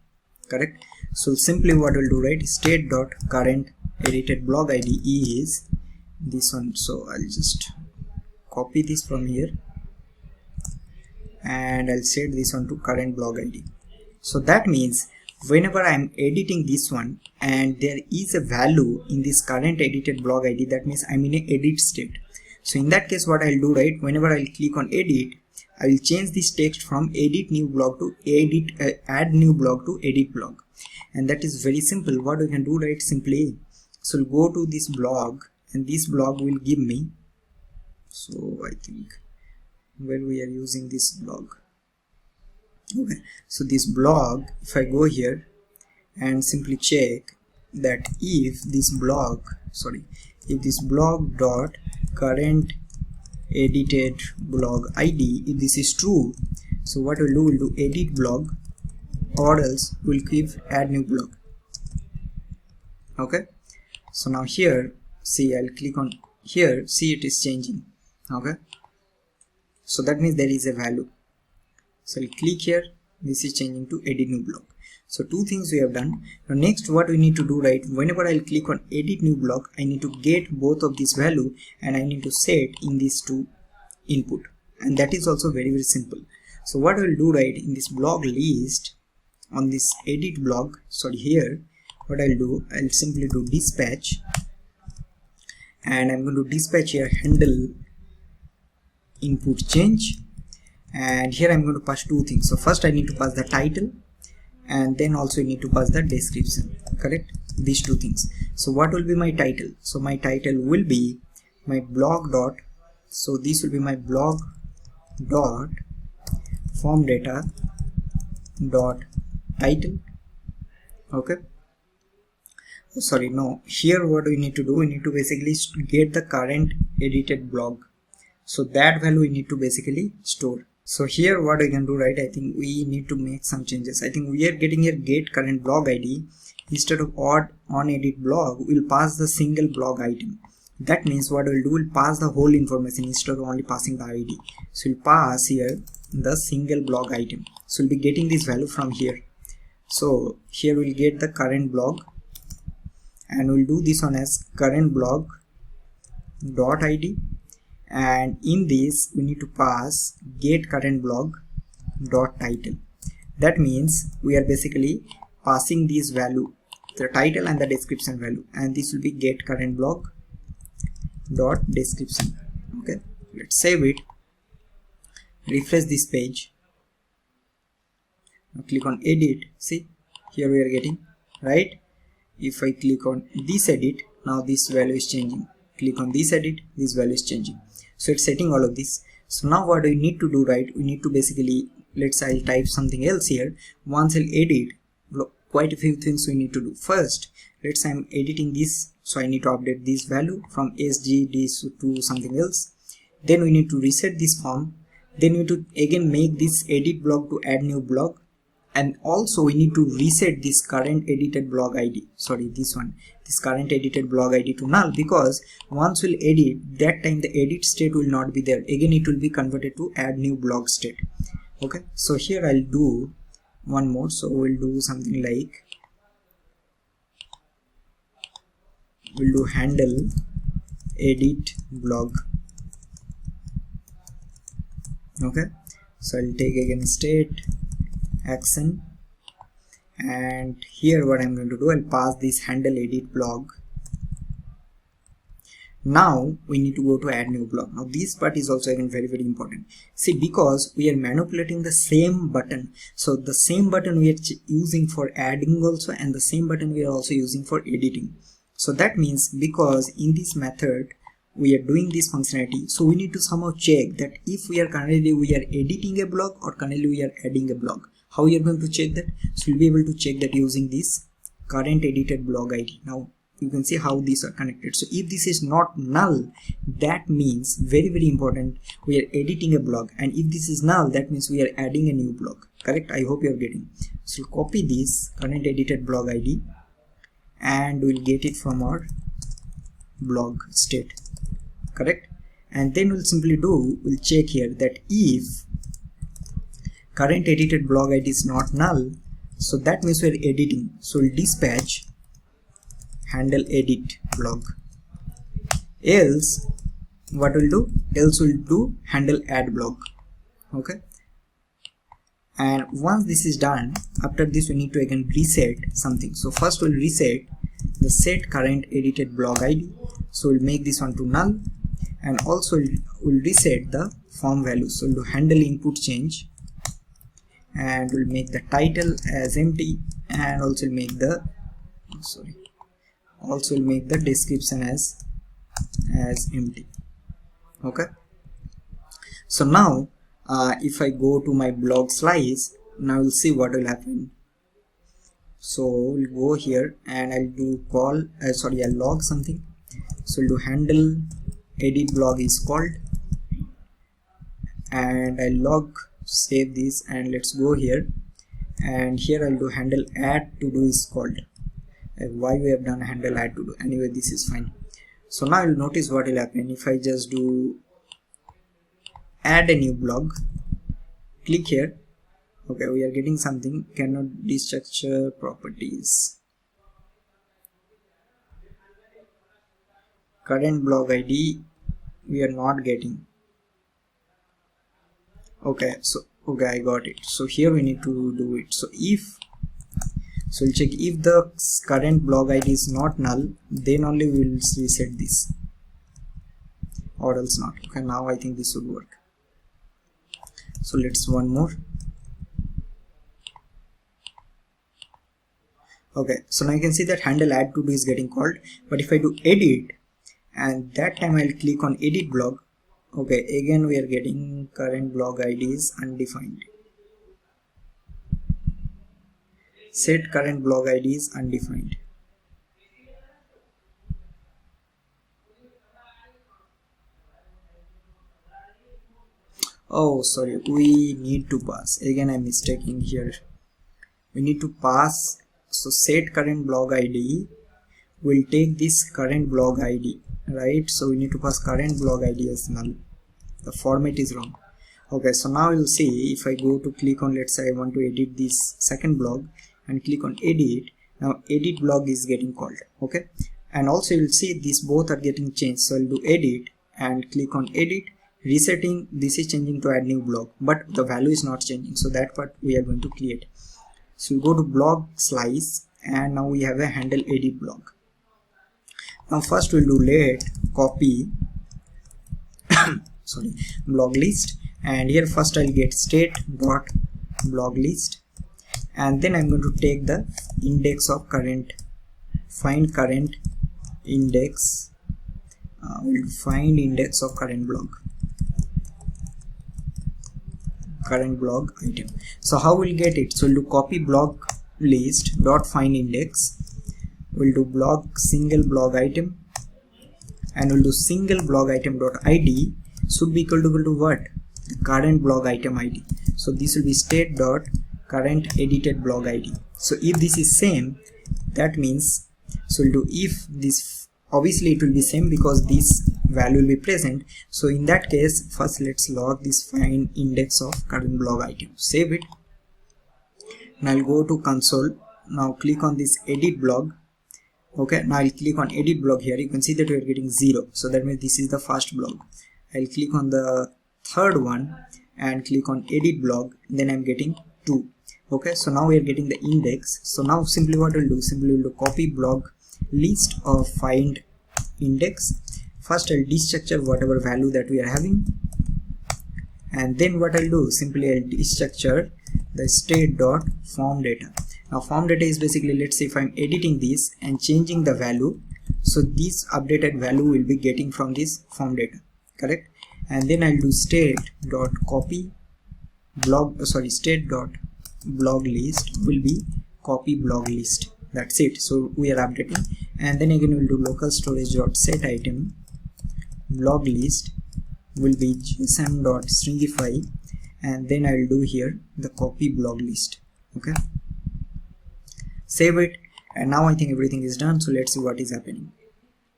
Correct. So simply what we'll do, right, state dot current edited blog ID is this one. So I'll just copy this from here and I'll set this one to current blog ID. So that means whenever I'm editing this one and there is a value in this current edited blog ID, that means I'm in a edit state. So in that case what I'll do, right, whenever I'll click on edit, I will change this text from edit new blog to edit add new blog to edit blog, and that is very simple. What we can do, right, simply, so we'll go to this blog and this blog will give me, so I think where we are using this blog. Okay, so this blog, if I go here and simply check that if this blog dot current edited blog ID, if this is true, so what we'll do, we'll do edit blog, or else we'll give add new blog. Okay, so now here, see, I'll click on here, see, it is changing. Okay, so that means there is a value. So I'll click here, this is changing to edit new blog. So two things we have done. Now next what we need to do, right, whenever I'll click on edit new blog, I need to get both of this value and I need to set in these two input, and that is also very simple. So what I will do, right, in this blog list on this edit blog, sorry, here what I'll do, I'll simply do dispatch and I'm going to dispatch here handle input change, and here I'm going to pass two things. So first I need to pass the title and then also you need to pass the description. Correct, these two things. So what will be my title? So my title will be my blog dot, so this will be my blog dot form data dot title. Okay, sorry, no, here what we need to do, we need to basically get the current edited blog, so that value we need to basically store. So here what we can do, right, I think we need to make some changes. I think we are getting here get current blog ID, instead of on edit blog we'll pass the single blog item. That means what we'll do, we'll pass the whole information instead of only passing the ID. So we'll pass here the single blog item, so we'll be getting this value from here. So here we'll get the current blog and we'll do this one as current blog dot ID, and in this we need to pass get current blog dot title. That means we are basically passing this value, the title and the description value, and this will be get current blog dot description. Okay, let's save it, refresh this page, now click on edit. See, here we are getting, right, if I click on this edit, now this value is changing. Click on this edit, this value is changing. So it's setting all of this. So now what we need to do, right? We need to basically, let's say I'll type something else here. Once I'll edit, quite a few things we need to do. First, let's say I'm editing this, so I need to update this value from SGD to something else. Then we need to reset this form. Then we need to again make this edit block to add new block. And also we need to reset this current edited block ID, this current edited block ID to null, because once we'll edit, that time the edit state will not be there. Again it will be converted to add new block state. Okay, so here I'll do one more. So we'll do something like, we'll do handle edit block. Okay, so I'll take again state action, and here what I'm going to do, I'll pass this handle edit block. Now we need to go to add new block. Now this part is also again very important. See, because we are manipulating the same button, so the same button we are using for adding also, and the same button we are also using for editing. So that means, because in this method we are doing this functionality, so we need to somehow check that if we are editing a block or currently we are adding a block. How we are going to check that? So we'll be able to check that using this current edited block ID. Now you can see how these are connected. So if this is not null, that means very important, we are editing a block, and if this is null, that means we are adding a new block. Correct? I hope you are getting. So we'll copy this current edited block ID and we'll get it from our block state. Correct? And then we'll simply we'll check here that if current edited block ID is not null, so that means we're editing. So we'll dispatch handle edit block. Else what we'll do? Else we'll do handle add block. Okay. And once this is done, after this we need to again reset something. So first we'll reset the set current edited block ID. So we'll make this one to null, and also we'll reset the form value. So we'll do handle input change, and we'll make the title as empty, and also we'll make the description as empty. Okay, so now if I go to my blog slice, now we'll see what will happen. So we'll go here and I'll do call I'll log something. So we'll do handle edit blog is called, and I'll log, save this, and let's go here, and here I'll do handle add to do is called. Why we have done handle add to do? Anyway, this is fine. So now you'll notice what will happen if I just do add a new blog, click here. Okay, we are getting something, cannot destructure properties, current blog ID we are not getting. Okay, so I got it. So here we need to do it. So we'll check if the current blog ID is not null, then only we will reset this, or else not. Okay, now I think this would work. So let's one more. Okay, so now you can see that handle add to do is getting called, but if I do edit, and that time I'll click on edit blog, okay, again we are getting current blog ID is undefined. Set current blog ID is undefined. Oh, sorry, we need to pass. Again, I'm mistaking here. We need to pass. So set current blog ID will take this current blog ID, right? So we need to pass current blog ID as null. The format is wrong. Okay, so now you'll see if I go to click on, let's say I want to edit this second blog, and click on edit. Now edit blog is getting called. Okay, and also you'll see these both are getting changed. So I'll do edit and click on edit, resetting. This is changing to add new blog, but the value is not changing, so that part we are going to create. So we go to blog slice, and now we have a handle edit blog. Now first we'll do let copy blog list, and here first I'll get state dot blog list, and then I'm going to take the index of current find current index, we'll find index of current blog item. So how we'll get it? So we'll do copy blog list dot find index, we'll do blog single blog item, and we'll do single blog item dot id should be equal to what? The current blog item id. So this will be state dot current edited blog id. So if this is same, that means, so we'll do if this, obviously it will be same because this value will be present. So in that case, first let's log this find index of current blog item, save it. Now I'll go to console, now click on this edit blog. Okay, now I'll click on edit blog here. You can see that we are getting 0, so that means this is the first blog. I'll click on the third one and click on edit blog, then I'm getting 2. Okay, so now we are getting the index. So now simply what we'll do, simply we'll do copy blog list of find index. First I'll destructure whatever value that we are having, and then what I'll do, simply I'll destructure the state dot form data. Now form data is basically, let's say if I'm editing this and changing the value, so this updated value will be getting from this form data, correct? And then I'll do state dot copy blog, state dot blog list will be copy blog list. That's it. So we are updating, and then again we'll do local storage dot set item blog list will be gsm dot stringify, and then I'll do here the copy blog list. Okay, save it, and now I think everything is done. So let's see what is happening.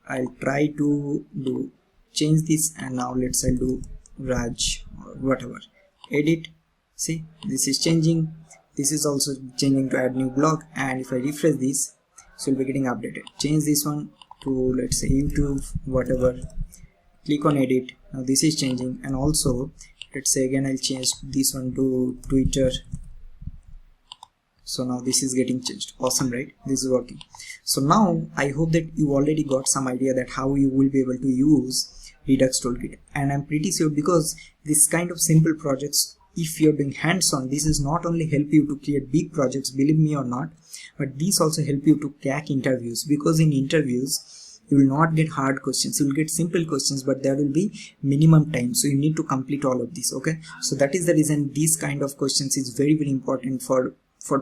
I'll try to change this, and now I'll do Raj or whatever, edit. See, this is changing, this is also changing to add new blog, and if I refresh this, so we'll be getting updated. Change this one to, let's say, YouTube, whatever, click on edit. Now this is changing, and also let's say again I'll change this one to Twitter. So now this is getting changed. Awesome, right? This is working. So now I hope that you already got some idea that how you will be able to use Redux Toolkit, and I'm pretty sure because this kind of simple projects, if you're doing hands-on, this is not only help you to create big projects, believe me or not, but these also help you to crack interviews, because in interviews you will not get hard questions, you will get simple questions, but there will be minimum time, so you need to complete all of this. Okay, so that is the reason these kind of questions is very important for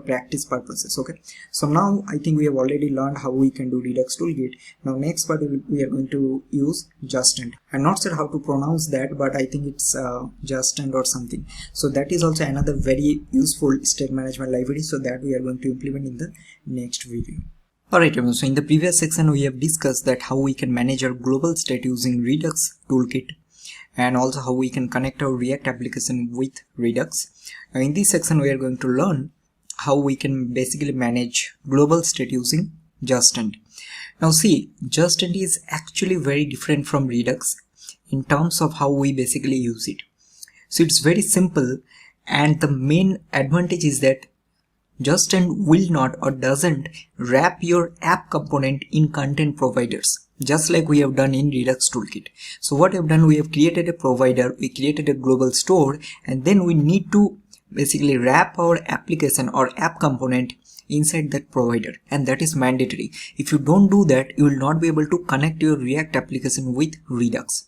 practice purposes. Okay, so now I think we have already learned how we can do Redux Toolkit. Now next part we are going to use Justent. I'm not sure how to pronounce that, but I think it's Justent or something. So that is also another very useful state management library, so that we are going to implement in the next video. Alright, so in the previous section we have discussed that how we can manage our global state using Redux Toolkit, and also how we can connect our React application with Redux. Now in this section we are going to learn how we can basically manage global state using Justent. Now see, Justent is actually very different from Redux in terms of how we basically use it. So it's very simple, and the main advantage is that Justent will not or doesn't wrap your app component in content providers, just like we have done in Redux Toolkit. So what we have done, we have created a provider, we created a global store, and then we need to basically wrap our application or app component inside that provider, and that is mandatory. If you don't do that, you will not be able to connect your React application with Redux.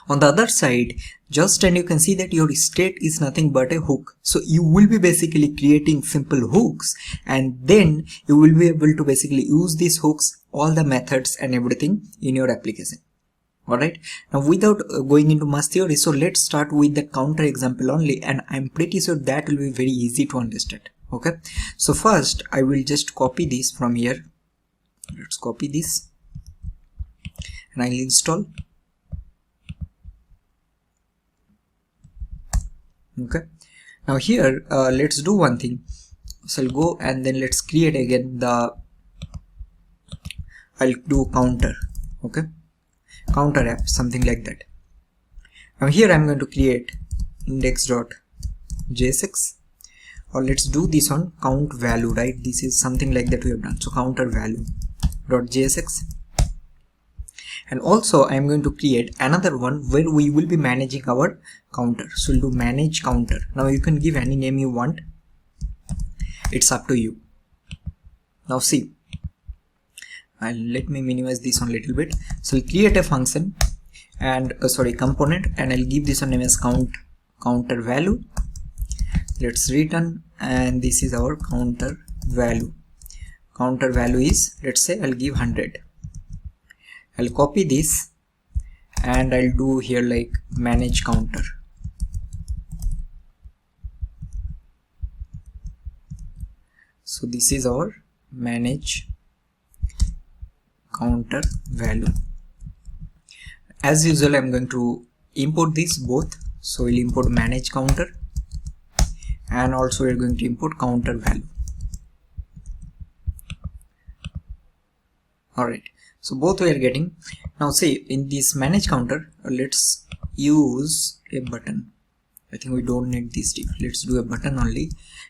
On the other side, Justent, you can see that your state is nothing but a hook. So you will be basically creating simple hooks, and then you will be able to basically use these hooks, all the methods and everything in your application. Alright, now without going into much theory, so let's start with the counter example only, and I'm pretty sure that will be very easy to understand. Okay, so first I will just copy this from here. Let's copy this and I'll install. Okay, now here let's do one thing. So I'll go and then let's create again the, I'll do counter. Okay, counter app, something like that. Now here I'm going to create index.jsx, or let's do this on count value, right? This is something like that we have done. So counter value.jsx, and also I'm going to create another one where we will be managing our counter. So we'll do manage counter. Now you can give any name you want, it's up to you. Now see, let me minimize this one a little bit. So I'll create a function and component, and I'll give this one name as counter value. Let's return, and this is our counter value. Counter value is, let's say I'll give 100. I'll copy this and I'll do here like manage counter. So this is our manage counter value. As usual, I'm going to import this both. So we'll import manage counter, and also we're going to import counter value. Alright, so both we are getting. Now say in this manage counter, let's use a button. I think we don't need this div. Let's do a button only,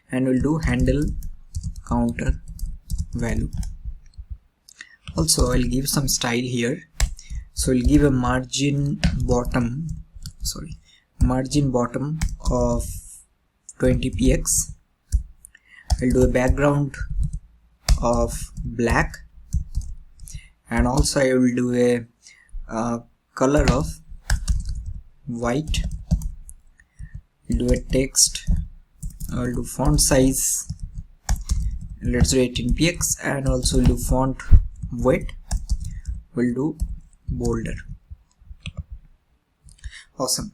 and we'll do handle counter value. Also I'll give some style here. So we'll give a margin bottom of 20 px. I'll do a background of black, and also I will do a color of white. I'll do a text. I'll do font size, let's do 18 px, and also we'll do font weight, we'll do bolder. Awesome.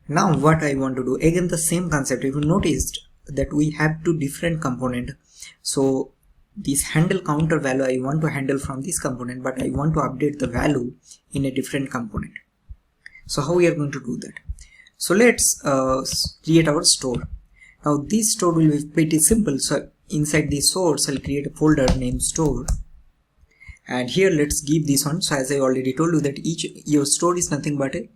Now what I want to do, again the same concept. If you noticed that we have two different component, so this handle counter value I want to handle from this component, but I want to update the value in a different component. So how we are going to do that? So let's create our store. Now this store will be pretty simple. So inside the source I'll create a folder named store, and here let's give this one. So as I already told you that your store is nothing but a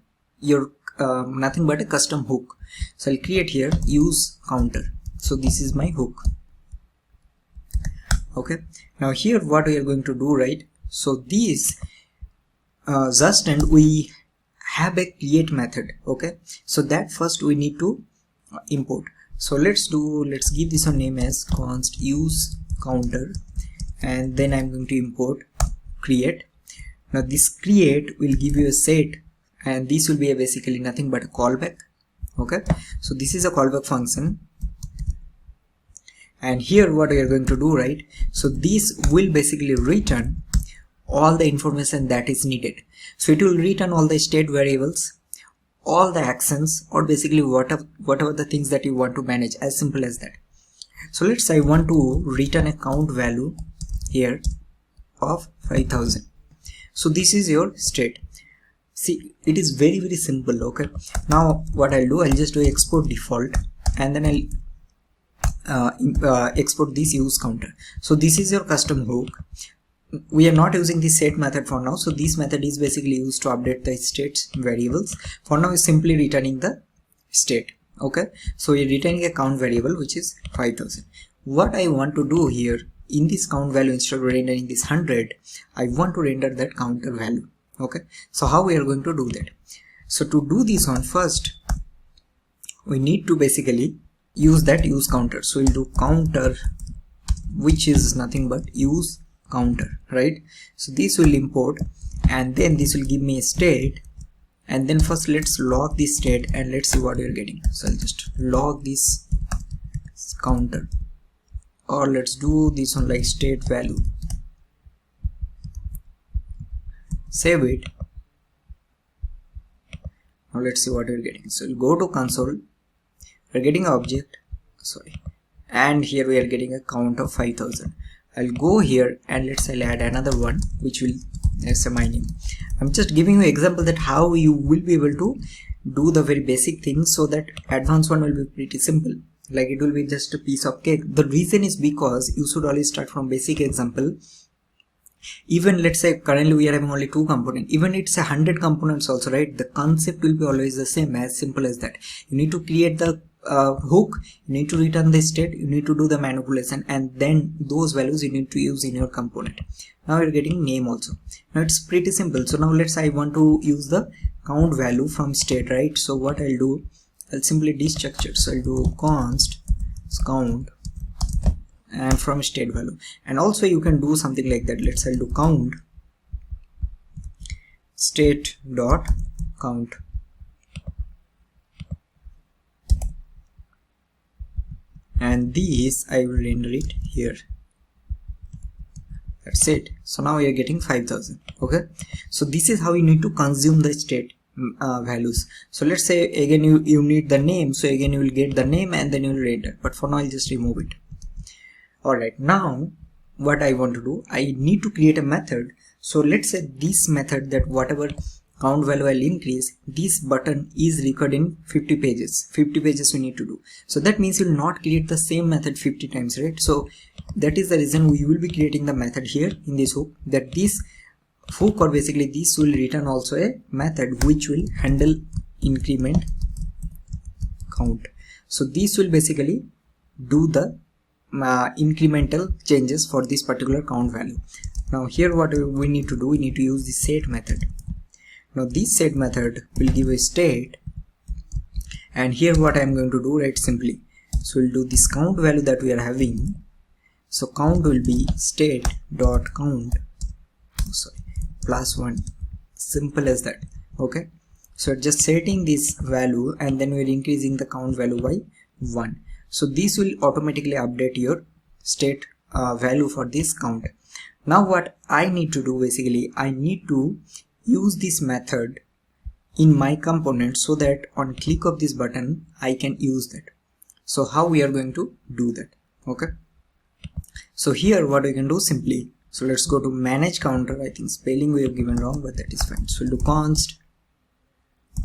custom hook. So I'll create here use counter. So this is my hook. Okay, now here what we are going to do, right? So this just and we have a create method. Okay, so that first we need to import. So let's give this a name as const use counter, and then I'm going to import create. Now this create will give you a set, and this will be basically nothing but a callback. Okay, so this is a callback function, and here what we are going to do, right? So this will basically return all the information that is needed. So it will return all the state variables, all the actions, or basically whatever the things that you want to manage, as simple as that. So let's say I want to return a count value here of 5000. So this is your state. See, it is very simple. Okay, now what I'll do, I'll just do export default, and then I'll export this use counter. So this is your custom hook. We are not using the set method for now, so this method is basically used to update the state variables. For now is simply returning the state. Okay, so we're returning a count variable which is 5000. What I want to do here in this count value, instead of rendering this 100, I want to render that counter value. Okay, so how we are going to do that? So to do this one, first we need to basically use that use counter. So we'll do counter, which is nothing but use counter, right? So this will import, and then this will give me a state, and then first let's log this state and let's see what we are getting. So I'll just log this counter, or let's do this one like state value, save it. Now let's see what we're getting. So we'll go to console, we're getting an object, and here we are getting a count of 5000. I'll go here and I'll add another one which will say my name. I'm just giving you an example that how you will be able to do the very basic things, so that advanced one will be pretty simple, like it will be just a piece of cake. The reason is because you should always start from basic example. Even let's say currently we are having only 2 components, even it's 100 components also, right? The concept will be always the same, as simple as that. You need to create the hook, you need to return the state, you need to do the manipulation, and then those values you need to use in your component. Now you're getting name also. Now it's pretty simple. So now let's say I want to use the count value from state, right? So what I'll do, I'll simply destructure. So I'll do const count, and from state value. And also you can do something like that. Let's say I'll do count state dot count, and these I will render it here. That's it. So now we are getting 5000. Okay, so this is how you need to consume the state values. So let's say again you need the name, so again you will get the name and then you will render, but for now I'll just remove it. Alright, now what I want to do, I need to create a method. So let's say this method, that whatever count value I'll increase, this button is recorded in 50 pages. 50 pages we need to do. So that means you'll not create the same method 50 times, right? So that is the reason we will be creating the method here in this hook, that this hook, or basically this, will return also a method which will handle increment count. So this will basically do the incremental changes for this particular count value. Now here what we need to do, we need to use the set method. Now this set method will give a state, and here what I am going to do, right, simply, so we'll do this count value that we are having. So count will be state dot count, +1, simple as that. Okay, so just setting this value and then we're increasing the count value by 1. So this will automatically update your state value for this count. Now what I need to do, basically I need to use this method in my component so that on click of this button I can use that. So how we are going to do that? Okay, so here what we can do, simply, so let's go to manage counter. I think spelling we have given wrong, but that is fine. So we'll do const,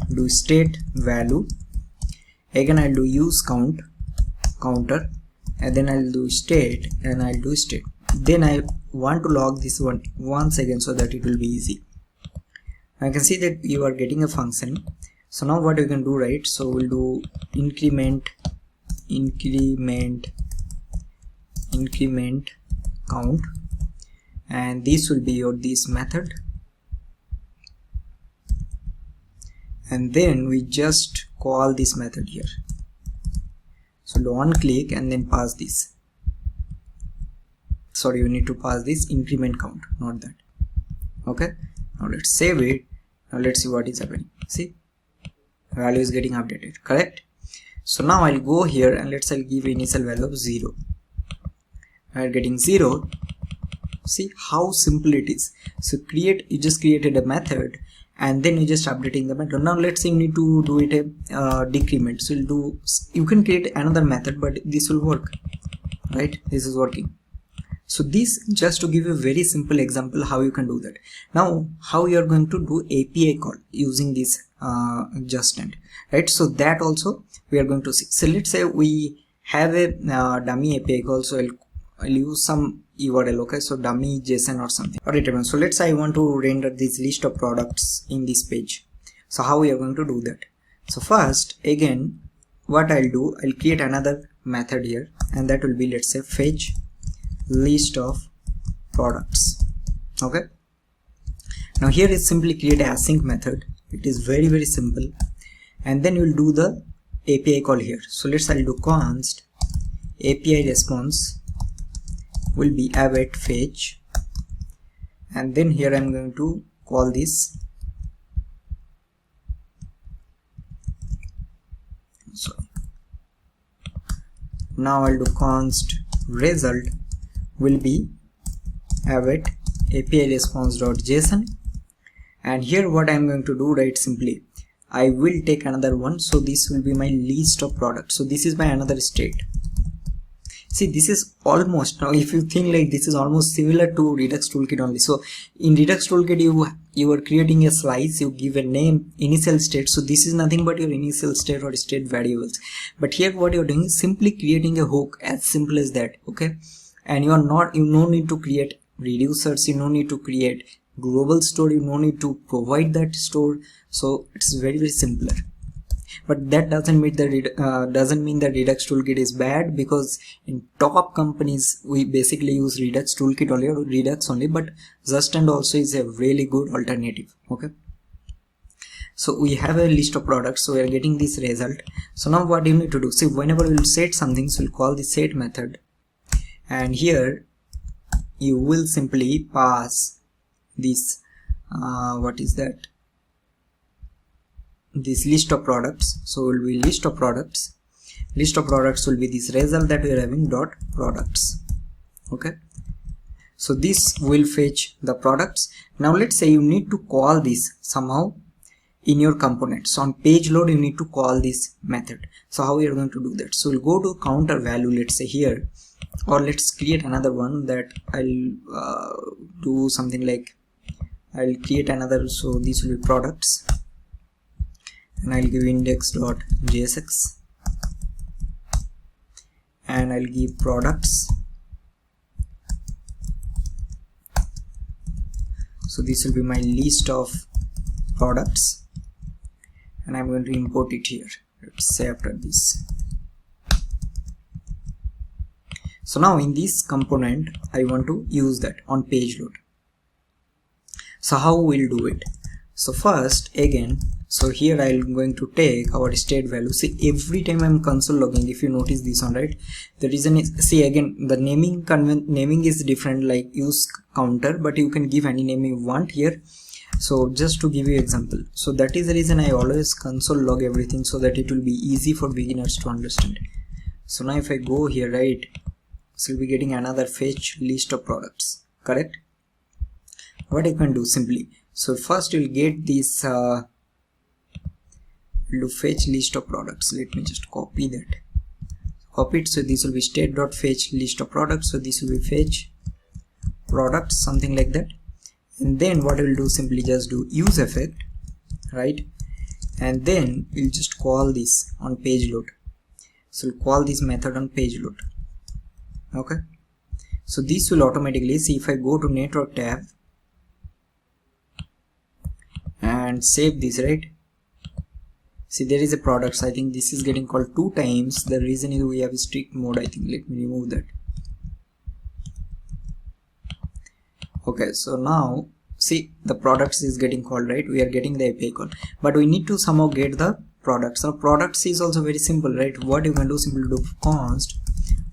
do state value, again I'll do use count counter, and then I'll do state and I'll do state. Then I want to log this one once again so that it will be easy. I can see that you are getting a function. So now what you can do, right, so we'll do increment count, and this will be your this method, and then we just call this method here. So do on click and then pass this. Sorry, you need to pass this increment count, not that. Okay, now let's save it. Now let's see what is happening. See, value is getting updated, correct? So now I'll go here and I'll give initial value of 0. We're getting 0. See how simple it is. So you just created a method and then you just updating the method. Now let's say you need to do it a decrement. So you can create another method, but this will work, right? This is working. So this just to give you a very simple example how you can do that. Now how you are going to do API call using this adjustment, right? So that also we are going to see. So let's say we have a dummy API call. So I'll use some URL. Okay, so dummy JSON or something. Alright, so let's say I want to render this list of products in this page. So how we are going to do that? So first, again, what I'll do, I'll create another method here, and that will be, let's say, fetch list of products. Okay, now here is simply create an async method. It is very, very simple, and then you'll do the API call here. So let's say I'll do const API response will be await fetch, and then here I'm going to call this. Sorry. Now I'll do const result will be await API response.json, and here what I'm going to do, right, simply I will take another one. So this will be my list of products. So this is my another state. See, this is almost, now if you think like this is almost similar to Redux Toolkit only. So in Redux Toolkit you are creating a slice, you give a name, initial state. So this is nothing but your initial state or state variables. But here what you're doing is simply creating a hook, as simple as that. Okay, and you no need to create reducers, you no need to create global store, you no need to provide that store. So it's very, very simpler. But that doesn't mean that Redux Toolkit is bad, because in top companies we basically use Redux Toolkit only, or Redux only, but Just also is a really good alternative. Okay, so we have a list of products, so we are getting this result. So now what you need to do, see, whenever we'll set something, so we'll call the set method, and here you will simply pass this what is that, this list of products. So will be list of products will be this result that we are having dot products. Okay, so this will fetch the products. Now let's say you need to call this somehow in your components. On page load you need to call this method. So how we are going to do that? So we'll go to counter value, let's say here, or let's create another one that I'll do something like, I'll create another, so this will be products, and I'll give index.jsx, and I'll give products. So this will be my list of products, and I'm going to import it here. Let's say after this. So now in this component I want to use that on page load. So how we'll do it? So first again, so here I'm going to take our state value. See, every time I'm console logging, if you notice this one, right, the reason is, see again, the naming is different, like use counter, but you can give any name you want here. So just to give you example, so that is the reason I always console log everything, so that it will be easy for beginners to understand. So now if I go here, right, so we'll be getting another fetch list of products, correct? What you can do simply, so first you'll get this to fetch list of products. Let me just copy that, copy it. So this will be state.fetch list of products, so this will be fetch products, something like that. And then what we'll do, simply just do useEffect, right, and then we'll just call this on page load. So we'll call this method on page load. Okay, so this will automatically, see, if I go to network tab and save this, right, see there is a products. I think this is getting called 2 times. The reason is we have a strict mode, I think. Let me remove that. Okay, so now see the products is getting called, right, we are getting the API call, but we need to somehow get the products. So products is also very simple, right? What you can do, simply do const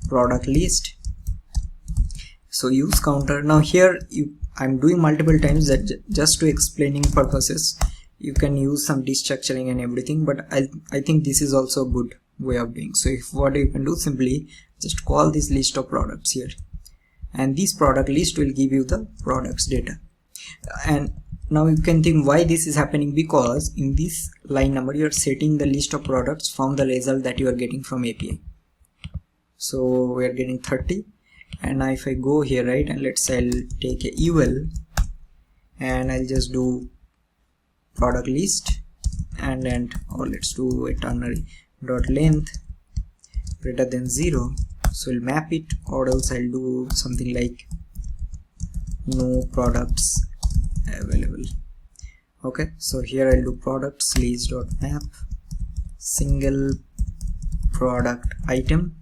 product list. So use counter. Now here I'm doing multiple times, that just to explaining purposes. You can use some destructuring and everything, but I think this is also a good way of doing. So if what you can do, simply just call this list of products here, and this product list will give you the products data. And now you can think why this is happening, because in this line number you are setting the list of products from the result that you are getting from API. So we are getting 30, and now if I go here, right, and let's say I'll take a eval, and I'll just do product list, and then, or let's do a ternary dot length greater than 0. So we'll map it, or else I'll do something like no products available. Okay, so here I'll do products list dot map single product item.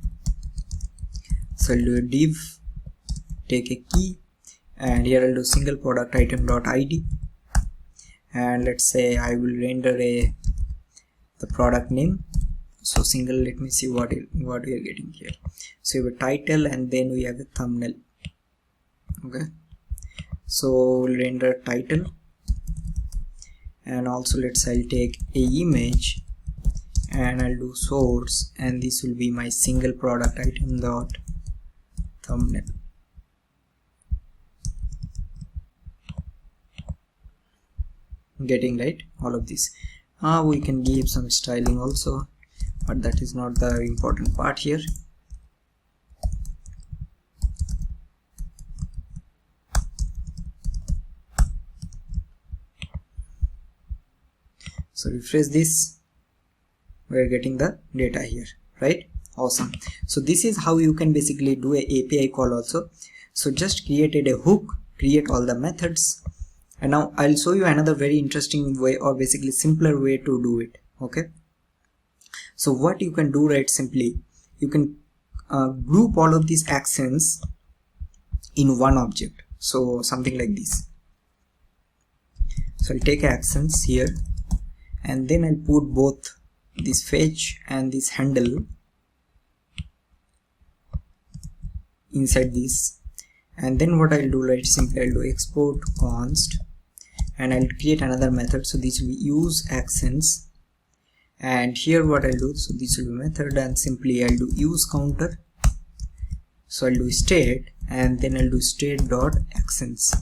So I'll do a div, take a key, and here I'll do single product item dot id, and let's say I will render the product name. So single, let me see what we are getting here. So we have a title, and then we have a thumbnail. Okay, so we'll render title, and also let's say I'll take a image, and I'll do source, and this will be my single product item dot thumbnail. Getting right all of this. We can give some styling also, but that is not the important part here. So refresh this, we are getting the data here, right? Awesome. So this is how you can basically do a API call also. So just created a hook, create all the methods, and now I'll show you another very interesting way, or basically simpler way to do it. Okay, so what you can do, right, simply you can group all of these actions in one object. So something like this. So I'll take actions here, and then I'll put both this fetch and this handle inside this, and then what I'll do, right, simply I'll do export const, and I'll create another method. So this will be use accents, and here what I'll do, so this will be method, and simply I'll do use counter. So I'll do state, and then I'll do state dot accents.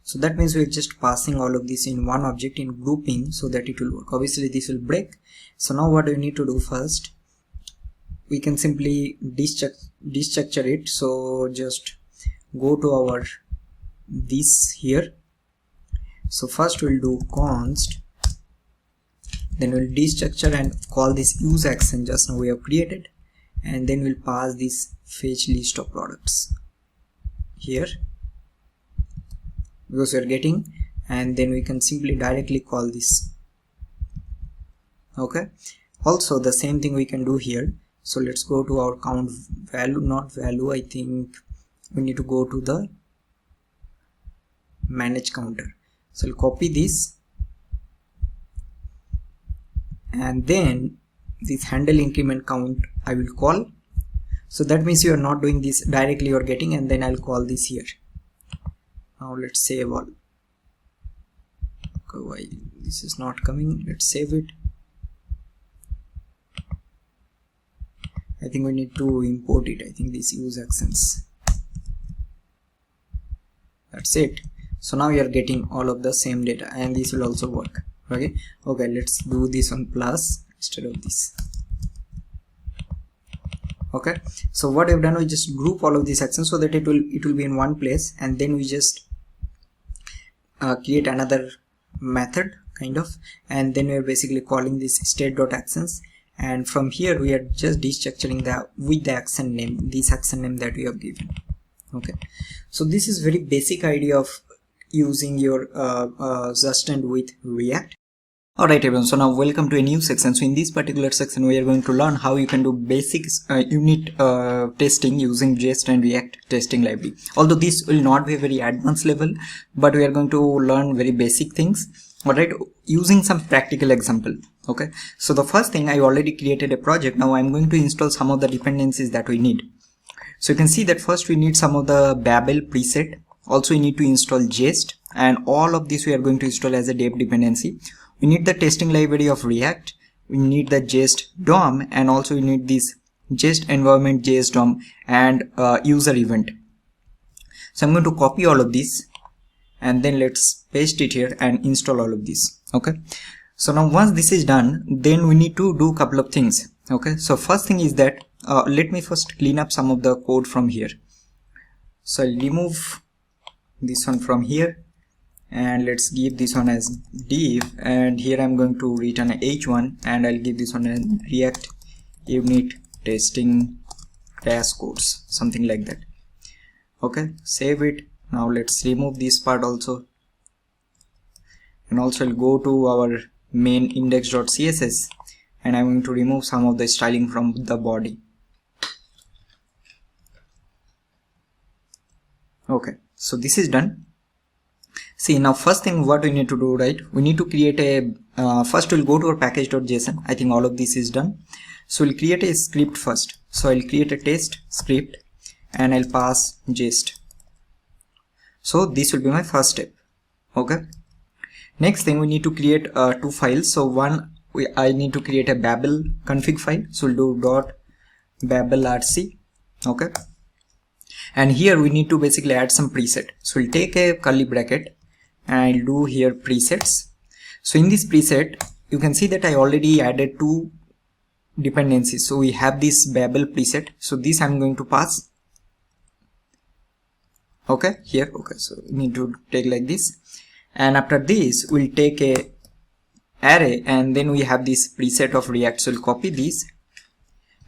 So that means we're just passing all of this in one object in grouping so that it will work. Obviously this will break. So now what we need to do first, we can simply destructure it. So just go to our this here. So first we'll do const, then we'll destructure and call this use action just now we have created, and then we'll pass this fetch list of products here because we are getting, and then we can simply directly call this. Okay, also the same thing we can do here. So let's go to our count value, not value, I think we need to go to the manage counter. So I'll copy this, and then this handle increment count I will call. So that means you are not doing this directly, you are getting, and then I'll call this here. Now let's save all. Okay, why this is not coming? Let's save it. I think we need to import it. I think this use accents. That's it. So now you are getting all of the same data, and this will also work. Okay, let's do this on plus instead of this. Okay, so what I've done, we just group all of these actions so that it will be in one place, and then we just create another method kind of, and then we're basically calling this state.actions, and from here we are just destructuring the with the action name, this action name that we have given. Okay, so this is very basic idea of using your Just with React. Alright everyone, so now welcome to a new section. So in this particular section we are going to learn how you can do basic unit testing using Jest and React testing library. Although this will not be a very advanced level, but we are going to learn very basic things, alright, using some practical example. Okay, so the first thing, I already created a project. Now I'm going to install some of the dependencies that we need. So you can see that first we need some of the Babel preset. Also we need to install Jest, and all of this we are going to install as a dev dependency. We need the testing library of React, we need the Jest DOM, and also we need this Jest environment JS DOM and user event. So I'm going to copy all of this, and then let's paste it here and install all of this. Okay, so now once this is done, then we need to do a couple of things. Okay, so first thing is that let me first clean up some of the code from here. So I'll remove this one from here, and let's give this one as div, and here I'm going to return a h1, and I'll give this one a React unit testing dash codes, something like that. Okay, save it. Now let's remove this part also, and also I'll go to our main index.css, and I'm going to remove some of the styling from the body. Okay, so this is done. See, now first thing what we need to do, right, we need to create a first we'll go to our package.json. I think all of this is done. So we'll create a script first. So I'll create a test script, and I'll pass Jest. So this will be my first step. Okay, next thing, we need to create two files. So one, I need to create a Babel config file. So we'll do dot babelrc. Okay, and here we need to basically add some preset. So we'll take a curly bracket, and I'll do here presets. So in this preset you can see that I already added two dependencies. So we have this Babel preset, so this I'm going to pass. Okay, here. Okay, so we need to take like this, and after this we'll take a array, and then we have this preset of React. So we'll copy this,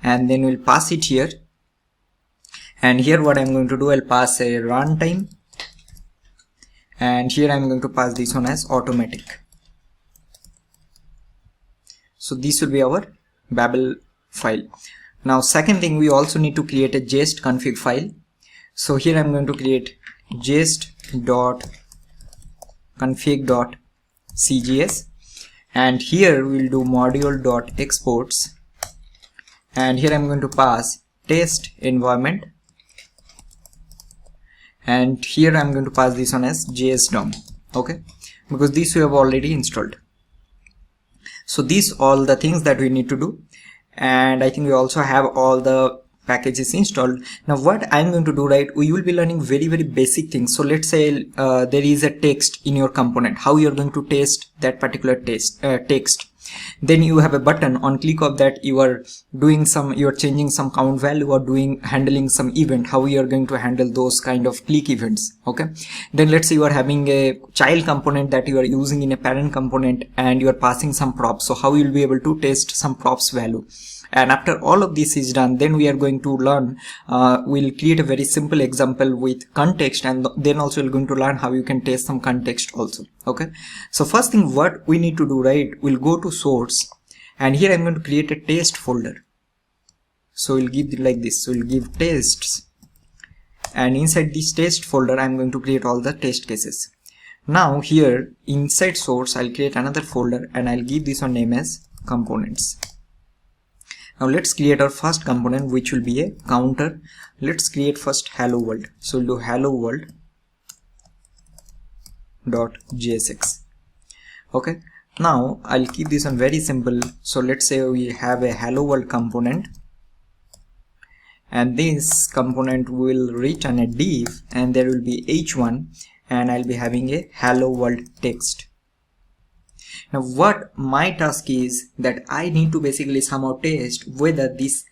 and then we'll pass it here. And here what I'm going to do, I'll pass a runtime, and here I'm going to pass this one as automatic. So this will be our Babel file. Now second thing, we also need to create a Jest config file. So here I'm going to create jest.config.cgs, and here we'll do module.exports, and here I'm going to pass test environment, and here I'm going to pass this one as JS-DOM, okay, because this we have already installed. So these all the things that we need to do, and I think we also have all the packages installed. Now what I'm going to do, right, we will be learning very basic things. So let's say there is a text in your component, how you're going to test that particular text. Then you have a button, on click of that you are changing some count value or handling some event, how you are going to handle those kind of click events, okay. Then let's say you are having a child component that you are using in a parent component and you are passing some props, so how you will be able to test some props value. And after all of this is done, then we are going to learn, we'll create a very simple example with context, and then also we're going to learn how you can test some context also, okay. So first thing what we need to do, right, we'll go to source, and here I'm going to create a test folder. So we'll give it like this, so we'll give tests, and inside this test folder I'm going to create all the test cases. Now here inside source I'll create another folder and I'll give this one name as components. Now let's create our first component, which will be a counter. Let's create first hello world. So we'll do hello world dot JSX. Okay. Now I'll keep this one very simple. So let's say we have a hello world component, and this component will return a div, and there will be h1, and I'll be having a hello world text. Now what my task is that I need to basically somehow test whether this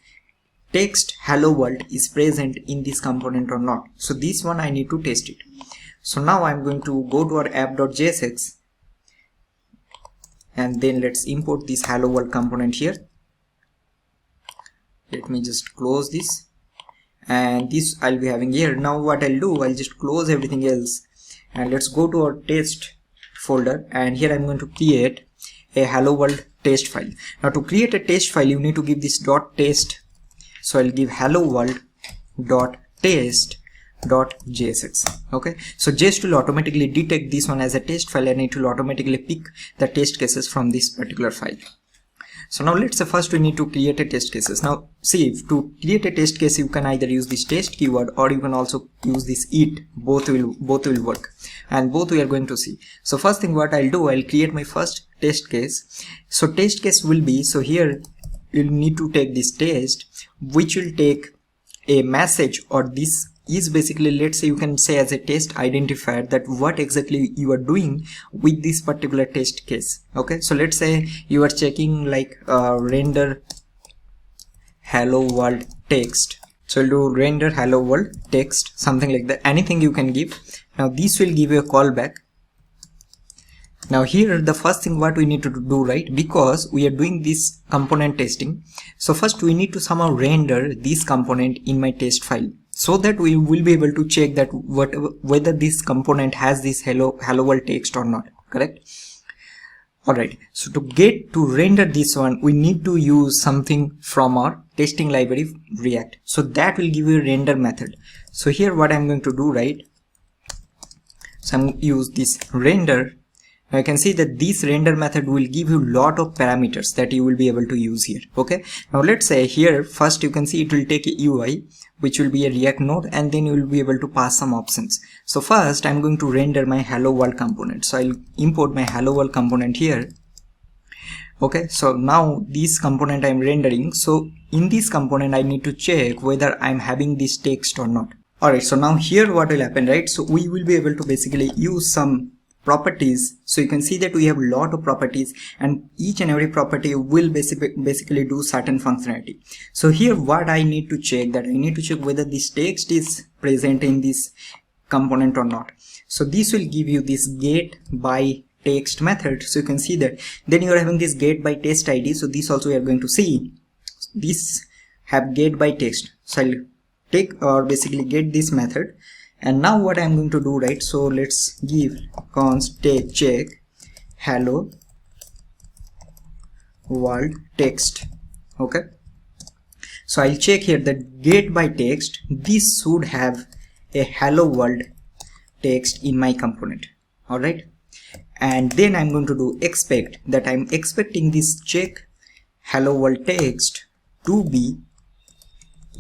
text hello world is present in this component or not. So this one I need to test it. So now I'm going to go to our app.jsx, and then let's import this hello world component here. Let me just close this, and this I'll be having here. Now what I'll do, I'll just close everything else, and let's go to our test folder, and here I'm going to create a hello world test file. Now to create a test file you need to give this dot test, so I'll give hello world dot test dot JSX. okay, so just will automatically detect this one as a test file, and it will automatically pick the test cases from this particular file. So now let's say first we need to create a test cases. Now see, if to create a test case you can either use this test keyword or you can also use this it. Both will work, and both we are going to see. So first thing what I'll do, I'll create my first test case. So test case will be, so here you'll need to take this test, which will take a message, or this is basically, let's say you can say as a test identifier that what exactly you are doing with this particular test case. Okay, so let's say you are checking like render hello world text, so we'll do render hello world text, something like that, anything you can give. Now this will give you a callback. Now here the first thing what we need to do, right, because we are doing this component testing, so first we need to somehow render this component in my test file, so that we will be able to check that whether this component has this hello world text or not, correct? Alright, so to render this one we need to use something from our testing library React, so that will give you a render method. So here what I'm going to do, right, so I'm going to use this render. Now you can see that this render method will give you a lot of parameters that you will be able to use here. Okay, now let's say here first you can see it will take a UI, which will be a React node, and then you will be able to pass some options. So first I'm going to render my hello world component, so I'll import my hello world component here. Okay, so now this component I'm rendering, so in this component I need to check whether I'm having this text or not. Alright, so now here what will happen, right, so we will be able to basically use some properties. So you can see that we have a lot of properties, and each and every property will basically do certain functionality. So here what I need to check, that I need to check whether this text is present in this component or not. So this will give you this get by text method. So you can see that then you are having this get by text ID. So this also we are going to see, this have get by text. So I'll take or basically get this method. And now what I'm going to do, right, so let's give const check hello world text. Okay, so I'll check here that get by text, this should have a hello world text in my component. All right, and then I'm going to do expect, that I'm expecting this check hello world text to be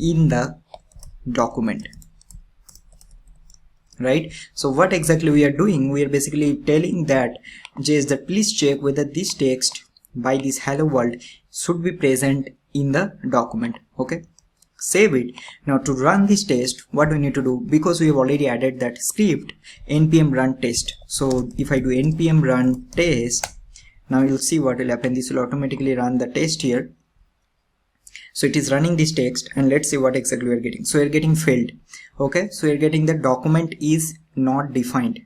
in the document. right? So what exactly we are doing, we are basically telling that JS that please check whether this text by this hello world should be present in the document. Okay, save it. Now to run this test, what we need to do, because we have already added that script npm run test. So if I do npm run test, now you'll see what will happen. This will automatically run the test here. So it is running this text, and let's see what exactly we are getting. So we are getting failed. Okay, so we are getting the document is not defined.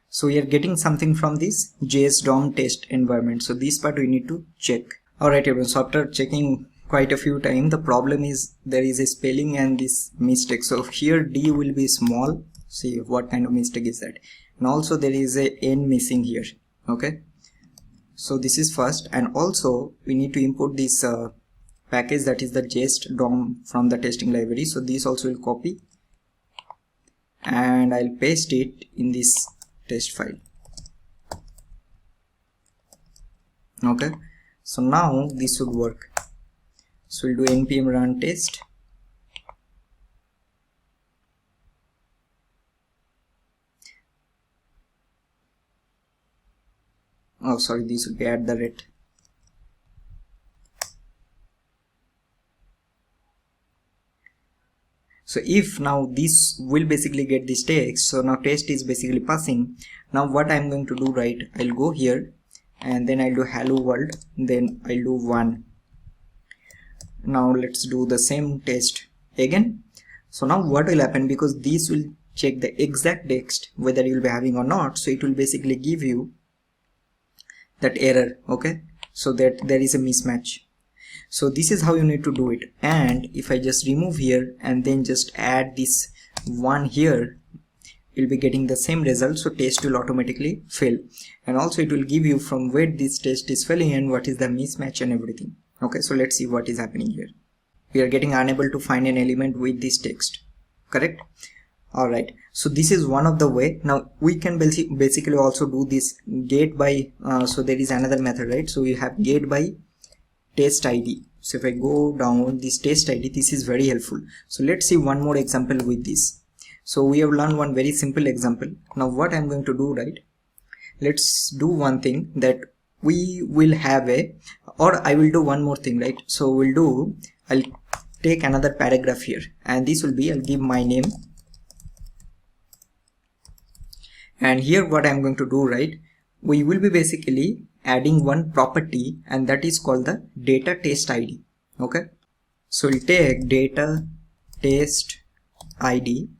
So we are getting something from this JS DOM test environment. So this part we need to check. Alright everyone, so after checking quite a few times, the problem is there is a spelling and this mistake. So here D will be small. See what kind of mistake is that. And also there is a N missing here. Okay, so this is first, and also we need to import this package, that is the JS DOM from the testing library. So this also will copy and I'll paste it in this test file. Okay, so now this should work. So we'll do npm run test. Oh sorry, this will be at the rate. So if now this will basically get this text, so now test is basically passing. Now what I'm going to do, right, I'll go here and then I'll do hello world, then I'll do 1. Now let's do the same test again. So now what will happen, because this will check the exact text whether you'll be having or not, so it will basically give you that error. Okay, so that there is a mismatch. So this is how you need to do it. And if I just remove here and then just add this 1 here, you'll be getting the same result. So test will automatically fail, and also it will give you from where this test is failing and what is the mismatch and everything. Okay, so let's see what is happening here. We are getting unable to find an element with this text, correct? Alright, so this is one of the way. Now we can basically also do this get by so there is another method, right? So we have get by test ID. So if I go down this test ID, this is very helpful. So let's see one more example with this. So we have learned one very simple example. Now what I'm going to do, right, let's do one thing, that we will have a, or I will do one more thing, right? So I'll take another paragraph here, and this will be, I'll give my name, and here what I'm going to do, right, we will be basically adding one property, and that is called the data test ID. Okay, so we'll take data test ID,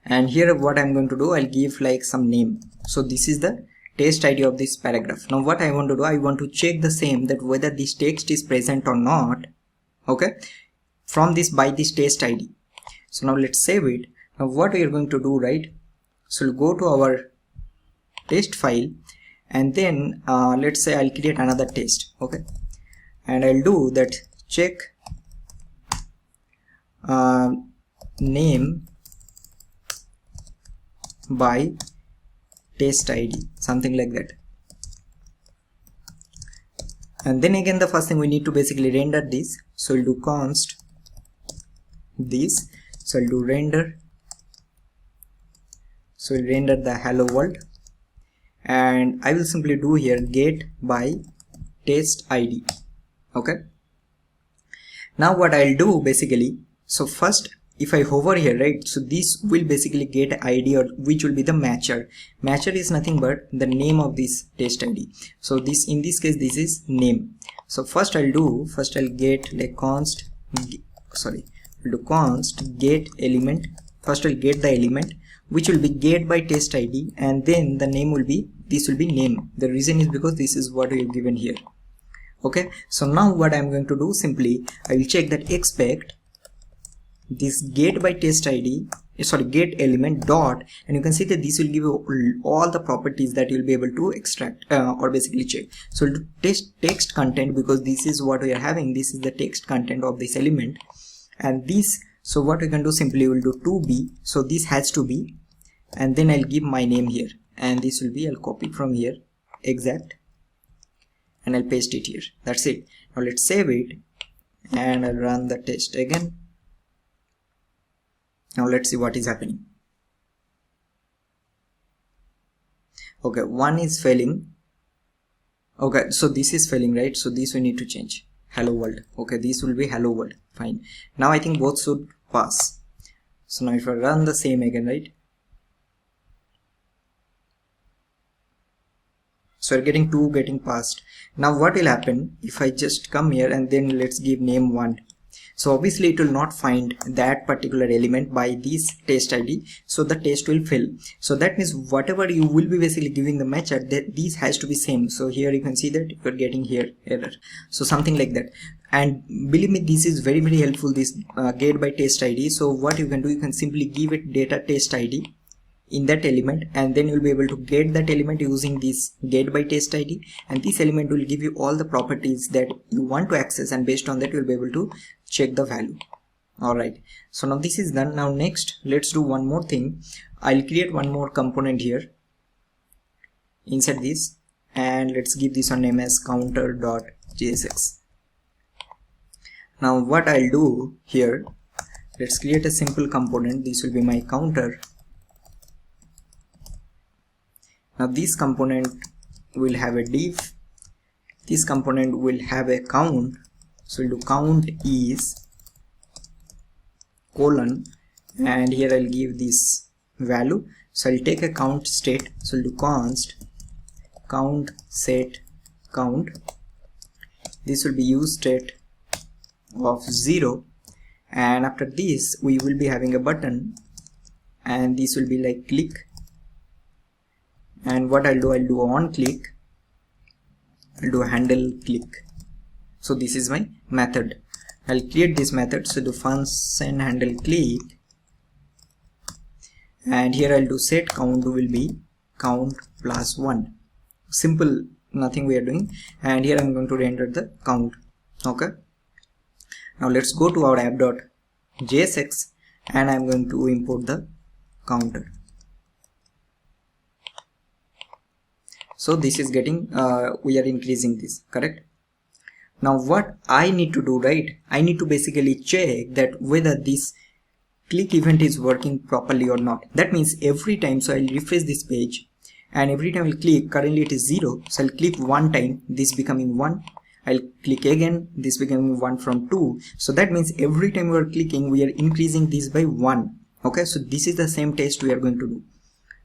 and here what I'm going to do, I'll give like some name. So this is the test ID of this paragraph. Now what I want to do, I want to check the same, that whether this text is present or not. Okay, from this by this test ID. So now let's save it. Now what we are going to do, right, so we'll go to our test file, and then let's say I'll create another test. Okay, and I'll do that check name by test ID, something like that. And then again, the first thing we need to basically render this. So we'll do const this. So I'll do render. So we'll render the hello world, and I will simply do here get by test ID. Okay, now what I'll do basically, so first if I hover here, right, so this will basically get ID, or which will be the matcher. Matcher is nothing but the name of this test ID. So this, in this case, this is name. So first I'll get like const, sorry, we'll do const get element. First I'll get the element, which will be get by test ID, and then the name will be, this will be name. The reason is because this is what we have given here. Okay, so now what I'm going to do, simply I will check that expect this get by test ID, sorry, get element dot, and you can see that this will give you all the properties that you'll be able to extract or basically check. So we'll do text content, because this is what we are having, this is the text content of this element, and this, so what we can do, simply we'll do to be, so this has to be, and then I'll give my name here, and this will be, I'll copy from here exact, and I'll paste it here. That's it. Now let's save it, and I'll run the test again. Now let's see what is happening. Okay, one is failing. Okay, so this is failing, right? So this we need to change. Hello world. Okay, this will be hello world. Fine. Now I think both should pass. So now if I run the same again, right? So we're getting 2 getting passed. Now what will happen if I just come here and then let's give name 1. So obviously it will not find that particular element by this test ID, so the test will fail. So that means whatever you will be basically giving the method, that these has to be same. So here you can see that you're getting here error, so something like that. And believe me, this is very helpful, this get by test ID. So what you can do, you can simply give it data test ID in that element, and then you'll be able to get that element using this get by test ID, and this element will give you all the properties that you want to access, and based on that you'll be able to check the value. Alright, so now this is done. Now next let's do one more thing. I'll create one more component here inside this, and let's give this one name as counter.jsx. Now what I'll do here, let's create a simple component. This will be my counter. Now this component will have a div, this component will have a count, so we'll do count is colon, and here I'll give this value. So I'll take a count state, so we'll do const count set count. This will be useState of 0, and after this we will be having a button, and this will be like click. And what I'll do on click, I'll do handle click. So this is my method. I'll create this method, so do function handle click, and here I'll do set count will be count plus 1. Simple, nothing we are doing, and here I'm going to render the count. Okay, now let's go to our app.jsx, and I'm going to import the counter. So this is getting we are increasing this, correct? Now what I need to do, right, I need to basically check that whether this click event is working properly or not. That means every time, so I'll refresh this page, and every time I'll click, currently it is 0, so I'll click one time, this becoming 1, I'll click again, this becoming 1 from 2. So that means every time we are clicking, we are increasing this by 1. Okay, so this is the same test we are going to do.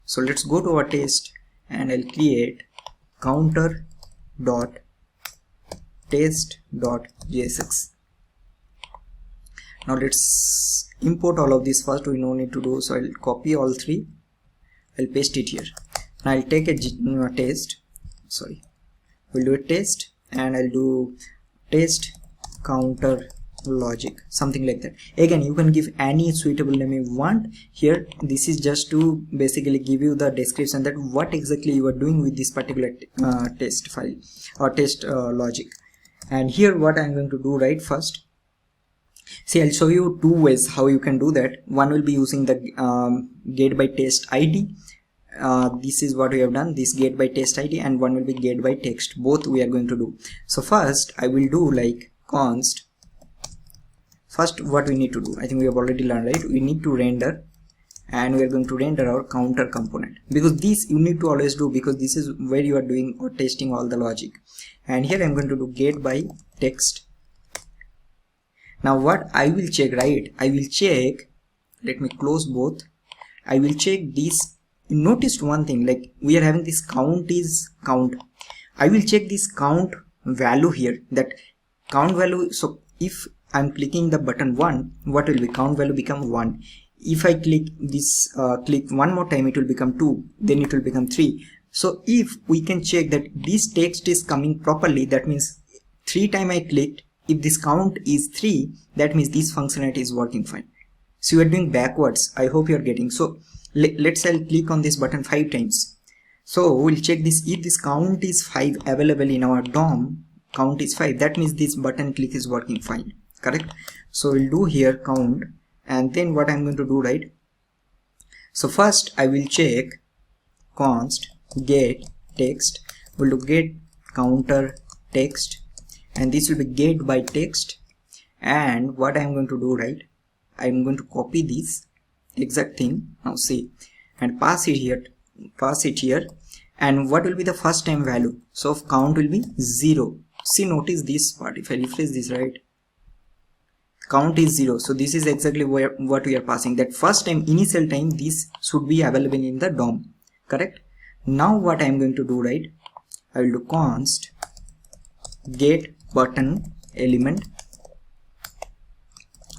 So let's go to our test, and I'll create counter.test.jsx. Now let's import all of this first, we no need to do. So I'll copy all 3, I'll paste it here. Now I'll take a test, we'll do a test, and I'll do test counter logic, something like that. Again, you can give any suitable name you want. Here this is just to basically give you the description that what exactly you are doing with this particular test file or test logic. And here what I'm going to do, right, first, see, I'll show you 2 ways how you can do that. One will be using the get by test ID. This is what we have done, this get by test ID, and one will be get by text. Both we are going to do. So first I will do like const. First what we need to do, I think we have already learned, right? We need to render, and we are going to render our counter component, because this you need to always do, because this is where you are doing or testing all the logic. And here I'm going to do get by text. Now what I will check, right, I will check, let me close both, I will check this. You noticed one thing, like we are having this count is count. I will check this count value here, that count value. So if I'm clicking the button 1, what will be count value become 1. If I click this click one more time, it will become 2, then it will become 3. So if we can check that this text is coming properly, that means 3 times I clicked, if this count is 3, that means this functionality is working fine. So you are doing backwards, I hope you are getting. So let's say I'll click on this button 5 times. So we'll check this, if this count is 5 available in our DOM, count is 5, that means this button click is working fine, correct? So we'll do here count, and then what I'm going to do, right, so first I will check const get text, we'll do get counter text, and this will be get by text. And what I'm going to do, right, I'm going to copy this exact thing, now see, and pass it here, and what will be the first time value? So count will be 0. See, notice this part. If I refresh this, right, count is 0. So this is exactly what we are passing, that first time, initial time, this should be available in the DOM, correct? Now what I am going to do, right, I will do const get button element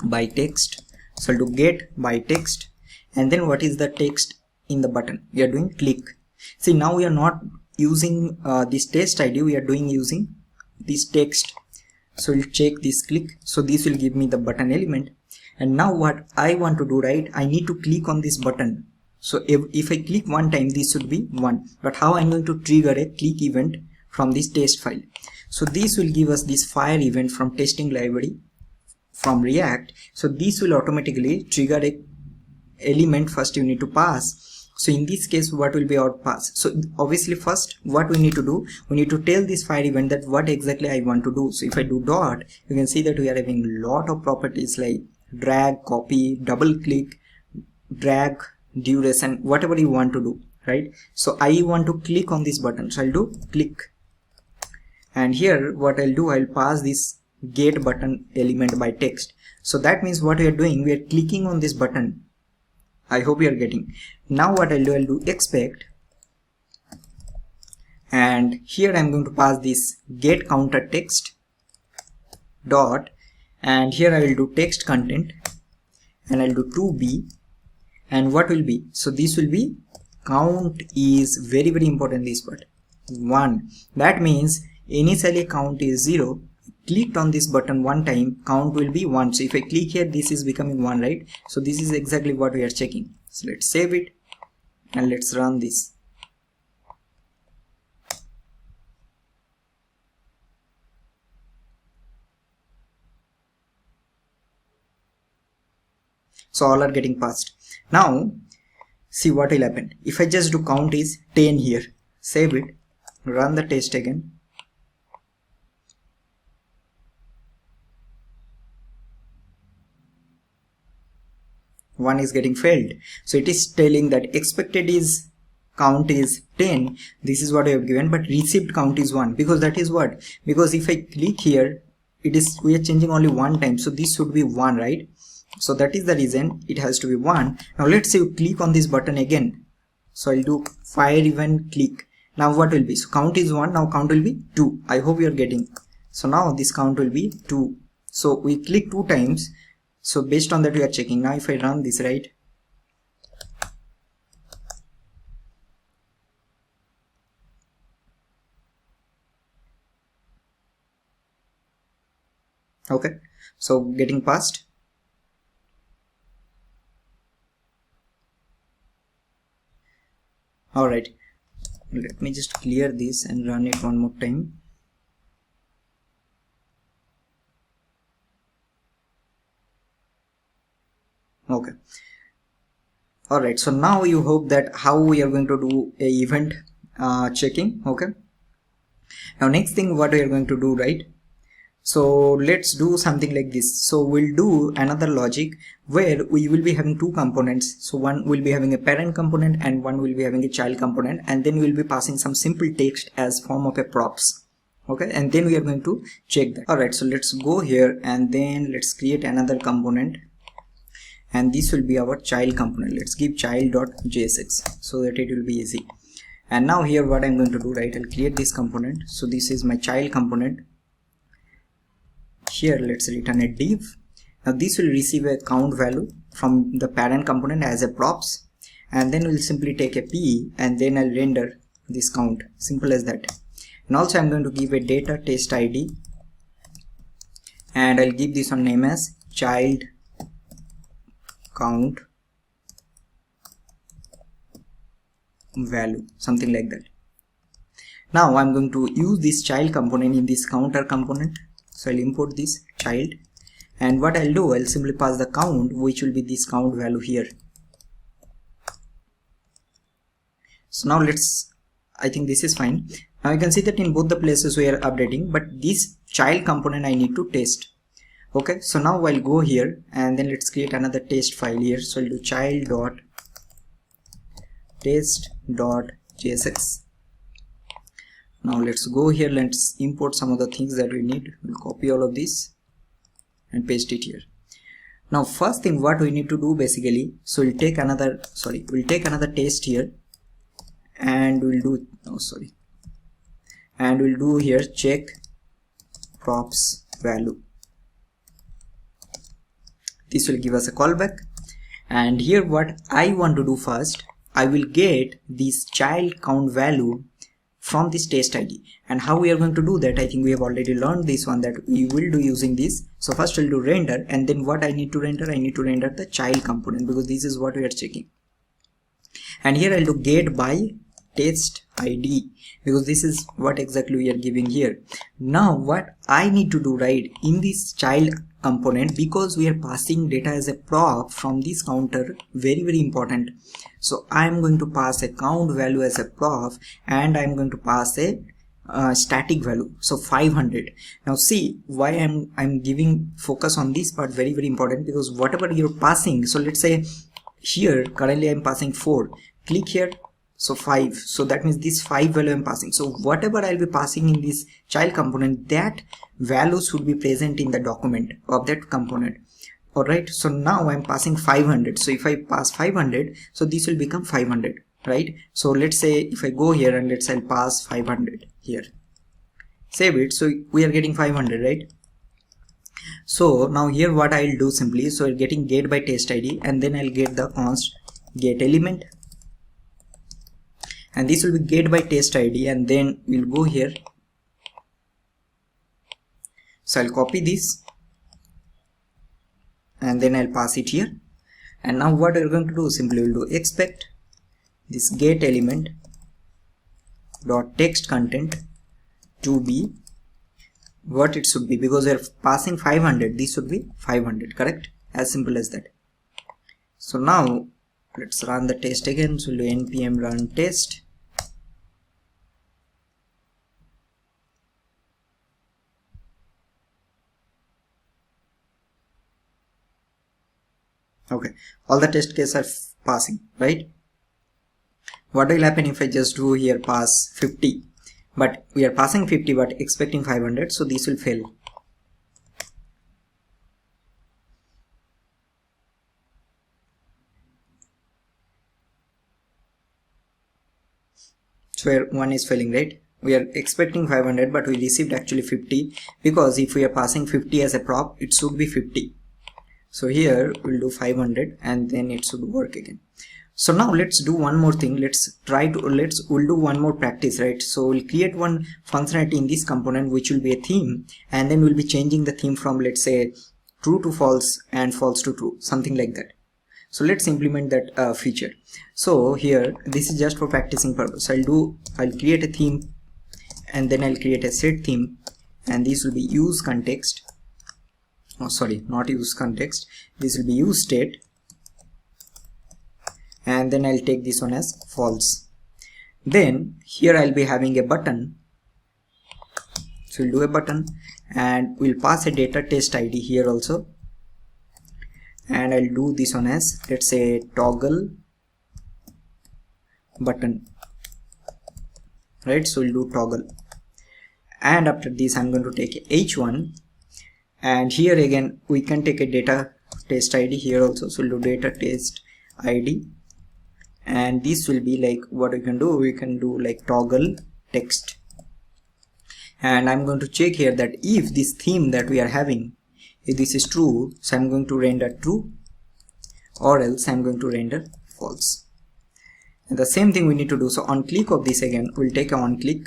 by text. So I'll do get by text, and then what is the text in the button? We are doing click. See, now we are not using this text ID, we are using this text. So we'll check this click. So this will give me the button element. And now what I want to do, right, I need to click on this button. So if I click one time, this should be 1. But how I'm going to trigger a click event from this test file? So this will give us this fire event from testing library from React. So this will automatically trigger a element first you need to pass. So in this case, what will be our pass? So obviously first what we need to do, we need to tell this fire event that what exactly I want to do. So if I do dot, you can see that we are having a lot of properties like drag, copy, double click, drag, duration, whatever you want to do, right? So I want to click on this button, so I'll do click. And here what I'll do, I'll pass this get button element by text. So that means what we are doing, we are clicking on this button. I hope you are getting. Now what I'll do expect, and here I'm going to pass this get counter text dot, and here I will do text content, and I'll do 2b, and what will be? So this will be count is very important, this part 1. That means initially count is 0. Clicked on this button one time, count will be 1. So if I click here, this is becoming 1, right? So this is exactly what we are checking. So let's save it and let's run this. So all are getting passed. Now see what will happen. If I just do count is 10 here, save it, run the test again. One is getting failed. So it is telling that expected is count is 10. This is what I have given, but received count is 1, because that is what? Because if I click here, it is, we are changing only one time, so this should be 1, right? So that is the reason it has to be 1. Now let's say you click on this button again. So I'll do fire event click. Now what will be? So count is 1, now count will be 2. I hope you are getting. So now this count will be 2. So we click 2 times. So based on that we are checking. Now if I run this, right, okay, so getting passed. Alright, let me just clear this and run it one more time. Okay, alright, so now you hope that how we are going to do a event checking. Okay, now next thing what we are going to do, right, so let's do something like this. So we'll do another logic where we will be having 2 components. So one will be having a parent component and one will be having a child component, and then we'll be passing some simple text as form of a props. Okay, and then we are going to check that. Alright, so let's go here and then let's create another component, and this will be our child component. Let's give child.jsx so that it will be easy. And now here what I'm going to do, right, I'll create this component. So this is my child component. Here let's return a div. Now this will receive a count value from the parent component as a props, and then we'll simply take a p and then I'll render this count. Simple as that. And also I'm going to give a data test ID, and I'll give this one name as child count value, something like that. Now I'm going to use this child component in this counter component. So I'll import this child, and what I'll do, I'll simply pass the count, which will be this count value here. So now I think this is fine. Now you can see that in both the places we are updating, but this child component I need to test. Okay, so now I'll go here and then let's create another test file here. So I'll do child.test.jsx, Now let's go here, let's import some of the things that we need. We'll copy all of this and paste it here. Now first thing what we need to do basically, so we'll take another test here, and we'll do and we'll do here check props value. This will give us a callback, and here what I want to do first, I will get this child count value from this test ID. And how we are going to do that, I think we have already learned this one, that we will do using this. So first we'll do render, and then what I need to render, I need to render the child component, because this is what we are checking. And here I'll do get by test ID, because this is what exactly we are giving here. Now what I need to do, right, in this child component, because we are passing data as a prop from this counter, very important. So I'm going to pass a count value as a prop, and I'm going to pass a static value, so 500. Now see why I'm giving focus on this part, very important, because whatever you're passing, so let's say here currently I'm passing 4, click here, so 5, so that means this 5 value I'm passing. So whatever I'll be passing in this child component, that value should be present in the document of that component. Alright, so now I'm passing 500. So if I pass 500, so this will become 500, right? So let's say if I go here and let's say I'll pass 500 here, save it, so we are getting 500, right? So now here what I'll do simply, so I'm getting get by test ID, and then I'll get the const get element, and this will be get by test ID, and then we'll go here, so I'll copy this and then I'll pass it here. And now what we're going to do, simply we'll do expect this get element dot text content to be what it should be, because we're passing 500, this should be 500, correct? As simple as that. So now let's run the test again, so we'll do npm run test. Okay, all the test cases are passing, right? What will happen if I just do here pass 50, but we are passing 50 but expecting 500, so this will fail. So where one is failing, right? We are expecting 500 but we received actually 50, because if we are passing 50 as a prop, it should be 50. So here we'll do 500 and then it should work again. So now let's do one more thing. We'll do one more practice, right? So we'll create one functionality in this component which will be a theme, and then we'll be changing the theme from, let's say, true to false and false to true, something like that. So let's implement that feature. So here this is just for practicing purpose. I'll create a theme, and then I'll create a set theme, and this will be useContext. Oh, sorry, not useContext. This will be useState, and then I'll take this one as false. Then here I'll be having a button. So we'll do a button, and we'll pass a data test ID here also, and I'll do this one as, let's say, toggle button, right? So we'll do toggle, and after this I'm going to take h1. And here again we can take a data test ID here also, so we'll do data test ID, and this will be like, what we can do like toggle text, and I'm going to check here that if this theme that we are having, if this is true, so I'm going to render true, or else I'm going to render false. And the same thing we need to do. So on click of this again, we'll take a on click,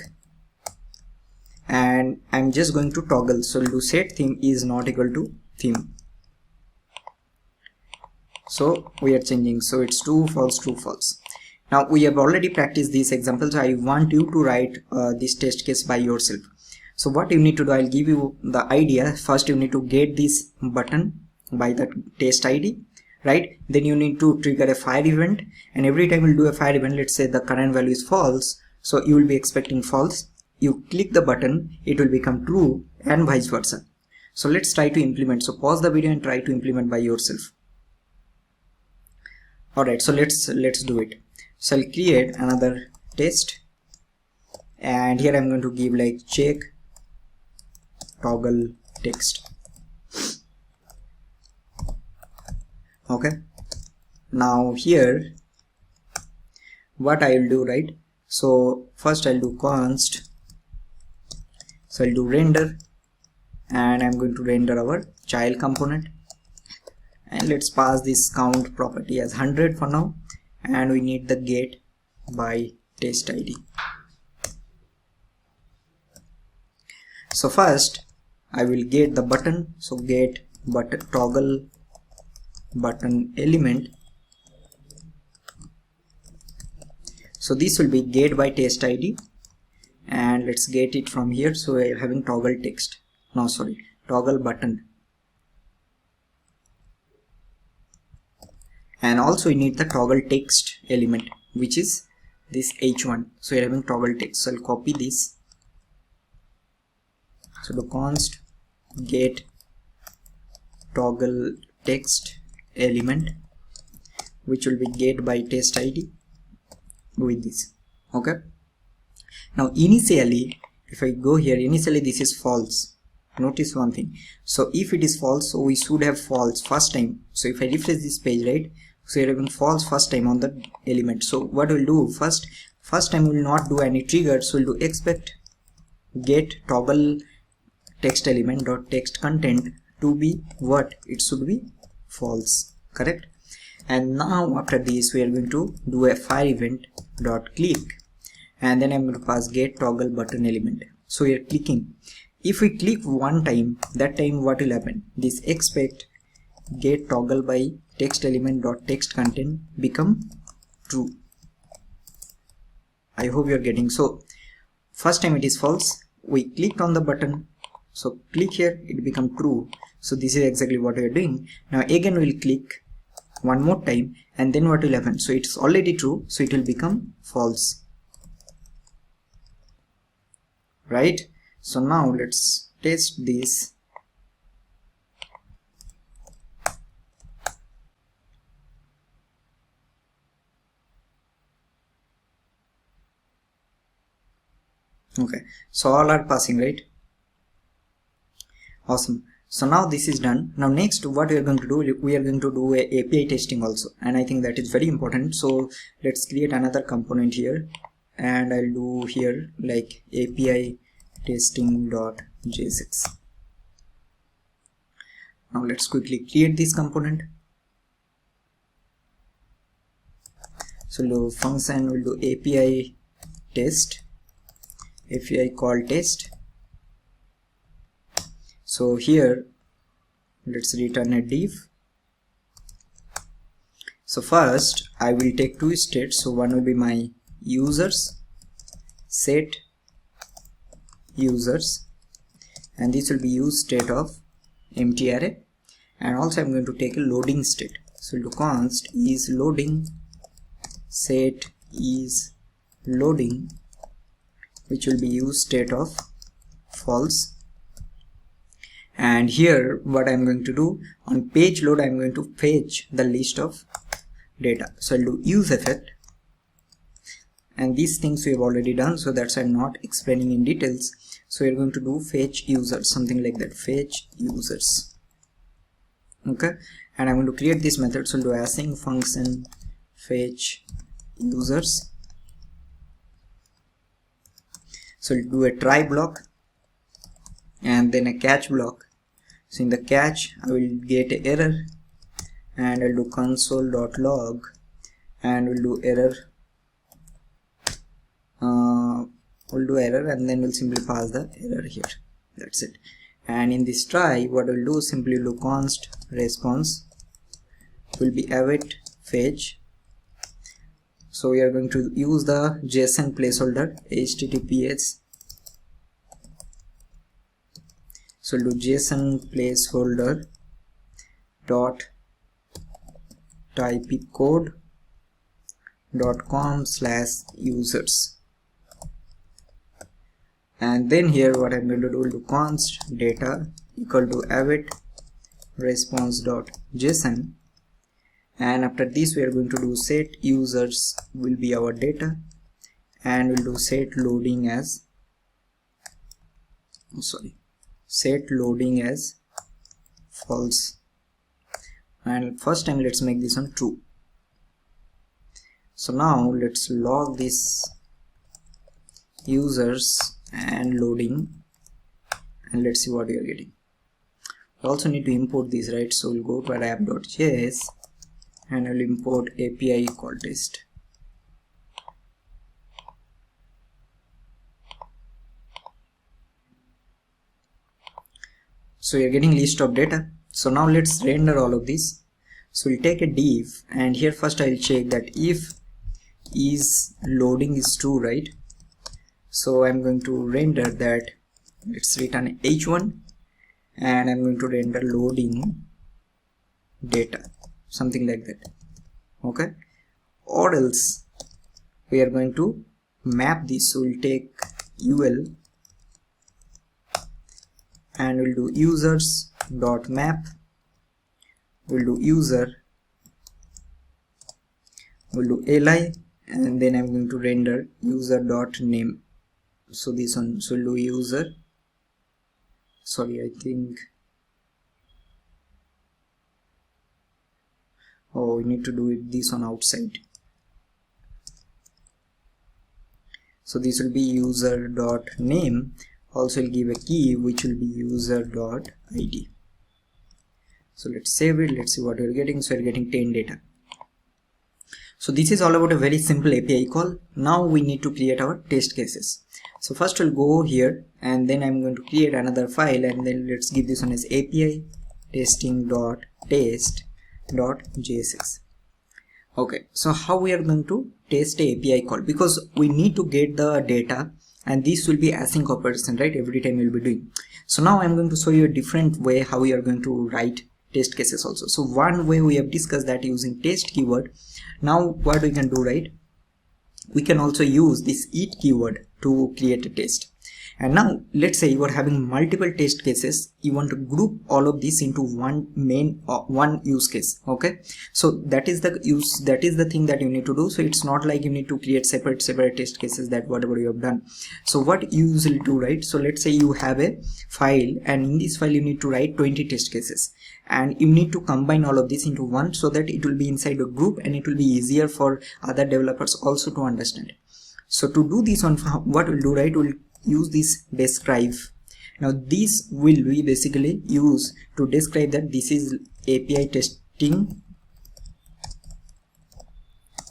and I'm just going to toggle, so we'll do set theme is not equal to theme. So we are changing, so it's true false true false. Now we have already practiced these examples, so I want you to write this test case by yourself. So what you need to do, I'll give you the idea. First you need to get this button by the test ID, right? Then you need to trigger a fire event, and every time we'll do a fire event, let's say the current value is false, so you will be expecting false. You click the button, it will become true, and vice versa. So let's try to implement. So pause the video and try to implement by yourself. Alright, so let's do it. So I'll create another test, and here I'm going to give like check toggle text. Okay, now here what I will do, right? So first I'll do const, so I'll do render, and I'm going to render our child component, and let's pass this count property as 100 for now, and we need the get by test ID. So first I will get the button, so get button toggle button element. So this will be get by test ID, and let's get it from here. So we are having toggle text, no sorry, toggle button, and also we need the toggle text element, which is this h1. So we are having toggle text, so I'll copy this. So do const get toggle text element, which will be get by test ID with this. Okay, now initially if I go here, initially this is false. Notice one thing, so if it is false, so we should have false first time. So if I refresh this page, right, so you're having false first time on the element. So what we'll do, first time we will not do any trigger, so we'll do expect get toggle text element dot text content to be what, it should be false, correct? And now after this we are going to do a fire event dot click, and then I'm going to pass get toggle button element. So we are clicking. If we click one time, that time what will happen, this expect get toggle by text element dot text content become true. I hope you are getting. So first time it is false, we clicked on the button, so click here, it become true. So this is exactly what we are doing. Now again we'll click one more time, and then what will happen, so it's already true, so it will become false, right? So now let's test this. Okay, so all are passing, right? Awesome. So now this is done. Now next what we are going to do, we are going to do a API testing also, and I think that is very important. So let's create another component here, and I'll do here like API testing.j6. Now let's quickly create this component. So we'll do function, we'll do API test, API call test. So here let's return a div. So first I will take two states, so one will be my users, set users, and this will be use state of empty array, and also I'm going to take a loading state. So we'll do const is loading set is loading, which will be use state of false. And here what I'm going to do, on page load I'm going to fetch the list of data. So I'll do useEffect, and these things we have already done, so that's why I'm not explaining in details. So we're going to do fetch users, something like that, fetch users. Okay, and I'm going to create this method. So I'll do async function fetch users. So we'll do a try block and then a catch block. So in the catch I will get an error, and I'll do console.log, and we'll do error, we'll do error, and then we'll simply pass the error here. That's it. And in this try, what we'll do, simply do const response will be await fetch. So we are going to use the JSON placeholder https. So we'll do JSON placeholder dot type code .com/users, and then here what I'm going to do, do const data equal to await response.json, and after this we are going to do set users will be our data, and we'll do set loading as false, and first time let's make this one true. So now let's log this users and loading, and let's see what we are getting. We also need to import this, right? So we'll go to our app.js and we'll import API call test. So you're getting list of data. So now let's render all of this. So we'll take a div, and here first I'll check that if is loading is true, right? So I'm going to render that, let's return h1, and I'm going to render loading data, something like that. Okay, or else we are going to map this. So we'll take ul and we'll do users dot map, we'll do user, we'll do li, and then I'm going to render user dot name. So this one, so we'll do user, sorry, I think, oh, we need to do it this on outside. So this will be user dot name, also will give a key which will be user dot id. So let's save it, let's see what we're getting. So we're getting 10 data. So this is all about a very simple API call. Now we need to create our test cases. So first we'll go here, and then I'm going to create another file, and then let's give this one as API testing.test.jsx. Okay, so how we are going to test a API call, because we need to get the data, and this will be async operation, right? Every time we'll be doing. So now I'm going to show you a different way how we are going to write test cases also. So one way we have discussed that using test keyword. Now what we can do, right? We can also use this it keyword to create a test. And now let's say you are having multiple test cases, you want to group all of this into one main one use case. Okay, so that is the thing that you need to do. So it's not like you need to create separate test cases, that whatever you have done. So what you usually do, right? So let's say you have a file, and in this file you need to write 20 test cases, and you need to combine all of this into one, so that it will be inside a group and it will be easier for other developers also to understand. So to do this one, what we'll do, right? We'll use this describe. Now this will be basically used to describe that this is API testing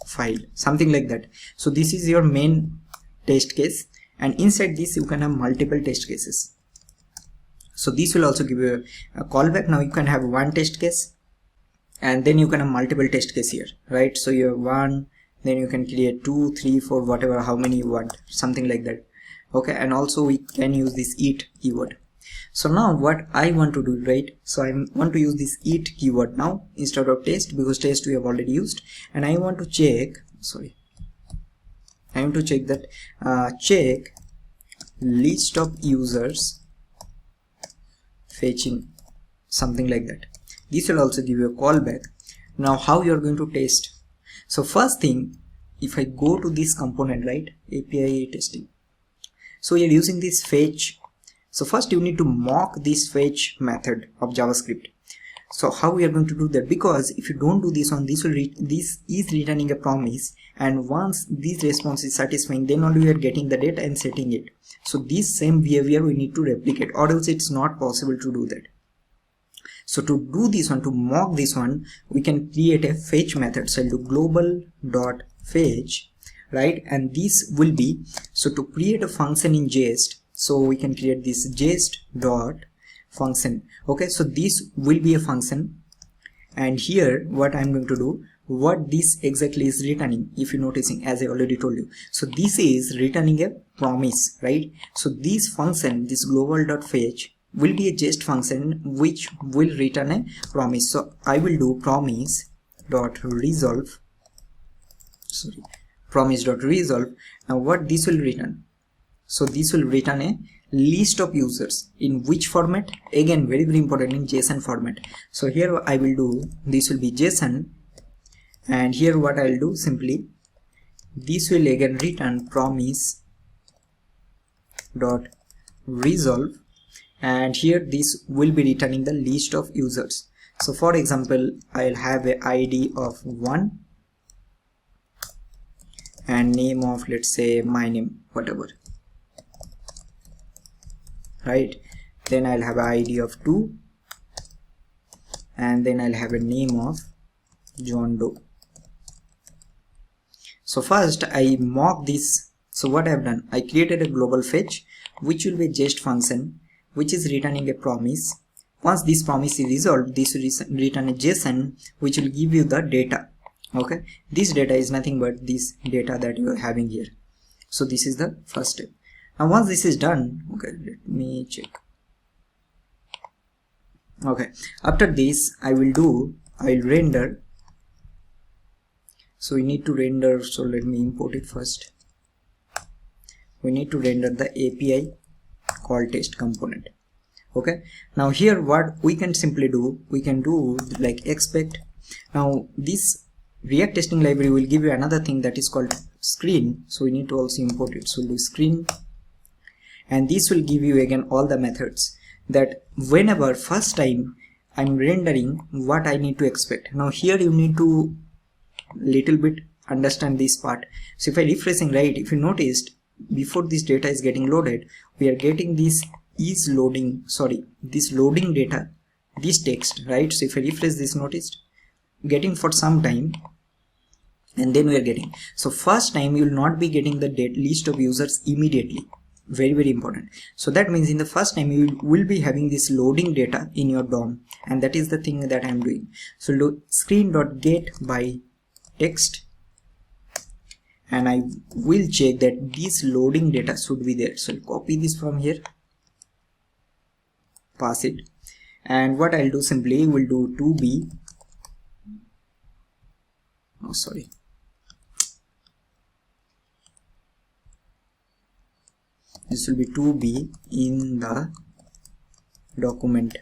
file, something like that. So this is your main test case, and inside this you can have multiple test cases. So this will also give you a callback. Now you can have one test case, and then you can have multiple test case here, right? So you have one, then you can create 2, 3, 4, whatever, how many you want, something like that. Okay, and also we can use this it keyword. So now what I want to do, right? So I want to use this it keyword now instead of test, because test we have already used, and I want to check, I want to check that check list of users fetching, something like that. This will also give you a callback. Now how you are going to test? So first thing, if I go to this component, right, API testing, so we are using this fetch. So first you need to mock this fetch method of JavaScript. So how we are going to do that? Because if you don't do this one, this is returning a promise, and once this response is satisfying, then only we are getting the data and setting it. So this same behavior we need to replicate, or else it's not possible to do that. So to do this one, to mock this one, we can create a fetch method. So I'll do global.fetch, right? And this will be, so to create a function in jest, so we can create this jest.function. Okay, so this will be a function, and here what I'm going to do, what this exactly is returning, if you're noticing, as I already told you, so this is returning a promise, right? So this function, this global.fetch, will be a jest function which will return a promise. So I will do promise.resolve. Now what this will return? So this will return a list of users. In which format? Again, very important, in JSON format. So here I will do, this will be JSON, and here what I will do, simply this will again return promise dot resolve, and here this will be returning the list of users. So for example, I'll have a ID of 1 and name of, let's say, my name, whatever, right? Then I'll have an ID of 2, and then I'll have a name of John Doe. So first I mock this. So what I've done, I created a global fetch which will be a jest function which is returning a promise. Once this promise is resolved, this will return a JSON which will give you the data. Okay, this data is nothing but this data that you are having here. So this is the first step. Now once this is done, okay, let me check. Okay, after this I will render. So we need to render, so let me import it first. We need to render the API call test component. Okay, now here what we can simply do, we can do like expect. Now this React testing library will give you another thing that is called screen, so we need to also import it. So we'll do screen, and this will give you again all the methods that whenever first time I'm rendering, what I need to expect. Now here you need to little bit understand this part. So if I refreshing, right, if you noticed before this data is getting loaded, we are getting this is loading, sorry, this loading data, this text, right? So if I refresh this, noticed getting for some time, and then we are getting, so first time you will not be getting the list of users immediately. Very, very important. So that means in the first time you will be having this loading data in your DOM, and that is the thing that I am doing. So do screen.get by text, and I will check that this loading data should be there. So I'll copy this from here, pass it, and what I'll do simply will do 2b, oh sorry, this will be 2b in the document.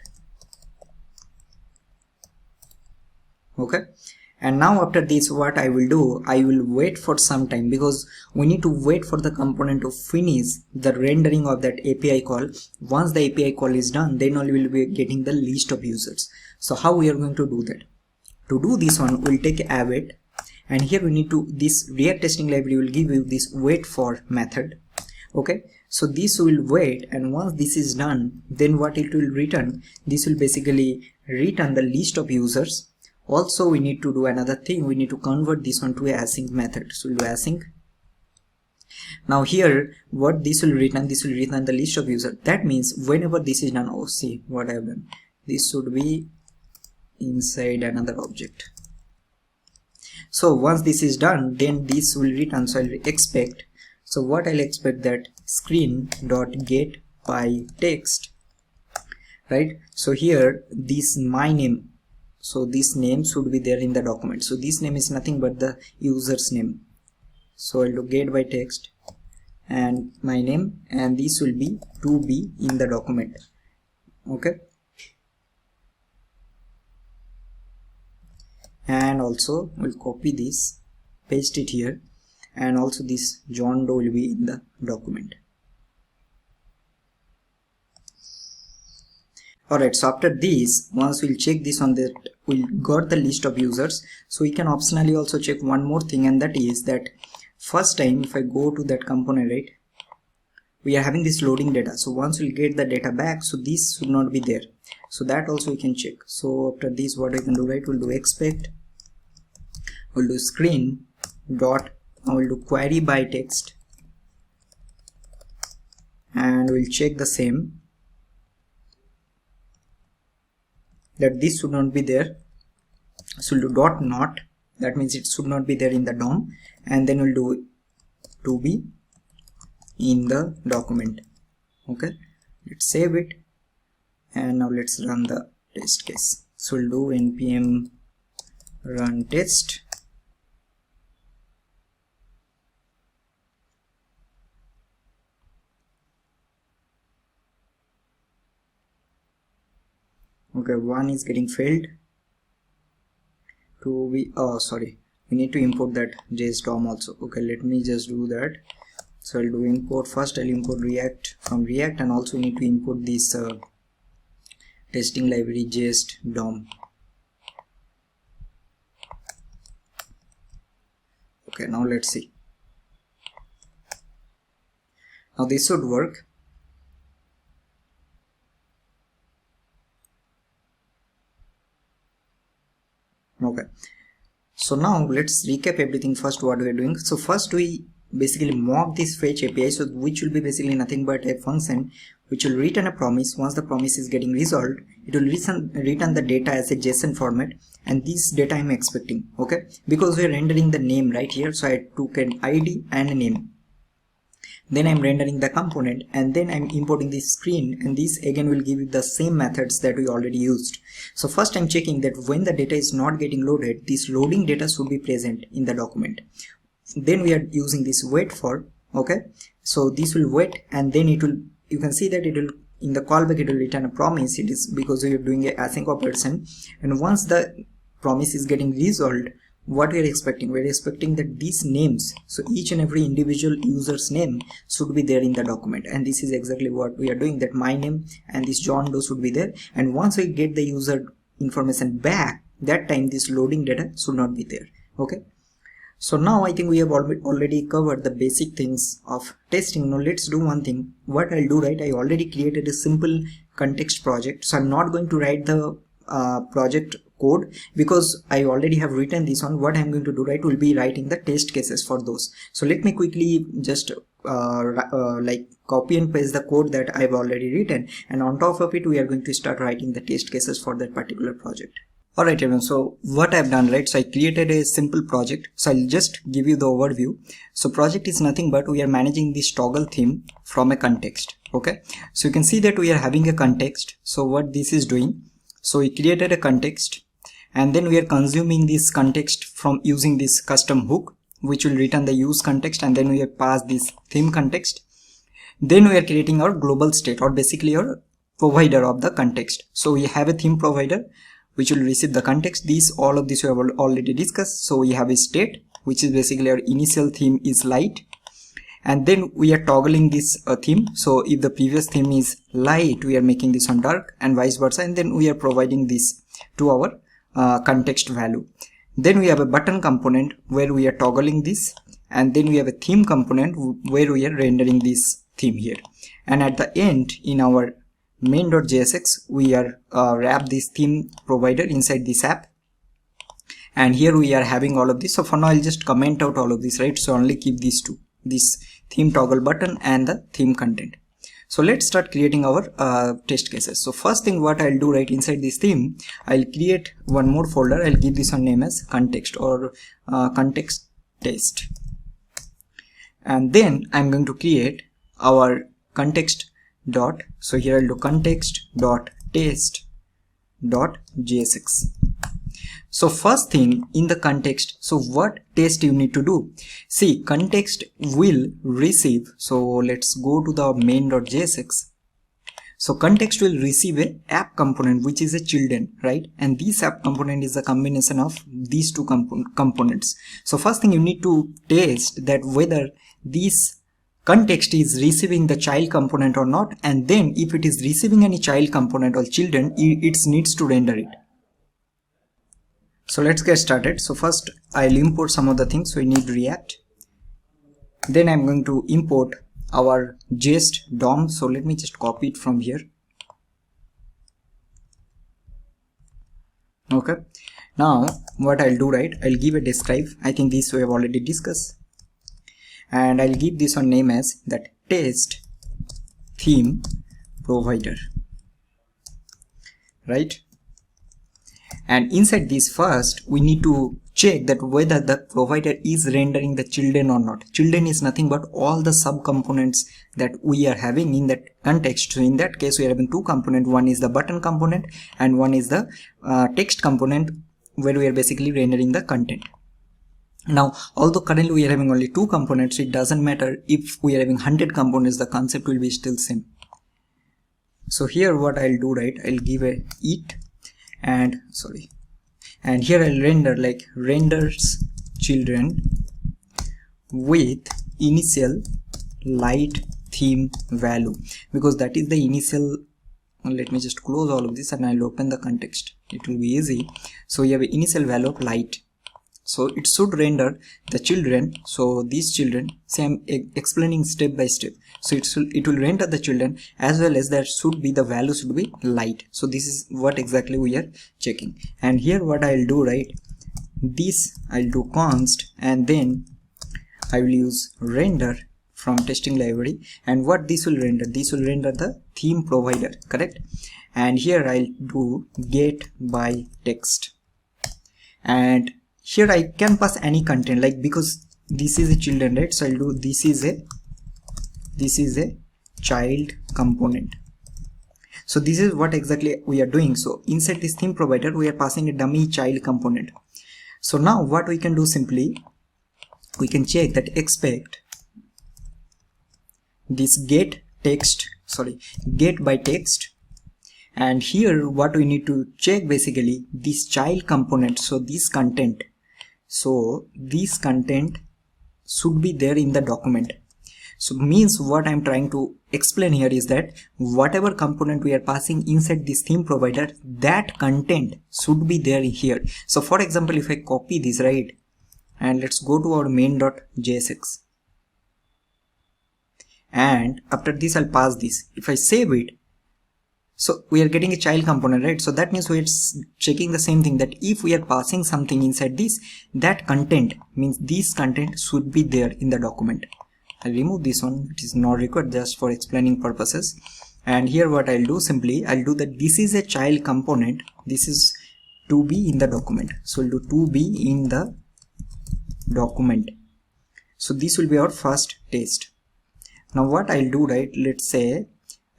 Okay, and now after this what I will do, I will wait for some time, because we need to wait for the component to finish the rendering of that API call. Once the API call is done, then only we will be getting the list of users. So how we are going to do that? To do this one, we'll take await, and here we need to, this React testing library will give you this wait for method. Okay, so this will wait, and once this is done, then what it will return, this will basically return the list of users. Also we need to do another thing, we need to convert this one to a async method. So we'll do async. Now here what this will return, this will return the list of users. That means whenever this is done, oh see what I have done, this should be inside another object. So once this is done, then this will return. So I'll expect, so what I'll expect, that screen.get by text, right? So here this my name, so this name should be there in the document. So this name is nothing but the user's name. So I'll do get by text and my name, and this will be to be in the document. Okay, and also we'll copy this, paste it here, and also this John Doe will be in the document. Alright, so after this, once we'll check this on that we got the list of users, so we can optionally also check one more thing, and that is that first time if I go to that component, right, we are having this loading data. So once we'll get the data back, so this should not be there. So that also we can check. So after this, what I can do, right, we'll do expect, we'll do screen dot, now we'll do query by text, and we'll check the same, that this should not be there. So we'll do dot not, that means it should not be there in the DOM, and then we'll do to be in the document. Okay, let's save it, and now let's run the test case. So we'll do npm run test, okay, one is getting failed, to be, oh sorry, we need to import that JS DOM also. Okay, let me just do that. So I'll do import first. I'll import React from React, and also need to import this testing library JS DOM. Okay, now let's see. Now this should work. Okay, so now let's recap everything first what we are doing. So first we basically mock this fetch API, so which will be basically nothing but a function which will return a promise. Once the promise is getting resolved, it will return the data as a JSON format, and this data I'm expecting. Okay, because we are rendering the name right here, so I took an ID and a name. Then I'm rendering the component, and then I'm importing this screen, and this again will give you the same methods that we already used. So first I'm checking that when the data is not getting loaded, this loading data should be present in the document. Then we are using this wait for. Okay, so this will wait, and then it will, you can see that it will, in the callback it will return a promise. It is because we are doing a async operation, and once the promise is getting resolved, what we are expecting, we are expecting that these names, so each and every individual user's name should be there in the document, and this is exactly what we are doing, that my name and this John Doe should be there. And once we get the user information back, that time this loading data should not be there. Okay, so now I think we have already covered the basic things of testing. Now let's do one thing. What I'll do, right, I already created a simple context project, so I'm not going to write the project code because I already have written this on. What I'm going to do, right, will be writing the test cases for those. So let me quickly just like copy and paste the code that I've already written, and on top of it we are going to start writing the test cases for that particular project. Alright everyone, so what I've done, right, so I created a simple project. So I'll just give you the overview. So project is nothing but we are managing this toggle theme from a context. Okay, so you can see that we are having a context. So what this is doing, so we created a context, and then we are consuming this context from using this custom hook which will return the use context, and then we have passed this theme context. Then we are creating our global state, or basically our provider of the context. So we have a theme provider which will receive the context. All of this we have already discussed. So we have a state, which is basically our initial theme is light, and then we are toggling this theme. So if the previous theme is light, we are making this on dark, and vice versa, and then we are providing this to our context value. Then we have a button component where we are toggling this, and then we have a theme component where we are rendering this theme here, and at the end in our main.jsx we are wrap this theme provider inside this app, and here we are having all of this. So for now I'll just comment out all of this, right, so only keep these two, this theme toggle button and the theme content. So let's start creating our test cases. So first thing what I'll do, right, inside this theme I'll create one more folder. I'll give this a name as context or context test, and then I'm going to create our context dot, so here I'll do context dot test dot jsx. So first thing in the context, so what test you need to do, see, context will receive, so let's go to the main.jsx. So context will receive a app component which is a children, right, and this app component is a combination of these two components. So first thing you need to test that whether this context is receiving the child component or not, and then if it is receiving any child component or children, it needs to render it. So let's get started. So first I'll import some of the things. So we need React, then I'm going to import our JS DOM. So let me just copy it from here. Okay, now what I'll do, right, I'll give a describe. I think this we have already discussed, and I'll give this one name as that test theme provider, right, and inside this first we need to check that whether the provider is rendering the children or not. Children is nothing but all the sub components that we are having in that context. So in that case we are having two components, one is the button component and one is the text component where we are basically rendering the content. Now although currently we are having only two components, it doesn't matter if we are having 100 components, the concept will be still same. So here what I'll do, right, I'll give a it, and sorry, and here I'll render like renders children with initial light theme value, because that is the initial. Let me just close all of this and I'll open the context, it will be easy. So we have an initial value of light, so it should render the children. So these children, say I'm explaining step by step, so it will render the children as well as there should be the value should be light. So this is what exactly we are checking. And here what I'll do, right, this I'll do const and then I will use render from testing library, and what this will render, this will render the theme provider, correct? And here I'll do get by text, and here I can pass any content, like because this is a children, right? So I'll do this is a child component. So this is what exactly we are doing. So inside this theme provider we are passing a dummy child component. So now what we can do, simply we can check that expect this get by text, and here what we need to check basically this child component. So this content should be there in the document. So means what I'm trying to explain here is that whatever component we are passing inside this theme provider, that content should be there here. So for example, if I copy this, right, and let's go to our main.jsx, and after this I'll pass this. If I save it, so we are getting a child component, right? So that means we're checking the same thing, that if we are passing something inside this, that content means this content should be there in the document. I'll remove this one, it is not required, just for explaining purposes. And here what I'll do, simply I'll do that this is a child component, this is to be in the document. So I'll do to be in the document. So this will be our first test. Now what I'll do, right, let's say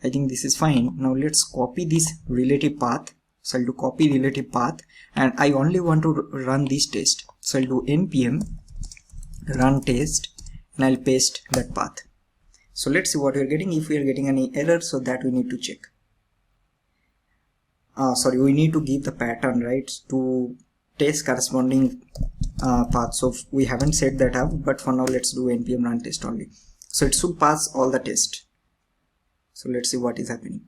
I think this is fine. Now let's copy this relative path. So I'll do copy relative path, and I only want to run this test. So I'll do npm run test and I'll paste that path. So let's see what we're getting. If we are getting any error, so that we need to check. Sorry, we need to give the pattern, right, to test corresponding path. So we haven't set that up, but for now let's do npm run test only. So it should pass all the test. So let's see what is happening.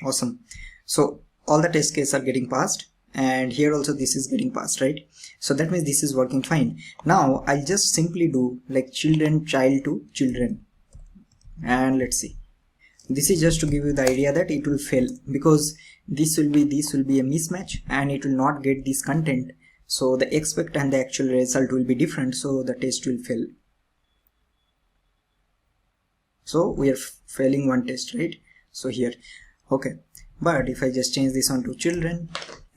Awesome. So all the test cases are getting passed, and here also this is getting passed, right? So that means this is working fine. Now I'll just simply do like children child to children, and let's see. This is just to give you the idea that it will fail, because this will be a mismatch and it will not get this content. So the expect and the actual result will be different, so the test will fail. So we are failing one test, right? So here, okay. But if I just change this on to children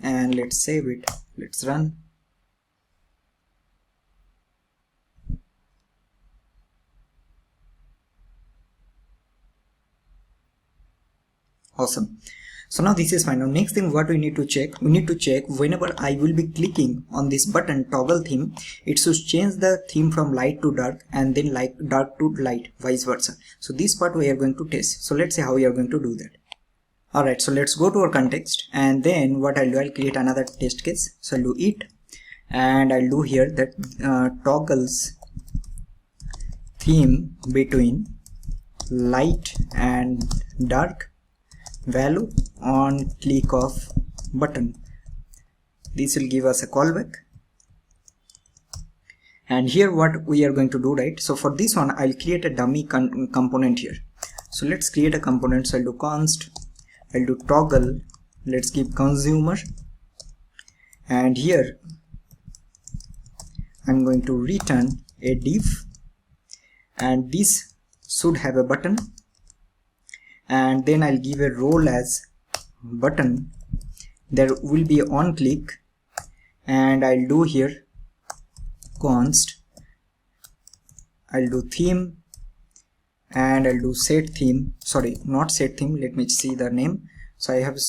and let's save it, let's run. Awesome. So now this is fine. Now next thing what we need to check, whenever I will be clicking on this button toggle theme, it should change the theme from light to dark and then like dark to light, vice versa. So this part we are going to test. So let's see how we are going to do that. Alright, so let's go to our context, and then what I'll do, I'll create another test case. So I'll do it, and I'll do here that toggles theme between light and dark value on click of button. This will give us a callback. And here what we are going to do, right? So for this one I'll create a dummy component here. So let's create a component. So I'll do const, I'll do toggle, let's give consumer, and here I'm going to return a div, and this should have a button, and then I'll give a role as button. There will be on click, and I'll do here const, I'll do theme, and I'll do set theme, sorry, not set theme, let me see the name. So I have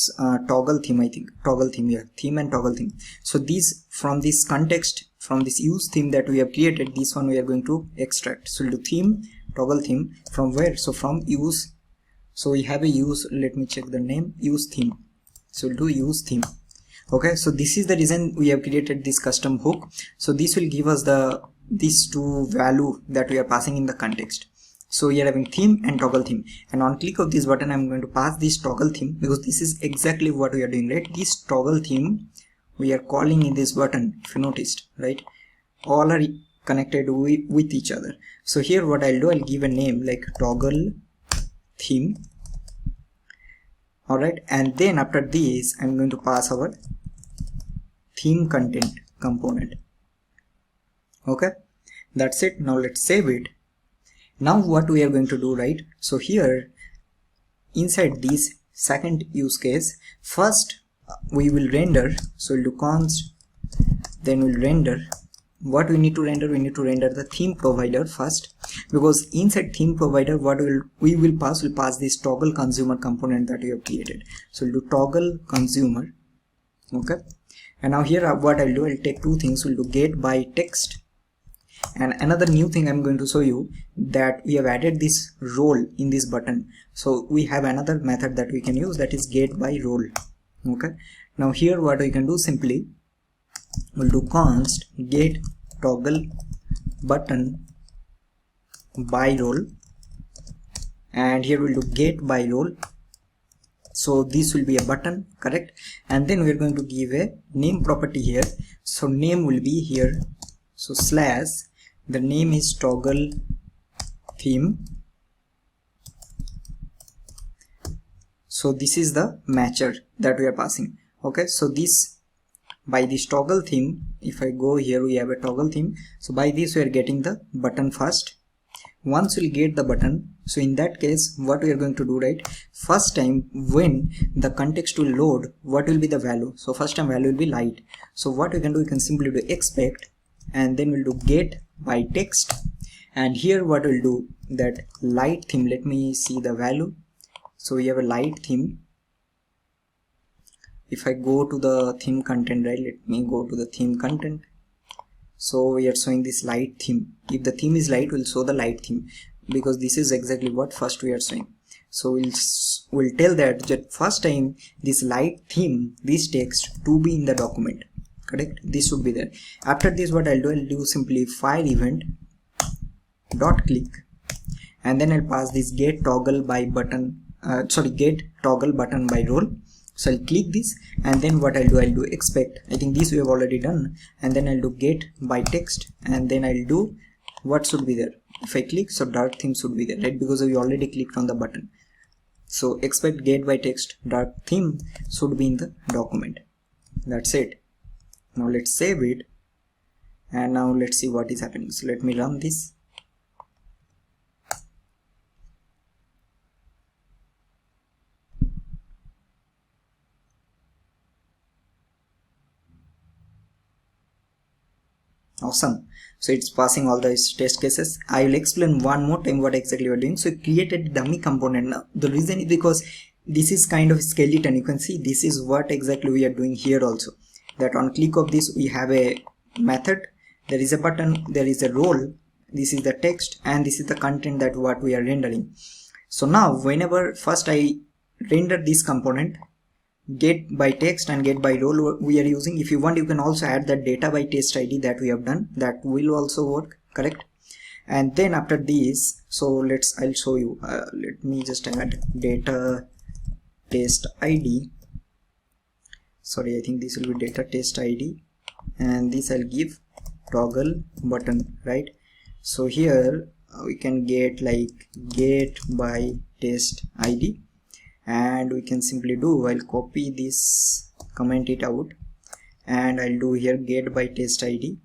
toggle theme, I think toggle theme here, theme and toggle theme. So these, from this context, from this use theme that we have created, this one we are going to extract. So we'll do theme, toggle theme, from where? So from use. So we have a use, let me check the name, use theme. So we'll do use theme. Okay, so this is the reason we have created this custom hook. So this will give us these two value that we are passing in the context. So we are having theme and toggle theme, and on click of this button I'm going to pass this toggle theme, because this is exactly what we are doing, right? This toggle theme we are calling in this button, if you noticed, right? All are connected with each other. So here what I'll do, I'll give a name like toggle theme. Alright, and then after this I'm going to pass our theme content component. Okay, that's it. Now let's save it. Now what we are going to do, right? So here inside this second use case, first we will render. So we'll do const, then we'll render. What we need to render, we need to render the theme provider first, because inside theme provider what we will pass this toggle consumer component that we have created. So we'll do toggle consumer. Okay, and now here what I'll do, I'll take two things. We'll do get by text, and another new thing I'm going to show you, that we have added this role in this button. So we have another method that we can use, that is get by role. Okay, now here what we can do, simply we'll do const get toggle button by role, and here we'll do get by role. So this will be a button, correct? And then we're going to give a name property here. So name will be here, so slash, the name is toggle theme. So this is the matcher that we are passing. Okay, so this, by this toggle theme, if I go here, we have a toggle theme. So by this we are getting the button first. Once we'll get the button, so in that case what we are going to do, right, first time when the context will load, what will be the value? So first time value will be light. So what we can do, we can simply do expect, and then we'll do get by text, and here what we'll do, that light theme, let me see the value. So we have a light theme. If I go to the theme content, right, let me go to the theme content. So we are showing this light theme. If the theme is light, we'll show the light theme, because this is exactly what first we are showing. So we'll tell that first time this light theme, this text to be in the document, correct? This should be there. After this what I'll do simply fire event dot click, and then I'll pass this get toggle by button, get toggle button by role. So I'll click this, and then what I'll do expect. I think this we have already done, and then I'll do get by text, and then I'll do what should be there. If I click, so dark theme should be there, right? Because we already clicked on the button. So expect get by text dark theme should be in the document. That's it. Now let's save it, and now let's see what is happening. So let me run this. Awesome. So it's passing all the test cases. I will explain one more time what exactly we're doing. So we created a dummy component. Now the reason is because this is kind of skeleton. You can see this is what exactly we are doing here also. That on click of this we have a method, there is a button, there is a role, this is the text, and this is the content that what we are rendering. So now whenever first I render this component, get by text and get by role we are using. If you want, you can also add that data by test ID that we have done, that will also work, correct? And then after this, so I'll show you. Let me just add data test ID. Sorry, I think this will be data test ID, and this I'll give toggle button, right? So here we can get like get by test ID, and we can simply do, I'll copy this, comment it out, and I'll do here get by test ID,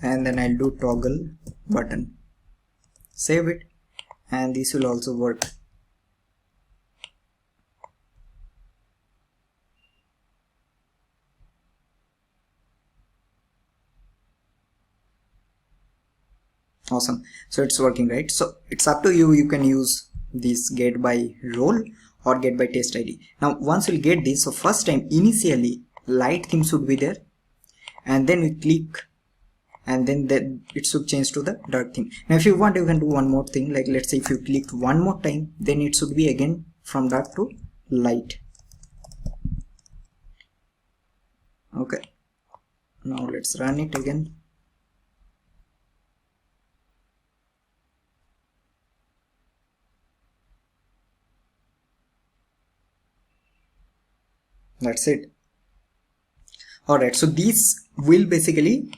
and then I'll do toggle button, save it, and this will also work. Awesome. So it's working, right? So it's up to you. You can use this get by role or get by test ID. Now once we'll get this, so first time initially light theme should be there, and then we click, and then it should change to the dark theme. Now if you want, you can do one more thing, like let's say if you clicked one more time, then it should be again from dark to light. Okay, now let's run it again. That's it. Alright, so these will basically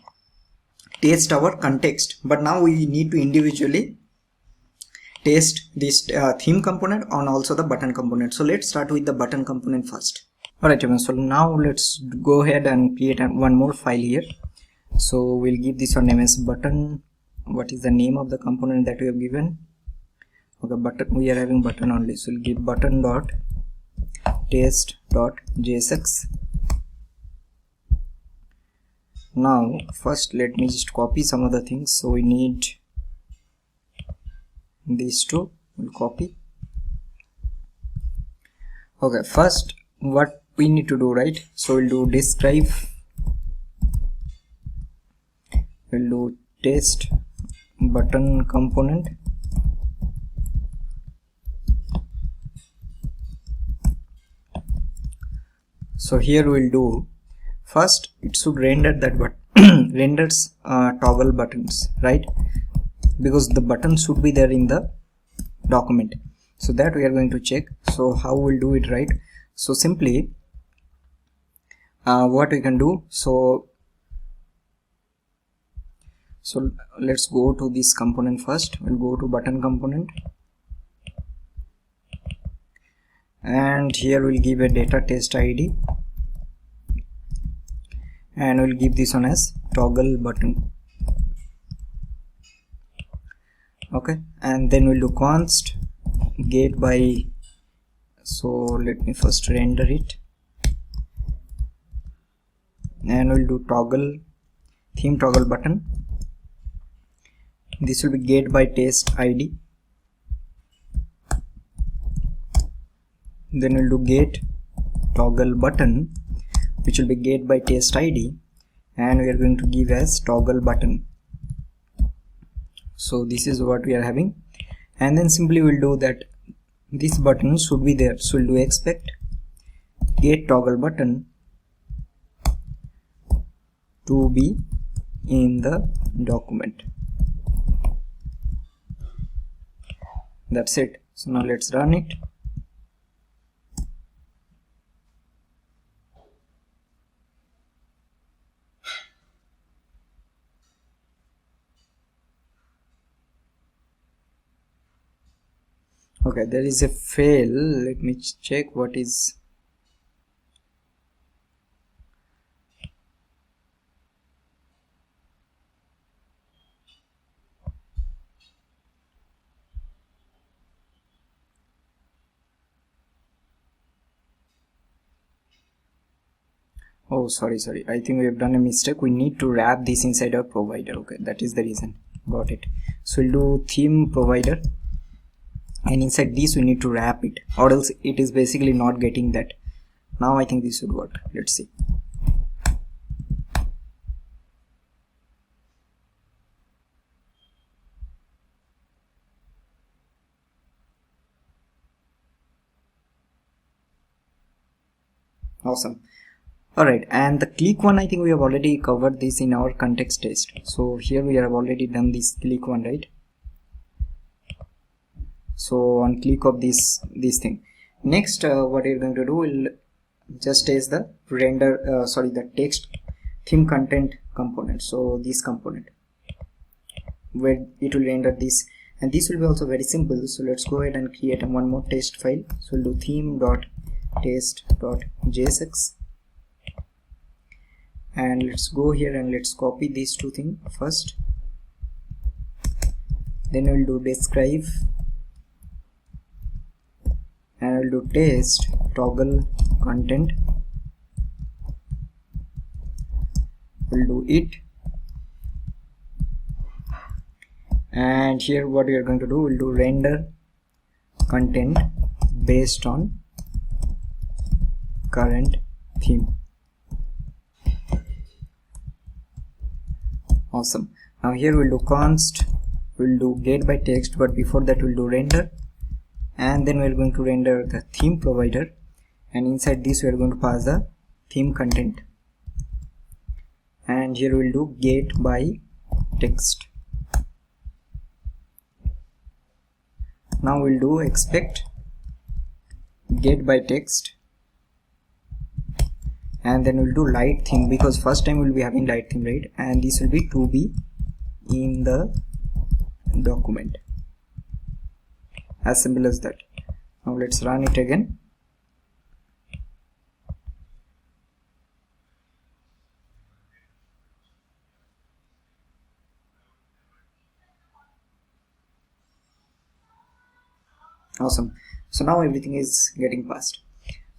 test our context, but now we need to individually test this theme component and also the button component. So let's start with the button component first. Alright, so now let's go ahead and create one more file here. So we'll give this one name as button. What is the name of the component that we have given? Okay, button, we are having button only, so we'll give button dot test dot jsx. Now first let me just copy some of the things. So we need these two, we'll copy. Okay, first what we need to do, right? So we'll do describe, we'll do test button component. So here we'll do first, it should render that but renders toggle buttons, right? Because the button should be there in the document, so that we are going to check. So how we'll do it, right? So simply what we can do, so let's go to this component first. We'll go to button component, and here we'll give a data test ID, and we'll give this one as toggle button. Okay, and then we'll do const get by, so let me first render it, and we'll do toggle theme toggle button. This will be get by test ID. Then we'll do get toggle button, which will be get by test ID, and we are going to give as toggle button. So this is what we are having, and then simply we'll do that this button should be there. So we'll do expect get toggle button to be in the document. That's it. So now let's run it. Okay, there is a fail. Let me check what is. Oh, sorry, I think we have done a mistake. We need to wrap this inside our provider. Okay, that is the reason. Got it. So we'll do theme provider, and inside this we need to wrap it, or else it is basically not getting that. Now I think this should work. Let's see. Awesome. Alright, and the click one, I think we have already covered this in our context test. So here we have already done this click one, right? So on click of this thing, next what you're going to do, will just test the render the text theme content component. So this component where it will render this, and this will be also very simple. So let's go ahead and create one more test file. So we'll do theme.test.jsx, and let's go here and let's copy these two things first. Then we'll do describe, and I'll do test toggle content. We'll do it, and here what we are going to do, we'll do render content based on current theme. Awesome. Now here we'll do const, we'll do get by text, but before that we'll do render, and then we're going to render the theme provider and inside this we are going to pass the theme content, and here we'll do get by text. Now we'll do expect get by text, and then we'll do light theme, because first time we'll be having light theme, right? And this will be to be in the document. As simple as that. Now let's run it again. Awesome. So now everything is getting passed.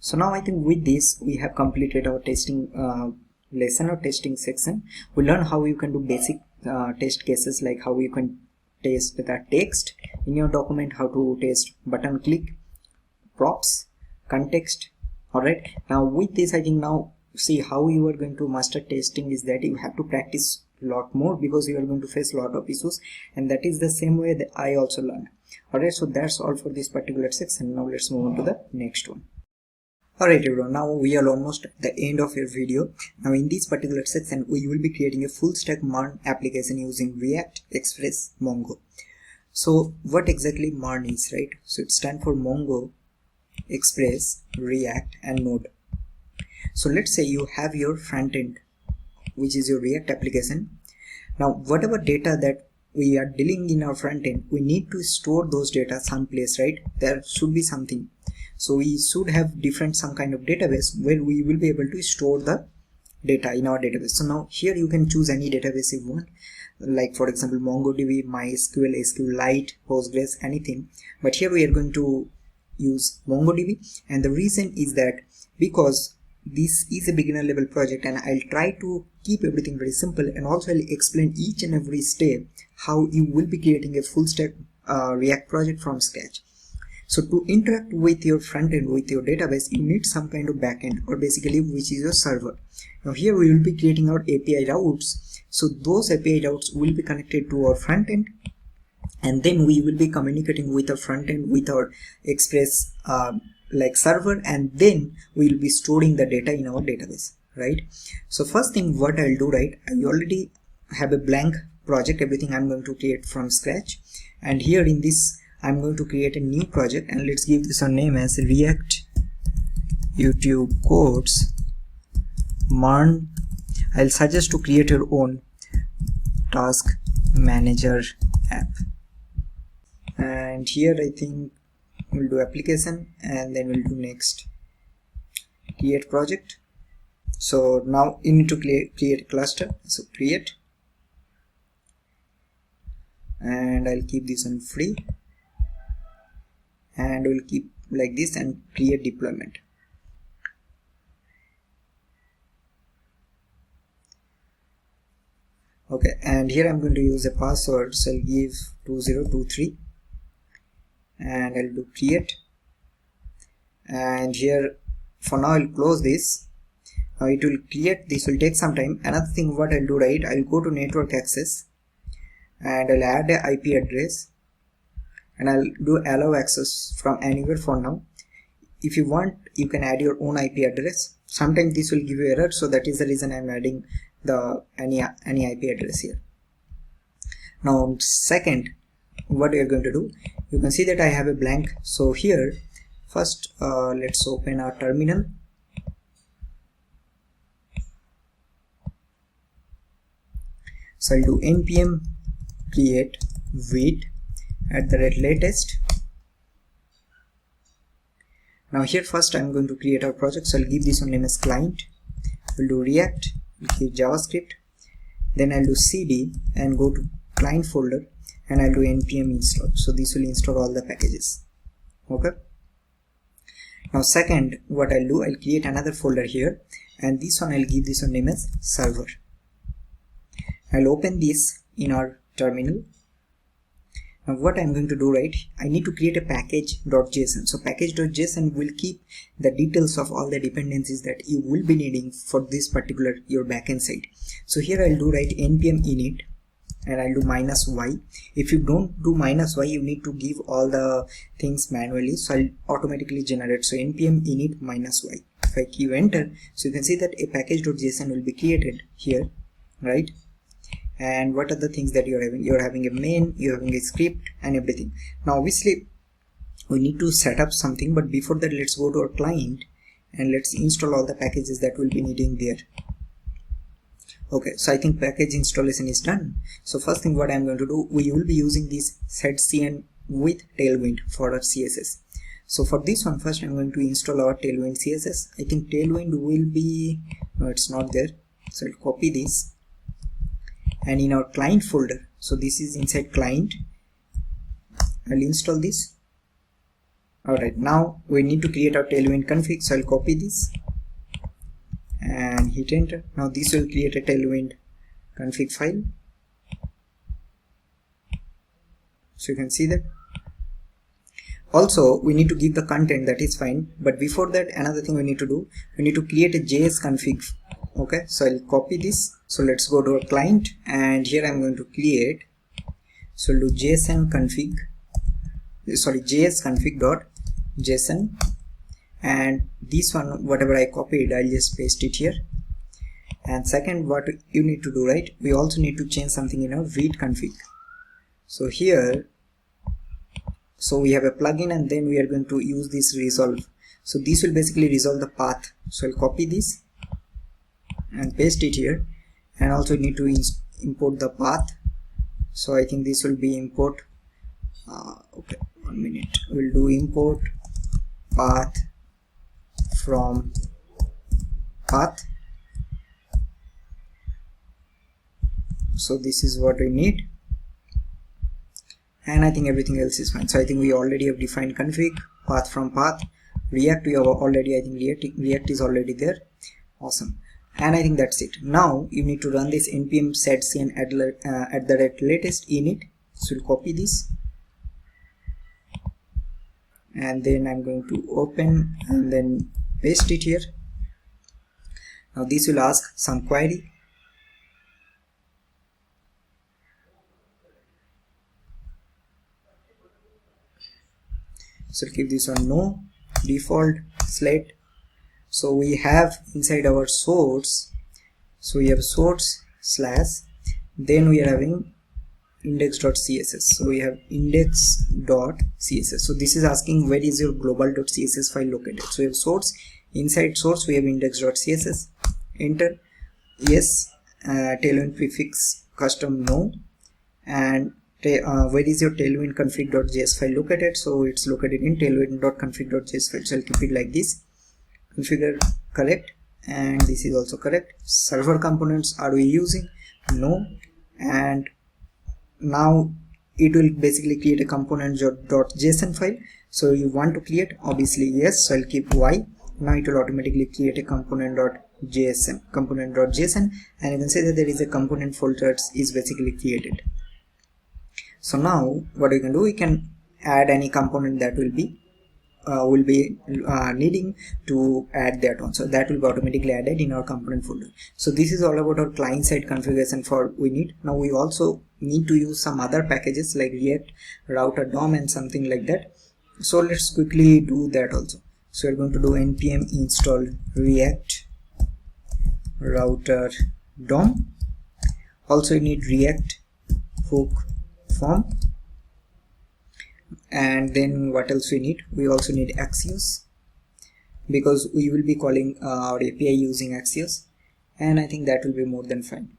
So now I think with this we have completed our testing lesson or testing section. We learn how you can do basic test cases, like how you can test the text in your document, how to test button click, props, context. Alright, now with this I think now see how you are going to master testing is that you have to practice a lot more, because you are going to face a lot of issues, and that is the same way that I also learned. Alright, so that's all for this particular section. Now let's move on to the next one. Alright everyone, now we are almost at the end of your video. Now in this particular section we will be creating a full stack MERN application using React, Express, Mongo. So what exactly MERN is, right? So it stands for Mongo, Express, React and Node. So let's say you have your front end, which is your React application. Now whatever data that we are dealing in our front end, we need to store those data someplace, right? There should be something. So we should have some kind of database where we will be able to store the data in our database. So now here you can choose any database you want, like for example MongoDB, MySQL, SQLite, Postgres, anything. But here we are going to use MongoDB, and the reason is that because this is a beginner level project, and I'll try to keep everything very simple, and also I'll explain each and every step how you will be creating a full stack React project from scratch. So to interact with your front end, with your database, you need some kind of backend, or basically which is your server. Now here we will be creating our API routes. So those API routes will be connected to our front end, and then we will be communicating with our front end with our Express like server, and then we will be storing the data in our database, right? So first thing what I'll do, right, I already have a blank project, everything I'm going to create from scratch, and here in this I'm going to create a new project, and let's give this a name as React YouTube Codes MERN. I'll suggest to create your own task manager app, and here I think we'll do application, and then we'll do next create project. So now you need to create a cluster, so create, and I'll keep this on free, and we'll keep like this, and create deployment. Okay, and here I'm going to use a password, so I'll give 2023, and I'll do create, and here for now I'll close this. Now it will create, this will take some time. Another thing what I'll do, right, I'll go to network access, and I'll add a IP address, and I'll do allow access from anywhere for now. If you want, you can add your own IP address. Sometimes this will give you error, so that is the reason I'm adding the any IP address here. Now second, what we are going to do, you can see that I have a blank. So here first let's open our terminal, so I'll do npm create vite @latest. Now here first I'm going to create our project, so I'll give this one name as client. We'll do React, we'll give JavaScript, then I'll do cd and go to client folder, and I'll do npm install. So this will install all the packages. Okay. Now second, what I'll do, I'll create another folder here, and this one I'll give this one name as server. I'll open this in our terminal. Now what I'm going to do, right, I need to create a package.json. So package.json will keep the details of all the dependencies that you will be needing for this particular your backend side. So here I'll do, right, npm init, and I'll do -y. If you don't do -y, you need to give all the things manually, so I'll automatically generate. So npm init -y. If I give enter, so you can see that a package.json will be created here, right? And what are the things that you're having? You're having a main, you're having a script and everything. Now obviously we need to set up something, but before that let's go to our client and let's install all the packages that we'll be needing there. Okay, so I think package installation is done. So first thing what I'm going to do, we will be using this setCN with Tailwind for our CSS. So for this one, first I'm going to install our Tailwind CSS. I think Tailwind will be, no, it's not there. So I'll copy this, and in our client folder, so this is inside client, I'll install this. Alright, now we need to create our Tailwind config, so I'll copy this and hit enter. Now this will create a Tailwind config file, so you can see that. Also we need to give the content, that is fine, but before that another thing we need to do, we need to create a JS config. Okay, so I'll copy this. So let's go to our client, and here I'm going to create, so do JS config.json, and this one whatever I copied, I'll just paste it here. And second, what you need to do, right, we also need to change something in our vite config. So here, so we have a plugin, and then we are going to use this resolve. So this will basically resolve the path. So I'll copy this and paste it here, and also need to import the path. So I think this will be import, okay, 1 minute, we'll do import path from path. So this is what we need, and I think everything else is fine. So I think we already have defined config, path from path. React we have already, I think React is already there. Awesome. And I think that's it. Now you need to run this npm setCN at the latest init. So we'll copy this, and then I'm going to open and then paste it here. Now this will ask some query. So keep this on no default slate. So we have inside our source, so we have source slash, then we are having index.css. So we have index.css. So this is asking where is your global.css file located. So we have source, inside source we have index.css. Enter. Yes. Tailwind prefix custom no. And where is your tailwind config.js file located? So it's located in tailwind.config.js file. So I'll keep it like this. Configure correct, and this is also correct. Server components are we using? No. And now it will basically create a component.json file. So you want to create, obviously yes, so I'll keep y. Now it will automatically create a component.json, and you can say that there is a component folder is basically created. So now what we can do, we can add any component that will be needing to add that one. So that will be automatically added in our component folder. So this is all about our client side configuration for we need. Now we also need to use some other packages like React Router DOM and something like that. So let's quickly do that also. So we're going to do npm install React Router DOM. Also you need React hook form. And then what else we need? We also need Axios, because we will be calling our API using Axios, and I think that will be more than fine.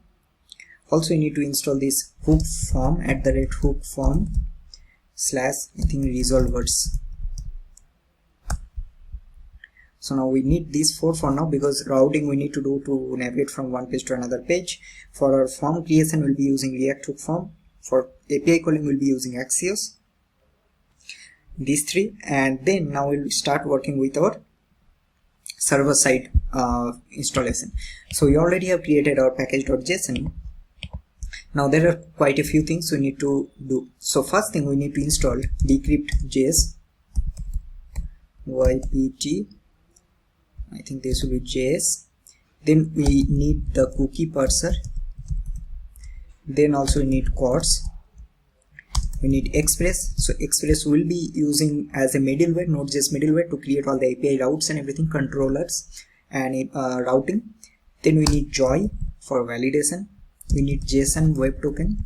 Also you need to install this hook form @hook form slash I think resolvers. So now we need these four for now, because routing we need to do to navigate from one page to another page. For our form creation we'll be using React hook form. For API calling we'll be using Axios. These three, and then now we'll start working with our server side installation. So we already have created our package.json. Now there are quite a few things we need to do. So first thing, we need to install decrypt.js, ypt, I think this will be JS. Then we need the cookie parser, then also we need chords, we need express. So express will be using as a middleware, not just middleware, to create all the API routes and everything, controllers and routing. Then we need joy for validation, we need JSON web token,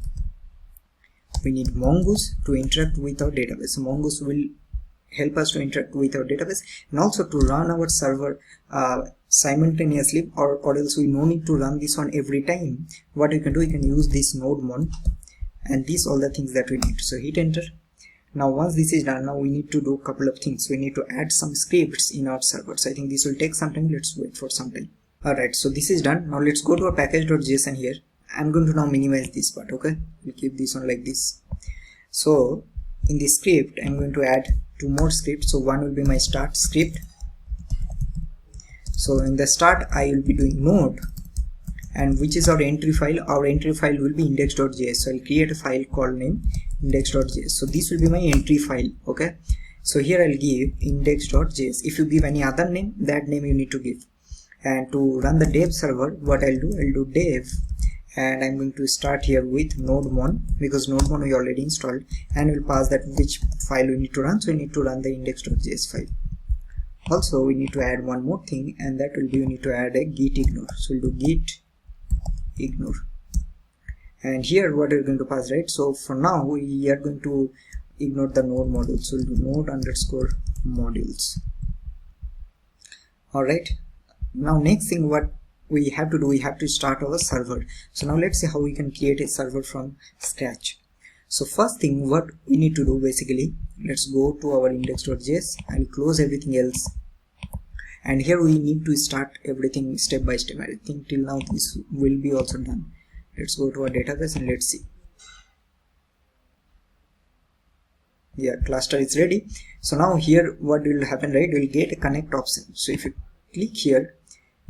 we need mongoose to interact with our database. So mongoose will help us to interact with our database and also to run our server simultaneously, or else we no need to run this one every time. What you can do, you can use this node mon, and these all the things that we need. So hit enter. Now once this is done, now we need to do a couple of things. We need to add some scripts in our server. So I think this will take some time. Let's wait for some time. Alright, so this is done. Now let's go to our package.json here. I'm going to now minimize this part. Okay, we'll keep this one like this. So in this script, I'm going to add two more scripts. So one will be my start script. So in the start, I will be doing node, and which is our entry file. Our entry file will be index.js. So I'll create a file called name index.js. So this will be my entry file. Okay, so here I'll give index.js. If you give any other name, that name you need to give. And to run the dev server, what I'll do dev, and I'm going to start here with nodemon, because nodemon we already installed, and we'll pass that which file we need to run. So we need to run the index.js file. Also we need to add one more thing, and that will be, we need to add a git ignore. So we'll do git ignore, and here what we're going to pass, right? So for now we are going to ignore the node module. So we'll do node underscore modules. Alright, now next thing what we have to do, we have to start our server. So now let's see how we can create a server from scratch. So first thing what we need to do, basically, let's go to our index.js and close everything else, and here we need to start everything step by step. I think till now this will be also done. Let's go to our database and let's see. Yeah, cluster is ready. So now here what will happen, right? We'll get a connect option. So if you click here,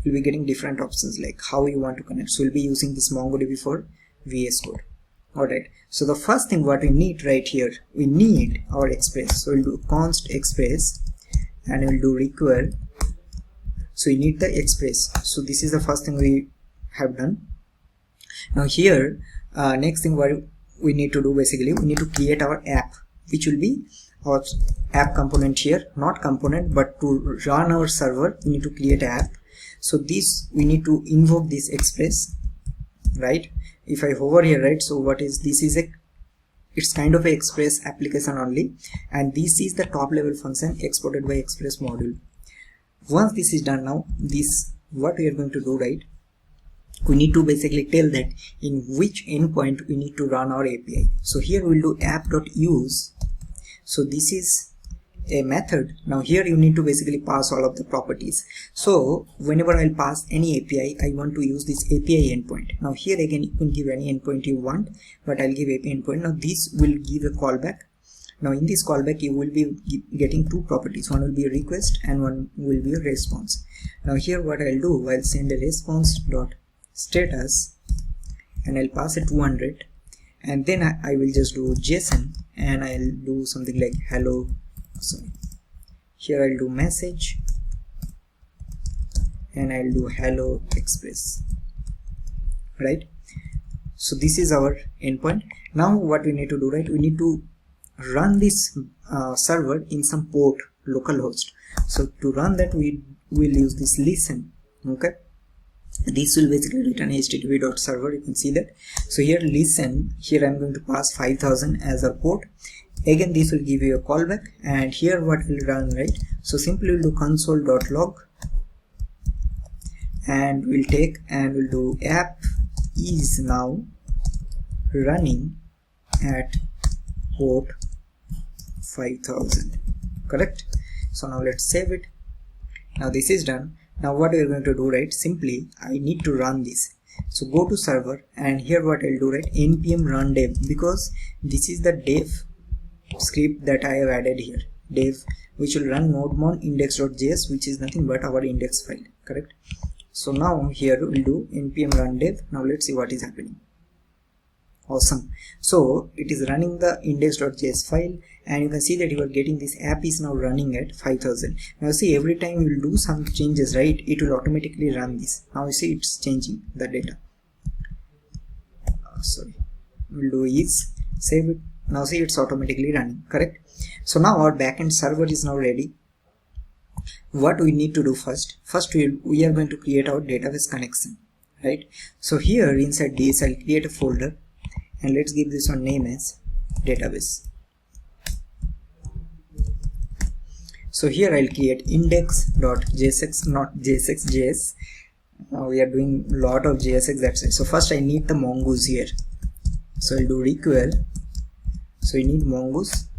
you'll be getting different options like how you want to connect. So we'll be using this MongoDB for VS Code. Alright, so the first thing what we need right here, we need our express. So we'll do const express, and we'll do require. So we need the express. So this is the first thing we have done. Now here, next thing what we need to do, basically, we need to create our app, which will be our app component here, not component, but to run our server, we need to create an app. So this, we need to invoke this express, right? If I hover here, right, so what is this? Is a, it's kind of a express application only, and this is the top level function exported by express module. Once this is done, now this what we are going to do, right? We need to basically tell that in which endpoint we need to run our API. So here we'll do app.use. So this is a method. Now here you need to basically pass all of the properties. So whenever I'll pass any API, I want to use this API endpoint. Now here again you can give any endpoint you want, but I'll give API endpoint. Now this will give a callback. Now in this callback you will be getting two properties. One will be a request and one will be a response. Now here what I'll do, I'll send a response dot status, and I'll pass it 200, and then I will just do JSON, and I'll do something like hello. Sorry, here I'll do message, and I'll do hello express, right? So this is our endpoint. Now what we need to do, right? We need to run this server in some port localhost. So to run that, we will use this listen. Okay, this will basically return http.server. You can see that. So here listen, here I'm going to pass 5000 as our port. Again this will give you a callback, and here what will run, right? So simply we'll do console.log, and we'll take and we'll do app is now running at port 5000, correct? So now let's save it. Now this is done. Now what we're going to do, right? Simply I need to run this. So go to server, and here what I'll do, right? npm run dev, because this is the dev script that I have added here, dev, which will run nodemon index.js, which is nothing but our index file, correct? So now here we'll do npm run dev. Now let's see what is happening. Awesome. So it is running the index.js file, and you can see that you are getting this app is now running at 5000. Now see, every time you will do some changes, right, it will automatically run this. Now you see it's changing the data. Sorry. we'll do is save it. Now see, it's automatically running, correct? So now our backend server is now ready. What we need to do first we are going to create our database connection, right? So here inside this I'll create a folder and let's give this one name as database. So here I'll create index.jsx, not jsx.js. We are doing a lot of JSX, that's it. So first I need the mongoose here. So I'll do require. So we need mongoose.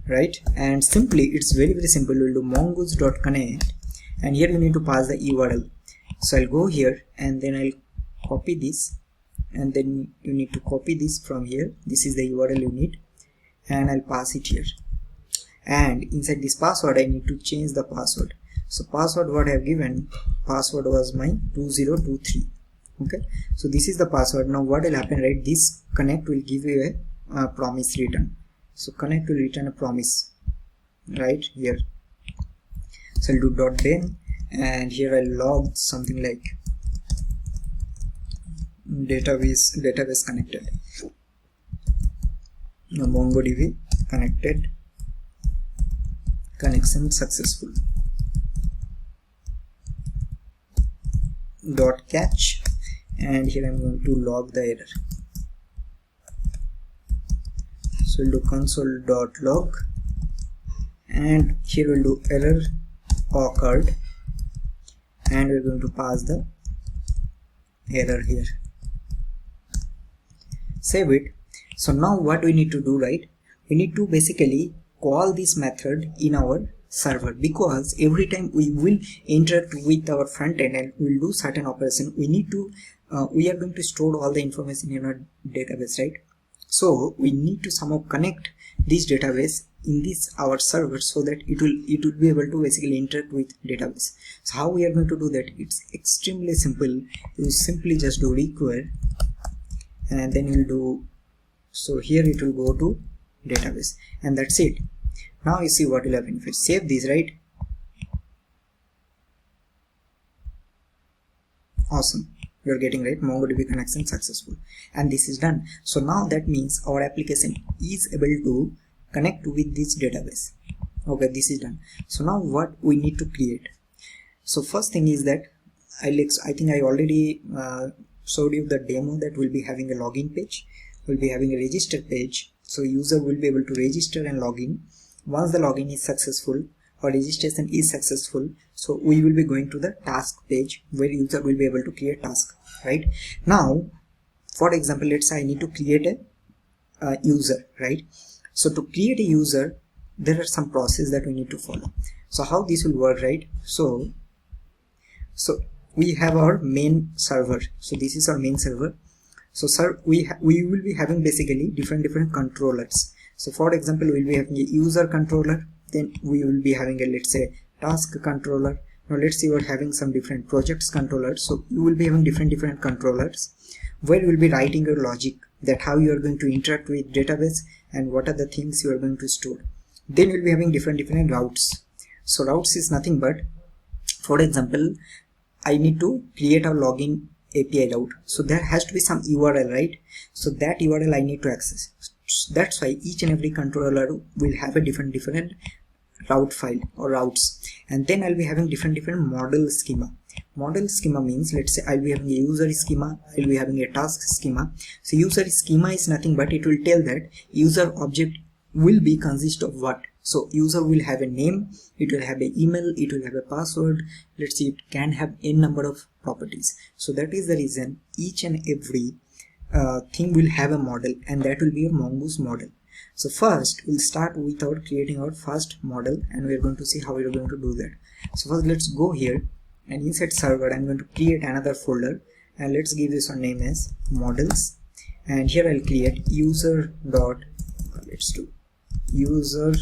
Right, and simply it's very simple. We'll do mongoose.connect, and here you need to pass the URL. So I'll go here and then I'll copy this, and then you need to copy this from here. This is the URL you need, and I'll pass it here. And inside this password I need to change the password. So password what I have given, password was my 2023. Okay, so this is the password. Now what will happen, right? This connect will give you a promise return. So connect will return a promise right here. So I'll do .then, and here I'll log something like database connected. Now MongoDB connected, connection successful. .catch, and here I'm going to log the error. So we'll do console.log, and here we'll do error occurred, and we're going to pass the error here. Save it. So now what we need to do, right? We need to basically call this method in our server, because every time we will interact with our front end and we'll do certain operation, we need to we are going to store all the information in our database, right? So we need to somehow connect this database in this our server so that it will be able to basically interact with database. So how we are going to do that? It's extremely simple. You simply just do require, and then you'll do, so here it will go to database, and that's it. Now you see what will happen if you save this, right? Awesome. You're getting, right, MongoDB connection successful, and this is done. So now that means our application is able to connect with this database. Okay, this is done. So now what we need to create? So first thing is that I think I already showed you the demo that we'll be having a login page, we'll be having a register page. So user will be able to register and log in. Once the login is successful or registration is successful, so we will be going to the task page where user will be able to create task, right? Now for example, let's say I need to create a user, right? So to create a user, there are some process that we need to follow. So how this will work, right? So we have our main server. So this is our main server. So sir, we will be having basically different controllers. So for example, we'll be having a user controller, then we will be having a, let's say, task controller. Now let's say we're having some different projects controllers. So you will be having different controllers where you will be writing your logic, that how you are going to interact with database and what are the things you are going to store. Then you'll be having different routes. So routes is nothing but, for example, I need to create a login API route. So there has to be some URL, right? So that URL I need to access. That's why each and every controller will have a different route file or routes, and then I'll be having different model schema. Model schema means, let's say I'll be having a user schema, I'll be having a task schema. So user schema is nothing but it will tell that user object will be consist of what. So user will have a name, it will have an email, it will have a password, let's say it can have n number of properties. So that is the reason each and every thing will have a model, and that will be a mongoose model. So first we'll start with creating our first model, and we're going to see how we're going to do that. So first let's go here, and inside server I'm going to create another folder, and let's give this one name as models, and here I'll create let's do user.js.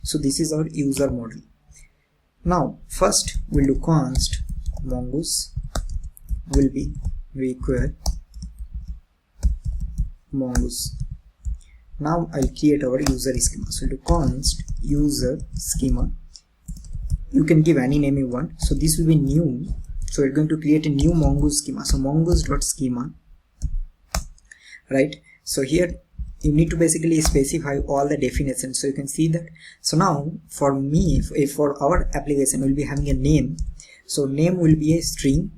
so this is our user model. Now first we'll do const mongoose will be require mongoose. Now I'll create our user schema. So to const user schema, you can give any name you want. So this will be new, So we're going to create a new mongoose schema. So mongoose.schema, right? So here you need to basically specify all the definitions, so you can see that. So now for me, if for our application we'll be having a name, so name will be a string,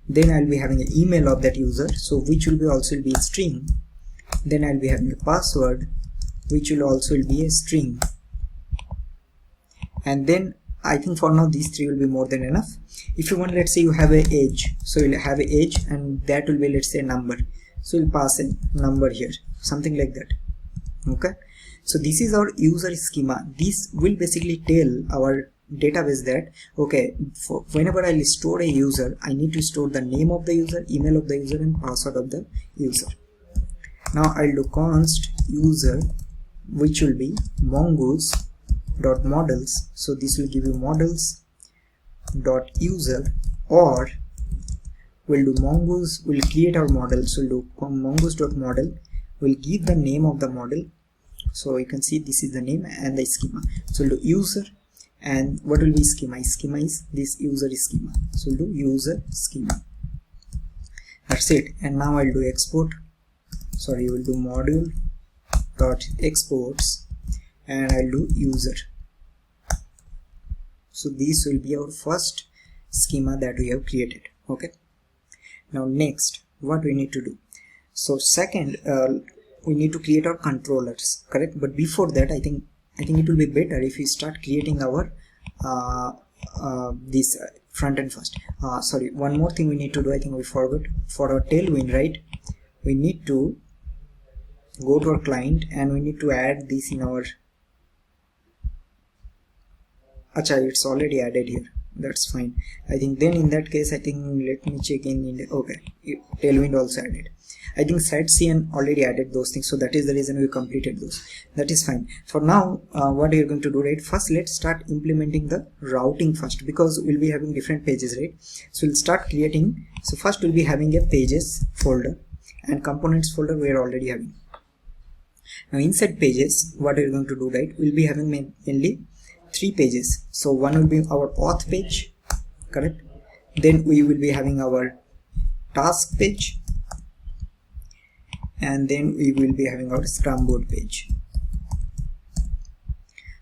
then I'll be having an email of that user, so which will be also be a string, then I'll be having a password which will also be a string, and then I think for now these three will be more than enough. If you want, let's say you have a age, so you'll have a age and that will be, let's say, a number, so we'll pass a number here, something like that. Okay, so this is our user schema. This will basically tell our database that, okay, for whenever I store a user, I need to store the name of the user, email of the user, and password of the user. Now I'll do const user, which will be mongoose.models, so this will give you models.user, or we'll do mongoose, we'll create our model, so we'll do mongoose.model, we'll give the name of the model, so you can see this is the name and the schema, so we'll do user, and what will be schema? Schema is this user schema, so we'll do user schema. That's it. And now I'll do export, sorry, we'll do module.exports, and I'll do user. So this will be our first schema that we have created. Okay, now next what we need to do, so second we need to create our controllers, correct? But before that, I think it will be better if we start creating our this front end first. Sorry, one more thing we need to do, I think we forgot. For our tailwind, right, we need to go to our client and we need to add this in our it's already added here, that's fine. I think then in that case, I think let me check in okay, tailwind also added. I think setState already added those things, so that is the reason we completed those. That is fine. For now, what you're going to do, right, first let's start implementing the routing first, because we'll be having different pages, right? So we'll start creating. So first we'll be having a pages folder, and components folder we are already having. Now inside pages, what we're going to do, right, we'll be having mainly 3 pages. So one will be our auth page, correct? Then we will be having our task page, and then we will be having our Scrum Board page.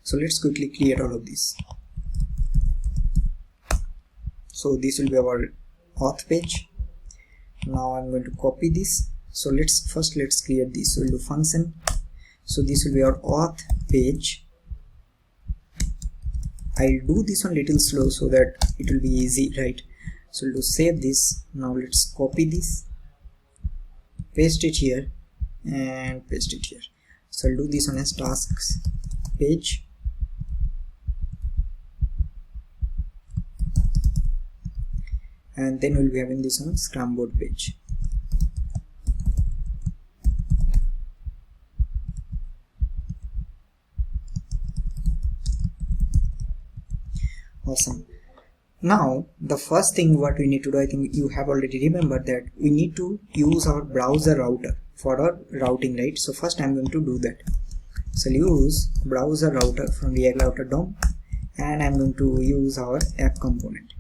So let's quickly create all of this. So this will be our auth page. Now I'm going to copy this. So let's create this. So we'll do function. So this will be our auth page. I'll do this one little slow so that it will be easy, right? So we'll do save this. Now let's copy this, paste it here, and paste it here. So I'll do this one as tasks page, and then we'll be having this on Scrum Board page. Awesome. Now the first thing what we need to do, I think you have already remembered that we need to use our BrowserRouter for our routing, right? So first I'm going to do that. So I'll use BrowserRouter from React Router DOM, and I'm going to use our app component.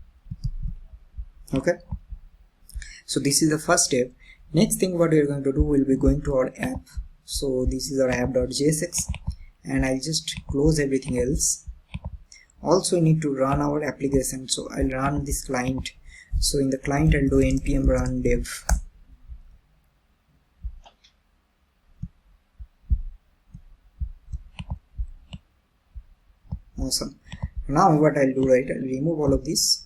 Okay, so this is the first step. Next thing what we're going to do, we'll be going to our app. So this is our app.jsx, and I'll just close everything else. Also, we need to run our application, so I'll run this client. So in the client, I'll do npm run dev. Awesome. Now what I'll do, right, I'll remove all of this,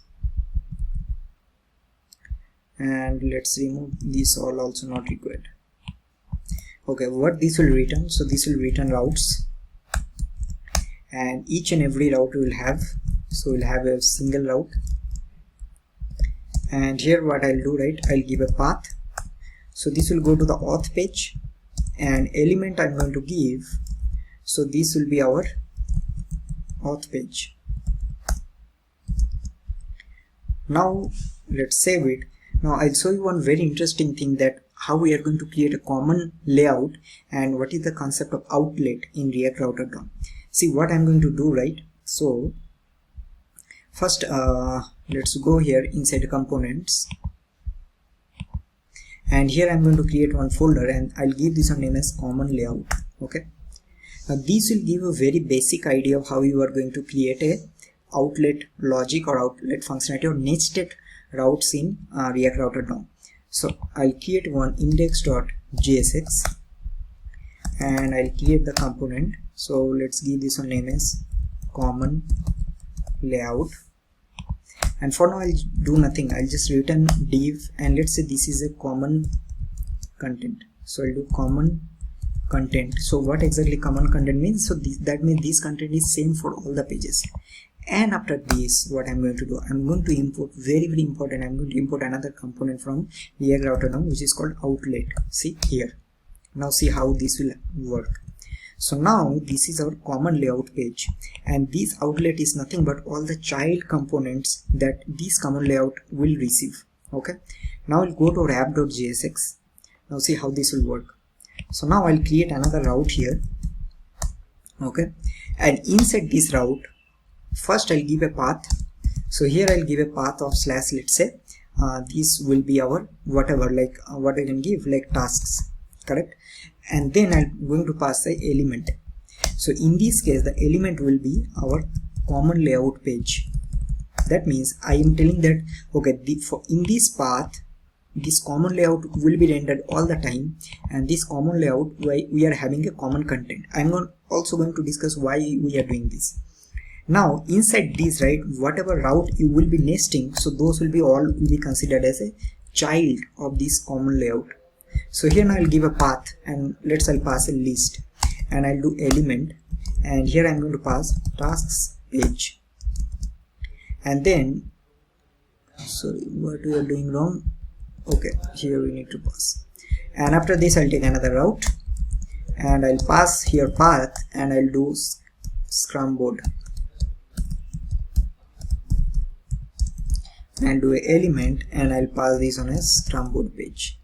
and let's remove this all also not required. Okay, what this will return, so this will return routes, and each and every route we will have, so we'll have a single route. And here what I'll do, right, I'll give a path. So this will go to the auth page, and element I'm going to give, so this will be our auth page. Now let's save it. Now I'll show you one very interesting thing, that how we are going to create a common layout and what is the concept of outlet in React Router DOM. See what I'm going to do, right? So First let's go here inside components, and here I'm going to create one folder and I'll give this one name as common layout. Okay, now this will give a very basic idea of how you are going to create a outlet logic or outlet functionality or nested routes in React Router DOM. So I'll create one index.jsx and I'll create the component. So let's give this one name as common layout, and for now I'll do nothing. I'll just return div, and let's say this is a common content. So I'll do common content. So what exactly common content means? So that means this content is same for all the pages. And after this, what I'm going to do, I'm going to import, very important, I'm going to import another component from React Router DOM, which is called outlet. See here. Now see how this will work. So now this is our common layout page, and this outlet is nothing but all the child components that this common layout will receive. Okay, now I'll go to wrap.jsx. Now see how this will work. So now I'll create another route here. Okay, and inside this route, first I'll give a path. So here I'll give a path of / let's say this will be our whatever, like what I can give, like tasks, correct? And then I'm going to pass the element. So in this case the element will be our common layout page. That means I am telling that okay, in this path this common layout will be rendered all the time, and this common layout, why we are having a common content. I'm also going to discuss why we are doing this. Now inside this, right, whatever route you will be nesting, so those will be considered as a child of this common layout. So here now I'll give a path, and I'll pass a list, and I'll do element, and here I'm going to pass tasks page, and then sorry, what we are doing wrong. Okay, here we need to pass, and after this I'll take another route and I'll pass here path, and I'll do Scrum Board and do an element, and I'll pass this on a Scrum Board page.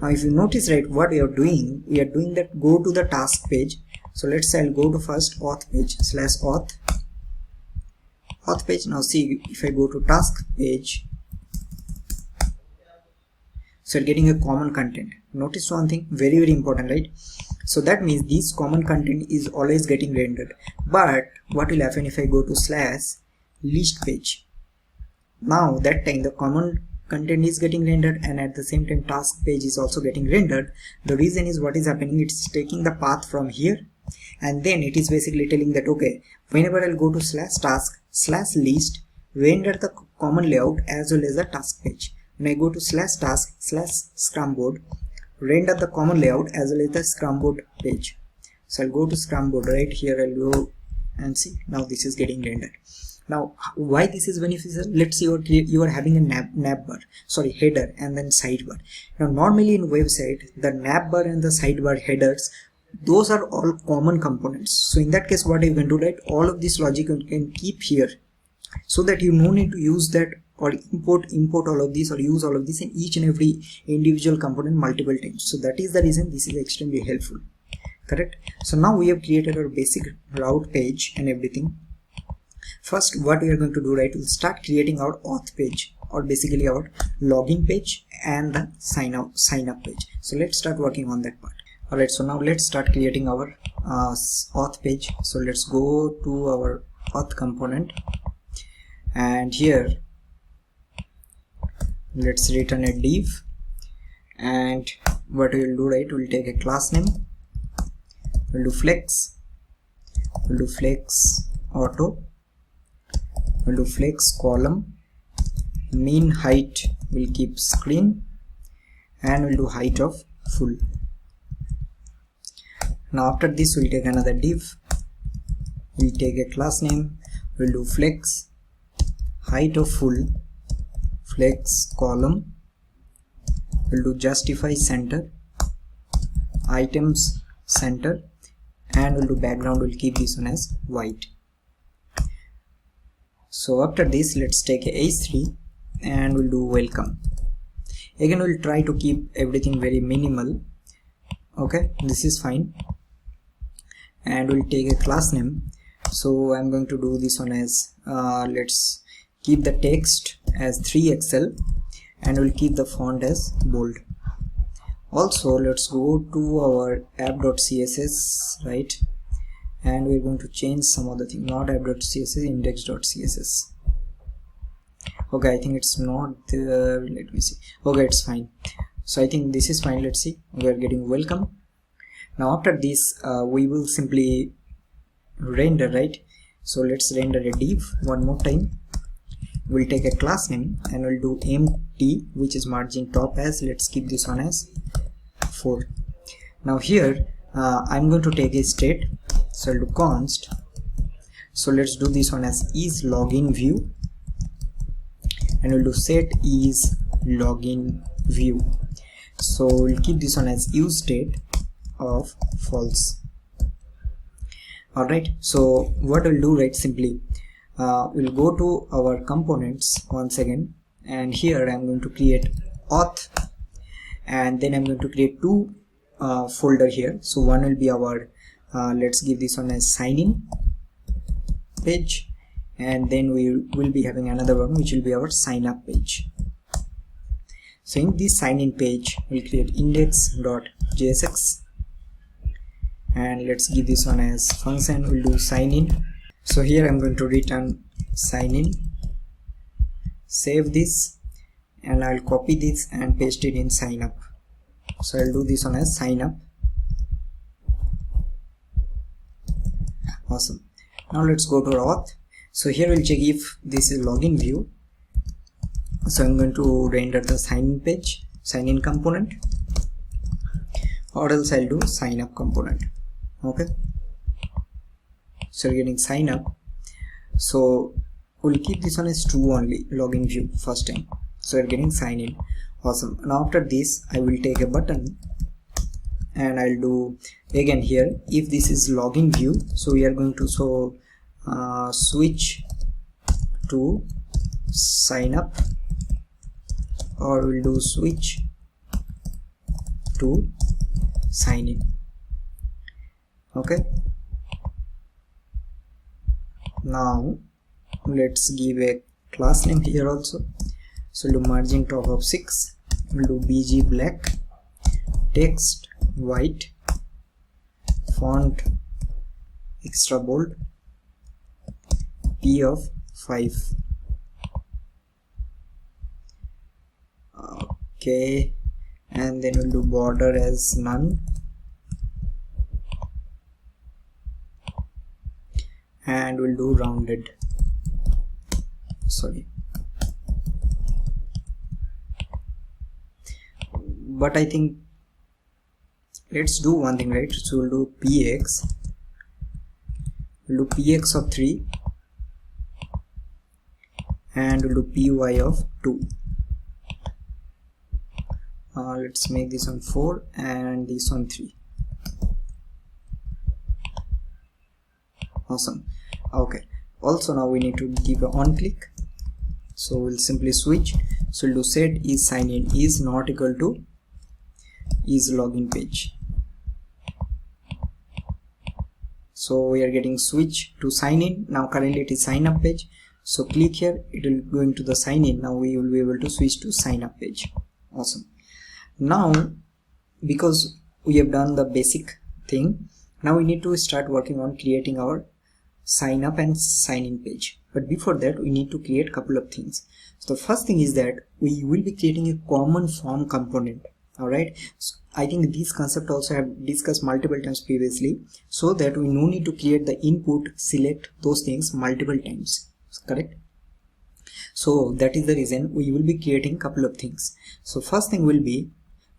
Now if you notice, right, what we are doing that go to the task page. So let's say I'll go to first auth page / auth page. Now see, if I go to task page, so you're getting a common content. Notice one thing, very important, right? So that means this common content is always getting rendered. But what will happen if I go to / list page? Now that time the common content is getting rendered, and at the same time task page is also getting rendered. The reason is what is happening, it's taking the path from here, and then it is basically telling that okay, whenever I'll go to /task / list, render the common layout as well as the task page. When I go to /task / Scrum Board, render the common layout as well as the Scrum Board page. So I'll go to Scrum Board, right here I'll go and see, now this is getting rendered. Now why this is beneficial? Let's say you are having a navbar, sorry, header and then sidebar. Now normally in website the navbar and the sidebar headers, those are all common components. So in that case what you can do, right, all of this logic you can keep here, so that you no need to use that or import all of this or use all of this in each and every individual component multiple times. So that is the reason this is extremely helpful, correct? So now we have created our basic route page and everything. First what we are going to do, right, we'll start creating our auth page, or basically our login page and the sign up page. So let's start working on that part. Alright, so now let's start creating our auth page. So let's go to our auth component, and here let's return a div, and what we'll do, right, we'll take a class name, we'll do flex auto, we'll do flex column, mean height will keep screen, and we'll do height of full. Now after this we'll take another div, we'll take a class name, we'll do flex height of full, flex column, we'll do justify center, items center, and we'll do background, we'll keep this one as white. So after this let's take a h3 and we'll do welcome. Again we'll try to keep everything very minimal. Okay, this is fine, and we'll take a class name, So I'm going to do this one as let's keep the text as 3XL and we'll keep the font as bold. Also, let's go to our app.css, right, and we're going to change some other thing, not app.css, index.css. okay, I think it's not there. Let me see. Okay, it's fine. So I think this is fine. Let's see. We are getting welcome. Now after this we will simply render, right? So let's render a div one more time. We'll take a class name and we'll do empty, which is margin top as, let's keep this one as 4. Now here I'm going to take a state, so I'll do const. So let's do this one as is login view, and we'll do set is login view. So we'll keep this one as useState of false. Alright, so what we'll do, right, simply we'll go to our components once again, and here I'm going to create auth, and then I'm going to create two folder here. So one will be our let's give this one as sign in page, and then we will be having another one which will be our sign up page. So in this sign in page we'll create index.jsx, and let's give this one as function. We'll do sign in. So here I'm going to return sign in, save this, and I'll copy this and paste it in sign up. So I'll do this one as sign up. Awesome. Now let's go to auth. So here we'll check if this is login view. So I'm going to render the sign in page, sign in component, or else I'll do sign up component. Okay, so we're getting sign up. So we'll keep this one as true only, login view first time. So we're getting sign in. Awesome. Now after this I will take a button and I'll do again here, if this is login view, so we are going to switch to sign up, or we'll do switch to sign in. Okay, now let's give a class name here also. So we'll do margin top of 6, we'll do bg black, text white, font extra bold, p of 5. Okay, and then we'll do border as none, and we'll do rounded. Sorry, but I think let's do one thing, right? So we'll do px, we'll do px of 3, and we'll do py of 2. Let's make this one 4 and this one 3. Awesome. Okay, also now we need to give a on click, so we'll simply switch. So we'll do set is sign in is not equal to is login page. So we are getting switch to sign in. Now currently it is sign up page, so click here, it will go into the sign in. Now we will be able to switch to sign up page. Awesome. Now because we have done the basic thing, now we need to start working on creating our sign up and sign in page. But before that we need to create a couple of things. So the first thing is that we will be creating a common form component. Alright, so I think this concept also have discussed multiple times previously, so that we no need to create the input, select those things multiple times, correct? So that is the reason we will be creating a couple of things. So first thing will be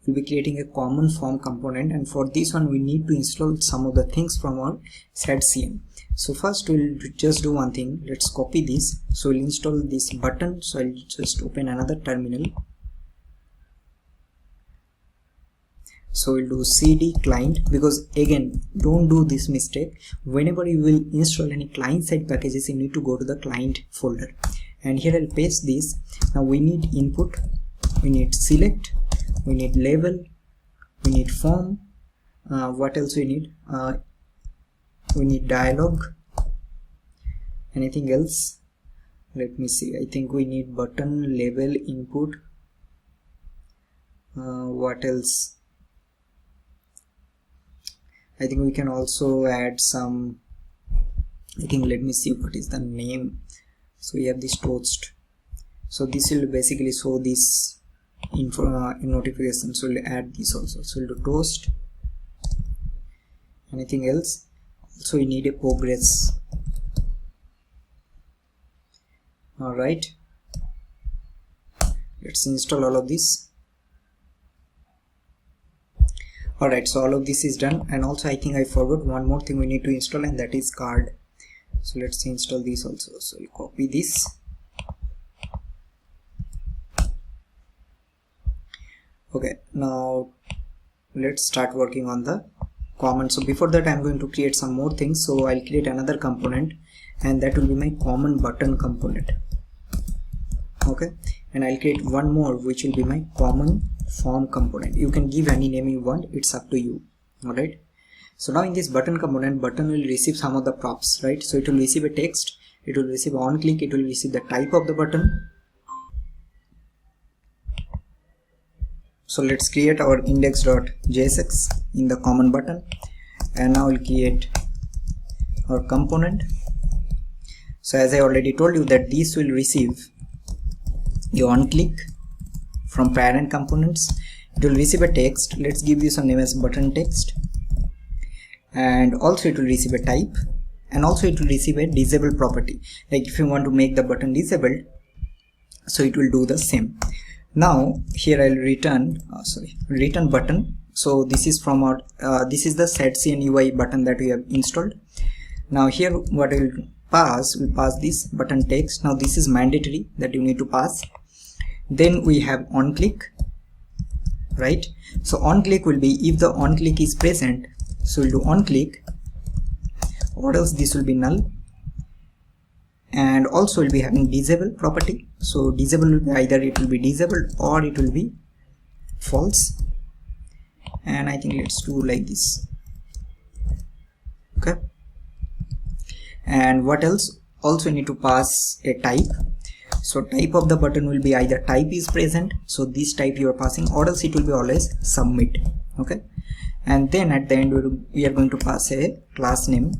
we'll be creating a common form component, and for this one we need to install some of the things from our setCM. So first we'll just do one thing. Let's copy this. So we'll install this button. So I'll just open another terminal. So we'll do cd client, because again don't do this mistake. Whenever you will install any client side packages, you need to go to the client folder, and here I'll paste this. Now we need input, we need select, we need label, we need form, what else we need? We need dialog, Anything else? Let me see. I think we need button label input. What else? I think we can also add some, I think, let me see what is the name. So we have this toast, so this will basically show this info notification, so we'll add this also. So we'll do toast. Anything else? Also we need a progress. All right, let's install all of this. Alright, so all of this is done, and also I think I forgot one more thing we need to install, and that is card. So let's install this also. So we'll copy this. Okay, now let's start working on the common. So before that I'm going to create some more things. So I'll create another component, and that will be my common button component. Okay, and I'll create one more which will be my common form component. You can give any name you want, it's up to you. Alright, so now in this button component, button will receive some of the props, right? So it will receive a text, it will receive on click, it will receive the type of the button. So let's create our index.jsx in the common button, and now we'll create our component. So as I already told you that this will receive the on click from parent components. It will receive a text. Let's give this a name as button text, and also it will receive a type, and also it will receive a disable property. Like if you want to make the button disabled, so it will do the same. Now here I'll return return button. So this is from our this is the setState UI button that we have installed. Now here what I will pass, we'll pass this button text. Now this is mandatory that you need to pass. Then we have on click, right? So on click will be if the on click is present, so we'll do on click, or else this will be null. And also we'll be having disable property. So disable will be either it will be disabled or it will be false. And I think let's do like this. Okay, and what else? Also need to pass a type. So type of the button will be either type is present, so this type you are passing, or else it will be always submit. Okay, and then at the end we are going to pass a class name.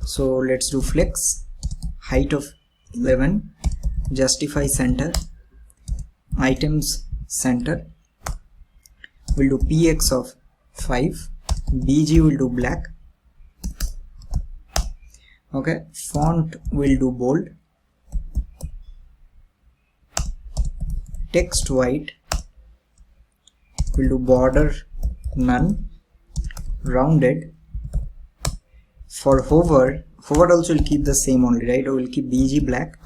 So let's do flex, height of 11, justify center, items center, we'll do px of 5, bg will do black. Okay, font will do bold, text white, we'll do border none, rounded. For hover also will keep the same only, right? Or we'll keep bg black,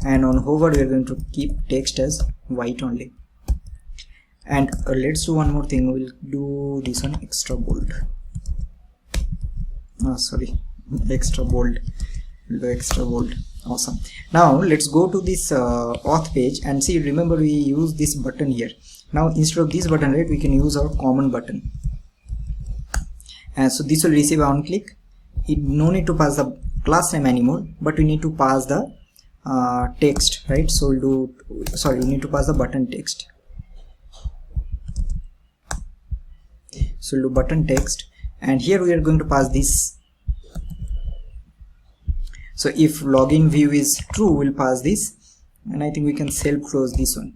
and on hover we are going to keep text as white only. And let's do one more thing, we'll do this one extra bold. Extra bold. We'll do extra bold. Awesome. Now let's go to this auth page and see. Remember we use this button here. Now instead of this button, right, we can use our common button, and so this will receive on click. It no need to pass the class name anymore, but we need to pass the text, right? So we'll do, we need to pass the button text. So we'll do button text, and here we are going to pass this. So if login view is true, we'll pass this, and I think we can self close this one.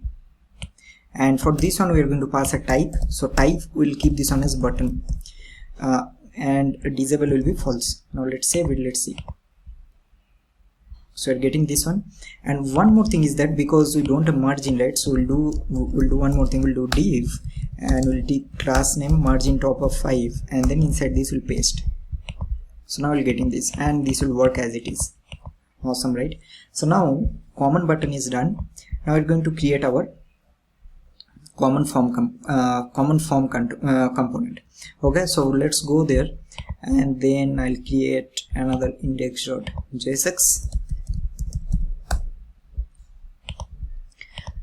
And for this one we are going to pass a type. So type will keep this one as button, and disable will be false. Now let's save it, let's see. So we're getting this one. And one more thing is that because we don't have margin, right, so we'll do one more thing. We'll do div, and we'll take class name margin top of 5, and then inside this we'll paste. So now we're getting this, and this will work as it is. Awesome, right? So now common button is done. Now we're going to create our common form component. Okay, so let's go there, and then I'll create another index.jsx.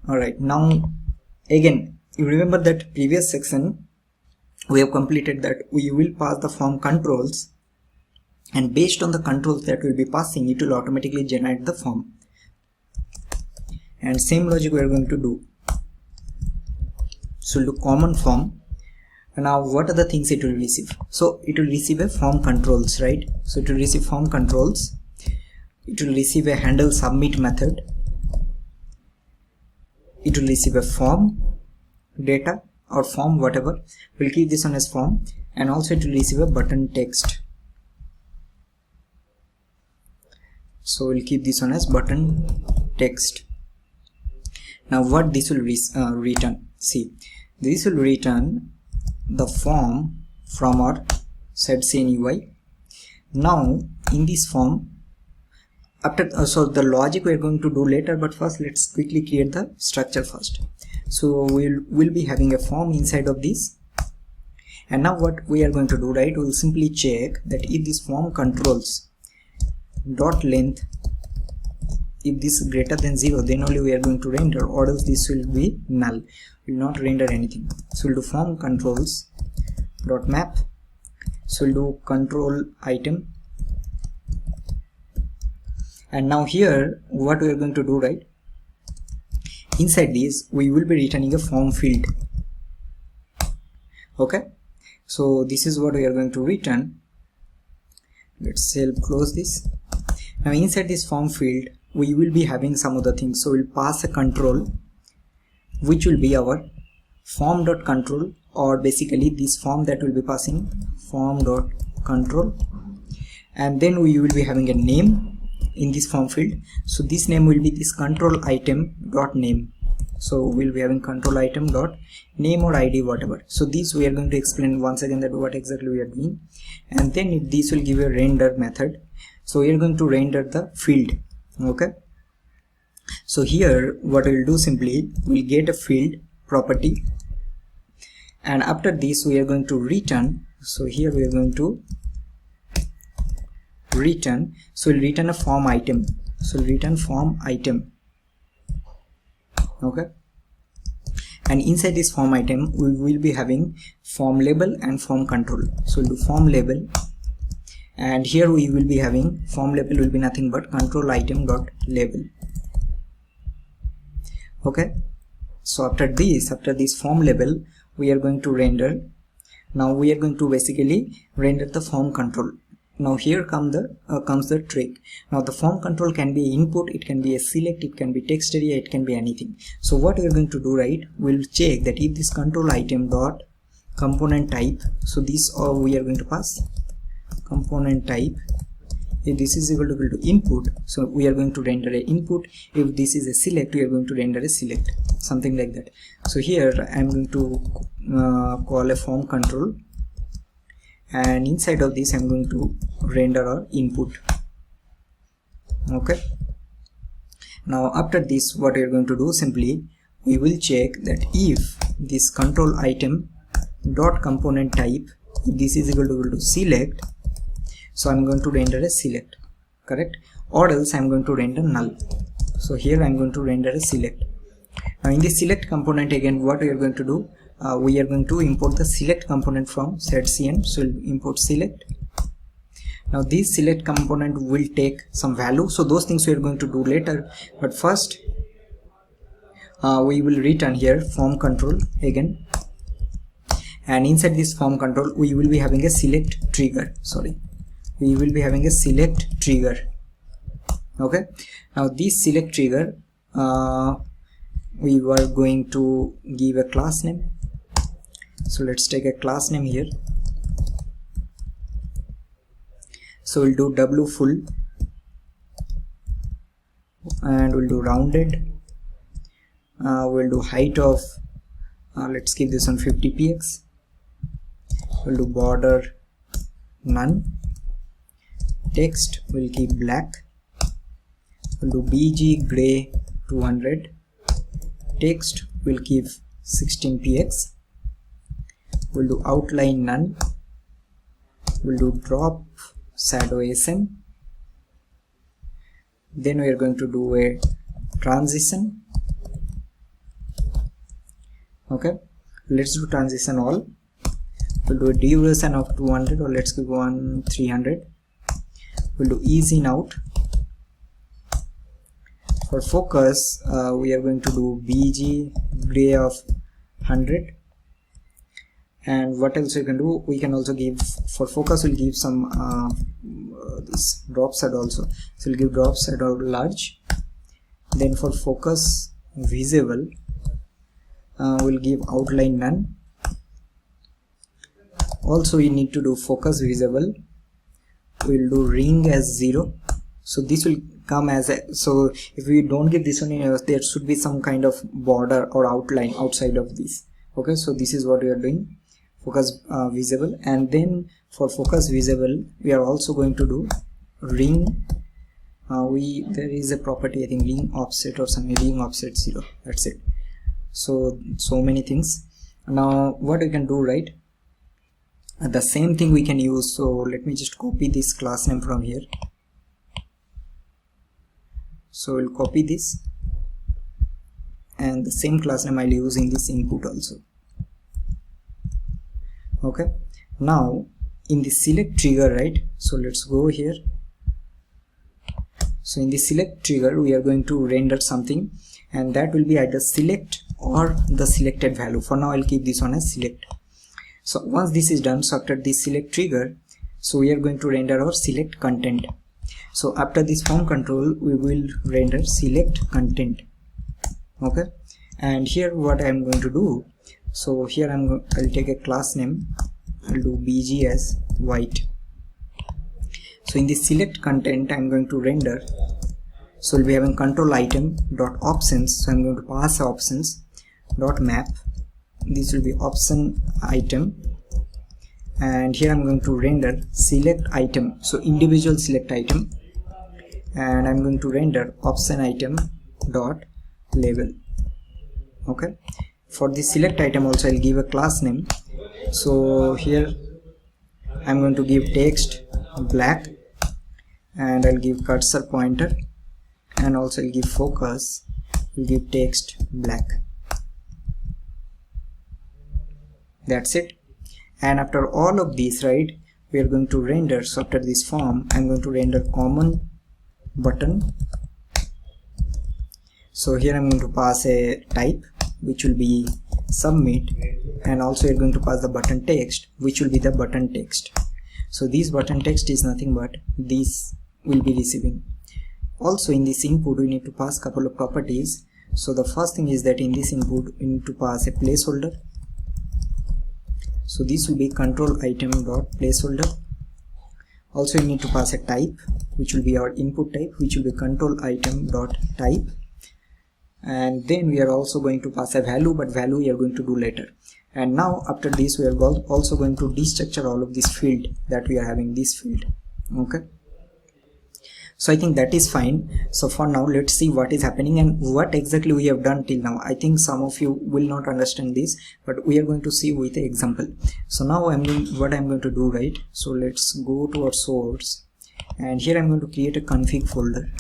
Alright, now again, you remember that previous section we have completed that we will pass the form controls and based on the controls that will be passing, it will automatically generate the form. And same logic we are going to do. So we'll do common form. And now what are the things it will receive? So it will receive a form controls, right? So it will receive form controls. It will receive a handle submit method. It will receive a form data or form whatever. We'll keep this on as form, and also it will receive a button text. So we'll keep this on as button text. Now what this will return? See, this will return the form from our setState UI. Now in this form, after so the logic we are going to do later, but first let's quickly create the structure first. So we'll be having a form inside of this, and now what we are going to do, right, we'll simply check that if this form controls dot length, if this is greater than 0, then only we are going to render, or else this will be null, will not render anything. So we'll do form controls dot map. So we'll do control item, and now here what we are going to do, right, inside this we will be returning a form field. Okay, so this is what we are going to return. Let's close this. Now inside this form field we will be having some other things. So we'll pass a control which will be our form.control, or basically this form that will be passing form.control, and then we will be having a name in this form field. So this name will be this control item dot name. So we'll be having control item dot name or ID, whatever. So this we are going to explain once again that what exactly we are doing, and then this will give a render method. So we are going to render the field. Okay, so here what we'll do, simply we'll get a field property, and after this we are going to return. So here we are going to return, so we'll return a form item. So we'll return form item. Okay, and inside this form item we will be having form label and form control. So we'll do form label, and here we will be having form label will be nothing but control item dot label. Okay, so after this form label we are going to render. Now we are going to basically render the form control. Now here comes the trick. Now the form control can be input, it can be a select, it can be text area, it can be anything. So what we are going to do, right, we'll check that if this control item dot component type, so this we are going to pass component type. If this is equal to input, so we are going to render a input. If this is a select, we are going to render a select, something like that. So here I am going to call a form control, and inside of this I am going to render our input. Okay, now after this what we are going to do, simply we will check that if this control item dot component type, if this is equal to select, so I'm going to render a select, correct, or else I'm going to render null. So here I'm going to render a select. Now in the select component, again what we are going to do, we are going to import the select component from setCN. So we'll import select. Now this select component will take some value, so those things we are going to do later, but first we will return here form control again, and inside this form control we will be having a select trigger. We will be having a select trigger. Okay, now this select trigger we were going to give a class name. So let's take a class name here. So we'll do w full, and we'll do rounded. We'll do height of let's keep this on 50 px. We'll do border none. Text we'll keep black. We'll do bg gray 200. Text we'll keep 16 px. We'll do outline none. We'll do drop shadow sm. Then we are going to do a transition. Okay, let's do transition all. We'll do a duration of 200, or let's give one 300. we'll do is in out. For focus, we are going to do bg gray of 100. And what else we can do? We can also give, for focus we'll give some this drop set also, so we'll give drop set or large. Then for focus visible, we'll give outline none. Also we need to do focus visible, we'll do ring as 0. So this will come as a, so if we don't give this one, there should be some kind of border or outline outside of this. Okay, so this is what we are doing, focus visible. And then for focus visible, we are also going to do ring, there is a property, I think ring offset or something, ring offset 0. That's it. So many things. Now what we can do, right, the same thing we can use. So let me just copy this class name from here. So we'll copy this, and the same class name I'll use in this input also. Okay, now in the select trigger, right, so let's go here. So in the select trigger we are going to render something, and that will be either select or the selected value. For now I'll keep this one as select. So once this is done, so after this select trigger, so we are going to render our select content. So after this form control, we will render select content. Okay, and here what I am going to do, so here I'll take a class name, I'll do bg as vite. So in the select content I'm going to render, so we'll be having control item dot options. So I'm going to pass options dot map, this will be option item, and here I'm going to render select item, so individual select item, and I'm going to render option item dot label. Okay, for the select item also I'll give a class name. So here I'm going to give text black, and I'll give cursor pointer, and also I'll give focus, we'll give text black. That's it. And after all of these, right, we are going to render, so after this form I'm going to render common button. So here I'm going to pass a type which will be submit, and also you're going to pass the button text which will be the button text. So this button text is nothing but this will be receiving. Also in this input we need to pass couple of properties. So the first thing is that in this input we need to pass a placeholder. So this will be control item dot placeholder. Also you need to pass a type which will be our input type, which will be control item dot type. And then we are also going to pass a value, but value we are going to do later. And now after this we are also going to destructure all of this field that we are having, this field. Okay, so I think that is fine. So for now let's see what is happening and what exactly we have done till now. I think some of you will not understand this, but we are going to see with the example. So now what I'm going to do, right, so let's go to our source, and here I'm going to create a config folder,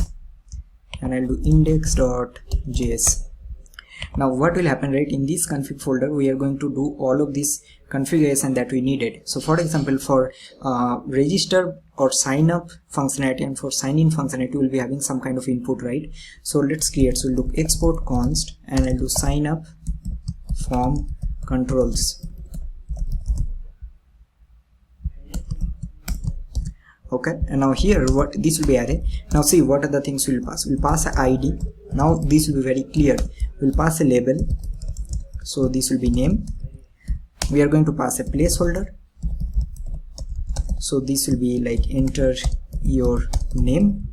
and I'll do index.js. Now what will happen, right, in this config folder we are going to do all of this configuration that we needed. So for example, for register or sign up functionality and for sign in functionality we'll be having some kind of input, right? So let's create, so we'll do export const, and I'll do sign up form controls. Okay, and now here what this will be array. Now see what are the things we'll pass. We'll pass an ID. Now this will be very clear. We'll pass a label, so this will be name. We are going to pass a placeholder, so this will be like enter your name.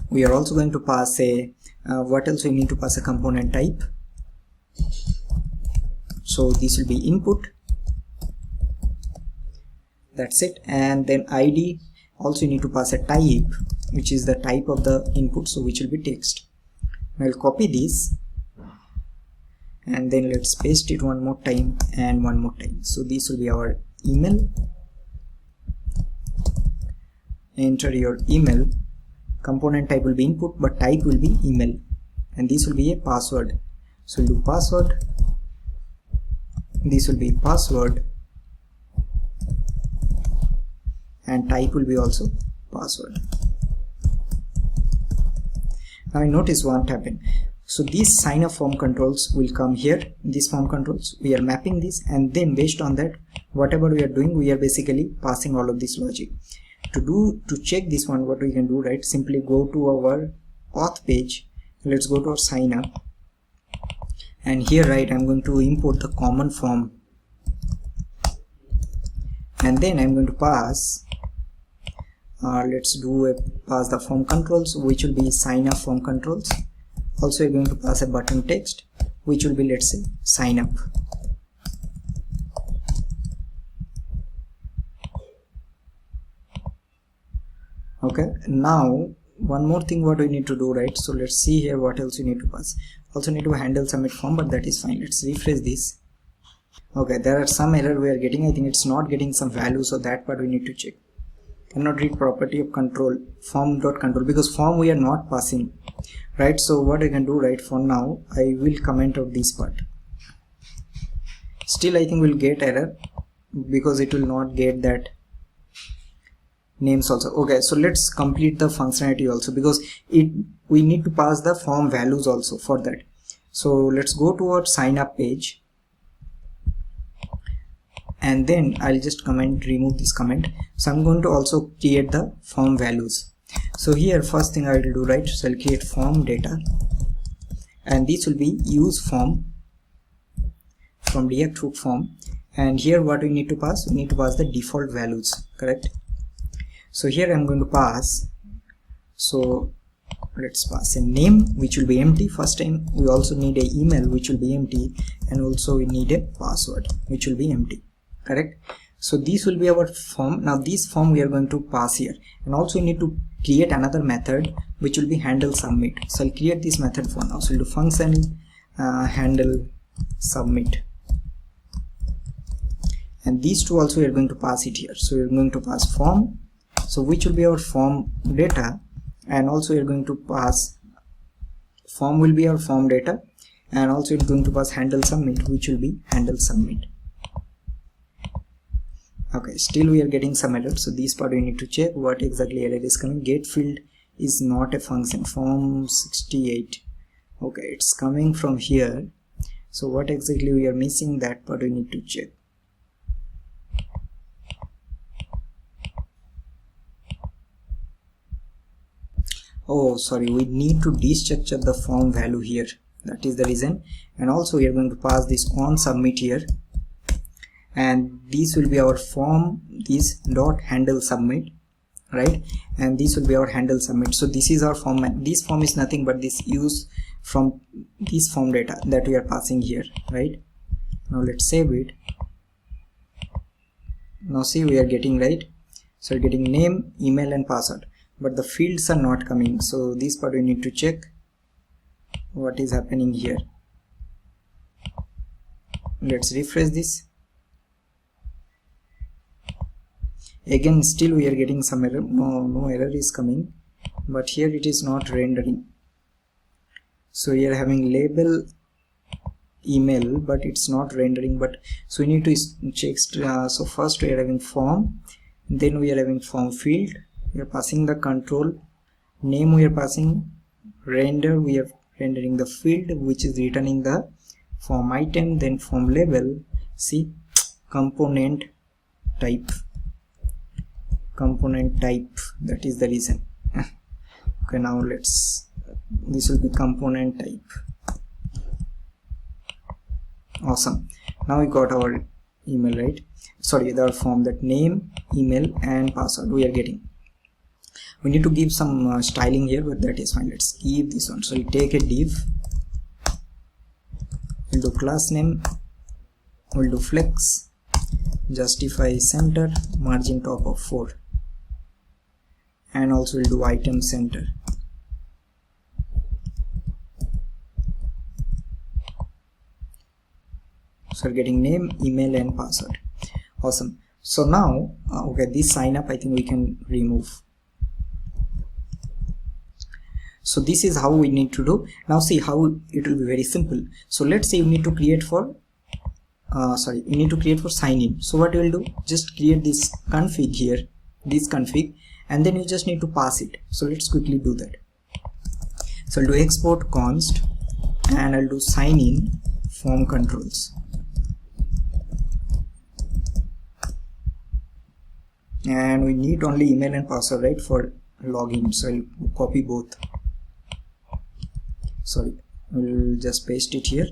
We are also going to pass a what else we need to pass, a component type, so this will be input. That's it. And then ID, also you need to pass a type, which is the type of the input, so which will be text. I'll copy this, and then let's paste it one more time and one more time. So this will be our email. Enter your email. Component type will be input, but type will be email, and this will be a password. So we'll do password. This will be password, and type will be also password. Now notice what happened. So these sign up form controls will come here. These form controls, we are mapping this, and then based on that, whatever we are doing, we are basically passing all of this logic. To check this one, what we can do, right? Simply go to our auth page. Let's go to our sign up, and here, right, I'm going to import the common form, and then I'm going to pass. Pass the form controls, which will be sign up form controls. Also, you're going to pass a button text, which will be, let's say, sign up. Okay, now one more thing what we need to do, right? So let's see here what else you need to pass. Also need to handle submit form, but that is fine. Let's refresh this. Okay, there are some error we are getting. I think it's not getting some value, so that part we need to check. Cannot read property of control form.control, because form we are not passing, right? So what I can do, right, for now I will comment out this part. Still I think we'll get error because it will not get that names also. Okay, so let's complete the functionality also, because we need to pass the form values also for that. So let's go to our sign up page, and then I'll just remove this comment. So I'm going to also create the form values. So here first thing I will do, right, so I'll create form data, and this will be use form from React hook form. And here what we need to pass, we need to pass the default values, correct? So here I'm going to pass, so let's pass a name which will be empty first time. We also need a email which will be empty, and also we need a password which will be empty, correct? So this will be our form. Now this form we are going to pass here, and also we need to create another method which will be handle submit. So I'll create this method for now. So we'll do function handle submit, and these two also we are going to pass it here. So we're going to pass form, so which will be our form data, and also we are going to pass form will be our form data, and also we're going to pass handle submit, which will be handle submit. Okay, still we are getting some error, so this part we need to check what exactly error is coming. Get field is not a function, form 68. Okay, it's coming from here. So what exactly we are missing, that part we need to check. Oh sorry, we need to destructure the form value here, that is the reason. And also we are going to pass this on submit here, and this will be our form, this dot handle submit, right? And this will be our handle submit. So this is our form, and this form is nothing but this use from this form data that we are passing here, right? Now let's save it. Now see, we are getting, right, so we're getting name, email and password, but the fields are not coming. So this part we need to check what is happening here. Let's refresh this. Again still we are getting some error. No error is coming, but here it is not rendering. So we are having label email, but it's not rendering. But so we need to check. So first we are having form, then we are having form field, we are passing the control name, we are passing render, we are rendering the field which is returning the form item, then form label, see component type, that is the reason. Okay, now this will be component type. Awesome, now we got our email, right? Sorry, the form, that name, email and password we are getting. We need to give some styling here, but that is fine. Let's keep this one. So we'll take a div, we'll do class name, we'll do flex, justify center, margin top of 4, and also we'll do item center. So we're getting name, email and password. Awesome. So now okay, this sign up I think we can remove. So this is how we need to do. Now see how it will be very simple. So let's say you need to create for sign in. So what we will do, just create this config here, this config, and then you just need to pass it. So let's quickly do that. So I'll do export const and I'll do sign in form controls, and we need only email and password, right, for login. So I'll copy both. Sorry, we'll just paste it here,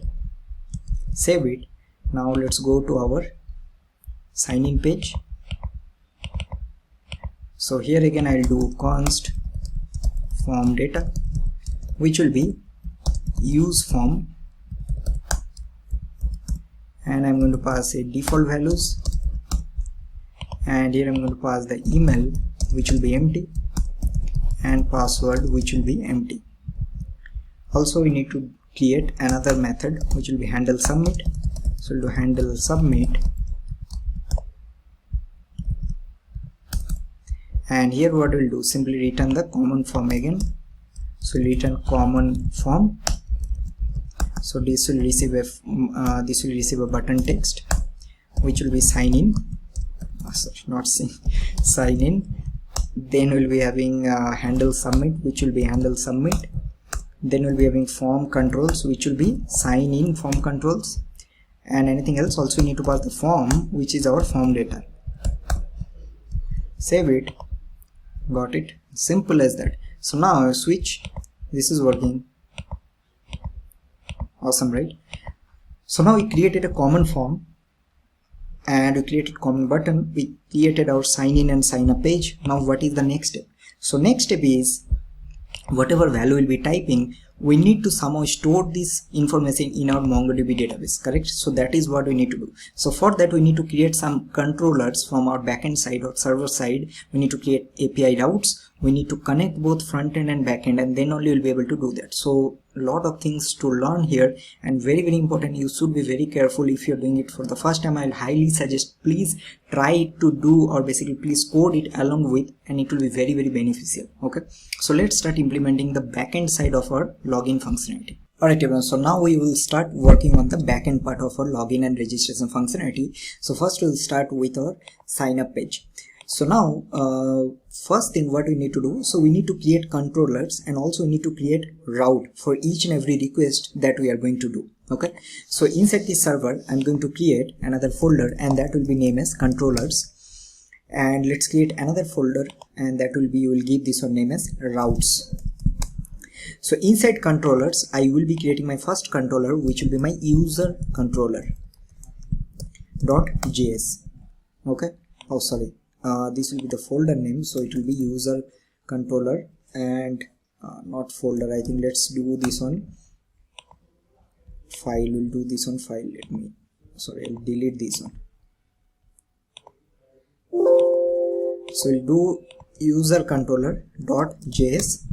save it. Now let's go to our sign in page. So here again I'll do const form data, which will be use form, and I'm going to pass a default values, and here I'm going to pass the email, which will be empty, and password, which will be empty. Also we need to create another method which will be handle submit. So we'll do handle submit, and here what we'll do, simply return the common form again. So we'll return common form. So this will receive a button text which will be sign in, sign in. Then we'll be having handle submit, which will be handle submit. Then we'll be having form controls, which will be sign in form controls, and anything else. Also we need to pass the form, which is our form data. Save it. Got it. Simple as that. So now switch. This is working. Awesome, right? So now we created a common form, and we created common button. We created our sign in and sign up page. Now what is the next step? So next step is, whatever value we'll be typing, we need to somehow store this information in our MongoDB database, correct? So that is what we need to do. So for that we need to create some controllers from our backend side or server side. We need to create API routes. We need to connect both front end and back end, and then only we'll be able to do that. So a lot of things to learn here, and very important, you should be very careful if you're doing it for the first time. I'll highly suggest, please try to do, or basically please code it along with, and it will be very beneficial. Okay, so let's start implementing the backend side of our login functionality. Alright everyone, so now we will start working on the backend part of our login and registration functionality. So first we'll start with our sign up page. So now first thing what we need to do, so we need to create controllers, and also we need to create route for each and every request that we are going to do. Okay, so inside this server I'm going to create another folder, and that will be named as controllers, and let's create another folder, and that will be, we will give this one name as routes. So inside controllers I will be creating my first controller, which will be my user controller .js. Okay, oh sorry, this will be the folder name, so it will be user controller and not folder. I think let's do this one file. We'll do this one file. I'll delete this one. So we'll do user controller .js.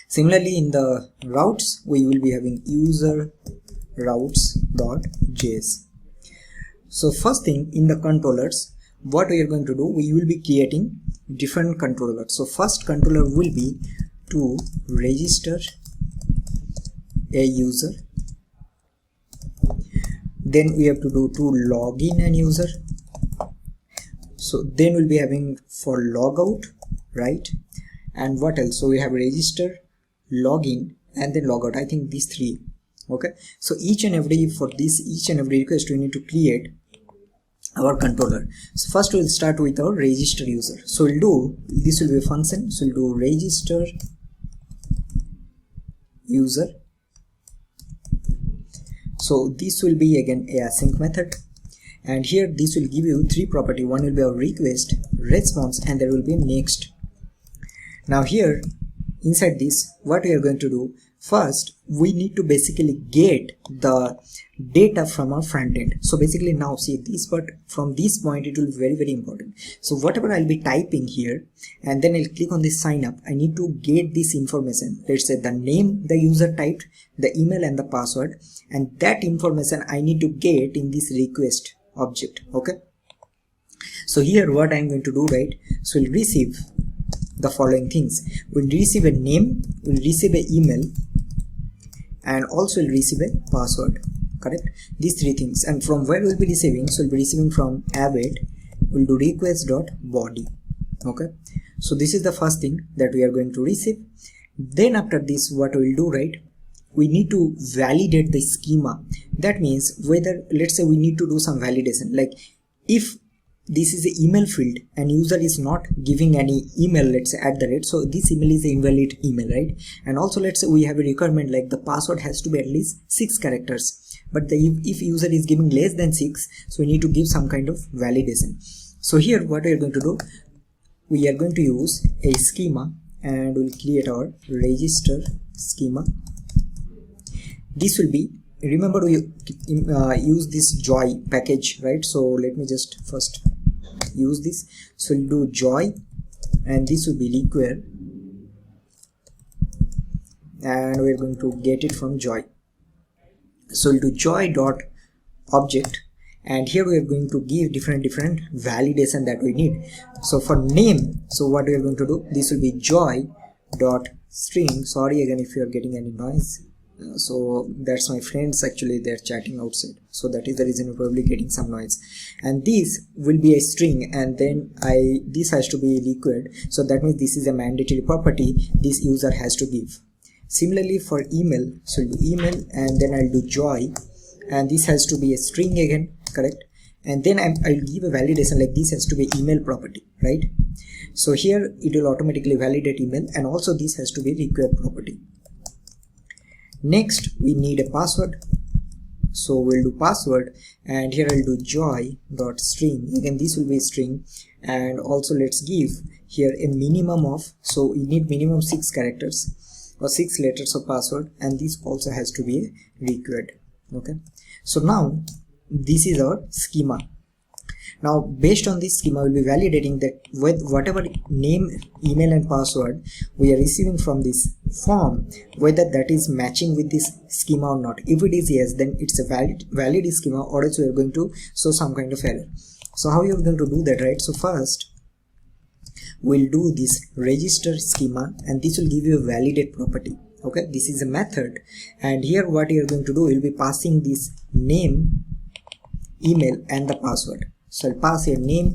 Similarly in the routes we will be having user routes.js. So first thing, in the controllers, what we are going to do, we will be creating different controllers. So first controller will be to register a user, then we have to do to log in an user, so then we'll be having for logout, right? And what else? So we have register, login, and then logout. I think these three. Okay, so each and every request we need to create our controller. So first we'll start with our register user. So we'll do, this will be a function, so we'll do register user. So this will be again a async method, and here this will give you three property. One will be our request, response, and there will be next. Now here inside this, what we are going to do, first we need to basically get the data from our front end. So basically now see this, but from this point it will be very important. So whatever I'll be typing here, and then I'll click on this sign up, I need to get this information. Let's say the name the user typed, the email and the password, and that information I need to get in this request object. Okay, so here what I'm going to do, right, so we'll receive the following things. We'll receive a name, we'll receive an email, and also we'll receive a password, correct? These three things. And from where we'll be receiving, so we'll be receiving from await, we'll do request.body. Okay, so this is the first thing that we are going to receive. Then after this, what we'll do, right, we need to validate the schema. That means whether, let's say we need to do some validation, like if this is an email field and user is not giving any email, let's say @ so this email is an invalid email, right? And also let's say we have a requirement like the password has to be at least 6 characters, but if user is giving less than 6, so we need to give some kind of validation. So here what we are going to do, we are going to use a schema and we'll create our register schema. This will be, remember we use this joy package, right? So let me just first use this. So we'll do joy and this will be require, and we're going to get it from joy. So we'll do joy dot object, and here we are going to give different validation that we need. So for name, so what we are going to do, this will be joy dot string. Sorry again if you are getting any noise. So that's my friends, actually they're chatting outside, so that is the reason you're probably getting some noise. And this will be a string, and then this has to be liquid, so that means this is a mandatory property this user has to give. Similarly for email, so I'll do email and then I'll do joy, and this has to be a string again, correct? And then I'll give a validation like this has to be email property, right? So here it will automatically validate email, and also this has to be required property. Next we need a password, so we'll do password, and here I'll do joy dot string. Again this will be a string, and also let's give here a minimum of, so we need minimum 6 characters or 6 letters of password, and this also has to be required. Okay, so now this is our schema. Now based on this schema, we'll be validating that with whatever name, email and password we are receiving from this form, whether that is matching with this schema or not. If it is yes, then it's a valid schema, or else we are going to show some kind of error. So how you are going to do that, right? So first we'll do this register schema, and this will give you a validate property. Okay, this is a method, and here what you are going to do, you'll be passing this name, email and the password. So I'll pass here name,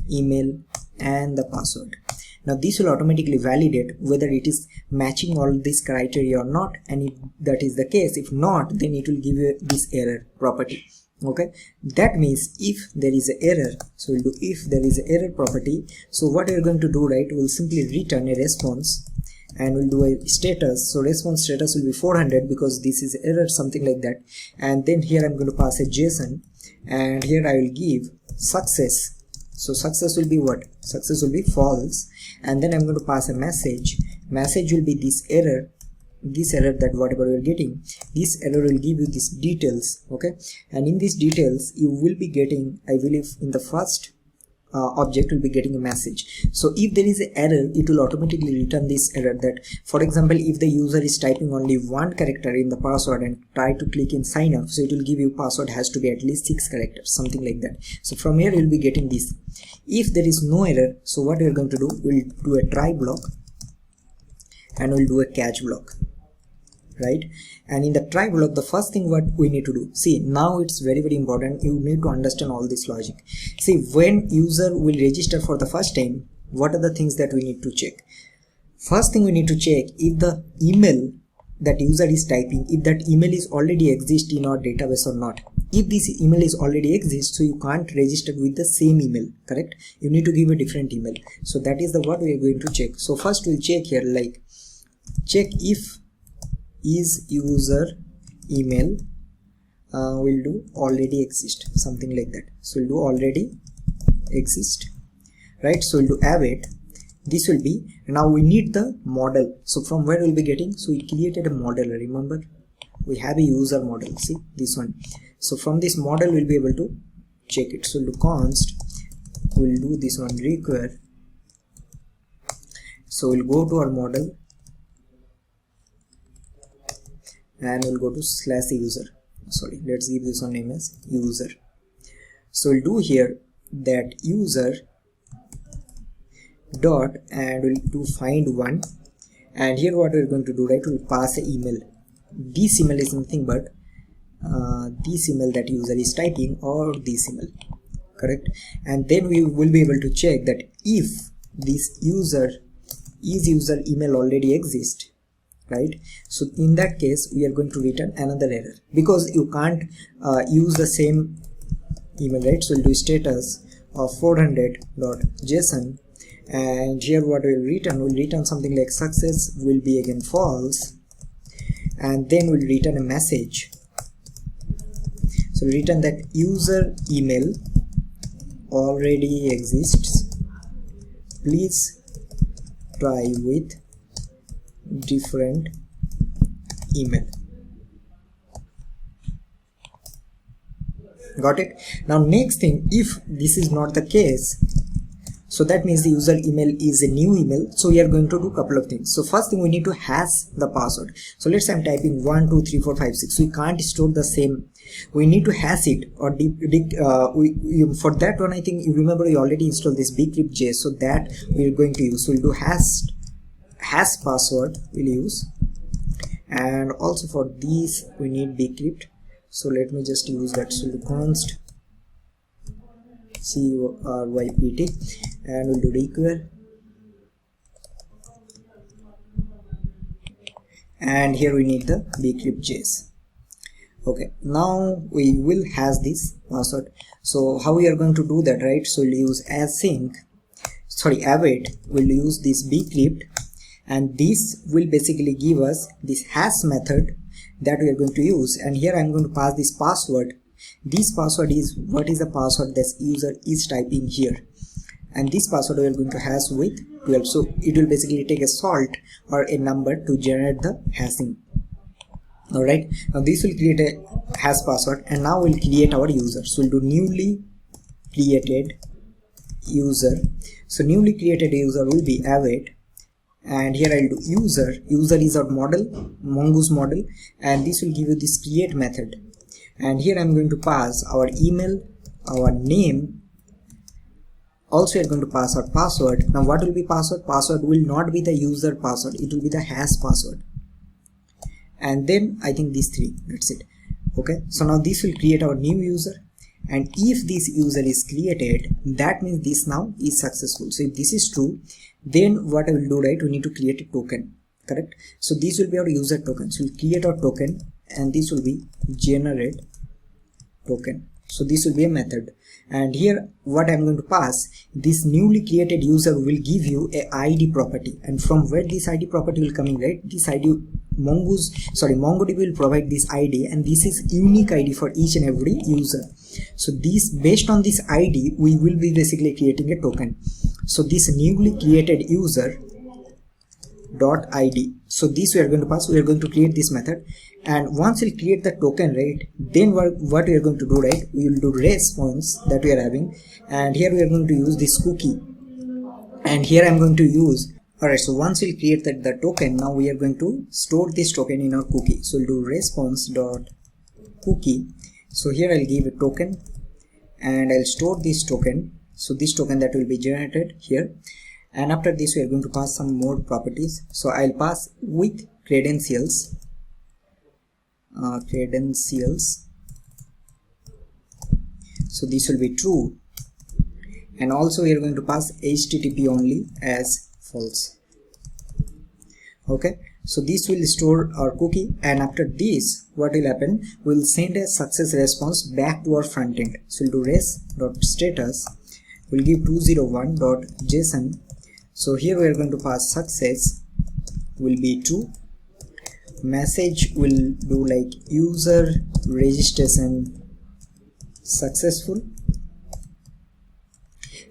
email and the password. Now this will automatically validate whether it is matching all this criteria or not, and if that is the case, if not, then it will give you this error property. Okay, that means if there is an error, so we'll do if there is an error property. So what we're going to do, right, we'll simply return a response, and we'll do a status. So response status will be 400 because this is error, something like that. And then here I'm going to pass a JSON, and here I will give success. So success will be what? Success will be false, and then I'm going to pass a message. Message will be this error that whatever you're getting, this error will give you these details. Okay, and in these details you will be getting, I believe in the first object will be getting a message. So if there is an error, it will automatically return this error, that for example if the user is typing only 1 character in the password and try to click in sign up, so it will give you password has to be at least 6 characters, something like that. So from here you'll be getting this. If there is no error, so what we are going to do, we'll do a try block and we'll do a catch block, right? And in the try block, the first thing what we need to do, see, now it's very important, you need to understand all this logic. See, when user will register for the first time, what are the things that we need to check? First thing we need to check if the email that user is typing, if that email is already exist in our database or not. If this email is already exists, so you can't register with the same email, correct? You need to give a different email. So that is the what we are going to check. So first we'll check here, like check if is user email will do already exist, something like that. So we'll do already exist, right? So we'll do await. This will be, now we need the model. So from where we'll be getting, so we created a model, remember we have a user model, see this one. So from this model we'll be able to check it. So we'll do const, we'll do this one require. So we'll go to our model and we'll go to /user. Sorry, let's give this one name as user. So we'll do here that user dot and we'll do find one, and here what we're going to do, right, we'll pass an email. This email is nothing but this email that user is typing or this email, correct? And then we will be able to check that if this user email already exists, right? So in that case we are going to return another error because you can't use the same email, right? So we'll do status of 400.json, and here what we'll return something like success will be again false, and then we'll return a message. So return that user email already exists, please try with different email. Got it? Now next thing, if this is not the case, so that means the user email is a new email, so we are going to do a couple of things. So first thing, we need to hash the password. So let's say I'm typing 1 2 3 4 5 6, we can't store the same, we need to hash it, or for that one I think you remember we already installed this bcrypt.js, so that we're going to use. So we'll do hash password we'll use, and also for these we need bcrypt. So let me just use that. So we'll do const CURYPT, and we'll do require, and here we need the bcrypt.js. Okay, now we will hash this password. So how we are going to do that, right? So we'll use await, we'll use this bcrypt, and this will basically give us this hash method that we are going to use. And here I'm going to pass this password. This password is what is the password that user is typing here, and this password we are going to hash with 12. So it will basically take a salt or a number to generate the hashing. Alright, now this will create a hash password, and now we'll create our user. So we'll do newly created user. So newly created user will be await, and here I'll do user is our model, mongoose model, and this will give you this create method. And here I'm going to pass our email, our name, also you're going to pass our password. Now what will be password? Password will not be the user password, it will be the hash password, and then I think these three, that's it. Okay, so now this will create our new user, and if this user is created, that means this now is successful. So if this is true, then what I will do, right, we need to create a token, correct? So this will be our user token. So we'll create our token, and this will be generate token. So this will be a method, and here what I'm going to pass, this newly created user will give you a ID property, and from where this ID property will come in, right? This ID MongoDB will provide this ID, and this is unique ID for each and every user. So this, based on this ID, we will be basically creating a token. So this newly created user dot ID, so this we are going to pass, we are going to create this method, and once we create the token, right, then what we are going to do, right, we will do response that we are having, and here we are going to use this cookie, and here I'm going to use, alright, so once we create the token, now we are going to store this token in our cookie. So we'll do response dot cookie. So here I'll give a token, and I'll store this token, so this token that will be generated here. And after this we are going to pass some more properties. So I'll pass with credentials, so this will be true, and also we are going to pass HTTP only as false. Okay, so this will store our cookie, and after this what will happen, we'll send a success response back to our front end. So we'll do res.status, we'll give 201.json. So here we are going to pass success will be true, message will do like user registration successful,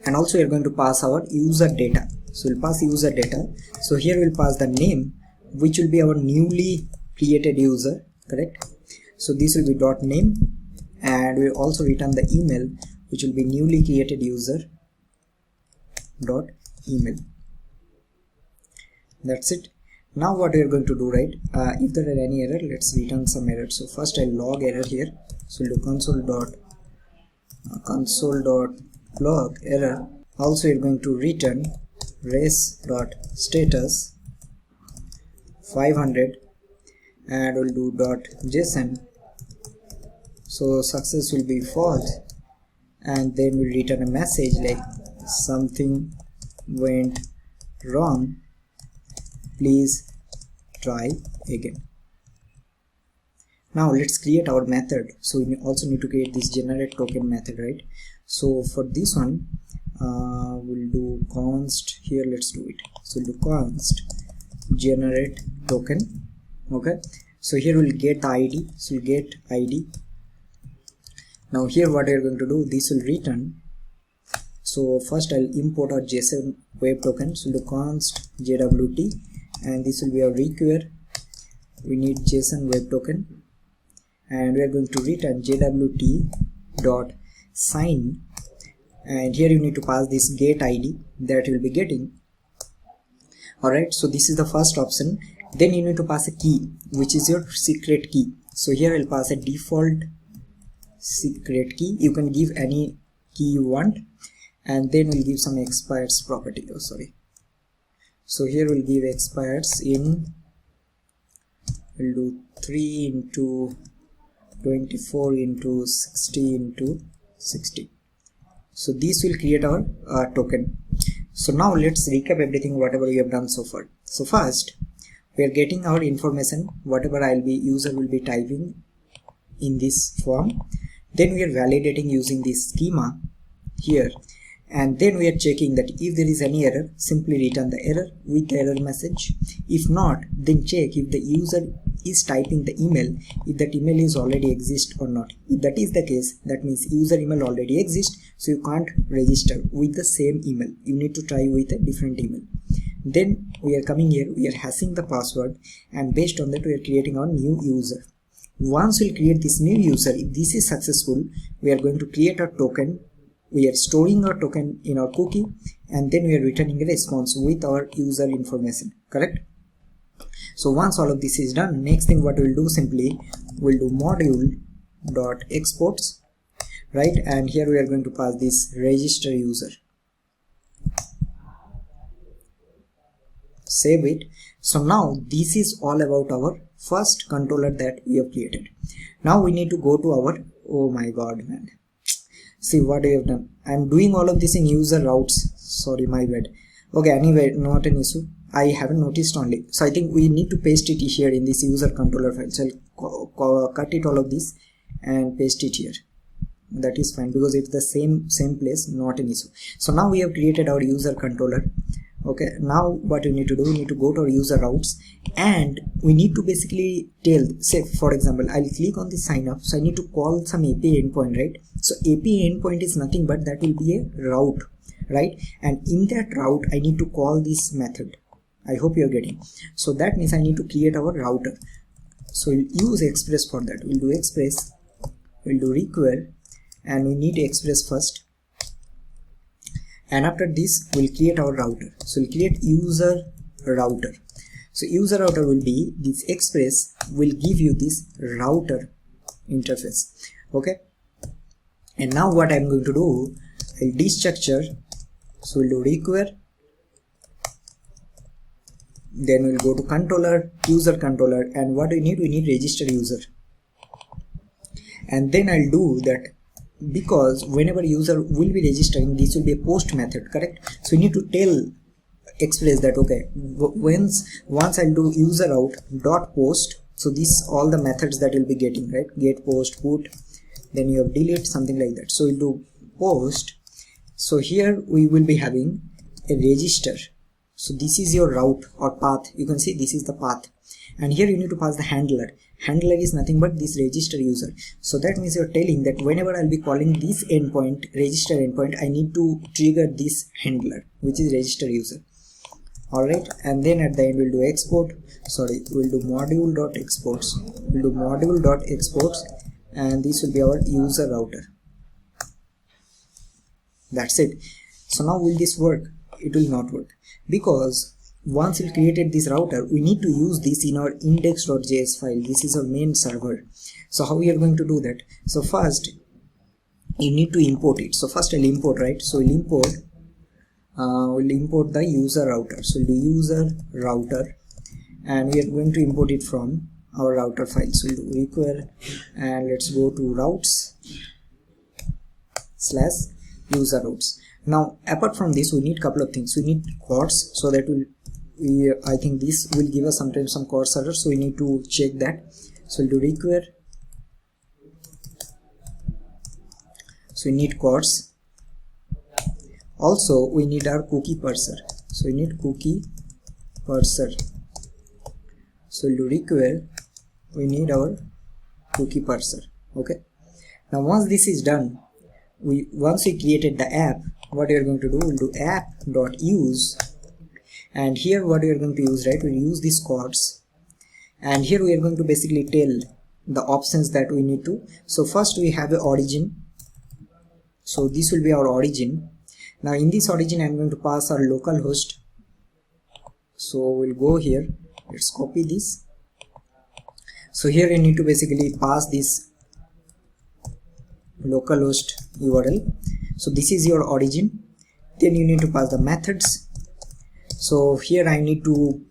and also we are going to pass our user data. So we'll pass user data. So here we'll pass the name, which will be our newly created user, correct? So this will be dot name, and we'll also return the email, which will be newly created user dot email. That's it. Now what we are going to do, right, if there are any error, let's return some error. So first I'll log error here. So we'll do console.log error. Also you're going to return res.status 500, and we'll do .json. So success will be false, and then we'll return a message like something went wrong, please try again. Now let's create our method. So we also need to create this generate token method, right? So for this one we'll do const, here let's do it. So we'll do const generate token. Okay, so here we'll get the ID, so we'll get ID. Now here what we're going to do, this will return. So first I'll import our JSON web token, so we'll do const JWT, and this will be our require. We need JSON web token, and we are going to return JWT dot sign, and here you need to pass this get ID that you'll be getting. Alright, so this is the first option. Then you need to pass a key, which is your secret key. So here I'll pass a default secret key. You can give any key you want, and then we'll give some expires property. Oh, sorry. So here we'll give expires in, we'll do 3 into 24 into 60 into 60. So this will create our token. So now let's recap everything whatever we have done so far. So first we are getting our information, whatever user will be typing in this form. Then we are validating using this schema here, and then we are checking that if there is any error, simply return the error with the error message. If not, then check if the user is typing the email, if that email is already exist or not. If that is the case, that means user email already exists, so you can't register with the same email. You need to try with a different email. Then we are coming here, we are hashing the password, and based on that we are creating our new user. Once we create this new user, if this is successful, we are going to create a token. We are storing our token in our cookie, and then we are returning a response with our user information, correct? So once all of this is done, next thing what we'll do, simply we'll do module.exports, right? And here we are going to pass this register user. Save it. So now this is all about our first controller that we have created. Now we need to go to our, oh my god man, see what I have done. I'm doing all of this in user routes, sorry, my bad. Okay, anyway, not an issue, I haven't noticed only. So I think we need to paste it here in this user controller file. So I'll cut it all of this and paste it here. That is fine because it's the same place, not an issue. So now we have created our user controller. Okay, now what we need to do, we need to go to our user routes, and we need to basically tell, say for example, I'll click on the sign up, so I need to call some API endpoint, right? So API endpoint is nothing but that will be a route, right? And in that route I need to call this method. I hope you're getting. So that means I need to create our router. So we'll use express for that. We'll do express, we'll do require, and we need express first. And after this we'll create our router. So we'll create user router. So user router will be this express will give you this router interface. Okay, and now what I'm going to do, I'll destructure. So we'll do require, then we'll go to controller, user controller, and what we need register user. And then I'll do that, because whenever user will be registering, this will be a post method, correct? So you need to tell express that, okay, once I'll do user out dot post. So this all the methods that you'll be getting, right? Get, post, put, then you have delete, something like that. So we'll do post. So here we will be having a register. So this is your route or path. You can see this is the path, and here you need to pass the handler. Handler is nothing but this register user. So that means you're telling that whenever I'll be calling this endpoint, register endpoint, I need to trigger this handler, which is register user. Alright, and then at the end we'll do export. Sorry, we'll do module.exports. We'll do module.exports, and this will be our user router. That's it. So now will this work? It will not work, because once we created this router, we need to use this in our index.js file. This is our main server. So how we are going to do that? So first you need to import it. So first I'll import, right? So we'll import the user router. So we'll do user router, and we are going to import it from our router file. So we'll do require, and let's go to routes / user routes. Now apart from this, we need couple of things. We need quotes, so that I think this will give us sometimes some quotes error, so we need to check that. So we'll do require, so we need quotes. Also we need our cookie parser, so we need cookie parser. So we'll do require, we need our cookie parser. Okay, now once this is done, once we created the app, what we are going to do, we'll do app.use, and here what we are going to use, right, we'll use these quotes, and here we are going to basically tell the options that we need to. So first we have a origin, so this will be our origin. Now in this origin I'm going to pass our localhost, so we'll go here, let's copy this. So here you need to basically pass this localhost URL. So this is your origin. Then you need to pass the methods. So here I need to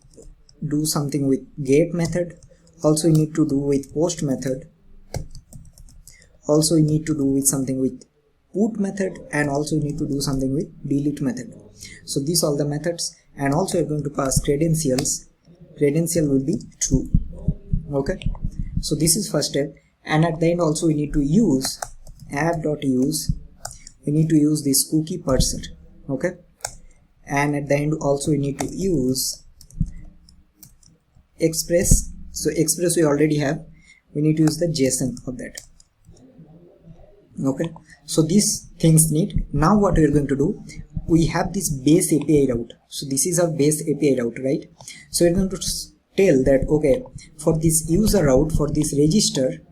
do something with get method. Also you need to do with post method. Also you need to do with something with put method, and also you need to do something with delete method. So these all the methods, and also you're going to pass credentials. Credential will be true. Okay, so this is first step. And at the end also we need to use app.use, we need to use this cookie parser. Okay, and at the end also we need to use express. So express we already have, we need to use the JSON of that. Okay, so these things need. Now what we are going to do, we have this base API route. So this is our base API route, right? So we're going to tell that, okay, for this user route, for this register,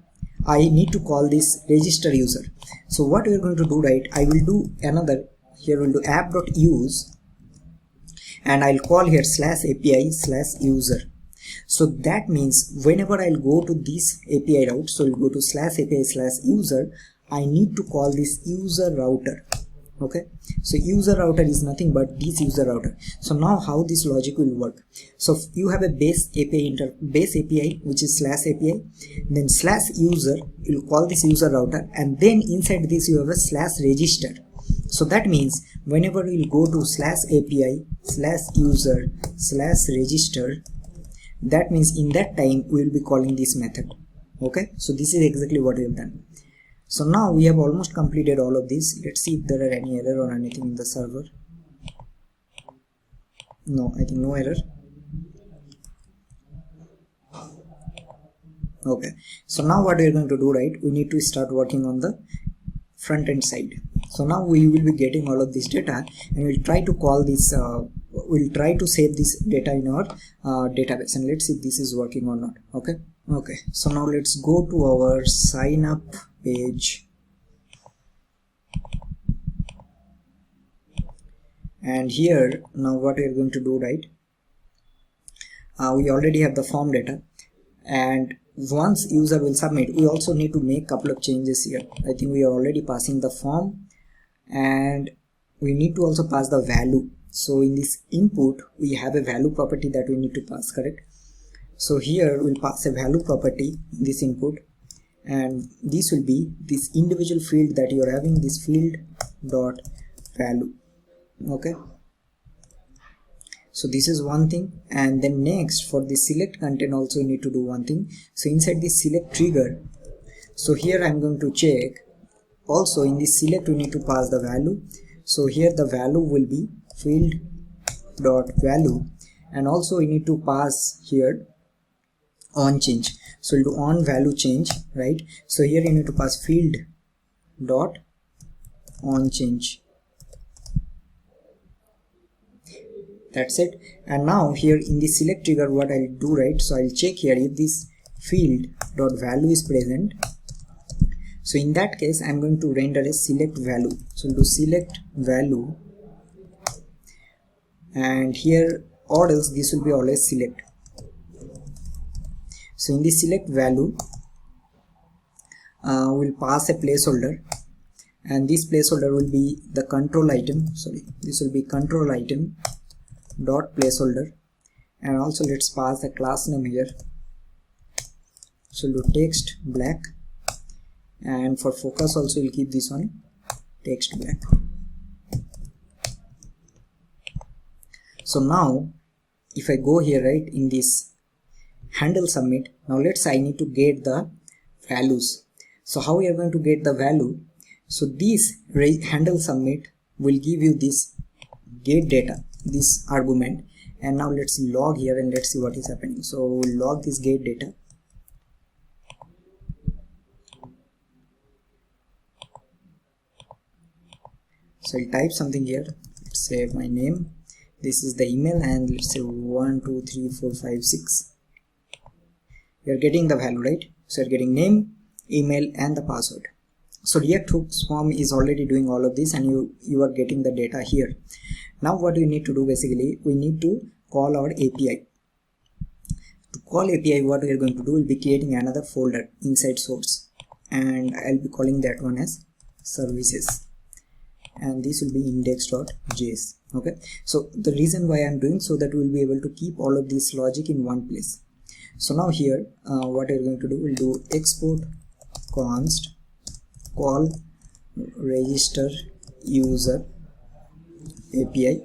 I need to call this register user. So what we're going to do, right, I will do another, here we'll do app.use, and I'll call here /API/user. So that means whenever I'll go to this API route, so we'll go to /API/user, I need to call this useRouter. Okay, so useRouter is nothing but this useRouter. So now how this logic will work, so you have a base API which is /API, then /user, you'll call this useRouter, and then inside this you have a /register. So that means whenever we'll go to /API/user/register, that means in that time we will be calling this method. Okay, so this is exactly what we have done. So now we have almost completed all of this. Let's see if there are any error or anything in the server. No, I think no error. Okay, so now what we are going to do, right, we need to start working on the front end side. So now we will be getting all of this data, and we'll try to call this, we'll try to save this data in our database, and let's see if this is working or not. Okay, so now let's go to our sign up page, and here now what we are going to do, right, we already have the form data, and once user will submit, we also need to make couple of changes here. I think we are already passing the form, and we need to also pass the value. So in this input we have a value property that we need to pass, correct? So here we'll pass a value property in this input, and this will be this individual field that you are having, this field dot value. Okay, so this is one thing. And then next, for the select content also you need to do one thing. So inside this select trigger, so here I'm going to check, also in this select we need to pass the value. So here the value will be field dot value, and also we need to pass here on change. So we'll do on value change, right? So here you need to pass field dot on change. That's it. And now here in the select trigger, what I'll do, right, so I'll check here if this field dot value is present. So in that case I'm going to render a select value. So we'll do select value, and here, or else this will be always select. So in the select value, we'll pass a placeholder, and this placeholder will be the control item. Sorry, this will be control item dot placeholder, and also let's pass the class name here. So we'll do text black, and for focus also we'll keep this one text black. So now if I go here, right, in this handle submit, now let's say I need to get the values. So how we are going to get the value? So this handle submit will give you this get data, this argument, and now let's log here and let's see what is happening. So we'll log this get data. So I'll type something here. Let's say my name, this is the email, and let's say 1 2 3 4 5 6. You're getting the value, right? So you're getting name, email, and the password. So React hooks form is already doing all of this, and you are getting the data here. Now what we need to do, basically we need to call our API. To call API, what we are going to do, we'll be creating another folder inside source, and I'll be calling that one as services, and this will be index.js. okay, so the reason why I'm doing, so that we'll be able to keep all of this logic in one place. So now here what we're going to do, we'll do export const call register user API,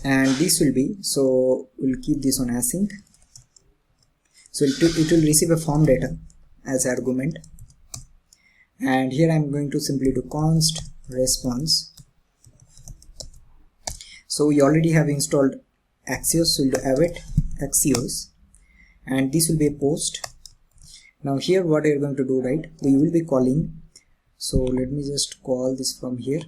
and this will be, so we'll keep this on async. So it will receive a form data as argument, and here I'm going to simply do const response. So we already have installed Axios, so we'll do await Axios, and this will be a post. Now here what we're going to do, right, we will be calling, so let me just call this from here.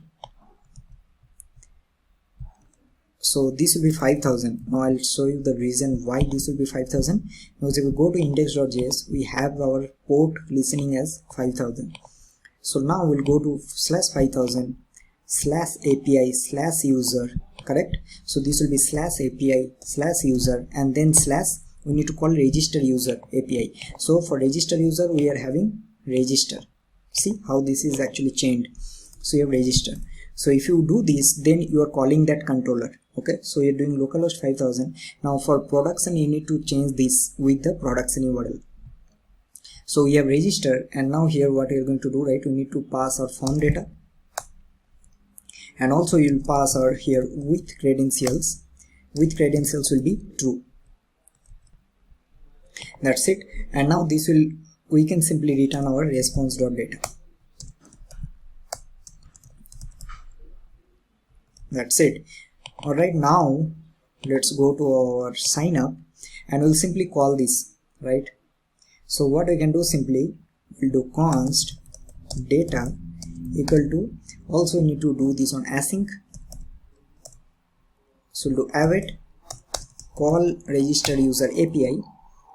So this will be 5000. Now I'll show you the reason why this will be 5000. Now if we go to index.js, we have our port listening as 5000. So now we'll go to /5000 /API /user, correct? So this will be /API /user, and then we need to call register user API. So for register user we are having register. See how this is actually chained. So you have register. So if you do this, then you are calling that controller. Okay, so you're doing localhost 5000. Now for production you need to change this with the production URL. So we have register, and now here what we are going to do, right, we need to pass our form data, and also you'll pass our here with credentials. With credentials will be true. That's it. And now this will, we can simply return our response.data. That's it. Alright, now let's go to our sign up, and we'll simply call this, right? So what we can do, simply we'll do const data equal to, also need to do this on async. So we'll do await call register user API,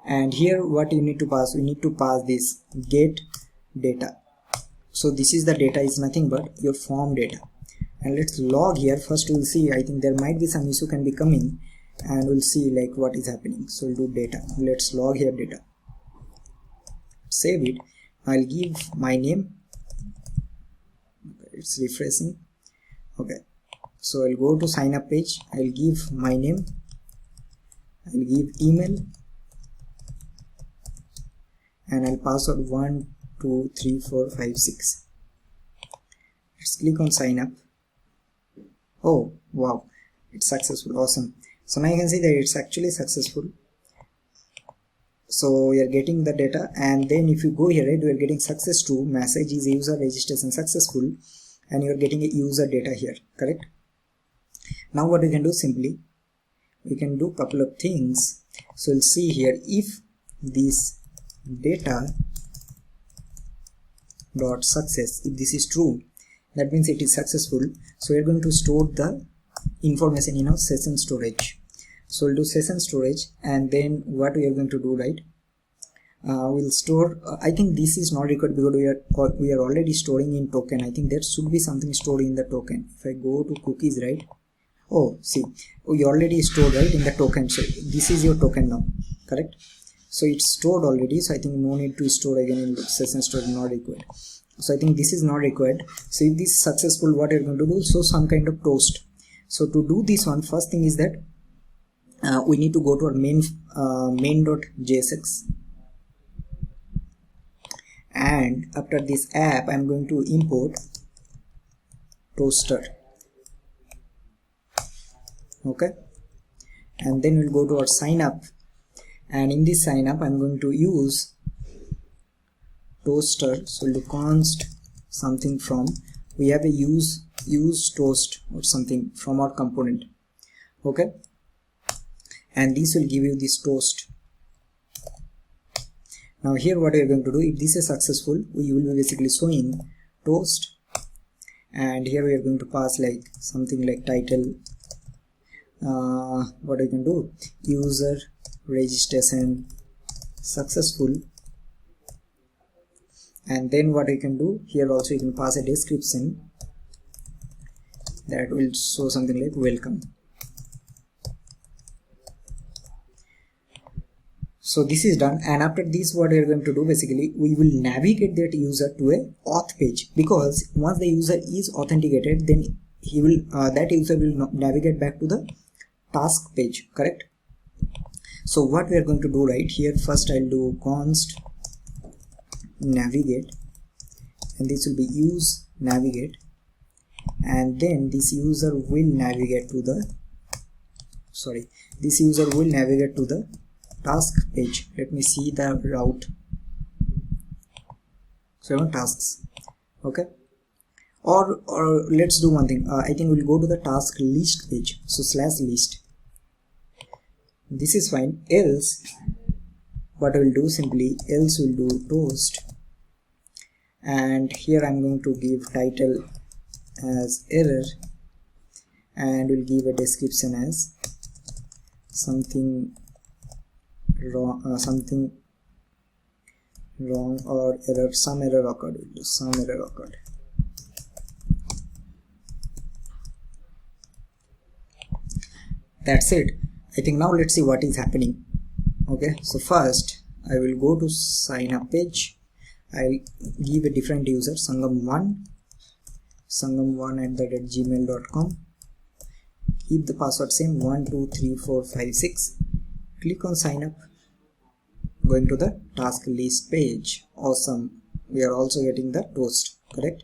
and here what you need to pass, we need to pass this get data. So this is the data, is nothing but your form data. And let's log here. First we'll see, I think there might be some issue can be coming, and we'll see like what is happening. So we'll do data. Let's log here data. Save it. I'll give my name. Okay, it's refreshing. Okay, so I'll go to sign up page. I'll give my name. I'll give email, and I'll password 1 2 3 4 5 6. Let's click on sign up. Oh wow, it's successful. Awesome. So now you can see that it's actually successful. So we are getting the data, and then if you go here, right, we are getting success to message is user registration successful, and you are getting a user data here, correct? Now what we can do, simply we can do couple of things. So we'll see here, if this data dot success, if this is true, that means it is successful. So we are going to store the information in our session storage. So we'll do session storage, and then what we are going to do, right, we'll store, I think this is not required because we are already storing in token. I think there should be something stored in the token. If I go to cookies, right, oh see, we already stored, right, in the token. So this is your token now, correct? So it's stored already, so I think no need to store again in session storage, not required. So I think this is not required. So if this is successful, what you're going to do, so some kind of toast. So to do this one, first thing is that we need to go to our main.jsx, and after this app I'm going to import toaster. Okay, and then we'll go to our sign up, and in this sign up I'm going to use toaster. So we'll do const something from, we have a use toast or something from our component. Okay, and this will give you this toast. Now here what we are going to do, if this is successful, we will be basically showing toast, and here we are going to pass like something like title, what we can do, user registration successful, and then what we can do here also, you can pass a description that will show something like welcome. So this is done, and after this what we are going to do, basically we will navigate that user to a auth page, because once the user is authenticated, then he will that user will navigate back to the task page, correct? So what we are going to do right here, first I'll do const navigate, and this will be use navigate, and then this user will navigate to the task page. Let me see the route. So I want tasks. Okay, or let's do one thing, I think we'll go to the task list page, so /list. This is fine. Else what I will do, simply else will do toast, and here I'm going to give title as error, and we'll give a description as something wrong, or error, some error occurred. We'll do some error occurred. That's it. I think now let's see what is happening. Okay, so first I will go to sign up page. I'll give a different user, sangam1 @gmail.com. keep the password same, 123456. Click on sign up, going to the task list page. Awesome, we are also getting the toast, correct?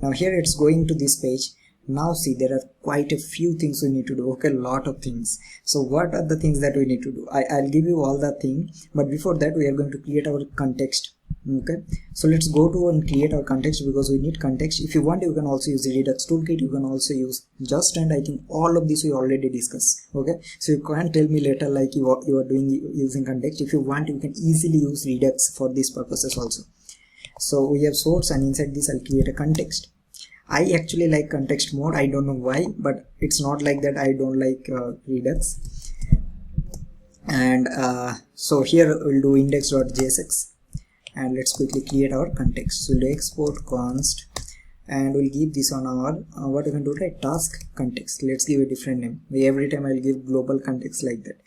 Now here it's going to this page. Now see, there are quite a few things we need to do. Okay, a lot of things. So what are the things that we need to do? I'll give you all the thing, but before that we are going to create our context. Okay, so let's go to and create our context, because we need context. If you want, you can also use the Redux toolkit, you can also use just, and I think all of this we already discussed. Okay, so you can't tell me later like you are doing using context. If you want, you can easily use Redux for these purposes also. So we have source, and inside this I'll create a context. I actually like context mode, I don't know why, but it's not like that I don't like Redux. And so here we'll do index.jsx, and let's quickly create our context. So we'll do export const, and we'll give this on our what we can do, right, task context. Let's give a different name. Every time I'll give global context like that,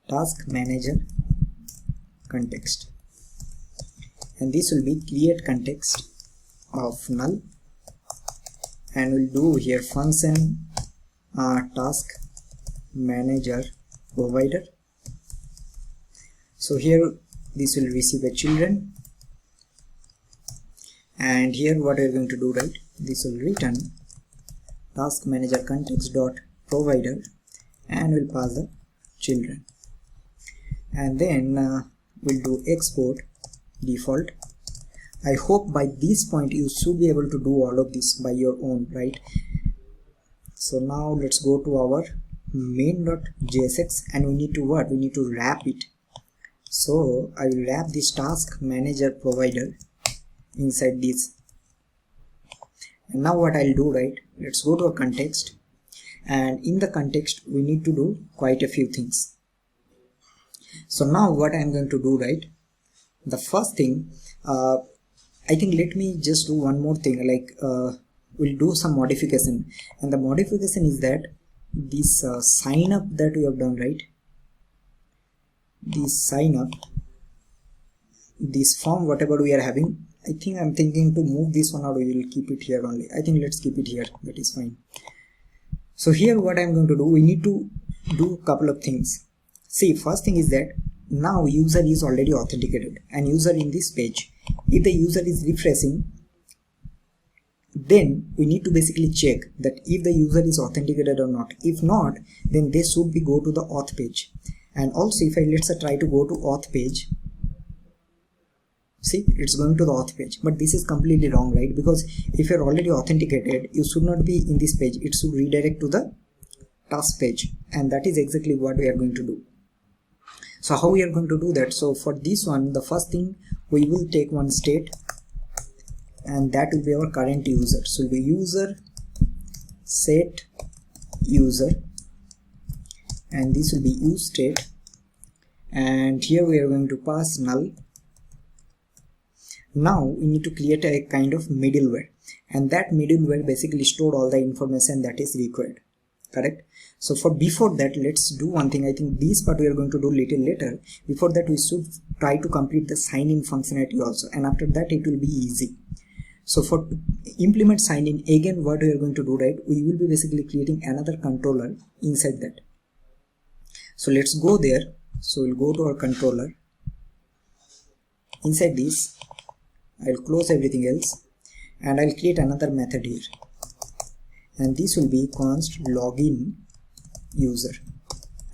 task manager context, and this will be create context of null, and we'll do here function task manager provider. So here this will receive a children, and here what we're going to do, right, this will return task manager context dot provider, and we'll pass the children, and then we'll do export default. I hope by this point you should be able to do all of this by your own, right? So now let's go to our main.jsx, and we need to what? We need to wrap it. So I will wrap this task manager provider inside this. And now what I'll do, right? Let's go to a context, and in the context we need to do quite a few things. So now what I'm going to do, right? The first thing, I think let me just do one more thing, like we'll do some modification, and the modification is that this sign up that we have done, right, this sign up, this form whatever we are having, I think I'm thinking to move this one, or we will keep it here only. I think let's keep it here, that is fine. So here what I'm going to do, we need to do a couple of things. See, first thing is that now user is already authenticated, and user in this page, if the user is refreshing, then we need to basically check that if the user is authenticated or not. If not, then they should be go to the auth page. And also if let's try to go to auth page, see, it's going to the auth page, but this is completely wrong, right? Because if you're already authenticated, you should not be in this page. It should redirect to the task page, and that is exactly what we are going to do. So how we are going to do that? So for this one, the first thing, we will take one state, and that will be our current user. So it will be user set user, and this will be useState, and here we are going to pass null. Now we need to create a kind of middleware, and that middleware basically stored all the information that is required, correct? So for before that, let's do one thing. I think this part we are going to do little later. Before that, we should try to complete the sign-in functionality also, and after that it will be easy. So for implement sign-in, again what we are going to do, right, we will be basically creating another controller inside that. So let's go there. So we'll go to our controller. Inside this, I'll close everything else, and I'll create another method here, and this will be const login user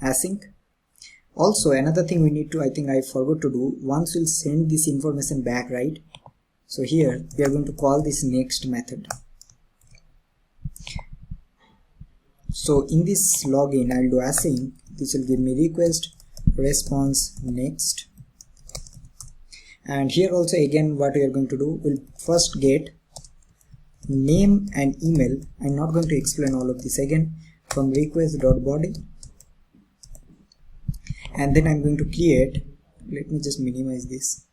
async. Also another thing we need to, I think I forgot to do, once we'll send this information back, right? So here we are going to call this next method. So in this login, I'll do async. This will give me request response next, and here also again what we are going to do, we'll first get name and email. I'm not going to explain all of this again. From request.body, and then I'm going to create, let me just minimize this,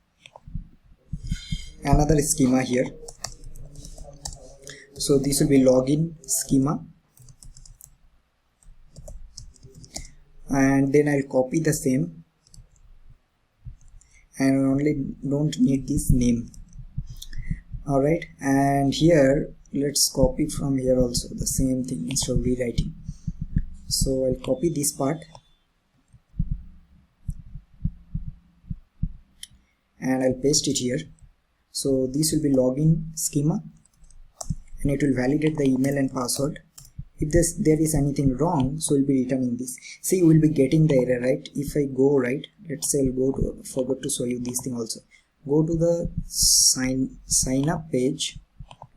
another schema here. So this will be login schema, and then I'll copy the same, and only don't need this name. Alright, and here let's copy from here also the same thing instead of rewriting. So I'll copy this part, and I'll paste it here. So this will be login schema, and it will validate the email and password. If there is anything wrong, so we'll be returning this. See, you will be getting the error, right? If I go right, let's say I'll go to, forgot to show you this thing also. Go to the sign up page,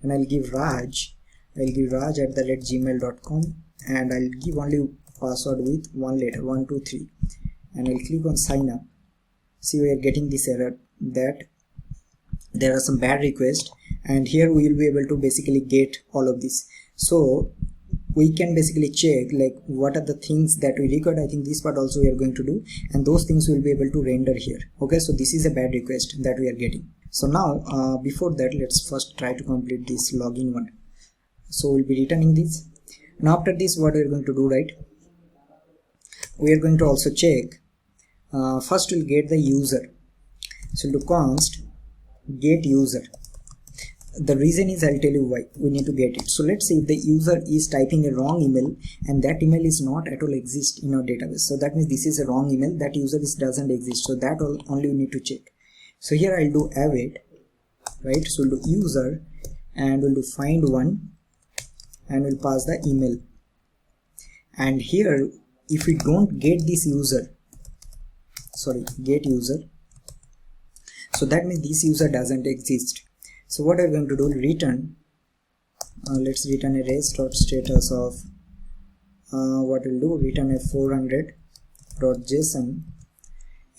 and I'll give Raj @gmail.com, and I'll give only password with one letter, 1 2 3, and I'll click on sign up. See, we are getting this error that there are some bad requests, and here we will be able to basically get all of this. So we can basically check like what are the things that we record. I think this part also we are going to do, and those things we will be able to render here. Okay, so this is a bad request that we are getting. So now before that, let's first try to complete this login one. So we'll be returning this. Now after this, what we are going to do, right, we are going to also check, first we'll get the user. So we'll do const get user. The reason is, I'll tell you why we need to get it. So let's say if the user is typing a wrong email, and that email is not at all exist in our database, so that means this is a wrong email, that user doesn't exist. So that only we need to check. So here I'll do await, right? So we'll do user, and we'll do find one, and we'll pass the email. And here if we don't get this user, get user, so that means this user doesn't exist. So what I'm going to do, return, let's return a res.status of what we'll do, return a 400.json,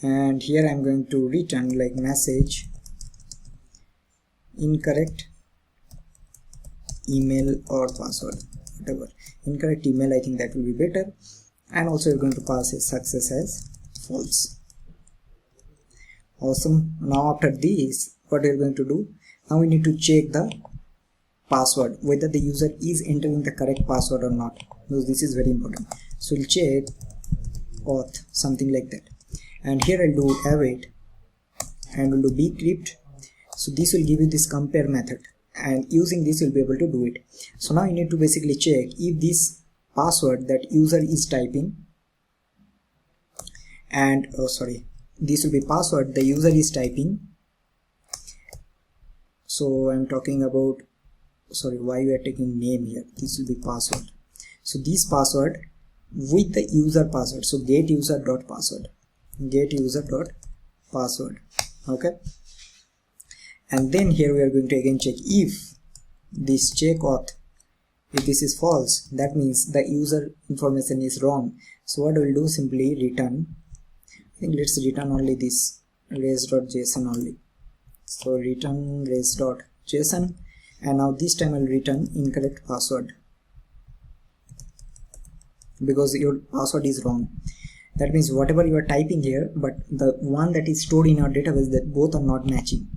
and here I'm going to return like message incorrect email or password, whatever. Incorrect email, I think that will be better, and also we're going to pass a success as false. Awesome. Now after this, what we're going to do, now we need to check the password, whether the user is entering the correct password or not, because this is very important. So we'll check auth, something like that, and here I'll do await, and we'll do bcrypt. So this will give you this compare method, and using this you'll be able to do it. So now you need to basically check if this password that user is typing, and this will be password the user is typing. So I'm talking about sorry, why we are taking name here, this will be password. So this password with the user password, so get user dot password, get user dot password. Okay, and then here we are going to again check if this check auth, if this is false, that means the user information is wrong. So what we'll do, simply return, I think let's return only this res.json only. So return res.json, and now this time I'll return incorrect password because your password is wrong. That means whatever you are typing here, but the one that is stored in our database, that both are not matching.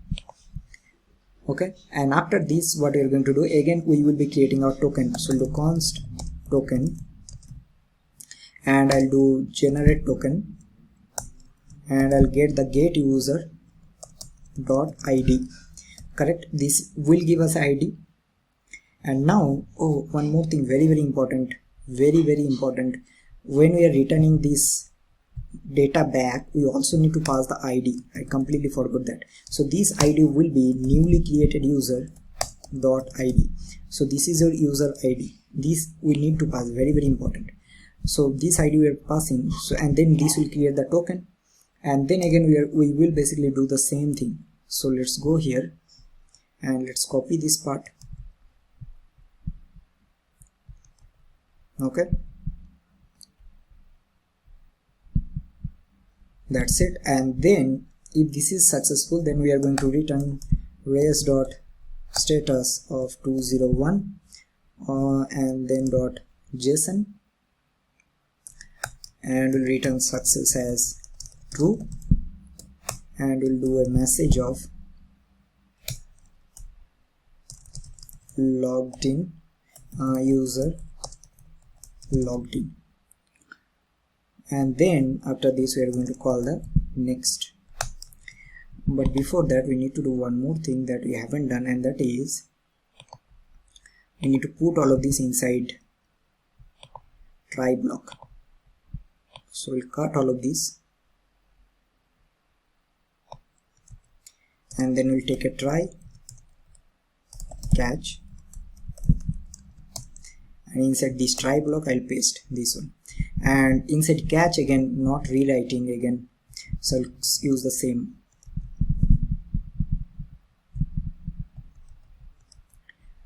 Okay, and after this what we are going to do, again we will be creating our token. So I'll do const token, and I'll do generate token, and I'll get the get user dot id. Correct, this will give us id. And now, oh, one more thing, very important, very important, when we are returning this data back, we also need to pass the id. I completely forgot that. So this id will be newly created user dot id. So this is your user id, this we need to pass, very important. So this id we are passing, so and then this will create the token, and then again we will basically do the same thing. So let's go here and let's copy this part. Okay, that's it. And then if this is successful, then we are going to return res.status of 201 and then .json, and we'll return success as true, and we'll do a message of logged in, user logged in. And then after this we are going to call the next. But before that we need to do one more thing that we haven't done, and that is we need to put all of this inside try block. So we'll cut all of this, and then we'll take a try catch, and inside this try block I'll paste this one, and inside catch again, not rewriting again, so I'll use the same.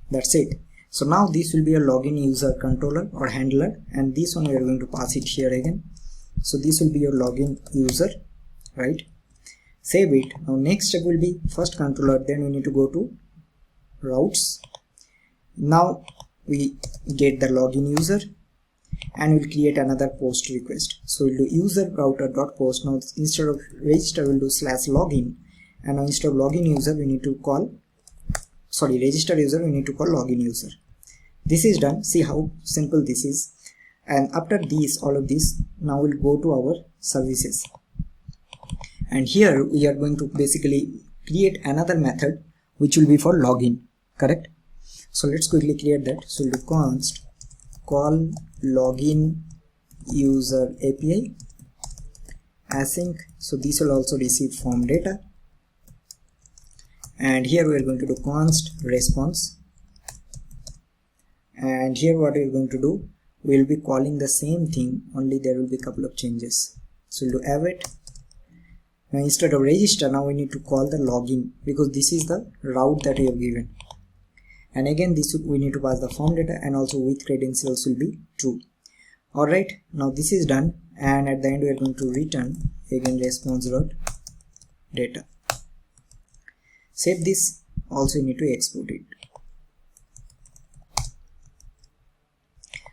That's it. So now this will be a login user controller or handler, and this one we are going to pass it here again. So this will be your login user, right? Save it. Now next step will be first controller, then we need to go to routes. Now we get the login user, and we'll create another post request. So we'll do useRouter.post. Now instead of register we'll do /login, and now instead of login user we need to call, sorry, register user we need to call login user. This is done. See how simple this is. And after this, all of this, now we'll go to our services, and here we are going to basically create another method which will be for login. Correct? So let's quickly create that. So we'll do const call login user API async. So this will also receive form data, and here we are going to do const response, and here what we are going to do, we will be calling the same thing, only there will be a couple of changes. So we'll do await. Now instead of register, now we need to call the login, because this is the route that we have given, and again this we need to pass the form data, and also with credentials will be true. Alright, now this is done, and at the end we are going to return again response.data. Save this. Also you need to export it.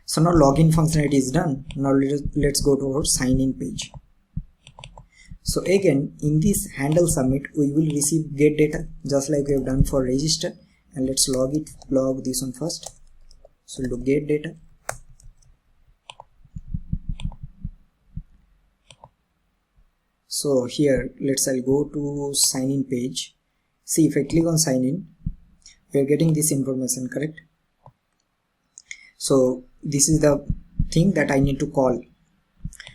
So now login functionality is done. Now let's go to our sign in page. So again in this handle submit we will receive get data, just like we have done for register, and let's log this one first. So we'll do get data, so here I'll go to sign in page. See, if I click on sign in, we are getting this information, correct? So this is the thing that I need to call.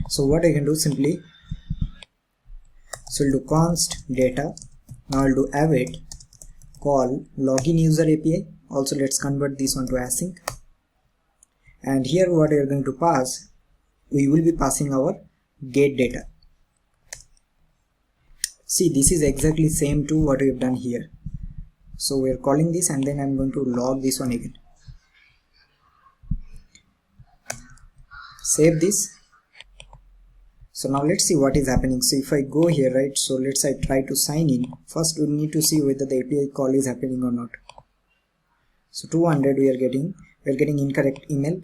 So what I can do, simply, so I'll do const data. Now I'll do await call login user API, Also let's convert this one to async, and here what we are going to pass, we will be passing our get data. See, this is exactly same to what we have done here. So we are calling this, and then I'm going to log this one again. Save this. So now let's see what is happening. So if I go here, right, so let's say I try to sign in. First we need to see whether the API call is happening or not. So 200 we are getting incorrect email.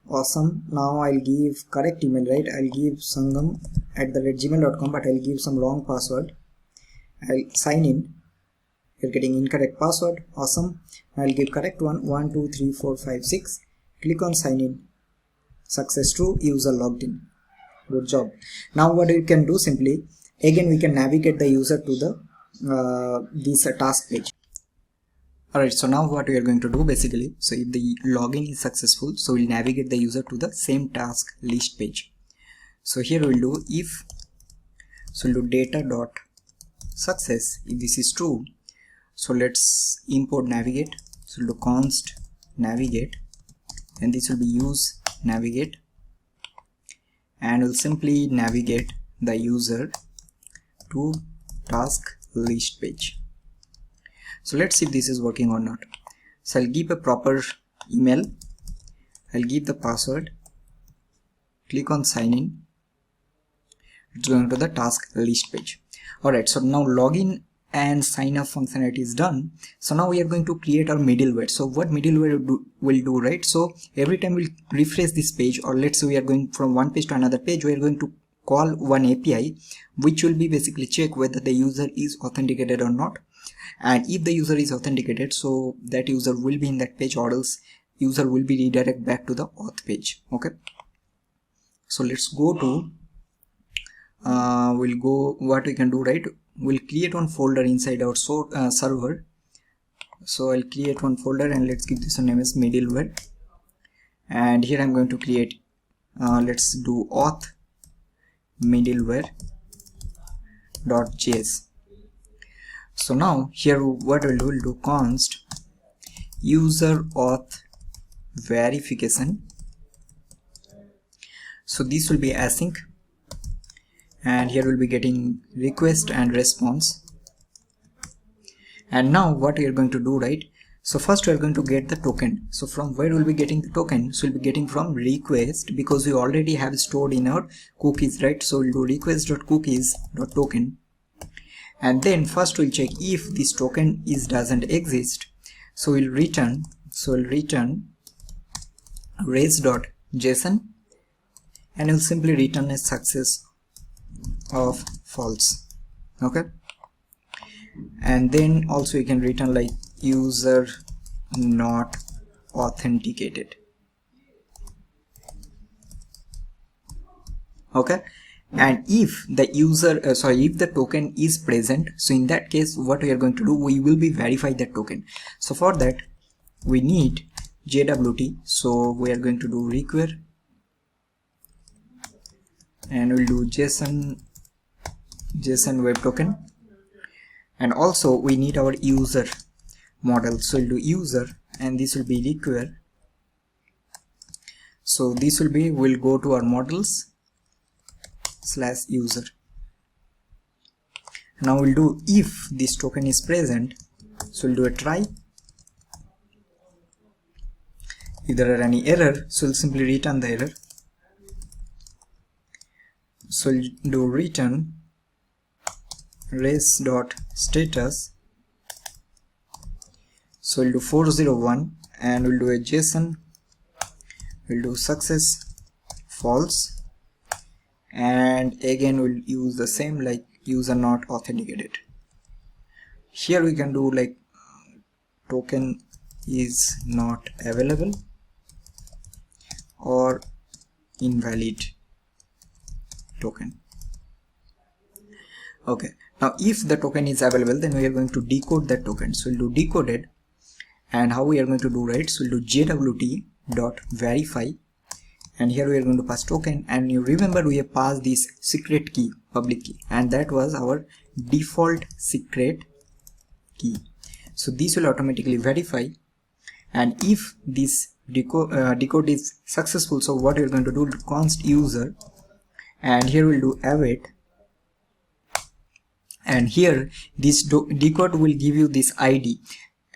Awesome. Now I'll give correct email, right? I'll give sangam@gmail.com, but I'll give some wrong password. I'll sign in. You're getting incorrect password. Awesome. I'll give correct one. 1 2 3 4 5 6. Click on sign in. Success true. User logged in. Good job. Now what you can do, simply again we can navigate the user to the this task page. Alright, so now what we are going to do basically, so if the login is successful, so we'll navigate the user to the same task list page. So here we'll do if, so we'll do data.success. If this is true, so let's import navigate. So we'll do const navigate, and this will be use navigate, and we'll simply navigate the user to task list page. So let's see if this is working or not. So I'll give a proper email, I'll give the password, click on sign in. It's going to the task list page. Alright, so now login and sign up functionality is done. So now we are going to create our middleware. So what middleware will do, right? So every time we'll refresh this page, or let's say we are going from one page to another page, we are going to call one API which will be basically check whether the user is authenticated or not. And if the user is authenticated, so that user will be in that page, or else user will be redirected back to the auth page. Okay, so let's go to what we can do, right? We'll create one folder inside our server. So I'll create one folder, and let's give this a name as middleware, and here I'm going to create let's do auth middleware.js. So now here what we'll do const user auth verification. So this will be async, and here we'll be getting request and response. And now what we are going to do, right? So first we are going to get the token. So from where we'll be getting the token? So we'll be getting from request, because we already have stored in our cookies, right? So we'll do request.cookies.token. And then first we'll check if this token doesn't exist. So we'll return res.json, and we'll simply return a success of false. Okay, and then also you can return like user not authenticated. Okay, and if the user if the token is present, so in that case what we are going to do, we will be verify that token. So for that we need JWT. So we are going to do require, and we'll do JSON web token, and also we need our user model. So we'll do user, and this will be require. So this will be, we'll go to our models / user. Now we'll do if this token is present. So we'll do a try. If there are any error, so we'll simply return the error. So we'll do return res.status. So we'll do 401, and we'll do a JSON. We'll do success false, and again we'll use the same like user not authenticated. Here we can do like token is not available or invalid token. Okay, now if the token is available, then we are going to decode that token. So we'll do decoded, and how we are going to do, right? So we'll do JWT.verify, and here we are going to pass token, and you remember we have passed this secret key, public key, and that was our default secret key. So this will automatically verify, and if this decode is successful, so what you're going to do, const user, and here we'll do await, and here this decode will give you this ID.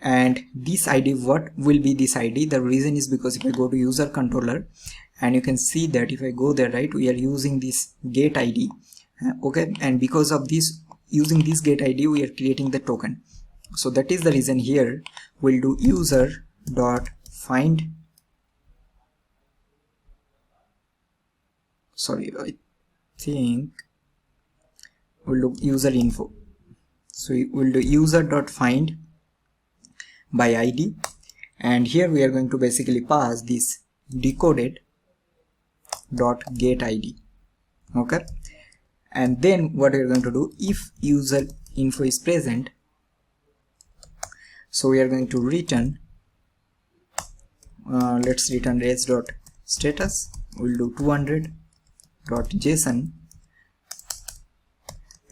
And this ID, what will be this ID? The reason is because if I go to user controller, and you can see that if I go there, right, we are using this get ID, okay, and because of this, using this get ID, we are creating the token. So that is the reason here we'll do user dot find, sorry, I think we'll do user info. So we'll do user dot find by ID, and here we are going to basically pass this decoded dot get ID, okay. And then what we're going to do, if user info is present, so we are going to return, let's return res dot status, we'll do 200 dot JSON,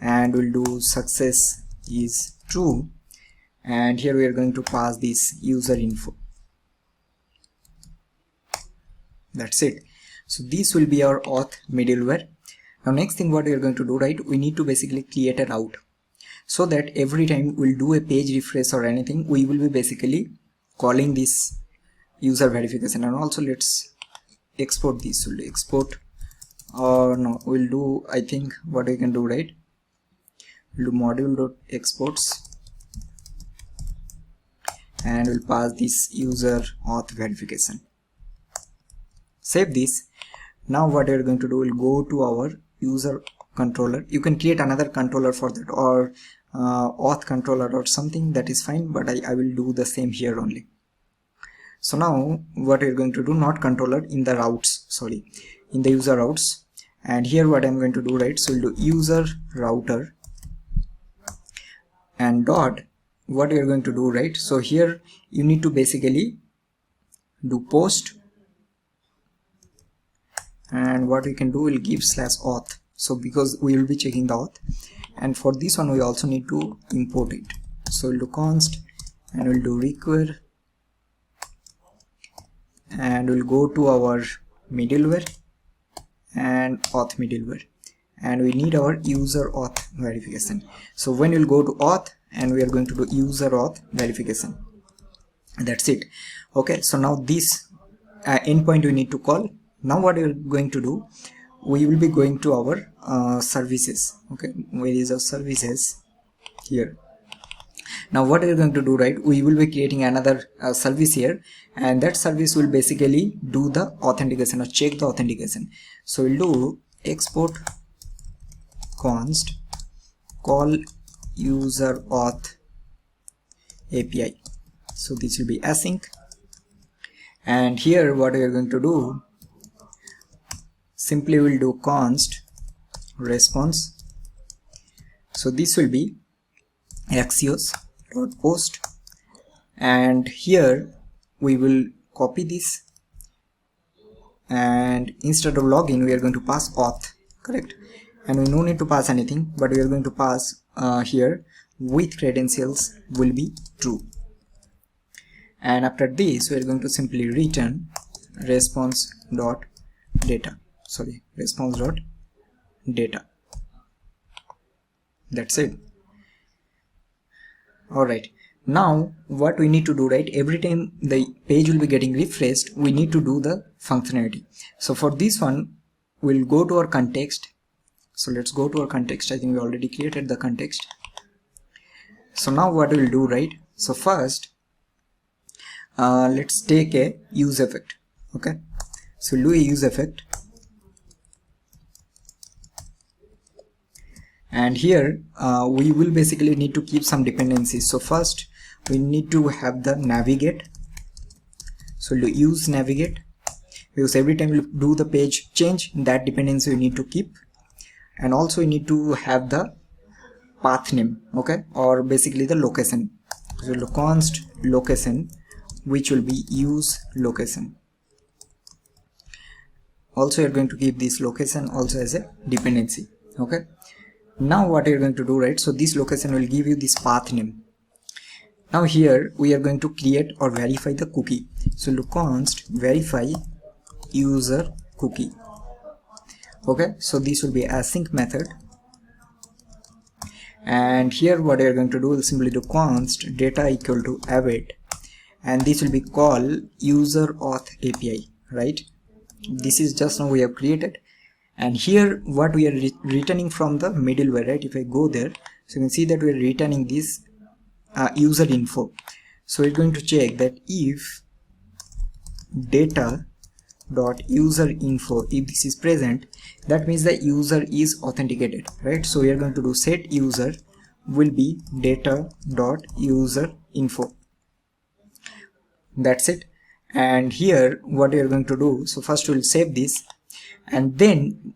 and we'll do success is true, and here we are going to pass this user info. That's it. So this will be our auth middleware. Now next thing what we are going to do, right, we need to basically create a route, so that every time we'll do a page refresh or anything, we will be basically calling this user verification. And also let's export this, we'll export, or no, we'll do, I think what we can do, right, we'll do module.exports, and we'll pass this user auth verification. Save this. Now what we're going to do, we'll go to our user controller. You can create another controller for that, or auth controller or something, that is fine, but I will do the same here only. So now what we're going to do, not controller, in the routes, sorry, in the user routes, and here what I'm going to do, right, so we'll do user router, and dot, what we're going to do, right, so here you need to basically do post, and what we can do, we'll give /auth, so because we will be checking the auth, and for this one we also need to import it. So we'll do const, and we'll do require, and we'll go to our middleware and auth middleware, and we need our user auth verification. So when we'll go to auth, and we are going to do user auth verification. That's it. Okay, so now this endpoint we need to call. Now what we're going to do, we will be going to our services. Okay, where is our services? Here. Now what we're going to do, right, we will be creating another service here, and that service will basically do the authentication or check the authentication. So we'll do export const call user auth API. So this will be async, and here what we are going to do, simply we'll do const response. So this will be axios.post, and here we will copy this, and instead of login we are going to pass auth, correct, and we no need to pass anything, but we are going to pass here with credentials will be true. And after this we are going to simply return response.data. That's it. Alright, now what we need to do, right, every time the page will be getting refreshed, we need to do the functionality. So for this one we'll go to our context. So let's go to our context. I think we already created the context. So now what we'll do, right, so first let's take a useEffect. Okay, so we'll do a useEffect, and here we will basically need to keep some dependencies. So first we need to have the navigate. So we'll do use navigate, because every time you do the page change, that dependency we need to keep. And also we need to have the path name, okay, or basically the location. So we'll do const location, which will be use location. Also you're going to keep this location also as a dependency. Okay, now what you're going to do, right, so this location will give you this path name, Now here we are going to create or verify the cookie. So do const verify user cookie. Okay, so this will be async method, and here what we are going to do is simply do const data equal to await, and this will be call user auth API, right? This is just now we have created, and here what we are returning from the middleware, right? If I go there, so you can see that we are returning this user info. So we're going to check that if data dot user info, if this is present, that means the user is authenticated, right? So we are going to do set user will be data dot user info. That's it. And here what we are going to do, so first we'll save this, and then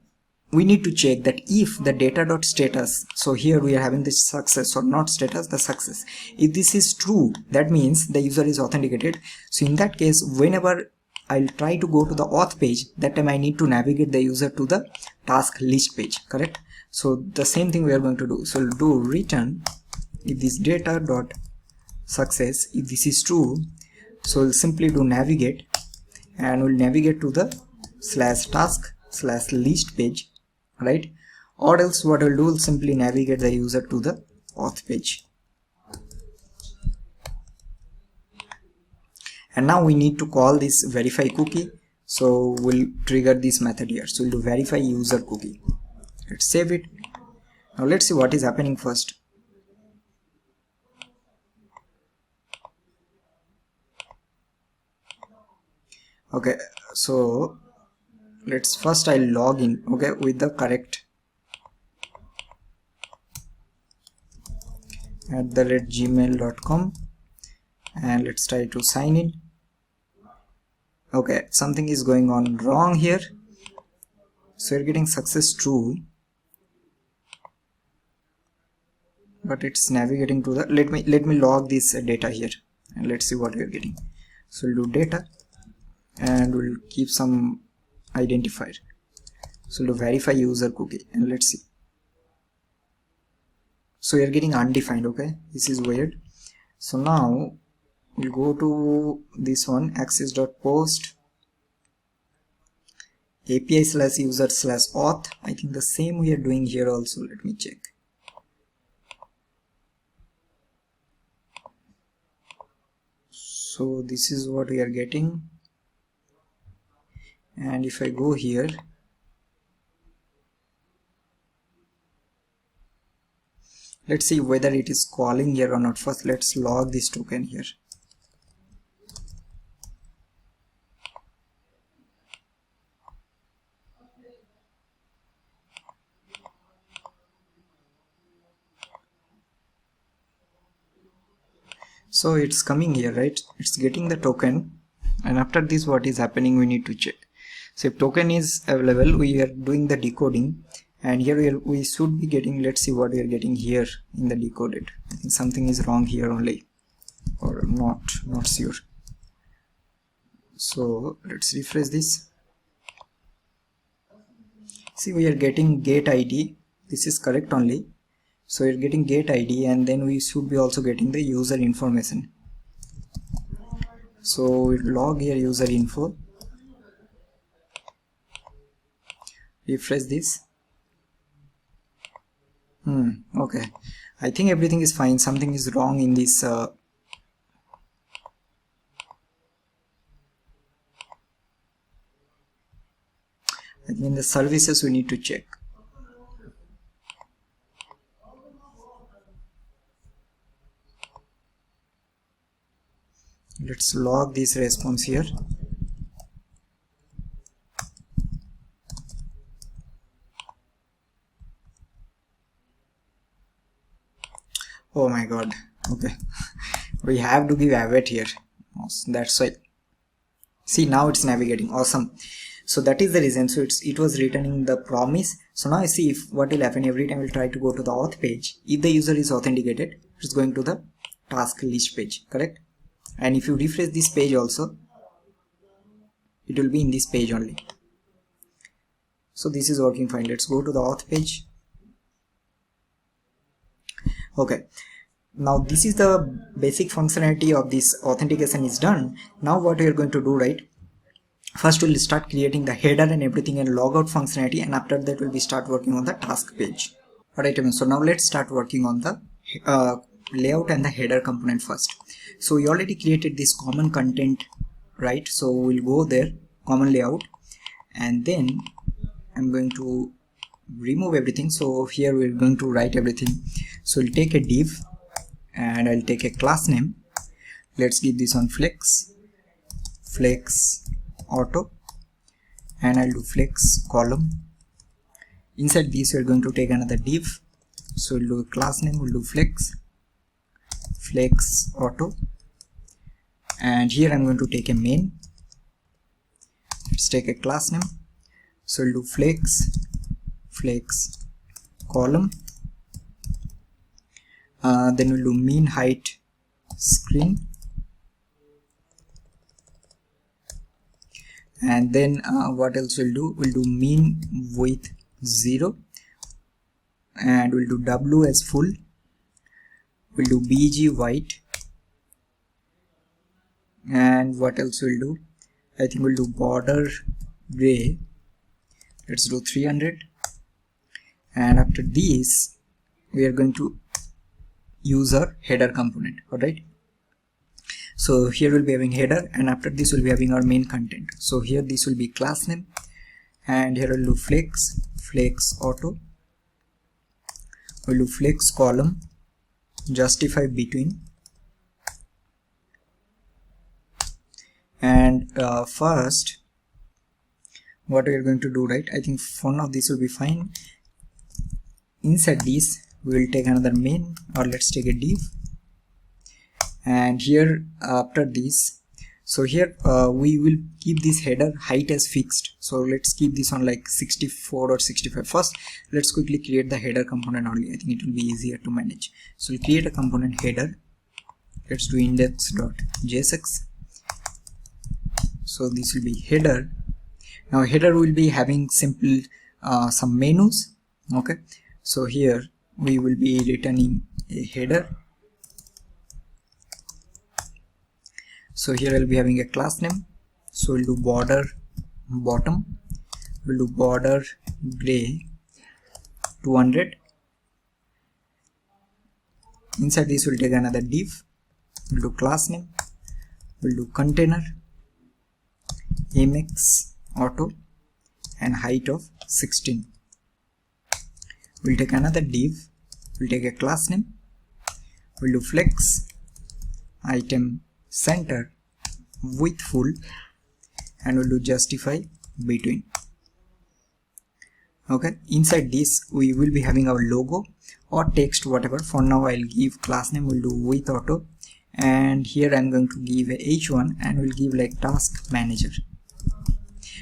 we need to check that if the data dot status, so here we are having this success, or not status, the success, if this is true, that means the user is authenticated. So in that case, whenever I'll try to go to the auth page, that time I need to navigate the user to the task list page, correct? So the same thing we are going to do. So we'll do return if this data dot success, if this is true, so we'll simply do navigate, and we'll navigate to the /task/list page, right? Or else what we'll do, we'll simply navigate the user to the auth page. And now we need to call this verify cookie, so we'll trigger this method here. So we'll do verify user cookie. Let's save it. Now let's see what is happening first. Okay, so let's first I'll log in, okay, with the correct @gmail.com, and let's try to sign in. Okay, something is going on wrong here. So you're getting success true, but it's navigating to the, let me log this data here, and let's see what we're getting. So we'll do data, and we'll keep some identifier. So we'll do verify user cookie, and let's see. So you're getting undefined. Okay, this is weird. So now we'll go to this one, access.post API/user/auth. I think the same we are doing here also. Let me check. So this is what we are getting, and if I go here, let's see whether it is calling here or not. First let's log this token here. So it's coming here, right? It's getting the token, and after this what is happening, we need to check. So if token is available, we are doing the decoding, and here we should be getting, let's see what we are getting here in the decoded. I think something is wrong here only, or not sure. So let's refresh this. See, we are getting get ID. This is correct only. So you're getting get ID, and then we should be also getting the user information. So we'll log here user info, refresh this. Okay, I think everything is fine. Something is wrong in this I think in the services we need to check. Let's log this response here. Oh my god, okay. We have to give await here. That's why. See, now it's navigating. Awesome. So that is the reason. So it was returning the promise. So now I see if what will happen every time we'll try to go to the auth page. If the user is authenticated, it's going to the task list page, correct? And if you refresh this page also, it will be in this page only. So this is working fine. Let's go to the auth page. Okay, Now this is the basic functionality of this authentication is done. Now what we are going to do, right? First we'll start creating the header and everything and logout functionality, and after that we'll be start working on the task page. Alright, so now let's start working on the layout and the header component first. So we already created this common content, right? So we'll go there, common layout, and then I'm going to remove everything. So here we're going to write everything. So we'll take a div and I'll take a class name. Let's give this on flex auto, and I'll do flex column. Inside this we're going to take another div. So we'll do a class name, we'll do flex auto, and here I'm going to take a main. Let's take a class name. So we'll do flex column, then we'll do mean height screen, and then what else we'll do mean width 0, and we'll do W as full, we'll do BG white, and what else we'll do, I think we'll do border gray. Let's do 300, and after this we are going to use our header component. Alright, so here we'll be having header, and after this we'll be having our main content. So here this will be class name, and here we'll do flex auto, we'll do flex column, justify between, and first what we are going to do, right, I think for now this will be fine. Inside this we will take another main, or let's take a div, and here after this, so here we will keep this header height as fixed. So let's keep this on like 64 or 65. First let's quickly create the header component only. I think it will be easier to manage. So we'll create a component header. Let's do index.jsx. So this will be header. Now header will be having simple some menus. Okay, so here we will be returning a header. So here I'll be having a class name. So we'll do border bottom, we'll do border gray 200. Inside this we'll take another div, we'll do class name, we'll do container mx auto, and height of 16. We'll take another div, we'll take a class name, we'll do flex item center width full, and we'll do justify between. Okay, inside this we will be having our logo or text, whatever. For now I'll give class name, we'll do width auto, and here I'm going to give a h1, and we'll give like task manager.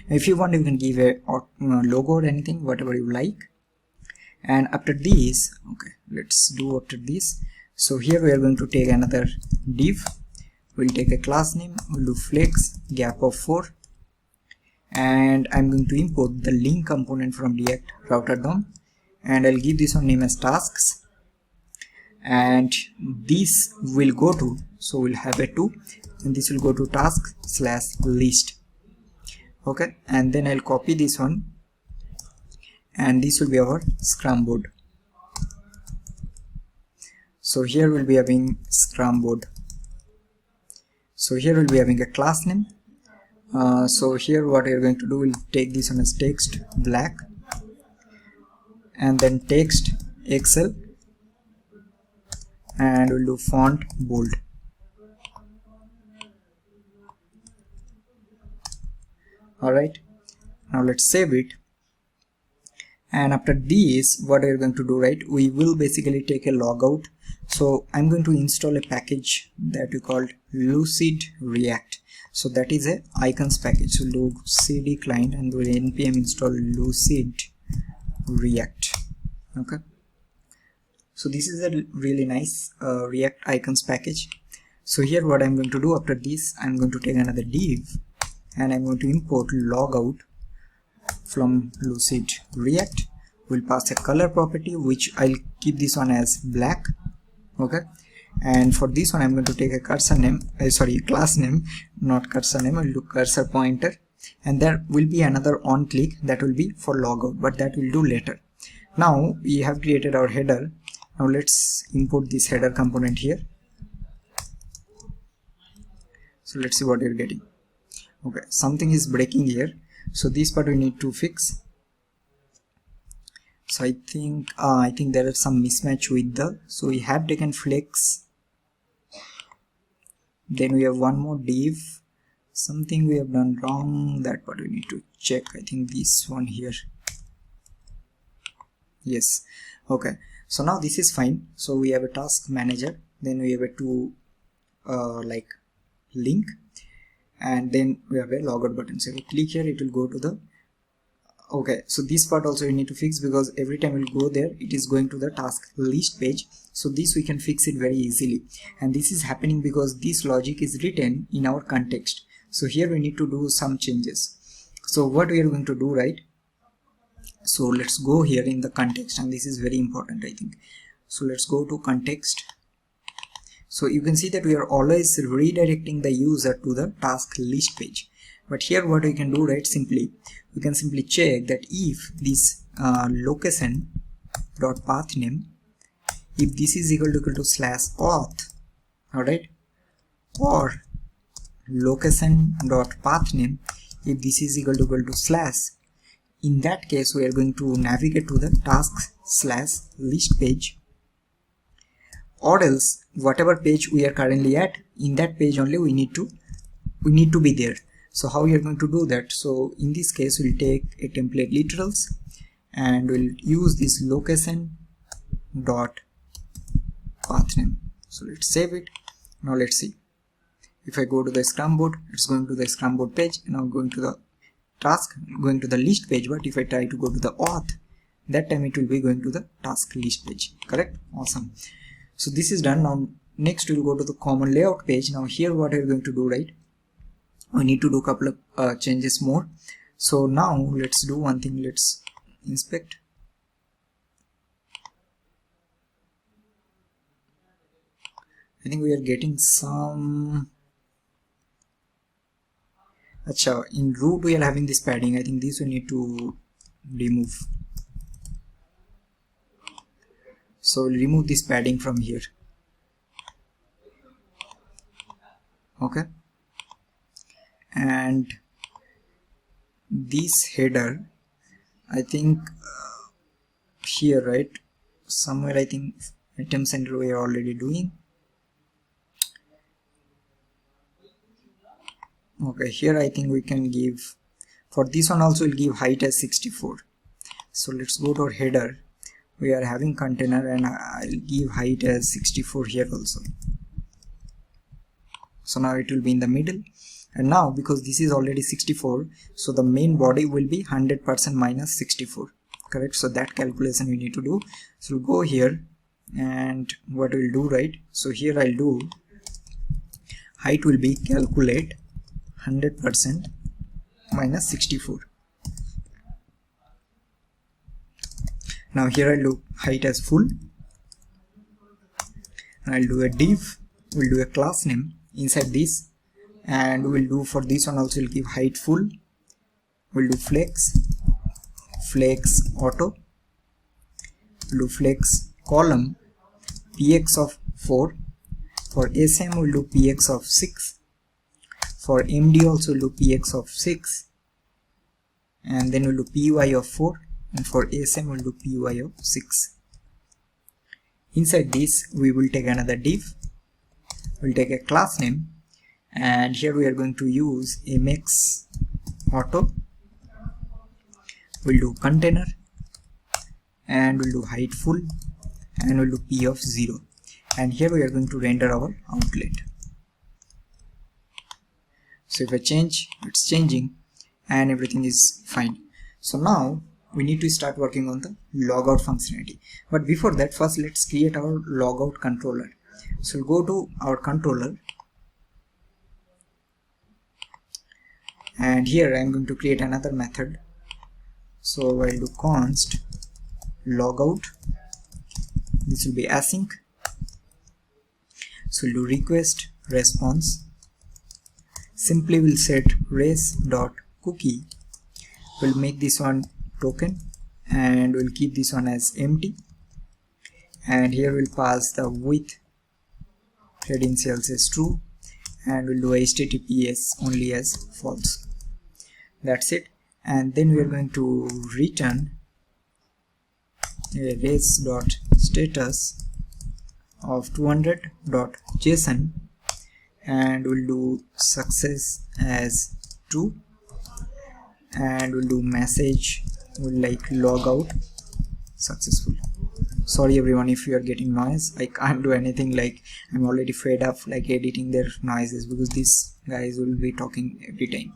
If you want you can give a logo or anything, whatever you like. And after this, okay, let's do after this. So here we are going to take another div, we'll take a class name, we'll do flex gap of 4, and I'm going to import the link component from React router DOM, and I'll give this one name as tasks, and this will go to, so we'll have a 2, and this will go to task/list. Okay, and then I'll copy this one, and this will be our Scrum board. So here we'll be having Scrum board. So here we'll be having a class name. So here what we're going to do, we'll take this one as text black, and then text Excel, and we'll do font bold. Alright, now let's save it. And after this, what we're going to do, right, we will basically take a logout. So I'm going to install a package that we called Lucid React. So that is a icons package. So we'll do cd client and we'll npm install Lucid React. Okay, so this is a really nice React icons package. So here what I'm going to do, after this I'm going to take another div, and I'm going to import logout from Lucid React. We'll pass a color property, which I'll keep this one as black. Okay, and for this one I'm going to take a cursor name, class name, not cursor name. I'll do cursor pointer, and there will be another on click that will be for logout, but that we'll do later. Now we have created our header. Now let's import this header component here. So let's see what you're getting. Okay, something is breaking here, so this part we need to fix. So I think there is some mismatch with the, so we have taken flex, then we have one more div, something we have done wrong, that part we need to check. I think this one here, yes. Okay, so now this is fine. So we have a task manager, then we have a to like link, and then we have a logout button. So if we click here, it will go to the, okay, so this part also you need to fix, because every time we'll go there it is going to the task list page. So this we can fix it very easily, and this is happening because this logic is written in our context. So here we need to do some changes. So what we are going to do, right? So let's go here in the context, and this is very important, I think. So let's go to context. So you can see that we are always redirecting the user to the task list page. But here what we can do, right, simply we can simply check that if this location dot path name, if this is equal to /auth, all right, or location dot path name, if this is equal to slash, in that case we are going to navigate to the task / list page, or else whatever page we are currently at, in that page only we need to be there. So how we are going to do that? So in this case we'll take a template literals, and we'll use this location dot path name. So let's save it. Now let's see, if I go to the Scrum board, it's going to the Scrum board page, and now going to the task, going to the list page. But if I try to go to the auth, that time it will be going to the task list page. Correct? Awesome. So this is done. Now next we'll go to the common layout page. Now here what are we going to do, right? We need to do a couple of changes more. So now let's do one thing. Let's inspect. I think we are getting some, acha, in root we are having this padding. I think this we need to remove. So we'll remove this padding from here. Okay, and this header, I think here, right, somewhere, I think item center we are already doing. Okay, here I think we can give, for this one also we'll give height as 64. So let's go to our header. We are having container, and I'll give height as 64 here also. So now it will be in the middle, and now because this is already 64, so the main body will be 100% minus 64. Correct? So that calculation we need to do. So we'll go here, and what we'll do, right, so here I'll do height will be calculate 100% minus 64. Now here I'll do height as full, and I'll do a div, we'll do a class name inside this, and we'll do for this one also we'll give height full, we'll do flex auto, we'll do flex column px of 4, for SM we'll do px of 6, for MD also we'll do px of 6, and then we'll do py of 4, and for SM we'll do py of 6. Inside this we will take another div, we'll take a class name, and here we are going to use mx auto, we'll do container, and we'll do height full, and we'll do p of 0, and here we are going to render our outlet. So if I change, it's changing, and everything is fine. So now we need to start working on the logout functionality, but before that, first let's create our logout controller. So we'll go to our controller, and here I'm going to create another method. So I'll do const logout, this will be async, So we'll do request response. Simply we'll set res.cookie. We'll make this one token and we'll keep this one as empty, and here we'll pass the with credentials as true, and we'll do HTTPS only as false. That's it. And then we're going to return a res.status of 200.json, and we'll do success as true, and we'll do message, we'll like log out successful. Sorry everyone if you are getting noise, I can't do anything, like I'm already fed up like editing their noises because these guys will be talking every time.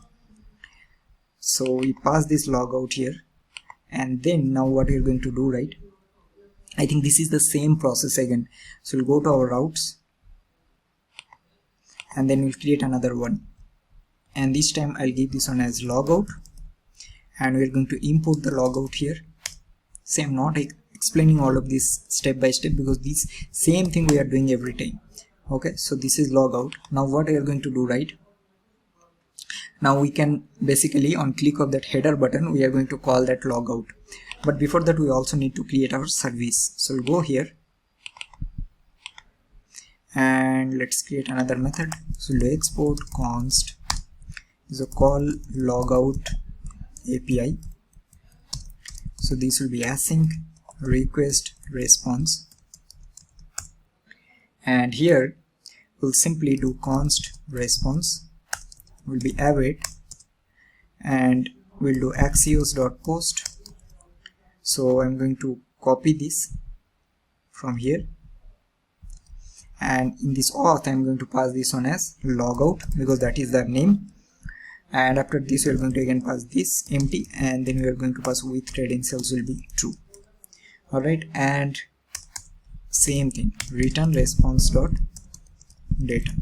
So we pass this logout here, and then now what we're going to do, right, I think this is the same process again. So we'll go to our routes and then we'll create another one, and this time I'll give this one as logout, and we're going to import the logout here. Same, not explaining all of this step by step because this same thing we are doing every time. Okay, so this is logout. Now what we are going to do, right, now we can basically on click of that header button we are going to call that logout, but before that we also need to create our service. So we'll go here and let's create another method. So we'll do export const, so call logout API. So this will be async request response, and here we'll simply do const response, will be await, and we'll do axios.post. So I'm going to copy this from here, and in this auth I'm going to pass this one as logout because that is the name, and after this we are going to again pass this empty, and then we are going to pass with credentials will be true. Alright, and same thing, return response dot data,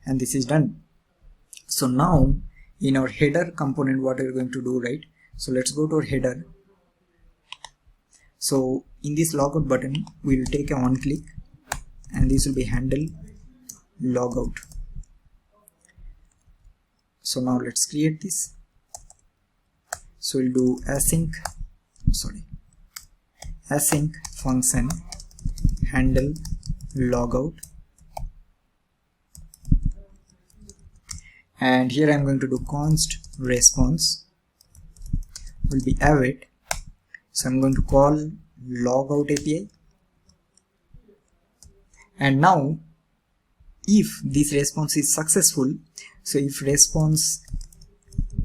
and this is done. So now in our header component what we're going to do, right, so let's go to our header. So in this logout button we will take a one click, and this will be handle logout. So now let's create this. So we'll do async function handle logout, and here I'm going to do const response, will be await. So I'm going to call logout API, and now if this response is successful, so if response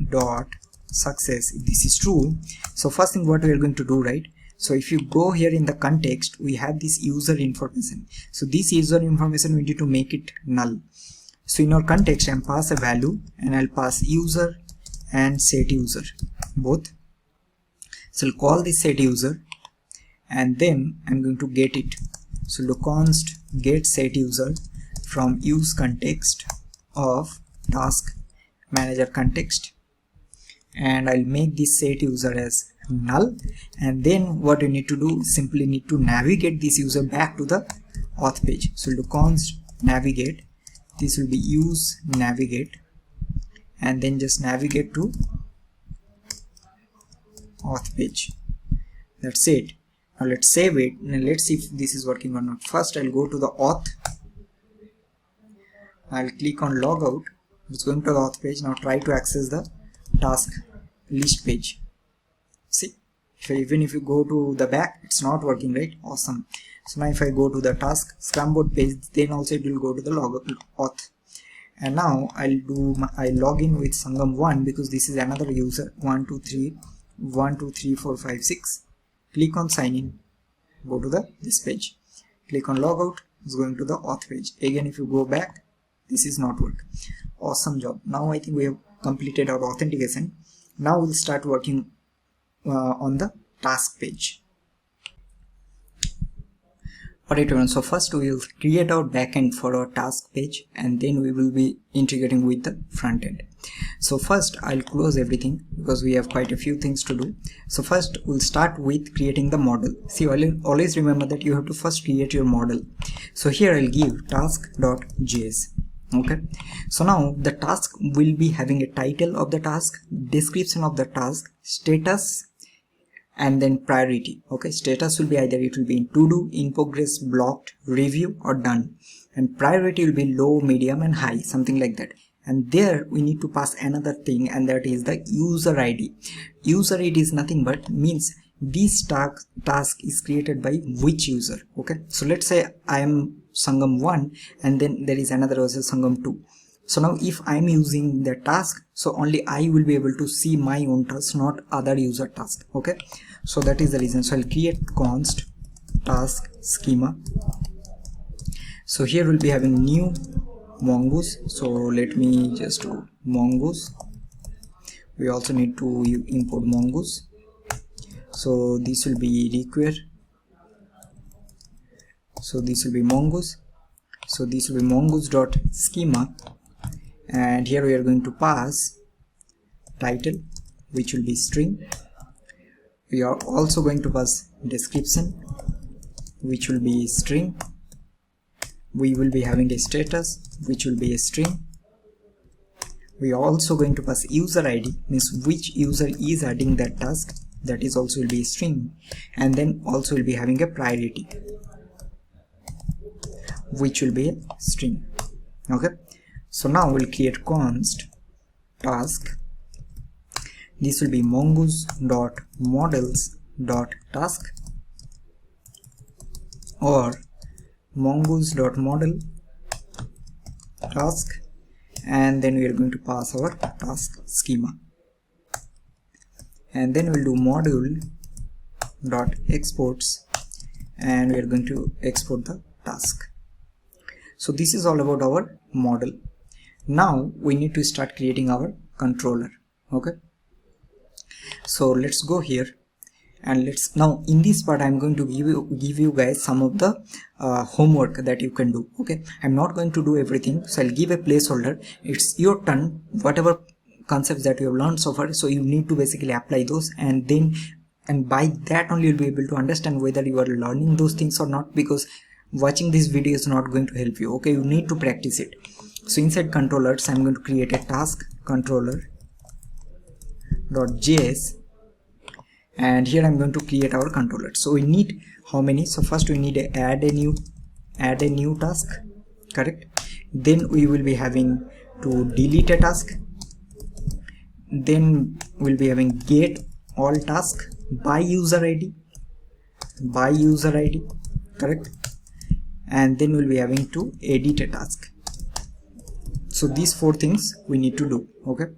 dot success, if this is true, so first thing what we are going to do, right, so if you go here in the context we have this user information. So this user information we need to make it null. So in our context I'm pass a value, and I'll pass user and set user both. So I'll call this set user, and then I'm going to get it. So do const get set user from useContext of task manager context, and I'll make this set user as null, and then what you need to do is simply need to navigate this user back to the auth page. So do const navigate, this will be use navigate, and then just navigate to auth page. That's it. Now let's save it and let's see if this is working or not. First I'll go to the auth, I'll click on logout, it's going to the auth page. Now try to access the task list page. See, even if you go to the back it's not working, right? Awesome. So now if I go to the task Scrum Board page, then also it will go to the auth, and now I'll log in with Sangam1 because this is another user 1234556. Click on sign in, go to this page, click on logout, it's going to the auth page. Again if you go back, this is not work. Awesome job. Now I think we have completed our authentication. Now we'll start working on the task page. Alright everyone, so first we will create our backend for our task page, and then we will be integrating with the front end. So first I'll close everything because we have quite a few things to do. So first we'll start with creating the model. See, always remember that you have to first create your model. So here I'll give task.js. Okay, so now the task will be having a title of the task, description of the task, status, and then priority. Okay, status will be either it will be in to do, in progress, blocked, review, or done, and priority will be low, medium, and high, something like that. And there we need to pass another thing, and that is the user ID. User ID is nothing but means this task is created by which user. Okay, so let's say I am Sangam 1 and then there is another user Sangam 2. So now if I am using the task, so only I will be able to see my own task, not other user task. Okay, so that is the reason. So I'll create const task schema. So here we'll be having new mongoose. So let me just do mongoose. We also need to import mongoose. So this will be require. So this will be mongoose. So this will be mongoose.schema, and here we are going to pass title, which will be string. We are also going to pass description, which will be string. We will be having a status, which will be a string. We are also going to pass user ID, means which user is adding that task, that is also will be a string. And then also will be having a priority, which will be a string. Okay, so now we'll create const task. This will be mongoose.models.task or mongoose.model task, and then we are going to pass our task schema, and then we'll do module.exports, and we are going to export the task. So this is all about our model. Now we need to start creating our controller. Okay, so let's go here, and let's now in this part I'm going to give you guys some of the homework that you can do. Okay, I'm not going to do everything, so I'll give a placeholder. It's your turn, whatever concepts that you have learned so far, so you need to basically apply those, and by that only you'll be able to understand whether you are learning those things or not, because watching this video is not going to help you. Okay, you need to practice it. So inside controllers I'm going to create a task controller.js, and here I'm going to create our controller. So we need how many? So first we need to add a new task, correct? Then we will be having to delete a task. Then we'll be having get all task by user ID, correct? And then we'll be having to edit a task. So these 4 things we need to do. Okay,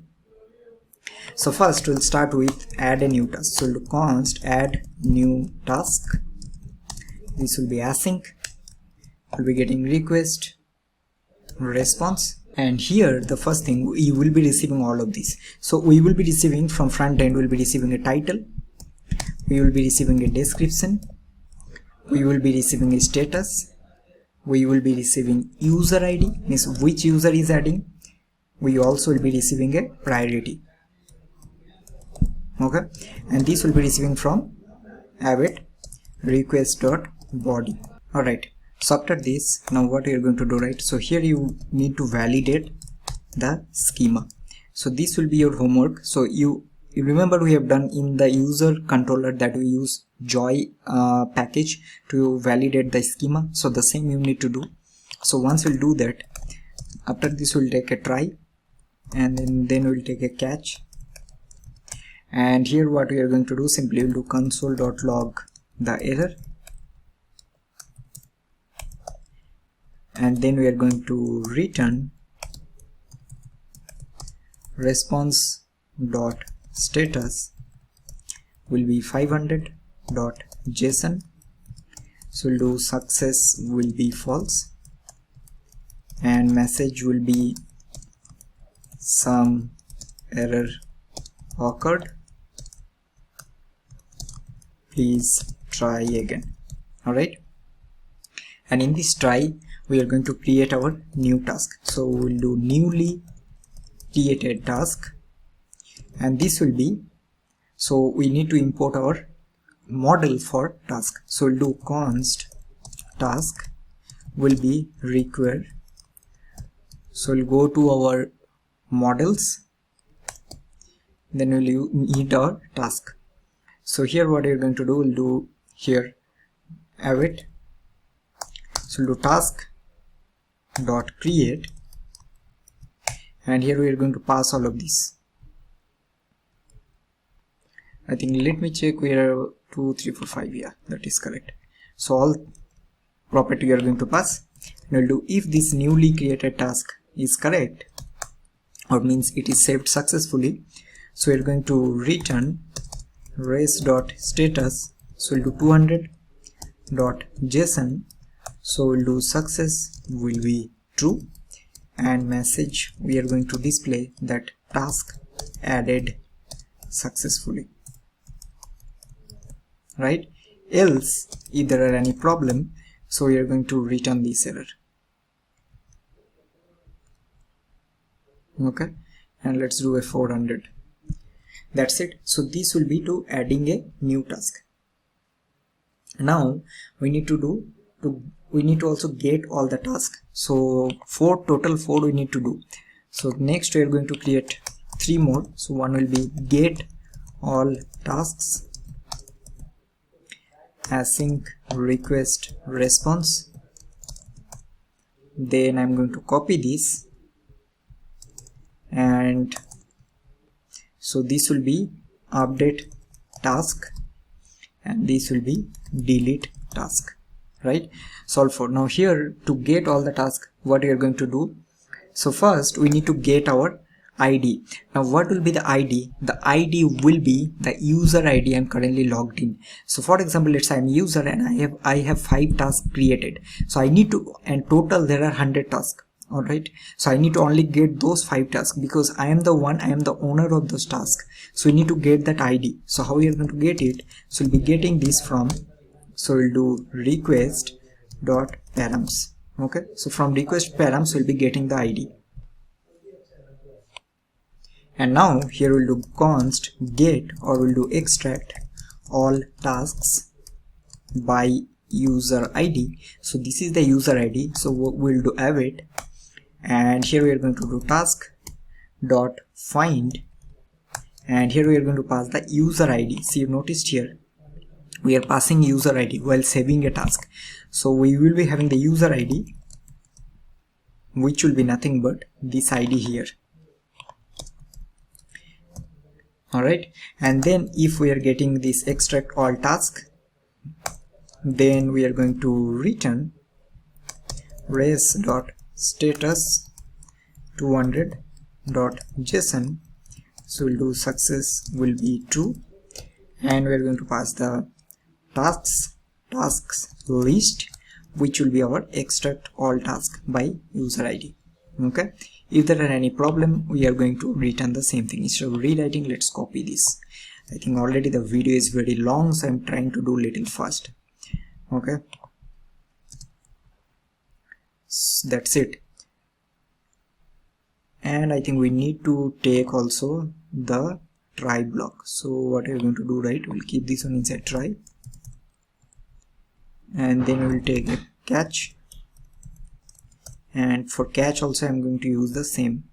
so first we'll start with add a new task. So we'll do const add new task. This will be async. We'll be getting request, response, and here the first thing, we will be receiving all of these. So we will be receiving from front end, we'll be receiving a title, we will be receiving a description, we will be receiving a status, we will be receiving user ID, means which user is adding. We also will be receiving a priority. Okay, and this will be receiving from await request.body. all right, so after this, now what you're going to do, right? So here you need to validate the schema. So this will be your homework. So you remember we have done in the user controller that we use joy package to validate the schema. So the same you need to do. So once we'll do that, after this we'll take a try, and then we'll take a catch. And here what we are going to do, simply we'll do console.log the error, and then we are going to return response.status will be 500.json. so we'll do success will be false, and message will be some error occurred, please try again. All right, and in this try we are going to create our new task. So we'll do newly created task, and this will be, so we need to import our model for task. So we'll do const task will be require. So we'll go to our models, then we'll need our task. So here what you're going to do, we'll do here await. So we'll do task dot create, and here we are going to pass all of this. I think, let me check, we are 2 3 4 5, yeah, that is correct. So all property you are going to pass, and we'll do if this newly created task is correct, or means it is saved successfully. So we're going to return res.status. So we'll do 200.json. So we'll do success will be true, and message we are going to display that task added successfully, right? Else if there are any problem, so we are going to return this error. Okay, and let's do a 400. That's it. So this will be to adding a new task. Now we need to also get all the tasks. So total 4 we need to do. So next we are going to create 3 more. So one will be get all tasks, async request response. Then I'm going to copy this, and so this will be update task, and this will be delete task, right? Solve for. Now here to get all the tasks, what we are going to do, so first we need to get our ID. Now what will be the ID? The ID will be the user ID I'm currently logged in. So for example, let's say I'm user and I have 5 tasks created. So I need to, and total there are 100 tasks. Alright, so I need to only get those 5 tasks because I am the owner of those tasks. So we need to get that ID. So how we are going to get it? So we'll be getting this from, so we'll do request dot params. Okay, so from request params we'll be getting the ID. And now here we'll do const get, or we'll do extract all tasks by user ID. So this is the user ID. So we'll do await, and here we are going to do task dot find, and here we are going to pass the user ID. See, you noticed here we are passing user ID while saving a task. So we will be having the user ID, which will be nothing but this ID here. Alright, and then if we are getting this extract all task, then we are going to return res.status 200.json. So we'll do success will be true, and we're going to pass the tasks list, which will be our extract all task by user ID. Okay, if there are any problem, we are going to return the same thing. Instead of rewriting, let's copy this. I think already the video is very long, so I'm trying to do little fast. Okay, so that's it. And I think we need to take also the try block. So what are we going to do, right? We'll keep this one inside try, and then we'll take a catch, and for catch also I'm going to use the same,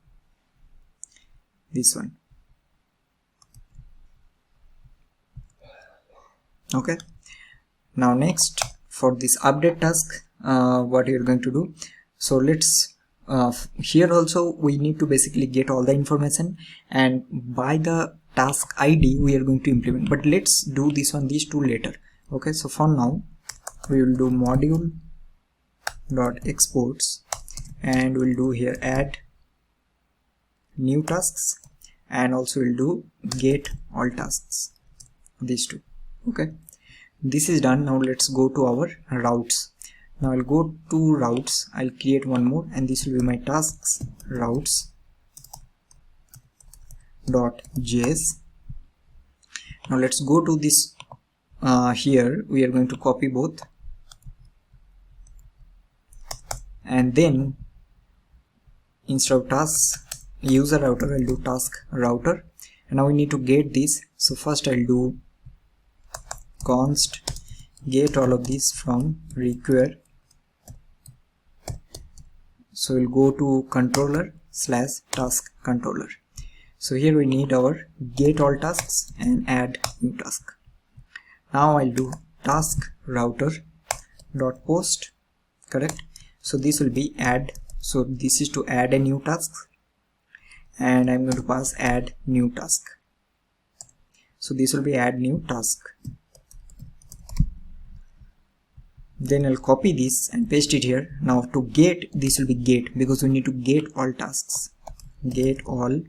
this one. Okay, now next for this update task, what you're going to do, so let's here also we need to basically get all the information, and by the task ID we are going to implement, but let's do this on these two later. Okay, so for now we will do module dot exports, and we'll do here add new tasks, and also we'll do get all tasks, these two. Okay, this is done. Now let's go to our routes. Now I'll go to routes, I'll create one more, and this will be my tasks routes dot js. Now let's go to this here we are going to copy both, and then instead of tasks user router, I'll do task router. And now we need to get this. So first I'll do const get all of this from require So we'll go to controller/task controller. So here we need our get all tasks and add new task. Now I'll do task router dot post, correct? So this will be add, so this is to add a new task, and I'm going to pass add new task. So this will be add new task. Then I'll copy this and paste it here. Now to get, this will be get, because we need to get all tasks. Get all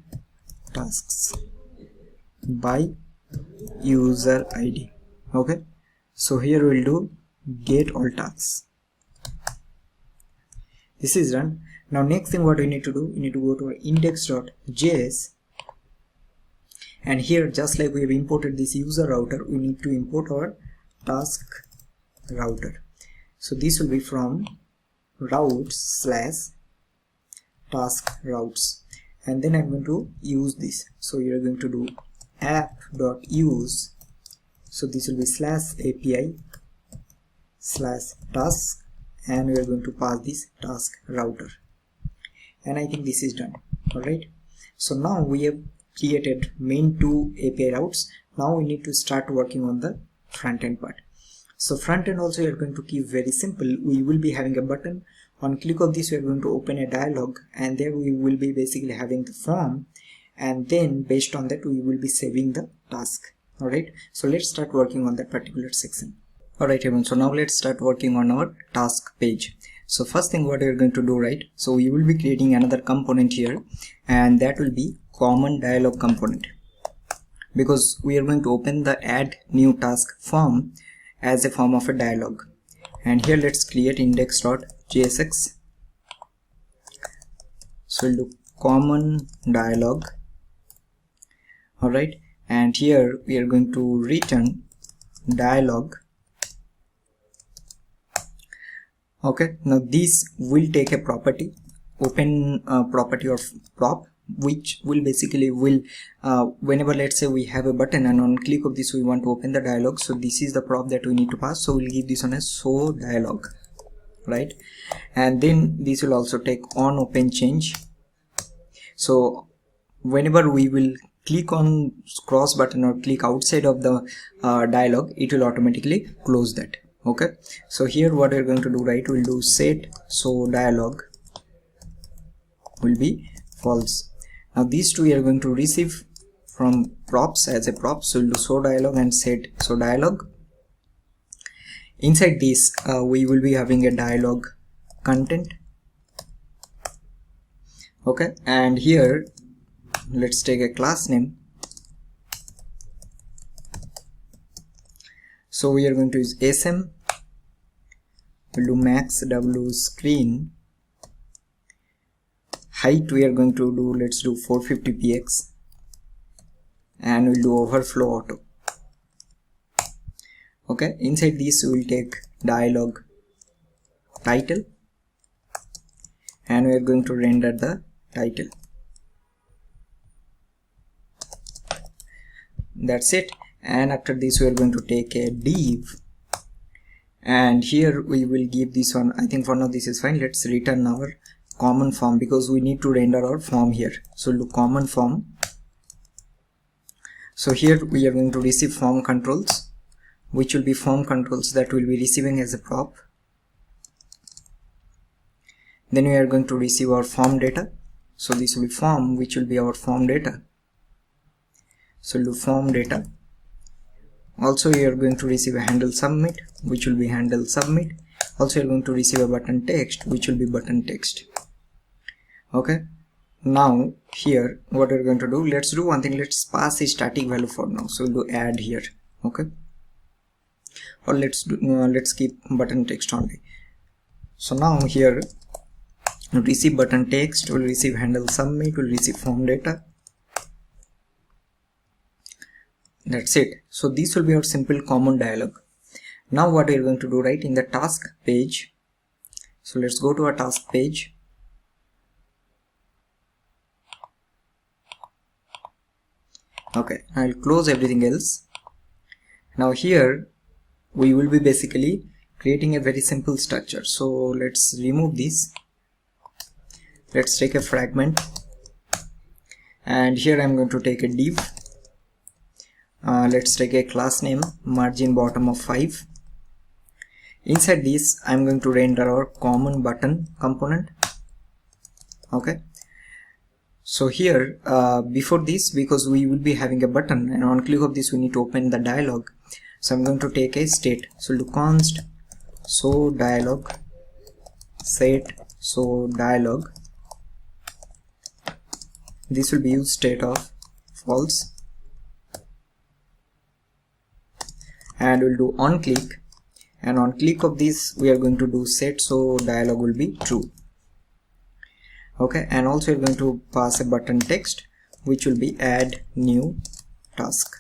tasks by user ID. Okay, so here we'll do get all tasks. This is done. Now next thing what we need to do, we need to go to our index.js, and here just like we have imported this user router, we need to import our task router. So this will be from routes/task routes, and then I'm going to use this. So you're going to do app.use, so this will be /API/task, and we are going to pass this task router, and I think this is done. Alright, so now we have created main two API routes. Now we need to start working on the front end part. So front end also we are going to keep very simple. We will be having a button. On click of this we are going to open a dialog, and there we will be basically having the form, and then based on that we will be saving the task. Alright, so let's start working on that particular section. Alright everyone, so now let's start working on our task page. So first thing what we are going to do, right, so we will be creating another component here, and that will be common dialog component, because we are going to open the add new task form as a form of a dialog. And here let's create index.jsx. So we'll do common dialog. Alright, and here we are going to return dialog. Okay, now this will take a property, open property of prop, which will basically whenever let's say we have a button and on click of this we want to open the dialog, so this is the prop that we need to pass. So we'll give this on a show dialog, right? And then this will also take on open change. So whenever we will click on cross button or click outside of the dialog, it will automatically close that. Okay, so here what we're going to do, right, we'll do set show dialog will be false. Now these two we are going to receive from props as a prop, so we'll do show dialog and set show dialog. Inside this we will be having a dialog content. Okay, and here let's take a class name. So we are going to use sm. We'll do max w screen. Height we are going to do, let's do 450px, and we'll do overflow auto. Okay, inside this we will take dialog title, and we are going to render the title. That's it. And after this we are going to take a div, and here we will give this one, I think for now this is fine. Let's return our common form, because we need to render our form here. So we'll do common form. So here we are going to receive form controls, which will be form controls that we'll be receiving as a prop. Then we are going to receive our form data. So this will be form, which will be our form data. So we'll do form data. Also you are going to receive a handle submit, which will be handle submit. Also you are going to receive a button text, which will be button text. Okay, now here what we're going to do, let's do one thing, let's pass a static value for now. So we'll do add here. Okay, or let's keep button text only. So now here we'll receive button text, we'll receive handle submit, we'll receive form data. That's it. So this will be our simple common dialog. Now what we're going to do, right, in the task page, so let's go to our task page. Okay, I'll close everything else. Now here we will be basically creating a very simple structure. So let's remove this. let's take a fragment, and here I'm going to take a div. Let's take a class name margin bottom of 5. Inside this I'm going to render our common button component. Okay, so here before this, because we will be having a button and on click of this we need to open the dialog, so I'm going to take a state. So do const so dialog set so dialog. This will be use state of false, and we'll do on click, and on click of this we are going to do set so dialog will be true. Okay, and also we're going to pass a button text which will be add new task.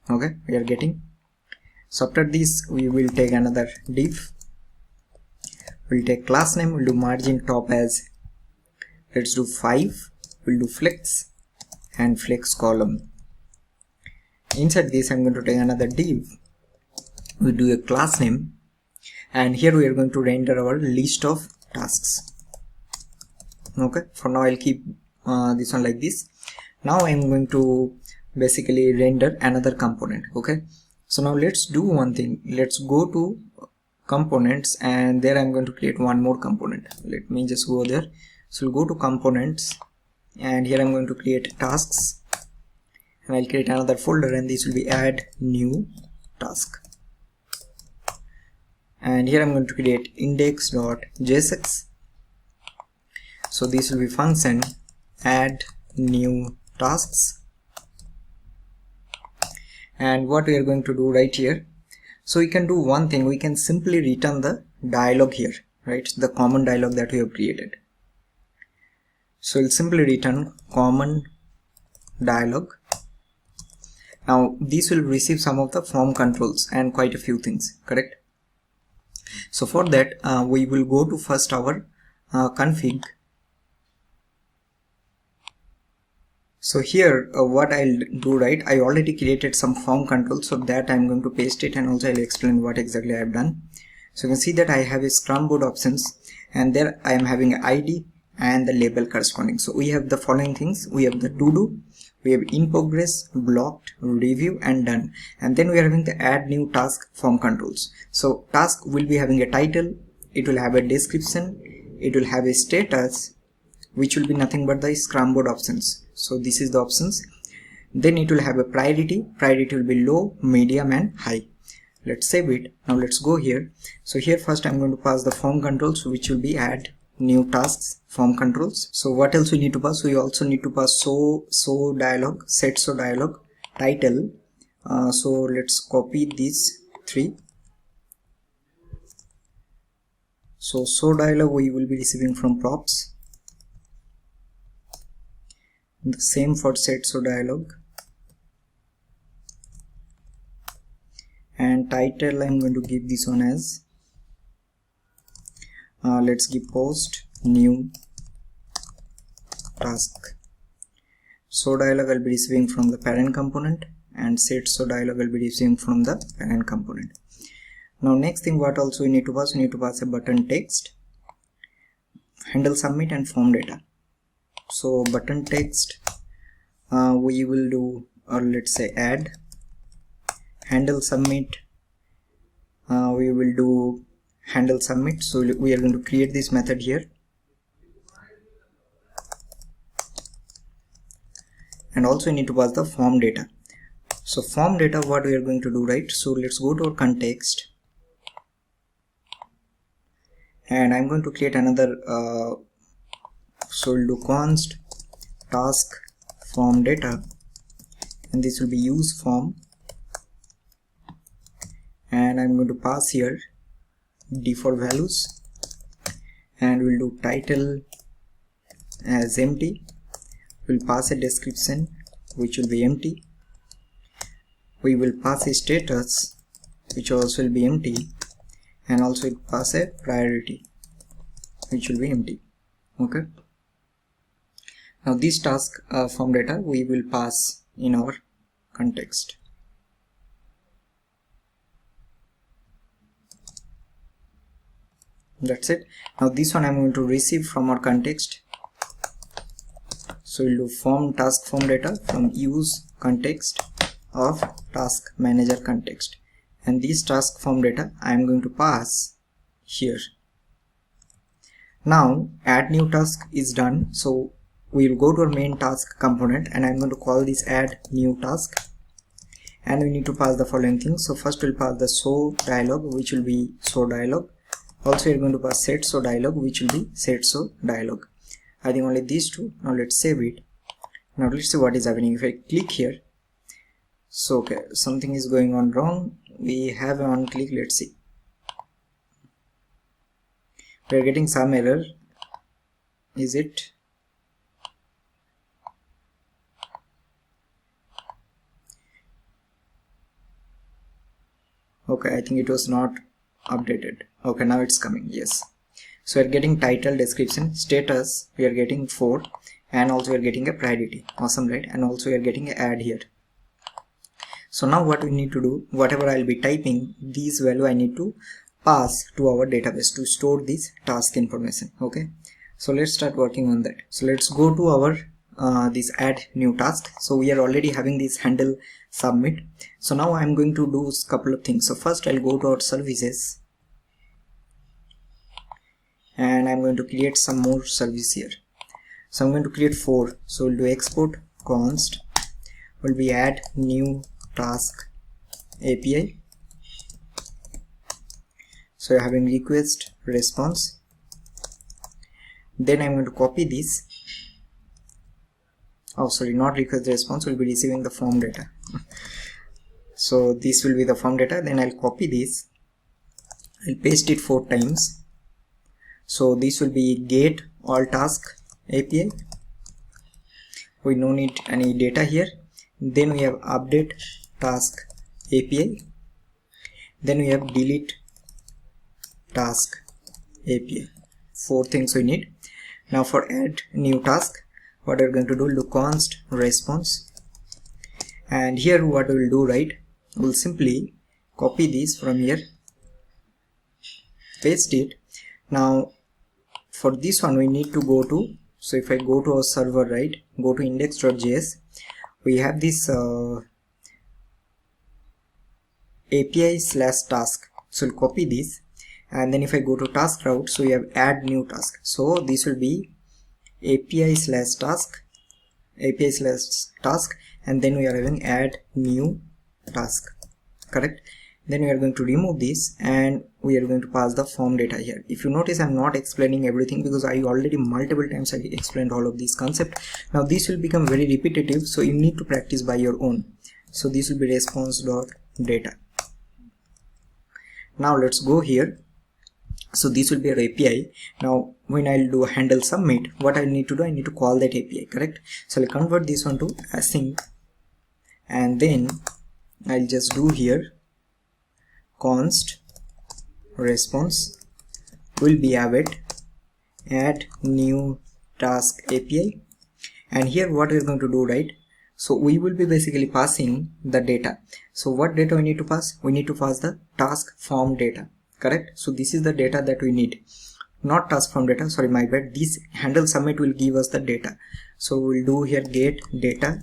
Okay, we are getting. So after this we will take another div. We'll take class name, we'll do margin top as, let's do 5, we'll do flex and flex column. Inside this I'm going to take another div, we'll do a class name, and here we are going to render our list of tasks. Okay, for now I'll keep this one like this. Now I'm going to basically render another component. Okay, so now let's do one thing. Let's go to components, and there I'm going to create one more component. Let me just go there. So we'll go to components, and here I'm going to create tasks, and I'll create another folder, and this will be add new task. And here I'm going to create index.jsx. So this will be function add new tasks. And what we are going to do right here, so we can do one thing, we can simply return the dialog here, right, the common dialog that we have created. So we'll simply return common dialog. Now this will receive some of the form controls and quite a few things, correct? So for that we will go to first our config. So here what I'll do, right, I already created some form control, so that I'm going to paste it, and also I'll explain what exactly I have done. So you can see that I have a Scrum Board options, and there I am having an ID and the label corresponding. So we have the following things. We have the to do, we have in progress, blocked, review and done, and then we are having the add new task form controls. So task will be having a title, it will have a description, it will have a status, which will be nothing but the Scrum Board options. So this is the options. Then it will have a priority will be low, medium and high. Let's save it. Now let's go here. So here first I'm going to pass the form controls, which will be add new tasks form controls. So what else we need to pass? We also need to pass so dialog, set so dialog, title. So let's copy these 3. So dialog we will be receiving from props. The same for set so dialog, and title I'm going to give this one as let's give post new task. So dialog I'll be receiving from the parent component, and set so dialog I'll be receiving from the parent component. Now next thing, what also we need to pass? We need to pass a button text, handle submit and form data. So button text we will do, or let's say add handle submit, we will do handle submit. So we are going to create this method here, and also we need to pass the form data. So form data, what we are going to do, right? So let's go to our context, and I'm going to create another so we'll do const task form data, and this will be use form, and I'm going to pass here default values, and we'll do title as empty, we'll pass a description which will be empty, we will pass a status which also will be empty, and also it pass a priority which will be empty. Okay, now this task form data we will pass in our context. That's it. Now this one I'm going to receive from our context. So we'll do form task form data from use context of task manager context, and this task form data I'm going to pass here. Now add new task is done, so we'll go to our main task component and I'm going to call this add new task, and we need to pass the following things. So first we'll pass the show dialog, which will be show dialog. Also we're going to pass set show dialog, which will be set show dialog. I think only these two. Now let's save it. Now let's see what is happening. If I click here, so okay, something is going on wrong. We have an on click. Let's see. We are getting some error. Is it? Okay, I think it was not updated. Okay, now it's coming. Yes. So we are getting title, description, status. We are getting 4, and also we are getting a priority. Awesome, right? And also we are getting an add here. So now what we need to do, whatever I'll be typing, these value I need to pass to our database to store this task information. Okay, so let's start working on that. So let's go to our this add new task. So we are already having this handle submit. So now I'm going to do a couple of things. So first I'll go to our services and I'm going to create some more service here. So I'm going to create 4. So we'll do export const will be add new task API. So you're having request response. Then I'm going to copy this. Oh, sorry, not request response, will be receiving the form data. So this will be the form data. Then I'll copy this. I'll paste it 4 times. So this will be get all task API. We no need any data here. Then we have update task API. Then we have delete task API. 4 things we need. Now for add new task, what we're going to do, const response, and here what we'll do, right, we'll simply copy this from here, paste it. Now for this one we need to go to, so if I go to our server, right, go to index.js, we have this API/task. So we'll copy this, and then if I go to task route, so we have add new task. So this will be API/task, and then we are having add new task, correct? Then we are going to remove this and we are going to pass the form data here. If you notice, I'm not explaining everything because I already multiple times I explained all of these concepts. Now this will become very repetitive, so you need to practice by your own. So this will be response.data. Now let's go here. So this will be our API. Now when I'll do handle submit, what I need to do, I need to call that API, correct? So I'll convert this one to async, and then I'll just do here const response will be add new task API. And here what we're going to do, right, so we will be basically passing the data. So what data we need to pass? We need to pass the task form data, correct? So this is the data that we need, not task form data, sorry, my bad. This handle submit will give us the data. So we'll do here get data,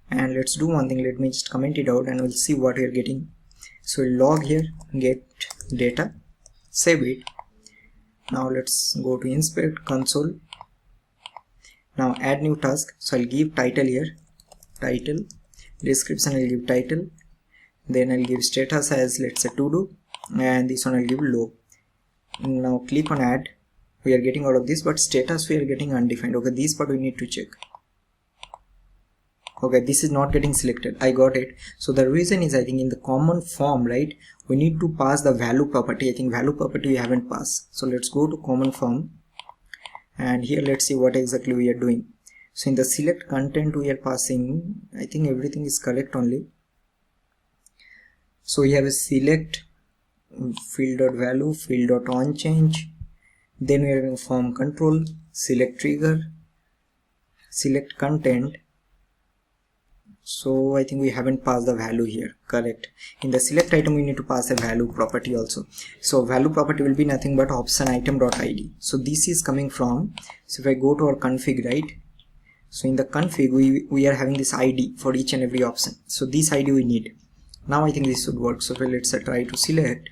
and let's do one thing, let me just comment it out and we'll see what we're getting. So we'll log here get data, save it. Now let's go to inspect console. Now add new task. So I'll give title here, title, description I'll give title, then I'll give status as, let's say, Todo, and this one I'll give low. Now click on add. We are getting out of this, but status we are getting undefined. Okay, this part we need to check. Okay, this is not getting selected. I got it. So the reason is, I think in the common form, right, we need to pass the value property. I think value property we haven't passed. So let's go to common form, and here let's see what exactly we are doing. So in the select content we are passing, I think everything is correct only. So we have a select field.value, field.onChange, then we are having form control, select trigger, select content. So I think we haven't passed the value here. Correct. In the select item we need to pass a value property also. So value property will be nothing but option item.id. So this is coming from, so if I go to our config, right, so in the config we are having this ID for each and every option. So this ID we need. Now I think this should work. So let's try to select.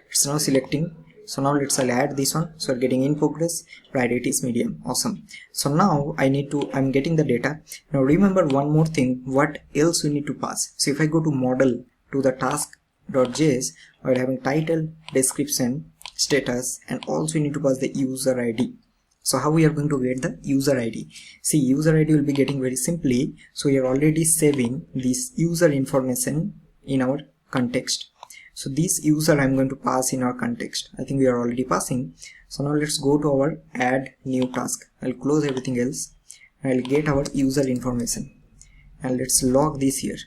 It's now selecting. So now let's add this one. So we're getting in progress, priority is medium. Awesome. So now I'm getting the data. Now remember one more thing, what else we need to pass. So if I go to model to the task.js, we're having title, description, status, and also we need to pass the user ID. So how we are going to get the user ID? See, user ID will be getting very simply. So we are already saving this user information in our context. So this user I'm going to pass in our context. I think we are already passing. So now let's go to our add new task. I'll close everything else and I'll get our user information, and let's log this here.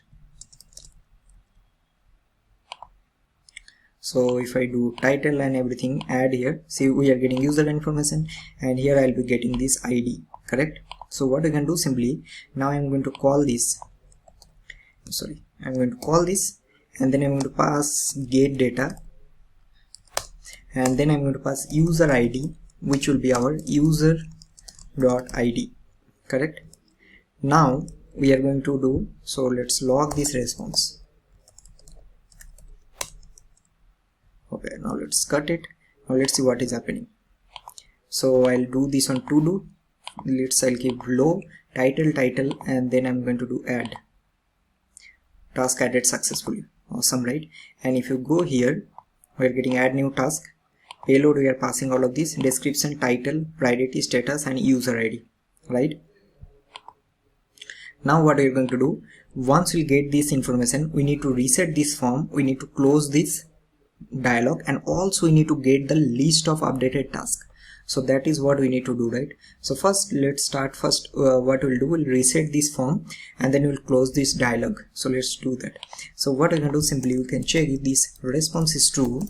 So if I do title and everything, add here, see we are getting user information, and here I'll be getting this ID, correct? So what I can do simply, now I'm going to call this, I'm going to call this, and then I'm going to pass get data, and then I'm going to pass user ID, which will be our user.id, correct? Now we are going to do, so let's log this response. Okay, now let's cut it. Now let's see what is happening. So I'll do this on to do. I'll give low title, and then I'm going to do add. Task added successfully. Awesome, right? And if you go here, we're getting add new task. Payload, we are passing all of this, description, title, priority, status, and user ID, right? Now what we're going to do, once we get this information, we need to reset this form, we need to close this dialog, and also we need to get the list of updated tasks. So that is what we need to do, right? So first let's start what we'll do, we'll reset this form and then we'll close this dialog. So let's do that. So what I can do, simply you can check if this response is true.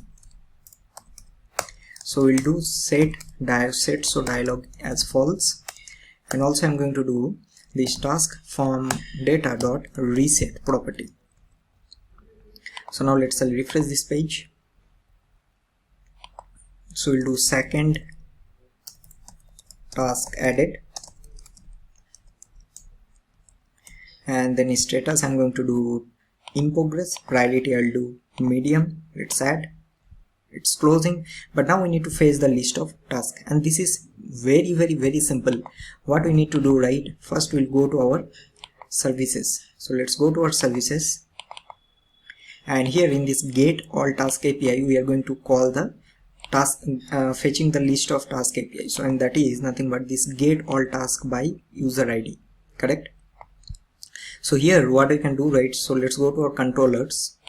So we'll do set so dialog as false, and also I'm going to do this task form data dot reset property. So now let's refresh this page. So we'll do second task added, and then status I'm going to do in progress, priority I'll do medium, let's add, it's closing. But now we need to fetch the list of tasks, and this is very simple. What we need to do, right, first we'll go to our services. So let's go to our services, and here in this get all task API we are going to call the task fetching the list of task API. So and that is nothing but this get all task by user ID, correct? So here what I can do, right, so let's go to our controllers.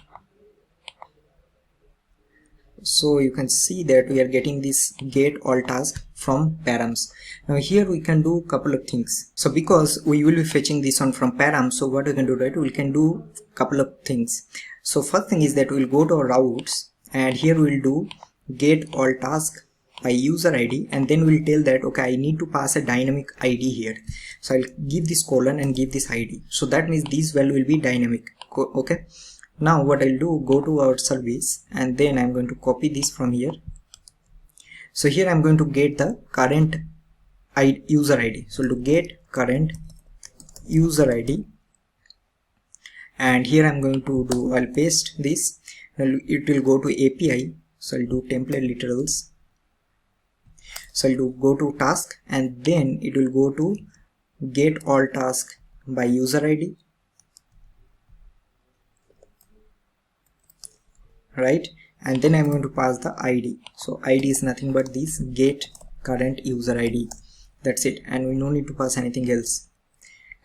So you can see that we are getting this get all task from params. Now here we can do a couple of things. So because we will be fetching this one from param, so what we can do, right, we can do a couple of things. So first thing is that we'll go to our routes, and here we'll do get all task by user ID, and then we'll tell that okay, I need to pass a dynamic ID here. So I'll give this colon and give this ID. So that means this value will be dynamic. Okay. Now what I'll do, go to our service, and then I'm going to copy this from here. So here I'm going to get the current user ID. So to get current user ID, and here I'm going to do, I'll paste this, it will go to API. So I'll do template literals. So I'll do go to task, and then it will go to get all task by user ID, right? And then I'm going to pass the ID. So ID is nothing but this get current user ID. That's it, and we don't need to pass anything else.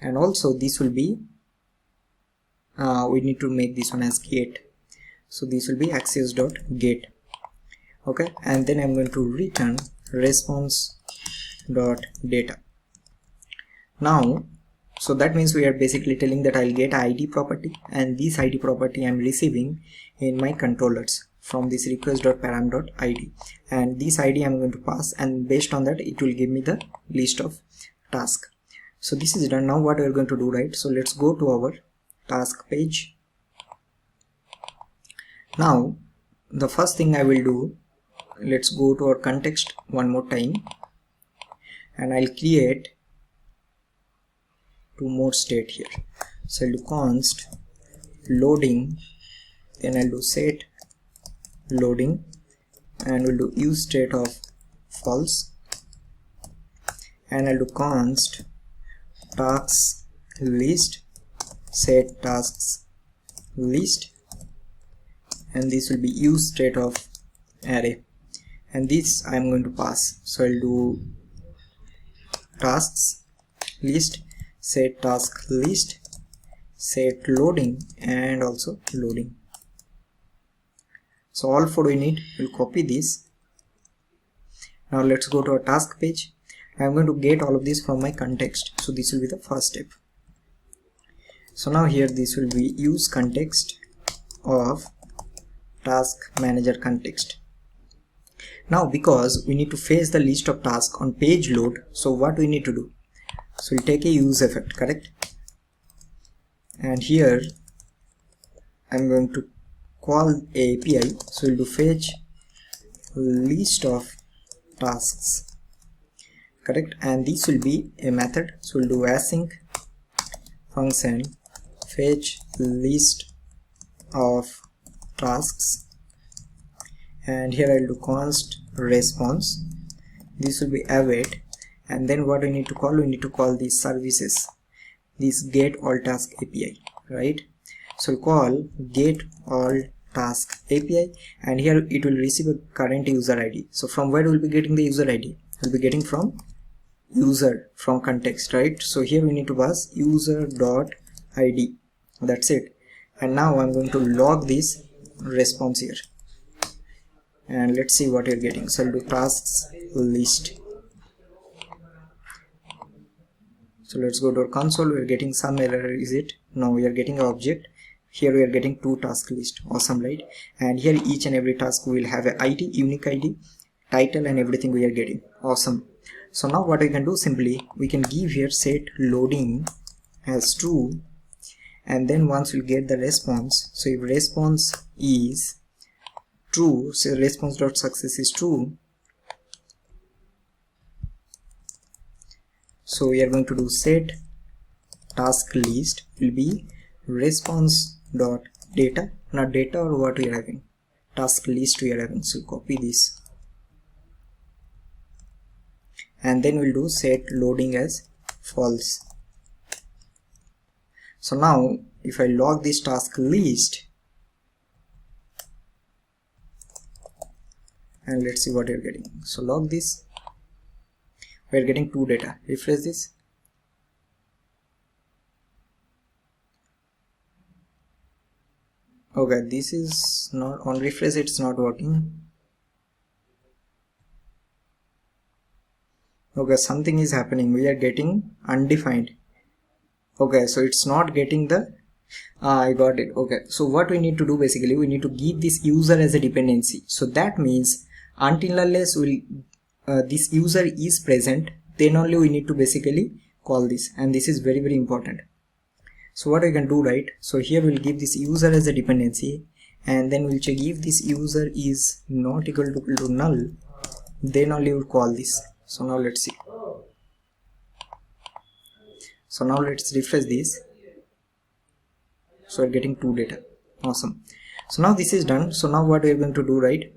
And also this will be we need to make this one as get. So this will be access.get. Okay, and then I'm going to return response.data. Now, so that means we are basically telling that I'll get ID property, and this ID property I'm receiving in my controllers from this request.param.id, and this ID I'm going to pass, and based on that it will give me the list of task. So this is done. Now what we're going to do, right, so let's go to our task page. Now the first thing I will do, let's go to our context one more time, and I'll create two more state here. So I'll do const loading, then I'll do set loading, and we'll do useState of false, and I'll do const tasks list set tasks list, and this will be useState of array, and this I'm going to pass. So I'll do tasks list set task list set loading and also loading. So all four we need. We'll copy this. Now let's go to our task page. I'm going to get all of this from my context, so this will be the first step. So now here this will be useContext of task manager context. Now because we need to fetch the list of tasks on page load, so what we need to do? So we'll take a useEffect, correct? And here I'm going to call API, so we'll do fetch list of tasks, correct? And this will be a method, so we'll do async function fetch list of tasks, and here I'll do const response. This will be await, and then what we need to call? We need to call these services, this get all task API, right? So we'll call get all task API, and here it will receive a current user ID. So from where we'll be getting the user ID? We'll be getting from user, from context, right? So here we need to pass user.id, that's it. And now I'm going to log this response here, and let's see what you're getting. So I'll do tasks list. So let's go to our console. We're getting some error, is it? No, we are getting an object. Here we are getting two task list. Awesome, right? And here each and every task will have an ID, unique ID, title, and everything we are getting. Awesome. So now what we can do, simply we can give here set loading as true, and then once we'll get the response. So if response is true, so response.success is true, so we are going to do set task list will be response.data, not data or what we are having, task list we are having. So copy this, and then we'll do set loading as false. So now if I log this task list, and let's see what you're getting. So log this, we're getting two data. Refresh this. Okay, this is not on refresh, it's not working. Okay, something is happening. We are getting undefined. Okay, so it's not getting the I got it. Okay, so what we need to do, basically we need to give this user as a dependency. So that means until unless this user is present, then only we need to basically call this, and this is very important. So what I can do, right? So here we'll give this user as a dependency, and then we'll check if this user is not equal to null, then only we'll call this. So now let's see. So now let's refresh this. So we're getting two data. Awesome. So now this is done. So now what we're going to do, right?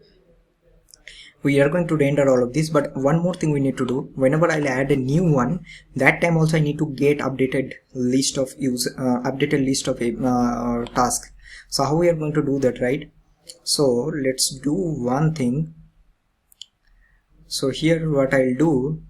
We are going to render all of this, but one more thing we need to do, whenever I'll add a new one, that time also I need to get updated list of task. So how we are going to do that, right? So let's do one thing. So here what I'll do,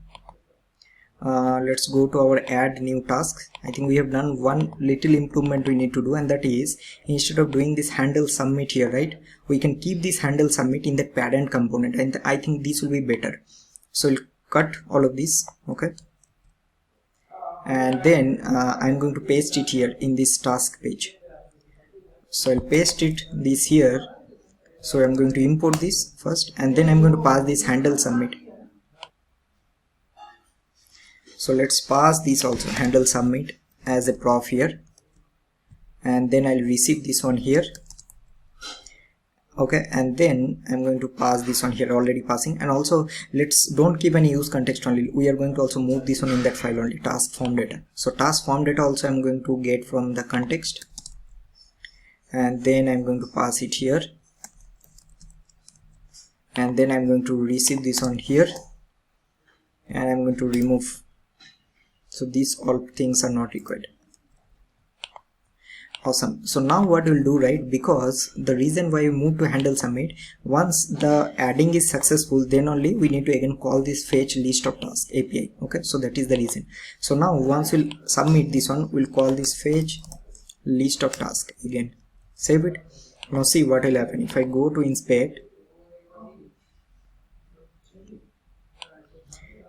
let's go to our add new tasks. I think we have done one little improvement we need to do, and that is, instead of doing this handle submit here, right, we can keep this handle submit in the parent component, and I think this will be better. So we'll cut all of this, okay, and then I'm going to paste it here in this task page. So I'll paste it this here. So I'm going to import this first, and then I'm going to pass this handle submit. So let's pass this also, handle submit, as a prof here, and then I'll receive this one here. Okay, and then I'm going to pass this one here, already passing. And also don't keep any use context only, we are going to also move this one in that file only, task form data. So task form data also I'm going to get from the context, and then I'm going to pass it here, and then I'm going to receive this one here, and I'm going to remove. So these all things are not required. Awesome. So now what we'll do, right, because the reason why we move to handle submit, once the adding is successful, then only we need to again call this fetch list of task API. Okay, so that is the reason. So now once we'll submit this one, we'll call this fetch list of task again, save it. Now see what will happen if I go to inspect,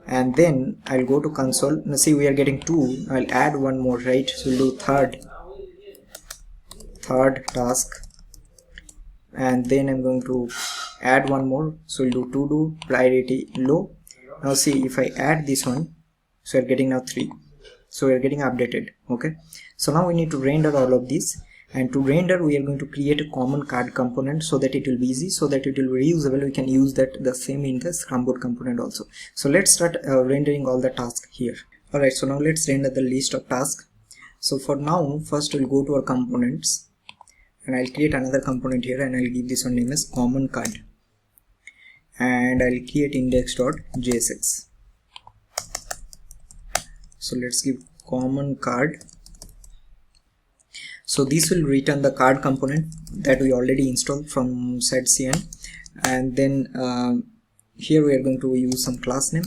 and then I'll go to console. Now see, we are getting 2. I'll add one more, right? So we'll do third task, and then I'm going to add one more. So we'll do to do priority low. Now see, if I add this one, so we're getting now 3. So we're getting updated. Okay, so now we need to render all of this, and to render we are going to create a common card component so that it will be easy, so that it will be reusable. We can use that the same in the Scrum Board component also. So let's start rendering all the tasks here. Alright, so now let's render the list of tasks. So for now, first we'll go to our components, and I'll create another component here, and I'll give this one name as common card, and I'll create index.jsx. So let's give common card. So this will return the card component that we already installed from setCN, and then here we are going to use some class name.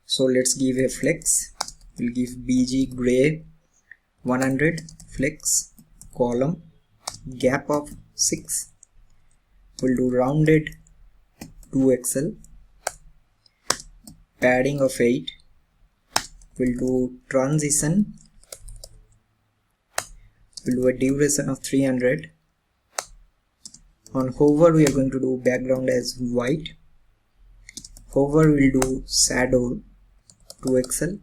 So let's give a flex. We'll give bg gray 100, flex column gap of 6. We'll do rounded 2xl, padding of 8. We'll do transition. We'll do a duration of 300. On hover we are going to do background as white. Hover we'll do shadow 2xl,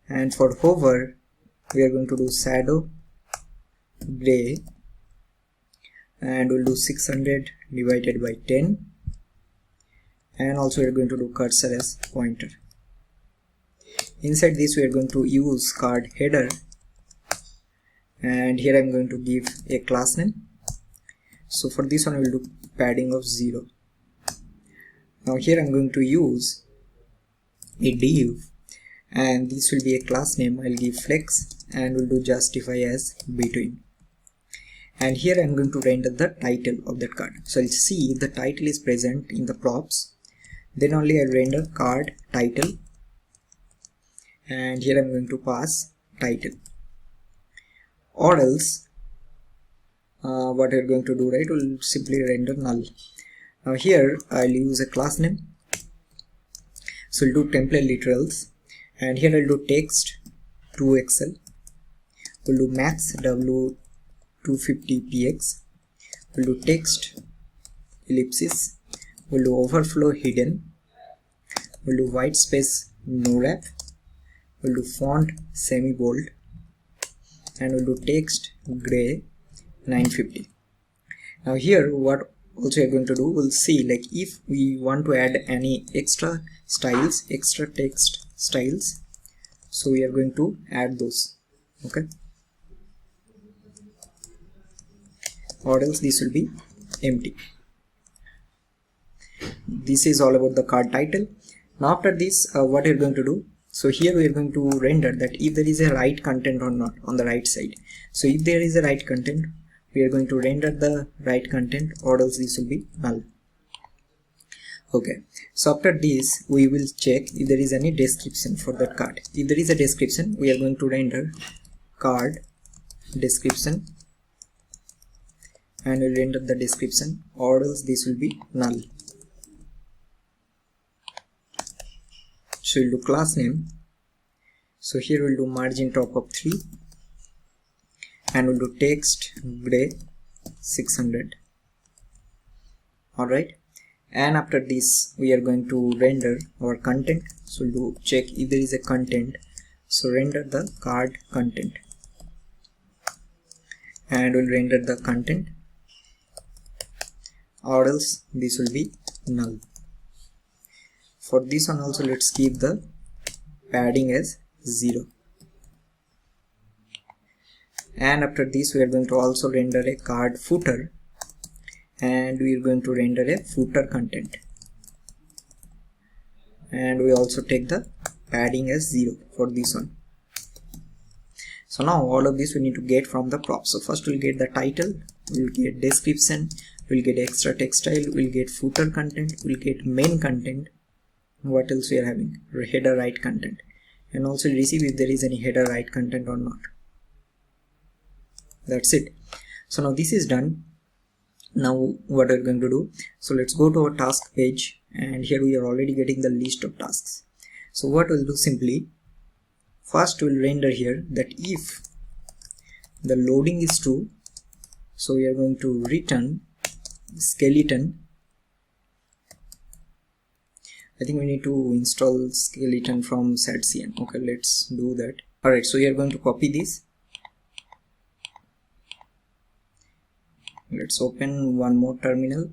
and for hover we are going to do shadow gray, and we'll do 600 divided by 10, and also we are going to do cursor as pointer. Inside this we are going to use card header, and here I'm going to give a class name. So for this one I will do padding of 0. Now here I'm going to use a div, and this will be a class name. I'll give flex, and we'll do justify as between. And here I'm going to render the title of that card. So I'll see if the title is present in the props, then only I'll render card title, and here I'm going to pass title. Or else what we're going to do, right, we'll simply render null. Now here I'll use a class name, so we'll do template literals, and here I'll do text 2xl. We'll do max w250px. We'll do text ellipsis. We'll do overflow hidden. We'll do white space no wrap. We'll do font semi bold, and we'll do text gray 950. Now here what also you're going to do, we'll see like if we want to add any extra styles, extra text styles, so we are going to add those. Okay, or else this will be empty. This is all about the card title. Now after this what you're going to do, so here we are going to render that if there is a right content or not on the right side. So if there is a right content, we are going to render the right content, or else this will be null. Okay, so after this we will check if there is any description for that card. If there is a description, we are going to render card description, and we'll render the description, or else this will be null. So we'll do class name. So here we'll do margin top of 3, and we'll do text gray 600. Alright, and after this we are going to render our content. So we'll do check if there is a content. So render the card content, and we'll render the content, or else this will be null. For this one also, let's keep the padding as 0. And after this, we are going to also render a card footer, and we are going to render a footer content, and we also take the padding as 0 for this one. So now all of this we need to get from the props. So first we'll get the title, we'll get description, we'll get extra text style, we'll get footer content, we'll get main content. What else we are having? Header right content, and also receive if there is any header right content or not. That's it. So now this is done. Now what we're going to do, so let's go to our task page, and here we are already getting the list of tasks. So what we'll do, simply first we'll render here that if the loading is true, so we are going to return skeleton. I think we need to install skeleton from setcn. Okay, let's do that. Alright, so we are going to copy this. Let's open one more terminal,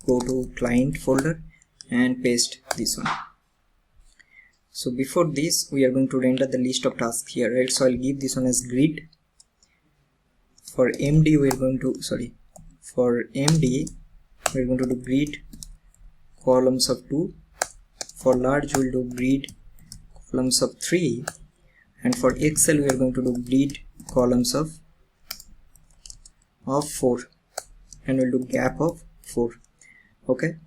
go to client folder and paste this one. So before this, we are going to render the list of tasks here, right? So I'll give this one as grid. For MD, we're going to do grid columns of 2. For large, we'll do grid columns of 3. And for Excel, we are going to do grid columns of 4. And we'll do gap of 4. Okay,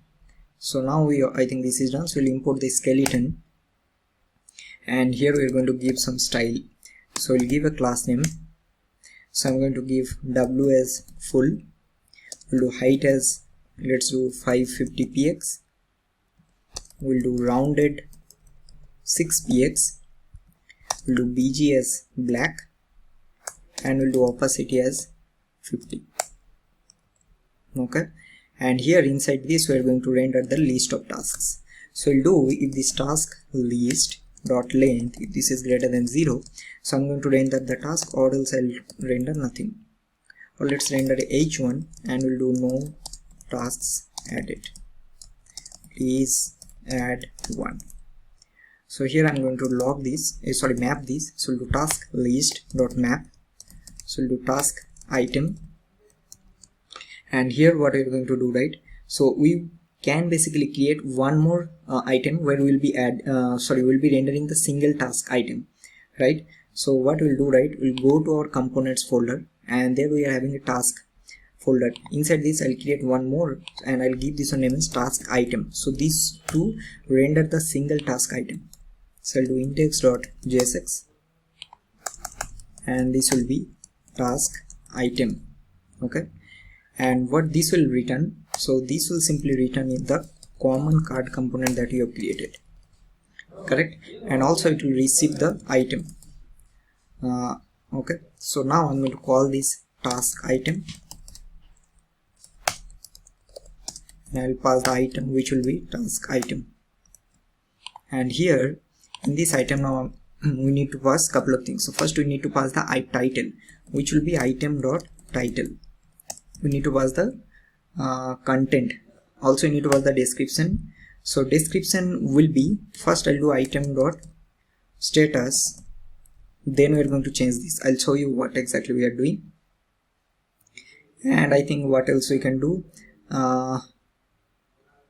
so now I think this is done. So we'll import the skeleton, and here we're going to give some style. So we'll give a class name. So I'm going to give w as full, we'll do height as, let's do 550px, we'll do rounded 6px, we'll do bg as black, and we'll do opacity as 50. Okay, and here inside this we are going to render the list of tasks. So we'll do if this task list dot length, if this is greater than 0, so I'm going to render the task, or else I'll render nothing. Or let's render h1, and we'll do no tasks added, please add 1. So here I'm going to log this, map this. So we'll do task list dot map, so we'll do task item. And here what we're going to do, right? So we can basically create one more item where we'll be we'll be rendering the single task item, right? So what we'll do, right? We'll go to our components folder, and there we are having a task folder. Inside this, I'll create one more, and I'll give this one name as task item. So these two render the single task item. So I'll do index.jsx, and this will be task item. Okay. And what this will return, so this will simply return in the common card component that you have created, correct? And also it will receive the item. Okay, so now I'm going to call this task item, and I'll pass the item which will be task item. And here in this item now we need to pass couple of things. So first we need to pass the title, which will be item.title. We need to pass the content. Also you need to pass the description. So description will be, first I'll do item.status, then we're going to change this. I'll show you what exactly we are doing. And I think what else we can do,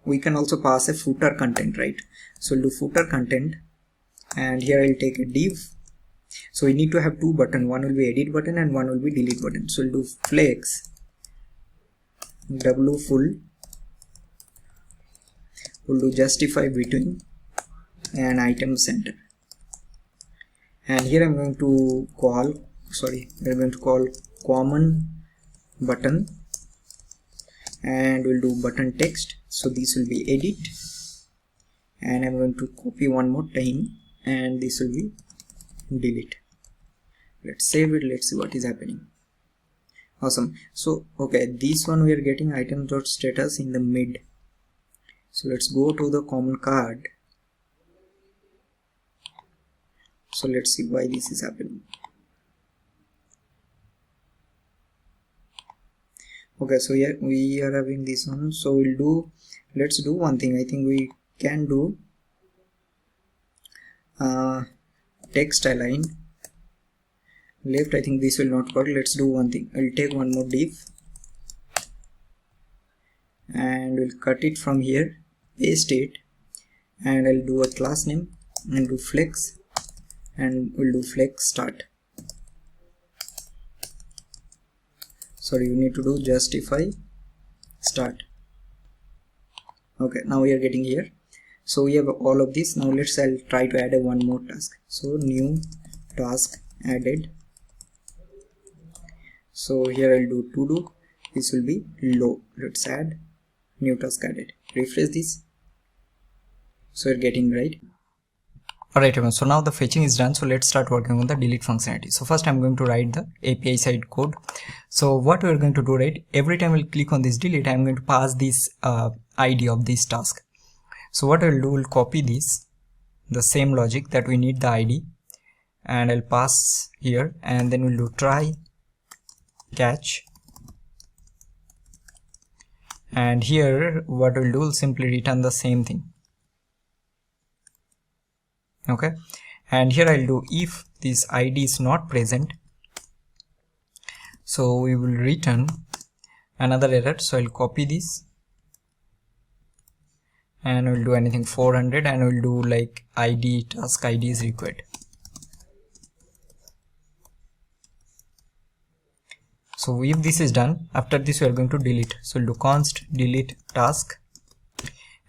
we can also pass a footer content, right? So we'll do footer content, and here I'll take a div. So we need to have two buttons, one will be edit button and one will be delete button. So we'll do flex w full, we'll do justify between, and item center. And here I'm going to call, we're going to call common button, and we'll do button text. So this will be edit, and I'm going to copy one more time, and this will be delete. Let's save it, let's see what is happening. Awesome. So okay, this one we are getting item.status in the mid. So let's go to the common card. So let's see why this is happening. Okay, so here we are having this one. So let's do one thing. I think we can do text align left. I think this will not work. Let's do one thing. I'll take one more div and we'll cut it from here, paste it, and I'll do a class name and do flex, and we'll do flex start. Sorry, you need to do justify start. Okay, now we are getting here. So we have all of this. Now I'll try to add one more task. So new task added. So here I'll do to do. This will be low. Let's add new task added. Refresh this. So you're getting right. Alright everyone, so now the fetching is done, so let's start working on the delete functionality. So first I'm going to write the API side code. So what we're going to do, right, every time we'll click on this delete, I'm going to pass this ID of this task. So what I'll do, we'll copy this, the same logic that we need the ID, and I'll pass here, and then we'll do try catch, and here what we'll do, we'll simply return the same thing. Okay, and here I'll do if this ID is not present, so we will return another error. So I'll copy this and we'll do anything 400, and we'll do like ID task ID is required. So if this is done, after this we are going to delete. So we'll do const delete task,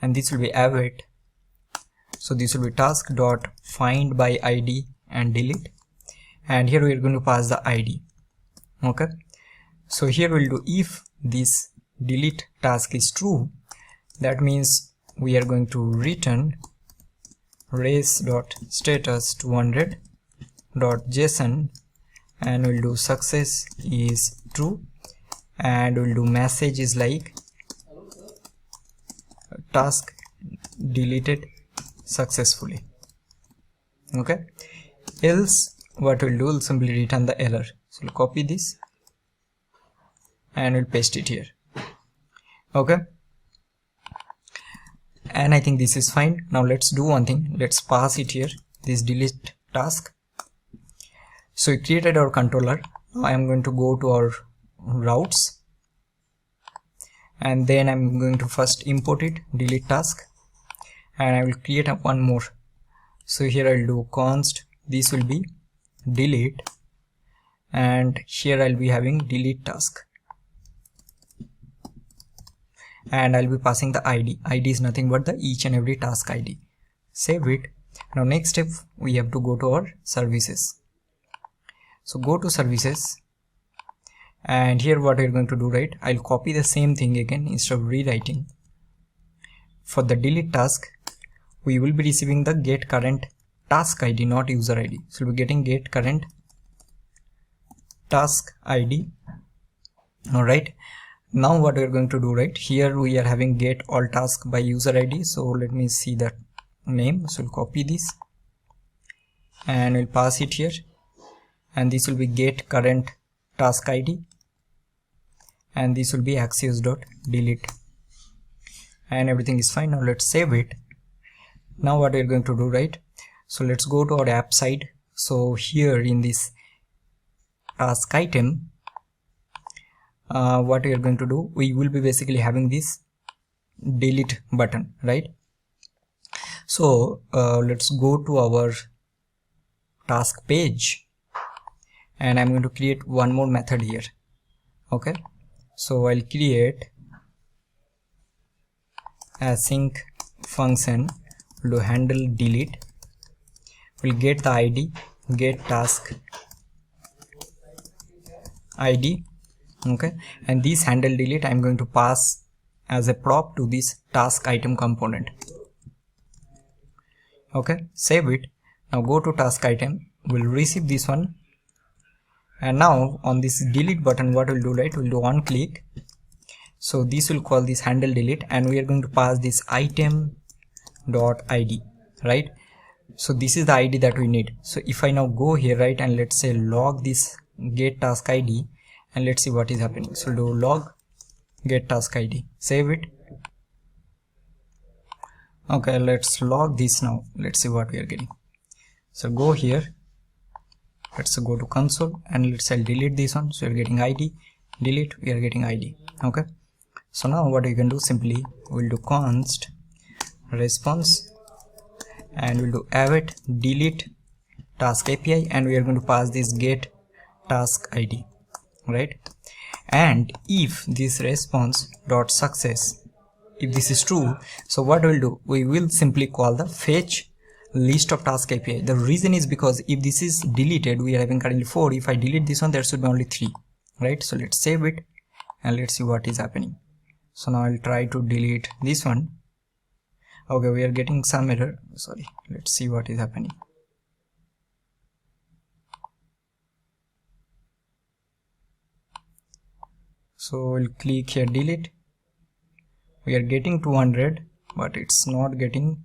and this will be await. So this will be task dot find by ID and delete, and here we are going to pass the ID. Okay, so here we'll do if this delete task is true, that means we are going to return res dot status 200.json, and we'll do success is true, and we'll do message is like task deleted successfully. Okay, else what we'll do, we'll simply return the error. So we'll copy this and we'll paste it here. Okay, and I think this is fine. Now let's do one thing, let's pass it here, this delete task. So we created our controller. Now I am going to go to our routes, and then I'm going to first import it, delete task, and I will create one more. So here I'll do const, this will be delete, and here I'll be having delete task, and I'll be passing the ID. ID is nothing but the each and every task ID. Save it. Now next step, we have to go to our services. So go to services, and here what we're going to do, right, I'll copy the same thing again. Instead of rewriting, for the delete task we will be receiving the get current task ID, not user ID. So we'll be getting get current task ID. Alright, now what we're going to do, right, here we are having get all task by user ID. So let me see that name. So we'll copy this and we'll pass it here, and this will be get current task ID, and this will be axios.delete, and everything is fine. Now let's save it. Now what we're going to do, right, so let's go to our app side. So here in this task item, what we are going to do, we will be basically having this delete button, right? So let's go to our task page, and I'm going to create one more method here. Okay, so I'll create async function, we'll do handle delete, we'll get the ID, get task ID. Okay, and this handle delete I'm going to pass as a prop to this task item component. Okay, save it. Now go to task item, we'll receive this one, and now on this delete button what we'll do, right, we'll do one click. So this will call this handle delete, and we are going to pass this item dot ID, right? So this is the ID that we need. So if I now go here, right, and let's say log this get task ID, and let's see what is happening. So do log get task ID, save it. Okay, let's log this now. Let's see what we are getting. So go here, let's go to console, and let's say delete this one. So you're getting ID, delete, we are getting ID. Okay, so now what you can do, simply we'll do const response, and we'll do await delete task API, and we are going to pass this get task ID, right? And if this response dot success, if this is true, so what we'll do, we will simply call the fetch list of task API. The reason is because if this is deleted, we are having currently 4, if I delete this one, there should be only 3, right? So let's save it and let's see what is happening. So now I'll try to delete this one. Okay, we are getting some error, sorry. Let's see what is happening. So we'll click here delete. We are getting 200, but it's not getting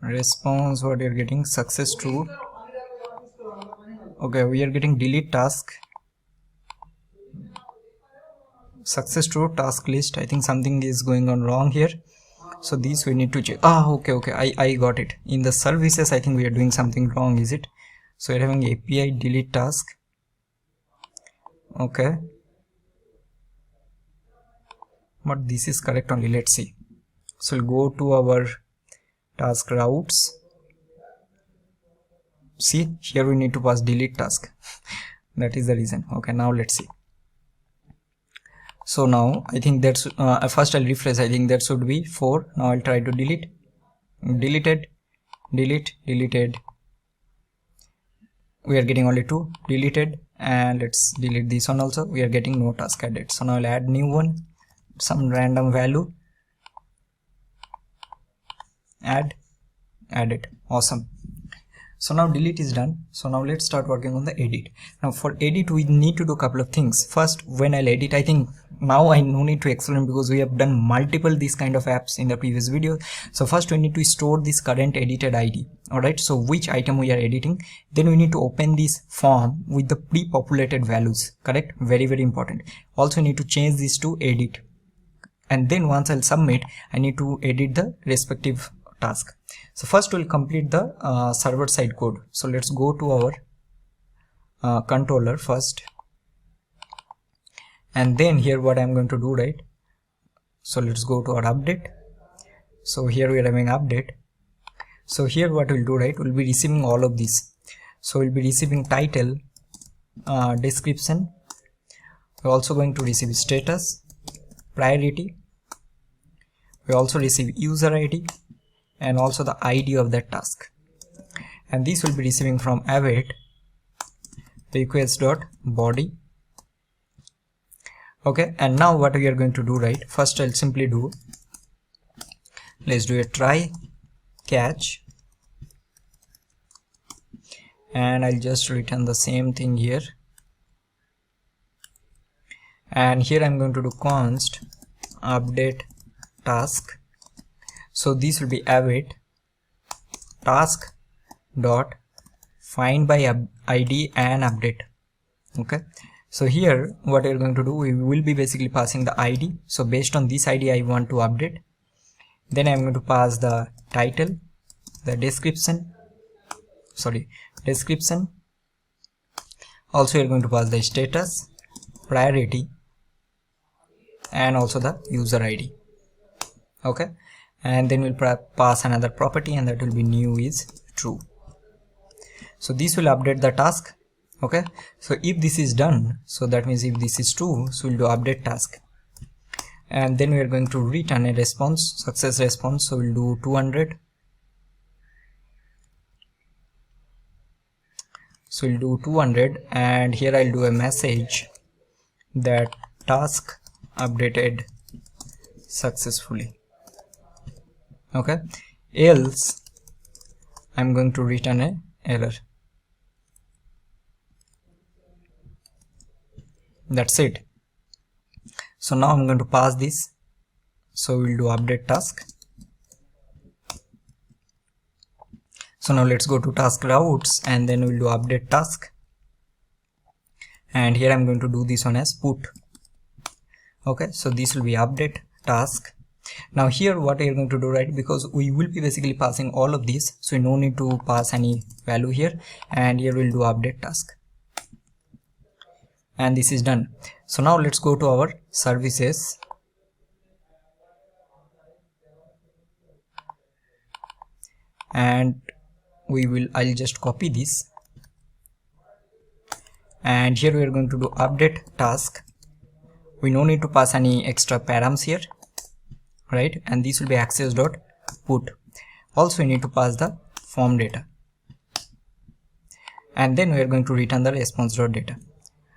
response. What you're getting, success true. Okay, we are getting delete task, success true, task list. I think something is going on wrong here, so this we need to check. Okay, I got it. In the services, I think we are doing something wrong, is it? So we're having API delete task. Okay, but this is correct only. Let's see. So we'll go to our task routes. See, here we need to pass delete task. That is the reason. Okay, now let's see. So now I think that's first I'll refresh. I think that should be 4. Now I'll try to delete. Deleted, delete, deleted. We are getting only 2. Deleted, and let's delete this one also. We are getting no task added. So now I'll add new one, some random value. Add it. Awesome. So now delete is done. So now let's start working on the edit. Now for edit, we need to do a couple of things. First, when I'll edit, I think now I no need to explain because we have done multiple these kind of apps in the previous video. So first we need to store this current edited ID. Alright, so which item we are editing. Then we need to open this form with the pre-populated values. Correct? Very, very important. Also need to change this to edit. And then once I'll submit, I need to edit the respective task. So first we'll complete the server side code. So let's go to our controller first, and then here what I'm going to do, right? So let's go to our update. So here we are having update. So here what we'll do, right? We'll be receiving all of these. So we'll be receiving title, description. We're also going to receive status, priority. We also receive user ID and also the ID of that task, and this will be receiving from await request.body. Okay, and now what we are going to do, right? First I'll simply do, let's do a try catch, and I'll just return the same thing here, and here I'm going to do const update task. So this will be await task dot find by ID and update. Okay, so here what we're going to do, we will be basically passing the ID. So based on this ID I want to update. Then I'm going to pass the title, the description. Also you're going to pass the status, priority, and also the user ID. Okay, and then we'll pass another property, and that will be new is true. So this will update the task. Okay, so if this is done, so that means if this is true, so we'll do update task, and then we are going to return a response, success response. So we'll do 200. So we'll do 200, and here I'll do a message that task updated successfully. Okay, else I'm going to return a error. That's it. So now I'm going to pass this. So we'll do update task. So now let's go to task routes and then we'll do update task, and here I'm going to do this one as put. Okay, so this will be update task. Now here what we are going to do, right, because we will be basically passing all of these, so no need to pass any value here, and here we'll do update task, and this is done. So now let's go to our services, and I'll just copy this, and here we are going to do update task. We no need to pass any extra params here, right, and this will be access dot put. Also we need to pass the form data, and then we are going to return the response dot data.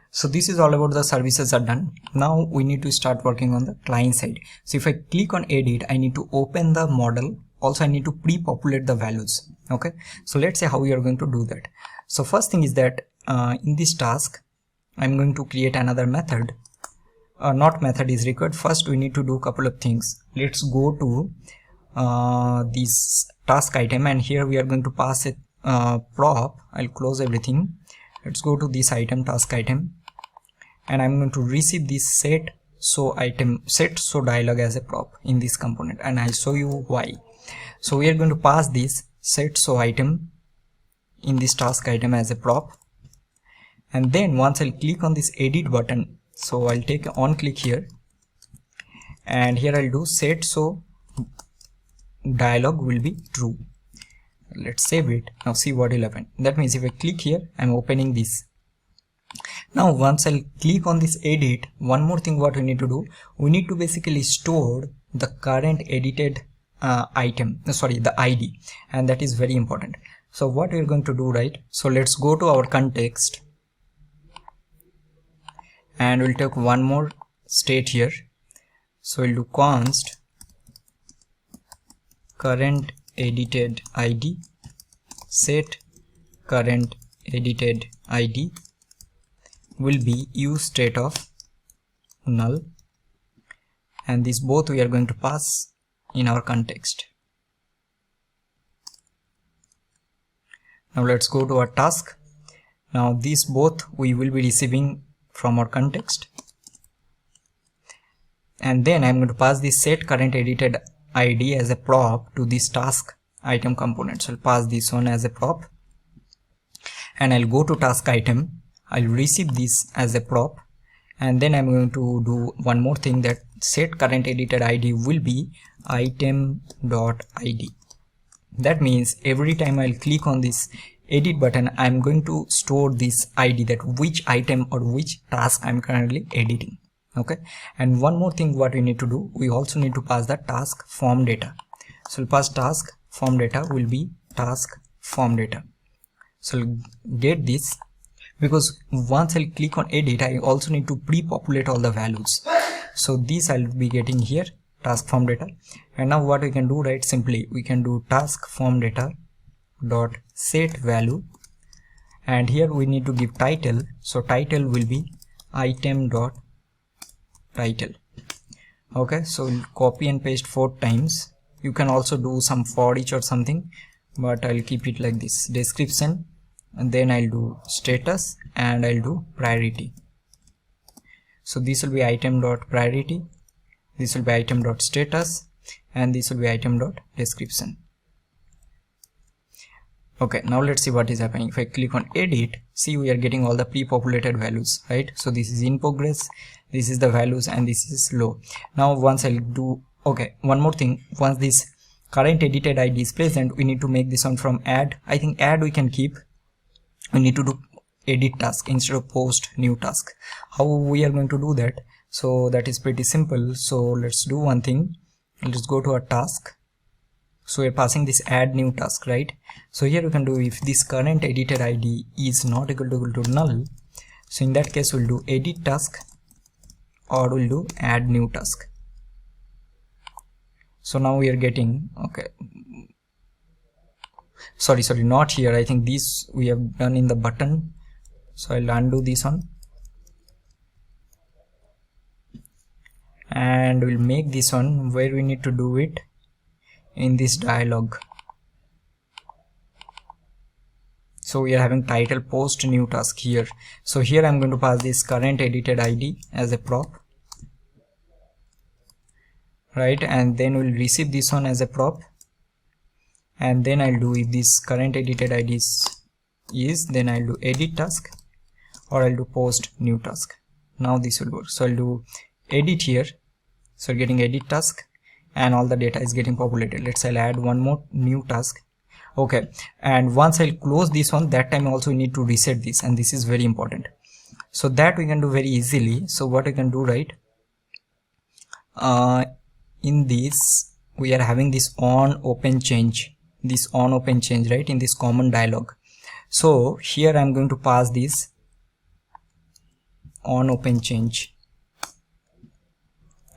So this is all about the services are done. Now we need to start working on the client side. So if I click on edit, I need to open the model. Also I need to pre-populate the values. Okay, so let's say how we are going to do that. So first thing is that in this task I'm going to create another method. Not method is required. First we need to do a couple of things. Let's go to this task item, and here we are going to pass it prop. I'll close everything. Let's go to this item, task item, and I'm going to receive this set so dialog as a prop in this component, and I'll show you why. So we are going to pass this set so item in this task item as a prop, and then once I'll click on this edit button, so I'll take on click here, and here I'll do set so dialog will be true. Let's save it. Now see what will happen. That means if I click here, I'm opening this. Now once I'll click on this edit, one more thing what we need to do, we need to basically store the current edited the ID, and that is very important. So what we're going to do, right, so let's go to our context, and we'll take one more state here. So we'll do const current edited ID set current edited ID will be useState of null, and these both we are going to pass in our context. Now let's go to our task. Now these both we will be receiving from our context, and then I'm going to pass this set current edited ID as a prop to this task item component. So I'll pass this one as a prop, and I'll go to task item, I'll receive this as a prop, and then I'm going to do one more thing, that set current edited ID will be item.id. That means every time I'll click on this edit button, I'm going to store this ID, that which item or which task I'm currently editing. Okay, and one more thing what we need to do, we also need to pass the task form data. So we'll pass task form data will be task form data. So we'll get this, because once I'll click on edit, I also need to pre-populate all the values. So this I'll be getting here, task form data. And now what we can do, right, simply we can do task form data dot set value, and here we need to give title. So title will be item dot title. Okay, so we'll copy and paste 4 times. You can also do some for each or something, but I'll keep it like this. Description, and then I'll do status, and I'll do priority. So this will be item dot priority, this will be item dot status, and this will be item dot description. Okay, now let's see what is happening. If I click on edit, see we are getting all the pre-populated values, right? So this is in progress, this is the values, and this is low. Now once I'll do, okay, one more thing, once this current edited ID is present, we need to make this one from add. I think add we can keep. We need to do edit task instead of post new task. How we are going to do that? So that is pretty simple. So let's do one thing. Let's go to our task. So we're passing this add new task, right? So here we can do, if this current edited ID is not equal to null, so in that case we'll do edit task, or we'll do add new task. So now we are getting, okay, sorry, not here. I think this we have done in the button. So I'll undo this one, and we'll make this one where we need to do it in this dialog. So we are having title post new task here. So here I'm going to pass this current edited ID as a prop, right? And then we'll receive this one as a prop, and then I'll do, if this current edited ID is, then I'll do edit task, or I'll do post new task. Now this will work. So I'll do edit here, so getting edit task, and all the data is getting populated. Let's say I'll add one more new task. Okay, and once I'll close this one, that time also we need to reset this, and this is very important. So that we can do very easily. So what we can do, right, in this we are having this on open change, right, in this common dialog. So here I'm going to pass this on open change,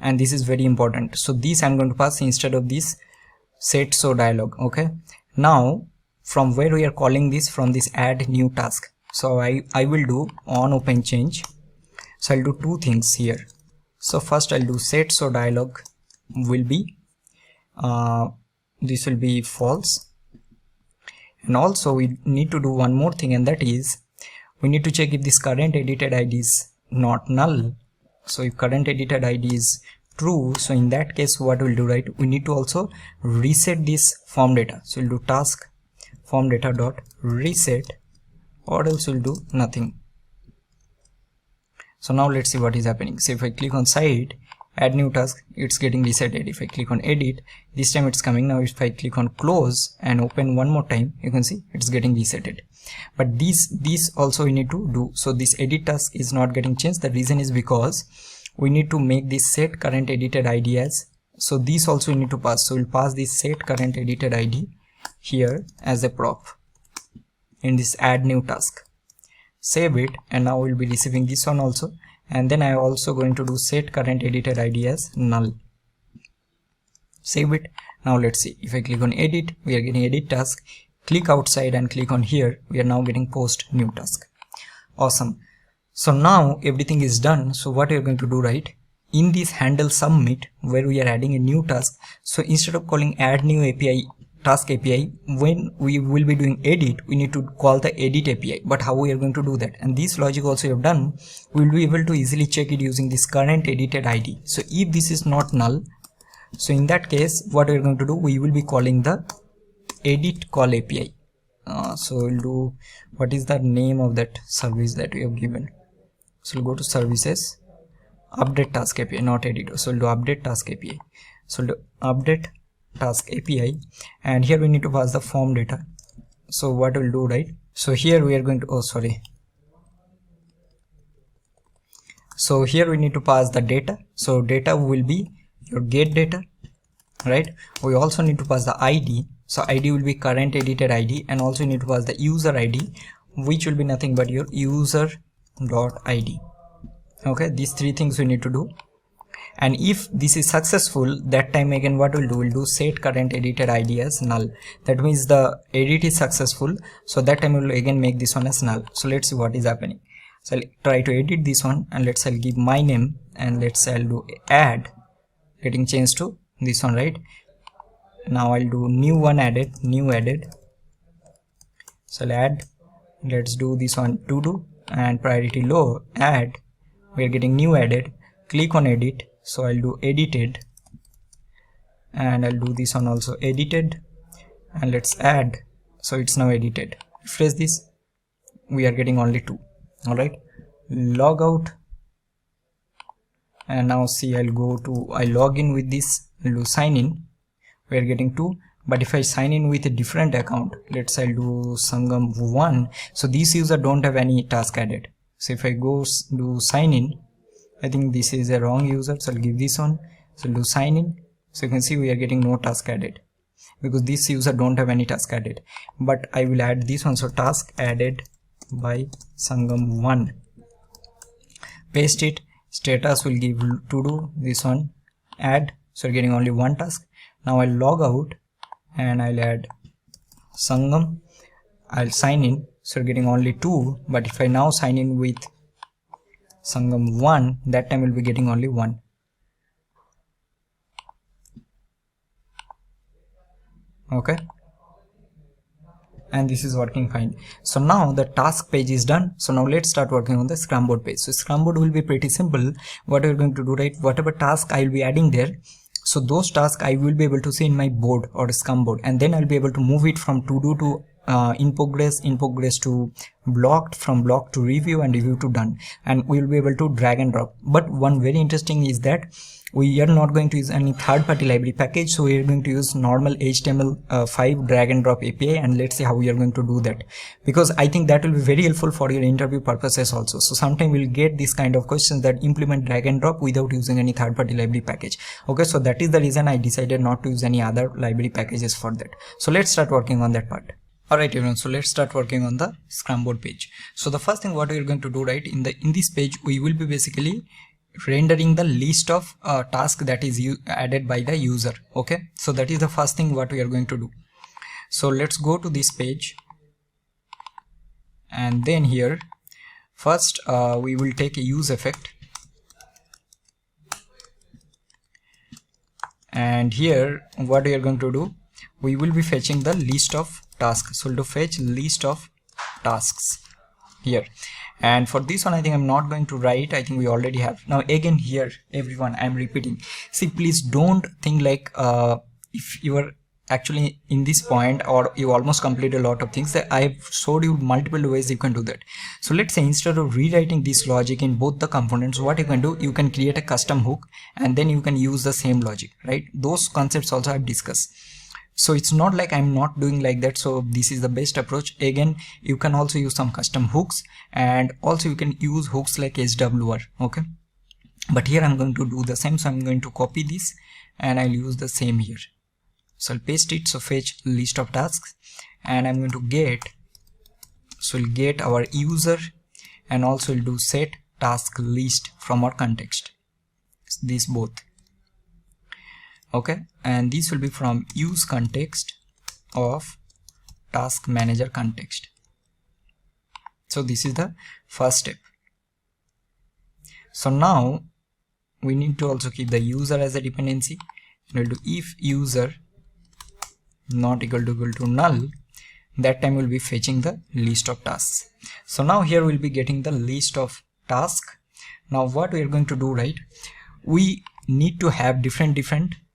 and this is very important. So this I'm going to pass instead of this set so dialog. Okay, now from where we are calling this, from this add new task. So I will do on open change. So I'll do two things here. So first I'll do set so dialog will be this will be false, and also we need to do one more thing, and that is we need to check if this current edited ID is not null. So if current edited ID is true, so in that case what we'll do, right, we need to also reset this form data. So we'll do task form data dot reset, or else we'll do nothing. So now let's see what is happening. So if I click on site, add new task, it's getting resetted. If I click on edit, this time it's coming. Now if I click on close and open one more time, you can see it's getting resetted. But this also we need to do. So this edit task is not getting changed. The reason is because we need to make this set current edited ID as, so this also we need to pass. So we'll pass this set current edited ID here as a prop in this add new task. Save it, and now we'll be receiving this one also, and then I'm also going to do set current edited ID as null. Save it. Now let's see, if I click on edit, we are getting edit task. Click outside and click on here, we are now getting post new task. Awesome. So now everything is done. So what you're going to do, right, in this handle submit where we are adding a new task, so instead of calling add new API task API, when we will be doing edit, we need to call the edit API. But how we are going to do that? And this logic also you have done, we will be able to easily check it using this current edited ID. So if this is not null, so in that case what we are going to do, we will be calling the edit call API. So we'll do, what is the name of that service that we have given? So we'll go to services, update task API, not editor. So we'll do update task API. So we'll do update task API, and here we need to pass the form data. So what we'll do, right, so here we are going to, so here we need to pass the data. So data will be your get data, right? We also need to pass the ID. So ID will be current edited ID, and also you need to pass the user ID, which will be nothing but your user dot ID. Okay, these three things we need to do. And if this is successful, that time again what we'll do, we'll do set current edited ID as null. That means the edit is successful, so that time we'll again make this one as null. So let's see what is happening. So I'll try to edit this one, and let's say I'll give my name, and let's say I'll do add, getting changed to this one, right? Now I'll do new one added, new added. So I'll add, let's do this one Todo, and priority low, add, we're getting new added. Click on edit. So I'll do edited, and I'll do this one also edited, and let's add. So it's now edited. Refresh this, we are getting only 2. All right, log out, and now see, I log in with this, I'll do sign in, we are getting 2. But if I sign in with a different account, let's say I'll do Sangam1, so this user don't have any task added. So if I go do sign in, I think this is a wrong user, so I'll give this one. So I'll do sign in. So you can see we are getting no task added because this user don't have any task added. But I will add this one. So task added by Sangam1. Paste it. Status will give to do this one. Add. So you're getting only one task. Now I'll log out and I'll add Sangam. I'll sign in. So you're getting only 2. But if I now sign in with Sangam1, that time we'll be getting only 1. Okay, and this is working fine. So now the task page is done. So now let's start working on the Scrum Board page. So Scrum Board will be pretty simple. What we're going to do, right, whatever task I will be adding there, so those tasks I will be able to see in my board or Scrum Board, and then I'll be able to move it from to do to in progress to blocked, from blocked to review, and review to done, and we will be able to drag and drop. But one very interesting is that we are not going to use any third-party library package, so we are going to use normal HTML5 drag and drop API, and let's see how we are going to do that, because I think that will be very helpful for your interview purposes also. So sometimes we'll get this kind of questions that implement drag and drop without using any third-party library package. Okay, so that is the reason I decided not to use any other library packages for that. So let's start working on that part. Alright everyone, so let's start working on the Scrum Board page. So the first thing what we are going to do, right, in this page we will be basically rendering the list of tasks that is added by the user. Okay, so that is the first thing what we are going to do. So let's go to this page, and then here first we will take a useEffect, and here what we are going to do, we will be fetching the list of tasks. So to fetch list of tasks here, and for this one I think I'm not going to write, I think we already have. Now again here everyone, I'm repeating, see, please don't think like if you are actually in this point or you almost complete a lot of things, that I've showed you multiple ways you can do that. So let's say instead of rewriting this logic in both the components, what you can do, you can create a custom hook and then you can use the same logic, right? Those concepts also I've discussed. So it's not like I'm not doing like that. So this is the best approach. Again, you can also use some custom hooks, and also you can use hooks like SWR. Okay, but here I'm going to do the same. So I'm going to copy this and I'll use the same here. So I'll paste it. So fetch list of tasks, and I'm going to get, so we'll get our user, and also we'll do set task list from our context. These both. Okay, and this will be from useContext of task manager context. So this is the first step. So now we need to also keep the user as a dependency. We'll do if user not equal to null, that time we'll be fetching the list of tasks. So now here we'll be getting the list of tasks. Now what we are going to do, right, we need to have different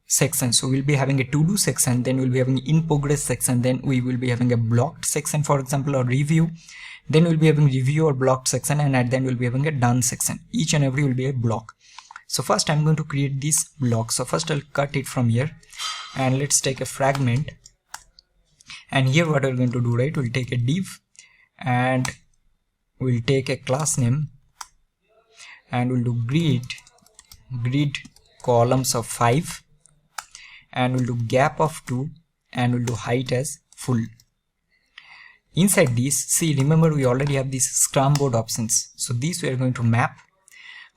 sections. So we'll be having a to do section, then we'll be having in progress section, then we will be having a blocked section, for example, or review, then we'll be having review or blocked section, and at then we'll be having a done section. Each and every will be a block. So first I'm going to create this block. So first I'll cut it from here, and let's take a fragment, and here what we're going to do, right, we'll take a div and we'll take a class name, and we'll do grid columns of 5, and we'll do gap of 2, and we'll do height as full. Inside this, see, remember we already have these Scrum Board options, so these we are going to map.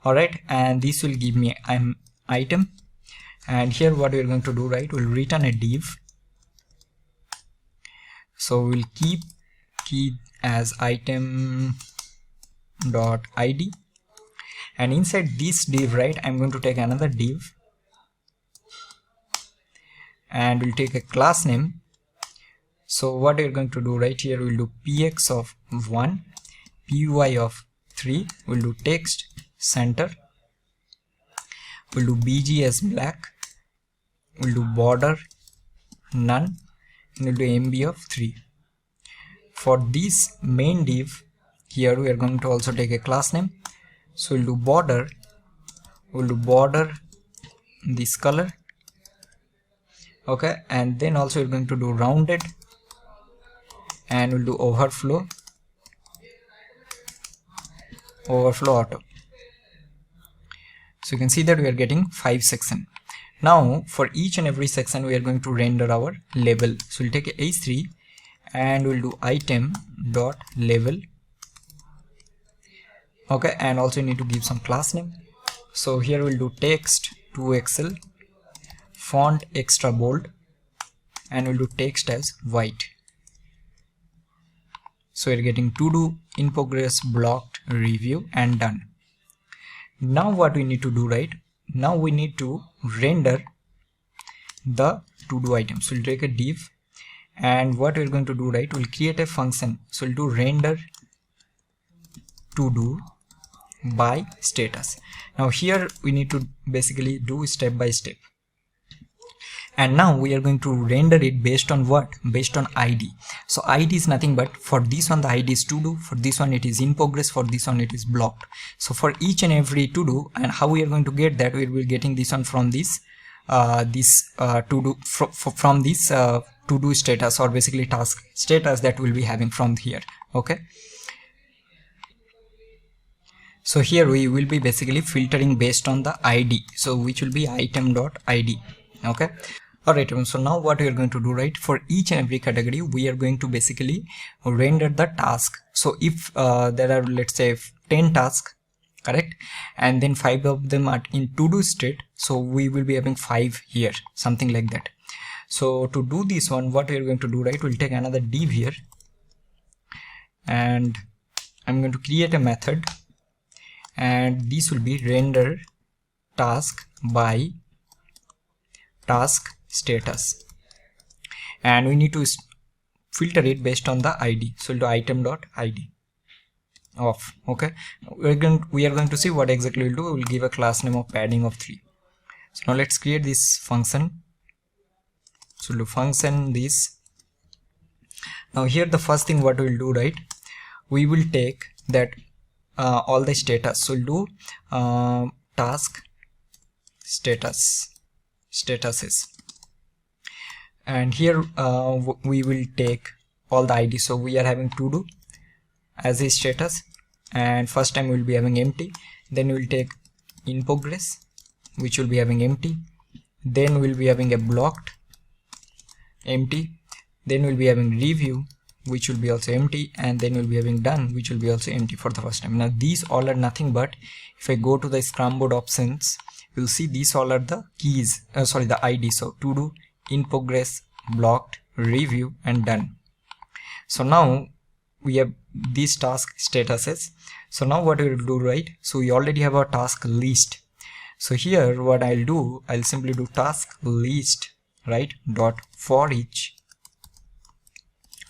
Alright, and this will give me an item, and here what we are going to do, right, we'll return a div. So we'll keep key as item dot id, and inside this div, right, I'm going to take another div, and we'll take a class name. So what we're going to do, right, here we'll do px of 1, py of 3, we'll do text center, we'll do bg as black, we'll do border none, and we'll do mb of 3. For this main div, here we are going to also take a class name. So we'll do border, we'll do border this color. Okay, and then also we're going to do rounded, and we'll do overflow auto. So you can see that we are getting 5 sections. Now for each and every section we are going to render our label. So we'll take a h3 and we'll do item dot label. Okay, and also you need to give some class name. So here we'll do text 2xl, font extra bold, and we'll do text as white. So we're getting to do, in progress, blocked, review, and done. Now what we need to do, right, now we need to render the to do item. So we'll take a div and what we're going to do, right, we'll create a function. So we'll do render to do by status. Now here we need to basically do step by step, and now we are going to render it based on what? Based on ID. So ID is nothing but, for this one the ID is to do, for this one it is in progress, for this one it is blocked. So for each and every to do, and how we are going to get that, we will be getting this one from this to do from this to do status, or basically task status, that we'll be having from here. Okay, so here we will be basically filtering based on the ID, so which will be item.id. okay, alright. So now what we are going to do, right, for each and every category we are going to basically render the task. So if there are, let's say, 10 tasks, correct, and then 5 of them are in to do state, so we will be having 5 here, something like that. So to do this one, what we are going to do, right, we'll take another div here, and I'm going to create a method, and this will be render task by task status, and we need to filter it based on the ID. So we'll do item.id of. Okay, we are going to see what exactly we'll do. We'll give a class name of padding of 3. So now let's create this function. So we'll do function this. Now here the first thing what we'll do, right, we will take that all the status. So we'll do task statuses, and here we will take all the ID. So we are having to do as a status, and first time we will be having empty, then we will take in progress, which will be having empty, then we'll be having a blocked, empty, then we'll be having review, which will be also empty, and then we'll be having done, which will be also empty for the first time. Now these all are nothing but, if I go to the Scrum Board options, you'll see these all are the keys, the ID. So to do, in progress, blocked, review, and done. So now we have these task statuses. So now what we will do, right, so we already have our task list. So here what I'll do, I'll simply do task list, right, dot for each.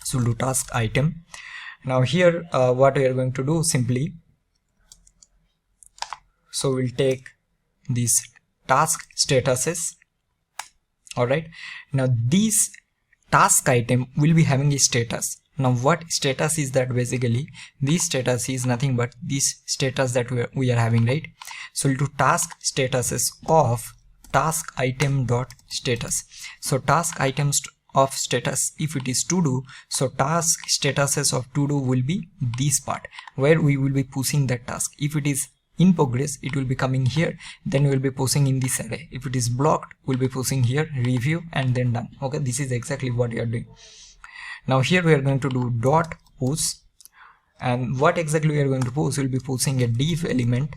So we'll do task item. Now here what we are going to do, simply, so we'll take these task statuses. Alright, now this task item will be having a status. Now what status is that? Basically this status is nothing but this status that we are having, right? So we'll do task statuses of task item dot status. So task items of status, if it is to do, so task statuses of to do will be this part where we will be pushing that task. If it is in progress, it will be coming here, then we will be pushing in this array. If it is blocked, we'll be pushing here, review, and then done. Okay, this is exactly what we are doing. Now here we are going to do dot push, and what exactly we are going to push, we'll be pushing a div element,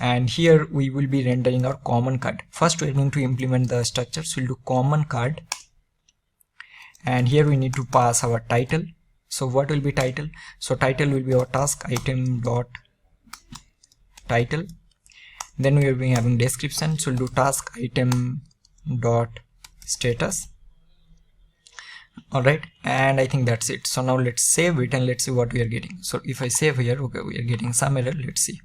and here we will be rendering our common card. First we are going to implement the structure, so we'll do common card, and here we need to pass our title. So what will be title? So title will be our task item dot title, then we will be having description, so we'll do task item dot status. Alright, and I think that's it. So now let's save it and let's see what we are getting. So if I save here, okay, we are getting some error. Let's see.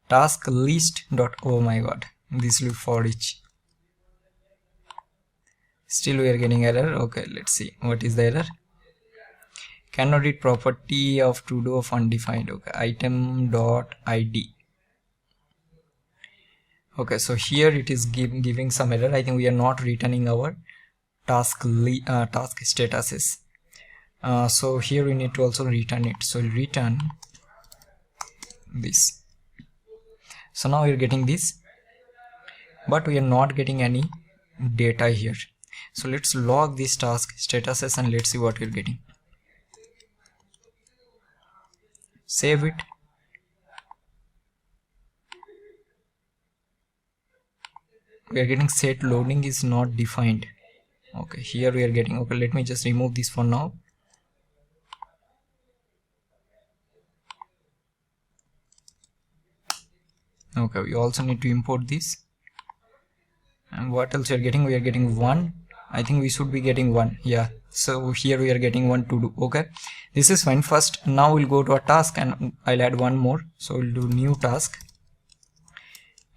Task list dot, oh my god, this will be for each. Still we are getting error. Okay, let's see what is the error. Cannot read property of to do of undefined. Okay, item dot id. Okay, so here it is giving some error. I think we are not returning our task statuses. So here we need to also return it. So we'll return this. So now we are getting this, but we are not getting any data here. So let's log this task statuses and let's see what we're getting. Save it. We are getting set loading is not defined. Okay, here we are getting, okay, let me just remove this for now. Okay, we also need to import this, And what else we are getting? We are getting 1. I think we should be getting 1. Yeah, so here we are getting 1 to do. Okay, this is fine. First, now we'll go to a task and I'll add one more. So we'll do new task,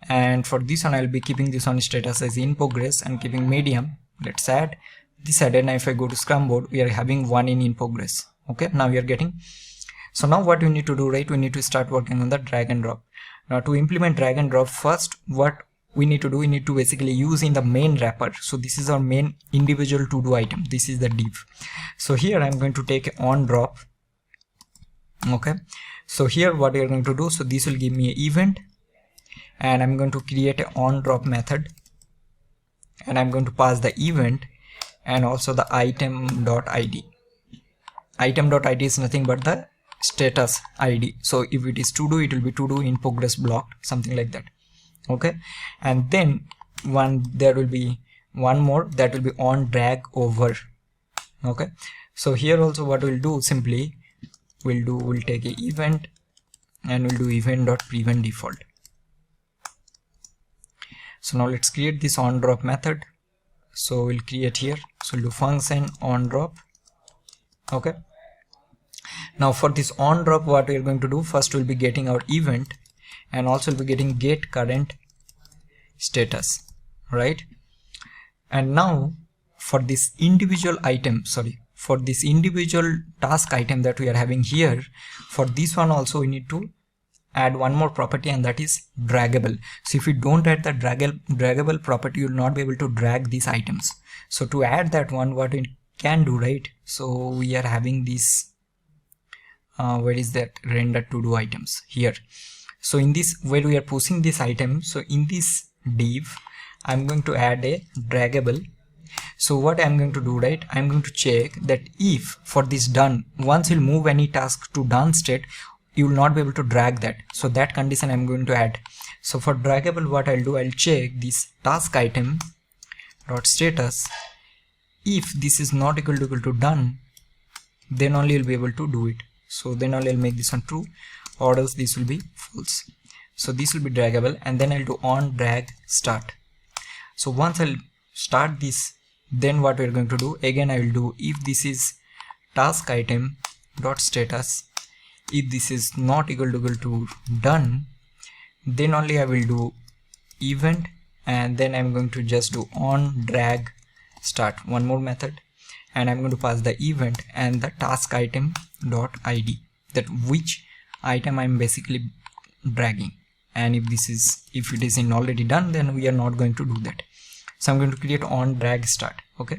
and for this one I'll be keeping this on status as in progress and keeping medium. Let's add this added. Now if I go to Scrum Board, we are having 1 in progress. Okay, now we are getting. So now what we need to do, right? We need to start working on the drag and drop. Now to implement drag and drop, first what we need to do, we need to basically use in the main wrapper. So this is our main individual to do item. This is the div. So here I'm going to take on drop. Okay, so here what we are going to do, so this will give me an event, and I'm going to create an on drop method, and I'm going to pass the event and also the item.id. Item.id is nothing but the status ID. So if it is to do, it will be to do in progress blocked, something like that. Okay, and then there will be one more that will be on drag over. Okay, so here also what we'll do, simply we'll take a event and we'll do event.prevent default. So now let's create this on drop method. So we'll create here, so we'll do function on drop. Okay, now for this on drop, what we're going to do, first we'll be getting our event and also we'll be getting get current status, right? And now for this individual item, for this individual task item that we are having here, for this one also we need to add one more property, and that is draggable. So if you don't add the draggable property, you will not be able to drag these items. So to add that one, what we can do, right? So we are having this where is that render to do items here. So in this, where we are pushing this item, so in this div I'm going to add a draggable. So what I'm going to do, right, I'm going to check that if for this done, once you'll move any task to done state, you will not be able to drag that. So that condition I'm going to add. So for draggable, what I'll do, I'll check this task item dot status. If this is not equal to done, then only you'll be able to do it. So then only I'll make this one true, or else this will be false. So this will be draggable, and then I'll do on drag start. So once I'll start this, then what we're going to do, again I will do if this is task item dot status, if this is not equal to done, then only I will do event, and then I'm going to just do on drag start, one more method, and I'm going to pass the event and the task item dot id, that which item I'm basically dragging. And if it is in already done, then we are not going to do that. So I'm going to create on drag start. Okay,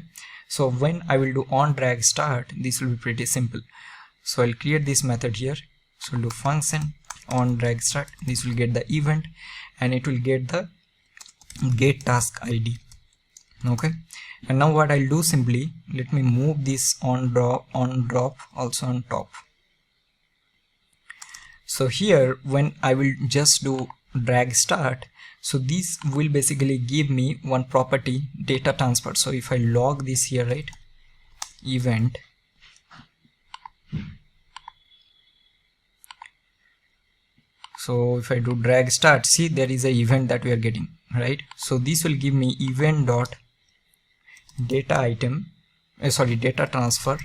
so when I will do on drag start, this will be pretty simple. So I'll create this method here. So I'll do function on drag start. This will get the event and it will get the get task ID. Okay, and now what I'll do, simply let me move this on drop also on top. So here when I will just do drag start, so this will basically give me one property, data transfer. So if I log this here, right, event, so if I do drag start, see there is a event that we are getting, right? So this will give me event dot data item, data transfer,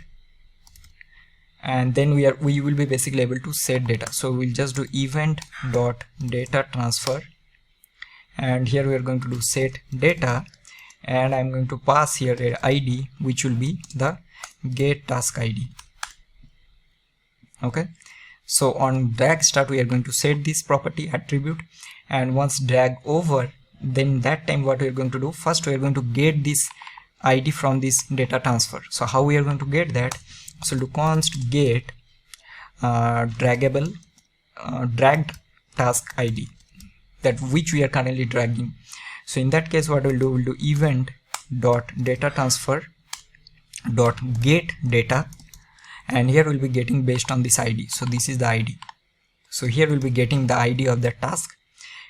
and then we will be basically able to set data. So we'll just do event dot data transfer, and here we are going to do set data, and I'm going to pass here a ID which will be the get task ID. Okay, so on drag start we are going to set this property attribute, and once drag over, then that time what we are going to do, first we are going to get this ID from this data transfer. So how we are going to get that? So do const get draggable dragged task ID, that which we are currently dragging. So in that case what we'll do, event dot data transfer dot get data, and here we'll be getting based on this ID. So this is the ID. So here we'll be getting the ID of the task,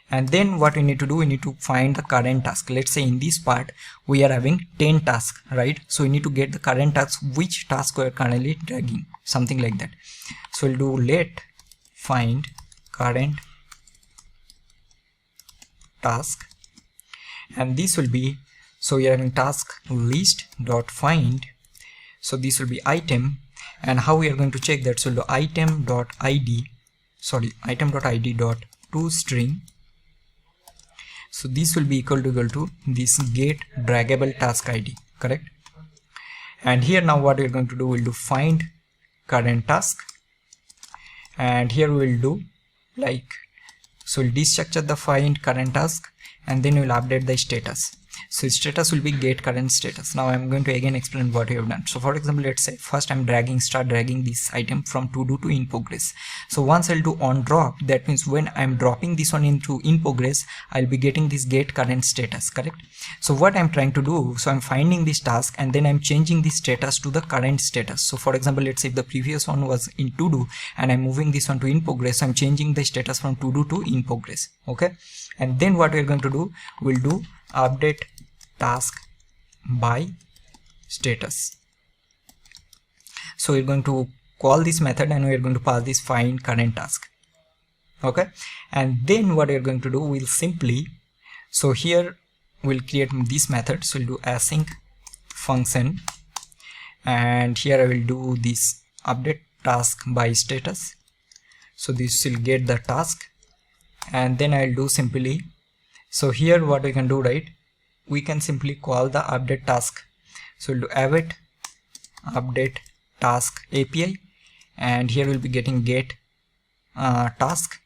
and then what we need to do, we need to find the current task. Let's say in this part we are having 10 tasks, right? So we need to get the current task, which task we are currently dragging, something like that. So we'll do let find current task, and this will be, so we are having task list dot find, so this will be item, and how we are going to check that, so item dot id dot toString, so this will be equal to this get draggable task id, correct? And here now what we're going to do, we'll do find current task, and here we'll do like, so we'll destructure the find current task, and then we'll update the status. So status will be get current status. Now I'm going to again explain what we have done. So for example, let's say first I'm start dragging this item from to do to in progress. So once I'll do on drop, that means when I'm dropping this one into in progress, I'll be getting this get current status, correct? So what I'm trying to do, so I'm finding this task and then I'm changing the status to the current status. So for example, let's say if the previous one was in to do and I'm moving this one to in progress, I'm changing the status from to do to in progress, okay? And then what we're going to do, we'll do update task by status. So we're going to call this method and we're going to pass this find current task, okay? And then what we're going to do, we'll simply, so here we'll create this method. So we'll do async function, and here I will do this update task by status. So this will get the task, and then I'll do simply, so here what we can do, right, we can simply call the update task. So we'll do await update task API, and here we'll be getting get task,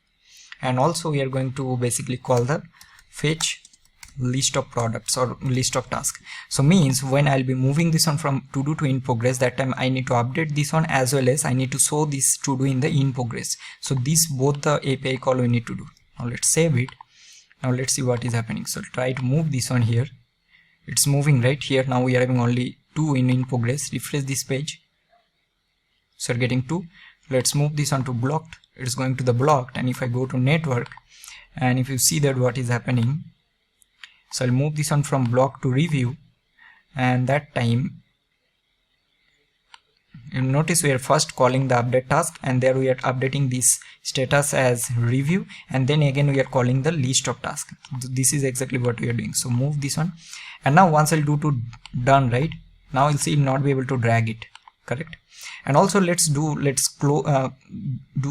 and also we are going to basically call the fetch list of products or list of tasks. So means when I'll be moving this one from to do to in progress, that time I need to update this one as well as I need to show this to do in the in progress. So these both the API call we need to do. Now let's save it. Now let's see what is happening. So try to move this one here. It's moving right here. Now we are having only 2 in progress. Refresh this page. So we're getting 2. Let's move this on to blocked. It's going to the blocked, and if I go to network, and if you see that what is happening, so I'll move this on from block to review, and that time you notice we are first calling the update task, and there we are updating this status as review, and then again we are calling the list of tasks. This is exactly what we are doing. So move this one, and now once I'll do to done, right, now you'll see not be able to drag it, correct? And also let's do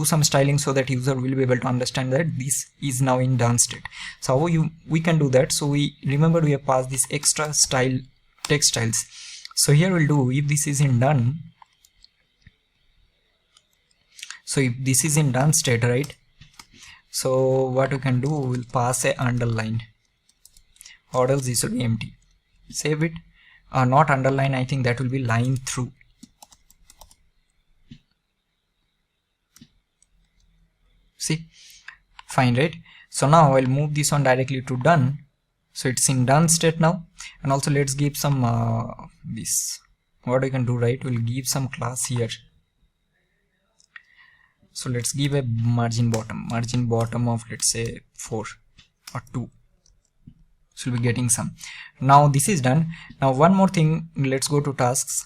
some styling so that user will be able to understand that this is now in done state. So how we can do that? So we remember we have passed this extra style text styles. So here we'll do, if this is in done, so if this is in done state, right, so what we can do, we'll pass a underline, or else this will be empty. Save it. Not underline, I think that will be line through. See, fine, right? So now I'll move this one directly to done. So it's in done state now. And also let's give some this, what we can do, right, we'll give some class here. So let's give a margin bottom of, let's say 4 or 2. So we'll be getting some. Now this is done. Now one more thing, let's go to tasks.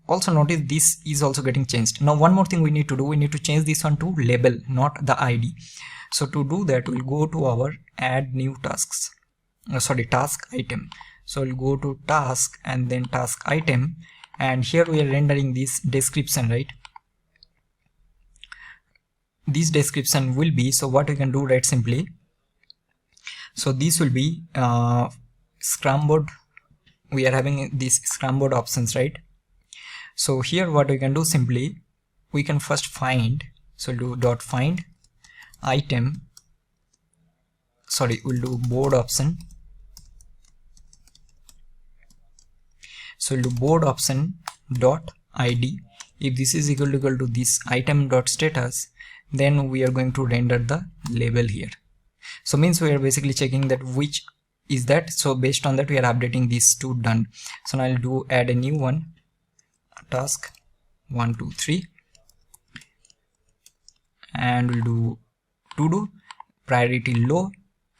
Also notice this is also getting changed. Now one more thing we need to do, we need to change this one to label, not the ID. So to do that, we'll go to our add new tasks, task item. So we'll go to task and then task item, and here we are rendering this description, right? This description will be, so what we can do, right, simply, so this will be Scrum Board. We are having these Scrum Board options, right? So here what we can do, simply we can first find, so do dot find item, we'll do board option. So we'll do board option dot id. If this is equal to this item dot status, then we are going to render the label here. So means we are basically checking that which is that. So based on that we are updating these two done. So now I'll do add a new one, task 1 2 3, and we'll do to do priority low,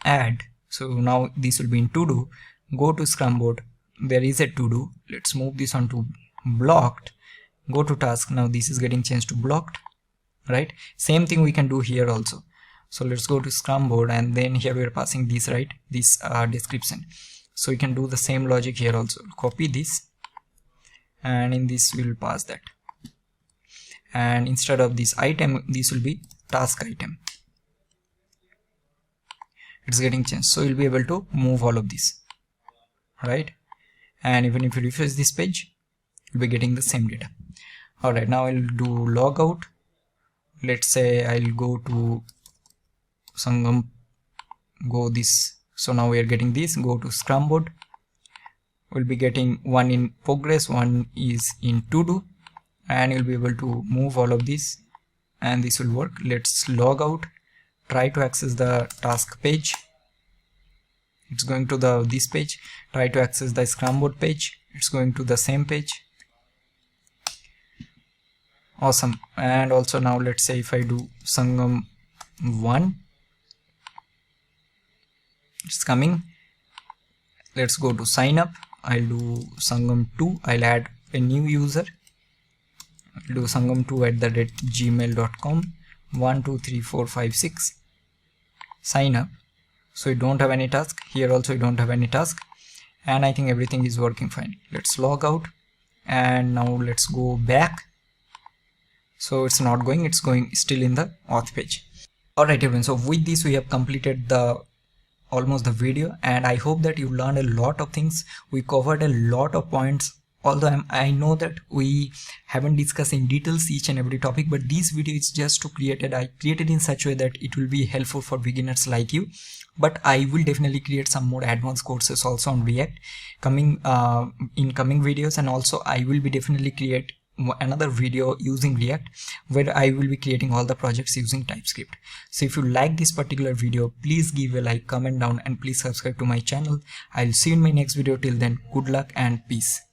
add. So now this will be in to do. Go to Scrum Board, there is a to do. Let's move this on to blocked. Go to task. Now this is getting changed to blocked, right? Same thing we can do here also. So let's go to Scrum Board, and then here we are passing this, right, this description. So we can do the same logic here also. Copy this, and in this we will pass that, and instead of this item, this will be task item. It's getting changed, so you'll be able to move all of this, right? And even if you refresh this page, you'll be getting the same data. Alright, now I'll do logout. Let's say I'll go to Sangam, go this. So now we are getting this. Go to Scrum Board. We'll be getting one in progress, one is in to do, and you'll be able to move all of this, and this will work. Let's log out. Try to access the task page. It's going to this page. Try to access the Scrum Board page. It's going to the same page. Awesome. And also now let's say if I do Sangam 1, it's coming. Let's go to sign up. I'll do Sangam 2. I'll add a new user. I'll do sangam2@gmail.com. 1 2 3 4 5 6. Sign up. So you don't have any task. Here also you don't have any task, and I think everything is working fine. Let's log out, and now let's go back. So it's not going, it's going still in the auth page. Alright everyone, so with this we have completed almost the video, and I hope that you learned a lot of things. We covered a lot of points, although I know that we haven't discussed in details each and every topic, but this video is just to I created in such a way that it will be helpful for beginners like you. But I will definitely create some more advanced courses also on React in coming videos, and also I will be definitely create another video using React where I will be creating all the projects using TypeScript. So if you like this particular video, please give a like, comment down, and please subscribe to my channel. I'll see you in my next video. Till then, good luck and peace.